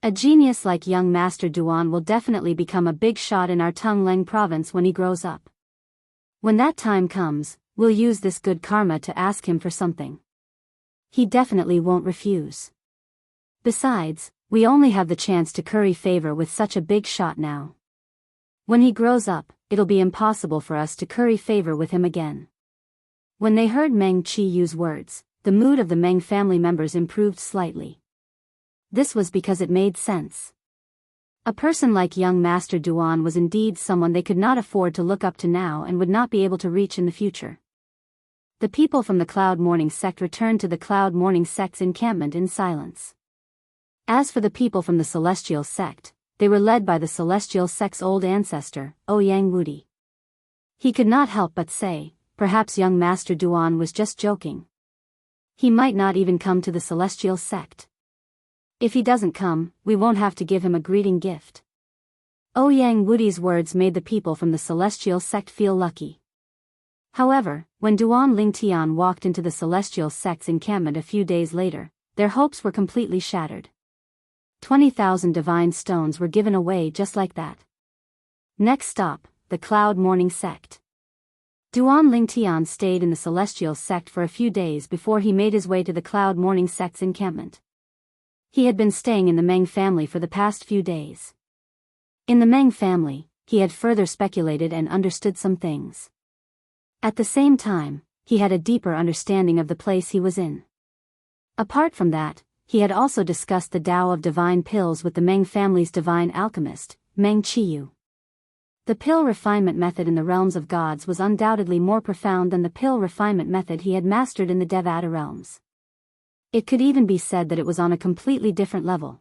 A: A genius like young Master Duan will definitely become a big shot in our Tongleng province when he grows up. When that time comes, we'll use this good karma to ask him for something. He definitely won't refuse. Besides, we only have the chance to curry favor with such a big shot now. When he grows up, it'll be impossible for us to curry favor with him again. When they heard Meng Qiyu's words, the mood of the Meng family members improved slightly. This was because it made sense. A person like young Master Duan was indeed someone they could not afford to look up to now and would not be able to reach in the future. The people from the Cloud Morning sect returned to the Cloud Morning sect's encampment in silence. As for the people from the Celestial sect, they were led by the Celestial sect's old ancestor, Ouyang Wudi. He could not help but say, perhaps young Master Duan was just joking. He might not even come to the Celestial sect. If he doesn't come, we won't have to give him a greeting gift. Ouyang Wudi's words made the people from the Celestial sect feel lucky. However, when Duan Ling Tian walked into the Celestial sect's encampment a few days later, their hopes were completely shattered. 20,000 divine stones were given away just like that. Next stop, the Cloud Morning sect. Duan Ling Tian stayed in the Celestial sect for a few days before he made his way to the Cloud Morning sect's encampment. He had been staying in the Meng family for the past few days. In the Meng family, he had further speculated and understood some things. At the same time, he had a deeper understanding of the place he was in. Apart from that, he had also discussed the Tao of divine pills with the Meng family's divine alchemist, Meng Qiyu. The pill refinement method in the realms of gods was undoubtedly more profound than the pill refinement method he had mastered in the Devata realms. It could even be said that it was on a completely different level.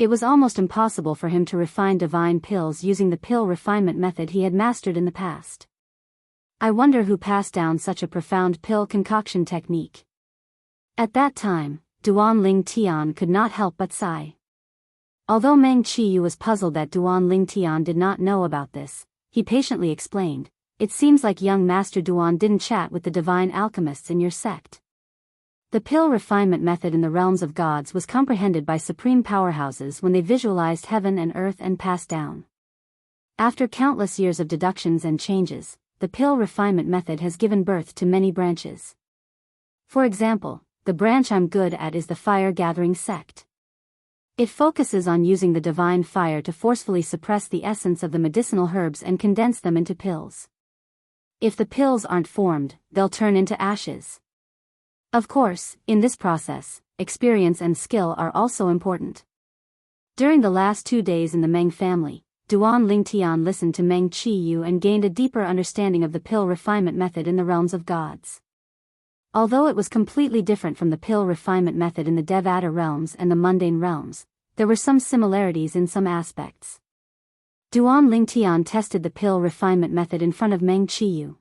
A: It was almost impossible for him to refine divine pills using the pill refinement method he had mastered in the past. I wonder who passed down such a profound pill concoction technique. At that time, Duan Ling Tian could not help but sigh. Although Meng Qiyu was puzzled that Duan Ling Tian did not know about this, he patiently explained, "It seems like young Master Duan didn't chat with the divine alchemists in your sect." The pill refinement method in the realms of gods was comprehended by supreme powerhouses when they visualized heaven and earth and passed down. After countless years of deductions and changes, the pill refinement method has given birth to many branches. For example, the branch I'm good at is the fire gathering sect. It focuses on using the divine fire to forcefully suppress the essence of the medicinal herbs and condense them into pills. If the pills aren't formed, they'll turn into ashes. Of course, in this process, experience and skill are also important. During the last 2 days in the Meng family, Duan Ling Tian listened to Meng Qiyu and gained a deeper understanding of the pill refinement method in the realms of gods. Although it was completely different from the pill refinement method in the Devata realms and the mundane realms, there were some similarities in some aspects. Duan Ling Tian tested the pill refinement method in front of Meng Qiyu.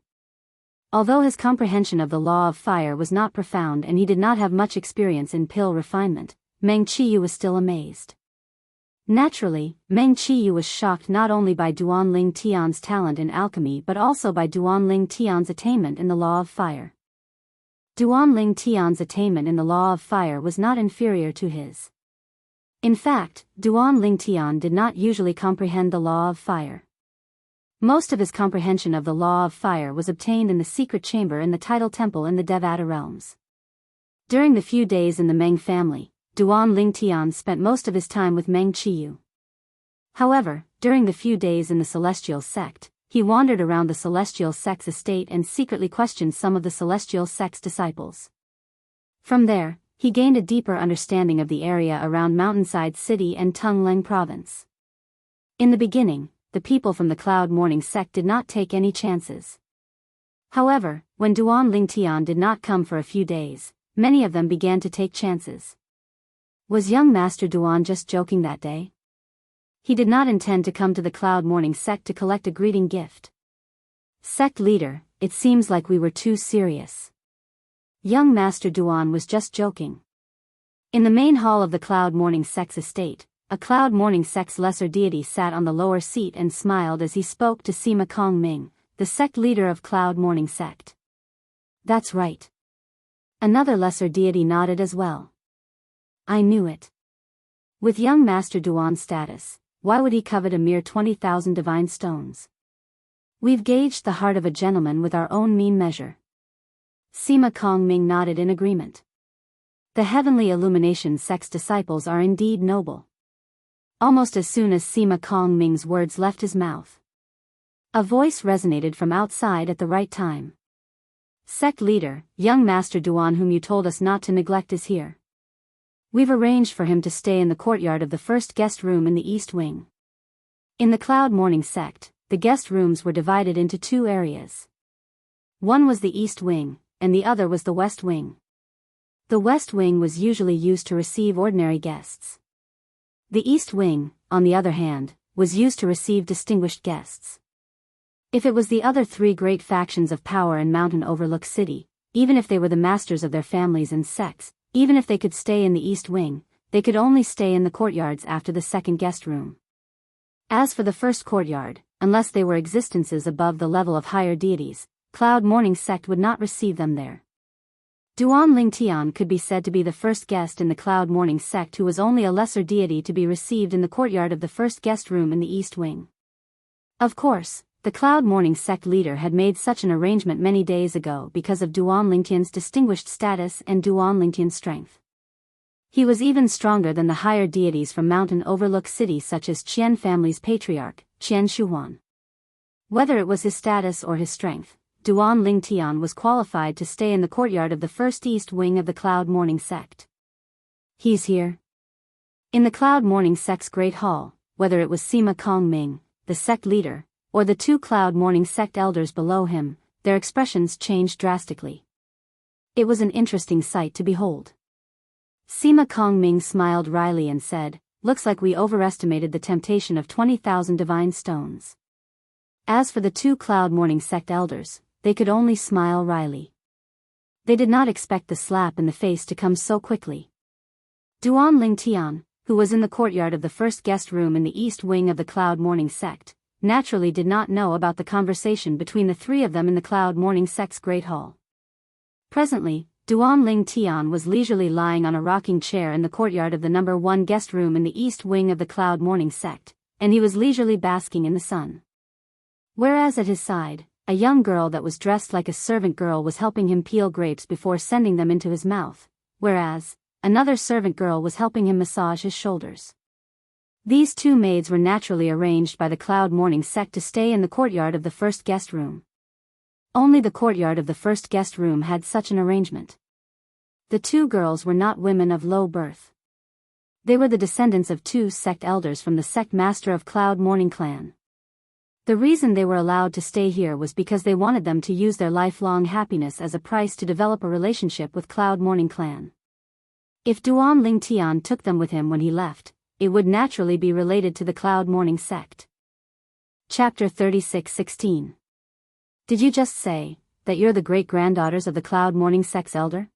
A: Although his comprehension of the law of fire was not profound and he did not have much experience in pill refinement, Meng Qiyu was still amazed. Naturally, Meng Qiyu was shocked not only by Duanling Tian's talent in alchemy but also by Duanling Tian's attainment in the law of fire. Duanling Tian's attainment in the law of fire was not inferior to his. In fact, Duanling Tian did not usually comprehend the law of fire. Most of his comprehension of the law of fire was obtained in the secret chamber in the tidal temple in the Devata realms. During the few days in the Meng family, Duanling Tian spent most of his time with Meng Qiyu. However, during the few days in the celestial sect, he wandered around the celestial sect's estate and secretly questioned some of the celestial sect's disciples. From there, he gained a deeper understanding of the area around Mountainside City and Tungleng Province. In the beginning, the people from the Cloud Morning sect did not take any chances. However, when Duanling Tian did not come for a few days, many of them began to take chances. Was young Master Duan just joking that day? He did not intend to come to the Cloud Morning sect to collect a greeting gift. Sect leader, it seems like we were too serious. Young Master Duan was just joking. In the main hall of the Cloud Morning sect's estate, a Cloud Morning sect's lesser deity sat on the lower seat and smiled as he spoke to Sima Kongming, the sect leader of Cloud Morning sect. That's right. Another lesser deity nodded as well. I knew it. With young Master Duan's status, why would he covet a mere 20,000 divine stones? We've gauged the heart of a gentleman with our own mean measure. Sima Kongming nodded in agreement. The heavenly illumination sect's disciples are indeed noble. Almost as soon as Sima Kongming's words left his mouth, a voice resonated from outside at the right time. Sect leader, young Master Duan whom you told us not to neglect is here. We've arranged for him to stay in the courtyard of the first guest room in the East Wing. In the Cloud Morning sect, the guest rooms were divided into two areas. One was the East Wing, and the other was the West Wing. The West Wing was usually used to receive ordinary guests. The East Wing, on the other hand, was used to receive distinguished guests. If it was the other three great factions of power in Mountain Overlook City, even if they were the masters of their families and sects, even if they could stay in the East Wing, they could only stay in the courtyards after the second guest room. As for the first courtyard, unless they were existences above the level of higher deities, Cloud Morning sect would not receive them there. Duanling Tian could be said to be the first guest in the Cloud Morning sect who was only a lesser deity to be received in the courtyard of the first guest room in the East Wing. Of course, the Cloud Morning sect leader had made such an arrangement many days ago because of Duanling Tian's distinguished status and Duanling Tian's strength. He was even stronger than the higher deities from Mountain Overlook City such as Qian family's patriarch, Qian Shuhuan. Whether it was his status or his strength, Duanling Tian was qualified to stay in the courtyard of the first East Wing of the Cloud Morning sect. He's here. In the Cloud Morning sect's great hall, whether it was Sima Kongming, the sect leader, or the two Cloud Morning sect elders below him, their expressions changed drastically. It was an interesting sight to behold. Sima Kongming smiled wryly and said, "Looks like we overestimated the temptation of 20,000 divine stones." As for the two Cloud Morning sect elders, they could only smile wryly. They did not expect the slap in the face to come so quickly. Duanling Tian, who was in the courtyard of the first guest room in the East Wing of the Cloud Morning sect, naturally did not know about the conversation between the three of them in the Cloud Morning sect's great hall. Presently, Duanling Tian was leisurely lying on a rocking chair in the courtyard of the number 1 guest room in the East Wing of the Cloud Morning sect, and he was leisurely basking in the sun. Whereas at his side, a young girl that was dressed like a servant girl was helping him peel grapes before sending them into his mouth, whereas another servant girl was helping him massage his shoulders. These two maids were naturally arranged by the Cloud Morning sect to stay in the courtyard of the first guest room. Only the courtyard of the first guest room had such an arrangement. The two girls were not women of low birth. They were the descendants of two sect elders from the sect master of Cloud Morning clan. The reason they were allowed to stay here was because they wanted them to use their lifelong happiness as a price to develop a relationship with Cloud Morning clan. If Duanling Tian took them with him when he left, it would naturally be related to the Cloud Morning sect. Chapter 36:16. Did you just say that you're the great-granddaughters of the Cloud Morning Sect's elder?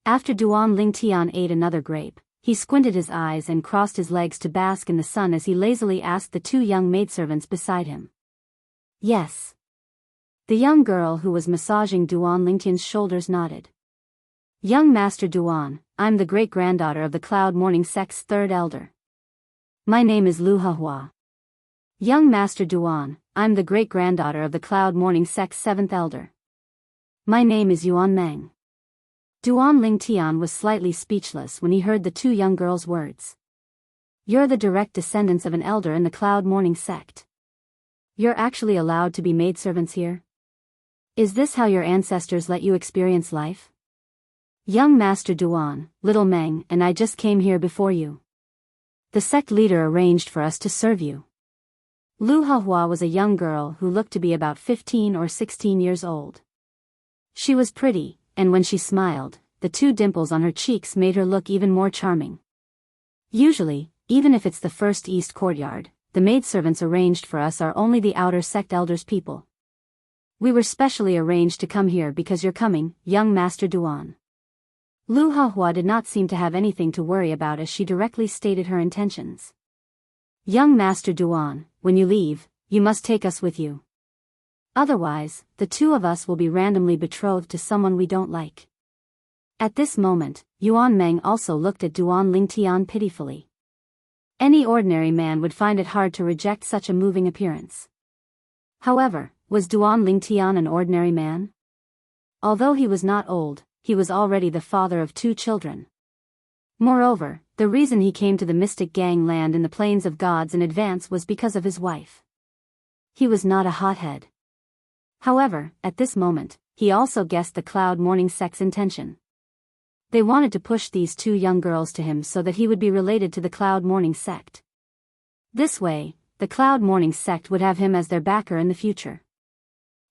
A: After Duan Lingtian ate another grape, he squinted his eyes and crossed his legs to bask in the sun as he lazily asked the two young maidservants beside him. Yes. The young girl who was massaging Duan Lingtian's shoulders nodded. Young Master Duan, I'm the great-granddaughter of the Cloud Morning Sect's third elder. My name is Lu Hehua. Young Master Duan, I'm the great-granddaughter of the Cloud Morning Sect's seventh elder. My name is Yuan Meng. Duan Lingtian was slightly speechless when he heard the two young girls' words. You're the direct descendants of an elder in the Cloud Morning Sect. You're actually allowed to be maidservants here? Is this how your ancestors let you experience life? Young Master Duan, little Meng and I just came here before you. The sect leader arranged for us to serve you. Lu Hehua was a young girl who looked to be about 15 or 16 years old. She was pretty, and when she smiled, the two dimples on her cheeks made her look even more charming. Usually, even if it's the first east courtyard, the maidservants arranged for us are only the outer sect elders' people. We were specially arranged to come here because you're coming, young Master Duan. Lu Hehua did not seem to have anything to worry about as she directly stated her intentions. Young Master Duan, when you leave, you must take us with you. Otherwise, the two of us will be randomly betrothed to someone we don't like. At this moment, Yuan Meng also looked at Duan Lingtian pitifully. Any ordinary man would find it hard to reject such a moving appearance. However, was Duan Lingtian an ordinary man? Although he was not old, he was already the father of two children. Moreover, the reason he came to the mystic gang land in the Plains of Gods in advance was because of his wife. He was not a hothead. However, at this moment, he also guessed the Cloud Morning Sect's intention. They wanted to push these two young girls to him so that he would be related to the Cloud Morning Sect. This way, the Cloud Morning Sect would have him as their backer in the future.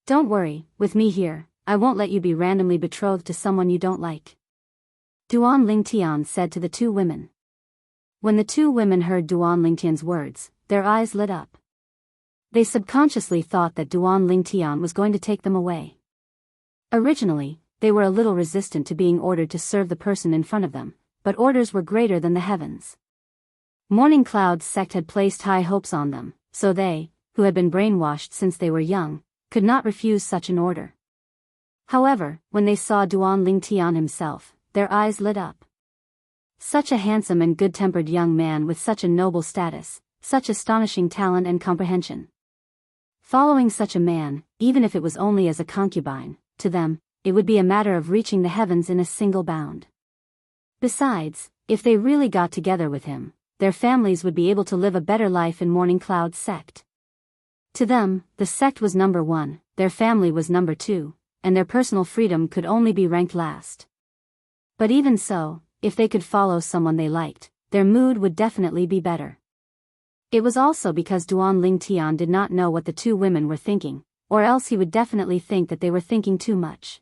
A: Don't worry, with me here, I won't let you be randomly betrothed to someone you don't like. Duan Lingtian said to the two women. When the two women heard Duan Lingtian's words, their eyes lit up. They subconsciously thought that Duan Lingtian was going to take them away. Originally, they were a little resistant to being ordered to serve the person in front of them, but orders were greater than the heavens. Morning Cloud's sect had placed high hopes on them, so they, who had been brainwashed since they were young, could not refuse such an order. However, when they saw Duan Lingtian himself, their eyes lit up. Such a handsome and good-tempered young man with such a noble status, such astonishing talent and comprehension. Following such a man, even if it was only as a concubine, to them, it would be a matter of reaching the heavens in a single bound. Besides, if they really got together with him, their families would be able to live a better life in Morning Cloud's sect. To them, the sect was number one, their family was number two, and their personal freedom could only be ranked last. But even so, if they could follow someone they liked, their mood would definitely be better. It was also because Duan Lingtian did not know what the two women were thinking, or else he would definitely think that they were thinking too much.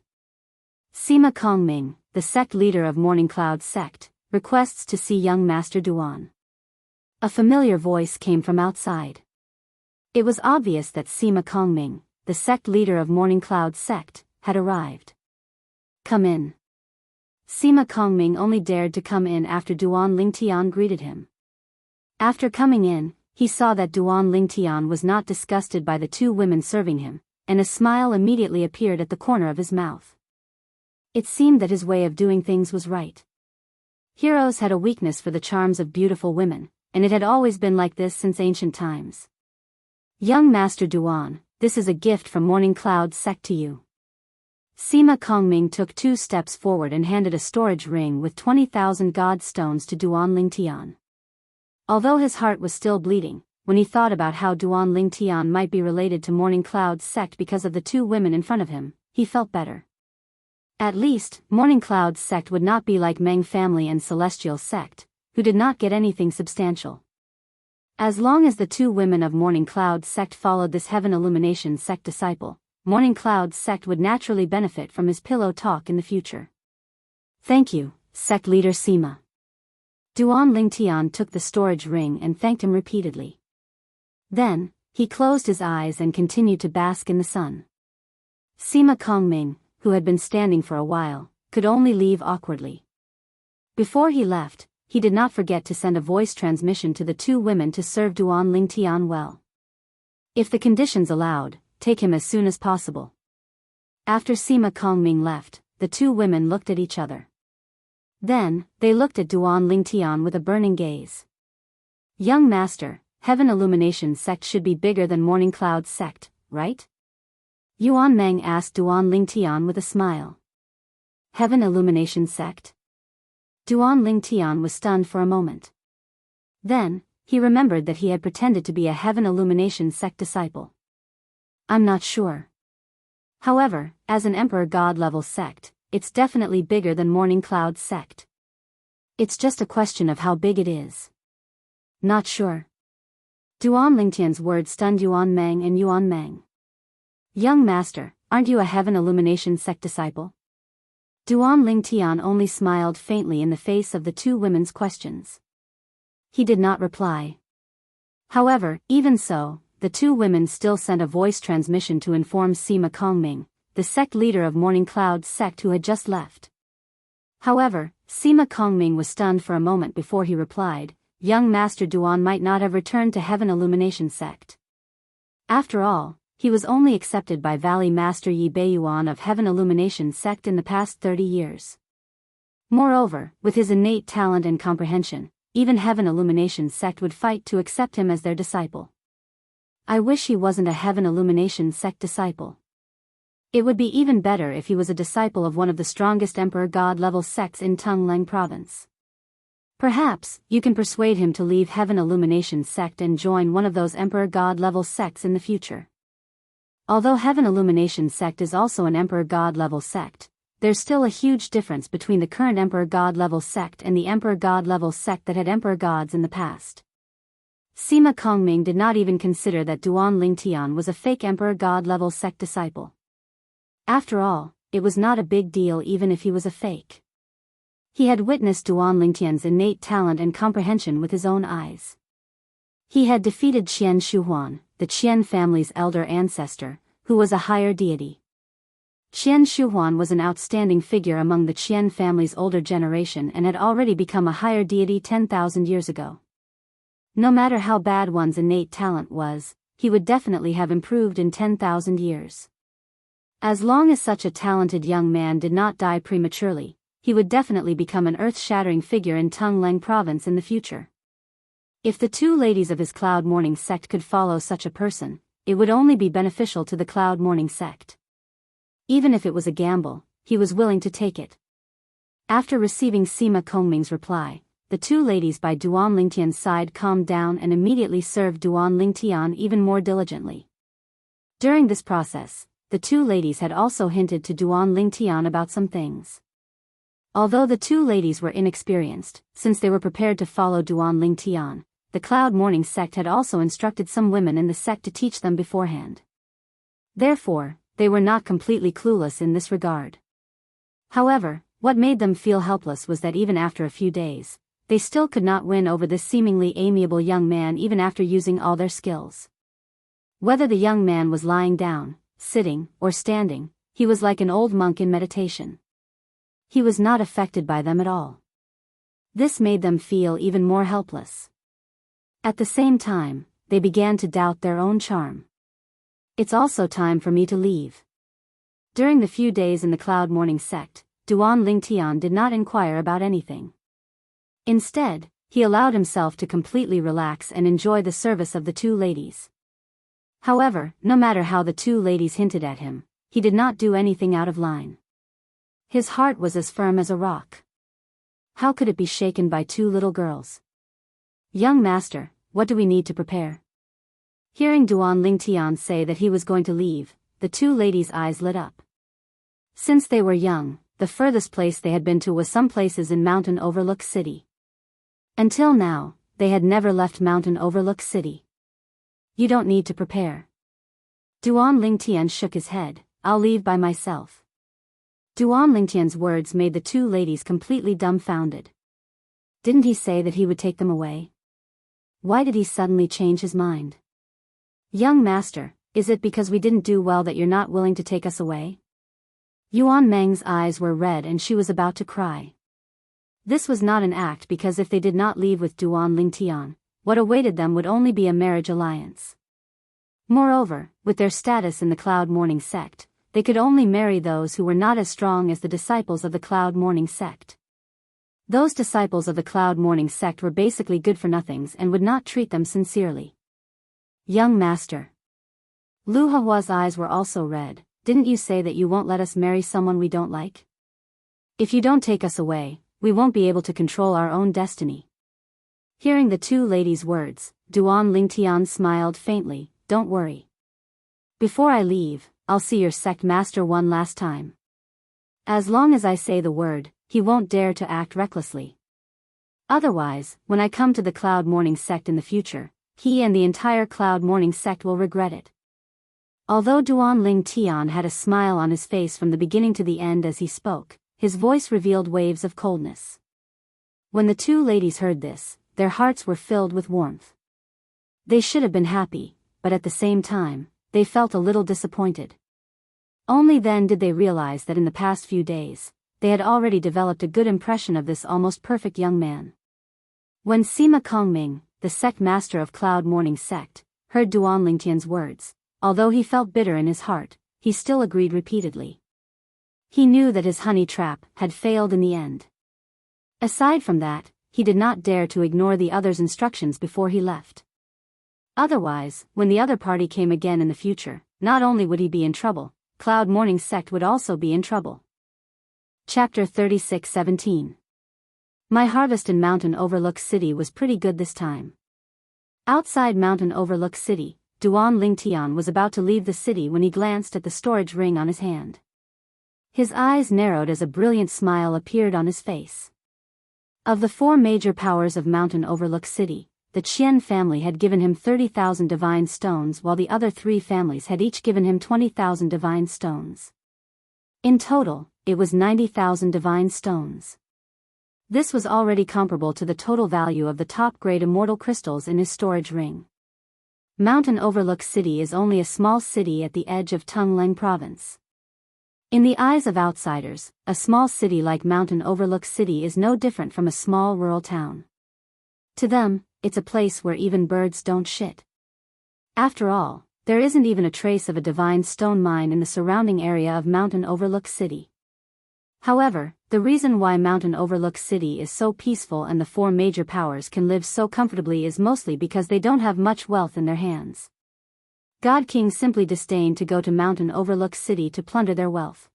A: Sima Kongming, the sect leader of Morning Cloud's sect, requests to see young Master Duan. A familiar voice came from outside. It was obvious that Sima Kongming, the sect leader of Morning Cloud's sect, had arrived. Come in. Sima Kongming only dared to come in after Duan Lingtian greeted him. After coming in, he saw that Duan Lingtian was not disgusted by the two women serving him, and a smile immediately appeared at the corner of his mouth. It seemed that his way of doing things was right. Heroes had a weakness for the charms of beautiful women, and it had always been like this since ancient times. Young Master Duan, this is a gift from Morning Cloud's sect to you. Sima Kongming took 2 steps forward and handed a storage ring with 20,000 god stones to Duan Lingtian. Although his heart was still bleeding, when he thought about how Duan Lingtian might be related to Morning Cloud's sect because of the two women in front of him, he felt better. At least, Morning Cloud's sect would not be like Meng family and Celestial sect, who did not get anything substantial. As long as the two women of Morning Cloud's sect followed this Heaven Illumination sect disciple, Morning Cloud's sect would naturally benefit from his pillow talk in the future. Thank you, sect leader Sima. Duan Lingtian took the storage ring and thanked him repeatedly. Then, he closed his eyes and continued to bask in the sun. Sima Kongming, who had been standing for a while, could only leave awkwardly. Before he left, he did not forget to send a voice transmission to the two women to serve Duan Lingtian well. If the conditions allowed, take him as soon as possible. After Sima Kongming left, the two women looked at each other. Then, they looked at Duan Lingtian with a burning gaze. Young master, Heaven Illumination sect should be bigger than Morning Cloud sect, right? Yuan Meng asked Duan Lingtian with a smile. Heaven Illumination sect? Duan Lingtian was stunned for a moment. Then, he remembered that he had pretended to be a Heaven Illumination sect disciple. I'm not sure. However, as an Emperor God level sect, it's definitely bigger than Morning Cloud sect. It's just a question of how big it is. Not sure. Duan Lingtian's words stunned Yuan Meng and Yuan Meng. Young master, aren't you a Heaven Illumination sect disciple? Duan Lingtian only smiled faintly in the face of the two women's questions. He did not reply. However, even so, the two women still sent a voice transmission to inform Sima Kongming, the sect leader of Morning Cloud sect who had just left. However, Sima Kongming was stunned for a moment before he replied, young master Duan might not have returned to Heaven Illumination sect. After all, he was only accepted by Valley Master Yi Beiyuan of Heaven Illumination sect in the past 30 years. Moreover, with his innate talent and comprehension, even Heaven Illumination sect would fight to accept him as their disciple. I wish he wasn't a Heaven Illumination sect disciple. It would be even better if he was a disciple of one of the strongest Emperor God level sects in Tungleng province. Perhaps, you can persuade him to leave Heaven Illumination sect and join one of those Emperor God level sects in the future. Although Heaven Illumination sect is also an Emperor God level sect, there's still a huge difference between the current Emperor God level sect and the Emperor God level sect that had Emperor Gods in the past. Sima Kongming did not even consider that Duan Lingtian was a fake Emperor God level sect disciple. After all, it was not a big deal even if he was a fake. He had witnessed Duan Lingtian's innate talent and comprehension with his own eyes. He had defeated Qian Shuhuan, the Qian family's elder ancestor, who was a higher deity. Qian Shuhuan was an outstanding figure among the Qian family's older generation and had already become a higher deity 10,000 years ago. No matter how bad one's innate talent was, he would definitely have improved in 10,000 years. As long as such a talented young man did not die prematurely, he would definitely become an earth-shattering figure in Tungleng province in the future. If the two ladies of his Cloud Morning sect could follow such a person, it would only be beneficial to the Cloud Morning sect. Even if it was a gamble, he was willing to take it. After receiving Sima Kongming's reply, the two ladies by Duan Lingtian's side calmed down and immediately served Duan Lingtian even more diligently. During this process, the two ladies had also hinted to Duan Lingtian about some things. Although the two ladies were inexperienced, since they were prepared to follow Duan Lingtian, the Cloud Morning sect had also instructed some women in the sect to teach them beforehand. Therefore, they were not completely clueless in this regard. However, what made them feel helpless was that even after a few days, they still could not win over this seemingly amiable young man even after using all their skills. Whether the young man was lying down, sitting, or standing, he was like an old monk in meditation. He was not affected by them at all. This made them feel even more helpless. At the same time, they began to doubt their own charm. It's also time for me to leave. During the few days in the Cloud Morning sect, Duan Lingtian did not inquire about anything. Instead, he allowed himself to completely relax and enjoy the service of the two ladies. However, no matter how the two ladies hinted at him, he did not do anything out of line. His heart was as firm as a rock. How could it be shaken by two little girls? Young master, what do we need to prepare? Hearing Duan Lingtian say that he was going to leave, the two ladies' eyes lit up. Since they were young, the furthest place they had been to was some places in Mountain Overlook City. Until now, they had never left Mountain Overlook City. You don't need to prepare. Duan Lingtian shook his head, I'll leave by myself. Duan Lingtian's words made the two ladies completely dumbfounded. Didn't he say that he would take them away? Why did he suddenly change his mind? Young master, Is it because we didn't do well that you're not willing to take us away? Yuan Meng's eyes were red and she was about to cry. This was not an act because if they did not leave with Duan Lingtian, what awaited them would only be a marriage alliance. Moreover, with their status in the Cloud Mourning sect, they could only marry those who were not as strong as the disciples of the Cloud Mourning sect. Those disciples of the Cloud Mourning sect were basically good-for-nothings and would not treat them sincerely. Young master. Lu Hahua's eyes were also red. Didn't you say that you won't let us marry someone we don't like? If you don't take us away, we won't be able to control our own destiny. Hearing the two ladies' words, Duan Lingtian smiled faintly. Don't worry. Before I leave, I'll see your sect master one last time. As long as I say the word, he won't dare to act recklessly. Otherwise, when I come to the Cloud Mourning sect in the future, he and the entire Cloud Mourning sect will regret it. Although Duan Lingtian had a smile on his face from the beginning to the end as he spoke, his voice revealed waves of coldness. When the two ladies heard this, their hearts were filled with warmth. They should have been happy, but at the same time, they felt a little disappointed. Only then did they realize that in the past few days, they had already developed a good impression of this almost perfect young man. When Sima Kongming, the sect master of Cloud Mourning sect, heard Duan Lingtian's words, although he felt bitter in his heart, he still agreed repeatedly. He knew that his honey trap had failed in the end. Aside from that, he did not dare to ignore the others' instructions before he left. Otherwise, when the other party came again in the future, not only would he be in trouble, Cloud Mourning sect would also be in trouble. Chapter 36:17. My harvest in Mountain Overlook City was pretty good this time. Outside Mountain Overlook City, Duan Lingtian was about to leave the city when he glanced at the storage ring on his hand. His eyes narrowed as a brilliant smile appeared on his face. Of the 4 major powers of Mountain Overlook City, the Qian family had given him 30,000 divine stones while the other 3 families had each given him 20,000 divine stones. In total, it was 90,000 divine stones. This was already comparable to the total value of the top-grade immortal crystals in his storage ring. Mountain Overlook City is only a small city at the edge of Tungleng Province. In the eyes of outsiders, a small city like Mountain Overlook City is no different from a small rural town. To them, it's a place where even birds don't shit. After all, there isn't even a trace of a divine stone mine in the surrounding area of Mountain Overlook City. However, the reason why Mountain Overlook City is so peaceful and the 4 major powers can live so comfortably is mostly because they don't have much wealth in their hands. God Kings simply disdain to go to Mountain Overlook City to plunder their wealth.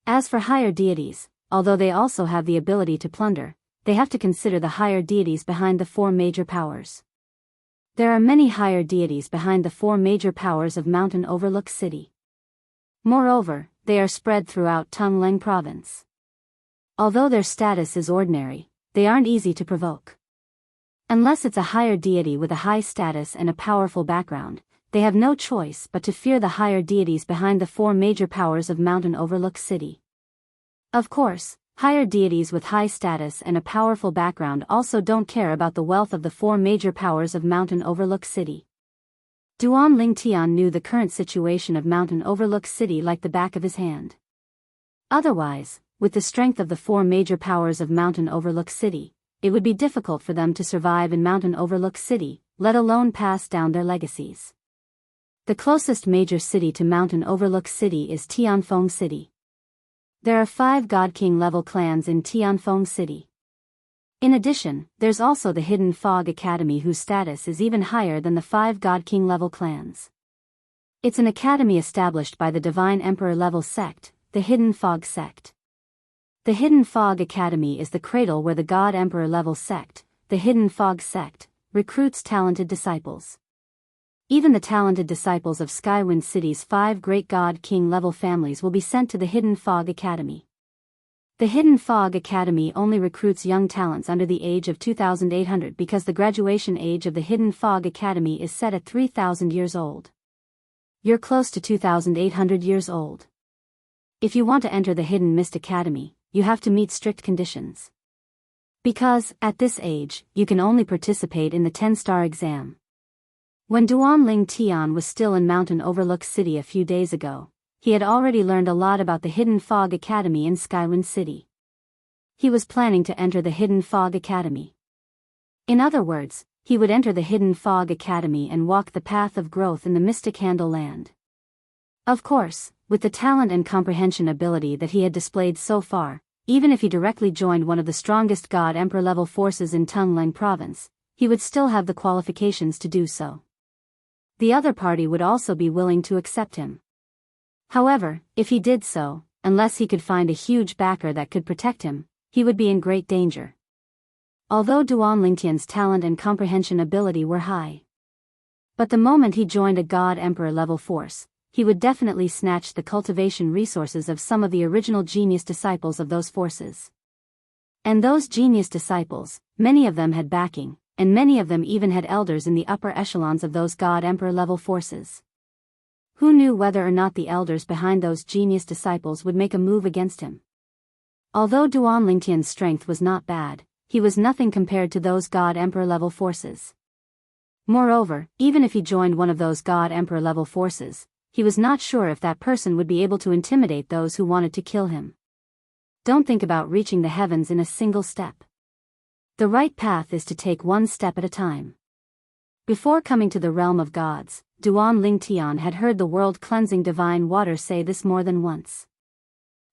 A: As for higher deities, although they also have the ability to plunder, they have to consider the higher deities behind the 4 major powers. There are many higher deities behind the 4 major powers of Mountain Overlook City. Moreover, they are spread throughout Tungleng Province. Although their status is ordinary, they aren't easy to provoke. Unless it's a higher deity with a high status and a powerful background, they have no choice but to fear the higher deities behind the 4 major powers of Mountain Overlook City. Of course, higher deities with high status and a powerful background also don't care about the wealth of the 4 major powers of Mountain Overlook City. Duan Lingtian knew the current situation of Mountain Overlook City like the back of his hand. Otherwise, with the strength of the 4 major powers of Mountain Overlook City, it would be difficult for them to survive in Mountain Overlook City, let alone pass down their legacies. The closest major city to Mountain Overlook City is Tianfeng City. There are 5 God King level clans in Tianfeng City. In addition, there's also the Hidden Fog Academy whose status is even higher than the 5 God King level clans. It's an academy established by the Divine Emperor level sect, the Hidden Fog sect. The Hidden Fog Academy is the cradle where the God Emperor level sect, the Hidden Fog sect, recruits talented disciples. Even the talented disciples of Skywind City's 5 great God King level families will be sent to the Hidden Fog Academy. The Hidden Fog Academy only recruits young talents under the age of 2,800 because the graduation age of the Hidden Fog Academy is set at 3,000 years old. You're close to 2,800 years old. If you want to enter the Hidden Mist Academy, you have to meet strict conditions. Because, at this age, you can only participate in the 10-star exam. When Duan Ling Tian was still in Mountain Overlook City a few days ago, he had already learned a lot about the Hidden Fog Academy in Skywind City. He was planning to enter the Hidden Fog Academy. In other words, he would enter the Hidden Fog Academy and walk the path of growth in the Mystic Handle Land. Of course, with the talent and comprehension ability that he had displayed so far, even if he directly joined one of the strongest God Emperor level forces in Tunlang Province, he would still have the qualifications to do so. The other party would also be willing to accept him. However, if he did so, unless he could find a huge backer that could protect him, he would be in great danger. Although Duan Lingtian's talent and comprehension ability were high, but the moment he joined a God Emperor level force, he would definitely snatch the cultivation resources of some of the original genius disciples of those forces. And those genius disciples, many of them had backing, and many of them even had elders in the upper echelons of those God Emperor level forces. Who knew whether or not the elders behind those genius disciples would make a move against him? Although Duan Lingtian's strength was not bad, he was nothing compared to those God Emperor level forces. Moreover, even if he joined one of those God Emperor level forces, he was not sure if that person would be able to intimidate those who wanted to kill him. Don't think about reaching the heavens in a single step. The right path is to take one step at a time. Before coming to the realm of gods, Duan Ling Tian had heard the world-cleansing divine water say this more than once.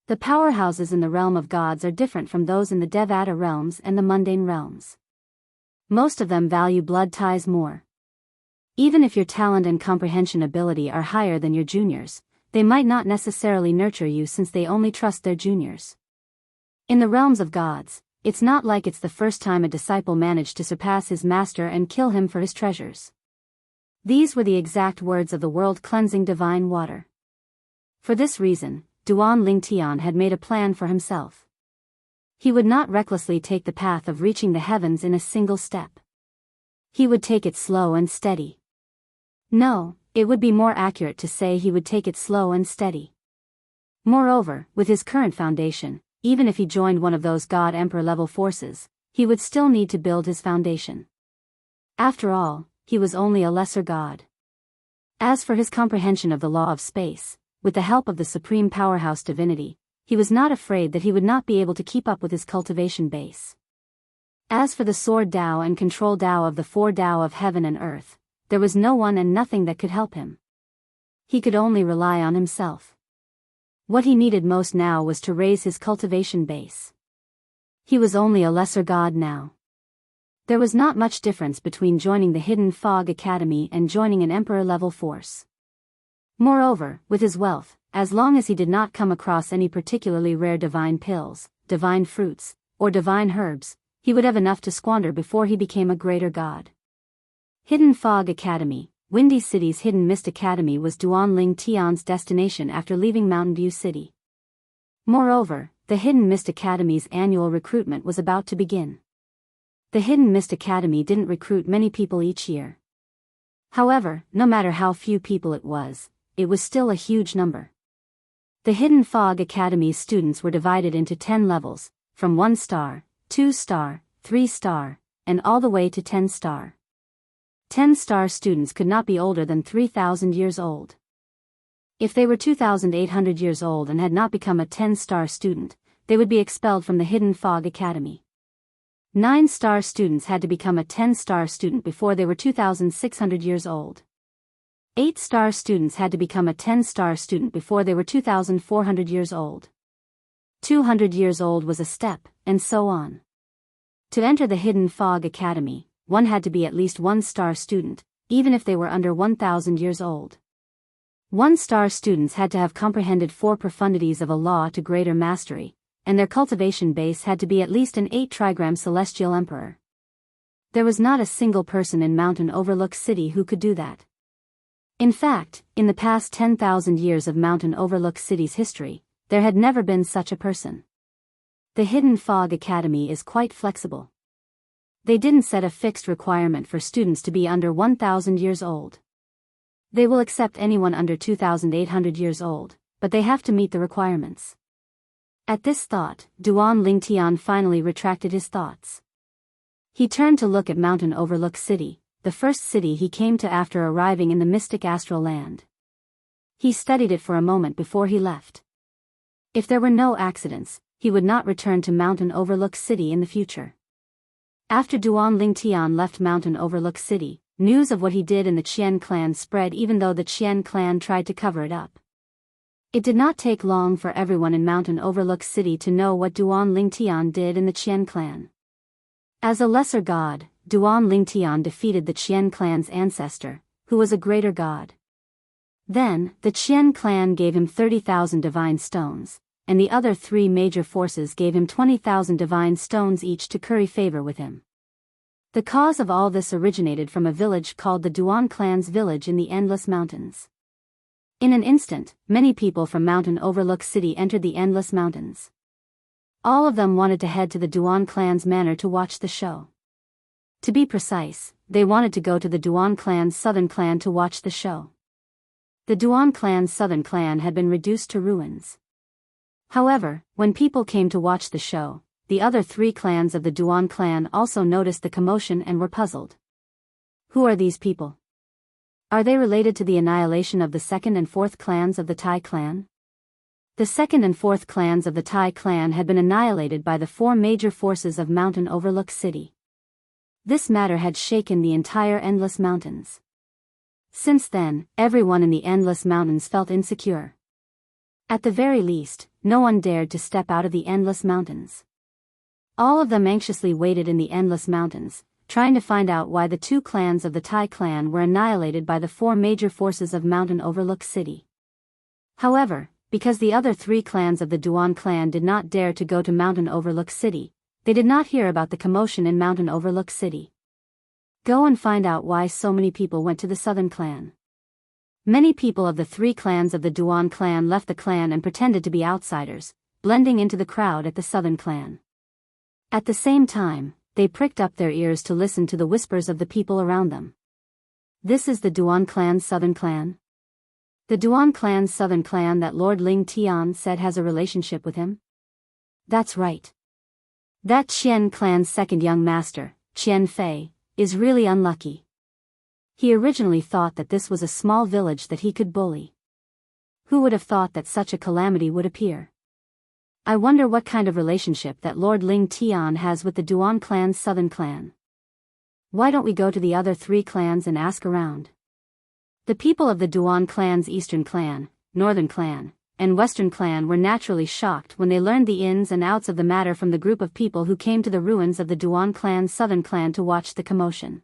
A: The powerhouses in the realm of gods are different from those in the Devata realms and the mundane realms. Most of them value blood ties more. Even if your talent and comprehension ability are higher than your juniors, they might not necessarily nurture you since they only trust their juniors. In the realms of gods, it's not like it's the first time a disciple managed to surpass his master and kill him for his treasures. These were the exact words of the world-cleansing divine water. For this reason, Duan Ling Tian had made a plan for himself. He would not recklessly take the path of reaching the heavens in a single step. He would take it slow and steady. No, it would be more accurate to say he would take it slow and steady. Moreover, with his current foundation, even if he joined one of those God Emperor level forces, he would still need to build his foundation. After all, he was only a lesser god. As for his comprehension of the law of space, with the help of the supreme powerhouse divinity, he was not afraid that he would not be able to keep up with his cultivation base. As for the sword Dao and control Dao of the four Dao of heaven and earth, there was no one and nothing that could help him. He could only rely on himself. What he needed most now was to raise his cultivation base. He was only a lesser god now. There was not much difference between joining the Hidden Fog Academy and joining an Emperor-level force. Moreover, with his wealth, as long as he did not come across any particularly rare divine pills, divine fruits, or divine herbs, he would have enough to squander before he became a greater god. Hidden Fog Academy, Windy City's Hidden Mist Academy was Duan Ling Tian's destination after leaving Mountain View City. Moreover, the Hidden Mist Academy's annual recruitment was about to begin. The Hidden Mist Academy didn't recruit many people each year. However, no matter how few people it was still a huge number. The Hidden Fog Academy's students were divided into 10 levels, from 1 star, 2 star, 3 star, and all the way to 10 star. 10-star students could not be older than 3,000 years old. If they were 2,800 years old and had not become a 10-star student, they would be expelled from the Hidden Fog Academy. 9-star students had to become a 10-star student before they were 2,600 years old. 8-star students had to become a 10-star student before they were 2,400 years old. 200 years old was a step, and so on. To enter the Hidden Fog Academy, one had to be at least 1-star student, even if they were under 1,000 years old. 1-star students had to have comprehended 4 profundities of a law to greater mastery, and their cultivation base had to be at least an 8-trigram celestial emperor. There was not a single person in Mountain Overlook City who could do that. In fact, in the past 10,000 years of Mountain Overlook City's history, there had never been such a person. The Hidden Fog Academy is quite flexible. They didn't set a fixed requirement for students to be under 1,000 years old. They will accept anyone under 2,800 years old, but they have to meet the requirements. At this thought, Duan Ling Tian finally retracted his thoughts. He turned to look at Mountain Overlook City, the first city he came to after arriving in the mystic astral land. He studied it for a moment before he left. If there were no accidents, he would not return to Mountain Overlook City in the future. After Duan Lingtian left Mountain Overlook City, news of what he did in the Qian clan spread even though the Qian clan tried to cover it up. It did not take long for everyone in Mountain Overlook City to know what Duan Lingtian did in the Qian clan. As a lesser god, Duan Lingtian defeated the Qian clan's ancestor, who was a greater god. Then, the Qian clan gave him 30,000 divine stones, and the other three major forces gave him 20,000 divine stones each to curry favor with him. The cause of all this originated from a village called the Duan clan's village in the Endless Mountains. In an instant, many people from Mountain Overlook City entered the Endless Mountains. All of them wanted to head to the Duan clan's manor to watch the show. To be precise, they wanted to go to the Duan clan's southern clan to watch the show. The Duan clan's southern clan had been reduced to ruins. However, when people came to watch the show, the other three clans of the Duan clan also noticed the commotion and were puzzled. Who are these people? Are they related to the annihilation of the second and fourth clans of the Tai clan? The second and fourth clans of the Tai clan had been annihilated by the four major forces of Mountain Overlook City. This matter had shaken the entire Endless Mountains. Since then, everyone in the Endless Mountains felt insecure. At the very least, no one dared to step out of the Endless Mountains. All of them anxiously waited in the Endless Mountains, trying to find out why the two clans of the Tai clan were annihilated by the four major forces of Mountain Overlook City. However, because the other three clans of the Duan clan did not dare to go to Mountain Overlook City, they did not hear about the commotion in Mountain Overlook City. Go and find out why so many people went to the Southern clan. Many people of the three clans of the Duan clan left the clan and pretended to be outsiders, blending into the crowd at the Southern clan. At the same time, they pricked up their ears to listen to the whispers of the people around them. This is the Duan clan's Southern clan? The Duan clan's Southern clan that Lord Ling Tian said has a relationship with him? That's right. That Qian clan's second young master, Qian Fei, is really unlucky. He originally thought that this was a small village that he could bully. Who would have thought that such a calamity would appear? I wonder what kind of relationship that Lord Ling Tian has with the Duan clan's Southern clan. Why don't we go to the other three clans and ask around? The people of the Duan clan's Eastern clan, Northern clan, and Western clan were naturally shocked when they learned the ins and outs of the matter from the group of people who came to the ruins of the Duan clan's Southern clan to watch the commotion.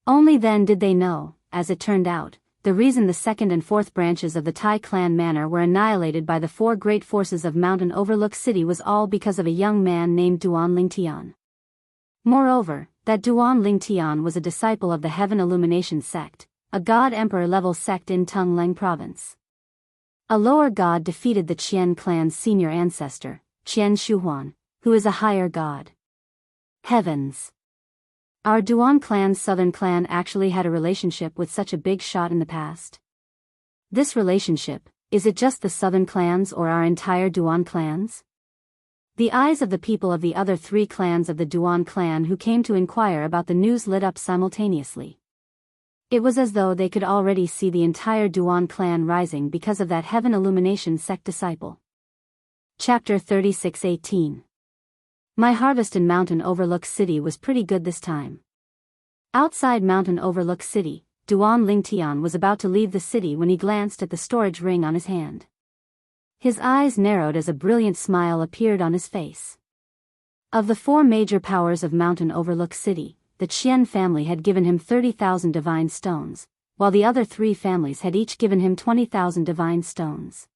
A: Only then did they know, as it turned out, the reason the second and fourth branches of the Tai clan manor were annihilated by the four great forces of Mountain Overlook City was all because of a young man named Duan Lingtian. Moreover, that Duan Lingtian was a disciple of the Heaven Illumination sect, a god-emperor level sect in Tungleng province. A lower god defeated the Qian clan's senior ancestor, Qian Shuhuan, who is a higher god. Heavens! Our Duan clan's Southern clan actually had a relationship with such a big shot in the past. This relationship, is it just the Southern clans or our entire Duan clans? The eyes of the people of the other three clans of the Duan clan who came to inquire about the news lit up simultaneously. It was as though they could already see the entire Duan clan rising because of that Heaven Illumination sect disciple. Chapter 36:18. My harvest in Mountain Overlook City was pretty good this time. Outside Mountain Overlook City, Duan Lingtian was about to leave the city when he glanced at the storage ring on his hand. His eyes narrowed as a brilliant smile appeared on his face. Of the four major powers of Mountain Overlook City, the Qian family had given him 30,000 divine stones, while the other three families had each given him 20,000 divine stones.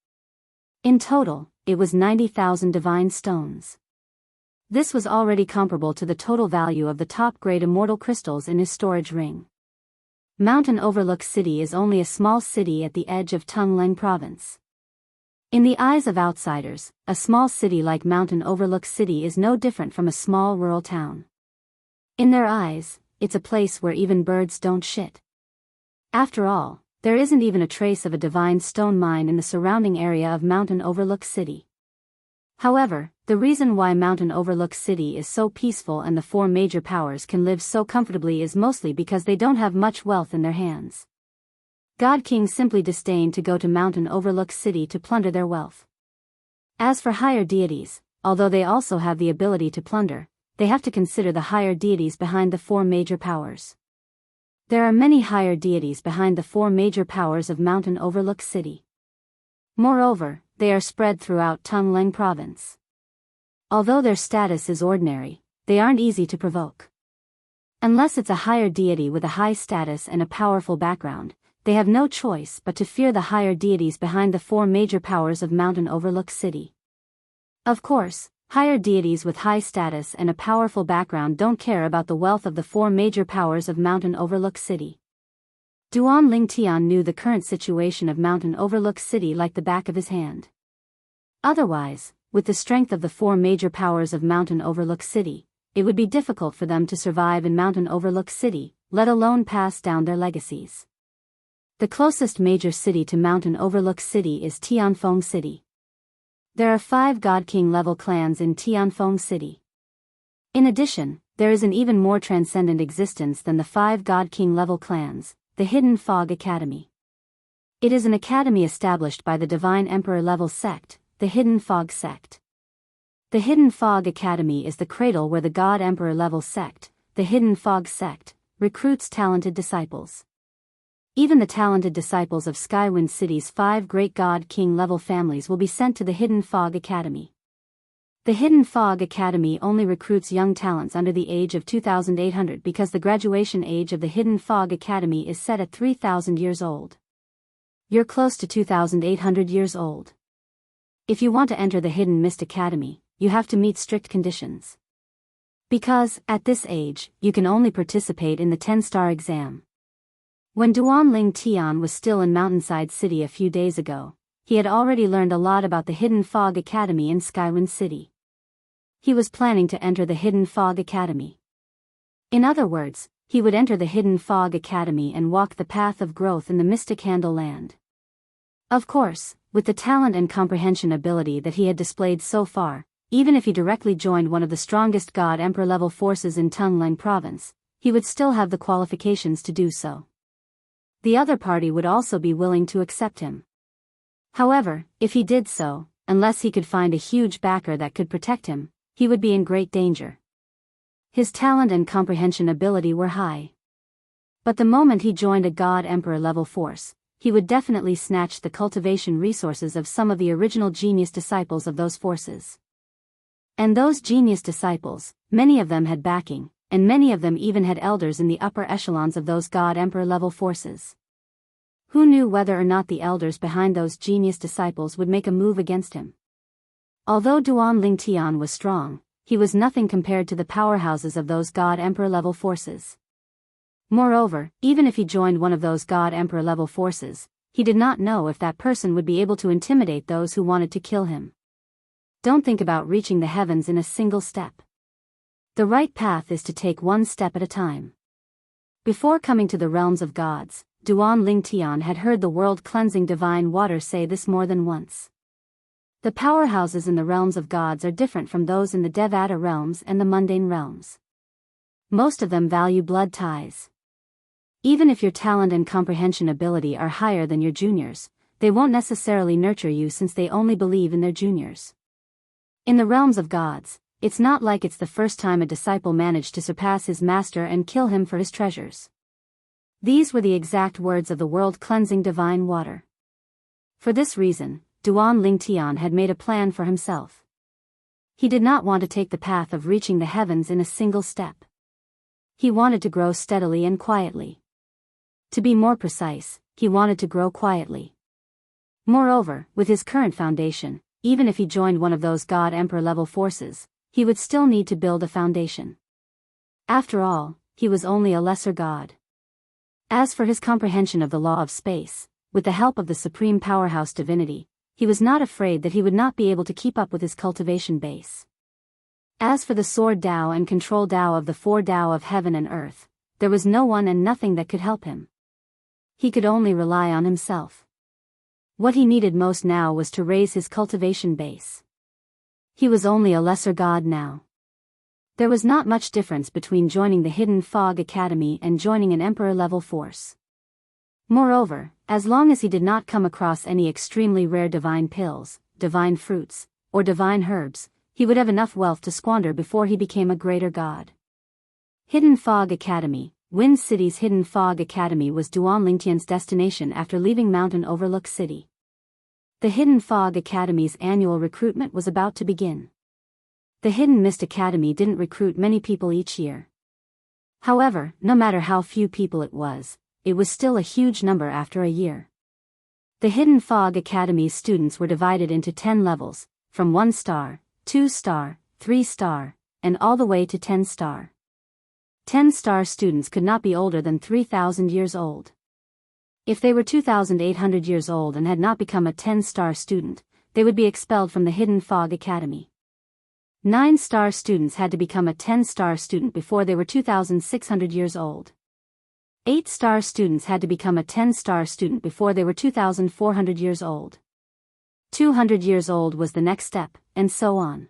A: In total, it was 90,000 divine stones. This was already comparable to the total value of the top-grade immortal crystals in his storage ring. Mountain Overlook City is only a small city at the edge of Tungleng province. In the eyes of outsiders, a small city like Mountain Overlook City is no different from a small rural town. In their eyes, it's a place where even birds don't shit. After all, there isn't even a trace of a divine stone mine in the surrounding area of Mountain Overlook City. However, the reason why Mountain Overlook City is so peaceful and the four major powers can live so comfortably is mostly because they don't have much wealth in their hands. God Kings simply disdain to go to Mountain Overlook City to plunder their wealth. As for higher deities, although they also have the ability to plunder, they have to consider the higher deities behind the four major powers. There are many higher deities behind the four major powers of Mountain Overlook City. Moreover, they are spread throughout Tunleng province. Although their status is ordinary, they aren't easy to provoke. Unless it's a higher deity with a high status and a powerful background, they have no choice but to fear the higher deities behind the four major powers of Mountain Overlook City. Of course, higher deities with high status and a powerful background don't care about the wealth of the four major powers of Mountain Overlook City. Duan Lingtian knew the current situation of Mountain Overlook City like the back of his hand. Otherwise, with the strength of the four major powers of Mountain Overlook City, it would be difficult for them to survive in Mountain Overlook City, let alone pass down their legacies. The closest major city to Mountain Overlook City is Tianfeng City. There are 5 God King level clans in Tianfeng City. In addition, there is an even more transcendent existence than the 5 God King level clans, the Hidden Fog Academy. It is an academy established by the Divine Emperor level sect, the Hidden Fog sect. The Hidden Fog Academy is the cradle where the God Emperor level sect, the Hidden Fog sect, recruits talented disciples. Even the talented disciples of Skywind City's 5 great God King level families will be sent to the Hidden Fog Academy. The Hidden Fog Academy only recruits young talents under the age of 2,800 because the graduation age of the Hidden Fog Academy is set at 3,000 years old. You're close to 2,800 years old. If you want to enter the Hidden Mist Academy, you have to meet strict conditions. Because, at this age, you can only participate in the 10-star exam. When Duan Ling Tian was still in Mountainside City a few days ago, he had already learned a lot about the Hidden Fog Academy in Skywind City. He was planning to enter the Hidden Fog Academy. In other words, he would enter the Hidden Fog Academy and walk the path of growth in the Mystic Handle Land. Of course, with the talent and comprehension ability that he had displayed so far, even if he directly joined one of the strongest God Emperor level forces in Tunleng province, he would still have the qualifications to do so. The other party would also be willing to accept him. However, if he did so, unless he could find a huge backer that could protect him, he would be in great danger. His talent and comprehension ability were high. But the moment he joined a God Emperor level force, he would definitely snatch the cultivation resources of some of the original genius disciples of those forces. And those genius disciples, many of them had backing, and many of them even had elders in the upper echelons of those God Emperor level forces. Who knew whether or not the elders behind those genius disciples would make a move against him? Although Duan Lingtian was strong, he was nothing compared to the powerhouses of those God Emperor level forces. Moreover, even if he joined one of those God Emperor level forces, he did not know if that person would be able to intimidate those who wanted to kill him. Don't think about reaching the heavens in a single step. The right path is to take one step at a time. Before coming to the realms of gods, Duan Lingtian had heard the world-cleansing divine water say this more than once. The powerhouses in the realms of gods are different from those in the Devata realms and the mundane realms. Most of them value blood ties. Even if your talent and comprehension ability are higher than your juniors, they won't necessarily nurture you since they only believe in their juniors. In the realms of gods, it's not like it's the first time a disciple managed to surpass his master and kill him for his treasures. These were the exact words of the world-cleansing divine water. For this reason, Duan Lingtian had made a plan for himself. He did not want to take the path of reaching the heavens in a single step. He wanted to grow steadily and quietly. To be more precise, he wanted to grow quietly. Moreover, with his current foundation, even if he joined one of those God Emperor level forces, he would still need to build a foundation. After all, he was only a lesser god. As for his comprehension of the law of space, with the help of the supreme powerhouse divinity, he was not afraid that he would not be able to keep up with his cultivation base. As for the sword Tao and control Tao of the 4 Tao of heaven and earth, there was no one and nothing that could help him. He could only rely on himself. What he needed most now was to raise his cultivation base. He was only a lesser god now. There was not much difference between joining the Hidden Fog Academy and joining an Emperor-level force. Moreover, as long as he did not come across any extremely rare divine pills, divine fruits, or divine herbs, he would have enough wealth to squander before he became a greater god. Hidden Fog Academy. Wind City's Hidden Fog Academy was Duan Lingtian's destination after leaving Mountain Overlook City. The Hidden Fog Academy's annual recruitment was about to begin. The Hidden Mist Academy didn't recruit many people each year. However, no matter how few people it was still a huge number after a year. The Hidden Fog Academy's students were divided into 10 levels, from 1 star, 2 star, 3 star, and all the way to 10 star. 10-star students could not be older than 3,000 years old. If they were 2,800 years old and had not become a 10-star student, they would be expelled from the Hidden Fog Academy. 9-star students had to become a 10-star student before they were 2,600 years old. 8-star students had to become a 10-star student before they were 2,400 years old. 200 years old was the next step, and so on.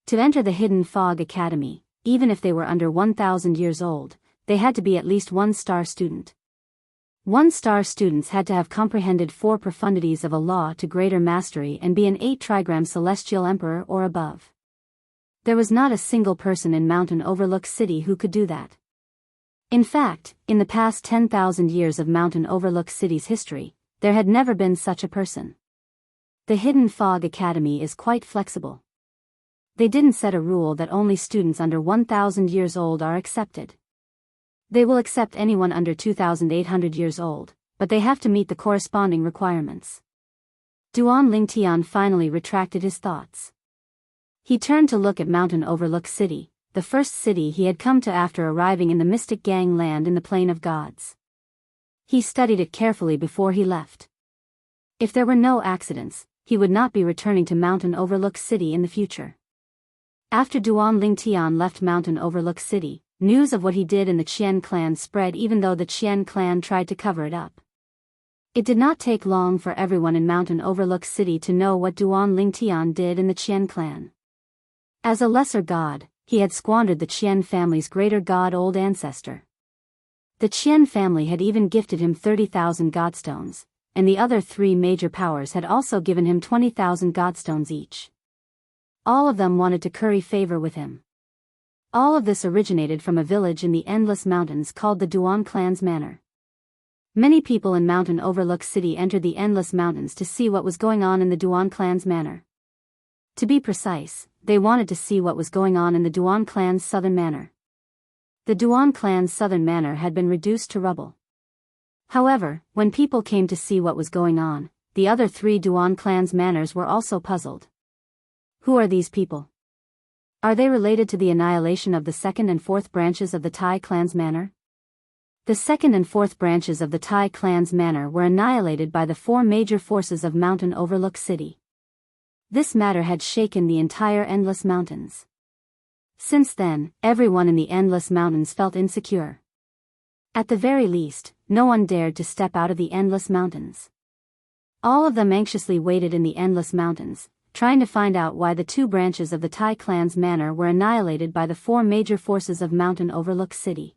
A: To enter the Hidden Fog Academy, even if they were under 1,000 years old, they had to be at least 1-star student. 1-star students had to have comprehended 4 profundities of a law to greater mastery and be an 8-trigram celestial emperor or above. There was not a single person in Mountain Overlook City who could do that. In fact, in the past 10,000 years of Mountain Overlook City's history, there had never been such a person. The Hidden Fog Academy is quite flexible. They didn't set a rule that only students under 1,000 years old are accepted. They will accept anyone under 2,800 years old, but they have to meet the corresponding requirements. Duan Lingtian finally retracted his thoughts. He turned to look at Mountain Overlook City, the first city he had come to after arriving in the Mystic Gang land in the Plain of Gods. He studied it carefully before he left. If there were no accidents, he would not be returning to Mountain Overlook City in the future. After Duan Lingtian left Mountain Overlook City, news of what he did in the Qian clan spread even though the Qian clan tried to cover it up. It did not take long for everyone in Mountain Overlook City to know what Duan Lingtian did in the Qian clan. As a lesser god, he had squandered the Qian family's greater god old ancestor. The Qian family had even gifted him 30,000 godstones, and the other 3 major powers had also given him 20,000 godstones each. All of them wanted to curry favor with him. All of this originated from a village in the Endless Mountains called the Duan Clan's Manor. Many people in Mountain Overlook City entered the Endless Mountains to see what was going on in the Duan Clan's Manor. To be precise, they wanted to see what was going on in the Duan Clan's Southern Manor. The Duan Clan's Southern Manor had been reduced to rubble. However, when people came to see what was going on, the other 3 Duan Clan's manors were also puzzled. Who are these people? Are they related to the annihilation of the 2nd and 4th branches of the Tai clan's manor? The 2nd and 4th branches of the Tai clan's manor were annihilated by the 4 major forces of Mountain Overlook City. This matter had shaken the entire Endless Mountains. Since then, everyone in the Endless Mountains felt insecure. At the very least, no one dared to step out of the Endless Mountains. All of them anxiously waited in the Endless Mountains, trying to find out why the 2 branches of the Tai clan's manor were annihilated by the 4 major forces of Mountain Overlook City.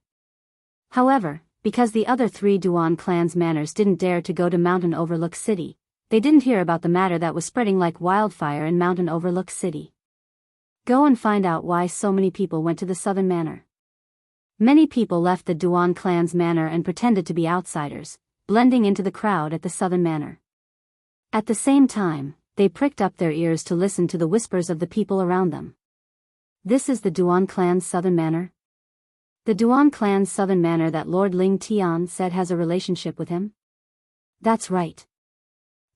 A: However, because the other 3 Duan clan's manors didn't dare to go to Mountain Overlook City, they didn't hear about the matter that was spreading like wildfire in Mountain Overlook City. Go and find out why so many people went to the Southern Manor. Many people left the Duan clan's manor and pretended to be outsiders, blending into the crowd at the Southern Manor. At the same time, they pricked up their ears to listen to the whispers of the people around them. This is the Duan clan's Southern Manor? The Duan clan's Southern Manor that Lord Ling Tian said has a relationship with him? That's right.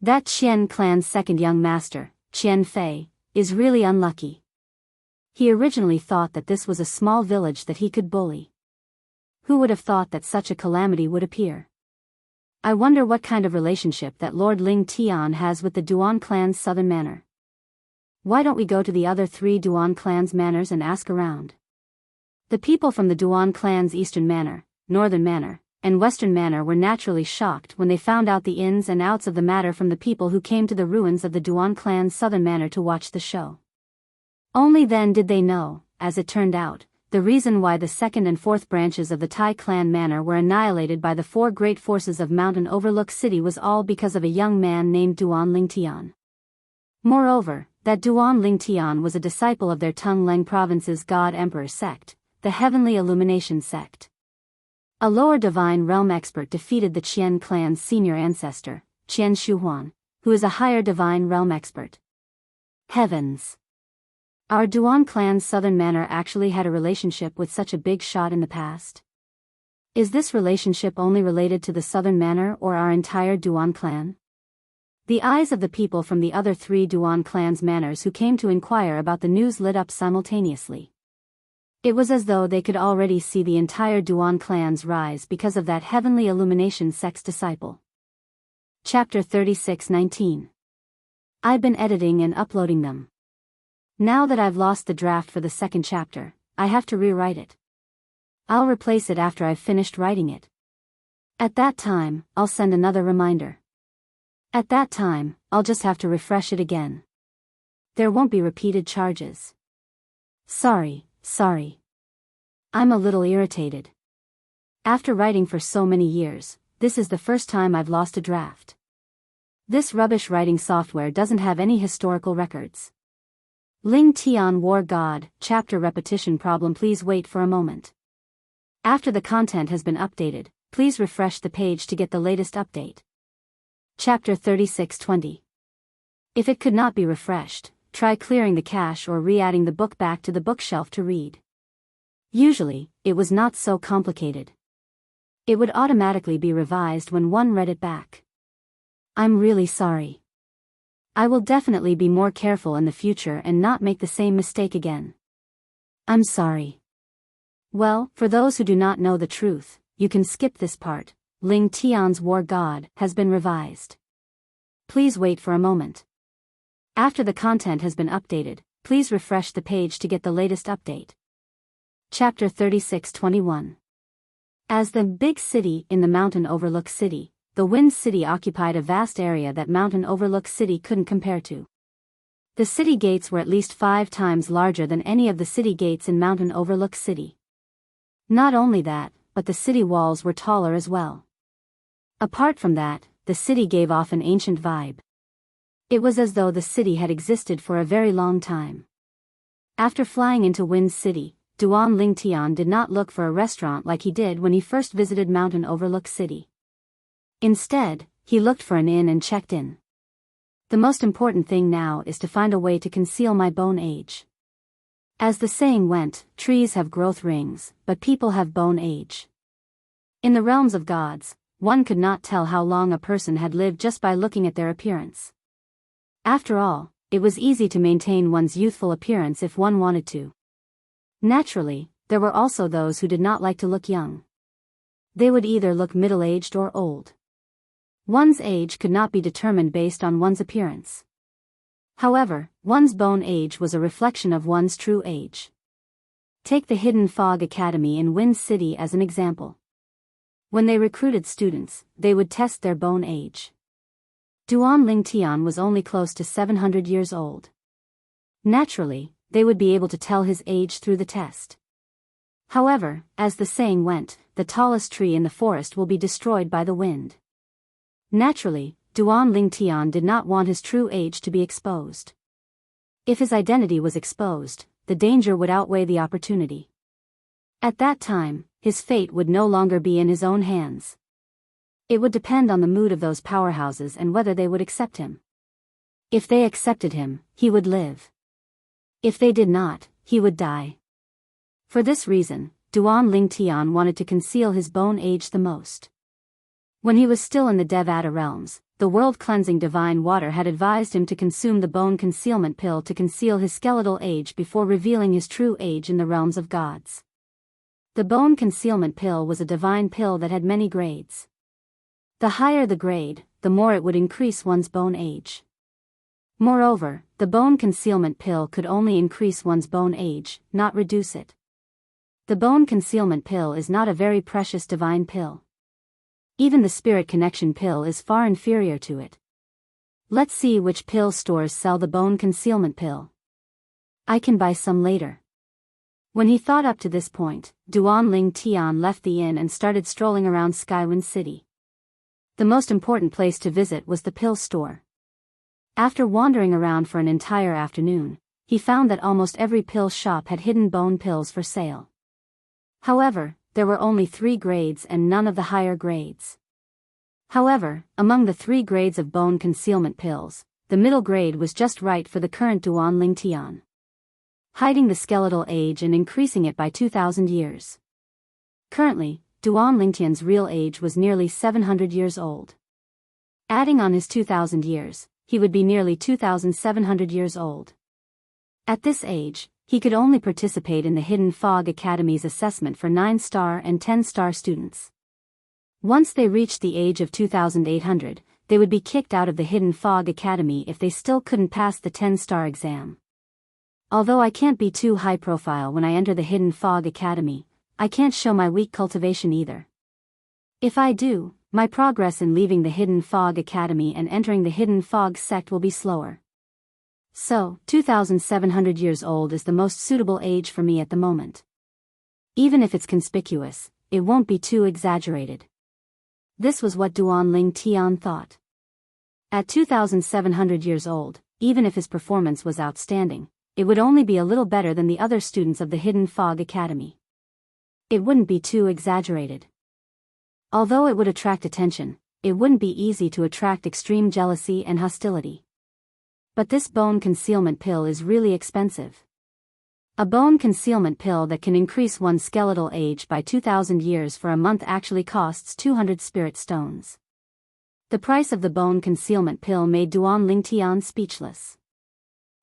A: That Qian clan's 2nd young master, Qian Fei, is really unlucky. He originally thought that this was a small village that he could bully. Who would have thought that such a calamity would appear? I wonder what kind of relationship that Lord Ling Tian has with the Duan clan's Southern Manor. Why don't we go to the other 3 Duan clan's manors and ask around? The people from the Duan clan's Eastern Manor, Northern Manor, and Western Manor were naturally shocked when they found out the ins and outs of the matter from the people who came to the ruins of the Duan clan's Southern Manor to watch the show. Only then did they know, as it turned out, the reason why the second and fourth branches of the Tai clan manor were annihilated by the four great forces of Mountain Overlook City was all because of a young man named Duan Lingtian. Moreover, that Duan Lingtian was a disciple of their Tung Leng province's God-Emperor sect, the Heavenly Illumination sect. A lower divine realm expert defeated the Qian clan's senior ancestor, Qian Shuhuan, who is a higher divine realm expert. Heavens! Our Duan clan's southern manor actually had a relationship with such a big shot in the past? Is this relationship only related to the southern manor or our entire Duan clan? The eyes of the people from the other three Duan clan's manors who came to inquire about the news lit up simultaneously. It was as though they could already see the entire Duan clan's rise because of that Heavenly Illumination sect's disciple. Chapter 36:19. I've been editing and uploading them. Now that I've lost the draft for the second chapter, I have to rewrite it. I'll replace it after I've finished writing it. At that time, I'll send another reminder. At that time, I'll just have to refresh it again. There won't be repeated charges. Sorry. I'm a little irritated. After writing for so many years, this is the first time I've lost a draft. This rubbish writing software doesn't have any historical records. Ling Tian War God, chapter repetition problem. Please wait for a moment. After the content has been updated, please refresh the page to get the latest update. Chapter 36:20. If it could not be refreshed, try clearing the cache or re-adding the book back to the bookshelf to read. Usually, it was not so complicated. It would automatically be revised when one read it back. I'm really sorry. I will definitely be more careful in the future and not make the same mistake again. I'm sorry. Well, for those who do not know the truth, you can skip this part. Ling Tian's War God has been revised. Please wait for a moment. After the content has been updated, please refresh the page to get the latest update. Chapter 36:21. As the big city in the Mountain Overlook City, the Wind City occupied a vast area that Mountain Overlook City couldn't compare to. The city gates were at least 5 times larger than any of the city gates in Mountain Overlook City. Not only that, but the city walls were taller as well. Apart from that, the city gave off an ancient vibe. It was as though the city had existed for a very long time. After flying into Wind City, Duan Lingtian did not look for a restaurant like he did when he first visited Mountain Overlook City. Instead, he looked for an inn and checked in. The most important thing now is to find a way to conceal my bone age. As the saying went, trees have growth rings, but people have bone age. In the realms of gods, one could not tell how long a person had lived just by looking at their appearance. After all, it was easy to maintain one's youthful appearance if one wanted to. Naturally, there were also those who did not like to look young. They would either look middle-aged or old. One's age could not be determined based on one's appearance. However, one's bone age was a reflection of one's true age. Take the Hidden Fog Academy in Wind City as an example. When they recruited students, they would test their bone age. Duan Lingtian was only close to 700 years old. Naturally, they would be able to tell his age through the test. However, as the saying went, the tallest tree in the forest will be destroyed by the wind. Naturally, Duan Lingtian did not want his true age to be exposed. If his identity was exposed, the danger would outweigh the opportunity. At that time, his fate would no longer be in his own hands. It would depend on the mood of those powerhouses and whether they would accept him. If they accepted him, he would live. If they did not, he would die. For this reason, Duan Lingtian wanted to conceal his bone age the most. When he was still in the Devata realms, the world-cleansing divine water had advised him to consume the bone concealment pill to conceal his skeletal age before revealing his true age in the realms of gods. The bone concealment pill was a divine pill that had many grades. The higher the grade, the more it would increase one's bone age. Moreover, the bone concealment pill could only increase one's bone age, not reduce it. The bone concealment pill is not a very precious divine pill. Even the spirit connection pill is far inferior to it. Let's see which pill stores sell the bone concealment pill. I can buy some later. When he thought up to this point, Duan Ling Tian left the inn and started strolling around Skywind City. The most important place to visit was the pill store. After wandering around for an entire afternoon, he found that almost every pill shop had hidden bone pills for sale. However, there were only 3 grades and none of the higher grades. However, among the 3 grades of bone concealment pills, the middle grade was just right for the current Duan Ling Tian, hiding the skeletal age and increasing it by 2,000 years. Currently, Duan Ling Tian's real age was nearly 700 years old. Adding on his 2,000 years, he would be nearly 2,700 years old. At this age, he could only participate in the Hidden Fog Academy's assessment for 9-star and 10-star students. Once they reached the age of 2,800, they would be kicked out of the Hidden Fog Academy if they still couldn't pass the 10-star exam. Although I can't be too high profile when I enter the Hidden Fog Academy, I can't show my weak cultivation either. If I do, my progress in leaving the Hidden Fog Academy and entering the Hidden Fog sect will be slower. So, 2,700 years old is the most suitable age for me at the moment. Even if it's conspicuous, it won't be too exaggerated. This was what Duan Ling Tian thought. At 2,700 years old, even if his performance was outstanding, it would only be a little better than the other students of the Hidden Fog Academy. It wouldn't be too exaggerated. Although it would attract attention, it wouldn't be easy to attract extreme jealousy and hostility. But this bone concealment pill is really expensive. A bone concealment pill that can increase one's skeletal age by 2,000 years for a month actually costs 200 spirit stones. The price of the bone concealment pill made Duan Ling Tian speechless.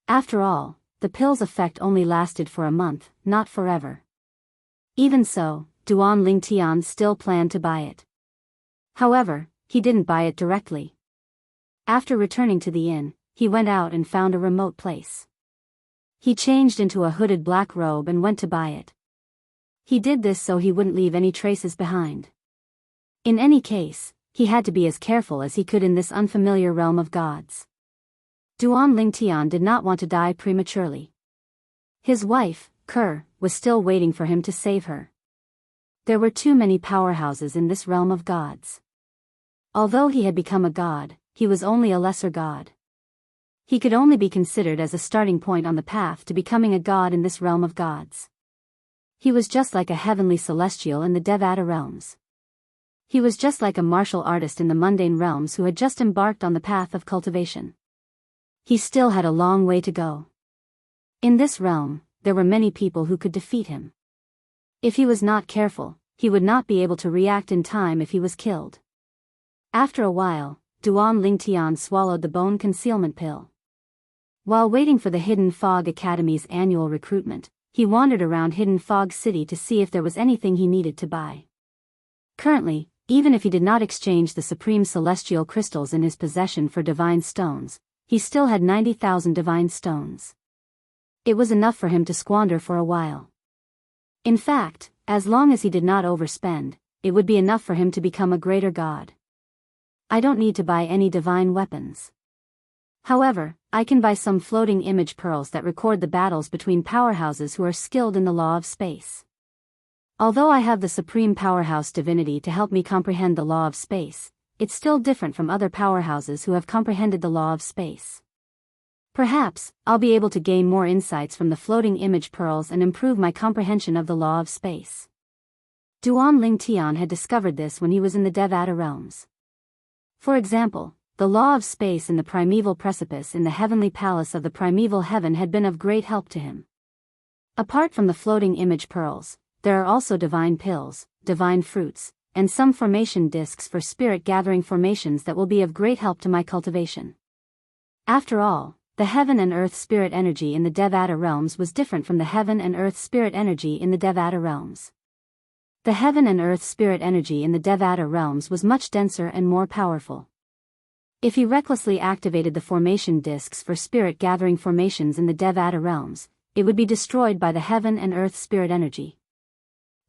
A: After all, the pill's effect only lasted for a month, not forever. Even so, Duan Ling Tian still planned to buy it. However, he didn't buy it directly. After returning to the inn, he went out and found a remote place. He changed into a hooded black robe and went to buy it. He did this so he wouldn't leave any traces behind. In any case, he had to be as careful as he could in this unfamiliar realm of gods. Duan Ling Tian did not want to die prematurely. His wife, Ker, was still waiting for him to save her. There were too many powerhouses in this realm of gods. Although he had become a god, he was only a lesser god. He could only be considered as a starting point on the path to becoming a god in this realm of gods. He was just like a heavenly celestial in the Devata realms. He was just like a martial artist in the mundane realms who had just embarked on the path of cultivation. He still had a long way to go. In this realm, there were many people who could defeat him. If he was not careful, he would not be able to react in time if he was killed. After a while, Duan Ling Tian swallowed the bone concealment pill. While waiting for the Hidden Fog Academy's annual recruitment, he wandered around Hidden Fog City to see if there was anything he needed to buy. Currently, even if he did not exchange the supreme celestial crystals in his possession for divine stones, he still had 90,000 divine stones. It was enough for him to squander for a while. In fact, as long as he did not overspend, it would be enough for him to become a greater god. I don't need to buy any divine weapons. However, I can buy some floating image pearls that record the battles between powerhouses who are skilled in the law of space. Although I have the supreme powerhouse divinity to help me comprehend the law of space, it's still different from other powerhouses who have comprehended the law of space. Perhaps, I'll be able to gain more insights from the floating image pearls and improve my comprehension of the law of space. Duan Ling Tian had discovered this when he was in the Devata realms. For example, the law of space in the primeval precipice in the heavenly palace of the primeval heaven had been of great help to him. Apart from the floating image pearls, there are also divine pills, divine fruits, and some formation discs for spirit gathering formations that will be of great help to my cultivation. After all, the heaven and earth spirit energy in the Devata realms was different from the heaven and earth spirit energy in the Devata realms. The heaven and earth spirit energy in the Devata realms was much denser and more powerful. If he recklessly activated the formation discs for spirit gathering formations in the Devata realms, it would be destroyed by the heaven and earth spirit energy.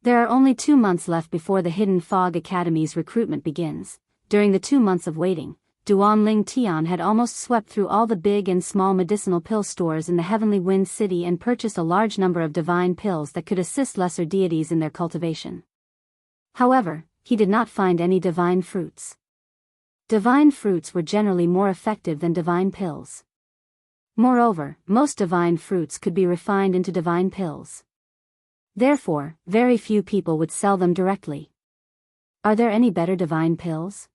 A: There are only 2 months left before the Hidden Fog Academy's recruitment begins. During the 2 months of waiting, Duanling Tian had almost swept through all the big and small medicinal pill stores in the Heavenly Wind City and purchased a large number of divine pills that could assist lesser deities in their cultivation. However, he did not find any divine fruits. Divine fruits were generally more effective than divine pills. Moreover, most divine fruits could be refined into divine pills. Therefore, very few people would sell them directly. Are there any better divine pills?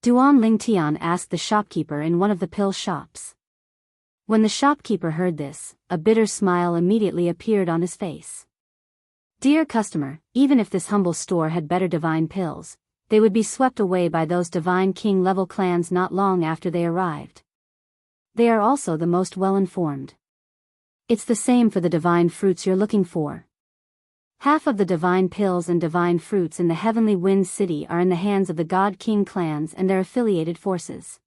A: Duanling Tian asked the shopkeeper in one of the pill shops. When the shopkeeper heard this, a bitter smile immediately appeared on his face. Dear customer, even if this humble store had better divine pills, they would be swept away by those divine king-level clans not long after they arrived. They are also the most well-informed. It's the same for the divine fruits you're looking for. Half of the divine pills and divine fruits in the Heavenly Wind City are in the hands of the God King clans and their affiliated forces.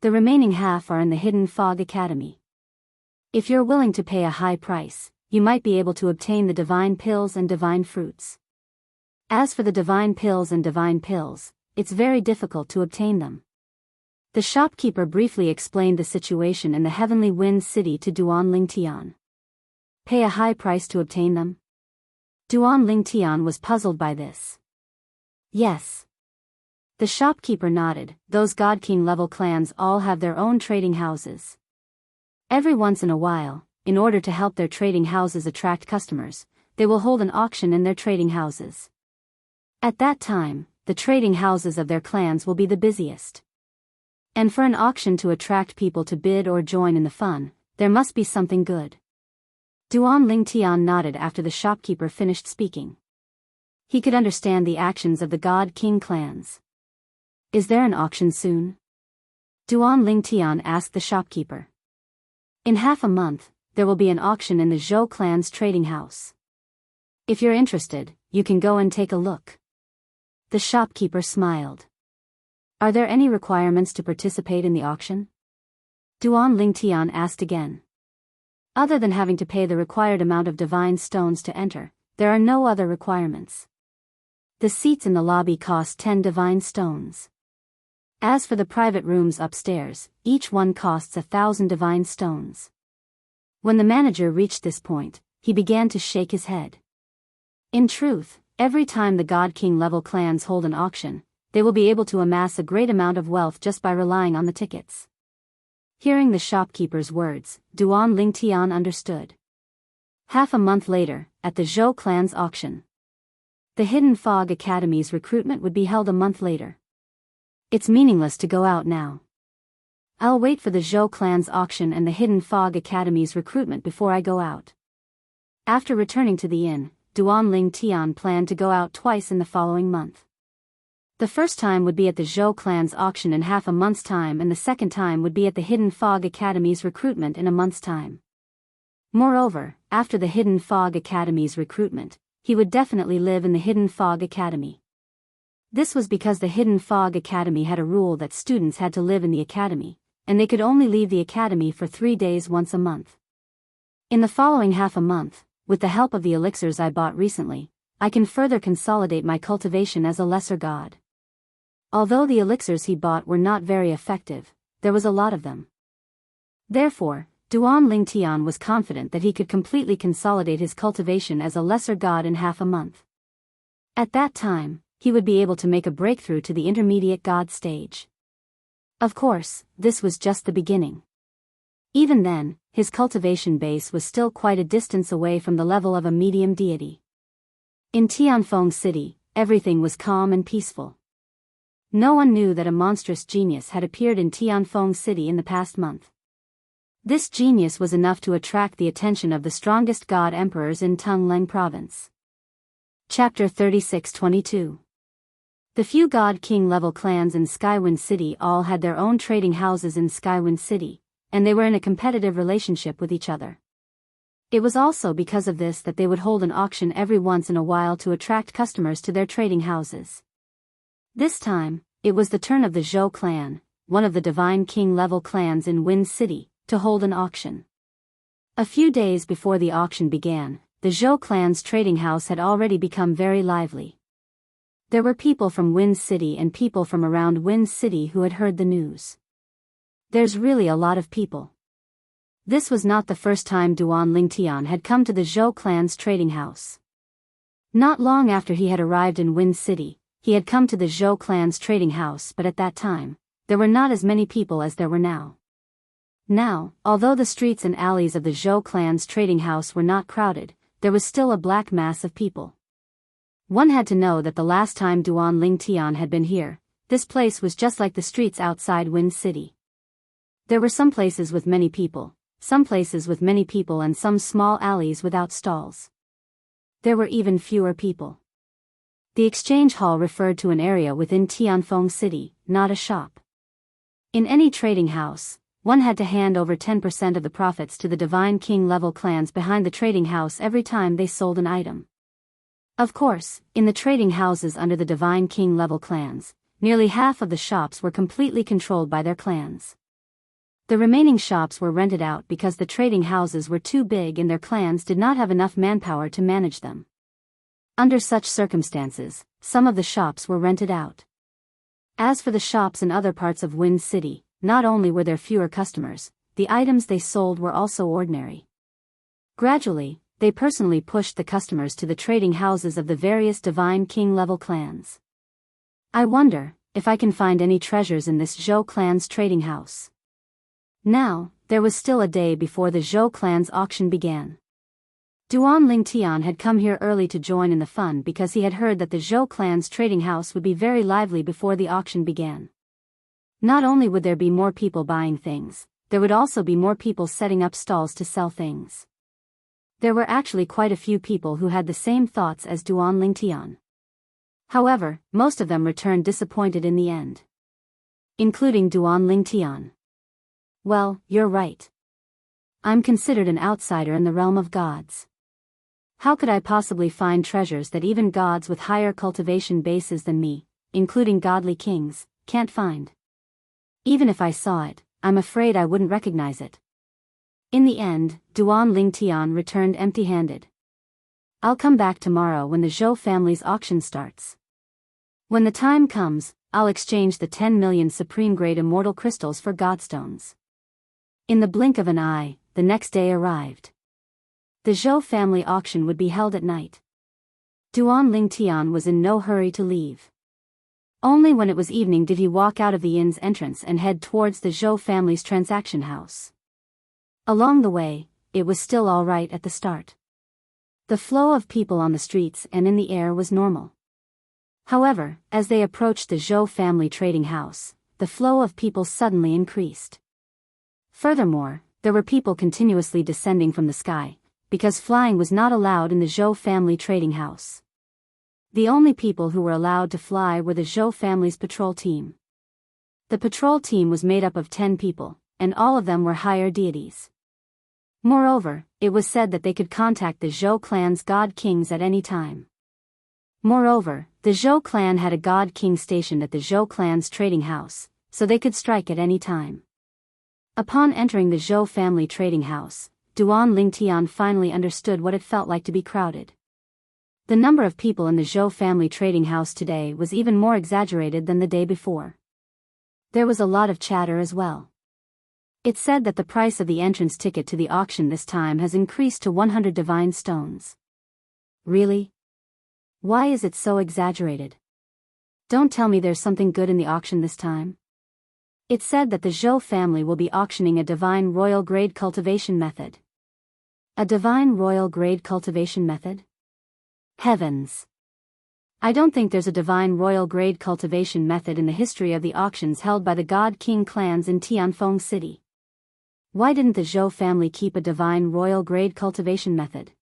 A: The remaining half are in the Hidden Fog Academy. If you're willing to pay a high price, you might be able to obtain the divine pills and divine fruits. As for the divine pills and divine pills, it's very difficult to obtain them. The shopkeeper briefly explained the situation in the Heavenly Wind City to Duanling Tian. Pay a high price to obtain them? Duanling Tian was puzzled by this. Yes. The shopkeeper nodded. Those God King level clans all have their own trading houses. Every once in a while, in order to help their trading houses attract customers, they will hold an auction in their trading houses. At that time, the trading houses of their clans will be the busiest. And for an auction to attract people to bid or join in the fun, there must be something good. Duanling Tian nodded after the shopkeeper finished speaking. He could understand the actions of the God King clans. Is there an auction soon? Duanling Tian asked the shopkeeper. In half a month, there will be an auction in the Zhou clan's trading house. If you're interested, you can go and take a look. The shopkeeper smiled. Are there any requirements to participate in the auction? Duanling Tian asked again. Other than having to pay the required amount of divine stones to enter, there are no other requirements. The seats in the lobby cost 10 divine stones. As for the private rooms upstairs, each one costs 1,000 divine stones. When the manager reached this point, he began to shake his head. In truth, every time the God King level clans hold an auction, they will be able to amass a great amount of wealth just by relying on the tickets. Hearing the shopkeeper's words, Duanling Tian understood. Half a month later, at the Zhou clan's auction, the Hidden Fog Academy's recruitment would be held a month later. It's meaningless to go out now. I'll wait for the Zhou clan's auction and the Hidden Fog Academy's recruitment before I go out. After returning to the inn, Duanling Tian planned to go out twice in the following month. The first time would be at the Zhou clan's auction in half a month's time, and the second time would be at the Hidden Fog Academy's recruitment in a month's time. Moreover, after the Hidden Fog Academy's recruitment, he would definitely live in the Hidden Fog Academy. This was because the Hidden Fog Academy had a rule that students had to live in the academy, and they could only leave the academy for 3 days once a month. In the following half a month, with the help of the elixirs I bought recently, I can further consolidate my cultivation as a lesser god. Although the elixirs he bought were not very effective, there was a lot of them. Therefore, Duanling Tian was confident that he could completely consolidate his cultivation as a lesser god in half a month. At that time, he would be able to make a breakthrough to the intermediate god stage. Of course, this was just the beginning. Even then, his cultivation base was still quite a distance away from the level of a medium deity. In Tianfeng City, everything was calm and peaceful. No one knew that a monstrous genius had appeared in Tianfeng City in the past month. This genius was enough to attract the attention of the strongest god emperors in Tungleng province. Chapter 36-22. The few God King level clans in Skywind City all had their own trading houses in Skywind City, and they were in a competitive relationship with each other. It was also because of this that they would hold an auction every once in a while to attract customers to their trading houses. This time, it was the turn of the Zhou clan, one of the Divine King level clans in Wind City, to hold an auction. A few days before the auction began, the Zhou clan's trading house had already become very lively. There were people from Wind City and people from around Wind City who had heard the news. There's really a lot of people. This was not the first time Duan Lingtian had come to the Zhou clan's trading house. Not long after he had arrived in Wind City, he had come to the Zhou clan's trading house, but at that time, there were not as many people as there were now. Now, although the streets and alleys of the Zhou clan's trading house were not crowded, there was still a black mass of people. One had to know that the last time Duan Lingtian had been here, this place was just like the streets outside Wind City. There were some places with many people, some places with many people, and some small alleys without stalls. There were even fewer people. The exchange hall referred to an area within Tianfeng City, not a shop. In any trading house, one had to hand over 10% of the profits to the Divine King level clans behind the trading house every time they sold an item. Of course, in the trading houses under the Divine King level clans, nearly half of the shops were completely controlled by their clans. The remaining shops were rented out because the trading houses were too big and their clans did not have enough manpower to manage them. Under such circumstances, some of the shops were rented out. As for the shops in other parts of Wind City, not only were there fewer customers, the items they sold were also ordinary. Gradually, they personally pushed the customers to the trading houses of the various Divine King level clans. I wonder if I can find any treasures in this Zhou clan's trading house. Now, there was still a day before the Zhou clan's auction began. Duan Lingtian had come here early to join in the fun because he had heard that the Zhou clan's trading house would be very lively before the auction began. Not only would there be more people buying things, there would also be more people setting up stalls to sell things. There were actually quite a few people who had the same thoughts as Duan Lingtian. However, most of them returned disappointed in the end. Including Duan Lingtian. Well, you're right. I'm considered an outsider in the realm of gods. How could I possibly find treasures that even gods with higher cultivation bases than me, including godly kings, can't find? Even if I saw it, I'm afraid I wouldn't recognize it. In the end, Duan Lingtian returned empty-handed. I'll come back tomorrow when the Zhou family's auction starts. When the time comes, I'll exchange the 10 million supreme-grade immortal crystals for godstones. In the blink of an eye, the next day arrived. The Zhou family auction would be held at night. Duan Lingtian was in no hurry to leave. Only when it was evening did he walk out of the inn's entrance and head towards the Zhou family's transaction house. Along the way, it was still all right at the start. The flow of people on the streets and in the air was normal. However, as they approached the Zhou family trading house, the flow of people suddenly increased. Furthermore, there were people continuously descending from the sky, because flying was not allowed in the Zhou family trading house. The only people who were allowed to fly were the Zhou family's patrol team. The patrol team was made up of 10 people, and all of them were higher deities. Moreover, it was said that they could contact the Zhou clan's god kings at any time. Moreover, the Zhou clan had a god king stationed at the Zhou clan's trading house, so they could strike at any time. Upon entering the Zhou family trading house, Duan Lingtian finally understood what it felt like to be crowded. The number of people in the Zhou family trading house today was even more exaggerated than the day before. There was a lot of chatter as well. It said that the price of the entrance ticket to the auction this time has increased to 100 divine stones. Really? Why is it so exaggerated? Don't tell me there's something good in the auction this time. It said that the Zhou family will be auctioning a divine royal grade cultivation method. A divine royal grade cultivation method? Heavens! I don't think there's a divine royal grade cultivation method in the history of the auctions held by the God King clans in Tianfeng City. Why didn't the Zhou family keep a divine royal grade cultivation method?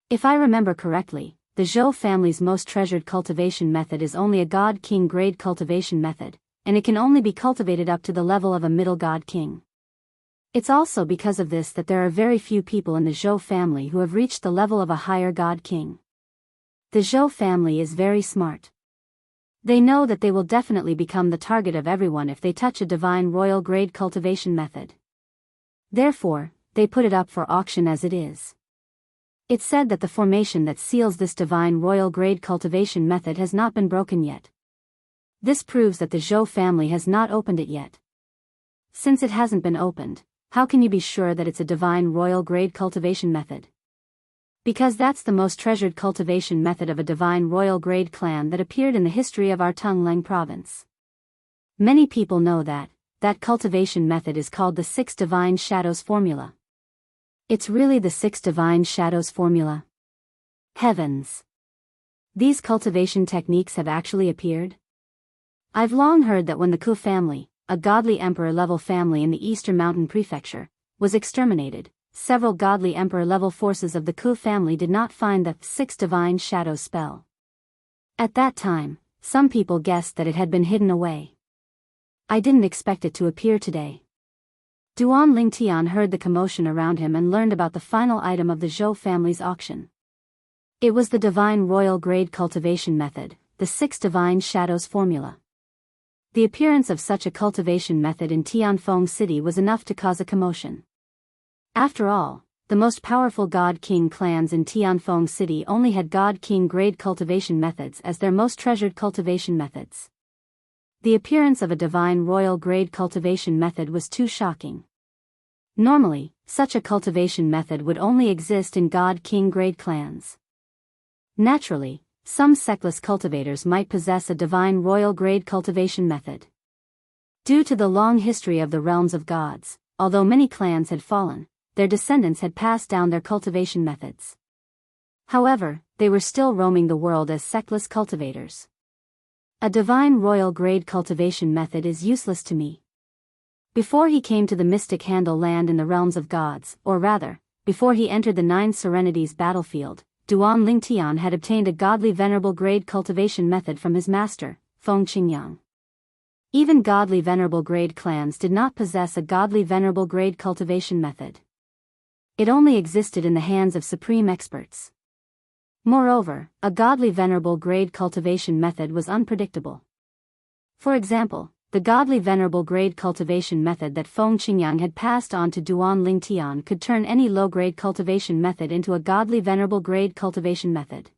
A: If I remember correctly, the Zhou family's most treasured cultivation method is only a God King grade cultivation method, and it can only be cultivated up to the level of a middle God King. It's also because of this that there are very few people in the Zhou family who have reached the level of a higher God King. The Zhou family is very smart. They know that they will definitely become the target of everyone if they touch a divine royal grade cultivation method. Therefore, they put it up for auction as it is. It's said that the formation that seals this divine royal grade cultivation method has not been broken yet. This proves that the Zhou family has not opened it yet. Since it hasn't been opened, how can you be sure that it's a divine royal grade cultivation method? Because that's the most treasured cultivation method of a divine royal grade clan that appeared in the history of our Tongleng province. Many people know that cultivation method is called the Six Divine Shadows formula. It's really the Six Divine Shadows formula. Heavens! These cultivation techniques have actually appeared? I've long heard that when the Ku family, a godly emperor-level family in the Eastern Mountain Prefecture, was exterminated, several godly emperor-level forces of the Ku family did not find the Six Divine Shadows spell. At that time, some people guessed that it had been hidden away. I didn't expect it to appear today. Duan Lingtian heard the commotion around him and learned about the final item of the Zhou family's auction. It was the divine royal grade cultivation method, the Six Divine Shadows formula. The appearance of such a cultivation method in Tianfeng City was enough to cause a commotion. After all, the most powerful God King clans in Tianfeng City only had God King grade cultivation methods as their most treasured cultivation methods. The appearance of a divine royal grade cultivation method was too shocking. Normally, such a cultivation method would only exist in God King grade clans. Naturally, some sectless cultivators might possess a divine royal grade cultivation method. Due to the long history of the realms of gods, although many clans had fallen, their descendants had passed down their cultivation methods. However, they were still roaming the world as sectless cultivators. A divine royal grade cultivation method is useless to me. Before he came to the mystic Handle land in the realms of gods, or rather, before he entered the Nine Serenities battlefield, Duan Lingtian had obtained a godly venerable grade cultivation method from his master, Feng Qingyang. Even godly venerable grade clans did not possess a godly venerable grade cultivation method. It only existed in the hands of supreme experts. Moreover, a godly venerable grade cultivation method was unpredictable. For example, the godly venerable grade cultivation method that Feng Qingyang had passed on to Duan Lingtian could turn any low-grade cultivation method into a godly venerable grade cultivation method.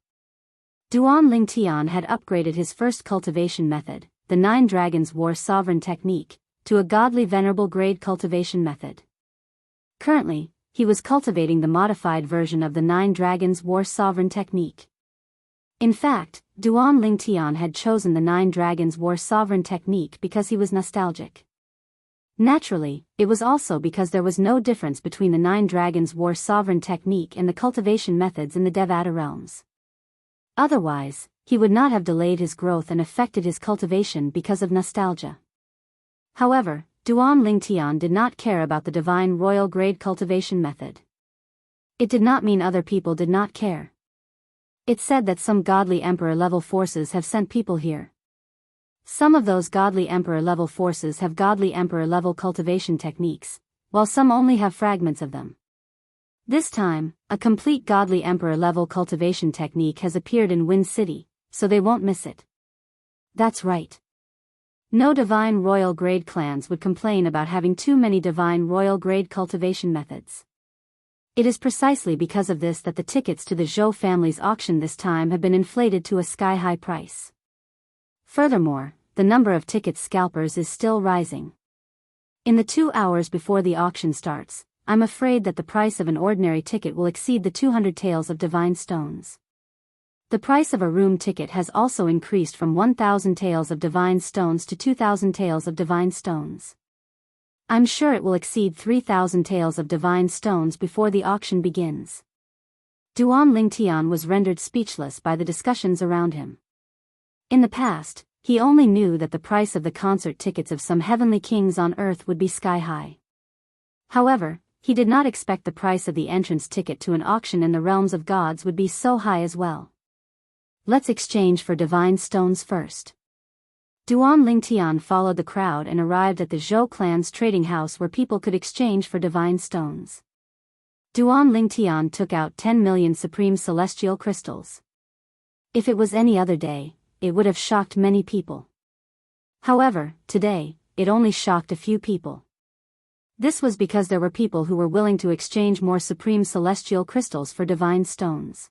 A: Duan Lingtian had upgraded his first cultivation method, the Nine Dragons War Sovereign Technique, to a godly venerable grade cultivation method. Currently, he was cultivating the modified version of the Nine Dragons War Sovereign Technique. In fact, Duan Lingtian had chosen the Nine Dragons War Sovereign Technique because he was nostalgic. Naturally, it was also because there was no difference between the Nine Dragons War Sovereign Technique and the cultivation methods in the Devata realms. Otherwise, he would not have delayed his growth and affected his cultivation because of nostalgia. However, Duan Lingtian did not care about the divine royal grade cultivation method. It did not mean other people did not care. It said that some godly emperor-level forces have sent people here. Some of those godly emperor-level forces have godly emperor-level cultivation techniques, while some only have fragments of them. This time, a complete godly emperor-level cultivation technique has appeared in Wind City, so they won't miss it. That's right. No divine royal grade clans would complain about having too many divine royal grade cultivation methods. It is precisely because of this that the tickets to the Zhou family's auction this time have been inflated to a sky-high price. Furthermore, the number of ticket scalpers is still rising. In the 2 hours before the auction starts, I'm afraid that the price of an ordinary ticket will exceed the 200 taels of divine stones. The price of a room ticket has also increased from 1,000 taels of divine stones to 2,000 taels of divine stones. I'm sure it will exceed 3,000 taels of divine stones before the auction begins. Duan Lingtian was rendered speechless by the discussions around him. In the past, he only knew that the price of the concert tickets of some heavenly kings on earth would be sky-high. However, he did not expect the price of the entrance ticket to an auction in the realms of gods would be so high as well. Let's exchange for divine stones first. Duan Lingtian followed the crowd and arrived at the Zhou clan's trading house where people could exchange for divine stones. Duan Lingtian took out 10 million supreme celestial crystals. If it was any other day, it would have shocked many people. However, today, it only shocked a few people. This was because there were people who were willing to exchange more supreme celestial crystals for divine stones.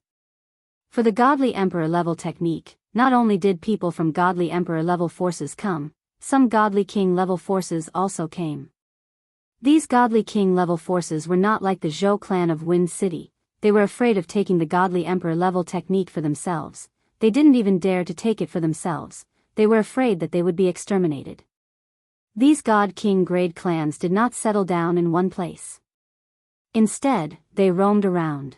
A: For the godly emperor level technique, not only did people from godly emperor level forces come, some godly king level forces also came. These godly king level forces were not like the Zhou clan of Wind City. They were afraid of taking the godly emperor level technique for themselves. They didn't even dare to take it for themselves. They were afraid that they would be exterminated. These god king grade clans did not settle down in one place. Instead, they roamed around.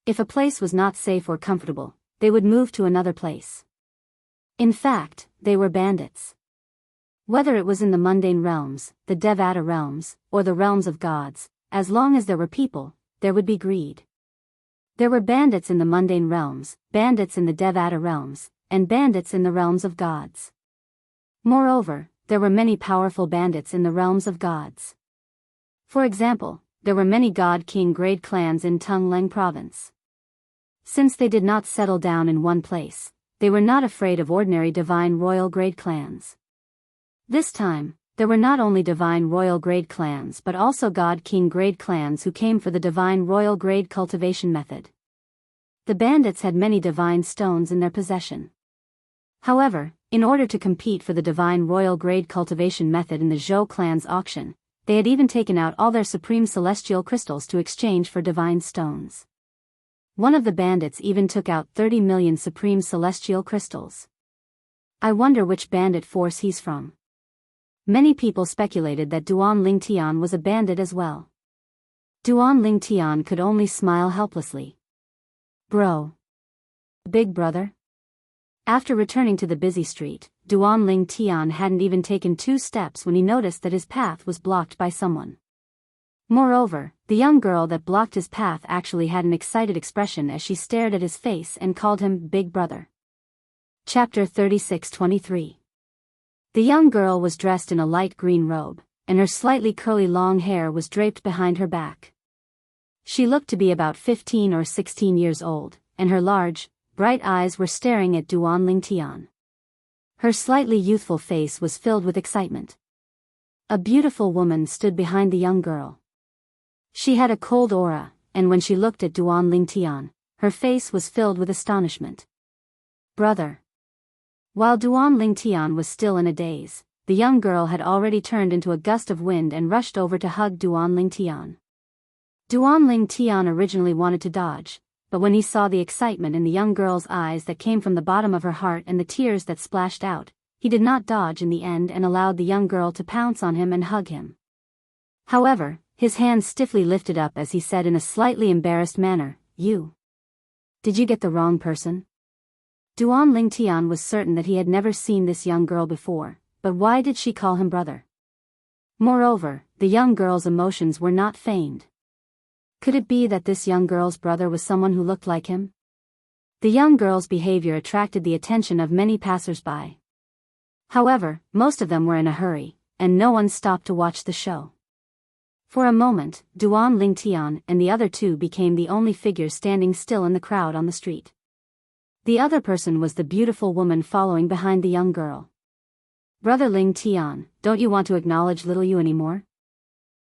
A: If a place was not safe or comfortable, they would move to another place. In fact, they were bandits. Whether it was in the mundane realms, the Devata realms, or the realms of gods, as long as there were people, there would be greed. There were bandits in the mundane realms, bandits in the Devata realms, and bandits in the realms of gods. Moreover, there were many powerful bandits in the realms of gods. For example, there were many god-king grade clans in Tungleng province. Since they did not settle down in one place, they were not afraid of ordinary divine royal grade clans. This time, there were not only divine royal grade clans but also god-king grade clans who came for the divine royal grade cultivation method. The bandits had many divine stones in their possession. However, in order to compete for the divine royal grade cultivation method in the Zhou clan's auction, they had even taken out all their supreme celestial crystals to exchange for divine stones. One of the bandits even took out 30 million supreme celestial crystals. I wonder which bandit force he's from. Many people speculated that Duan Lingtian was a bandit as well. Duan Lingtian could only smile helplessly. Bro. Big brother? After returning to the busy street, Duan Lingtian hadn't even taken 2 steps when he noticed that his path was blocked by someone. Moreover, the young girl that blocked his path actually had an excited expression as she stared at his face and called him Big Brother. Chapter 36-23. The young girl was dressed in a light green robe, and her slightly curly long hair was draped behind her back. She looked to be about 15 or 16 years old, and her large, bright eyes were staring at Duan Lingtian. Her slightly youthful face was filled with excitement. A beautiful woman stood behind the young girl. She had a cold aura, and when she looked at Duan Lingtian, her face was filled with astonishment. Brother. While Duan Lingtian was still in a daze, the young girl had already turned into a gust of wind and rushed over to hug Duan Lingtian. Duan Lingtian originally wanted to dodge, but when he saw the excitement in the young girl's eyes that came from the bottom of her heart and the tears that splashed out, he did not dodge in the end and allowed the young girl to pounce on him and hug him. However, his hands stiffly lifted up as he said in a slightly embarrassed manner, "You. Did you get the wrong person?" Duan Lingtian was certain that he had never seen this young girl before, but why did she call him brother? Moreover, the young girl's emotions were not feigned. Could it be that this young girl's brother was someone who looked like him? The young girl's behavior attracted the attention of many passers-by. However, most of them were in a hurry, and no one stopped to watch the show. For a moment, Duan Lingtian and the other 2 became the only figures standing still in the crowd on the street. The other person was the beautiful woman following behind the young girl. Brother Lingtian, don't you want to acknowledge little you anymore?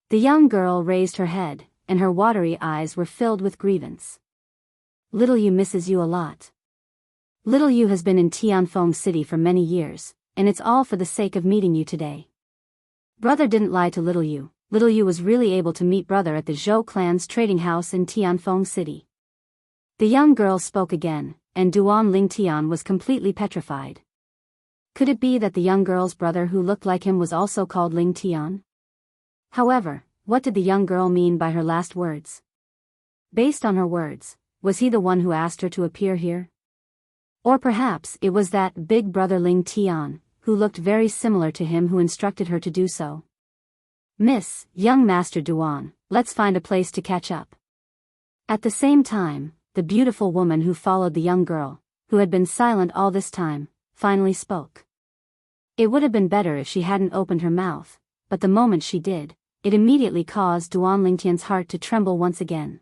A: The young girl raised her head, and her watery eyes were filled with grievance. Little you misses you a lot. Little you has been in Tianfeng City for many years, and it's all for the sake of meeting you today. Brother didn't lie to little you. Little you was really able to meet brother at the Zhou clan's trading house in Tianfeng City. The young girl spoke again, and Duan Lingtian was completely petrified. Could it be that the young girl's brother who looked like him was also called Lingtian? However, what did the young girl mean by her last words? Based on her words, was he the one who asked her to appear here? Or perhaps it was that big brother Lingtian, who looked very similar to him who instructed her to do so. Miss, young Master Duan, let's find a place to catch up. At the same time, the beautiful woman who followed the young girl, who had been silent all this time, finally spoke. It would have been better if she hadn't opened her mouth, but the moment she did, it immediately caused Duan Lingtian's heart to tremble once again.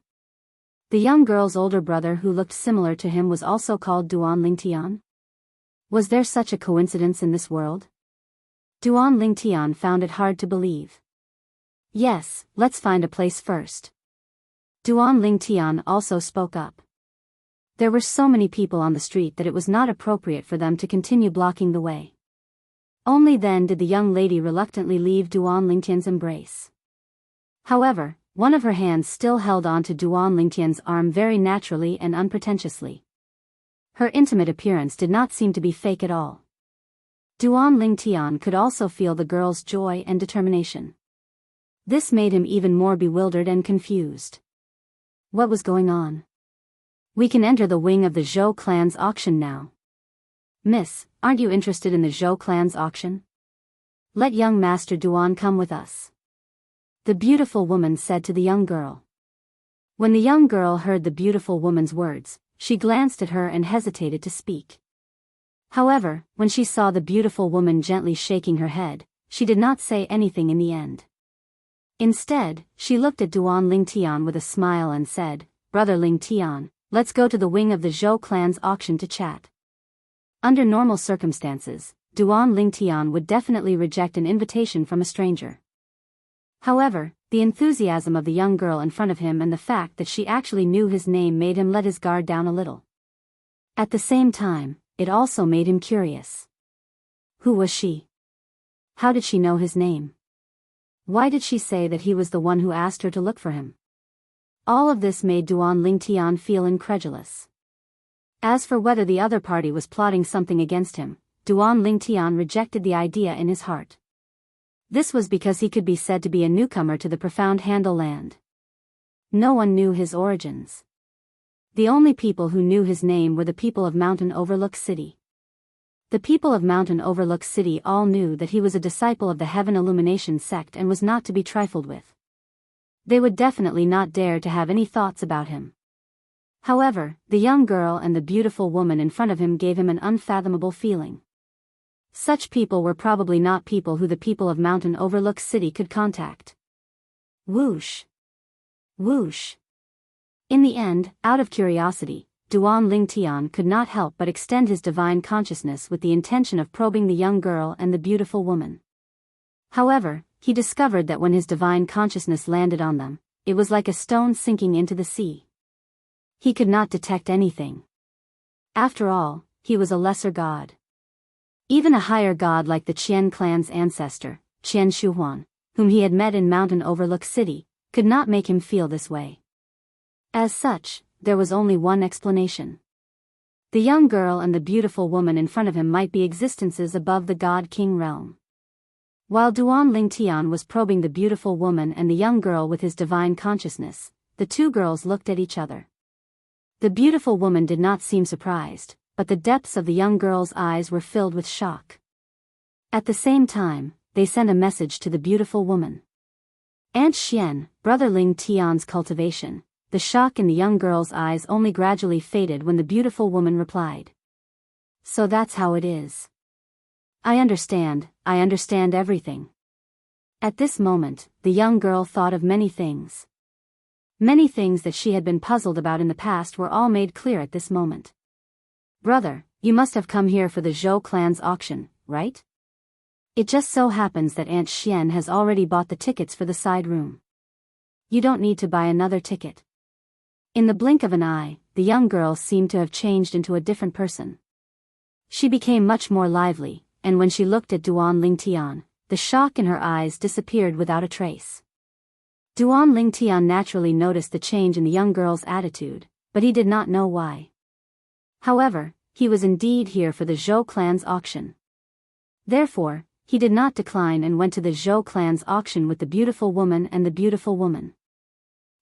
A: The young girl's older brother who looked similar to him was also called Duan Lingtian? Was there such a coincidence in this world? Duan Lingtian found it hard to believe. Yes, let's find a place first. Duan Lingtian also spoke up. There were so many people on the street that it was not appropriate for them to continue blocking the way. Only then did the young lady reluctantly leave Duan Lingtian's embrace. However, one of her hands still held on to Duan Lingtian's arm very naturally and unpretentiously. Her intimate appearance did not seem to be fake at all. Duan Lingtian could also feel the girl's joy and determination. This made him even more bewildered and confused. What was going on? We can enter the wing of the Zhou clan's auction now. Miss, aren't you interested in the Zhou clan's auction? Let young Master Duan come with us. The beautiful woman said to the young girl. When the young girl heard the beautiful woman's words, she glanced at her and hesitated to speak. However, when she saw the beautiful woman gently shaking her head, she did not say anything in the end. Instead, she looked at Duan Lingtian with a smile and said, Brother Lingtian, let's go to the wing of the Zhou clan's auction to chat. Under normal circumstances, Duan Lingtian would definitely reject an invitation from a stranger. However, the enthusiasm of the young girl in front of him and the fact that she actually knew his name made him let his guard down a little. At the same time, it also made him curious. Who was she? How did she know his name? Why did she say that he was the one who asked her to look for him? All of this made Duan Lingtian feel incredulous. As for whether the other party was plotting something against him, Duan Lingtian rejected the idea in his heart. This was because he could be said to be a newcomer to the profound Handle land. No one knew his origins. The only people who knew his name were the people of Mountain Overlook City. The people of Mountain Overlook City all knew that he was a disciple of the Heaven Illumination sect and was not to be trifled with. They would definitely not dare to have any thoughts about him. However, the young girl and the beautiful woman in front of him gave him an unfathomable feeling. Such people were probably not people who the people of Mountain Overlook City could contact. Whoosh! Whoosh! In the end, out of curiosity, Duan Lingtian could not help but extend his divine consciousness with the intention of probing the young girl and the beautiful woman. However, he discovered that when his divine consciousness landed on them, it was like a stone sinking into the sea. He could not detect anything. After all, he was a lesser god. Even a higher god like the Qian clan's ancestor, Qian Shuhuan, whom he had met in Mountain Overlook City, could not make him feel this way. As such, there was only one explanation. The young girl and the beautiful woman in front of him might be existences above the God-King realm. While Duan Lingtian was probing the beautiful woman and the young girl with his divine consciousness, the two girls looked at each other. The beautiful woman did not seem surprised, but the depths of the young girl's eyes were filled with shock. At the same time, they sent a message to the beautiful woman. Aunt Xian, Brother Lingtian's cultivation. The shock in the young girl's eyes only gradually faded when the beautiful woman replied. So that's how it is. I understand everything. At this moment, the young girl thought of many things. Many things that she had been puzzled about in the past were all made clear at this moment. Brother, you must have come here for the Zhou clan's auction, right? It just so happens that Aunt Xian has already bought the tickets for the side room. You don't need to buy another ticket. In the blink of an eye, the young girl seemed to have changed into a different person. She became much more lively, and when she looked at Duan Lingtian, the shock in her eyes disappeared without a trace. Duan Lingtian naturally noticed the change in the young girl's attitude, but he did not know why. However, he was indeed here for the Zhou clan's auction. Therefore, he did not decline and went to the Zhou clan's auction with the beautiful woman and the beautiful woman.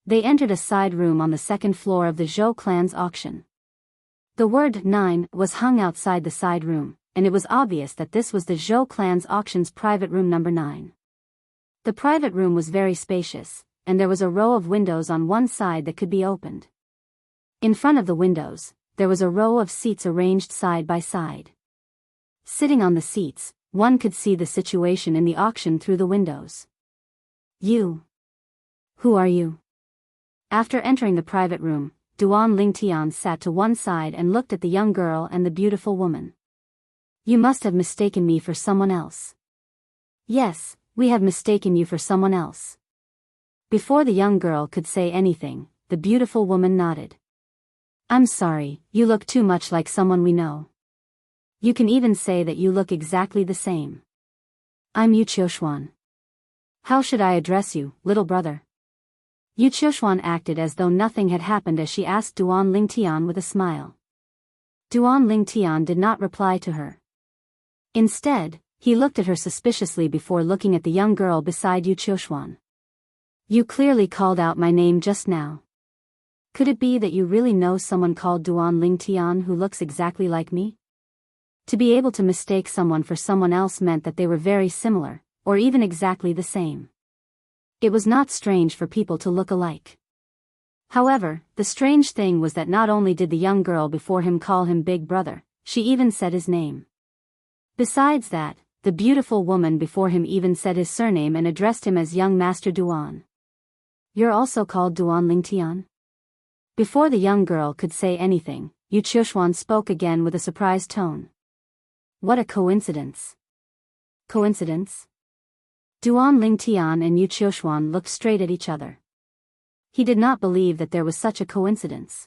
A: They entered a side room on the second floor of the Zhou clan's auction. The word 9 was hung outside the side room, and it was obvious that this was the Zhou clan's auction's private room number 9. The private room was very spacious, and there was a row of windows on one side that could be opened. In front of the windows, there was a row of seats arranged side by side. Sitting on the seats, one could see the situation in the auction through the windows. You. Who are you? After entering the private room, Duan Lingtian sat to one side and looked at the young girl and the beautiful woman. You must have mistaken me for someone else. Yes, we have mistaken you for someone else. Before the young girl could say anything, the beautiful woman nodded. I'm sorry, you look too much like someone we know. You can even say that you look exactly the same. I'm Yu Qiushuan. How should I address you, little brother? Yu Qiushuan acted as though nothing had happened as she asked Duan Lingtian with a smile. Duan Lingtian did not reply to her. Instead, he looked at her suspiciously before looking at the young girl beside Yu Qiushuan. You clearly called out my name just now. Could it be that you really know someone called Duan Lingtian who looks exactly like me? To be able to mistake someone for someone else meant that they were very similar, or even exactly the same. It was not strange for people to look alike. However, the strange thing was that not only did the young girl before him call him Big Brother, she even said his name. Besides that, the beautiful woman before him even said his surname and addressed him as Young Master Duan. You're also called Duan Lingtian? Before the young girl could say anything, Yu Qiushuan spoke again with a surprised tone. What a coincidence. Coincidence? Duan Lingtian and Yu Qiushuan looked straight at each other. He did not believe that there was such a coincidence.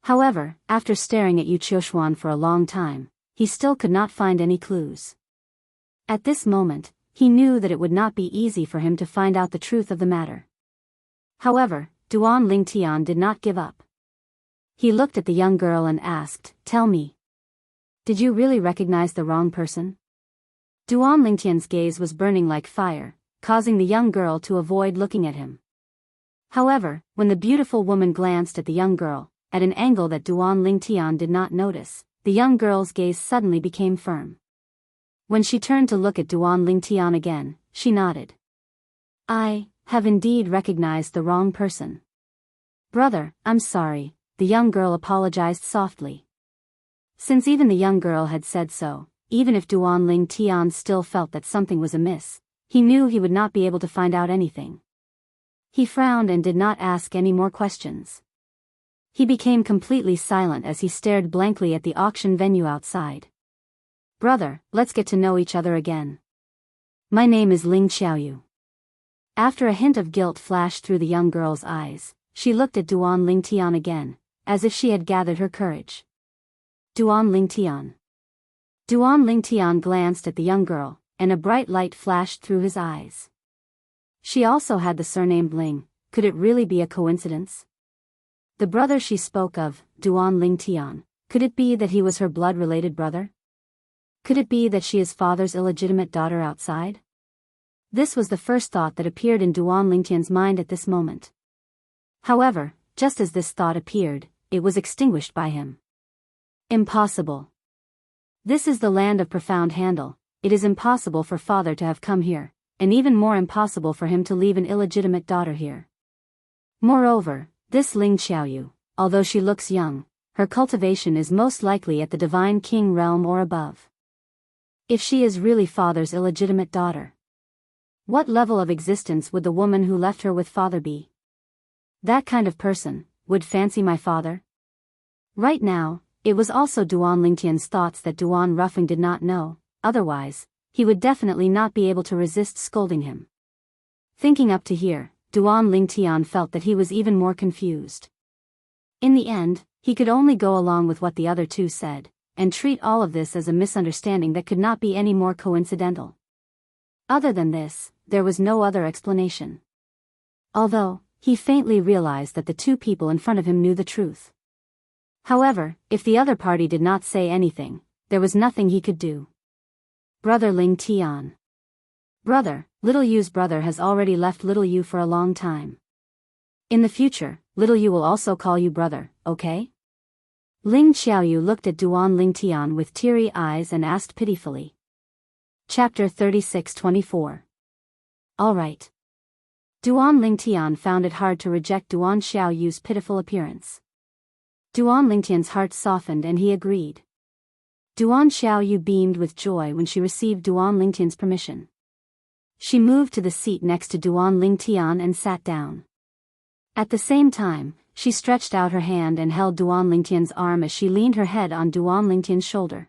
A: However, after staring at Yu Qiushuan for a long time, he still could not find any clues. At this moment, he knew that it would not be easy for him to find out the truth of the matter. However, Duan Lingtian did not give up. He looked at the young girl and asked, Tell me. Did you really recognize the wrong person? Duan Lingtian's gaze was burning like fire, causing the young girl to avoid looking at him. However, when the beautiful woman glanced at the young girl, at an angle that Duan Lingtian did not notice, the young girl's gaze suddenly became firm. When she turned to look at Duan Lingtian again, she nodded. I have indeed recognized the wrong person. Brother, I'm sorry, the young girl apologized softly. Since even the young girl had said so, even if Duan Lingtian still felt that something was amiss, he knew he would not be able to find out anything. He frowned and did not ask any more questions. He became completely silent as he stared blankly at the auction venue outside. Brother, let's get to know each other again. My name is Ling Xiaoyu. After a hint of guilt flashed through the young girl's eyes, she looked at Duan Lingtian again, as if she had gathered her courage. Duan Lingtian. Duan Lingtian glanced at the young girl, and a bright light flashed through his eyes. She also had the surname Ling. Could it really be a coincidence? The brother she spoke of, Duan Lingtian, could it be that he was her blood-related brother? Could it be that she is father's illegitimate daughter outside? This was the first thought that appeared in Duan Lingtian's mind at this moment. However, just as this thought appeared, it was extinguished by him. Impossible. This is the land of profound handle. It is impossible for father to have come here, and even more impossible for him to leave an illegitimate daughter here. Moreover, this Ling Xiaoyu, although she looks young, her cultivation is most likely at the divine king realm or above. If she is really father's illegitimate daughter, what level of existence would the woman who left her with father be? That kind of person would fancy my father? Right now, it was also Duan Lingtian's thoughts that Duan Ruffing did not know, otherwise, he would definitely not be able to resist scolding him. Thinking up to here, Duan Lingtian felt that he was even more confused. In the end, he could only go along with what the other two said, and treat all of this as a misunderstanding that could not be any more coincidental. Other than this, there was no other explanation. Although, he faintly realized that the two people in front of him knew the truth. However, if the other party did not say anything, there was nothing he could do. Brother Lingtian. Brother, Little Yu's brother has already left Little Yu for a long time. In the future, Little Yu will also call you brother, okay? Ling Xiaoyu looked at Duan Lingtian with teary eyes and asked pitifully. Chapter 36-24. Alright. Duan Lingtian found it hard to reject Duan Xiaoyu's pitiful appearance. Duan Lingtian's heart softened and he agreed. Duan Xiaoyu beamed with joy when she received Duan Lingtian's permission. She moved to the seat next to Duan Lingtian and sat down. At the same time, she stretched out her hand and held Duan Lingtian's arm as she leaned her head on Duan Lingtian's shoulder.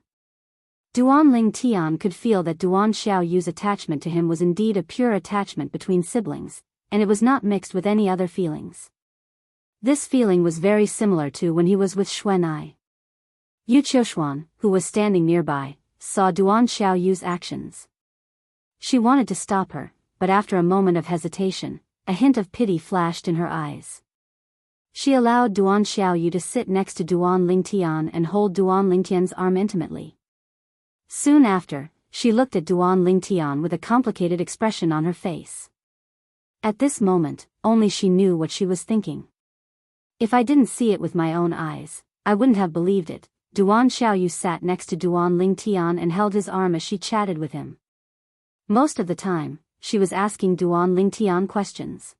A: Duan Lingtian could feel that Duan Xiaoyu's attachment to him was indeed a pure attachment between siblings, and it was not mixed with any other feelings. This feeling was very similar to when he was with Xuan'ai. Yu Qiushuan, who was standing nearby, saw Duan Xiaoyu's actions. She wanted to stop her, but after a moment of hesitation, a hint of pity flashed in her eyes. She allowed Duan Xiaoyu to sit next to Duan Lingtian and hold Duan Lingtian's arm intimately. Soon after, she looked at Duan Lingtian with a complicated expression on her face. At this moment, only she knew what she was thinking. If I didn't see it with my own eyes, I wouldn't have believed it. Duan Xiaoyu sat next to Duan Lingtian and held his arm as she chatted with him. Most of the time, she was asking Duan Lingtian questions.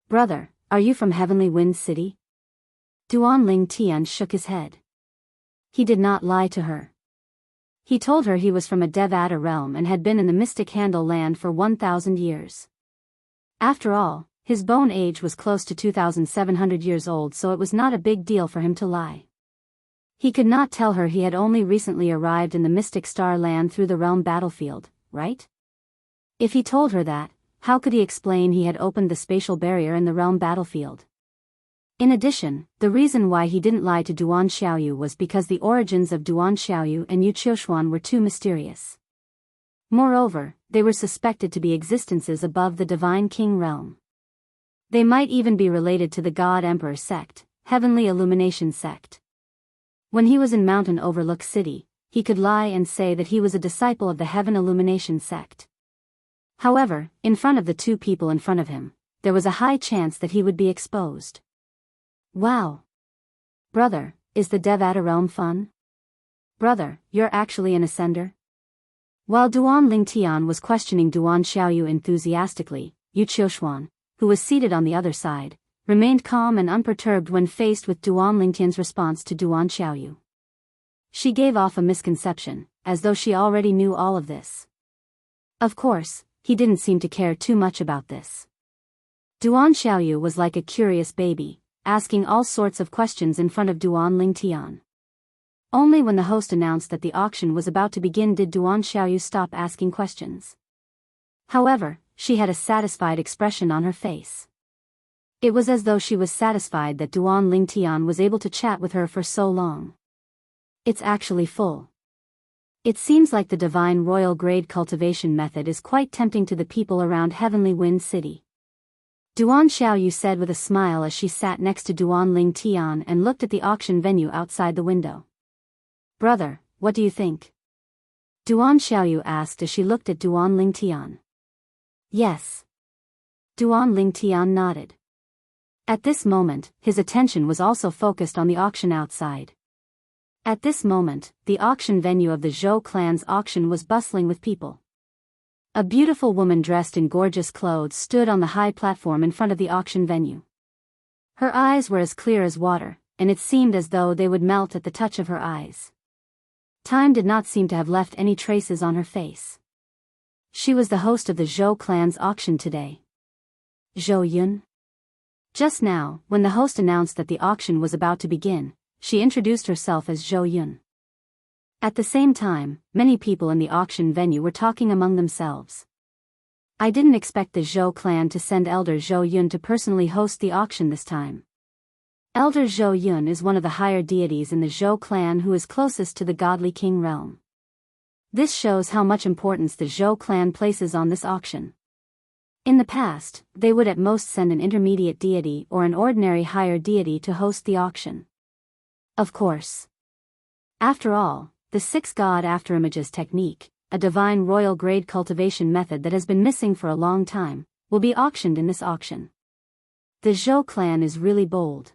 A: "Brother, are you from Heavenly Wind City?" Duan Lingtian shook his head. He did not lie to her. He told her he was from a Devata realm and had been in the Mystic Handle land for 1,000 years. After all, his bone age was close to 2,700 years old, so it was not a big deal for him to lie. He could not tell her he had only recently arrived in the Mystic Star land through the realm battlefield, right? If he told her that, how could he explain he had opened the spatial barrier in the realm battlefield? In addition, the reason why he didn't lie to Duan Xiaoyu was because the origins of Duan Xiaoyu and Yu Qiushuan were too mysterious. Moreover, they were suspected to be existences above the Divine King realm. They might even be related to the God Emperor sect, Heavenly Illumination sect. When he was in Mountain Overlook City, he could lie and say that he was a disciple of the Heaven Illumination sect. However, in front of the two people in front of him, there was a high chance that he would be exposed. Wow! Brother, is the Devata realm fun? Brother, you're actually an ascender? While Duan Lingtian was questioning Duan Xiaoyu enthusiastically, Yu Qiushuan, who was seated on the other side, remained calm and unperturbed when faced with Duan Lingtian's response to Duan Xiaoyu. She gave off a misconception, as though she already knew all of this. Of course, he didn't seem to care too much about this. Duan Xiaoyu was like a curious baby, asking all sorts of questions in front of Duan Lingtian. Only when the host announced that the auction was about to begin did Duan Xiaoyu stop asking questions. However, she had a satisfied expression on her face. It was as though she was satisfied that Duan Lingtian was able to chat with her for so long. It's actually full. It seems like the divine royal grade cultivation method is quite tempting to the people around Heavenly Wind City. Duan Xiaoyu said with a smile as she sat next to Duan Lingtian and looked at the auction venue outside the window. Brother, what do you think? Duan Xiaoyu asked as she looked at Duan Lingtian. Yes. Duan Lingtian nodded. At this moment, his attention was also focused on the auction outside. At this moment, the auction venue of the Zhou clan's auction was bustling with people. A beautiful woman dressed in gorgeous clothes stood on the high platform in front of the auction venue. Her eyes were as clear as water, and it seemed as though they would melt at the touch of her eyes. Time did not seem to have left any traces on her face. She was the host of the Zhou clan's auction today. Zhou Yun. Just now, when the host announced that the auction was about to begin, she introduced herself as Zhou Yun. At the same time, many people in the auction venue were talking among themselves. I didn't expect the Zhou clan to send Elder Zhou Yun to personally host the auction this time. Elder Zhou Yun is one of the higher deities in the Zhou clan who is closest to the godly king realm. This shows how much importance the Zhou clan places on this auction. In the past, they would at most send an intermediate deity or an ordinary higher deity to host the auction. Of course. After all, the 6 God After Images technique, a divine royal grade cultivation method that has been missing for a long time, will be auctioned in this auction. The Zhou clan is really bold.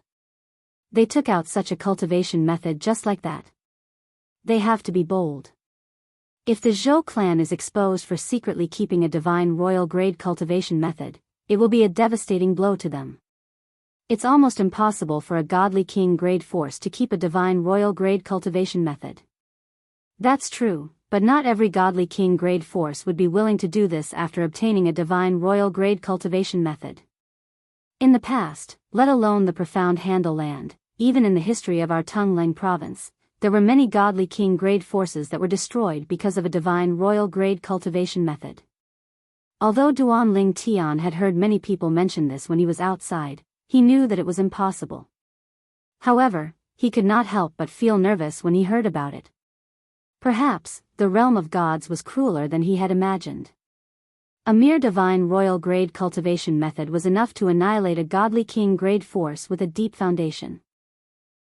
A: They took out such a cultivation method just like that. They have to be bold. If the Zhou clan is exposed for secretly keeping a divine royal grade cultivation method, it will be a devastating blow to them. It's almost impossible for a godly king grade force to keep a divine royal grade cultivation method. That's true, but not every godly king grade force would be willing to do this after obtaining a divine royal grade cultivation method. In the past, let alone the profound Handle land, even in the history of our Tongleng province, there were many godly king grade forces that were destroyed because of a divine royal grade cultivation method. Although Duan Ling Tian had heard many people mention this when he was outside, he knew that it was impossible. However, he could not help but feel nervous when he heard about it. Perhaps, the realm of gods was crueler than he had imagined. A mere divine royal grade cultivation method was enough to annihilate a godly king grade force with a deep foundation.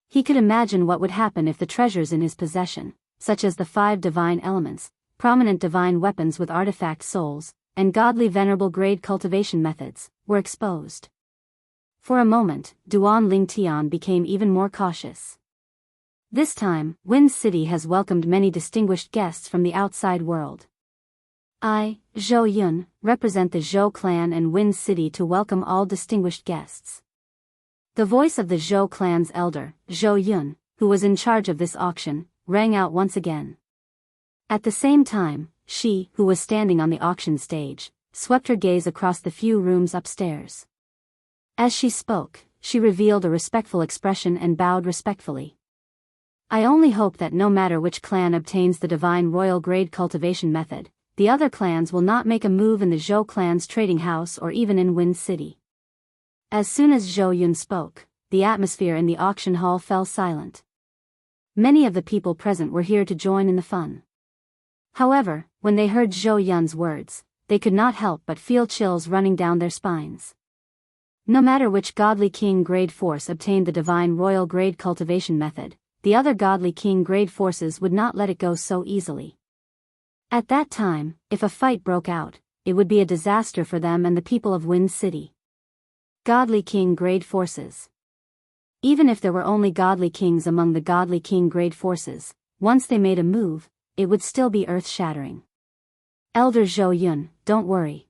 A: He could imagine what would happen if the treasures in his possession, such as the 5 divine elements, prominent divine weapons with artifact souls, and godly venerable grade cultivation methods, were exposed. For a moment, Duan Ling Tian became even more cautious. This time, Wind City has welcomed many distinguished guests from the outside world. I, Zhou Yun, represent the Zhou clan and Wind City to welcome all distinguished guests. The voice of the Zhou clan's elder, Zhou Yun, who was in charge of this auction, rang out once again. At the same time, she, who was standing on the auction stage, swept her gaze across the few rooms upstairs. As she spoke, she revealed a respectful expression and bowed respectfully. I only hope that no matter which clan obtains the divine royal grade cultivation method, the other clans will not make a move in the Zhou clan's trading house or even in Wind City. As soon as Zhou Yun spoke, the atmosphere in the auction hall fell silent. Many of the people present were here to join in the fun. However, when they heard Zhou Yun's words, they could not help but feel chills running down their spines. No matter which godly king grade force obtained the divine royal grade cultivation method, the other godly king grade forces would not let it go so easily. At that time, if a fight broke out, it would be a disaster for them and the people of Wind City. Godly king grade forces. Even if there were only godly kings among the godly king grade forces, once they made a move, it would still be earth-shattering. Elder Zhou Yun, don't worry.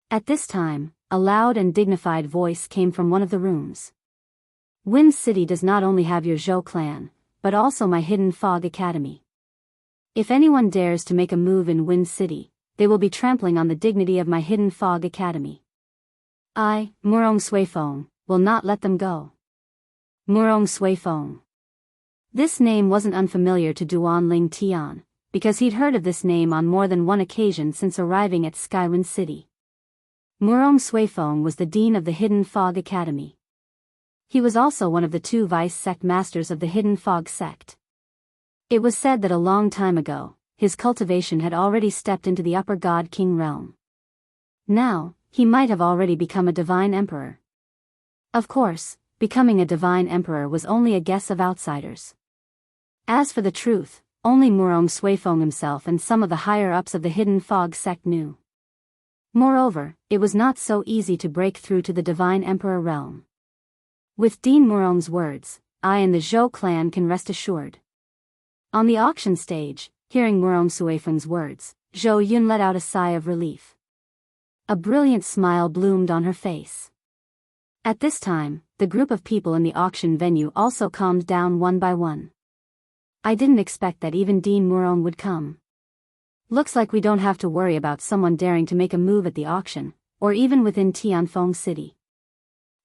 A: At this time, a loud and dignified voice came from one of the rooms. Wind City does not only have your Zhou clan, but also my Hidden Fog Academy. If anyone dares to make a move in Wind City, they will be trampling on the dignity of my Hidden Fog Academy. I, Murong Suifeng, will not let them go. Murong Suifeng. This name wasn't unfamiliar to Duan Ling Tian, because he'd heard of this name on more than one occasion since arriving at Skywind City. Murong Suifeng was the dean of the Hidden Fog Academy. He was also one of the 2 vice-sect masters of the Hidden Fog sect. It was said that a long time ago, his cultivation had already stepped into the upper god king realm. Now, he might have already become a divine emperor. Of course, becoming a divine emperor was only a guess of outsiders. As for the truth, only Murong Suifeng himself and some of the higher-ups of the Hidden Fog sect knew. Moreover, it was not so easy to break through to the divine emperor realm. With Dean Murong's words, I and the Zhou clan can rest assured. On the auction stage, hearing Murong Suifeng's words, Zhou Yun let out a sigh of relief. A brilliant smile bloomed on her face. At this time, the group of people in the auction venue also calmed down one by one. I didn't expect that even Dean Murong would come. Looks like we don't have to worry about someone daring to make a move at the auction, or even within Tianfeng City.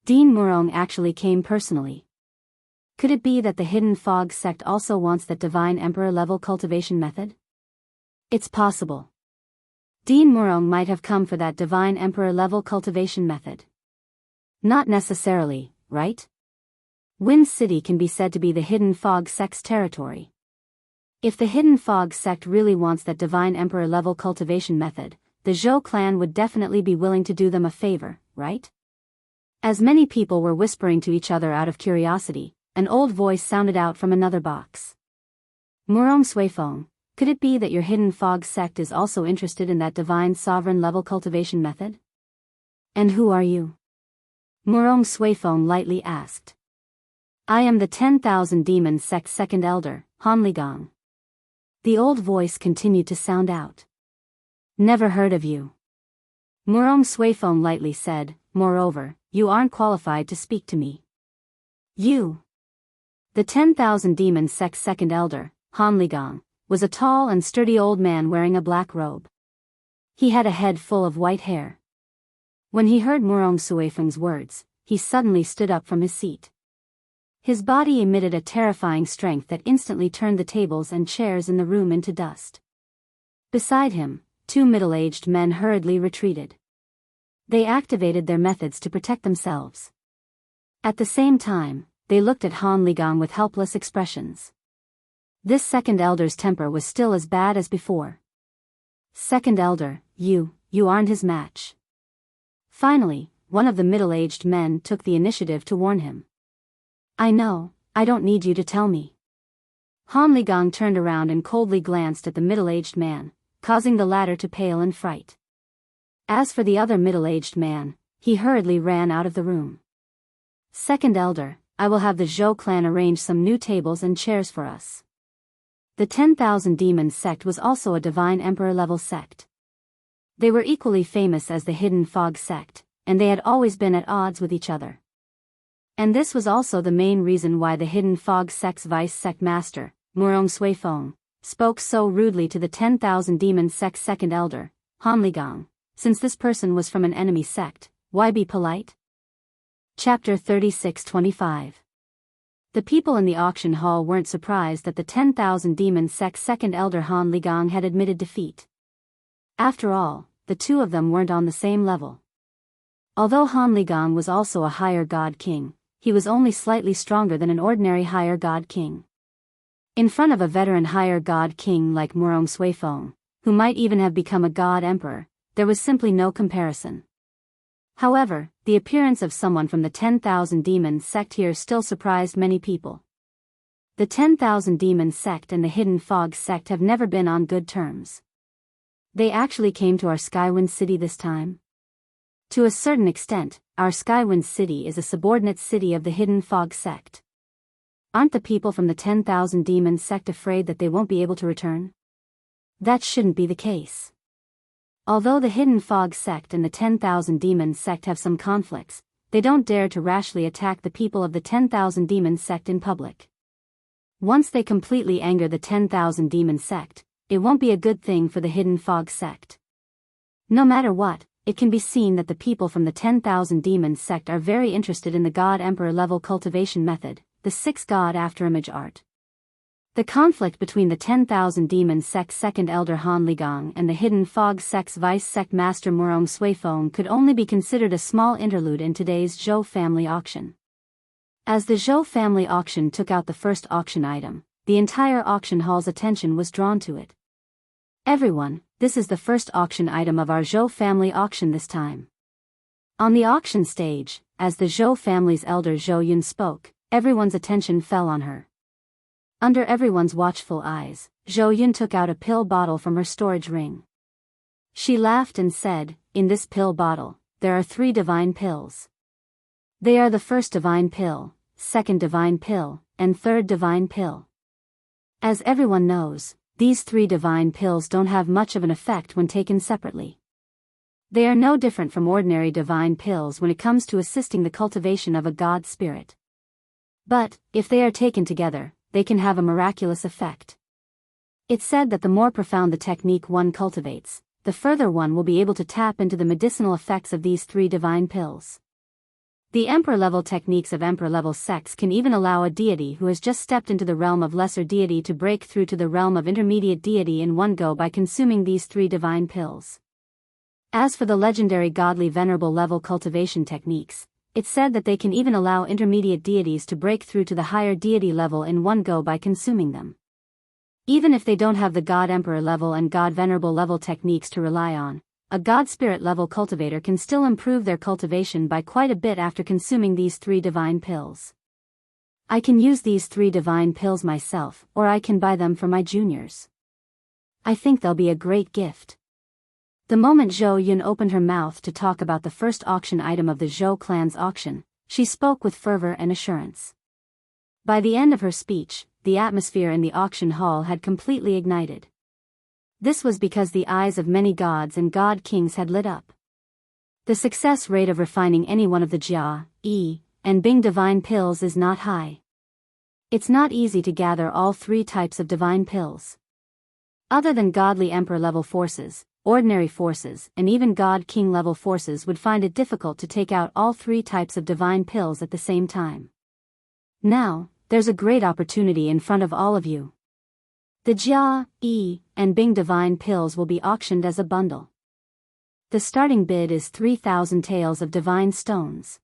A: Dean Murong actually came personally. Could it be that the Hidden Fog sect also wants that divine emperor level cultivation method? It's possible. Dean Murong might have come for that divine emperor level cultivation method. Not necessarily, right? Wind City can be said to be the Hidden Fog sect's territory. If the Hidden Fog sect really wants that divine emperor level cultivation method, the Zhou clan would definitely be willing to do them a favor, right? As many people were whispering to each other out of curiosity, an old voice sounded out from another box. Murong Suifeng, could it be that your Hidden Fog sect is also interested in that divine sovereign level cultivation method? And who are you? Murong Suifeng lightly asked. I am the 10,000 Demon sect's second elder, Han Ligang. The old voice continued to sound out. Never heard of you. Murong Suifeng lightly said, moreover, you aren't qualified to speak to me. You. The 10,000 Demon sect's second elder, Han Ligang, was a tall and sturdy old man wearing a black robe. He had a head full of white hair. When he heard Murong Suifeng's words, he suddenly stood up from his seat. His body emitted a terrifying strength that instantly turned the tables and chairs in the room into dust. Beside him, two middle-aged men hurriedly retreated. They activated their methods to protect themselves. At the same time, they looked at Han Ligang with helpless expressions. This second elder's temper was still as bad as before. Second elder, you aren't his match. Finally, one of the middle-aged men took the initiative to warn him. I know, I don't need you to tell me. Han Ligang turned around and coldly glanced at the middle-aged man, causing the latter to pale in fright. As for the other middle-aged man, he hurriedly ran out of the room. Second elder, I will have the Zhou clan arrange some new tables and chairs for us. The 10,000 Demons sect was also a divine emperor-level sect. They were equally famous as the Hidden Fog sect, and they had always been at odds with each other. And this was also the main reason why the Hidden Fog sect's vice sect master, Murong Suifeng, spoke so rudely to the 10,000 Demons sect's second elder, Han Ligang. Since this person was from an enemy sect, why be polite? Chapter 36-25. The people in the auction hall weren't surprised that the 10,000 Demons sect's second elder Han Ligang had admitted defeat. After all, the two of them weren't on the same level. Although Han Ligang was also a higher god king, he was only slightly stronger than an ordinary higher god king. In front of a veteran higher god king like Murong Suifeng, who might even have become a god emperor, there was simply no comparison. However, the appearance of someone from the 10,000 Demons sect here still surprised many people. The 10,000 Demons sect and the Hidden Fog sect have never been on good terms. They actually came to our Skywind city this time. To a certain extent, our Skywind city is a subordinate city of the Hidden Fog sect. Aren't the people from the 10,000 Demons sect afraid that they won't be able to return? That shouldn't be the case. Although the Hidden Fog sect and the 10,000 Demons sect have some conflicts, they don't dare to rashly attack the people of the 10,000 Demons sect in public. Once they completely anger the 10,000 Demons sect, it won't be a good thing for the Hidden Fog sect. No matter what, it can be seen that the people from the 10,000 Demons sect are very interested in the God Emperor level cultivation method, the 6 God afterimage art. The conflict between the 10,000 Demons sect's second elder Han Ligang and the Hidden Fog sect's vice sect master Murong Suifeng could only be considered a small interlude in today's Zhou family auction. As the Zhou family auction took out the first auction item, the entire auction hall's attention was drawn to it. Everyone, this is the first auction item of our Zhou family auction this time. On the auction stage, as the Zhou family's elder Zhou Yun spoke, everyone's attention fell on her. Under everyone's watchful eyes, Zhou Yun took out a pill bottle from her storage ring. She laughed and said, in this pill bottle, there are 3 divine pills. They are the first divine pill, second divine pill, and third divine pill. As everyone knows, these 3 divine pills don't have much of an effect when taken separately. They are no different from ordinary divine pills when it comes to assisting the cultivation of a god spirit. But, if they are taken together, they can have a miraculous effect. It's said that the more profound the technique one cultivates, the further one will be able to tap into the medicinal effects of these 3 divine pills. The emperor-level techniques of emperor-level sects can even allow a deity who has just stepped into the realm of lesser deity to break through to the realm of intermediate deity in one go by consuming these 3 divine pills. As for the legendary godly venerable level cultivation techniques, it's said that they can even allow intermediate deities to break through to the higher deity level in one go by consuming them. Even if they don't have the God Emperor level and God Venerable level techniques to rely on, a God Spirit level cultivator can still improve their cultivation by quite a bit after consuming these 3 divine pills. I can use these 3 divine pills myself, or I can buy them for my juniors. I think they'll be a great gift. The moment Zhou Yun opened her mouth to talk about the first auction item of the Zhou clan's auction, she spoke with fervor and assurance. By the end of her speech, the atmosphere in the auction hall had completely ignited. This was because the eyes of many gods and god kings had lit up. The success rate of refining any one of the Jia, Yi, and Bing divine pills is not high. It's not easy to gather all 3 types of divine pills. Other than godly emperor level forces, ordinary forces and even God King level forces would find it difficult to take out all 3 types of divine pills at the same time. Now, there's a great opportunity in front of all of you. The Jia, E, and Bing divine pills will be auctioned as a bundle. The starting bid is 3,000 taels of divine stones.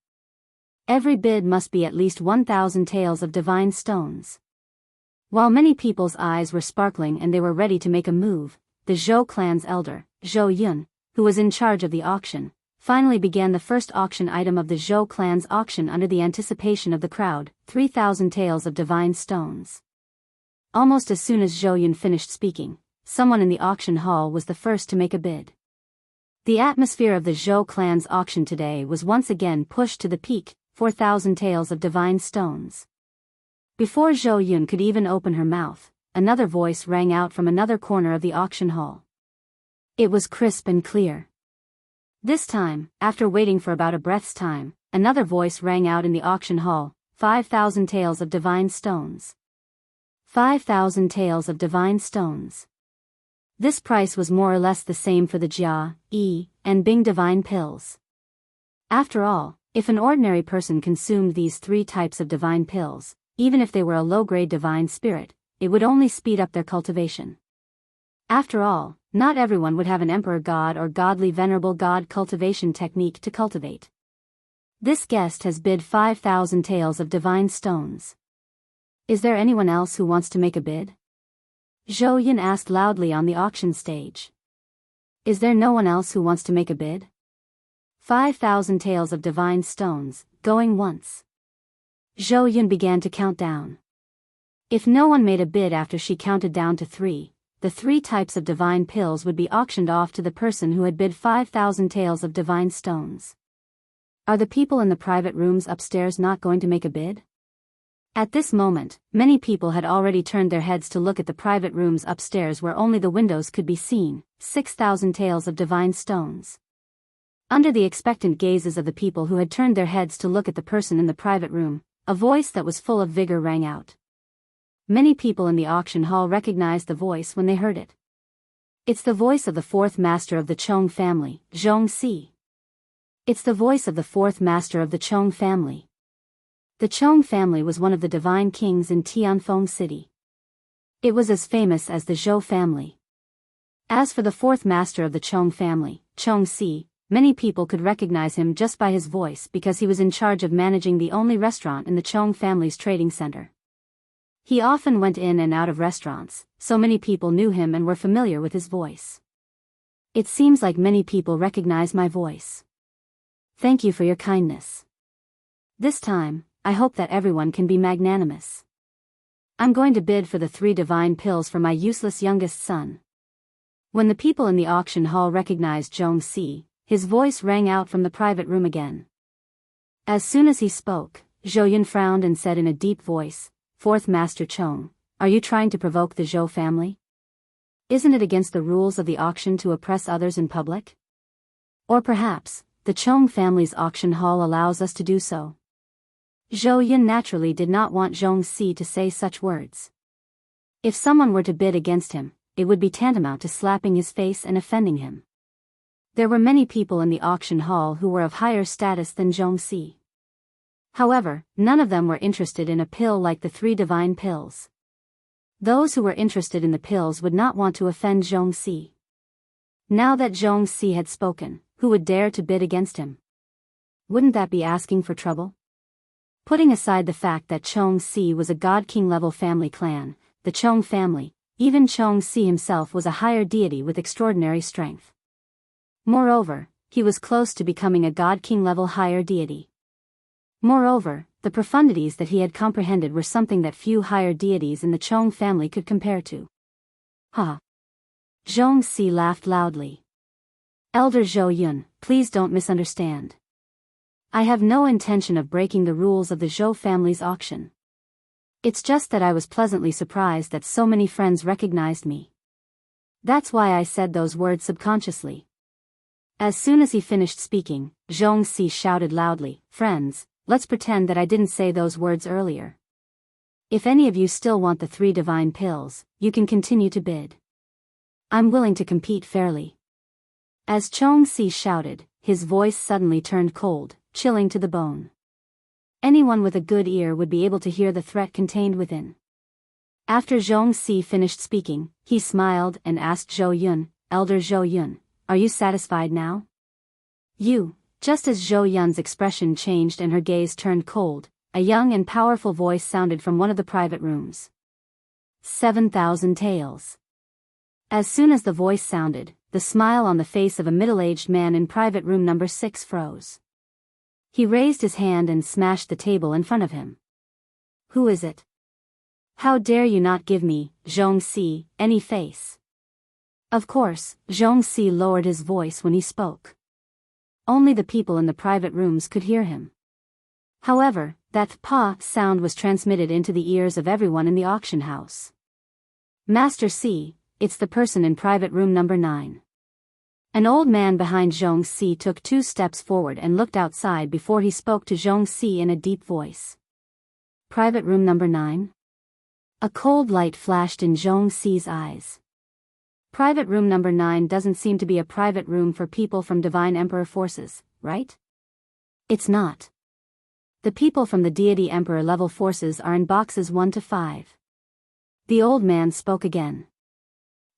A: Every bid must be at least 1,000 taels of divine stones. While many people's eyes were sparkling and they were ready to make a move, the Zhou clan's elder, Zhou Yun, who was in charge of the auction, finally began the first auction item of the Zhou clan's auction under the anticipation of the crowd, 3,000 taels of divine stones. Almost as soon as Zhou Yun finished speaking, someone in the auction hall was the first to make a bid. The atmosphere of the Zhou clan's auction today was once again pushed to the peak, 4,000 taels of divine stones. Before Zhou Yun could even open her mouth, another voice rang out from another corner of the auction hall. It was crisp and clear. This time, after waiting for about a breath's time, another voice rang out in the auction hall, 5,000 taels of divine stones. 5,000 taels of divine stones. This price was more or less the same for the Jia, E, and Bing divine pills. After all, if an ordinary person consumed these three types of divine pills, even if they were a low-grade divine spirit, it would only speed up their cultivation. After all, not everyone would have an emperor god or godly venerable god cultivation technique to cultivate. This guest has bid 5,000 taels of divine stones. Is there anyone else who wants to make a bid? Zhou Yun asked loudly on the auction stage. Is there no one else who wants to make a bid? 5,000 taels of divine stones, going once. Zhou Yun began to count down. If no one made a bid after she counted down to 3, the 3 types of divine pills would be auctioned off to the person who had bid 5,000 taels of divine stones. Are the people in the private rooms upstairs not going to make a bid? At this moment, many people had already turned their heads to look at the private rooms upstairs where only the windows could be seen, 6,000 taels of divine stones. Under the expectant gazes of the people who had turned their heads to look at the person in the private room, a voice that was full of vigor rang out. Many people in the auction hall recognized the voice when they heard it. It's the voice of the 4th master of the Chong family, Zhong Si. It's the voice of the 4th master of the Chong family. The Chong family was one of the divine kings in Tianfeng City. It was as famous as the Zhou family. As for the 4th master of the Chong family, Chong Si, many people could recognize him just by his voice because he was in charge of managing the only restaurant in the Chong family's trading center. He often went in and out of restaurants, so many people knew him and were familiar with his voice. It seems like many people recognize my voice. Thank you for your kindness. This time, I hope that everyone can be magnanimous. I'm going to bid for the 3 divine pills for my useless youngest son. When the people in the auction hall recognized Zhong Si, his voice rang out from the private room again. As soon as he spoke, Zhou Yun frowned and said in a deep voice, 4th Master Chong, are you trying to provoke the Zhou family? Isn't it against the rules of the auction to oppress others in public? Or perhaps, the Chong family's auction hall allows us to do so. Zhou Yun naturally did not want Zhong Si to say such words. If someone were to bid against him, it would be tantamount to slapping his face and offending him. There were many people in the auction hall who were of higher status than Zhong Si. However, none of them were interested in a pill like the 3 divine pills. Those who were interested in the pills would not want to offend Zhong Si. Now that Zhong Si had spoken, who would dare to bid against him? Wouldn't that be asking for trouble? Putting aside the fact that Zhong Si was a god-king level family clan, the Chong family, even Zhong Si himself was a higher deity with extraordinary strength. Moreover, he was close to becoming a god-king level higher deity. Moreover, the profundities that he had comprehended were something that few higher deities in the Chong family could compare to. Ha! Zhong Si laughed loudly. Elder Zhou Yun, please don't misunderstand. I have no intention of breaking the rules of the Zhou family's auction. It's just that I was pleasantly surprised that so many friends recognized me. That's why I said those words subconsciously. As soon as he finished speaking, Zhong Si shouted loudly, friends, let's pretend that I didn't say those words earlier. If any of you still want the 3 divine pills, you can continue to bid. I'm willing to compete fairly. As Zhong Si shouted, his voice suddenly turned cold, chilling to the bone. Anyone with a good ear would be able to hear the threat contained within. After Zhongxi finished speaking, he smiled and asked Zhou Yun, Elder Zhou Yun, are you satisfied now? Just as Zhou Yun's expression changed and her gaze turned cold, a young and powerful voice sounded from one of the private rooms. 7,000 taels. As soon as the voice sounded, the smile on the face of a middle-aged man in private room number 6 froze. He raised his hand and smashed the table in front of him. Who is it? How dare you not give me, Zhongxi, any face? Of course, Zhongxi lowered his voice when he spoke. Only the people in the private rooms could hear him. However, that pa sound was transmitted into the ears of everyone in the auction house. Master C, it's the person in private room number 9. An old man behind Zhongxi took 2 steps forward and looked outside before he spoke to Zhongxi in a deep voice. Private room number 9? A cold light flashed in Zhongxi's eyes. Private room number 9 doesn't seem to be a private room for people from Divine Emperor forces, right? It's not. The people from the Deity Emperor level forces are in boxes 1 to 5. The old man spoke again.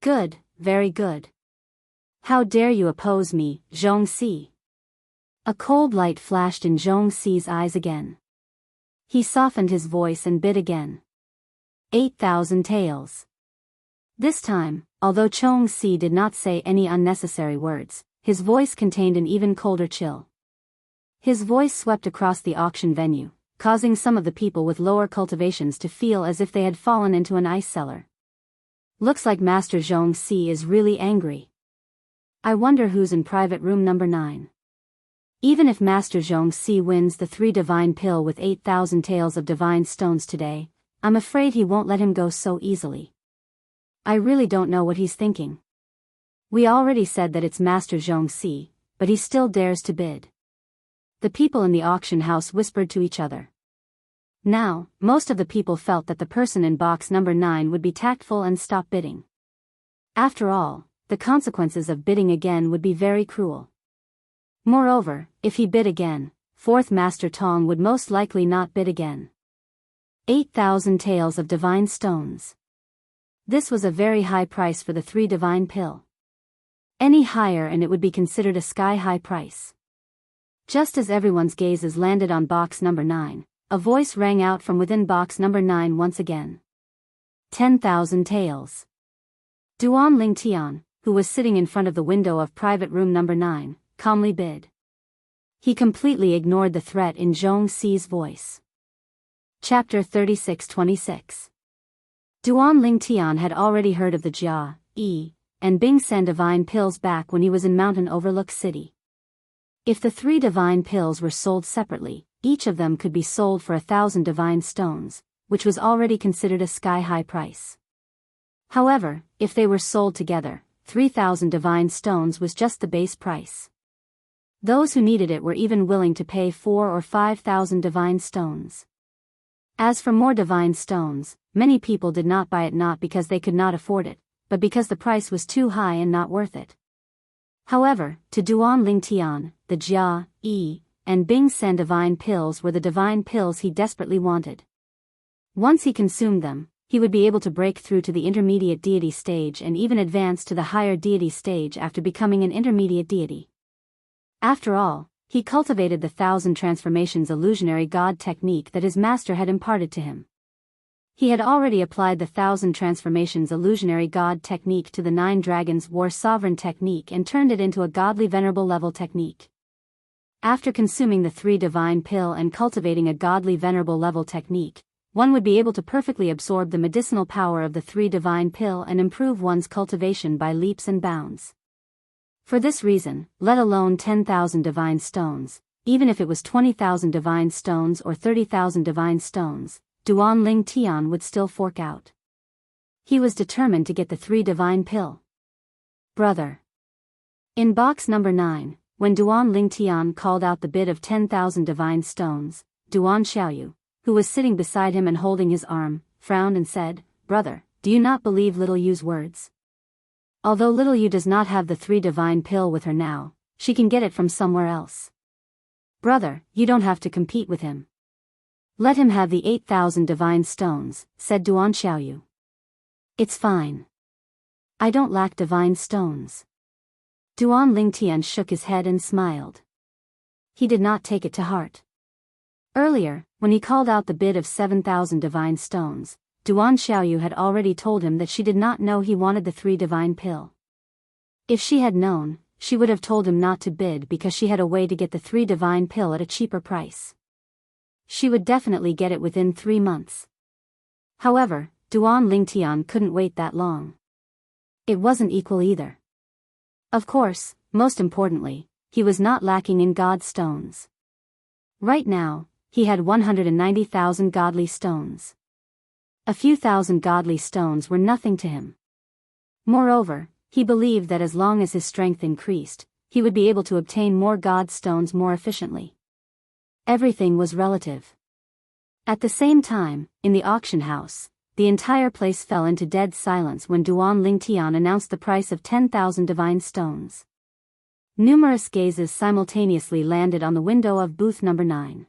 A: Good, very good. How dare you oppose me, Zhongxi? A cold light flashed in Zhongxi's eyes again. He softened his voice and bid again. 8,000 taels. This time, although Zhongxi did not say any unnecessary words, his voice contained an even colder chill. His voice swept across the auction venue, causing some of the people with lower cultivations to feel as if they had fallen into an ice cellar. Looks like Master Zhongxi is really angry. I wonder who's in private room number 9. Even if Master Zhongxi wins the 3 divine pill with 8,000 taels of divine stones today, I'm afraid he won't let him go so easily. I really don't know what he's thinking. We already said that it's Master Zhongxi, but he still dares to bid. The people in the auction house whispered to each other. Now, most of the people felt that the person in box number 9 would be tactful and stop bidding. After all, the consequences of bidding again would be very cruel. Moreover, if he bid again, 4th Master Tong would most likely not bid again. 8,000 taels of divine stones. This was a very high price for the 3 divine pill. Any higher and it would be considered a sky-high price. Just as everyone's gazes landed on box number 9, a voice rang out from within box number 9 once again. 10,000 taels. Duan Lingtian, who was sitting in front of the window of private room number 9, calmly bid. He completely ignored the threat in Zhongxi's voice. Chapter 36-26. Duan Lingtian had already heard of the Jia, Yi, and Bingsan divine pills back when he was in Mountain Overlook City. If the 3 divine pills were sold separately, each of them could be sold for 1,000 divine stones, which was already considered a sky-high price. However, if they were sold together, 3,000 divine stones was just the base price. Those who needed it were even willing to pay 4,000 or 5,000 divine stones. As for more divine stones, many people did not buy it not because they could not afford it, but because the price was too high and not worth it. However, to Duan Lingtian, the Jia, Yi, and Bingsan divine pills were the divine pills he desperately wanted. Once he consumed them, he would be able to break through to the intermediate deity stage and even advance to the higher deity stage after becoming an intermediate deity. After all, he cultivated the 1,000 transformations illusionary god technique that his master had imparted to him. He had already applied the 1,000 transformations illusionary god technique to the 9 dragons war sovereign technique and turned it into a godly venerable level technique. After consuming the 3 divine pill and cultivating a godly venerable level technique, one would be able to perfectly absorb the medicinal power of the 3 divine pill and improve one's cultivation by leaps and bounds. For this reason, let alone 10,000 divine stones, even if it was 20,000 divine stones or 30,000 divine stones, Duan Lingtian would still fork out. He was determined to get the 3 divine pill. Brother. In box number 9, when Duan Lingtian called out the bid of 10,000 divine stones, Duan Xiaoyu, who was sitting beside him and holding his arm, frowned and said, Brother, do you not believe little Yu's words? Although little Yu does not have the 3 divine pill with her now, she can get it from somewhere else. Brother, you don't have to compete with him. Let him have the 8,000 divine stones, said Duan Xiaoyu. It's fine. I don't lack divine stones. Duan Lingtian shook his head and smiled. He did not take it to heart. Earlier, when he called out the bid of 7,000 divine stones, Duan Xiaoyu had already told him that she did not know he wanted the 3 divine pill. If she had known, she would have told him not to bid because she had a way to get the 3 divine pill at a cheaper price. She would definitely get it within 3 months. However, Duan Lingtian couldn't wait that long. It wasn't equal either. Of course, most importantly, he was not lacking in god stones. Right now, he had 190,000 godly stones. A few thousand godly stones were nothing to him. Moreover, he believed that as long as his strength increased, he would be able to obtain more god stones more efficiently. Everything was relative. At the same time, in the auction house, the entire place fell into dead silence when Duan Lingtian announced the price of 10,000 divine stones. Numerous gazes simultaneously landed on the window of booth number 9.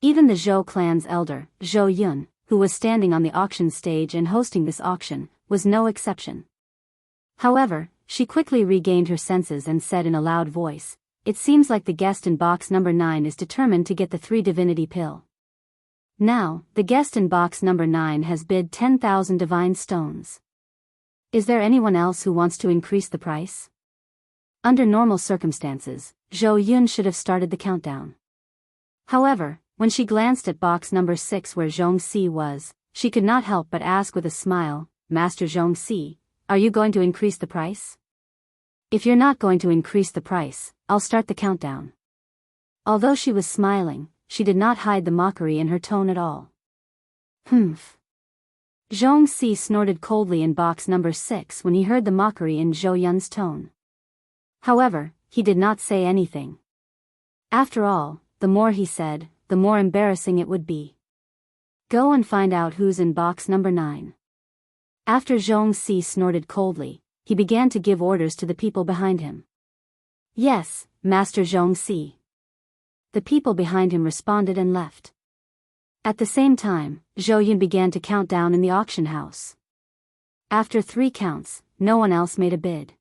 A: Even the Zhou clan's elder, Zhou Yun, who was standing on the auction stage and hosting this auction, was no exception. However, she quickly regained her senses and said in a loud voice, "It seems like the guest in box number 9 is determined to get the 3 divinity pill. Now, the guest in box number 9 has bid 10,000 divine stones. Is there anyone else who wants to increase the price?" Under normal circumstances, Zhou Yun should have started the countdown. However, when she glanced at box number 6 where Zhongxi was, she could not help but ask with a smile, "Master Zhongxi, are you going to increase the price?" "If you're not going to increase the price, I'll start the countdown." Although she was smiling, she did not hide the mockery in her tone at all. "Humph." Zhongxi snorted coldly in box number 6 when he heard the mockery in Zhou Yun's tone. However, he did not say anything. After all, the more he said, the more embarrassing it would be. "Go and find out who's in box number 9. After Zhongxi snorted coldly, he began to give orders to the people behind him. "Yes, Master Zhongxi." The people behind him responded and left. At the same time, Zhou Yun began to count down in the auction house. After 3 counts, no one else made a bid.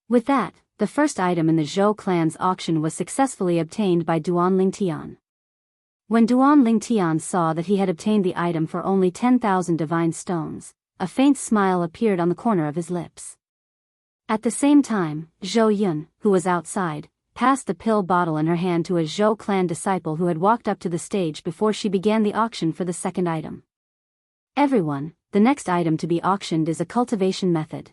A: With that, the first item in the Zhou clan's auction was successfully obtained by Duan Lingtian. When Duan Lingtian saw that he had obtained the item for only 10,000 divine stones, a faint smile appeared on the corner of his lips. At the same time, Zhou Yun, who was outside, passed the pill bottle in her hand to a Zhou clan disciple who had walked up to the stage before she began the auction for the second item. "Everyone, the next item to be auctioned is a cultivation method.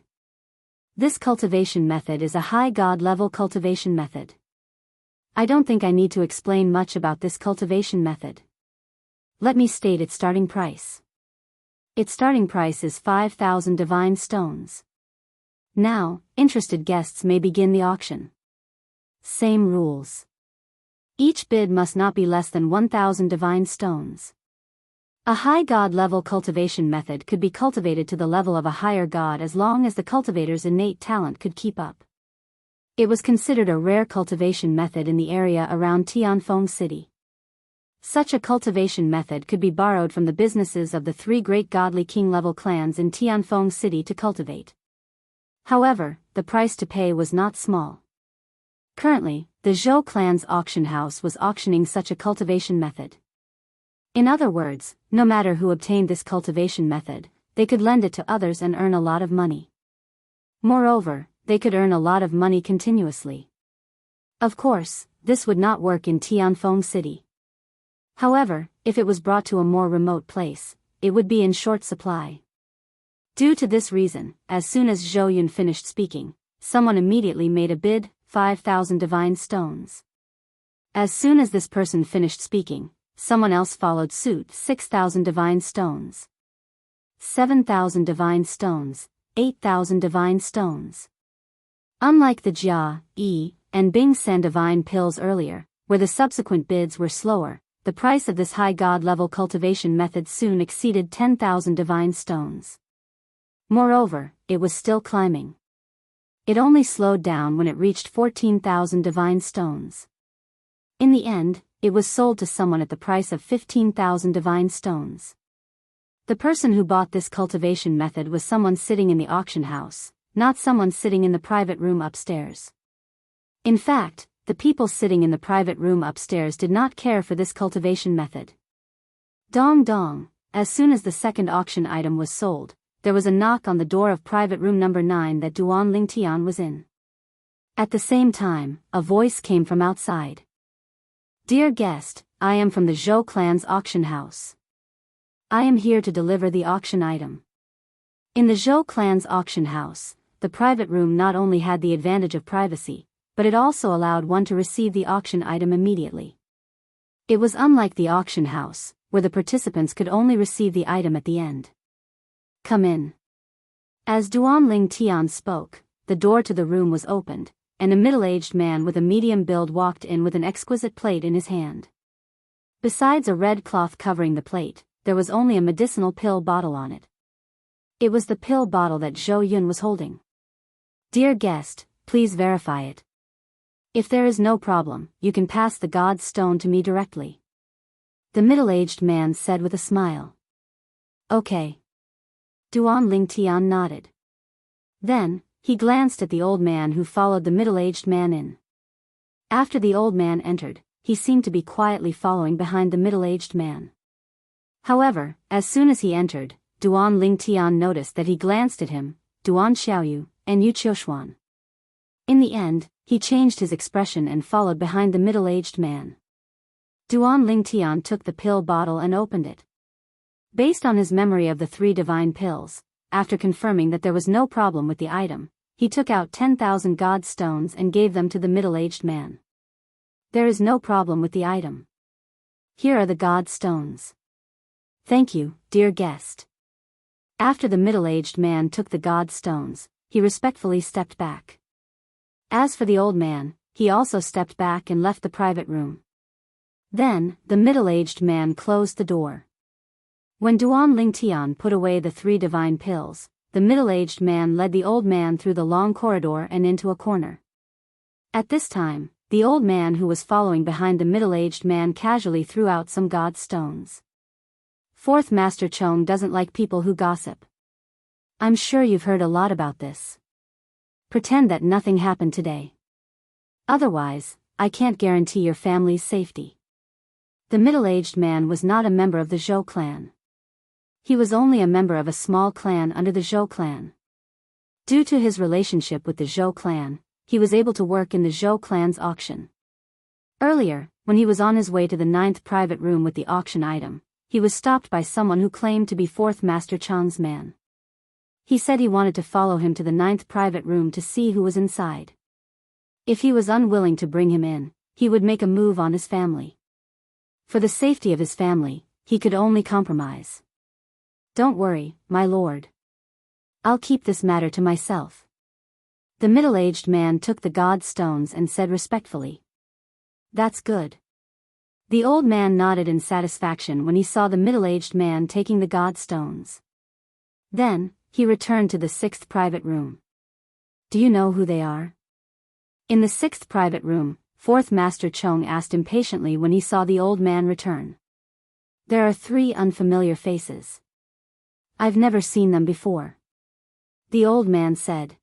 A: This cultivation method is a high god level cultivation method. I don't think I need to explain much about this cultivation method. Let me state its starting price. Its starting price is 5,000 divine stones. Now, interested guests may begin the auction. Same rules. Each bid must not be less than 1,000 divine stones. A high god level cultivation method could be cultivated to the level of a higher god as long as the cultivator's innate talent could keep up. It was considered a rare cultivation method in the area around Tianfeng City. Such a cultivation method could be borrowed from the businesses of the 3 great godly king-level clans in Tianfeng City to cultivate. However, the price to pay was not small. Currently, the Zhou clan's auction house was auctioning such a cultivation method. In other words, no matter who obtained this cultivation method, they could lend it to others and earn a lot of money. Moreover, they could earn a lot of money continuously. Of course, this would not work in Tianfeng City. However, if it was brought to a more remote place, it would be in short supply. Due to this reason, as soon as Zhou Yun finished speaking, someone immediately made a bid, 5,000 divine stones. As soon as this person finished speaking, someone else followed suit, 6,000 divine stones. 7,000 divine stones, 8,000 divine stones. Unlike the Jia, Yi, and Bing San divine pills earlier, where the subsequent bids were slower, the price of this high god level cultivation method soon exceeded 10,000 divine stones. Moreover, it was still climbing. It only slowed down when it reached 14,000 divine stones. In the end, it was sold to someone at the price of 15,000 divine stones. The person who bought this cultivation method was someone sitting in the auction house, not someone sitting in the private room upstairs. In fact, the people sitting in the private room upstairs did not care for this cultivation method. Dong dong, as soon as the second auction item was sold, there was a knock on the door of private room number 9 that Duan Lingtian was in. At the same time, a voice came from outside. "Dear guest, I am from the Zhou clan's auction house. I am here to deliver the auction item." In the Zhou clan's auction house, the private room not only had the advantage of privacy, but it also allowed one to receive the auction item immediately. It was unlike the auction house, where the participants could only receive the item at the end. "Come in." As Duan Lingtian spoke, the door to the room was opened, and a middle-aged man with a medium build walked in with an exquisite plate in his hand. Besides a red cloth covering the plate, there was only a medicinal pill bottle on it. It was the pill bottle that Zhou Yun was holding. "Dear guest, please verify it. If there is no problem, you can pass the God's stone to me directly," the middle-aged man said with a smile. "Okay." Duan Lingtian nodded. Then, he glanced at the old man who followed the middle-aged man in. After the old man entered, he seemed to be quietly following behind the middle-aged man. However, as soon as he entered, Duan Lingtian noticed that he glanced at him, Duan Xiaoyu, and Yu Qiushuan. In the end, he changed his expression and followed behind the middle-aged man. Duan Lingtian took the pill bottle and opened it. Based on his memory of the 3 divine pills, after confirming that there was no problem with the item, he took out 10,000 God stones and gave them to the middle-aged man. "There is no problem with the item. Here are the God stones. Thank you, dear guest." After the middle-aged man took the God stones, he respectfully stepped back. As for the old man, he also stepped back and left the private room. Then, the middle-aged man closed the door. When Duan Lingtian put away the 3 divine pills, the middle-aged man led the old man through the long corridor and into a corner. At this time, the old man who was following behind the middle-aged man casually threw out some God stones. "Fourth Master Chong doesn't like people who gossip. I'm sure you've heard a lot about this. Pretend that nothing happened today. Otherwise, I can't guarantee your family's safety." The middle-aged man was not a member of the Zhou clan. He was only a member of a small clan under the Zhou clan. Due to his relationship with the Zhou clan, he was able to work in the Zhou clan's auction. Earlier, when he was on his way to the 9th private room with the auction item, he was stopped by someone who claimed to be 4th Master Chang's man. He said he wanted to follow him to the 9th private room to see who was inside. If he was unwilling to bring him in, he would make a move on his family. For the safety of his family, he could only compromise. "Don't worry, my lord. I'll keep this matter to myself." The middle-aged man took the God stones and said respectfully, "That's good." The old man nodded in satisfaction when he saw the middle-aged man taking the God stones. Then, he returned to the 6th private room. "Do you know who they are?" In the 6th private room, 4th Master Chong asked impatiently when he saw the old man return. "There are 3 unfamiliar faces. I've never seen them before," the old man said.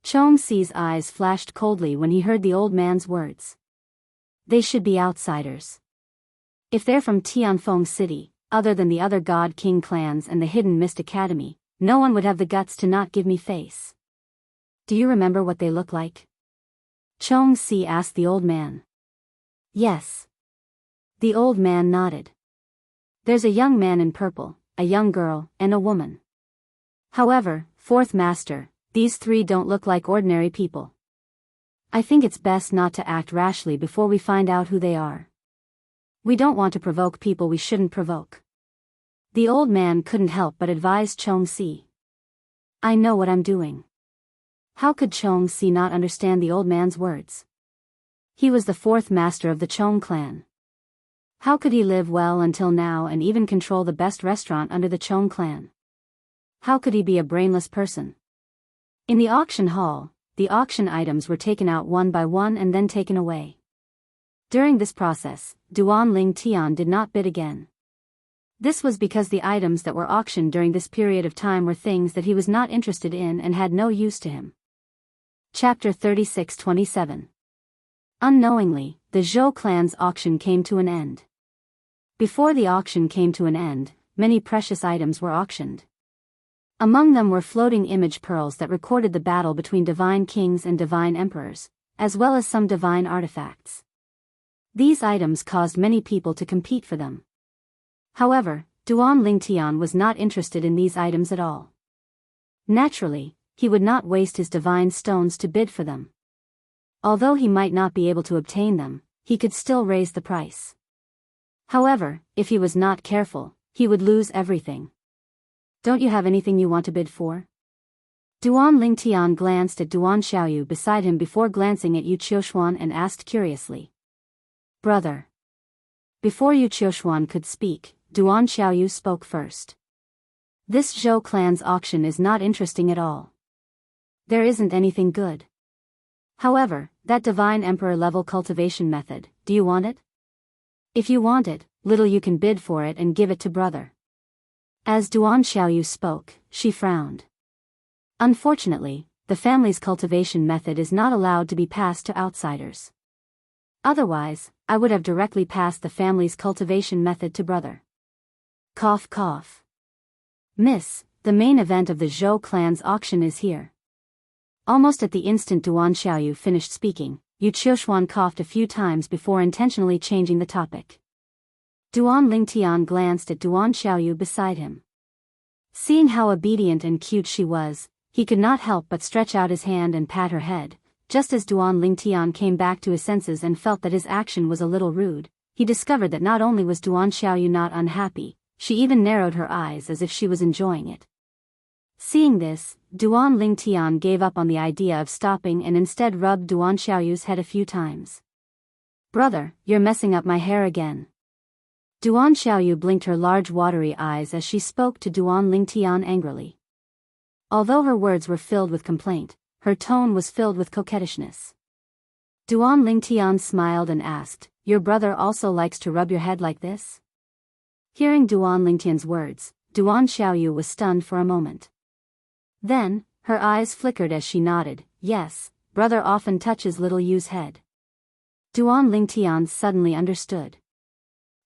A: Chong Si's eyes flashed coldly when he heard the old man's words. They should be outsiders. If they're from Tianfeng City, other than the other God King clans and the Hidden Mist Academy, no one would have the guts to not give me face. "Do you remember what they look like?" Chong Si asked the old man. "Yes." The old man nodded. "There's a young man in purple, a young girl, and a woman. However, 4th Master, these 3 don't look like ordinary people. I think it's best not to act rashly before we find out who they are. We don't want to provoke people we shouldn't provoke." The old man couldn't help but advise Chong Si. "I know what I'm doing." How could Chong Si not understand the old man's words? He was the 4th master of the Chong clan. How could he live well until now and even control the best restaurant under the Chong clan? How could he be a brainless person? In the auction hall, the auction items were taken out one by one and then taken away. During this process, Duan Lingtian did not bid again. This was because the items that were auctioned during this period of time were things that he was not interested in and had no use to him. Chapter 36-27. Unknowingly, the Zhou clan's auction came to an end. Before the auction came to an end, many precious items were auctioned. Among them were floating image pearls that recorded the battle between divine kings and divine emperors, as well as some divine artifacts. These items caused many people to compete for them. However, Duan Lingtian was not interested in these items at all. Naturally, he would not waste his divine stones to bid for them. Although he might not be able to obtain them, he could still raise the price. However, if he was not careful, he would lose everything. Don't you have anything you want to bid for? Duan Lingtian glanced at Duan Xiaoyu beside him before glancing at Yu Qiushuan and asked curiously. Brother. Before Yu Qiushuan could speak, Duan Xiaoyu spoke first. This Zhou clan's auction is not interesting at all. There isn't anything good. However, that divine emperor level cultivation method, do you want it? If you want it, little you can bid for it and give it to brother. As Duan Xiaoyu spoke, she frowned. Unfortunately, the family's cultivation method is not allowed to be passed to outsiders. Otherwise, I would have directly passed the family's cultivation method to brother. Cough cough. Miss, the main event of the Zhou clan's auction is here. Almost at the instant Duan Xiaoyu finished speaking, Yu Qiushuan coughed a few times before intentionally changing the topic. Duan Lingtian glanced at Duan Xiaoyu beside him. Seeing how obedient and cute she was, he could not help but stretch out his hand and pat her head. Just as Duan Lingtian came back to his senses and felt that his action was a little rude, he discovered that not only was Duan Xiaoyu not unhappy, she even narrowed her eyes as if she was enjoying it. Seeing this, Duan Lingtian gave up on the idea of stopping and instead rubbed Duan Xiaoyu's head a few times. Brother, you're messing up my hair again. Duan Xiaoyu blinked her large watery eyes as she spoke to Duan Lingtian angrily. Although her words were filled with complaint, her tone was filled with coquettishness. Duan Lingtian smiled and asked, Your brother also likes to rub your head like this? Hearing Duan Lingtian's words, Duan Xiaoyu was stunned for a moment. Then, her eyes flickered as she nodded, Yes, brother often touches little Yu's head. Duan Lingtian suddenly understood.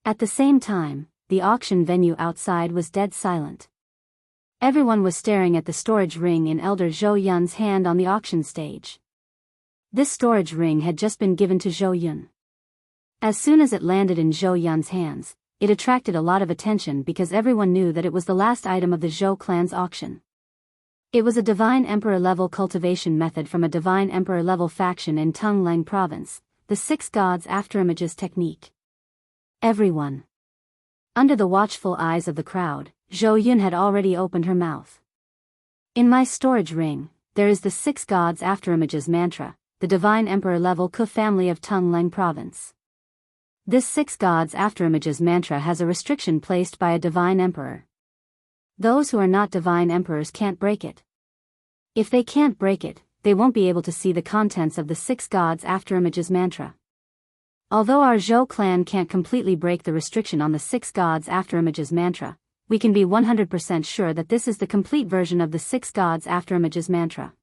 A: At the same time, the auction venue outside was dead silent. Everyone was staring at the storage ring in Elder Zhou Yun's hand on the auction stage. This storage ring had just been given to Zhou Yun. As soon as it landed in Zhou Yun's hands, it attracted a lot of attention because everyone knew that it was the last item of the Zhou clan's auction. It was a divine emperor-level cultivation method from a divine emperor-level faction in Tungleng province, the Six Gods Afterimages technique. Everyone. Under the watchful eyes of the crowd, Zhou Yun had already opened her mouth. In my storage ring, there is the Six Gods Afterimages mantra, the divine emperor-level Ku family of Tungleng province. This Six Gods Afterimages mantra has a restriction placed by a divine emperor. Those who are not divine emperors can't break it. If they can't break it, they won't be able to see the contents of the Six Gods Afterimages mantra. Although our Zhou clan can't completely break the restriction on the Six Gods Afterimages mantra, we can be 100% sure that this is the complete version of the Six Gods Afterimages mantra.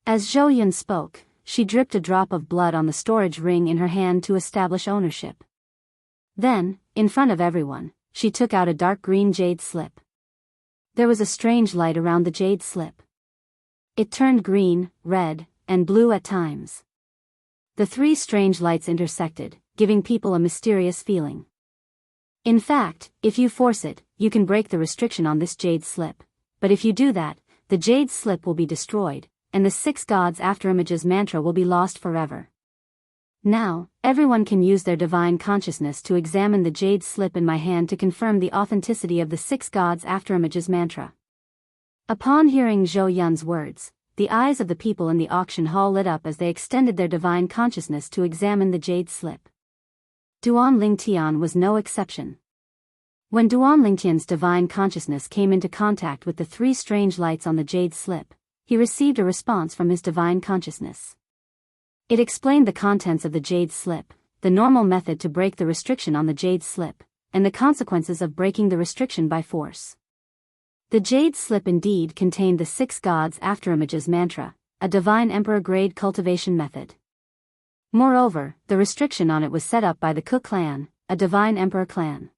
A: As Zhou Yun spoke, she dripped a drop of blood on the storage ring in her hand to establish ownership. Then, in front of everyone, she took out a dark green jade slip. There was a strange light around the jade slip. It turned green, red, and blue at times. The three strange lights intersected, giving people a mysterious feeling. In fact, if you force it, you can break the restriction on this jade slip, but if you do that, the jade slip will be destroyed, and the Six Gods Afterimages mantra will be lost forever. Now, everyone can use their divine consciousness to examine the jade slip in my hand to confirm the authenticity of the Six Gods Afterimages mantra. Upon hearing Zhou Yun's words, the eyes of the people in the auction hall lit up as they extended their divine consciousness to examine the jade slip. Duan Lingtian was no exception. When Duan Lingtian's divine consciousness came into contact with the three strange lights on the jade slip, he received a response from his divine consciousness. It explained the contents of the jade slip, the normal method to break the restriction on the jade slip, and the consequences of breaking the restriction by force. The jade slip indeed contained the 6 gods afterimages mantra, a divine emperor-grade cultivation method. Moreover, the restriction on it was set up by the Ku clan, a divine emperor clan.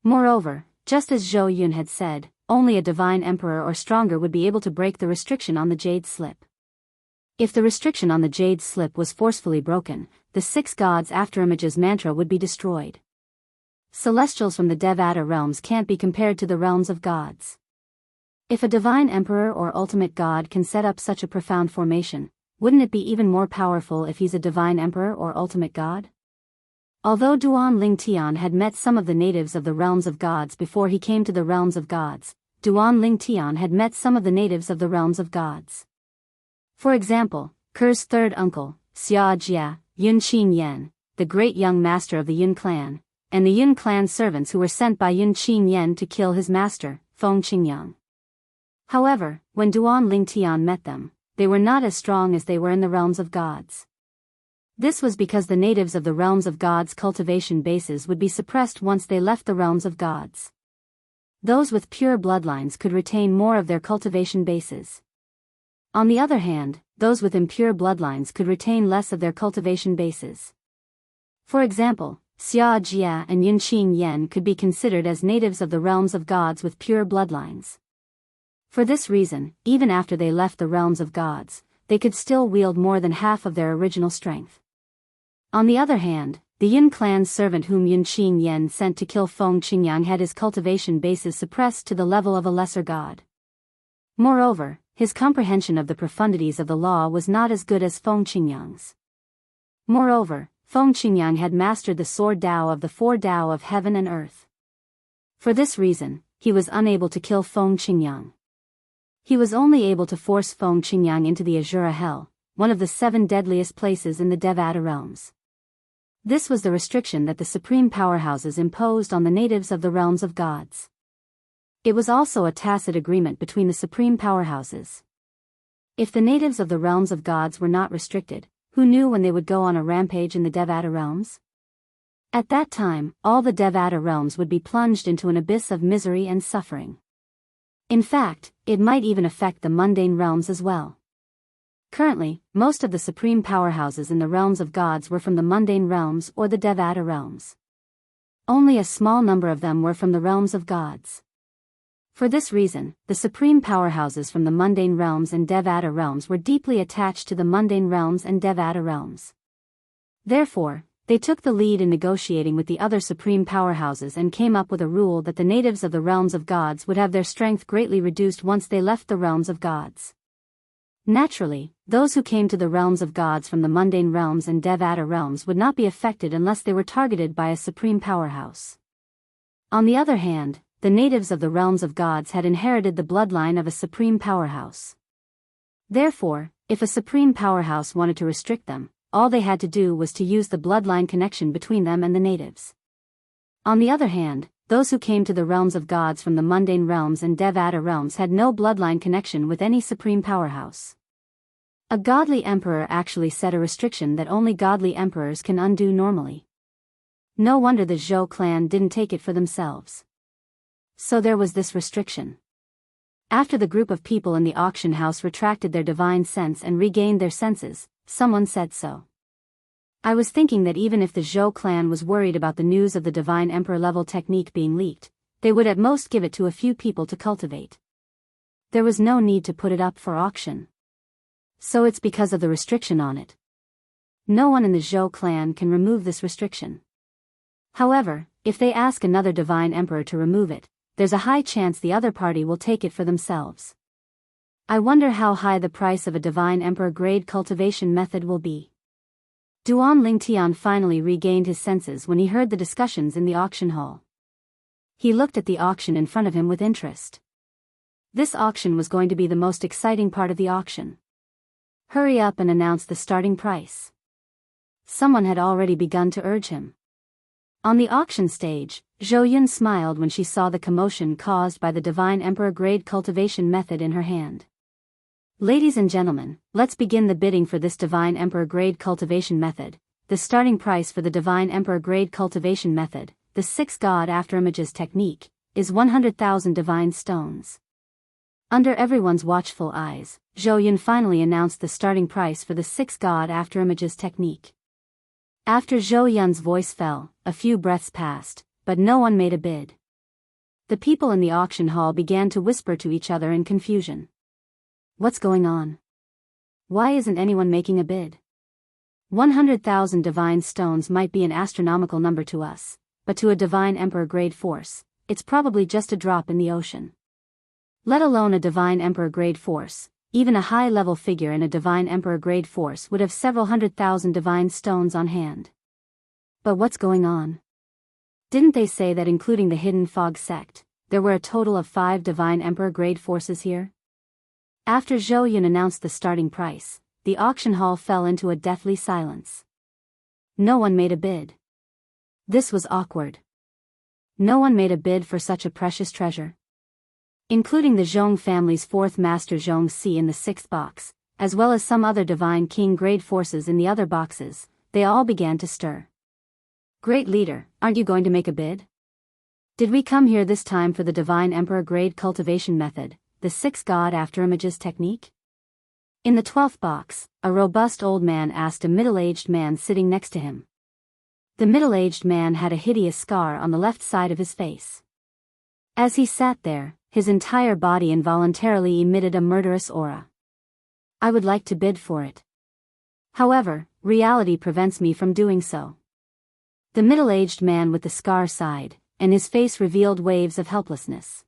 A: Moreover, just as Zhou Yun had said, only a divine emperor or stronger would be able to break the restriction on the jade slip. If the restriction on the jade slip was forcefully broken, the 6 gods afterimages mantra would be destroyed. Celestials from the Devata realms can't be compared to the realms of gods. If a divine emperor or ultimate god can set up such a profound formation, wouldn't it be even more powerful if he's a divine emperor or ultimate god? Although Duan Lingtian had met some of the natives of the realms of gods before he came to the realms of gods, Duan Lingtian had met some of the natives of the realms of gods. For example, Ker's third uncle, Xia Jia, Yun Qin Yen, the great young master of the Yun clan, and the Yun clan servants who were sent by Yun Qin Yen to kill his master, Feng Qingyang. However, when Duan Lingtian met them, they were not as strong as they were in the realms of gods. This was because the natives of the realms of gods' cultivation bases would be suppressed once they left the realms of gods. Those with pure bloodlines could retain more of their cultivation bases. On the other hand, those with impure bloodlines could retain less of their cultivation bases. For example, Xia Jia and Yun Qin Yen could be considered as natives of the realms of gods with pure bloodlines. For this reason, even after they left the realms of gods, they could still wield more than half of their original strength. On the other hand, the Yun clan's servant whom Yun Qin Yen sent to kill Feng Qingyang had his cultivation bases suppressed to the level of a lesser god. Moreover, his comprehension of the profundities of the law was not as good as Feng Qingyang's. Moreover, Feng Qingyang had mastered the sword Dao of the 4 Dao of heaven and earth. For this reason, he was unable to kill Feng Qingyang. He was only able to force Feng Qingyang into the Azura Hell, one of the 7 deadliest places in the Devata realms. This was the restriction that the supreme powerhouses imposed on the natives of the realms of gods. It was also a tacit agreement between the supreme powerhouses. If the natives of the realms of gods were not restricted, who knew when they would go on a rampage in the Devata realms? At that time, all the Devata realms would be plunged into an abyss of misery and suffering. In fact, it might even affect the mundane realms as well. Currently, most of the supreme powerhouses in the realms of gods were from the mundane realms or the Devata realms. Only a small number of them were from the realms of gods. For this reason, the supreme powerhouses from the mundane realms and Devata realms were deeply attached to the mundane realms and Devata realms. Therefore, they took the lead in negotiating with the other supreme powerhouses and came up with a rule that the natives of the realms of gods would have their strength greatly reduced once they left the realms of gods. Naturally, those who came to the realms of gods from the mundane realms and Devata realms would not be affected unless they were targeted by a supreme powerhouse. On the other hand, the natives of the realms of gods had inherited the bloodline of a supreme powerhouse. Therefore, if a supreme powerhouse wanted to restrict them, all they had to do was to use the bloodline connection between them and the natives. On the other hand, those who came to the realms of gods from the mundane realms and Devata realms had no bloodline connection with any supreme powerhouse. A godly emperor actually set a restriction that only godly emperors can undo normally. No wonder the Zhou clan didn't take it for themselves. So there was this restriction. After the group of people in the auction house retracted their divine sense and regained their senses, someone said so. I was thinking that even if the Zhou clan was worried about the news of the divine emperor level technique being leaked, they would at most give it to a few people to cultivate. There was no need to put it up for auction. So it's because of the restriction on it. No one in the Zhou clan can remove this restriction. However, if they ask another divine emperor to remove it, there's a high chance the other party will take it for themselves. I wonder how high the price of a divine emperor grade cultivation method will be. Duan Lingtian finally regained his senses when he heard the discussions in the auction hall. He looked at the auction in front of him with interest. This auction was going to be the most exciting part of the auction. Hurry up and announce the starting price. Someone had already begun to urge him. On the auction stage, Zhou Yun smiled when she saw the commotion caused by the divine emperor grade cultivation method in her hand. Ladies and gentlemen, let's begin the bidding for this divine emperor grade cultivation method. The starting price for the divine emperor grade cultivation method, the 6 God Afterimages technique, is 100,000 divine stones. Under everyone's watchful eyes, Zhou Yun finally announced the starting price for the 6 God Afterimages technique. After Zhou Yun's voice fell, a few breaths passed, but no one made a bid. The people in the auction hall began to whisper to each other in confusion. What's going on? Why isn't anyone making a bid? 100,000 divine stones might be an astronomical number to us, but to a divine emperor-grade force, it's probably just a drop in the ocean. Let alone a divine emperor-grade force, even a high-level figure in a divine emperor-grade force would have several 100,000 divine stones on hand. But what's going on? Didn't they say that including the Hidden Fog sect, there were a total of 5 divine emperor-grade forces here? After Zhou Yun announced the starting price, the auction hall fell into a deathly silence. No one made a bid. This was awkward. No one made a bid for such a precious treasure. Including the Zhong family's 4th master Zhong Si in the 6th box, as well as some other divine king-grade forces in the other boxes, they all began to stir. Great leader, aren't you going to make a bid? Did we come here this time for the divine emperor-grade cultivation method, the 6 God Afterimages technique? In the 12th box, a robust old man asked a middle-aged man sitting next to him. The middle-aged man had a hideous scar on the left side of his face. As he sat there, his entire body involuntarily emitted a murderous aura. I would like to bid for it. However, reality prevents me from doing so. The middle-aged man with the scar sighed, and his face revealed waves of helplessness.